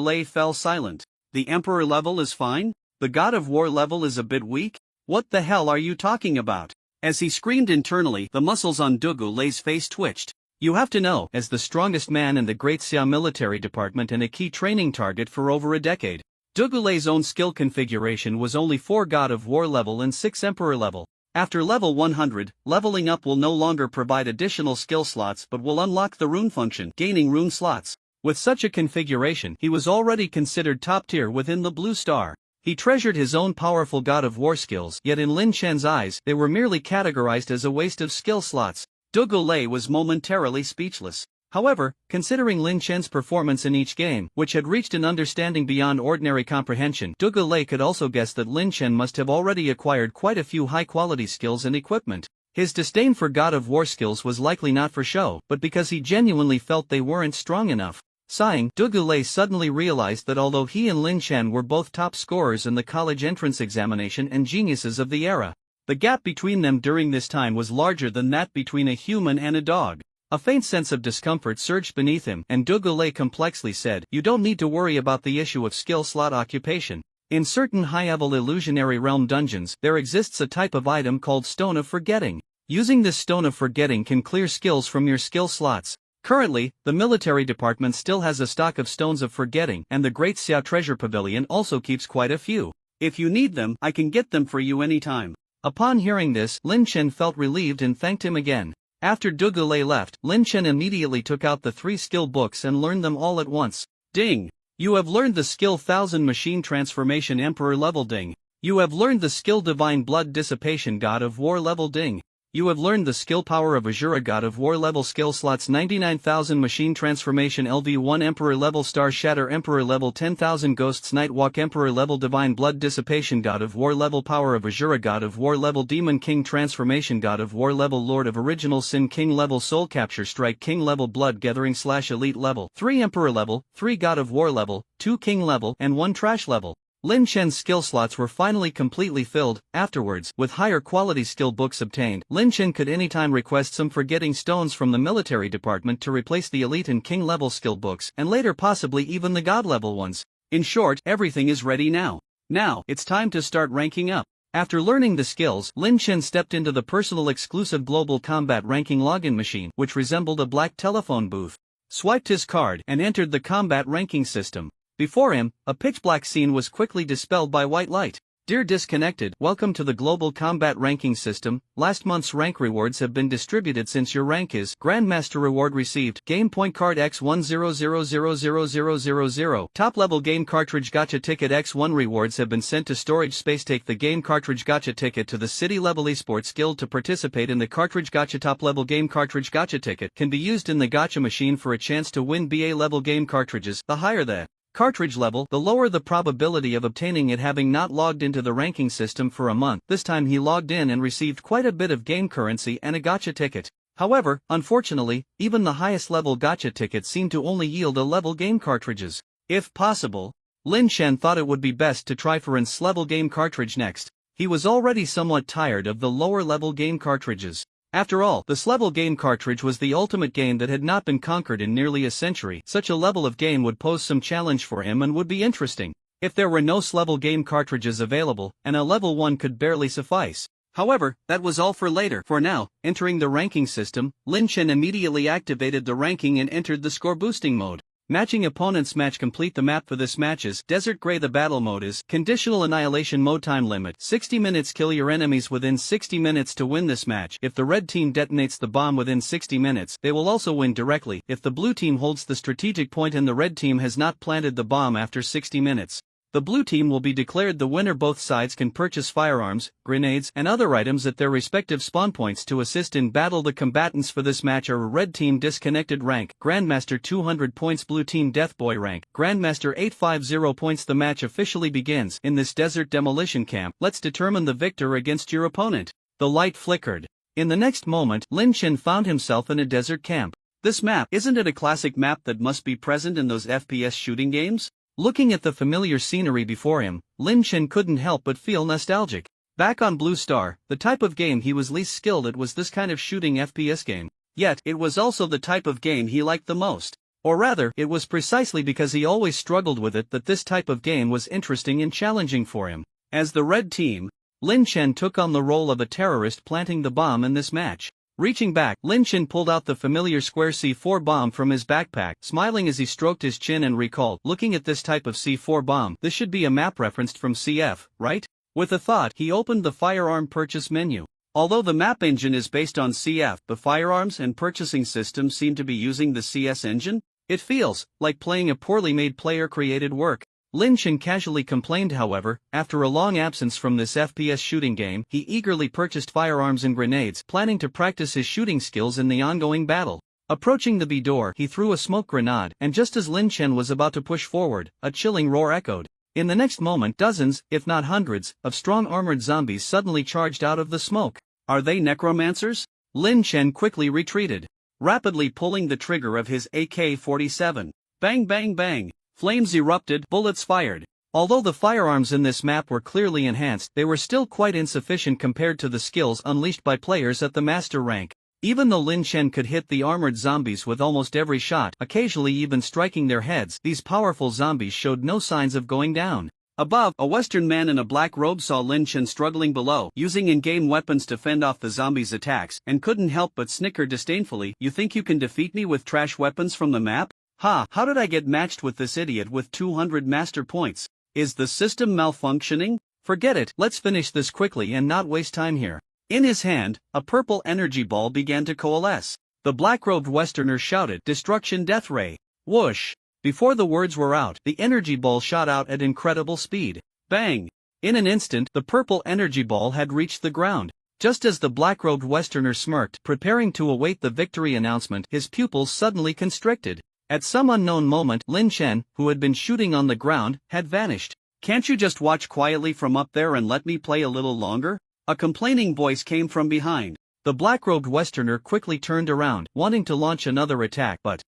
Liang fell silent. The Emperor level is fine? The God of War level is a bit weak? What the hell are you talking about? As he screamed internally, the muscles on Zhuge Liang's face twitched. You have to know, as the strongest man in the Great Xia military department and a key training target for over a decade, Zhuge Liang's own skill configuration was only 4 God of War level and 6 Emperor level. After level 100, leveling up will no longer provide additional skill slots but will unlock the rune function, gaining rune slots. With such a configuration, he was already considered top tier within the Blue Star. He treasured his own powerful God of War skills, yet in Lin Chen's eyes, they were merely categorized as a waste of skill slots. Zhuge Liang was momentarily speechless. However, considering Lin Chen's performance in each game, which had reached an understanding beyond ordinary comprehension, Zhuge Liang could also guess that Lin Chen must have already acquired quite a few high-quality skills and equipment. His disdain for God of War skills was likely not for show, but because he genuinely felt they weren't strong enough. Sighing, Zhuge Liang suddenly realized that although he and Lin Chen were both top scorers in the college entrance examination and geniuses of the era, the gap between them during this time was larger than that between a human and a dog. A faint sense of discomfort surged beneath him, and Zhuge Liang complexly said, "You don't need to worry about the issue of skill slot occupation. In certain high-level illusionary realm dungeons, there exists a type of item called Stone of Forgetting. Using this Stone of Forgetting can clear skills from your skill slots. Currently, the military department still has a stock of Stones of Forgetting, and the Great Xia Treasure Pavilion also keeps quite a few. If you need them, I can get them for you anytime." Upon hearing this, Lin Chen felt relieved and thanked him again. After Zhuge Liang left, Lin Chen immediately took out the 3 skill books and learned them all at once. Ding! You have learned the skill Thousand Machine Transformation Emperor level. Ding! You have learned the skill Divine Blood Dissipation God of War level. Ding! You have learned the skill Power of Azura God of War level. Skill slots 99,000 Machine Transformation LV1 Emperor level. Star Shatter Emperor level. 10,000 Ghosts Nightwalk Emperor level. Divine Blood Dissipation God of War level. Power of Azura God of War level. Demon King Transformation God of War level. Lord of Original Sin King level. Soul Capture Strike King level. Blood Gathering / Elite level. 3 Emperor level, 3 God of War level, 2 King level, and 1 Trash level. Lin Chen's skill slots were finally completely filled. Afterwards, with higher quality skill books obtained, Lin Chen could anytime request some Forgetting Stones from the military department to replace the Elite and King level skill books, and later possibly even the God level ones. In short, everything is ready now. Now, it's time to start ranking up. After learning the skills, Lin Chen stepped into the personal exclusive global combat ranking login machine, which resembled a black telephone booth. Swiped his card and entered the combat ranking system. Before him, a pitch-black scene was quickly dispelled by white light. Dear Disconnected, welcome to the Global Combat Ranking System. Last month's rank rewards have been distributed since your rank is Grandmaster reward received. Game point card X10000000. Top level game cartridge gacha ticket X1 rewards have been sent to storage space. Take the game cartridge gacha ticket to the city level esports guild to participate in the cartridge gacha. Top level game cartridge gacha ticket can be used in the gacha machine for a chance to win BA level game cartridges. The higher the cartridge level, the lower the probability of obtaining it. Having not logged into the ranking system for a month, this time he logged in and received quite a bit of game currency and a gacha ticket. However, unfortunately, even the highest level gacha tickets seem to only yield a level game cartridges. If possible, Lin Shen thought it would be best to try for an S level game cartridge next. He was already somewhat tired of the lower level game cartridges. After all, the S-level game cartridge was the ultimate game that had not been conquered in nearly a century. Such a level of game would pose some challenge for him and would be interesting. If there were no S-level game cartridges available, and a level 1 could barely suffice. However, that was all for later. For now, entering the ranking system, Lin Shen immediately activated the ranking and entered the score boosting mode. Matching opponents match. Complete the map for this match is Desert Gray. The battle mode is Conditional Annihilation mode. Time limit 60 minutes. Kill your enemies within 60 minutes to win this match. If the red team detonates the bomb within 60 minutes, they will also win directly. If the blue team holds the strategic point and the red team has not planted the bomb after 60 minutes, the blue team will be declared the winner. Both sides can purchase firearms, grenades, and other items at their respective spawn points to assist in battle. The combatants for this match are Red Team Disconnected rank, Grandmaster 200 points, Blue Team Deathboy rank, Grandmaster 850 points. The match officially begins. In this desert demolition camp, let's determine the victor against your opponent. The light flickered. In the next moment, Lin Shen found himself in a desert camp. This map, isn't it a classic map that must be present in those FPS shooting games? Looking at the familiar scenery before him, Lin Shen couldn't help but feel nostalgic. Back on Blue Star, the type of game he was least skilled at was this kind of shooting FPS game. Yet, it was also the type of game he liked the most. Or rather, it was precisely because he always struggled with it that this type of game was interesting and challenging for him. As the red team, Lin Shen took on the role of a terrorist planting the bomb in this match. Reaching back, Lin Shen pulled out the familiar square C4 bomb from his backpack, smiling as he stroked his chin and recalled, looking at this type of C4 bomb, this should be a map referenced from CF, right? With a thought, he opened the firearm purchase menu. Although the map engine is based on CF, the firearms and purchasing system seem to be using the CS engine. It feels like playing a poorly made player-created work. Lin Shen casually complained. However, after a long absence from this FPS shooting game, he eagerly purchased firearms and grenades, planning to practice his shooting skills in the ongoing battle. Approaching the B door, he threw a smoke grenade, and just as Lin Shen was about to push forward, a chilling roar echoed. In the next moment, dozens, if not hundreds, of strong armored zombies suddenly charged out of the smoke. Are they necromancers? Lin Shen quickly retreated, rapidly pulling the trigger of his AK-47. Bang bang bang. Flames erupted, bullets fired. Although the firearms in this map were clearly enhanced, they were still quite insufficient compared to the skills unleashed by players at the master rank. Even though Lin Shen could hit the armored zombies with almost every shot, occasionally even striking their heads, these powerful zombies showed no signs of going down. Above, a Western man in a black robe saw Lin Shen struggling below, using in-game weapons to fend off the zombies' attacks, and couldn't help but snicker disdainfully. You think you can defeat me with trash weapons from the map? Ha, how did I get matched with this idiot with 200 master points? Is the system malfunctioning? Forget it, let's finish this quickly and not waste time here. In his hand, a purple energy ball began to coalesce. The black-robed Westerner shouted, "Destruction Death Ray!" Whoosh! Before the words were out, the energy ball shot out at incredible speed. Bang! In an instant, the purple energy ball had reached the ground. Just as the black-robed Westerner smirked, preparing to await the victory announcement, his pupils suddenly constricted. At some unknown moment, Lin Shen, who had been shooting on the ground, had vanished. Can't you just watch quietly from up there and let me play a little longer? A complaining voice came from behind. The black-robed Westerner quickly turned around, wanting to launch another attack, but,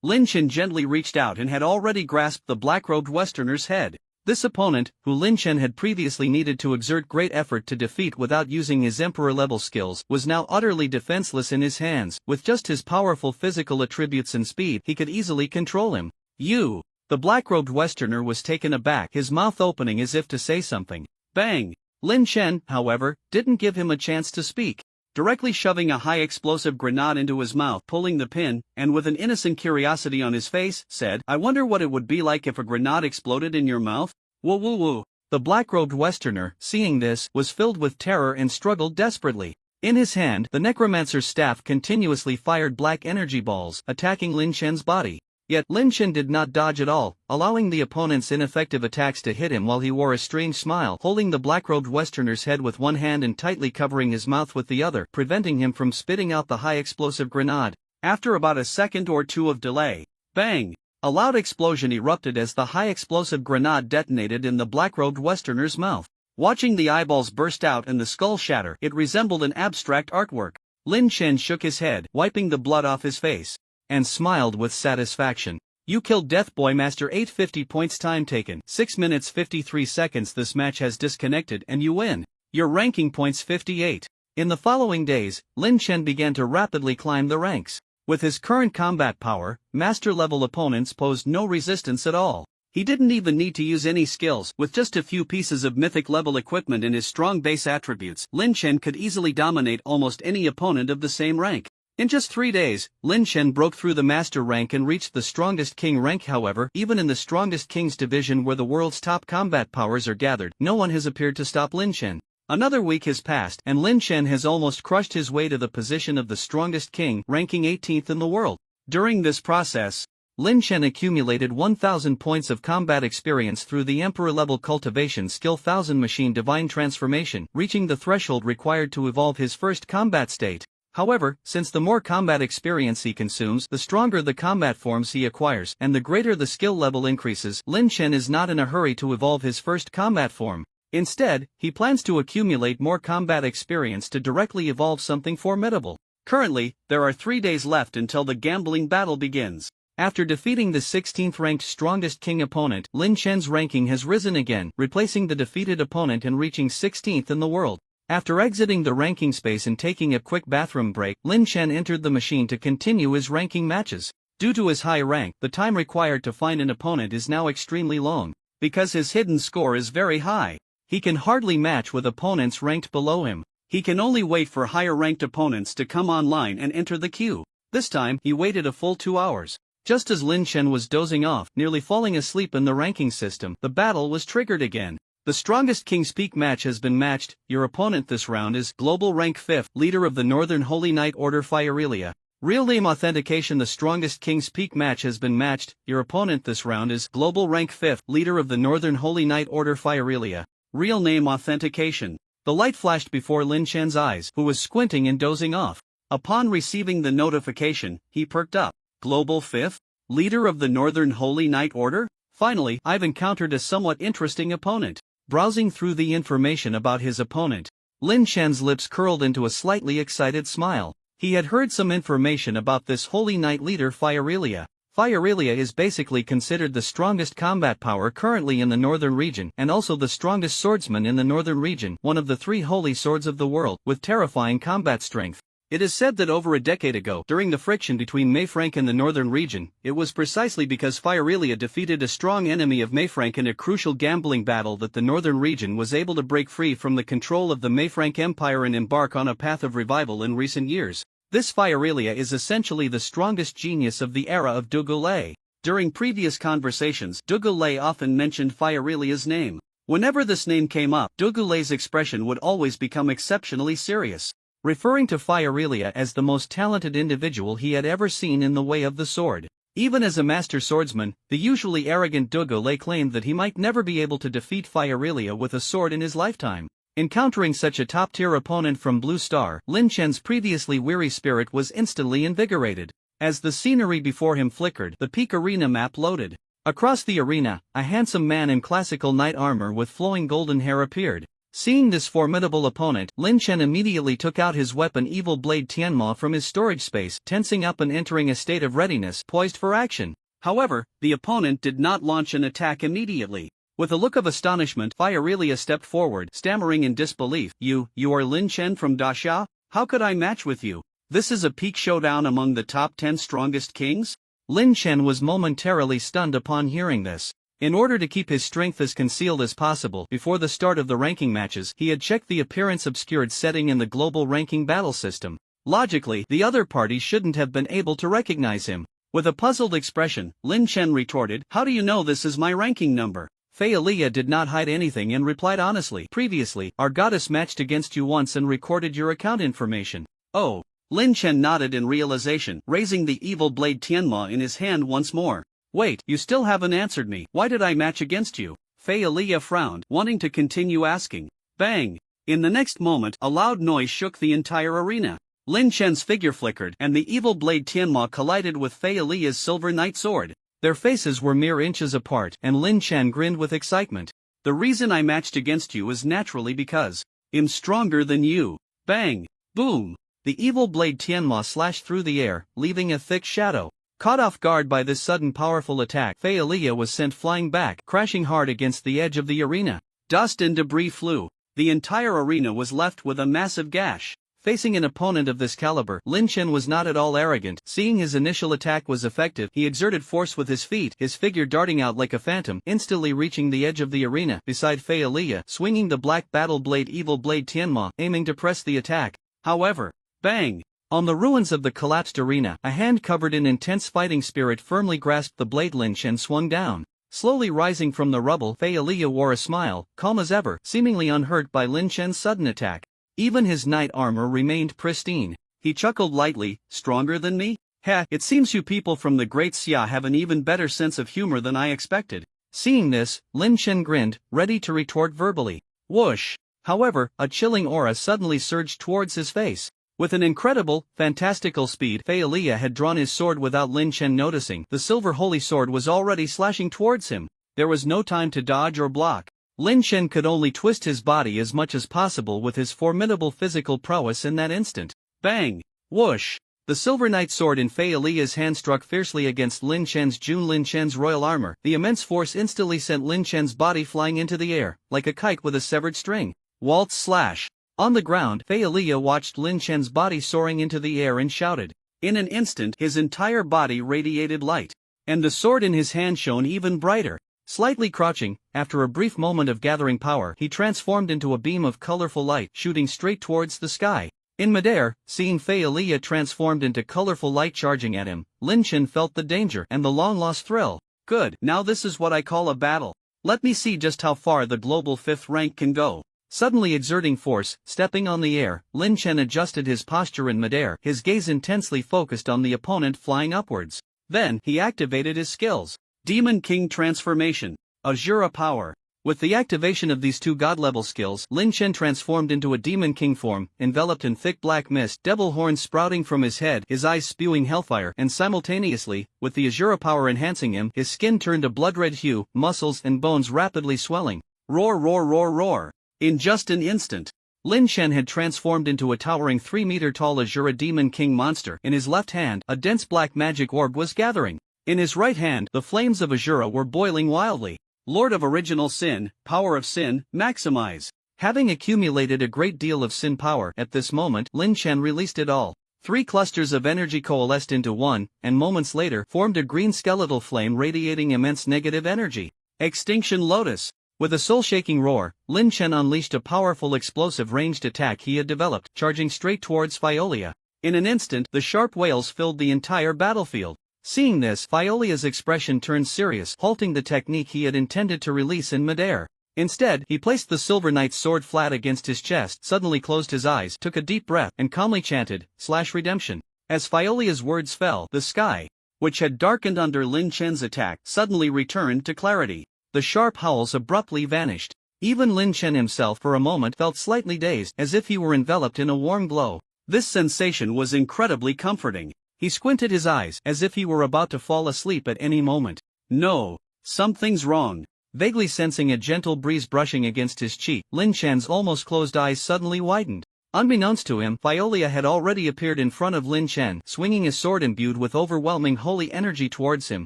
Lin Shen gently reached out and had already grasped the black-robed Westerner's head. This opponent, who Lin Shen had previously needed to exert great effort to defeat without using his Emperor-level skills, was now utterly defenseless in his hands. With just his powerful physical attributes and speed, he could easily control him. You! The black-robed Westerner was taken aback, his mouth opening as if to say something. Bang! Lin Shen, however, didn't give him a chance to speak. Directly shoving a high-explosive grenade into his mouth, pulling the pin, and with an innocent curiosity on his face, said, "I wonder what it would be like if a grenade exploded in your mouth?" Woo woo woo. The black-robed Westerner, seeing this, was filled with terror and struggled desperately. In his hand, the necromancer's staff continuously fired black energy balls, attacking Lin Shen's body. Yet, Lin Shen did not dodge at all, allowing the opponent's ineffective attacks to hit him while he wore a strange smile, holding the black-robed Westerner's head with one hand and tightly covering his mouth with the other, preventing him from spitting out the high-explosive grenade. After about a second or two of delay, bang! A loud explosion erupted as the high-explosive grenade detonated in the black-robed Westerner's mouth. Watching the eyeballs burst out and the skull shatter, it resembled an abstract artwork. Lin Shen shook his head, wiping the blood off his face, and smiled with satisfaction. You killed Death Boy Master 850 points. Time taken 6 minutes 53 seconds. This match has disconnected and you win. Your ranking points 58. In the following days, Lin Shen began to rapidly climb the ranks. With his current combat power, master-level opponents posed no resistance at all. He didn't even need to use any skills. With just a few pieces of mythic-level equipment and his strong base attributes, Lin Shen could easily dominate almost any opponent of the same rank. In just 3 days, Lin Shen broke through the master rank and reached the strongest king rank. However, even in the strongest king's division where the world's top combat powers are gathered, no one has appeared to stop Lin Shen. Another week has passed and Lin Shen has almost crushed his way to the position of the strongest king, ranking 18th in the world. During this process, Lin Shen accumulated 1,000 points of combat experience through the Emperor-level cultivation skill 1000 machine divine transformation, reaching the threshold required to evolve his first combat state. However, since the more combat experience he consumes, the stronger the combat forms he acquires, and the greater the skill level increases, Lin Shen is not in a hurry to evolve his first combat form. Instead, he plans to accumulate more combat experience to directly evolve something formidable. Currently, there are 3 days left until the gambling battle begins. After defeating the 16th-ranked strongest king opponent, Lin Shen's ranking has risen again, replacing the defeated opponent and reaching 16th in the world. After exiting the ranking space and taking a quick bathroom break, Lin Shen entered the machine to continue his ranking matches. Due to his high rank, the time required to find an opponent is now extremely long. Because his hidden score is very high, he can hardly match with opponents ranked below him. He can only wait for higher-ranked opponents to come online and enter the queue. This time, he waited a full 2 hours. Just as Lin Shen was dozing off, nearly falling asleep in the ranking system, the battle was triggered again. The strongest King's Peak match has been matched. Your opponent this round is Global Rank 5th, leader of the Northern Holy Knight Order Fiorelia. Real name authentication. The strongest King's Peak match has been matched. Your opponent this round is Global Rank 5th, leader of the Northern Holy Knight Order Fiorelia. Real name authentication. The light flashed before Lin Shen's eyes, who was squinting and dozing off. Upon receiving the notification, he perked up. Global 5th? Leader of the Northern Holy Knight Order? Finally, I've encountered a somewhat interesting opponent. Browsing through the information about his opponent, Lin Shen's lips curled into a slightly excited smile. He had heard some information about this Holy Knight leader Fiorelia. Fiorelia is basically considered the strongest combat power currently in the northern region and also the strongest swordsman in the northern region, one of the 3 holy swords of the world, with terrifying combat strength. It is said that over a decade ago, during the friction between Mayfrank and the northern region, it was precisely because Fiorelia defeated a strong enemy of Mayfrank in a crucial gambling battle that the northern region was able to break free from the control of the Mayfrank Empire and embark on a path of revival in recent years. This Fiorelia is essentially the strongest genius of the era of Dugulay. During previous conversations, Dugulay often mentioned Fiorelia's name. Whenever this name came up, Dugulay's expression would always become exceptionally serious, referring to Fiorelia as the most talented individual he had ever seen in the way of the sword. Even as a master swordsman, the usually arrogant Dugulay claimed that he might never be able to defeat Fiorelia with a sword in his lifetime. Encountering such a top-tier opponent from Blue Star, Lin Shen's previously weary spirit was instantly invigorated. As the scenery before him flickered, the Peak Arena map loaded. Across the arena, a handsome man in classical knight armor with flowing golden hair appeared. Seeing this formidable opponent, Lin Shen immediately took out his weapon Evil Blade Tianma from his storage space, tensing up and entering a state of readiness, poised for action. However, the opponent did not launch an attack immediately. With a look of astonishment, Fiorelia stepped forward, stammering in disbelief. You are Lin Shen from Dasha? How could I match with you? This is a peak showdown among the top 10 strongest kings? Lin Shen was momentarily stunned upon hearing this. In order to keep his strength as concealed as possible before the start of the ranking matches, he had checked the appearance obscured setting in the global ranking battle system. Logically, the other party shouldn't have been able to recognize him. With a puzzled expression, Lin Shen retorted, "How do you know this is my ranking number?" Fei Aliyah did not hide anything and replied honestly. Previously, our goddess matched against you once and recorded your account information. Oh. Lin Chen nodded in realization, raising the evil blade Tianma in his hand once more. Wait, you still haven't answered me. Why did I match against you? Fei Aliyah frowned, wanting to continue asking. Bang! In the next moment, a loud noise shook the entire arena. Lin Chen's figure flickered, and the evil blade Tianma collided with Fei Aliyah's silver knight sword. Their faces were mere inches apart, and Lin Chen grinned with excitement. The reason I matched against you is naturally because I'm stronger than you. Bang! Boom! The evil blade Tianma slashed through the air, leaving a thick shadow. Caught off guard by this sudden powerful attack, Fei Aliyah was sent flying back, crashing hard against the edge of the arena. Dust and debris flew. The entire arena was left with a massive gash. Facing an opponent of this caliber, Lin Chen was not at all arrogant. Seeing his initial attack was effective, he exerted force with his feet, his figure darting out like a phantom, instantly reaching the edge of the arena, beside Fei Aliyah, swinging the black battle blade evil blade Tianma, aiming to press the attack. However, bang! On the ruins of the collapsed arena, a hand covered in intense fighting spirit firmly grasped the blade. Lin Chen swung down. Slowly rising from the rubble, Fei Aliyah wore a smile, calm as ever, seemingly unhurt by Lin Chen's sudden attack. Even his knight armor remained pristine. He chuckled lightly. Stronger than me? Heh, it seems you people from the Great Xia have an even better sense of humor than I expected. Seeing this, Lin Chen grinned, ready to retort verbally. Whoosh! However, a chilling aura suddenly surged towards his face. With an incredible, fantastical speed, Fei Aliyah had drawn his sword without Lin Chen noticing. The silver holy sword was already slashing towards him. There was no time to dodge or block. Lin Chen could only twist his body as much as possible with his formidable physical prowess in that instant. Bang! Whoosh! The silver knight sword in Fei Aliyah's hand struck fiercely against Lin Chen's Jun. Lin Chen's royal armor. The immense force instantly sent Lin Chen's body flying into the air, like a kite with a severed string. Waltz slash! On the ground, Fei Aliyah watched Lin Chen's body soaring into the air and shouted. In an instant, his entire body radiated light. And the sword in his hand shone even brighter. Slightly crouching, after a brief moment of gathering power, he transformed into a beam of colorful light shooting straight towards the sky. In midair, seeing Fei Aliyah transformed into colorful light charging at him, Lin Chen felt the danger and the long-lost thrill. Good, now this is what I call a battle. Let me see just how far the global 5th rank can go. Suddenly exerting force, stepping on the air, Lin Chen adjusted his posture in midair, his gaze intensely focused on the opponent flying upwards. Then, he activated his skills. Demon King Transformation. Azura Power. With the activation of these two god-level skills, Lin Chen transformed into a Demon King form, enveloped in thick black mist, devil horns sprouting from his head, his eyes spewing hellfire, and simultaneously, with the Azura power enhancing him, his skin turned a blood-red hue, muscles and bones rapidly swelling. Roar roar roar roar. In just an instant, Lin Chen had transformed into a towering 3-meter-tall Azura Demon King monster. In his left hand, a dense black magic orb was gathering. In his right hand, the flames of Azura were boiling wildly. Lord of Original Sin, Power of Sin, maximize. Having accumulated a great deal of sin power at this moment, Lin Chen released it all. 3 clusters of energy coalesced into one, and moments later formed a green skeletal flame radiating immense negative energy. Extinction Lotus. With a soul-shaking roar, Lin Chen unleashed a powerful explosive ranged attack he had developed, charging straight towards Fei Aliyah. In an instant, the sharp wails filled the entire battlefield. Seeing this, Fei Aliyah's expression turned serious, halting the technique he had intended to release in midair. Instead, he placed the Silver Knight's sword flat against his chest, suddenly closed his eyes, took a deep breath, and calmly chanted, /redemption. As Fei Aliyah's words fell, the sky, which had darkened under Lin Chen's attack, suddenly returned to clarity. The sharp howls abruptly vanished. Even Lin Chen himself for a moment felt slightly dazed, as if he were enveloped in a warm glow. This sensation was incredibly comforting. He squinted his eyes, as if he were about to fall asleep at any moment. No, something's wrong. Vaguely sensing a gentle breeze brushing against his cheek, Lin Chen's almost closed eyes suddenly widened. Unbeknownst to him, Fei Aliyah had already appeared in front of Lin Chen, swinging his sword imbued with overwhelming holy energy towards him.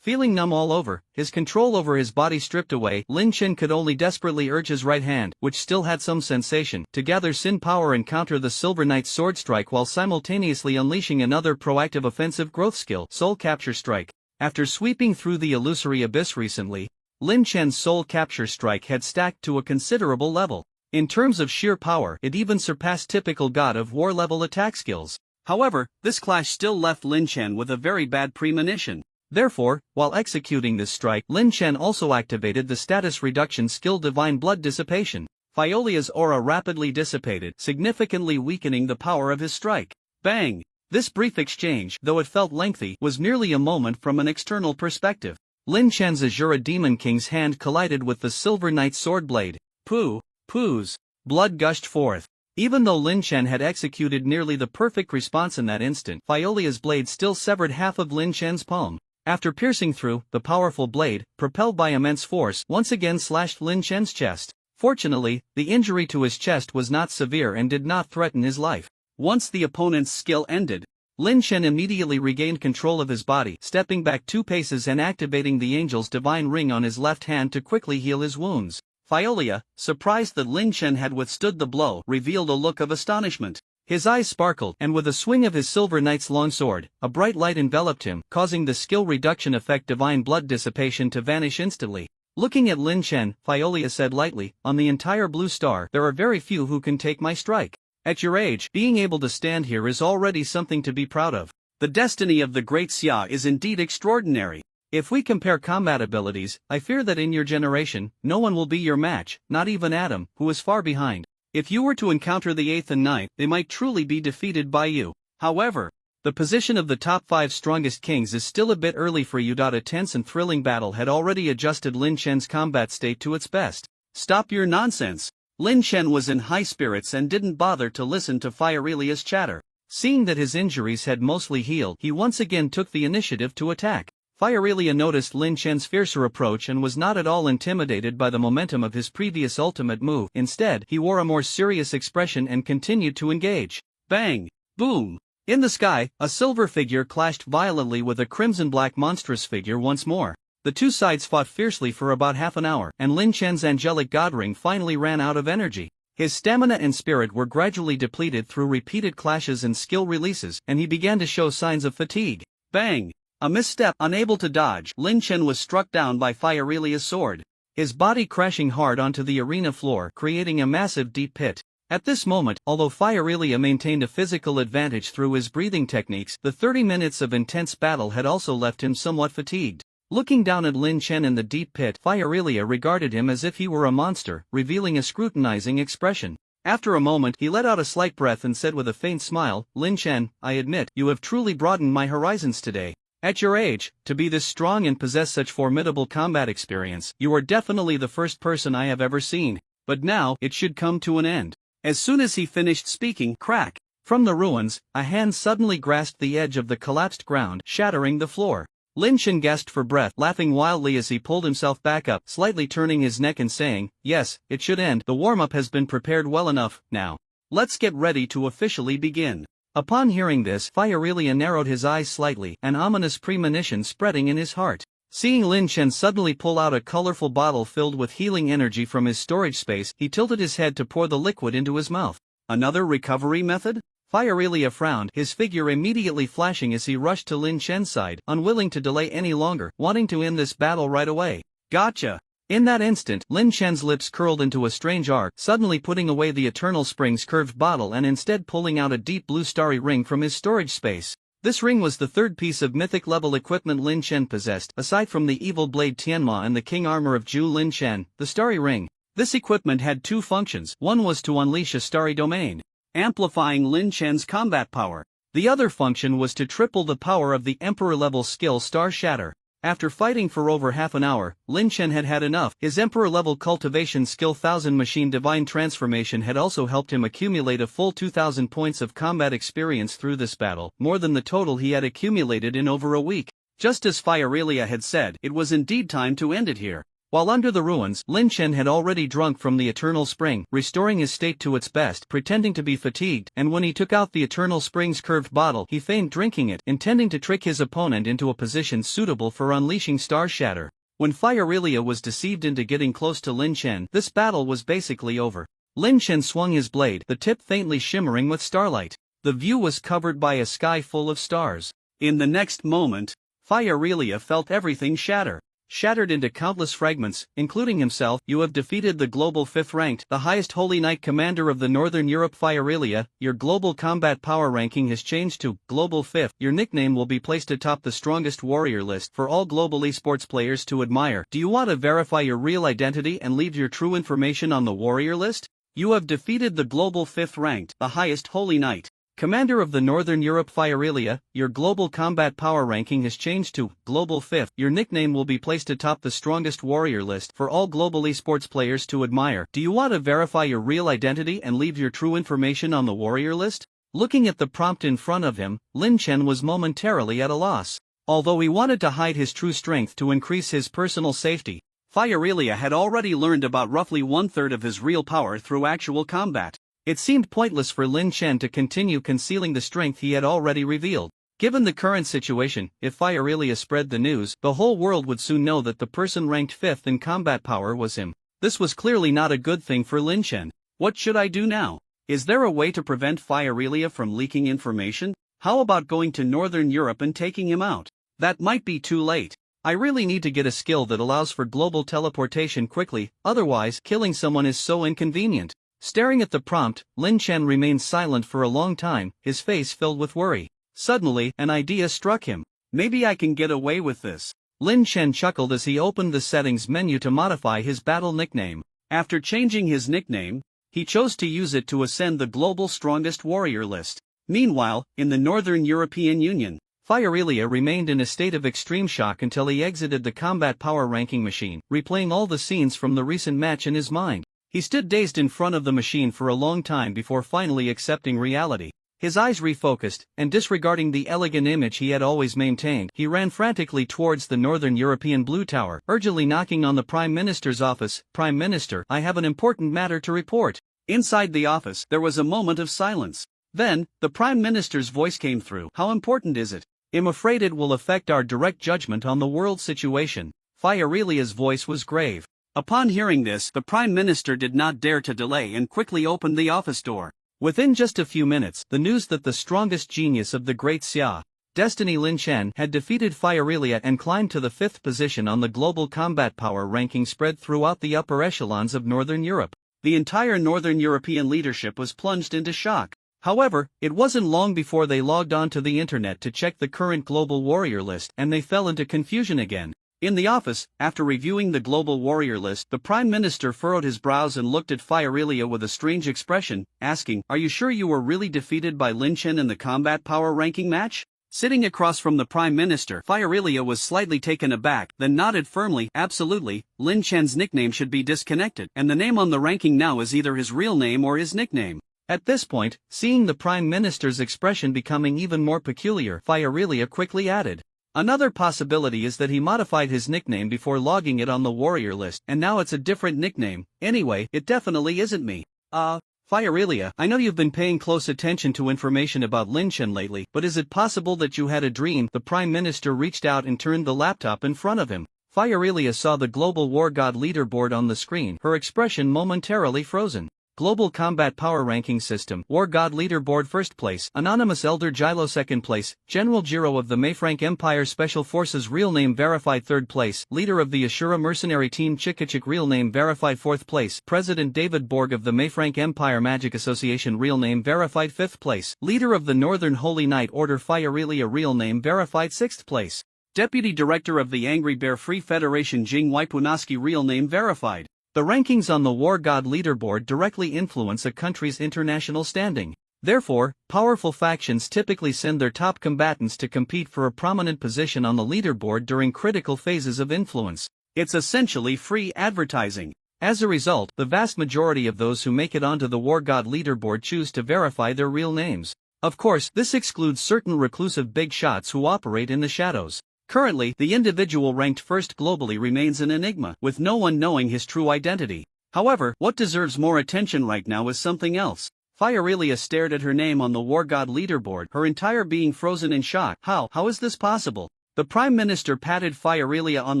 Feeling numb all over, his control over his body stripped away, Lin Chen could only desperately urge his right hand, which still had some sensation, to gather sin power and counter the Silver Knight's sword strike while simultaneously unleashing another proactive offensive growth skill, Soul Capture Strike. After sweeping through the illusory abyss recently, Lin Chen's Soul Capture Strike had stacked to a considerable level. In terms of sheer power, it even surpassed typical God of War level attack skills. However, this clash still left Lin Chen with a very bad premonition. Therefore, while executing this strike, Lin Chen also activated the status reduction skill Divine Blood Dissipation. Phiolia's aura rapidly dissipated, significantly weakening the power of his strike. Bang! This brief exchange, though it felt lengthy, was merely a moment from an external perspective. Lin Chen's Azura Demon King's hand collided with the Silver Knight's sword blade. Pooh's blood gushed forth. Even though Lin Chen had executed nearly the perfect response in that instant, Phiolia's blade still severed half of Lin Chen's palm. After piercing through, the powerful blade, propelled by immense force, once again slashed Lin Chen's chest. Fortunately, the injury to his chest was not severe and did not threaten his life. Once the opponent's skill ended, Lin Chen immediately regained control of his body, stepping back 2 paces and activating the Angel's Divine Ring on his left hand to quickly heal his wounds. Phiolia, surprised that Lin Chen had withstood the blow, revealed a look of astonishment. His eyes sparkled, and with a swing of his Silver Knight's longsword, a bright light enveloped him, causing the skill reduction effect Divine Blood Dissipation to vanish instantly. Looking at Lin Chen, Phiolia said lightly, "On the entire Blue Star, there are very few who can take my strike. At your age, being able to stand here is already something to be proud of. The destiny of the great Xia is indeed extraordinary. If we compare combat abilities, I fear that in your generation, no one will be your match, not even Adam, who is far behind. If you were to encounter the 8th and 9th, they might truly be defeated by you. However, the position of the top 5 strongest kings is still a bit early for you. A tense and thrilling battle had already adjusted Lin Chen's combat state to its best. Stop your nonsense." Lin Chen was in high spirits and didn't bother to listen to Fiorelia's chatter. Seeing that his injuries had mostly healed, he once again took the initiative to attack. Fiorelia noticed Lin Chen's fiercer approach and was not at all intimidated by the momentum of his previous ultimate move. Instead, he wore a more serious expression and continued to engage. Bang! Boom! In the sky, a silver figure clashed violently with a crimson-black monstrous figure once more. The two sides fought fiercely for about half an hour, and Lin Chen's angelic god ring finally ran out of energy. His stamina and spirit were gradually depleted through repeated clashes and skill releases, and he began to show signs of fatigue. Bang! A misstep, unable to dodge, Lin Chen was struck down by Fiorelia's sword, his body crashing hard onto the arena floor, creating a massive deep pit. At this moment, although Fiorelia maintained a physical advantage through his breathing techniques, the 30 minutes of intense battle had also left him somewhat fatigued. Looking down at Lin Chen in the deep pit, Fiorelia regarded him as if he were a monster, revealing a scrutinizing expression. After a moment, he let out a slight breath and said with a faint smile, "Lin Chen, I admit, you have truly broadened my horizons today. At your age, to be this strong and possess such formidable combat experience, you are definitely the first person I have ever seen. But now, it should come to an end." As soon as he finished speaking, crack! From the ruins, a hand suddenly grasped the edge of the collapsed ground, shattering the floor. Lin Chen gasped for breath, laughing wildly as he pulled himself back up, slightly turning his neck and saying, "Yes, it should end. The warm-up has been prepared well enough. Now, let's get ready to officially begin." Upon hearing this, Fiorelia narrowed his eyes slightly, an ominous premonition spreading in his heart. Seeing Lin Chen suddenly pull out a colorful bottle filled with healing energy from his storage space, he tilted his head to pour the liquid into his mouth. Another recovery method? Fiorelia frowned, his figure immediately flashing as he rushed to Lin Chen's side, unwilling to delay any longer, wanting to end this battle right away. Gotcha! In that instant, Lin Chen's lips curled into a strange arc, suddenly putting away the Eternal Springs curved bottle and instead pulling out a deep blue starry ring from his storage space. This ring was the third piece of mythic-level equipment Lin Chen possessed, aside from the evil blade Tianma and the king armor of Zhu Lin Chen, the starry ring. This equipment had two functions. One was to unleash a starry domain, amplifying Lin Chen's combat power. The other function was to triple the power of the Emperor-level skill Star Shatter. After fighting for over half an hour, Lin Chen had had enough. His Emperor-level cultivation skill 1000 Machine Divine Transformation had also helped him accumulate a full 2000 points of combat experience through this battle, more than the total he had accumulated in over a week. Just as Fiorelia had said, it was indeed time to end it here. While under the ruins, Lin Chen had already drunk from the Eternal Spring, restoring his state to its best, pretending to be fatigued, and when he took out the Eternal Spring's curved bottle, he feigned drinking it, intending to trick his opponent into a position suitable for unleashing Star Shatter. When Fiorelia was deceived into getting close to Lin Chen, this battle was basically over. Lin Chen swung his blade, the tip faintly shimmering with starlight. The view was covered by a sky full of stars. In the next moment, Fiorelia felt everything shatter. shattered into countless fragments, including himself. You have defeated the global 5th ranked, the highest Holy Knight commander of the Northern Europe Fiorelia. Your global combat power ranking has changed to global 5th. Your nickname will be placed atop the strongest warrior list for all global esports players to admire. Do you want to verify your real identity and leave your true information on the warrior list? You have defeated the global 5th ranked, the highest Holy Knight commander of the Northern Europe Fiorelia. Your global combat power ranking has changed to global 5th. Your nickname will be placed atop the strongest warrior list for all global esports players to admire. Do you want to verify your real identity and leave your true information on the warrior list? Looking at the prompt in front of him, Lin Chen was momentarily at a loss. Although he wanted to hide his true strength to increase his personal safety, Fiorelia had already learned about roughly 1/3 of his real power through actual combat. It seemed pointless for Lin Chen to continue concealing the strength he had already revealed. Given the current situation, if Fiorelia spread the news, the whole world would soon know that the person ranked 5th in combat power was him. This was clearly not a good thing for Lin Chen. What should I do now? Is there a way to prevent Fiorelia from leaking information? How about going to Northern Europe and taking him out? That might be too late. I really need to get a skill that allows for global teleportation quickly, otherwise killing someone is so inconvenient. Staring at the prompt, Lin Chen remained silent for a long time, his face filled with worry. Suddenly, an idea struck him. Maybe I can get away with this. Lin Chen chuckled as he opened the settings menu to modify his battle nickname. After changing his nickname, he chose to use it to ascend the global strongest warrior list. Meanwhile, in the Northern European Union, Fiorelia remained in a state of extreme shock until he exited the combat power ranking machine, replaying all the scenes from the recent match in his mind. He stood dazed in front of the machine for a long time before finally accepting reality. His eyes refocused, and disregarding the elegant image he had always maintained, he ran frantically towards the Northern European Blue Tower, urgently knocking on the Prime Minister's office. "Prime Minister, I have an important matter to report." Inside the office, there was a moment of silence. Then, the Prime Minister's voice came through. "How important is it?" "I'm afraid it will affect our direct judgment on the world situation." Fiorelia's voice was grave. Upon hearing this, the Prime Minister did not dare to delay and quickly opened the office door. Within just a few minutes, the news that the strongest genius of the Great Xia, Destiny Lin Chen, had defeated Fiorelia and climbed to the 5th position on the global combat power ranking spread throughout the upper echelons of Northern Europe. The entire Northern European leadership was plunged into shock. However, it wasn't long before they logged on to the internet to check the current global warrior list, and they fell into confusion again. In the office, after reviewing the global warrior list, the Prime Minister furrowed his brows and looked at Fiorelia with a strange expression, asking, "Are you sure you were really defeated by Lin Chen in the combat power ranking match?" Sitting across from the Prime Minister, Fiorelia was slightly taken aback, then nodded firmly, "Absolutely, Lin Chen's nickname should be disconnected, and the name on the ranking now is either his real name or his nickname." At this point, seeing the Prime Minister's expression becoming even more peculiar, Fiorelia quickly added, "Another possibility is that he modified his nickname before logging it on the warrior list, and now it's a different nickname. Anyway, it definitely isn't me." Fiorelia, I know you've been paying close attention to information about Lin Chen lately, but is it possible that you had a dream?" The Prime Minister reached out and turned the laptop in front of him. Fiorelia saw the Global War God leaderboard on the screen, her expression momentarily frozen. Global Combat Power Ranking System, War God Leaderboard 1st place, Anonymous Elder Gilo 2nd place, General Jiro of the Mayfrank Empire Special Forces real name verified 3rd place, Leader of the Ashura Mercenary Team Chikachik real name verified 4th place, President David Borg of the Mayfrank Empire Magic Association real name verified 5th place, Leader of the Northern Holy Knight Order Fiorelia real name verified 6th place, Deputy Director of the Angry Bear Free Federation Jing Waipunaski real name verified. The rankings on the War God leaderboard directly influence a country's international standing. Therefore, powerful factions typically send their top combatants to compete for a prominent position on the leaderboard during critical phases of influence. It's essentially free advertising. As a result, the vast majority of those who make it onto the War God leaderboard choose to verify their real names. Of course, this excludes certain reclusive big shots who operate in the shadows. Currently, the individual ranked first globally remains an enigma, with no one knowing his true identity. However, what deserves more attention right now is something else. Fiorelia stared at her name on the War God leaderboard, her entire being frozen in shock. How is this possible? The Prime Minister patted Fiorelia on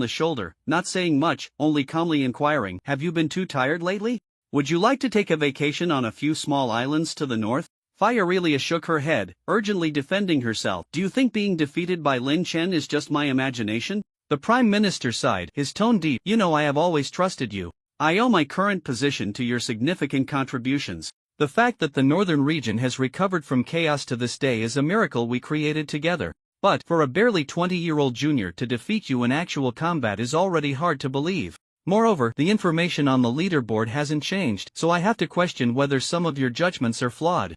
the shoulder, not saying much, only calmly inquiring, "Have you been too tired lately? Would you like to take a vacation on a few small islands to the north?" Fiorelia shook her head, urgently defending herself. "Do you think being defeated by Lin Chen is just my imagination? The Prime Minister sighed, his tone deep. You know, I have always trusted you. I owe my current position to your significant contributions. The fact that the northern region has recovered from chaos to this day is a miracle we created together. But, for a barely 20-year-old junior to defeat you in actual combat is already hard to believe. Moreover, the information on the leaderboard hasn't changed, so I have to question whether some of your judgments are flawed.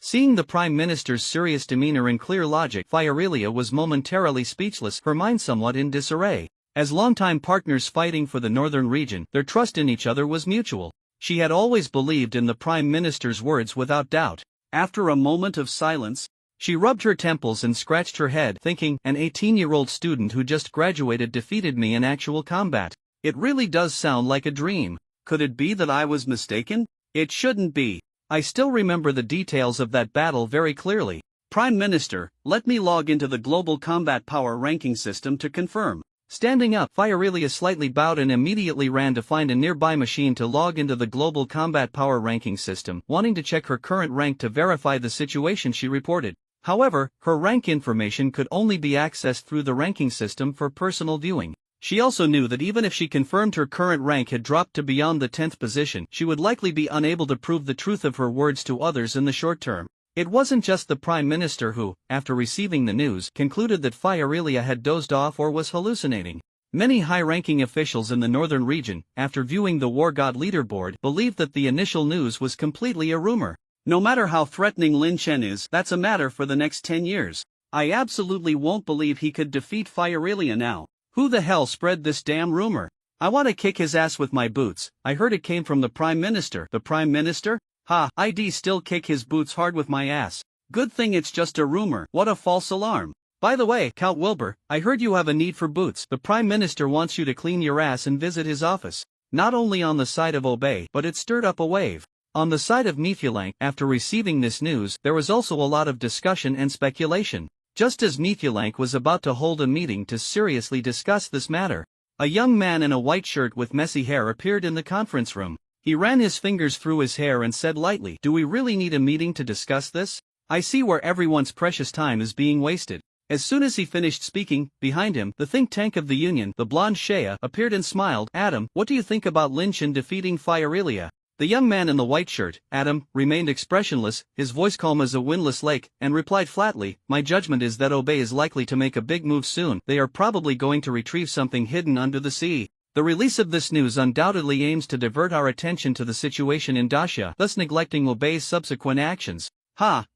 Seeing the Prime Minister's serious demeanor and clear logic, Firelia was momentarily speechless, her mind somewhat in disarray. As longtime partners fighting for the northern region, their trust in each other was mutual. She had always believed in the Prime Minister's words without doubt. After a moment of silence, she rubbed her temples and scratched her head, thinking, an 18-year-old student who just graduated defeated me in actual combat. It really does sound like a dream. Could it be that I was mistaken? It shouldn't be. I still remember the details of that battle very clearly. Prime Minister, let me log into the Global Combat Power Ranking System to confirm. Standing up, Firelia slightly bowed and immediately ran to find a nearby machine to log into the Global Combat Power Ranking System, wanting to check her current rank to verify the situation she reported. However, her rank information could only be accessed through the ranking system for personal viewing. She also knew that even if she confirmed her current rank had dropped to beyond the 10th position, she would likely be unable to prove the truth of her words to others in the short term. It wasn't just the Prime Minister who, after receiving the news, concluded that Firelia had dozed off or was hallucinating. Many high-ranking officials in the northern region, after viewing the War God leaderboard, believed that the initial news was completely a rumor. No matter how threatening Lin Chen is, that's a matter for the next 10 years. I absolutely won't believe he could defeat Firelia now. Who the hell spread this damn rumor? I want to kick his ass with my boots. I heard it came from the Prime Minister. The Prime Minister? Ha, I'd still kick his boots hard with my ass. Good thing it's just a rumor. What a false alarm. By the way, Count Wilbur, I heard you have a need for boots. The Prime Minister wants you to clean your ass and visit his office. Not only on the side of Obey, but it stirred up a wave. On the side of Mithyalank, after receiving this news, there was also a lot of discussion and speculation. Just as Mithyalank was about to hold a meeting to seriously discuss this matter, a young man in a white shirt with messy hair appeared in the conference room. He ran his fingers through his hair and said lightly, "Do we really need a meeting to discuss this? I see where everyone's precious time is being wasted." As soon as he finished speaking, behind him, the think tank of the Union, the blonde Shea, appeared and smiled. "Adam, what do you think about Lin Chen defeating Firelia?" The young man in the white shirt, Adam, remained expressionless, his voice calm as a windless lake, and replied flatly, "My judgment is that Obey is likely to make a big move soon. They are probably going to retrieve something hidden under the sea. The release of this news undoubtedly aims to divert our attention to the situation in Dacia, thus neglecting Obey's subsequent actions.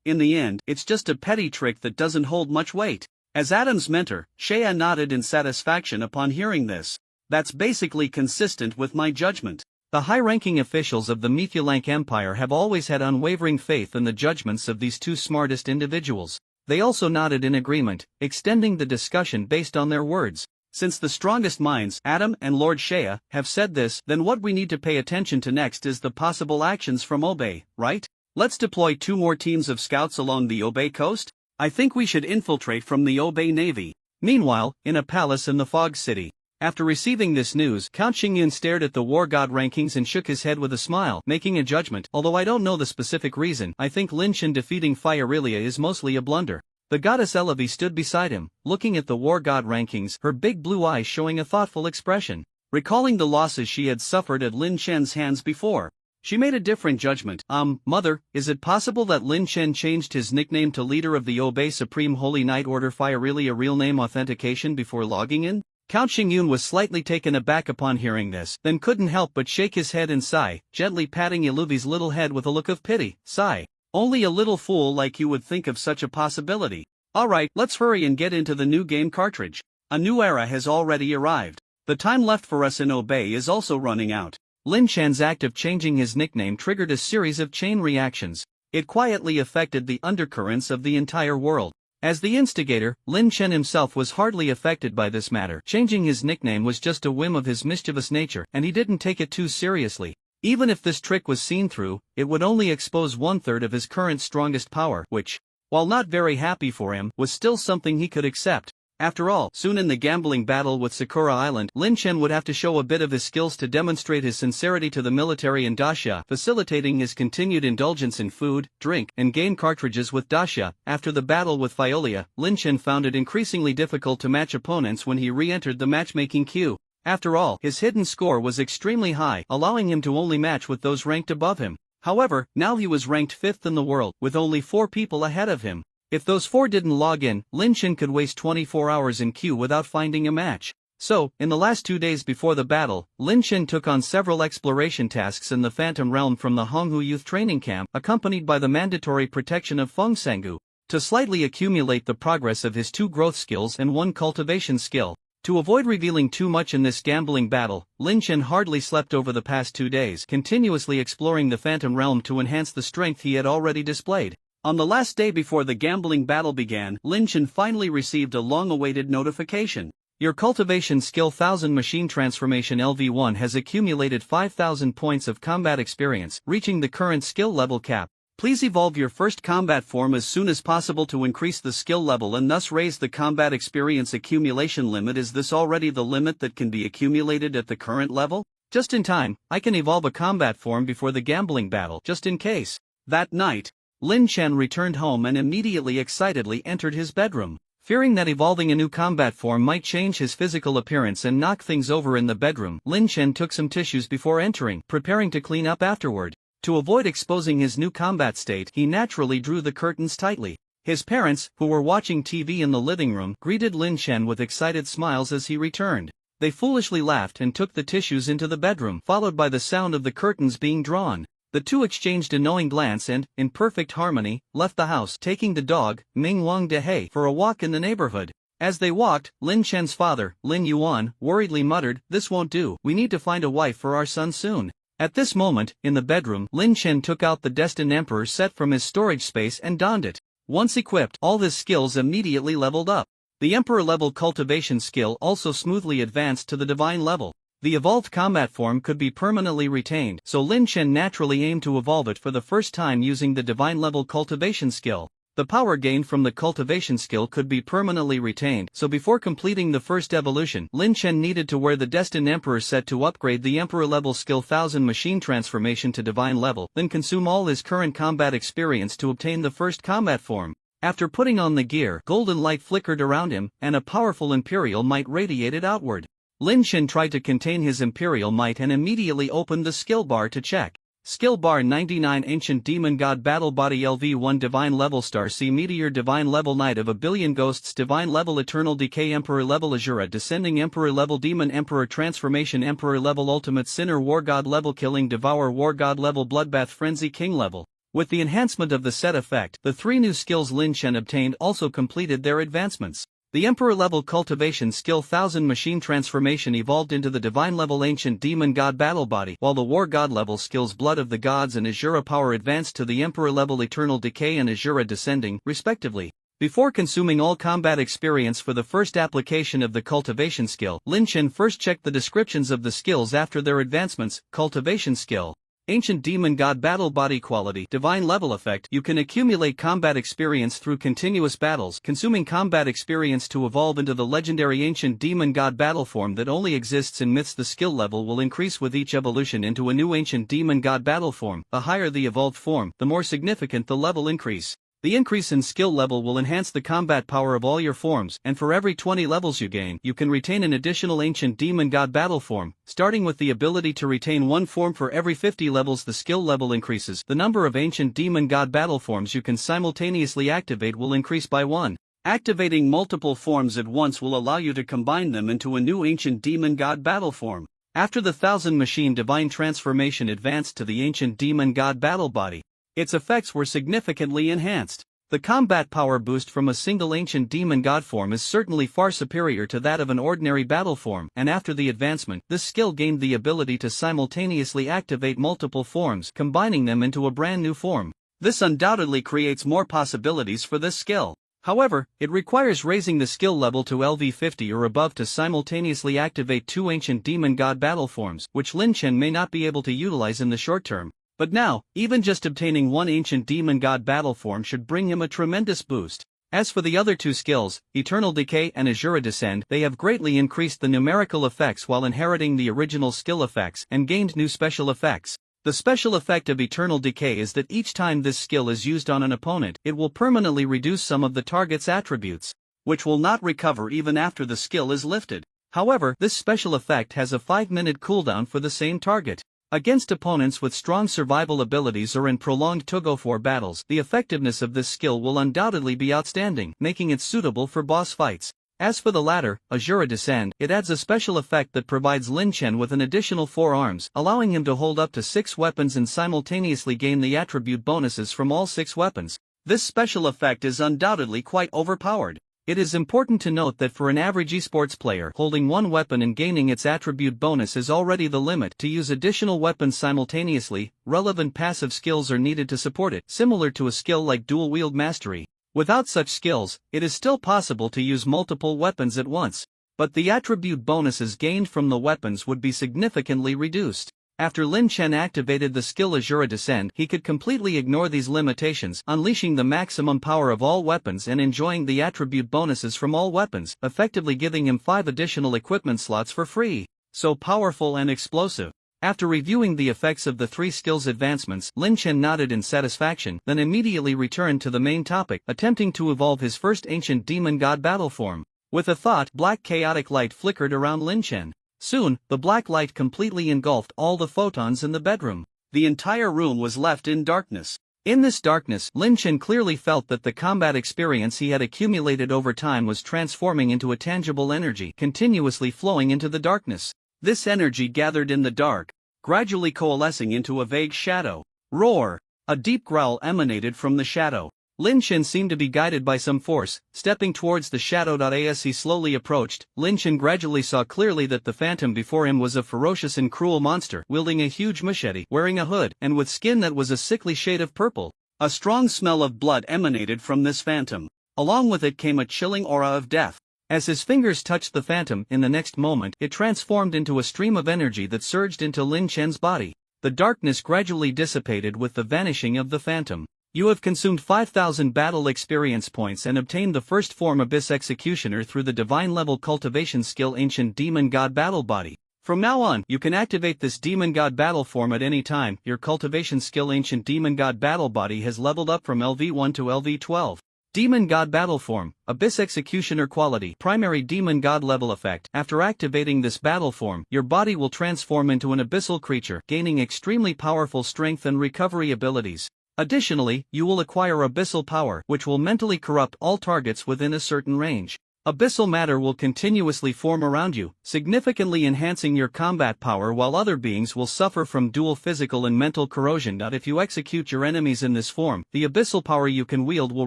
In the end, it's just a petty trick that doesn't hold much weight." As Adam's mentor, Shea nodded in satisfaction upon hearing this. "That's basically consistent with my judgment." The high-ranking officials of the Mithyalank Empire have always had unwavering faith in the judgments of these two smartest individuals. They also nodded in agreement, extending the discussion based on their words. Since the strongest minds, Adam and Lord Shea, have said this, then what we need to pay attention to next is the possible actions from Obey, right? Let's deploy 2 more teams of scouts along the Obey coast? I think we should infiltrate from the Obey Navy. Meanwhile, in a palace in the Fog City. After receiving this news, Count Xingyun stared at the War God rankings and shook his head with a smile, making a judgment. Although I don't know the specific reason, I think Lin Chen defeating Firelia is mostly a blunder. The goddess Elevi stood beside him, looking at the War God rankings, her big blue eyes showing a thoughtful expression. Recalling the losses she had suffered at Lin Chen's hands before, she made a different judgment. Mother, is it possible that Lin Chen changed his nickname to leader of the Obey Supreme Holy Knight Order Firelia real name authentication before logging in? Count Xingyun was slightly taken aback upon hearing this, then couldn't help but shake his head and sigh, gently patting Iluvi's little head with a look of pity. Sigh. Only a little fool like you would think of such a possibility. Alright, let's hurry and get into the new game cartridge. A new era has already arrived. The time left for us in Obey is also running out. Lin Chan's act of changing his nickname triggered a series of chain reactions. It quietly affected the undercurrents of the entire world. As the instigator, Lin Chen himself was hardly affected by this matter. Changing his nickname was just a whim of his mischievous nature, and he didn't take it too seriously. Even if this trick was seen through, it would only expose 1/3 of his current strongest power, which, while not very happy for him, was still something he could accept. After all, soon in the gambling battle with Sakura Island, Lin Chen would have to show a bit of his skills to demonstrate his sincerity to the military and Daxia, facilitating his continued indulgence in food, drink, and game cartridges with Daxia. After the battle with Fiolia, Lin Chen found it increasingly difficult to match opponents when he re-entered the matchmaking queue. After all, his hidden score was extremely high, allowing him to only match with those ranked above him. However, now he was ranked 5th in the world, with only 4 people ahead of him. If those 4 didn't log in, Lin Chen could waste 24 hours in queue without finding a match. So, in the last 2 days before the battle, Lin Chen took on several exploration tasks in the Phantom Realm from the Honghu Youth Training Camp, accompanied by the mandatory protection of Feng Sangu, to slightly accumulate the progress of his 2 growth skills and 1 cultivation skill. To avoid revealing too much in this gambling battle, Lin Chen hardly slept over the past 2 days, continuously exploring the Phantom Realm to enhance the strength he had already displayed. On the last day before the gambling battle began, Lin Chen finally received a long-awaited notification. Your cultivation skill 1000 machine transformation LV1 has accumulated 5000 points of combat experience, reaching the current skill level cap. Please evolve your first combat form as soon as possible to increase the skill level and thus raise the combat experience accumulation limit. Is this already the limit that can be accumulated at the current level? Just in time, I can evolve a combat form before the gambling battle, just in case. That night, Lin Chen returned home and immediately excitedly entered his bedroom. Fearing that evolving a new combat form might change his physical appearance and knock things over in the bedroom, Lin Chen took some tissues before entering, preparing to clean up afterward. To avoid exposing his new combat state, he naturally drew the curtains tightly. His parents, who were watching TV in the living room, greeted Lin Chen with excited smiles as he returned. They foolishly laughed and took the tissues into the bedroom, followed by the sound of the curtains being drawn. The two exchanged a knowing glance and, in perfect harmony, left the house, taking the dog, Ming Wang Dehe, for a walk in the neighborhood. As they walked, Lin Chen's father, Lin Yuan, worriedly muttered, "This won't do, we need to find a wife for our son soon." At this moment, in the bedroom, Lin Chen took out the Destined Emperor set from his storage space and donned it. Once equipped, all his skills immediately leveled up. The Emperor level cultivation skill also smoothly advanced to the Divine level. The evolved combat form could be permanently retained, so Lin Chen naturally aimed to evolve it for the first time using the Divine level cultivation skill. The power gained from the cultivation skill could be permanently retained, so before completing the first evolution, Lin Chen needed to wear the Destined Emperor set to upgrade the Emperor level skill 1000 machine transformation to Divine level, then consume all his current combat experience to obtain the first combat form. After putting on the gear, golden light flickered around him, and a powerful Imperial might radiated outward. Lin Chen tried to contain his Imperial might and immediately opened the skill bar to check. Skill bar 99 Ancient Demon God Battle Body LV1 Divine Level Star C Meteor Divine Level Knight of a Billion Ghosts Divine Level Eternal Decay Emperor Level Azura Descending Emperor Level Demon Emperor Transformation Emperor Level Ultimate Sinner War God Level Killing Devour War God Level Bloodbath Frenzy King Level. With the enhancement of the set effect, the 3 new skills Lin Chen obtained also completed their advancements. The Emperor level cultivation skill 1000 machine transformation evolved into the Divine level Ancient Demon God Battle Body, while the War God level skills Blood of the Gods and Azura Power advanced to the Emperor level Eternal Decay and Azura Descending, respectively. Before consuming all combat experience for the first application of the cultivation skill, Lin Chen first checked the descriptions of the skills after their advancements. Cultivation skill. Ancient Demon God Battle Body Quality Divine Level Effect. You can accumulate combat experience through continuous battles, consuming combat experience to evolve into the legendary Ancient Demon God Battle form that only exists in myths. The skill level will increase with each evolution into a new Ancient Demon God Battle form. The higher the evolved form, the more significant the level increase. The increase in skill level will enhance the combat power of all your forms, and for every 20 levels you gain, you can retain an additional Ancient Demon God Battle form. Starting with the ability to retain one form for every 50 levels, the skill level increases. The number of Ancient Demon God Battle forms you can simultaneously activate will increase by 1. Activating multiple forms at once will allow you to combine them into a new Ancient Demon God Battle form. After the 1000 machine divine transformation advanced to the Ancient Demon God Battle Body, its effects were significantly enhanced. The combat power boost from a single Ancient Demon God form is certainly far superior to that of an ordinary battle form, and after the advancement, this skill gained the ability to simultaneously activate multiple forms, combining them into a brand new form. This undoubtedly creates more possibilities for this skill. However, it requires raising the skill level to LV50 or above to simultaneously activate 2 Ancient Demon God battle forms, which Lin Chen may not be able to utilize in the short term. But now, even just obtaining one Ancient Demon God battle form should bring him a tremendous boost. As for the other two skills, Eternal Decay and Azura Descend, they have greatly increased the numerical effects while inheriting the original skill effects and gained new special effects. The special effect of Eternal Decay is that each time this skill is used on an opponent, it will permanently reduce some of the target's attributes, which will not recover even after the skill is lifted. However, this special effect has a 5-minute cooldown for the same target. Against opponents with strong survival abilities or in prolonged tug-of-war battles, the effectiveness of this skill will undoubtedly be outstanding, making it suitable for boss fights. As for the latter, Azura Descend, it adds a special effect that provides Lin Chen with an additional 4 arms, allowing him to hold up to 6 weapons and simultaneously gain the attribute bonuses from all 6 weapons. This special effect is undoubtedly quite overpowered. It is important to note that for an average esports player, holding one weapon and gaining its attribute bonus is already the limit. To use additional weapons simultaneously, relevant passive skills are needed to support it, similar to a skill like dual wield mastery. Without such skills, it is still possible to use multiple weapons at once, but the attribute bonuses gained from the weapons would be significantly reduced. After Lin Chen activated the skill Azura Descend, he could completely ignore these limitations, unleashing the maximum power of all weapons and enjoying the attribute bonuses from all weapons, effectively giving him 5 additional equipment slots for free. So powerful and explosive. After reviewing the effects of the 3 skills advancements, Lin Chen nodded in satisfaction, then immediately returned to the main topic, attempting to evolve his first ancient demon god battle form. With a thought, black chaotic light flickered around Lin Chen. Soon, the black light completely engulfed all the photons in the bedroom. The entire room was left in darkness. In this darkness, Lin Chen clearly felt that the combat experience he had accumulated over time was transforming into a tangible energy, continuously flowing into the darkness. This energy gathered in the dark, gradually coalescing into a vague shadow. Roar! A deep growl emanated from the shadow. Lin Chen seemed to be guided by some force, stepping towards the shadow. As he slowly approached, Lin Chen gradually saw clearly that the phantom before him was a ferocious and cruel monster, wielding a huge machete, wearing a hood, and with skin that was a sickly shade of purple. A strong smell of blood emanated from this phantom. Along with it came a chilling aura of death. As his fingers touched the phantom, in the next moment, it transformed into a stream of energy that surged into Lin Chen's body. The darkness gradually dissipated with the vanishing of the phantom. You have consumed 5,000 battle experience points and obtained the first form Abyss Executioner through the divine level cultivation skill Ancient Demon God Battle Body. From now on, you can activate this Demon God Battle form at any time. Your cultivation skill Ancient Demon God Battle Body has leveled up from LV1 to LV12. Demon God Battle Form, Abyss Executioner Quality, Primary Demon God Level Effect. After activating this battle form, your body will transform into an abyssal creature, gaining extremely powerful strength and recovery abilities. Additionally, you will acquire Abyssal Power, which will mentally corrupt all targets within a certain range. Abyssal matter will continuously form around you, significantly enhancing your combat power, while other beings will suffer from dual physical and mental corrosion. If you execute your enemies in this form, the abyssal power you can wield will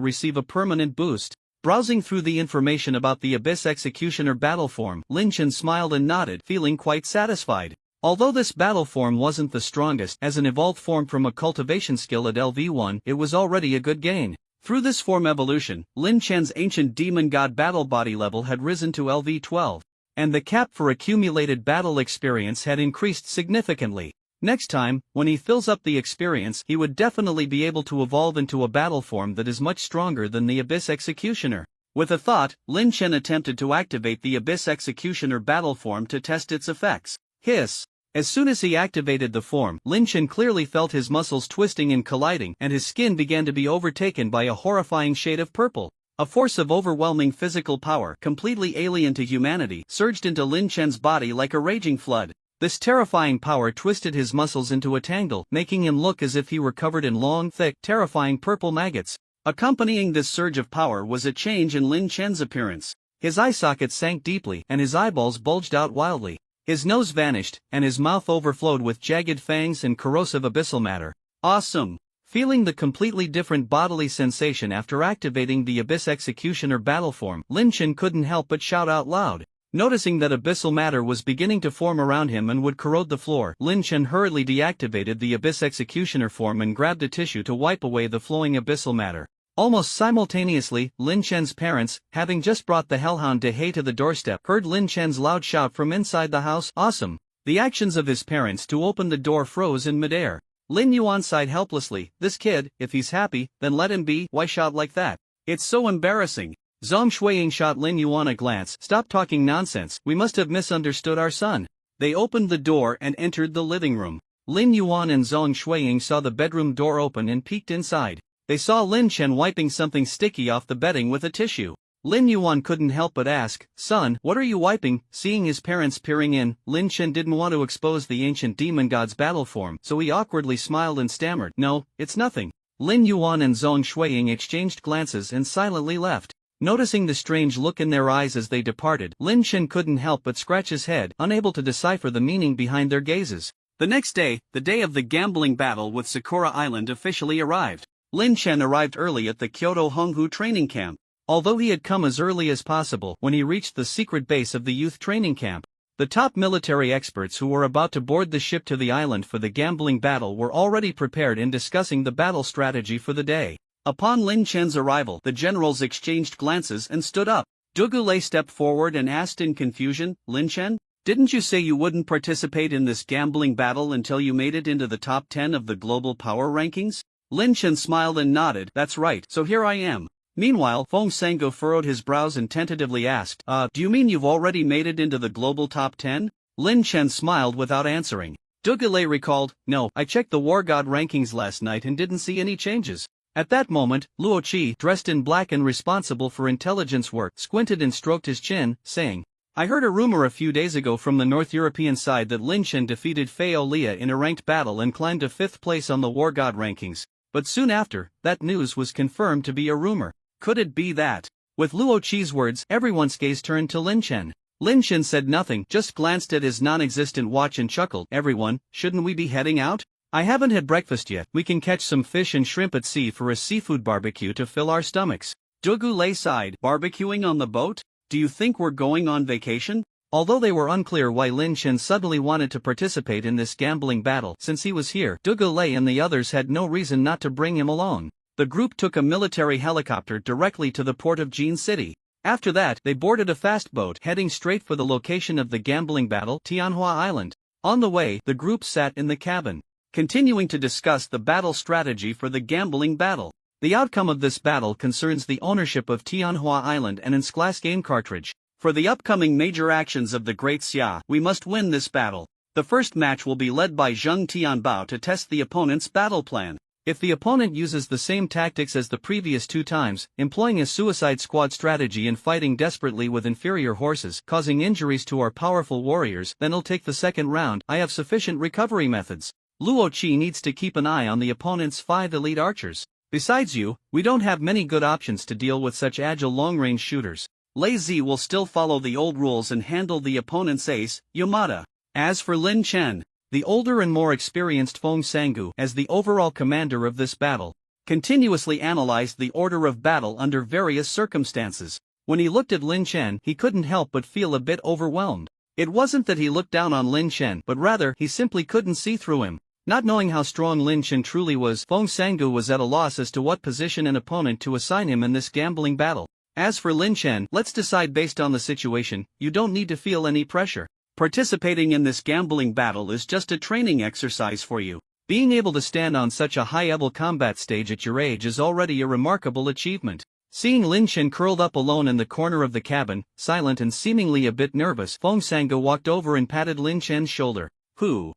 receive a permanent boost. Browsing through the information about the Abyss Executioner battle form, Lin Chen smiled and nodded, feeling quite satisfied. Although this battle form wasn't the strongest, as an evolved form from a cultivation skill at LV1, it was already a good gain. Through this form evolution, Lin Chen's Ancient Demon God battle body level had risen to LV12, and the cap for accumulated battle experience had increased significantly. Next time, when he fills up the experience, he would definitely be able to evolve into a battle form that is much stronger than the Abyss Executioner. With a thought, Lin Chen attempted to activate the Abyss Executioner battle form to test its effects. Hiss! As soon as he activated the form, Lin Chen clearly felt his muscles twisting and colliding, and his skin began to be overtaken by a horrifying shade of purple. A force of overwhelming physical power, completely alien to humanity, surged into Lin Chen's body like a raging flood. This terrifying power twisted his muscles into a tangle, making him look as if he were covered in long, thick, terrifying purple maggots. Accompanying this surge of power was a change in Lin Chen's appearance. His eye sockets sank deeply, and his eyeballs bulged out wildly. His nose vanished, and his mouth overflowed with jagged fangs and corrosive abyssal matter. Awesome! Feeling the completely different bodily sensation after activating the Abyss Executioner battle form, Lin Chen couldn't help but shout out loud. Noticing that abyssal matter was beginning to form around him and would corrode the floor, Lin Chen hurriedly deactivated the Abyss Executioner form and grabbed a tissue to wipe away the flowing abyssal matter. Almost simultaneously, Lin Chen's parents, having just brought the Hellhound De He to the doorstep, heard Lin Chen's loud shout from inside the house. Awesome! The actions of his parents to open the door froze in midair. Lin Yuan sighed helplessly. This kid, if he's happy, then let him be. Why shout like that? It's so embarrassing. Zhang Shuiying shot Lin Yuan a glance. Stop talking nonsense, we must have misunderstood our son. They opened the door and entered the living room. Lin Yuan and Zhang Shuiying saw the bedroom door open and peeked inside. They saw Lin Chen wiping something sticky off the bedding with a tissue. Lin Yuan couldn't help but ask, "Son, what are you wiping?" Seeing his parents peering in, Lin Chen didn't want to expose the ancient demon god's battle form, so he awkwardly smiled and stammered, "No, it's nothing." Lin Yuan and Zhang Shuiying exchanged glances and silently left. Noticing the strange look in their eyes as they departed, Lin Chen couldn't help but scratch his head, unable to decipher the meaning behind their gazes. The next day, the day of the gambling battle with Sakura Island officially arrived. Lin Chen arrived early at the Kyoto Honghu training camp. Although he had come as early as possible when he reached the secret base of the youth training camp, the top military experts who were about to board the ship to the island for the gambling battle were already prepared in discussing the battle strategy for the day. Upon Lin Chen's arrival, the generals exchanged glances and stood up. Dugu Lei stepped forward and asked in confusion, "Lin Chen, didn't you say you wouldn't participate in this gambling battle until you made it into the top 10 of the global power rankings?" Lin Chen smiled and nodded, "That's right, so here I am." Meanwhile, Feng Sango furrowed his brows and tentatively asked, do you mean you've already made it into the global top 10? Lin Chen smiled without answering. Dugu Lei recalled, "No, I checked the War God rankings last night and didn't see any changes." At that moment, Luo Qi, dressed in black and responsible for intelligence work, squinted and stroked his chin, saying, "I heard a rumor a few days ago from the North European side that Lin Chen defeated Fei Olia in a ranked battle and climbed to 5th place on the War God rankings. But soon after, that news was confirmed to be a rumor. Could it be that?" With Luo Qi's words, everyone's gaze turned to Lin Chen. Lin Chen said nothing, just glanced at his non-existent watch and chuckled, "Everyone, shouldn't we be heading out? I haven't had breakfast yet. We can catch some fish and shrimp at sea for a seafood barbecue to fill our stomachs." Dugu Lei sighed, "Barbecuing on the boat? Do you think we're going on vacation?" Although they were unclear why Lin Chen suddenly wanted to participate in this gambling battle since he was here, Dugu Lei and the others had no reason not to bring him along. The group took a military helicopter directly to the port of Jin City. After that, they boarded a fast boat heading straight for the location of the gambling battle, Tianhua Island. On the way, the group sat in the cabin, continuing to discuss the battle strategy for the gambling battle. The outcome of this battle concerns the ownership of Tianhua Island and its class game cartridge. For the upcoming major actions of the Great Xia, we must win this battle. The first match will be led by Zheng Tianbao to test the opponent's battle plan. If the opponent uses the same tactics as the previous 2 times, employing a suicide squad strategy and fighting desperately with inferior horses, causing injuries to our powerful warriors, then he'll take the second round. I have sufficient recovery methods. Luo Qi needs to keep an eye on the opponent's 5 elite archers. Besides you, we don't have many good options to deal with such agile long-range shooters. Lei Zi will still follow the old rules and handle the opponent's ace, Yamada. As for Lin Chen, the older and more experienced Feng Sangu, as the overall commander of this battle, continuously analyzed the order of battle under various circumstances. When he looked at Lin Chen, he couldn't help but feel a bit overwhelmed. It wasn't that he looked down on Lin Chen, but rather he simply couldn't see through him. Not knowing how strong Lin Chen truly was, Feng Sangu was at a loss as to what position and opponent to assign him in this gambling battle. As for Lin Chen, let's decide based on the situation. You don't need to feel any pressure. Participating in this gambling battle is just a training exercise for you. Being able to stand on such a high-level combat stage at your age is already a remarkable achievement. Seeing Lin Chen curled up alone in the corner of the cabin, silent and seemingly a bit nervous, Feng Sangu walked over and patted Lin Chen's shoulder. Who?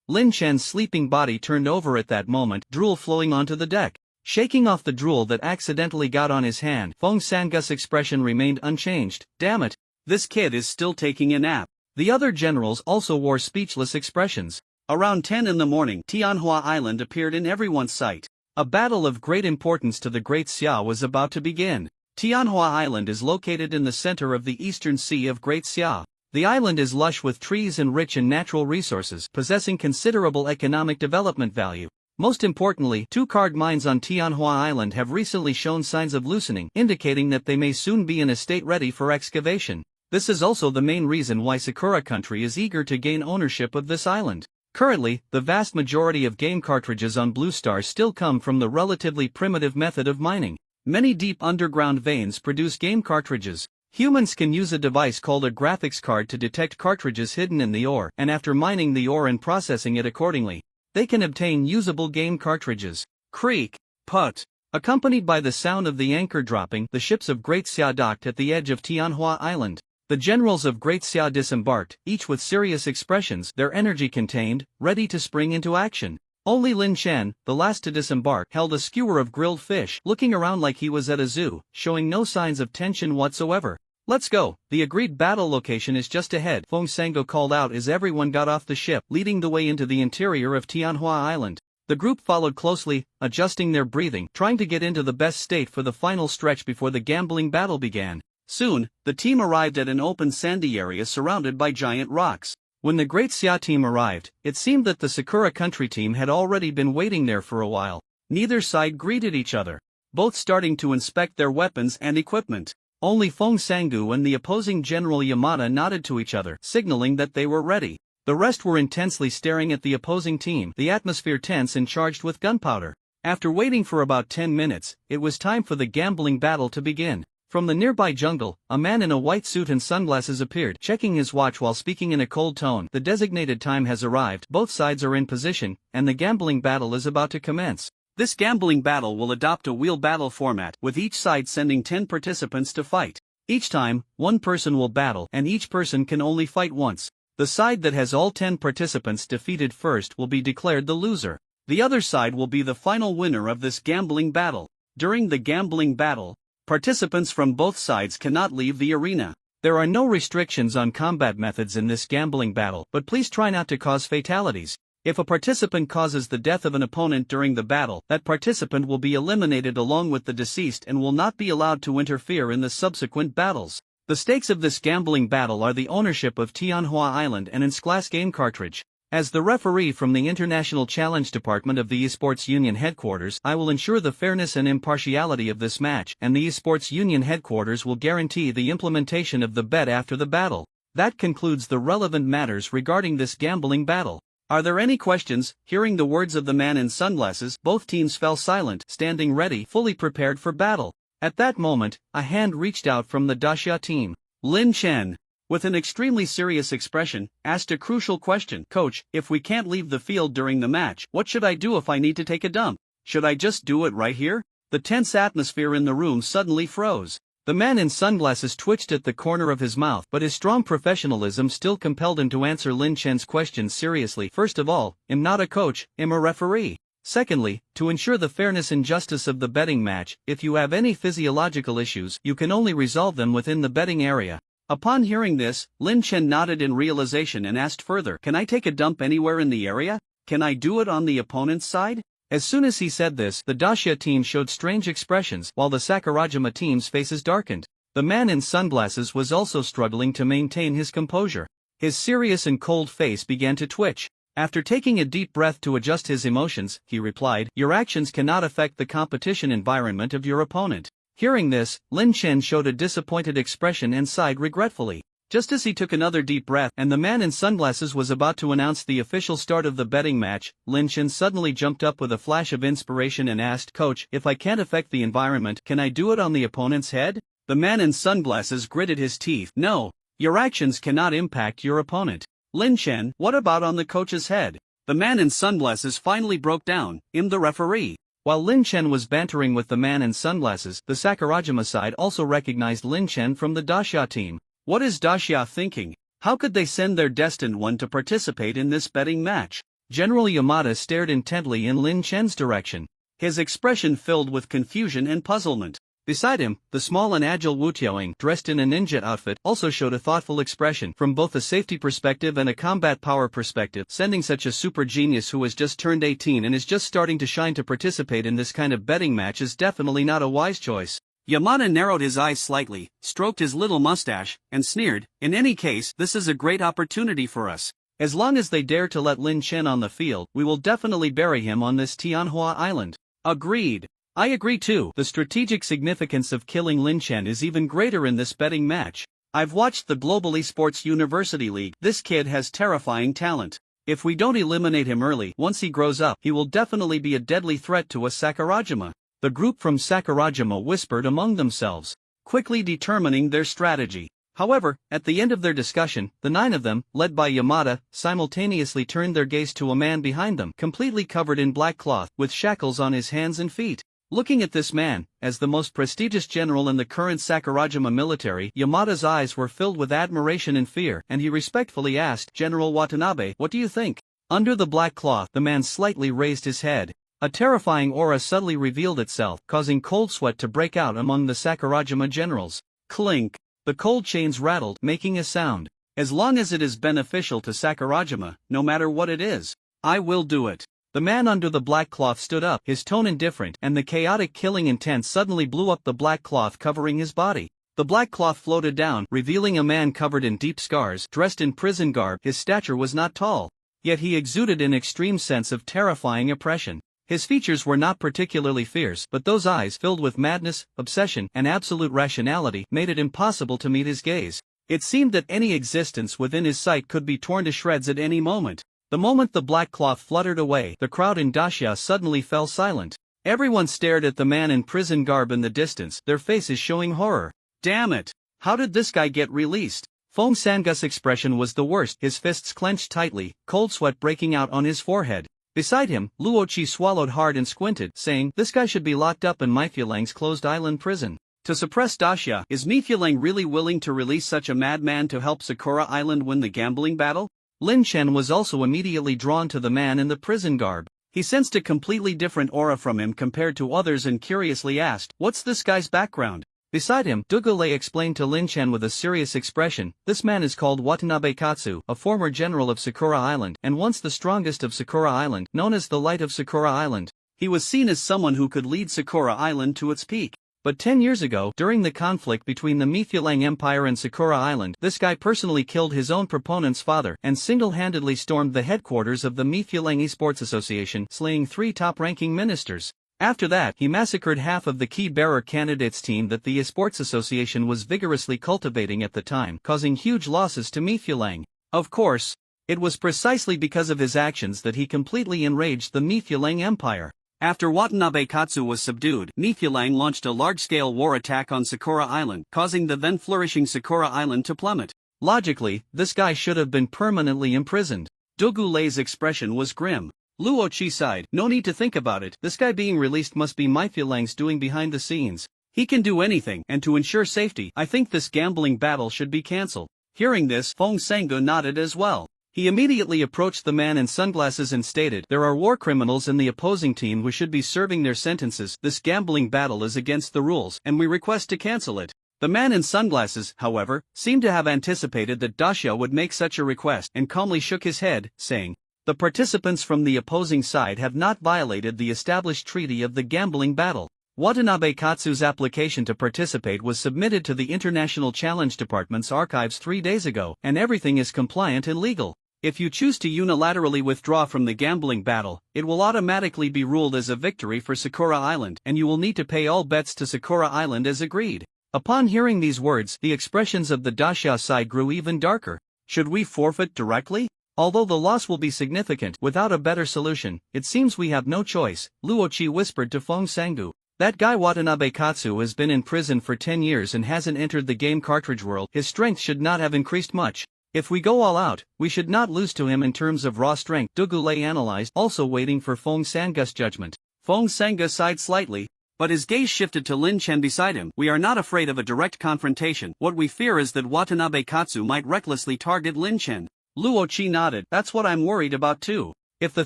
Lin Chen's sleeping body turned over at that moment, drool flowing onto the deck. Shaking off the drool that accidentally got on his hand, Feng Sangu's expression remained unchanged. Damn it, this kid is still taking a nap. The other generals also wore speechless expressions. Around 10 in the morning, Tianhua Island appeared in everyone's sight. A battle of great importance to the Great Xia was about to begin. Tianhua Island is located in the center of the eastern sea of Great Xia. The island is lush with trees and rich in natural resources, possessing considerable economic development value. Most importantly, 2 card mines on Tianhua Island have recently shown signs of loosening, indicating that they may soon be in a state ready for excavation. This is also the main reason why Sakura Country is eager to gain ownership of this island. Currently, the vast majority of game cartridges on Blue Star still come from the relatively primitive method of mining. Many deep underground veins produce game cartridges. Humans can use a device called a graphics card to detect cartridges hidden in the ore, and after mining the ore and processing it accordingly, they can obtain usable game cartridges. Creak, put. Accompanied by the sound of the anchor dropping, the ships of Great Xia docked at the edge of Tianhua Island. The generals of Great Xia disembarked, each with serious expressions, their energy contained, ready to spring into action. Only Lin Chen, the last to disembark, held a skewer of grilled fish, looking around like he was at a zoo, showing no signs of tension whatsoever. "Let's go, the agreed battle location is just ahead," Feng Sango called out as everyone got off the ship, leading the way into the interior of Tianhua Island. The group followed closely, adjusting their breathing, trying to get into the best state for the final stretch before the gambling battle began. Soon, the team arrived at an open sandy area surrounded by giant rocks. When the Great Xia team arrived, it seemed that the Sakura country team had already been waiting there for a while. Neither side greeted each other, both starting to inspect their weapons and equipment. Only Feng Sangu and the opposing General Yamada nodded to each other, signaling that they were ready. The rest were intensely staring at the opposing team, the atmosphere tense and charged with gunpowder. After waiting for about 10 minutes, it was time for the gambling battle to begin. From the nearby jungle, a man in a white suit and sunglasses appeared, checking his watch while speaking in a cold tone. "The designated time has arrived, both sides are in position, and the gambling battle is about to commence. This gambling battle will adopt a wheel battle format, with each side sending 10 participants to fight. Each time, one person will battle, and each person can only fight once. The side that has all 10 participants defeated first will be declared the loser. The other side will be the final winner of this gambling battle. During the gambling battle, participants from both sides cannot leave the arena. There are no restrictions on combat methods in this gambling battle, but please try not to cause fatalities. If a participant causes the death of an opponent during the battle, that participant will be eliminated along with the deceased and will not be allowed to interfere in the subsequent battles. The stakes of this gambling battle are the ownership of Tianhua Island and its class game cartridge. As the referee from the International Challenge Department of the Esports Union headquarters, I will ensure the fairness and impartiality of this match, and the Esports Union headquarters will guarantee the implementation of the bet after the battle. That concludes the relevant matters regarding this gambling battle. Are there any questions? Hearing the words of the man in sunglasses, both teams fell silent, standing ready, fully prepared for battle. At that moment, a hand reached out from the Daxia team. Lin Chen, with an extremely serious expression, asked a crucial question. "Coach, if we can't leave the field during the match, what should I do if I need to take a dump? Should I just do it right here?" The tense atmosphere in the room suddenly froze. The man in sunglasses twitched at the corner of his mouth, but his strong professionalism still compelled him to answer Lin Chen's question seriously. "First of all, I'm not a coach, I'm a referee. Secondly, to ensure the fairness and justice of the betting match, if you have any physiological issues, you can only resolve them within the betting area." Upon hearing this, Lin Chen nodded in realization and asked further, "Can I take a dump anywhere in the area? Can I do it on the opponent's side?" As soon as he said this, the Daxia team showed strange expressions, while the Sakurajima team's faces darkened. The man in sunglasses was also struggling to maintain his composure. His serious and cold face began to twitch. After taking a deep breath to adjust his emotions, he replied, "Your actions cannot affect the competition environment of your opponent." Hearing this, Lin Chen showed a disappointed expression and sighed regretfully. Just as he took another deep breath and the man in sunglasses was about to announce the official start of the betting match, Lin Chen suddenly jumped up with a flash of inspiration and asked, "Coach, if I can't affect the environment, can I do it on the opponent's head?" The man in sunglasses gritted his teeth. "No, your actions cannot impact your opponent. Lin Chen, what about on the coach's head?" The man in sunglasses finally broke down. "I'm the referee." While Lin Chen was bantering with the man in sunglasses, the Sakurajima side also recognized Lin Chen from the Daxia team. What is Daxia thinking? How could they send their destined one to participate in this betting match? General Yamada stared intently in Lin Chen's direction, his expression filled with confusion and puzzlement. Beside him, the small and agile Wu Tiaoying, dressed in a ninja outfit, also showed a thoughtful expression. From both a safety perspective and a combat power perspective, sending such a super genius who has just turned 18 and is just starting to shine to participate in this kind of betting match is definitely not a wise choice. Yamada narrowed his eyes slightly, stroked his little mustache, and sneered, "In any case, this is a great opportunity for us. As long as they dare to let Lin Chen on the field, we will definitely bury him on this Tianhua Island." Agreed. I agree too. The strategic significance of killing Lin Chen is even greater in this betting match. I've watched the Global Esports University League. This kid has terrifying talent. If we don't eliminate him early, once he grows up, he will definitely be a deadly threat to us Sakurajima. The group from Sakurajima whispered among themselves, quickly determining their strategy. However, at the end of their discussion, the 9 of them, led by Yamada, simultaneously turned their gaze to a man behind them, completely covered in black cloth, with shackles on his hands and feet. Looking at this man, as the most prestigious general in the current Sakurajima military, Yamada's eyes were filled with admiration and fear, and he respectfully asked, "General Watanabe, what do you think?" Under the black cloth, the man slightly raised his head. A terrifying aura suddenly revealed itself, causing cold sweat to break out among the Sakurajima generals. Clink! The cold chains rattled, making a sound. "As long as it is beneficial to Sakurajima, no matter what it is, I will do it." The man under the black cloth stood up, his tone indifferent, and the chaotic killing intent suddenly blew up the black cloth covering his body. The black cloth floated down, revealing a man covered in deep scars, dressed in prison garb. His stature was not tall, yet he exuded an extreme sense of terrifying oppression. His features were not particularly fierce, but those eyes filled with madness, obsession, and absolute rationality made it impossible to meet his gaze. It seemed that any existence within his sight could be torn to shreds at any moment. The moment the black cloth fluttered away, the crowd in Dacia suddenly fell silent. Everyone stared at the man in prison garb in the distance, their faces showing horror. "Damn it! How did this guy get released?" Fong Sangus' expression was the worst, his fists clenched tightly, cold sweat breaking out on his forehead. Beside him, Luochi swallowed hard and squinted, saying, "This guy should be locked up in Mifulang's closed island prison." To suppress Dacia, is Mifulang really willing to release such a madman to help Sakura Island win the gambling battle? Lin Chen was also immediately drawn to the man in the prison garb. He sensed a completely different aura from him compared to others and curiously asked, "What's this guy's background?" Beside him, Dugule explained to Lin Chen with a serious expression, "This man is called Watanabe Katsu, a former general of Sakura Island, and once the strongest of Sakura Island, known as the Light of Sakura Island. He was seen as someone who could lead Sakura Island to its peak. But 10 years ago, during the conflict between the Mifulang Empire and Sakura Island, this guy personally killed his own proponent's father and single-handedly stormed the headquarters of the Mifulang Esports Association, slaying 3 top-ranking ministers. After that, he massacred half of the key bearer candidates team that the Esports Association was vigorously cultivating at the time, causing huge losses to Mifulang. Of course, it was precisely because of his actions that he completely enraged the Mifulang Empire. After Watanabe Katsu was subdued, Mifulang launched a large-scale war attack on Sakura Island, causing the then-flourishing Sakura Island to plummet. Logically, this guy should have been permanently imprisoned. Dogule's expression was grim. Luochi sighed, "No need to think about it, this guy being released must be Mifulang's doing behind the scenes. He can do anything, and to ensure safety, I think this gambling battle should be cancelled." Hearing this, Fong Sangu nodded as well. He immediately approached the man in sunglasses and stated, "There are war criminals in the opposing team who should be serving their sentences. This gambling battle is against the rules, and we request to cancel it." The man in sunglasses, however, seemed to have anticipated that Dacia would make such a request and calmly shook his head, saying, "The participants from the opposing side have not violated the established treaty of the gambling battle." Watanabe Katsu's application to participate was submitted to the International Challenge Department's archives 3 days ago, and everything is compliant and legal. If you choose to unilaterally withdraw from the gambling battle, it will automatically be ruled as a victory for Sakura Island, and you will need to pay all bets to Sakura Island as agreed. Upon hearing these words, the expressions of the Dacia side grew even darker. Should we forfeit directly? Although the loss will be significant, without a better solution, it seems we have no choice, Luochi whispered to Fong Sangu. That guy Watanabe Katsu has been in prison for 10 years and hasn't entered the game cartridge world. His strength should not have increased much. If we go all out, we should not lose to him in terms of raw strength, Dugule analyzed, also waiting for Fong Sangu's judgment. Fong Sangu sighed slightly, but his gaze shifted to Lin Chen beside him. "We are not afraid of a direct confrontation. What we fear is that Watanabe Katsu might recklessly target Lin Chen." Luochi nodded. "That's what I'm worried about too. If the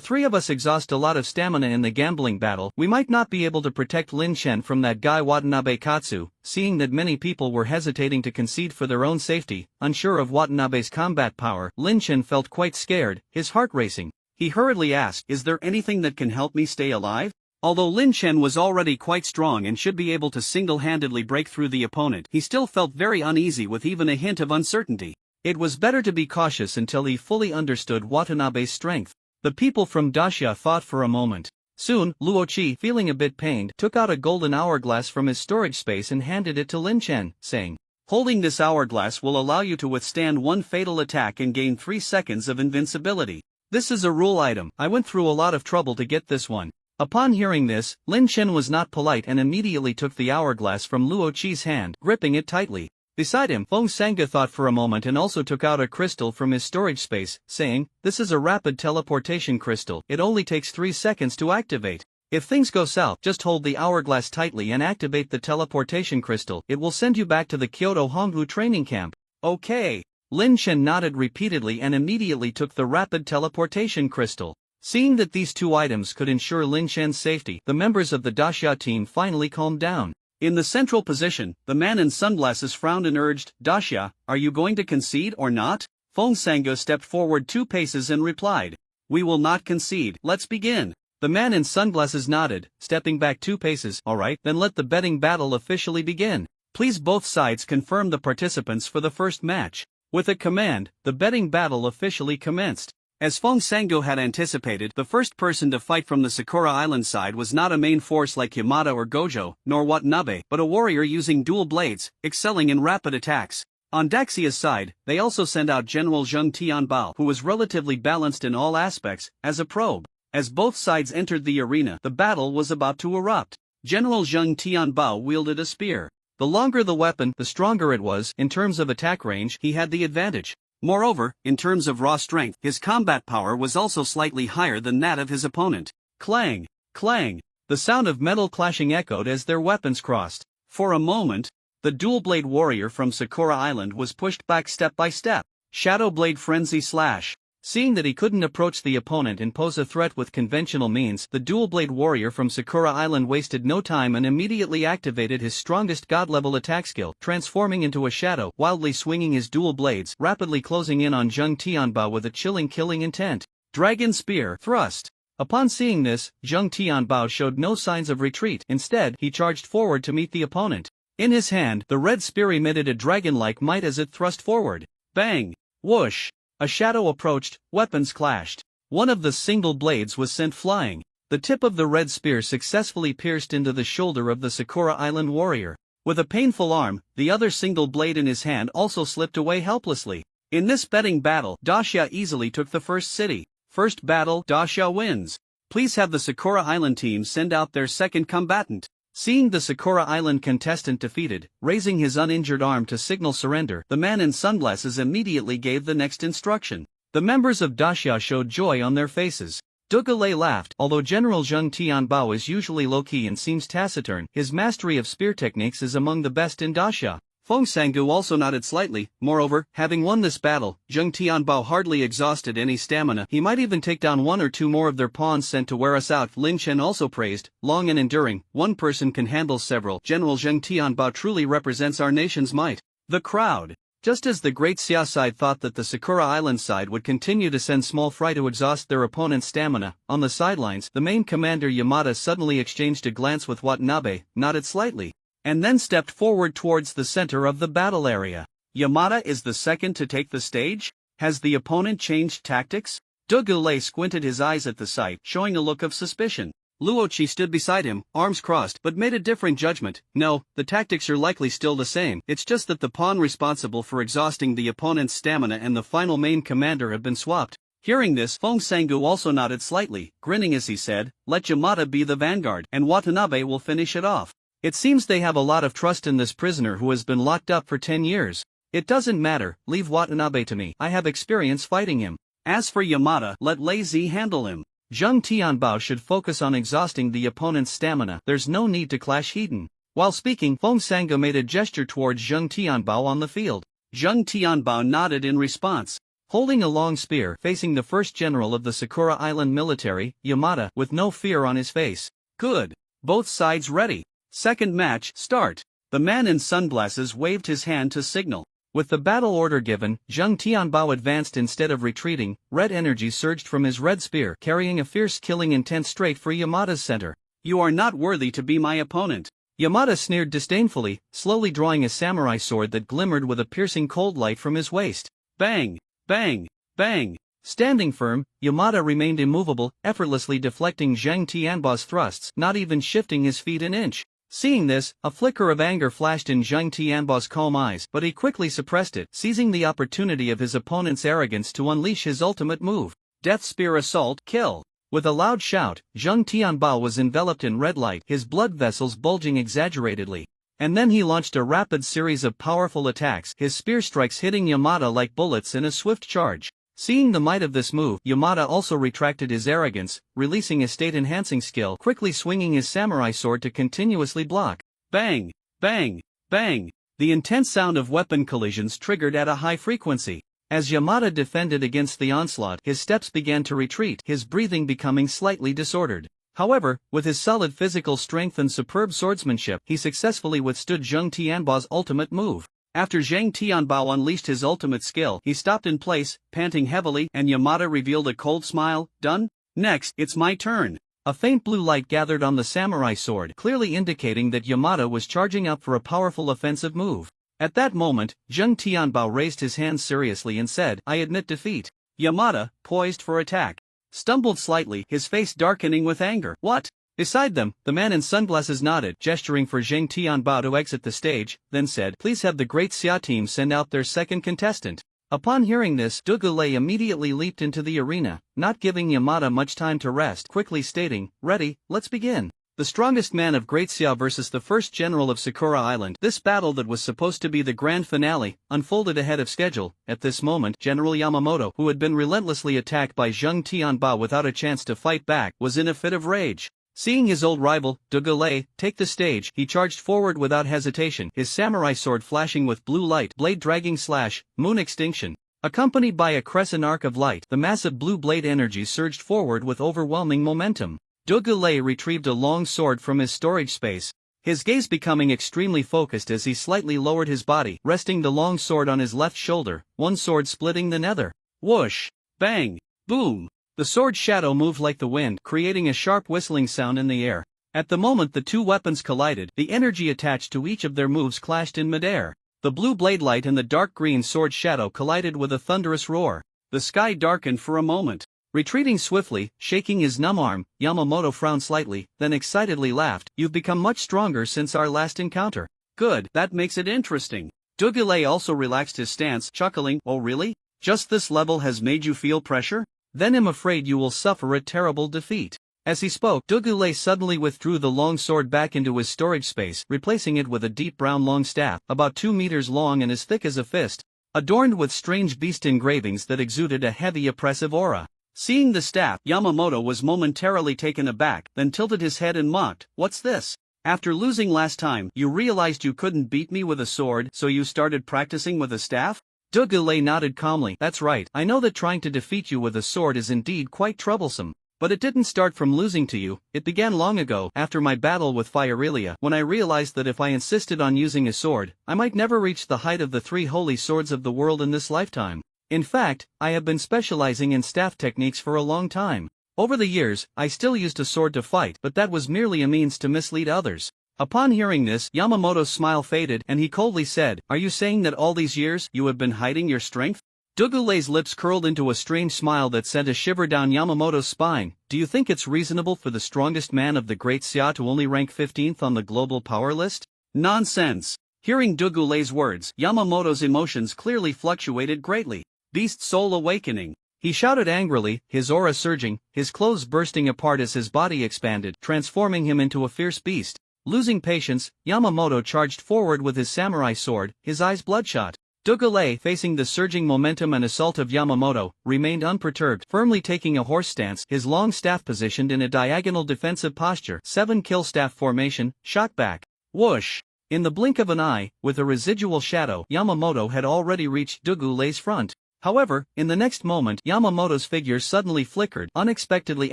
3 of us exhaust a lot of stamina in the gambling battle, we might not be able to protect Lin Chen from that guy Watanabe Katsu." Seeing that many people were hesitating to concede for their own safety, unsure of Watanabe's combat power, Lin Chen felt quite scared, his heart racing. He hurriedly asked, "Is there anything that can help me stay alive?" Although Lin Chen was already quite strong and should be able to single-handedly break through the opponent, he still felt very uneasy with even a hint of uncertainty. It was better to be cautious until he fully understood Watanabe's strength. The people from Dacia thought for a moment. Soon, Luochi, feeling a bit pained, took out a golden hourglass from his storage space and handed it to Lin Chen, saying, "Holding this hourglass will allow you to withstand 1 fatal attack and gain 3 seconds of invincibility. This is a rule item. I went through a lot of trouble to get this one." Upon hearing this, Lin Chen was not polite and immediately took the hourglass from Luochi's hand, gripping it tightly. Beside him, Fong Sangu thought for a moment and also took out a crystal from his storage space, saying, "This is a rapid teleportation crystal. It only takes 3 seconds to activate. If things go south, just hold the hourglass tightly and activate the teleportation crystal. It will send you back to the Kyoto Honghu training camp. Okay. Lin Chen nodded repeatedly and immediately took the rapid teleportation crystal. Seeing that these two items could ensure Lin Chen's safety, the members of the Daxia team finally calmed down. In the central position, the man in sunglasses frowned and urged, "Daxia, are you going to concede or not?" Feng Sango stepped forward 2 paces and replied, "We will not concede, let's begin." The man in sunglasses nodded, stepping back 2 paces. "Alright, then let the betting battle officially begin. Please both sides confirm the participants for the first match." With a command, the betting battle officially commenced. As Feng Sango had anticipated, the first person to fight from the Sakura Island side was not a main force like Yamada or Gojo, nor Watanabe, but a warrior using dual blades, excelling in rapid attacks. On Daxia's side, they also sent out General Zheng Tianbao, who was relatively balanced in all aspects, as a probe. As both sides entered the arena, the battle was about to erupt. General Zheng Tianbao wielded a spear. The longer the weapon, the stronger it was. In terms of attack range, he had the advantage. Moreover, in terms of raw strength, his combat power was also slightly higher than that of his opponent. Clang! Clang! The sound of metal clashing echoed as their weapons crossed. For a moment, the dual-blade warrior from Sakura Island was pushed back step by step. Shadow Blade Frenzy Slash. Seeing that he couldn't approach the opponent and pose a threat with conventional means, the dual-blade warrior from Sakura Island wasted no time and immediately activated his strongest god-level attack skill, transforming into a shadow, wildly swinging his dual blades, rapidly closing in on Zheng Tianbao with a chilling killing intent. Dragon Spear Thrust. Upon seeing this, Zheng Tianbao showed no signs of retreat. Instead, he charged forward to meet the opponent. In his hand, the red spear emitted a dragon-like might as it thrust forward. Bang! Whoosh! A shadow approached, weapons clashed. One of the single blades was sent flying. The tip of the red spear successfully pierced into the shoulder of the Sakura Island warrior. With a painful arm, the other single blade in his hand also slipped away helplessly. In this betting battle, Daxia easily took the first city. First battle, Daxia wins. Please have the Sakura Island team send out their second combatant. Seeing the Sakura Island contestant defeated, raising his uninjured arm to signal surrender, the man in sunglasses immediately gave the next instruction. The members of Daxia showed joy on their faces. Dugale laughed. Although General Zheng Tianbao is usually low-key and seems taciturn, his mastery of spear techniques is among the best in Daxia. Feng Sangu also nodded slightly. Moreover, having won this battle, Zheng Tianbao hardly exhausted any stamina. He might even take down 1 or 2 more of their pawns sent to wear us out. Lin Chen also praised, long and enduring. One person can handle several. General Zheng Tianbao truly represents our nation's might. The crowd. Just as the great Xia side thought that the Sakura Island side would continue to send small fry to exhaust their opponent's stamina, on the sidelines, the main commander Yamada suddenly exchanged a glance with Watanabe, nodded slightly, and then stepped forward towards the center of the battle area. Yamada is the second to take the stage? Has the opponent changed tactics? Dugule squinted his eyes at the sight, showing a look of suspicion. Luoqi stood beside him, arms crossed, but made a different judgment. No, the tactics are likely still the same. It's just that the pawn responsible for exhausting the opponent's stamina and the final main commander have been swapped. Hearing this, Feng Sangu also nodded slightly, grinning as he said, "Let Yamada be the vanguard, and Watanabe will finish it off. It seems they have a lot of trust in this prisoner who has been locked up for 10 years. It doesn't matter, leave Watanabe to me. I have experience fighting him. As for Yamada, let Lei Zi handle him. Zheng Tianbao should focus on exhausting the opponent's stamina. There's no need to clash Heaton." While speaking, Feng Sangu made a gesture towards Zheng Tianbao on the field. Zheng Tianbao nodded in response. Holding a long spear, facing the first general of the Sakura Island military, Yamada, with no fear on his face. Good. Both sides ready. Second match, start. The man in sunglasses waved his hand to signal. With the battle order given, Zheng Tianbao advanced instead of retreating. Red energy surged from his red spear, carrying a fierce killing intent straight for Yamada's center. "You are not worthy to be my opponent." Yamada sneered disdainfully, slowly drawing a samurai sword that glimmered with a piercing cold light from his waist. Bang! Bang! Bang! Standing firm, Yamada remained immovable, effortlessly deflecting Zheng Tianbao's thrusts, not even shifting his feet an inch. Seeing this, a flicker of anger flashed in Zheng Tianbao's calm eyes, but he quickly suppressed it, seizing the opportunity of his opponent's arrogance to unleash his ultimate move. Death Spear Assault, kill! With a loud shout, Zheng Tianbao was enveloped in red light, his blood vessels bulging exaggeratedly. And then he launched a rapid series of powerful attacks, his spear strikes hitting Yamada like bullets in a swift charge. Seeing the might of this move, Yamada also retracted his arrogance, releasing a state-enhancing skill, quickly swinging his samurai sword to continuously block. Bang! Bang! Bang! The intense sound of weapon collisions triggered at a high frequency. As Yamada defended against the onslaught, his steps began to retreat, his breathing becoming slightly disordered. However, with his solid physical strength and superb swordsmanship, he successfully withstood Zheng Tianbao's ultimate move. After Zheng Tianbao unleashed his ultimate skill, he stopped in place, panting heavily, and Yamada revealed a cold smile. Done? Next, it's my turn. A faint blue light gathered on the samurai sword, clearly indicating that Yamada was charging up for a powerful offensive move. At that moment, Zheng Tianbao raised his hands seriously and said, "I admit defeat." Yamada, poised for attack, stumbled slightly, his face darkening with anger. What? Beside them, the man in sunglasses nodded, gesturing for Zheng Tianbao to exit the stage, then said, "Please have the Great Xia team send out their second contestant." Upon hearing this, Dugulei immediately leaped into the arena, not giving Yamada much time to rest, quickly stating, "Ready, let's begin." The strongest man of Great Xia versus the first general of Sakura Island. This battle that was supposed to be the grand finale, unfolded ahead of schedule. At this moment, General Yamamoto, who had been relentlessly attacked by Zheng Tianbao without a chance to fight back, was in a fit of rage. Seeing his old rival, Dugulei, take the stage, he charged forward without hesitation, his samurai sword flashing with blue light, blade dragging slash, moon extinction. Accompanied by a crescent arc of light, the massive blue blade energy surged forward with overwhelming momentum. Dugulei retrieved a long sword from his storage space, his gaze becoming extremely focused as he slightly lowered his body, resting the long sword on his left shoulder, one sword splitting the nether. Whoosh! Bang! Boom! The sword's shadow moved like the wind, creating a sharp whistling sound in the air. At the moment the two weapons collided, the energy attached to each of their moves clashed in midair. The blue blade light and the dark green sword shadow collided with a thunderous roar. The sky darkened for a moment. Retreating swiftly, shaking his numb arm, Yamamoto frowned slightly, then excitedly laughed. "You've become much stronger since our last encounter." "Good, that makes it interesting." Dugulei also relaxed his stance, chuckling, "Oh really? Just this level has made you feel pressure? Then I'm afraid you will suffer a terrible defeat." As he spoke, Dugulei suddenly withdrew the long sword back into his storage space, replacing it with a deep brown long staff, about 2 meters long and as thick as a fist, adorned with strange beast engravings that exuded a heavy oppressive aura. Seeing the staff, Yamamoto was momentarily taken aback, then tilted his head and mocked, "What's this? After losing last time, you realized you couldn't beat me with a sword, so you started practicing with a staff?" Dugulei nodded calmly. "That's right, I know that trying to defeat you with a sword is indeed quite troublesome. But it didn't start from losing to you, it began long ago, after my battle with Firelia, when I realized that if I insisted on using a sword, I might never reach the height of the 3 holy swords of the world in this lifetime. In fact, I have been specializing in staff techniques for a long time. Over the years, I still used a sword to fight, but that was merely a means to mislead others." Upon hearing this, Yamamoto's smile faded, and he coldly said, "Are you saying that all these years, you have been hiding your strength?" Dugulei's lips curled into a strange smile that sent a shiver down Yamamoto's spine. "Do you think it's reasonable for the strongest man of the Great Xia to only rank 15th on the global power list?" "Nonsense!" Hearing Dugulei's words, Yamamoto's emotions clearly fluctuated greatly. Beast soul awakening. He shouted angrily, his aura surging, his clothes bursting apart as his body expanded, transforming him into a fierce beast. Losing patience, Yamamoto charged forward with his samurai sword, his eyes bloodshot. Dugulei, facing the surging momentum and assault of Yamamoto, remained unperturbed, firmly taking a horse stance, his long staff positioned in a diagonal defensive posture. 7 kill staff formation, shot back. Whoosh! In the blink of an eye, with a residual shadow, Yamamoto had already reached Dugulei's front. However, in the next moment, Yamamoto's figure suddenly flickered, unexpectedly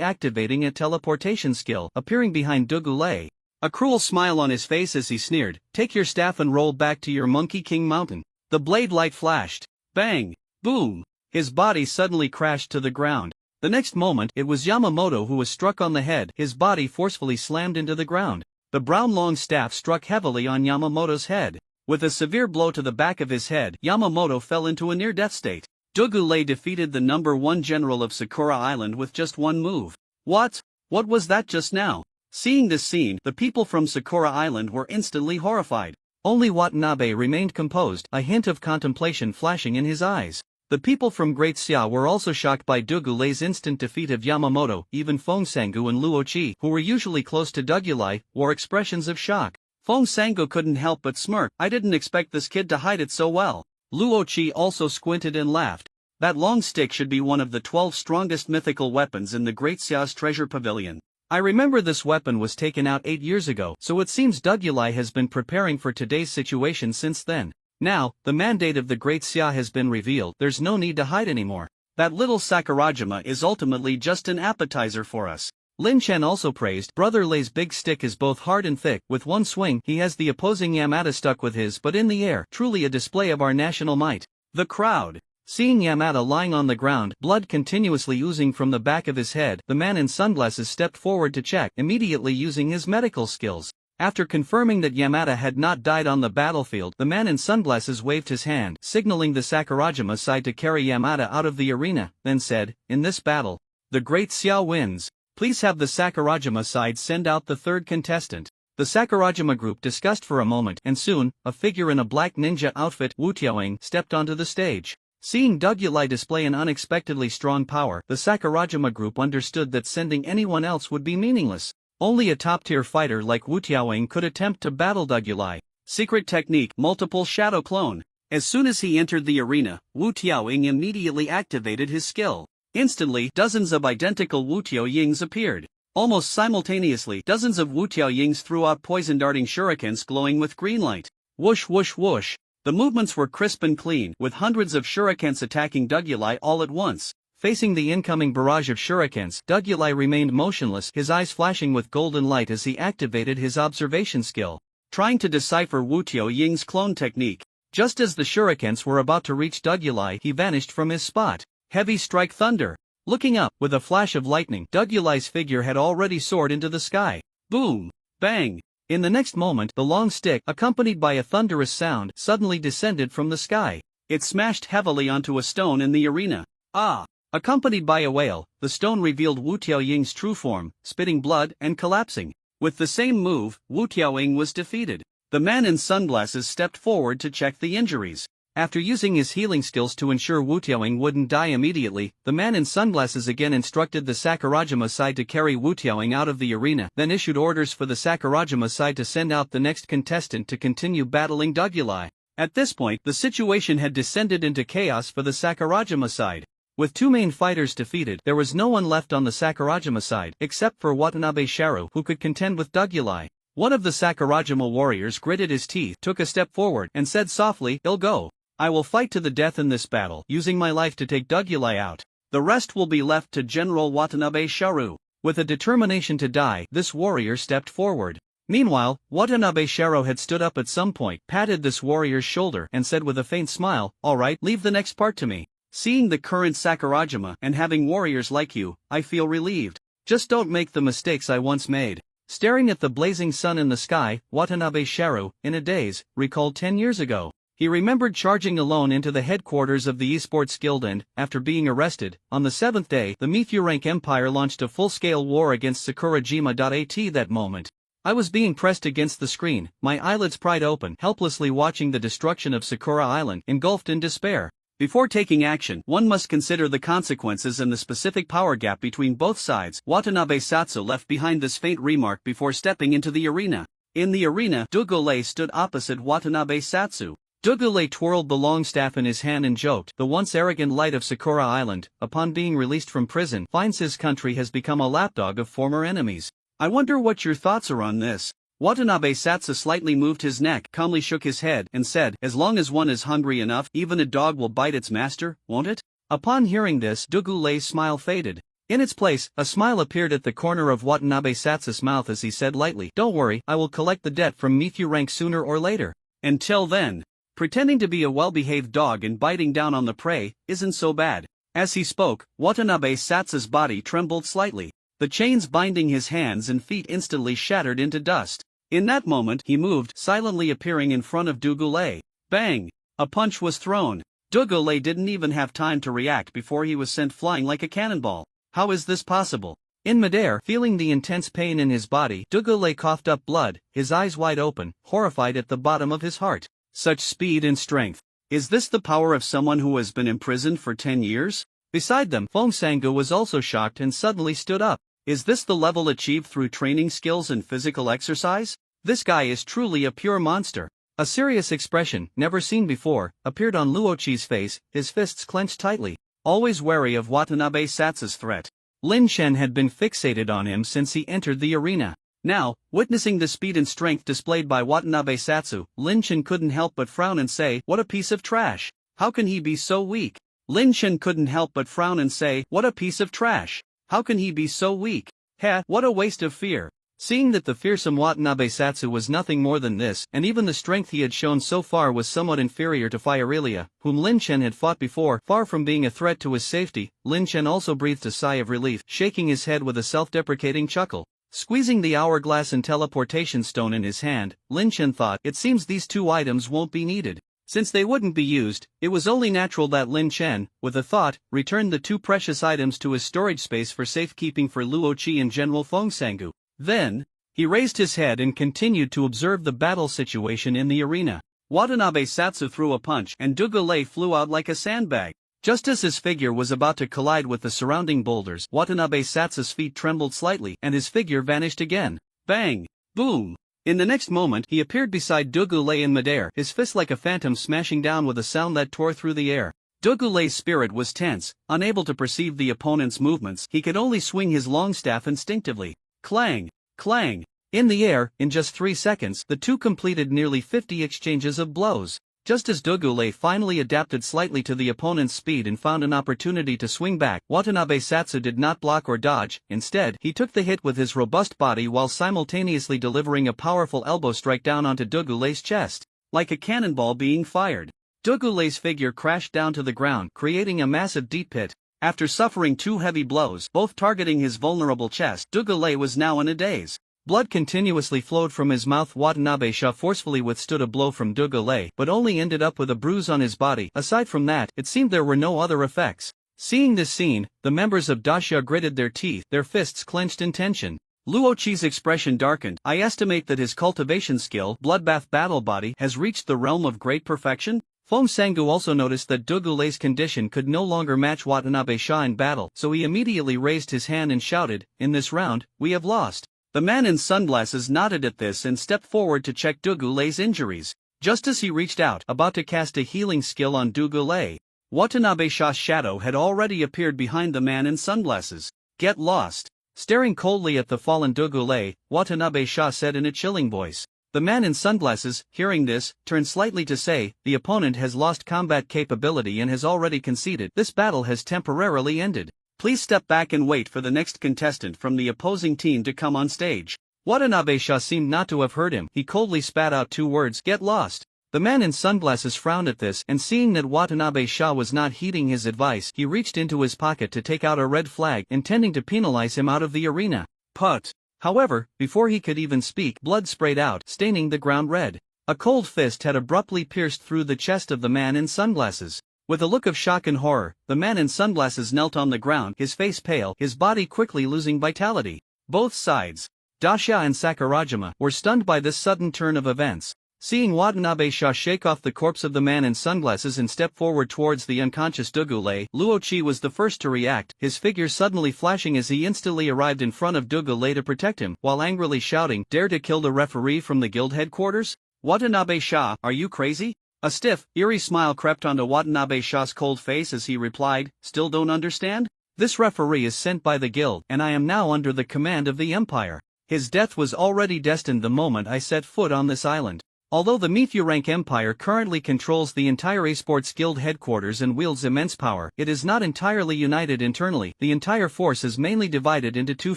activating a teleportation skill, appearing behind Dugulei. A cruel smile on his face as he sneered, "Take your staff and roll back to your Monkey King Mountain." The blade light flashed. Bang! Boom! His body suddenly crashed to the ground. The next moment, it was Yamamoto who was struck on the head, his body forcefully slammed into the ground. The brown long staff struck heavily on Yamamoto's head. With a severe blow to the back of his head, Yamamoto fell into a near-death state. Dugulei defeated the number 1 general of Sakura Island with just one move. What? What was that just now? Seeing this scene, the people from Sakura Island were instantly horrified. Only Watanabe remained composed, a hint of contemplation flashing in his eyes. The people from Great Xia were also shocked by Dugulei's instant defeat of Yamamoto. Even Feng Sangu and Luo Qi, who were usually close to Dugulei, wore expressions of shock. Feng Sangu couldn't help but smirk. "I didn't expect this kid to hide it so well." Luo Qi also squinted and laughed. That long stick should be one of the 12 strongest mythical weapons in the Great Xia's treasure pavilion. I remember this weapon was taken out 8 years ago, so it seems Dugulai has been preparing for today's situation since then. Now, the mandate of the Great Xia has been revealed, there's no need to hide anymore. That little Sakurajima is ultimately just an appetizer for us. Lin Chen also praised Brother Lei's big stick is both hard and thick, with one swing he has the opposing Yamada stuck with his but in the air, truly a display of our national might. The crowd. Seeing Yamada lying on the ground, blood continuously oozing from the back of his head, the man in sunglasses stepped forward to check, immediately using his medical skills. After confirming that Yamada had not died on the battlefield, the man in sunglasses waved his hand, signaling the Sakurajima side to carry Yamada out of the arena, then said, "In this battle, the Great Xia wins. Please have the Sakurajima side send out the third contestant." The Sakurajima group discussed for a moment, and soon, a figure in a black ninja outfit, Wu Tiaoying, stepped onto the stage. Seeing Dugulai display an unexpectedly strong power, the Sakurajima group understood that sending anyone else would be meaningless. Only a top-tier fighter like Wu Tiaoying could attempt to battle Dugulai. Secret technique, multiple shadow clone. As soon as he entered the arena, Wu Tiaoying immediately activated his skill. Instantly, dozens of identical Wu Tiaoyings appeared. Almost simultaneously, dozens of Wu Tiaoyings threw out poison-darting shurikens glowing with green light. Whoosh whoosh whoosh. The movements were crisp and clean, with hundreds of shurikens attacking Dugulai all at once. Facing the incoming barrage of shurikens, Dugulai remained motionless, his eyes flashing with golden light as he activated his observation skill, trying to decipher Wu Tiaoying's clone technique. Just as the shurikens were about to reach Dugulai, he vanished from his spot. Heavy strike thunder. Looking up, with a flash of lightning, Dugulai's figure had already soared into the sky. Boom! Bang! In the next moment, the long stick, accompanied by a thunderous sound, suddenly descended from the sky. It smashed heavily onto a stone in the arena. Ah! Accompanied by a wail, the stone revealed Wu Tiaoying's true form, spitting blood and collapsing. With the same move, Wu Tiaoying was defeated. The man in sunglasses stepped forward to check the injuries. After using his healing skills to ensure Wu Tiaoying wouldn't die immediately, the man in sunglasses again instructed the Sakurajima side to carry Wu Tiaoying out of the arena, then issued orders for the Sakurajima side to send out the next contestant to continue battling Dugulai. At this point, the situation had descended into chaos for the Sakurajima side. With two main fighters defeated, there was no one left on the Sakurajima side, except for Watanabe Sharu, who could contend with Dugulai. One of the Sakurajima warriors gritted his teeth, took a step forward, and said softly, "I'll go. I will fight to the death in this battle, using my life to take Dugulai out. The rest will be left to General Watanabe Sharu." With a determination to die, this warrior stepped forward. Meanwhile, Watanabe Sharu had stood up at some point, patted this warrior's shoulder, and said with a faint smile, "All right, leave the next part to me. Seeing the current Sakurajima and having warriors like you, I feel relieved. Just don't make the mistakes I once made." Staring at the blazing sun in the sky, Watanabe Sharu, in a daze, recalled 10 years ago. He remembered charging alone into the headquarters of the Esports Guild and, after being arrested, on the 7th day, the Mythurank Empire launched a full-scale war against Sakurajima.at. That moment, I was being pressed against the screen, my eyelids pried open, helplessly watching the destruction of Sakura Island, engulfed in despair. Before taking action, one must consider the consequences and the specific power gap between both sides. Watanabe Satsu left behind this faint remark before stepping into the arena. In the arena, Dugulai stood opposite Watanabe Satsu. Dugulai twirled the long staff in his hand and joked, "The once arrogant light of Sakura Island, upon being released from prison, finds his country has become a lapdog of former enemies. I wonder what your thoughts are on this." Watanabe Satsu slightly moved his neck, calmly shook his head, and said, "As long as one is hungry enough, even a dog will bite its master, won't it?" Upon hearing this, Dugulai's smile faded. In its place, a smile appeared at the corner of Watanabe Satsu's mouth as he said lightly, "Don't worry, I will collect the debt from Mythurank sooner or later. Until then, pretending to be a well-behaved dog and biting down on the prey isn't so bad." As he spoke, Watanabe Satsu's body trembled slightly. The chains binding his hands and feet instantly shattered into dust. In that moment, he moved, silently appearing in front of Dugulai. Bang! A punch was thrown. Dugulai didn't even have time to react before he was sent flying like a cannonball. How is this possible? In midair, feeling the intense pain in his body, Dugulai coughed up blood, his eyes wide open, horrified at the bottom of his heart. Such speed and strength. Is this the power of someone who has been imprisoned for 10 years? Beside them, Feng Sangu was also shocked and suddenly stood up. Is this the level achieved through training skills and physical exercise? This guy is truly a pure monster. A serious expression, never seen before, appeared on Luoqi's face, his fists clenched tightly. always wary of Watanabe Satsu's threat. Lin Chen had been fixated on him since he entered the arena. Now, witnessing the speed and strength displayed by Watanabe Satsu, Lin Chen couldn't help but frown and say, "What a piece of trash. How can he be so weak?" Lin Chen couldn't help but frown and say, "What a piece of trash. How can he be so weak? Heh, what a waste of fear." Seeing that the fearsome Watanabe Satsu was nothing more than this, and even the strength he had shown so far was somewhat inferior to Fire-Ilia, whom Lin Chen had fought before, far from being a threat to his safety, Lin Chen also breathed a sigh of relief, shaking his head with a self-deprecating chuckle. Squeezing the hourglass and teleportation stone in his hand, Lin Chen thought, "It seems these two items won't be needed." Since they wouldn't be used, it was only natural that Lin Chen, with a thought, returned the two precious items to his storage space for safekeeping for Luo Qi and General Feng Sangu. Then, he raised his head and continued to observe the battle situation in the arena. Watanabe Satsu threw a punch and Dugule flew out like a sandbag. Just as his figure was about to collide with the surrounding boulders, Watanabe Satsu's feet trembled slightly and his figure vanished again. Bang! Boom! In the next moment, he appeared beside Dugule in midair, his fist like a phantom smashing down with a sound that tore through the air. Dugule's spirit was tense, unable to perceive the opponent's movements, he could only swing his long staff instinctively. Clang! Clang! In the air, in just 3 seconds, the two completed nearly 50 exchanges of blows. Just as Dugule finally adapted slightly to the opponent's speed and found an opportunity to swing back, Watanabe Satsu did not block or dodge, instead, he took the hit with his robust body while simultaneously delivering a powerful elbow strike down onto Dugule's chest. Like a cannonball being fired, Dugule's figure crashed down to the ground, creating a massive deep pit. After suffering 2 heavy blows, both targeting his vulnerable chest, Dugule was now in a daze. Blood continuously flowed from his mouth. Watanabe Sha forcefully withstood a blow from Dugule, but only ended up with a bruise on his body. Aside from that, it seemed there were no other effects. Seeing this scene, the members of Daxia gritted their teeth, their fists clenched in tension. Luo Qi's expression darkened. "I estimate that his cultivation skill, Bloodbath Battle Body, has reached the realm of great perfection?" Feng Sangu also noticed that Dugule's condition could no longer match Watanabe Sha in battle, so he immediately raised his hand and shouted, "In this round, we have lost." The man in sunglasses nodded at this and stepped forward to check Dugule's injuries. Just as he reached out, about to cast a healing skill on Dugule, Watanabe Sha's shadow had already appeared behind the man in sunglasses. "Get lost." Staring coldly at the fallen Dugule, Watanabe Sha said in a chilling voice. The man in sunglasses, hearing this, turned slightly to say, "The opponent has lost combat capability and has already conceded. This battle has temporarily ended. Please step back and wait for the next contestant from the opposing team to come on stage." Watanabe Sha seemed not to have heard him. He coldly spat out 2 words, "Get lost." The man in sunglasses frowned at this, and seeing that Watanabe Sha was not heeding his advice, he reached into his pocket to take out a red flag, intending to penalize him out of the arena. Put. However, before he could even speak, blood sprayed out, staining the ground red. A cold fist had abruptly pierced through the chest of the man in sunglasses. With a look of shock and horror, the man in sunglasses knelt on the ground, his face pale, his body quickly losing vitality. Both sides, Daxia and Sakurajima, were stunned by this sudden turn of events. Seeing Watanabe Sha shake off the corpse of the man in sunglasses and step forward towards the unconscious Dugule, Luo Qi was the first to react, his figure suddenly flashing as he instantly arrived in front of Dugule to protect him, while angrily shouting, "Dare to kill the referee from the guild headquarters? Watanabe Sha, are you crazy?" A stiff, eerie smile crept onto Watanabe Sha's cold face as he replied, "Still don't understand? This referee is sent by the guild, and I am now under the command of the Empire. His death was already destined the moment I set foot on this island. Although the Meteorank Empire currently controls the entire Esports Guild headquarters and wields immense power, it is not entirely united internally. The entire force is mainly divided into 2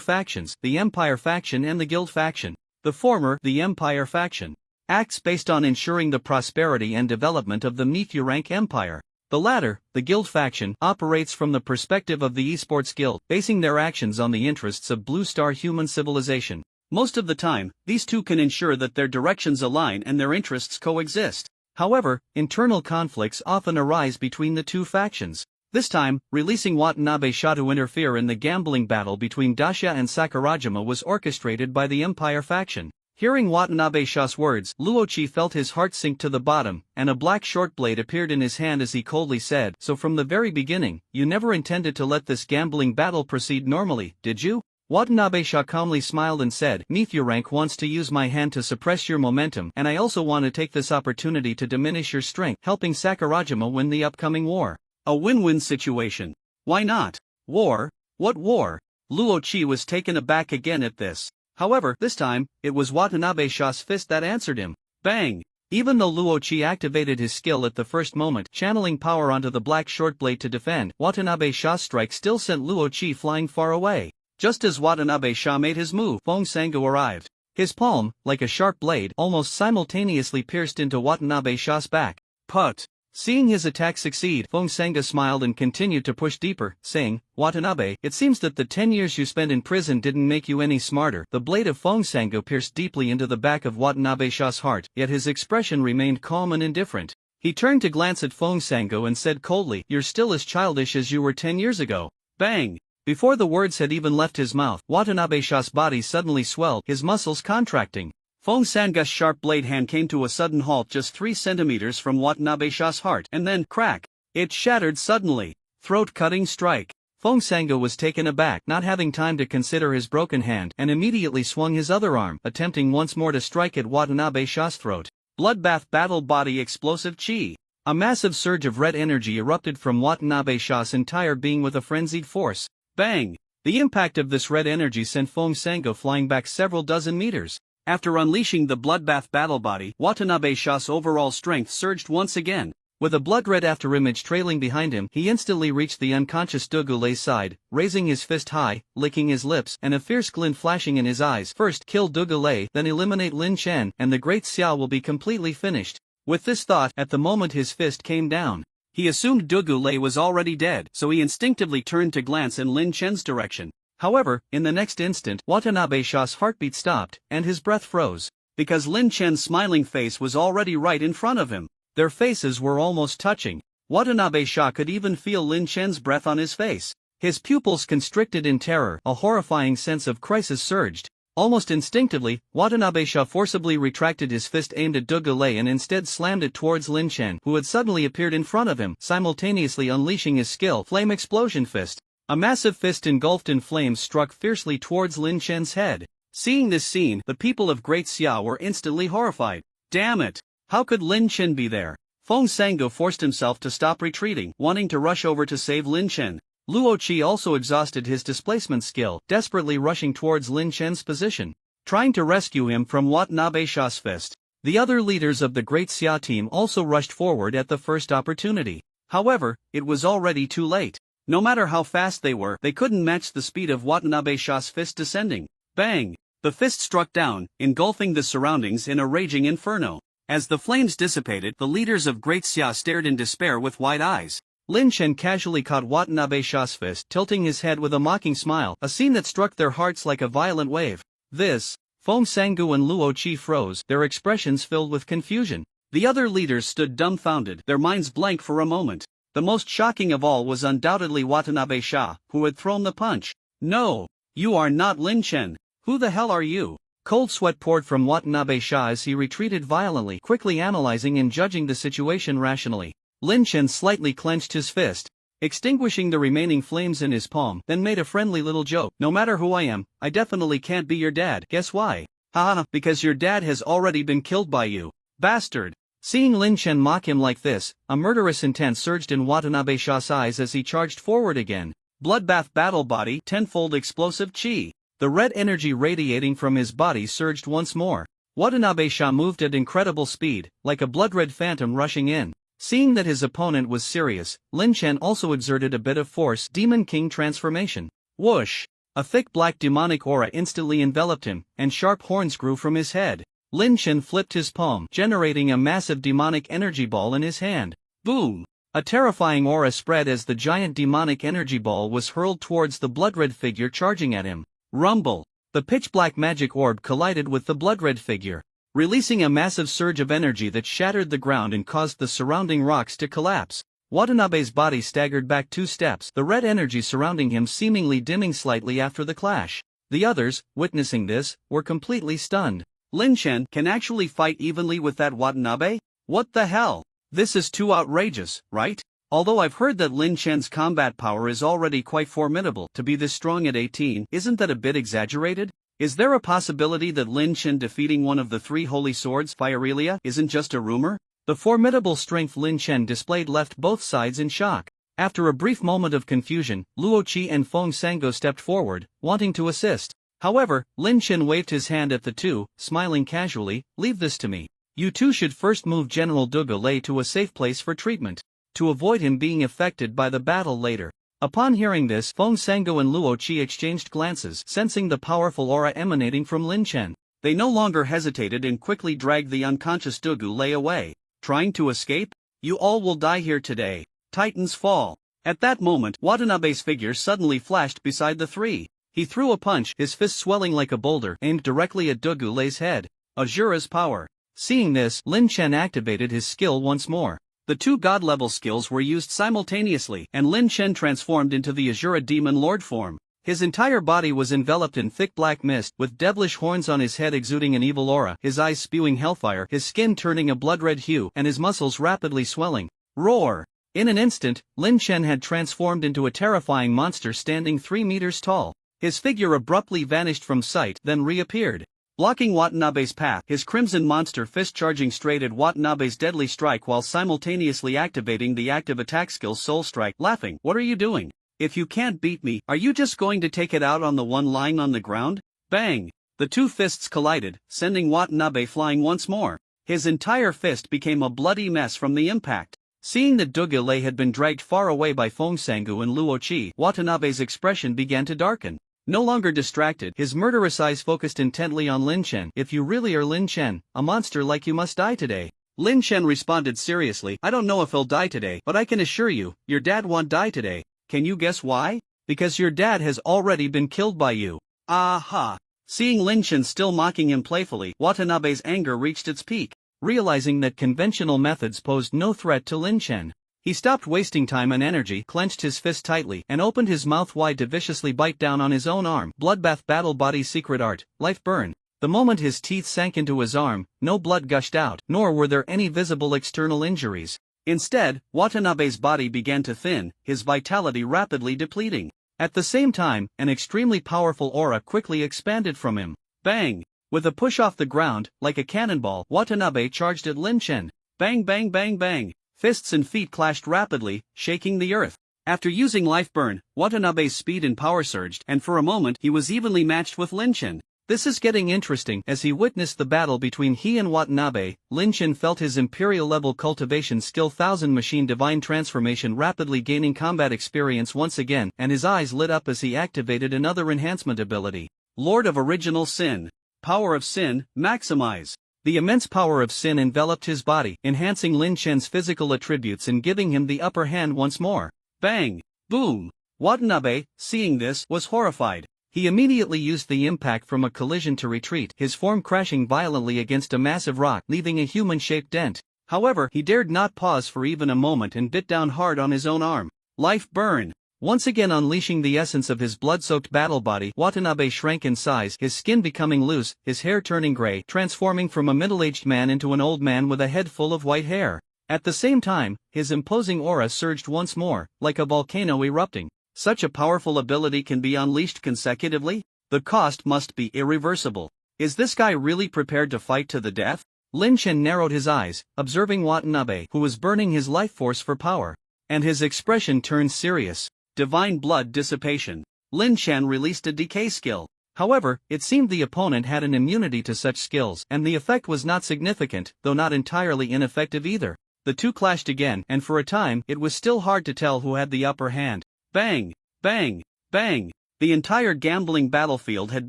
factions, the Empire faction and the Guild faction. The former, the Empire faction, acts based on ensuring the prosperity and development of the Meteorank Empire. The latter, the Guild faction, operates from the perspective of the Esports Guild, basing their actions on the interests of Blue Star human civilization. Most of the time, these two can ensure that their directions align and their interests coexist. However, internal conflicts often arise between the 2 factions. This time, releasing Watanabe Sha to interfere in the gambling battle between Daxia and Sakurajima was orchestrated by the Empire faction. Hearing Watanabe Sha's words, Luo Qi felt his heart sink to the bottom, and a black short blade appeared in his hand as he coldly said, "So from the very beginning, you never intended to let this gambling battle proceed normally, did you?" Watanabe Sha calmly smiled and said, "Meteorank wants to use my hand to suppress your momentum, and I also want to take this opportunity to diminish your strength, helping Sakurajima win the upcoming war." A win-win situation. Why not? War? What war? Luo Qi was taken aback again at this. However, this time, it was Watanabe Sha's fist that answered him. Bang! Even though Luo Qi activated his skill at the first moment, channeling power onto the black short blade to defend, Watanabe Sha's strike still sent Luo Qi flying far away. Just as Watanabe Sha made his move, Feng Sango arrived. His palm, like a sharp blade, almost simultaneously pierced into Watanabe Sha's back. Put! Seeing his attack succeed, Feng Sango smiled and continued to push deeper, saying, Watanabe, it seems that the 10 years you spent in prison didn't make you any smarter. The blade of Feng Sango pierced deeply into the back of Watanabe Sha's heart, yet his expression remained calm and indifferent. He turned to glance at Feng Sango and said coldly, You're still as childish as you were 10 years ago. Bang! Before the words had even left his mouth, Watanabe Sha's body suddenly swelled, his muscles contracting. Feng Sango's sharp blade hand came to a sudden halt just 3 centimeters from Watanabe Sha's heart, and then, crack! It shattered suddenly. Throat-cutting strike. Feng Sango was taken aback, not having time to consider his broken hand, and immediately swung his other arm, attempting once more to strike at Watanabe Sha's throat. Bloodbath battle body explosive chi. A massive surge of red energy erupted from Watanabe Sha's entire being with a frenzied force. Bang! The impact of this red energy sent Feng Sango flying back several dozen meters. After unleashing the bloodbath battle body, Watanabe Sha's overall strength surged once again. With a blood-red afterimage trailing behind him, he instantly reached the unconscious Dugule's side, raising his fist high, licking his lips, and a fierce glint flashing in his eyes. First kill Dugule, then eliminate Lin Chen, and the great Xiao will be completely finished. With this thought, at the moment his fist came down, he assumed Dugule was already dead, so he instinctively turned to glance in Lin Chen's direction. However, in the next instant, Watanabe Sha's heartbeat stopped, and his breath froze, because Lin Chen's smiling face was already right in front of him. Their faces were almost touching. Watanabe Sha could even feel Lin Chen's breath on his face. His pupils constricted in terror, a horrifying sense of crisis surged. Almost instinctively, Watanabe Sha forcibly retracted his fist aimed at Dugule and instead slammed it towards Lin Chen, who had suddenly appeared in front of him, simultaneously unleashing his skill, Flame Explosion Fist. A massive fist engulfed in flames struck fiercely towards Lin Chen's head. Seeing this scene, the people of Great Xiao were instantly horrified. Damn it! How could Lin Chen be there? Feng Sango forced himself to stop retreating, wanting to rush over to save Lin Chen. Luo Qi also exhausted his displacement skill, desperately rushing towards Lin Chen's position, trying to rescue him from Watanabe Sha's fist. The other leaders of the Great Xia team also rushed forward at the first opportunity. However, it was already too late. No matter how fast they were, they couldn't match the speed of Watanabe Sha's fist descending. Bang! The fist struck down, engulfing the surroundings in a raging inferno. As the flames dissipated, the leaders of Great Xia stared in despair with wide eyes. Lin Chen casually caught Watanabe Sha's fist, tilting his head with a mocking smile, a scene that struck their hearts like a violent wave. This, Feng Sango and Luo Qi froze, their expressions filled with confusion. The other leaders stood dumbfounded, their minds blank for a moment. The most shocking of all was undoubtedly Watanabe Sha, who had thrown the punch. No! You are not Lin Chen! Who the hell are you? Cold sweat poured from Watanabe Sha as he retreated violently, quickly analyzing and judging the situation rationally. Lin Chen slightly clenched his fist, extinguishing the remaining flames in his palm, then made a friendly little joke. No matter who I am, I definitely can't be your dad. Guess why? Haha, because your dad has already been killed by you. Bastard! Seeing Lin Chen mock him like this, a murderous intent surged in Watanabe Sha's eyes as he charged forward again. Bloodbath battle body, tenfold explosive chi. The red energy radiating from his body surged once more. Watanabe Sha moved at incredible speed, like a blood-red phantom rushing in. Seeing that his opponent was serious, Lin Chen also exerted a bit of force. Demon King transformation. Whoosh! A thick black demonic aura instantly enveloped him, and sharp horns grew from his head. Lin Chen flipped his palm, generating a massive demonic energy ball in his hand. Boom! A terrifying aura spread as the giant demonic energy ball was hurled towards the blood-red figure charging at him. Rumble! The pitch-black magic orb collided with the blood-red figure, releasing a massive surge of energy that shattered the ground and caused the surrounding rocks to collapse. Watanabe's body staggered back 2 steps, the red energy surrounding him seemingly dimming slightly after the clash. The others, witnessing this, were completely stunned. Lin Chen can actually fight evenly with that Watanabe? What the hell? This is too outrageous, right? Although I've heard that Lin Chen's combat power is already quite formidable, to be this strong at 18, isn't that a bit exaggerated? Is there a possibility that Lin Chen defeating one of the 3 holy swords, Firelia, isn't just a rumor? The formidable strength Lin Chen displayed left both sides in shock. After a brief moment of confusion, Luo Qi and Feng Sango stepped forward, wanting to assist. However, Lin Chen waved his hand at the two, smiling casually, "Leave this to me. You two should first move General Dugu Lei to a safe place for treatment, to avoid him being affected by the battle later." Upon hearing this, Feng Sango and Luo Qi exchanged glances, sensing the powerful aura emanating from Lin Chen. They no longer hesitated and quickly dragged the unconscious Dugu Lei away. Trying to escape? You all will die here today. Titans fall. At that moment, Watanabe's figure suddenly flashed beside the three. He threw a punch, his fist swelling like a boulder, aimed directly at Dugu Lei's head. Asura's power. Seeing this, Lin Chen activated his skill once more. The two god-level skills were used simultaneously, and Lin Chen transformed into the Asura Demon Lord form. His entire body was enveloped in thick black mist, with devilish horns on his head exuding an evil aura, his eyes spewing hellfire, his skin turning a blood-red hue, and his muscles rapidly swelling. Roar! In an instant, Lin Chen had transformed into a terrifying monster standing 3 meters tall. His figure abruptly vanished from sight, then reappeared. Blocking Watanabe's path, his crimson monster fist charging straight at Watanabe's deadly strike while simultaneously activating the active attack skill Soul Strike, laughing. "What are you doing? If you can't beat me, are you just going to take it out on the one lying on the ground?" Bang! The two fists collided, sending Watanabe flying once more. His entire fist became a bloody mess from the impact. Seeing that Dugu Lei had been dragged far away by Feng Sangu and Luo Qi, Watanabe's expression began to darken. No longer distracted, his murderous eyes focused intently on Lin Chen. "If you really are Lin Chen, a monster like you must die today." Lin Chen responded seriously, "I don't know if he'll die today, but I can assure you, your dad won't die today. Can you guess why? Because your dad has already been killed by you." Aha! Seeing Lin Chen still mocking him playfully, Watanabe's anger reached its peak. Realizing that conventional methods posed no threat to Lin Chen, he stopped wasting time and energy, clenched his fist tightly, and opened his mouth wide to viciously bite down on his own arm. Bloodbath Battle Body Secret Art, Life Burn. The moment his teeth sank into his arm, no blood gushed out, nor were there any visible external injuries. Instead, Watanabe's body began to thin, his vitality rapidly depleting. At the same time, an extremely powerful aura quickly expanded from him. Bang! With a push off the ground, like a cannonball, Watanabe charged at Lin Chen. Bang bang bang bang! Fists and feet clashed rapidly, shaking the earth. After using Life Burn, Watanabe's speed and power surged, and for a moment he was evenly matched with Lin Chen. This is getting interesting. As he witnessed the battle between he and Watanabe, Lin Chen felt his Imperial-level cultivation skill 1000 Machine Divine Transformation rapidly gaining combat experience once again, and his eyes lit up as he activated another enhancement ability. Lord of Original Sin. Power of Sin, Maximize. The immense power of Sin enveloped his body, enhancing Lin Chen's physical attributes and giving him the upper hand once more. Bang! Boom! Watanabe, seeing this, was horrified. He immediately used the impact from a collision to retreat, his form crashing violently against a massive rock, leaving a human-shaped dent. However, he dared not pause for even a moment and bit down hard on his own arm. Life Burn. Once again unleashing the essence of his blood-soaked battle body, Watanabe shrank in size, his skin becoming loose, his hair turning gray, transforming from a middle-aged man into an old man with a head full of white hair. At the same time, his imposing aura surged once more, like a volcano erupting. Such a powerful ability can be unleashed consecutively? The cost must be irreversible. Is this guy really prepared to fight to the death? Lin Chen narrowed his eyes, observing Watanabe, who was burning his life force for power. And his expression turned serious. Divine Blood Dissipation. Lin Chen released a decay skill. However, it seemed the opponent had an immunity to such skills, and the effect was not significant, though not entirely ineffective either. The two clashed again, and for a time, it was still hard to tell who had the upper hand. Bang! Bang! Bang! The entire gambling battlefield had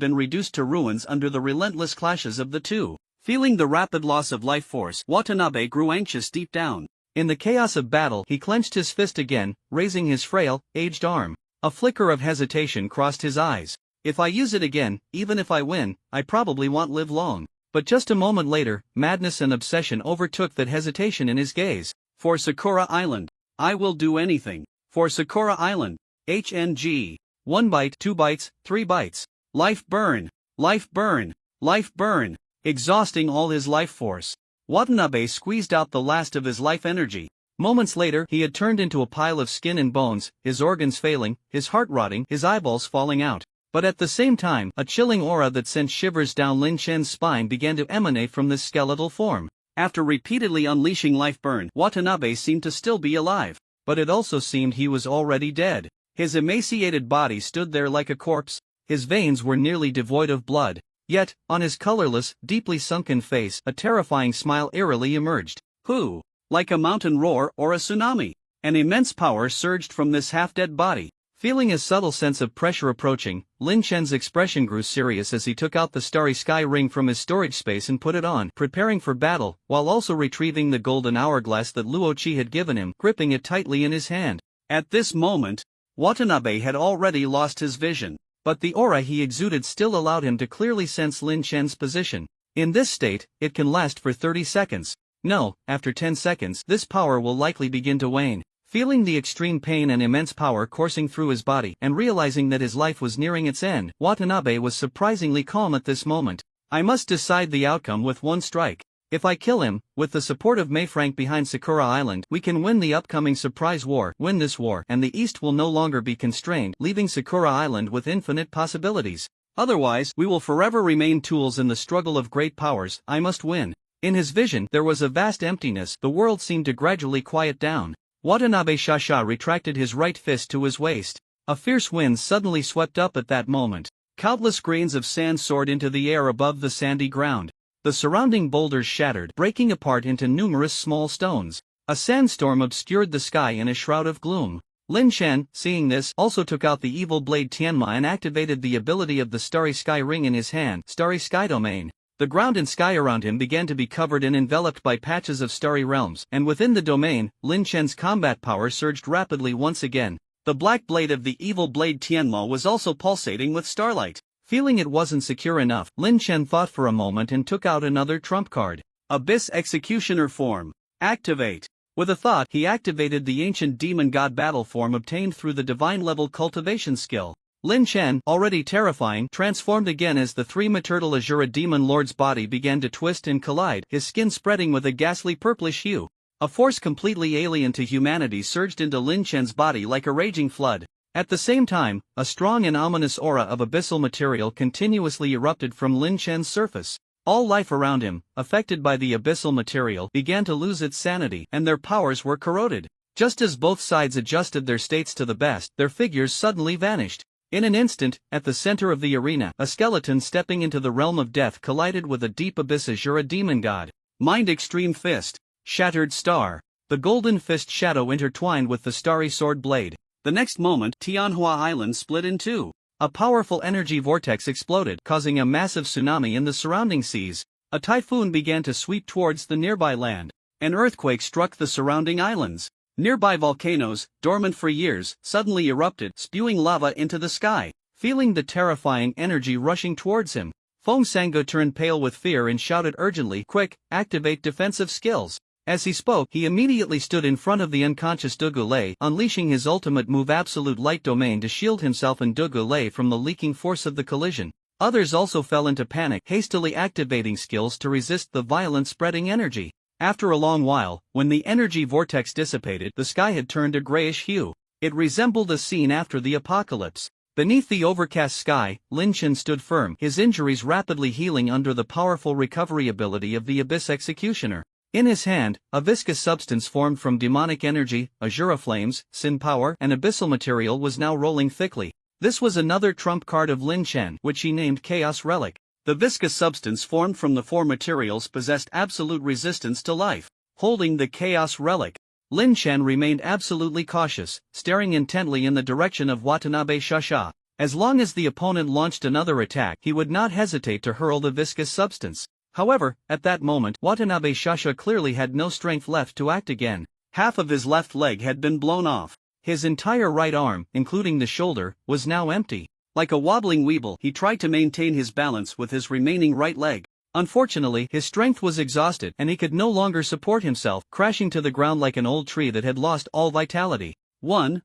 been reduced to ruins under the relentless clashes of the two. Feeling the rapid loss of life force, Watanabe grew anxious deep down. In the chaos of battle, he clenched his fist again, raising his frail, aged arm. A flicker of hesitation crossed his eyes. If I use it again, even if I win, I probably won't live long. But just a moment later, madness and obsession overtook that hesitation in his gaze. For Sakura Island. I will do anything. For Sakura Island. HNG. 1 bite, 2 bites, 3 bites. Life Burn. Life Burn. Life Burn. Exhausting all his life force, Watanabe squeezed out the last of his life energy. Moments later, he had turned into a pile of skin and bones, his organs failing, his heart rotting, his eyeballs falling out. But at the same time, a chilling aura that sent shivers down Lin Chen's spine began to emanate from this skeletal form. After repeatedly unleashing Life Burn, Watanabe seemed to still be alive. but it also seemed he was already dead. His emaciated body stood there like a corpse. His veins were nearly devoid of blood. Yet, on his colorless, deeply sunken face, a terrifying smile eerily emerged. Who? Like a mountain roar or a tsunami. An immense power surged from this half-dead body. Feeling a subtle sense of pressure approaching, Lin Chen's expression grew serious as he took out the starry sky ring from his storage space and put it on, preparing for battle, while also retrieving the golden hourglass that Luo Qi had given him, gripping it tightly in his hand. At this moment, Watanabe had already lost his vision, but the aura he exuded still allowed him to clearly sense Lin Chen's position. In this state, it can last for 30 seconds. No, after 10 seconds, this power will likely begin to wane. Feeling the extreme pain and immense power coursing through his body and realizing that his life was nearing its end, Watanabe was surprisingly calm at this moment. I must decide the outcome with one strike. If I kill him, with the support of Mei Frank behind Sakura Island, we can win the upcoming surprise war, win this war, and the East will no longer be constrained, leaving Sakura Island with infinite possibilities. Otherwise, we will forever remain tools in the struggle of great powers. I must win. In his vision, there was a vast emptiness. The world seemed to gradually quiet down. Watanabe Shasha retracted his right fist to his waist. A fierce wind suddenly swept up at that moment. Countless grains of sand soared into the air above the sandy ground. The surrounding boulders shattered, breaking apart into numerous small stones. A sandstorm obscured the sky in a shroud of gloom. Lin Chen, seeing this, also took out the evil blade Tianma and activated the ability of the Starry Sky Ring in his hand, Starry Sky Domain. The ground and sky around him began to be covered and enveloped by patches of starry realms, and within the domain, Lin Chen's combat power surged rapidly once again. The black blade of the evil blade Tianma was also pulsating with starlight. Feeling it wasn't secure enough, Lin Chen thought for a moment and took out another trump card. Abyss Executioner form. Activate. With a thought, he activated the ancient demon god battle form obtained through the divine level cultivation skill. Lin Chen, already terrifying, transformed again as the three Maturtle Azura demon lord's body began to twist and collide, his skin spreading with a ghastly purplish hue. A force completely alien to humanity surged into Lin Chen's body like a raging flood. At the same time, a strong and ominous aura of abyssal material continuously erupted from Lin Chen's surface. All life around him, affected by the abyssal material, began to lose its sanity, and their powers were corroded. Just as both sides adjusted their states to the best, their figures suddenly vanished. In an instant, at the center of the arena, a skeleton stepping into the realm of death collided with a deep abyss Azura demon god. Mind Extreme Fist. Shattered Star. The golden fist shadow intertwined with the starry sword blade. The next moment, Tianhua Island split in two. A powerful energy vortex exploded, causing a massive tsunami in the surrounding seas. A typhoon began to sweep towards the nearby land. An earthquake struck the surrounding islands. Nearby volcanoes, dormant for years, suddenly erupted, spewing lava into the sky. Feeling the terrifying energy rushing towards him, Feng Sango turned pale with fear and shouted urgently, "Quick, activate defensive skills." As he spoke, he immediately stood in front of the unconscious Dugu Lei, unleashing his ultimate move Absolute Light Domain to shield himself and Dugu Lei from the leaking force of the collision. Others also fell into panic, hastily activating skills to resist the violent spreading energy. After a long while, when the energy vortex dissipated, the sky had turned a grayish hue. It resembled a scene after the apocalypse. Beneath the overcast sky, Lin Chen stood firm, his injuries rapidly healing under the powerful recovery ability of the Abyss Executioner. In his hand, a viscous substance formed from demonic energy, Azura flames, sin power, and abyssal material was now rolling thickly. This was another trump card of Lin Chen, which he named Chaos Relic. The viscous substance formed from the four materials possessed absolute resistance to life. Holding the Chaos Relic, Lin Chen remained absolutely cautious, staring intently in the direction of Watanabe Shasha. As long as the opponent launched another attack, he would not hesitate to hurl the viscous substance. However, at that moment, Watanabe Shasha clearly had no strength left to act again. Half of his left leg had been blown off. His entire right arm, including the shoulder, was now empty. Like a wobbling weeble, he tried to maintain his balance with his remaining right leg. Unfortunately, his strength was exhausted and he could no longer support himself, crashing to the ground like an old tree that had lost all vitality. 1.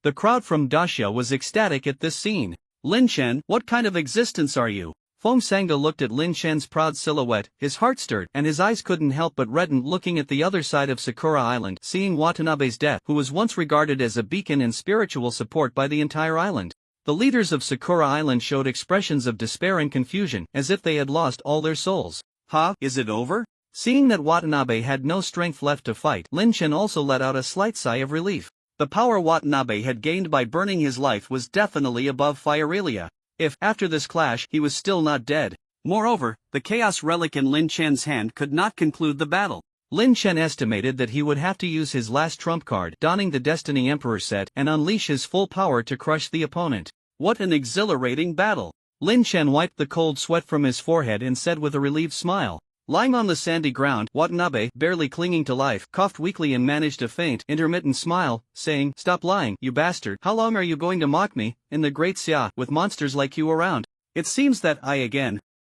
The crowd from Daxia was ecstatic at this scene. "Lin Chen, what kind of existence are you?" Feng Sanga looked at Lin Chen's proud silhouette, his heart stirred, and his eyes couldn't help but redden looking at the other side of Sakura Island, seeing Watanabe's death, who was once regarded as a beacon and spiritual support by the entire island. The leaders of Sakura Island showed expressions of despair and confusion, as if they had lost all their souls. "Ha, is it over?" Seeing that Watanabe had no strength left to fight, Lin Chen also let out a slight sigh of relief. The power Watanabe had gained by burning his life was definitely above Fiorelia. If, after this clash, he was still not dead. Moreover, the Chaos Relic in Lin Chen's hand could not conclude the battle. Lin Chen estimated that he would have to use his last trump card, donning the Destiny Emperor set, and unleash his full power to crush the opponent. What an exhilarating battle! Lin Chen wiped the cold sweat from his forehead and said with a relieved smile. Lying on the sandy ground, Watanabe, barely clinging to life, coughed weakly and managed a faint, intermittent smile, saying, "Stop lying, you bastard. How long are you going to mock me, in the Great Xia, with monsters like you around? It seems that I again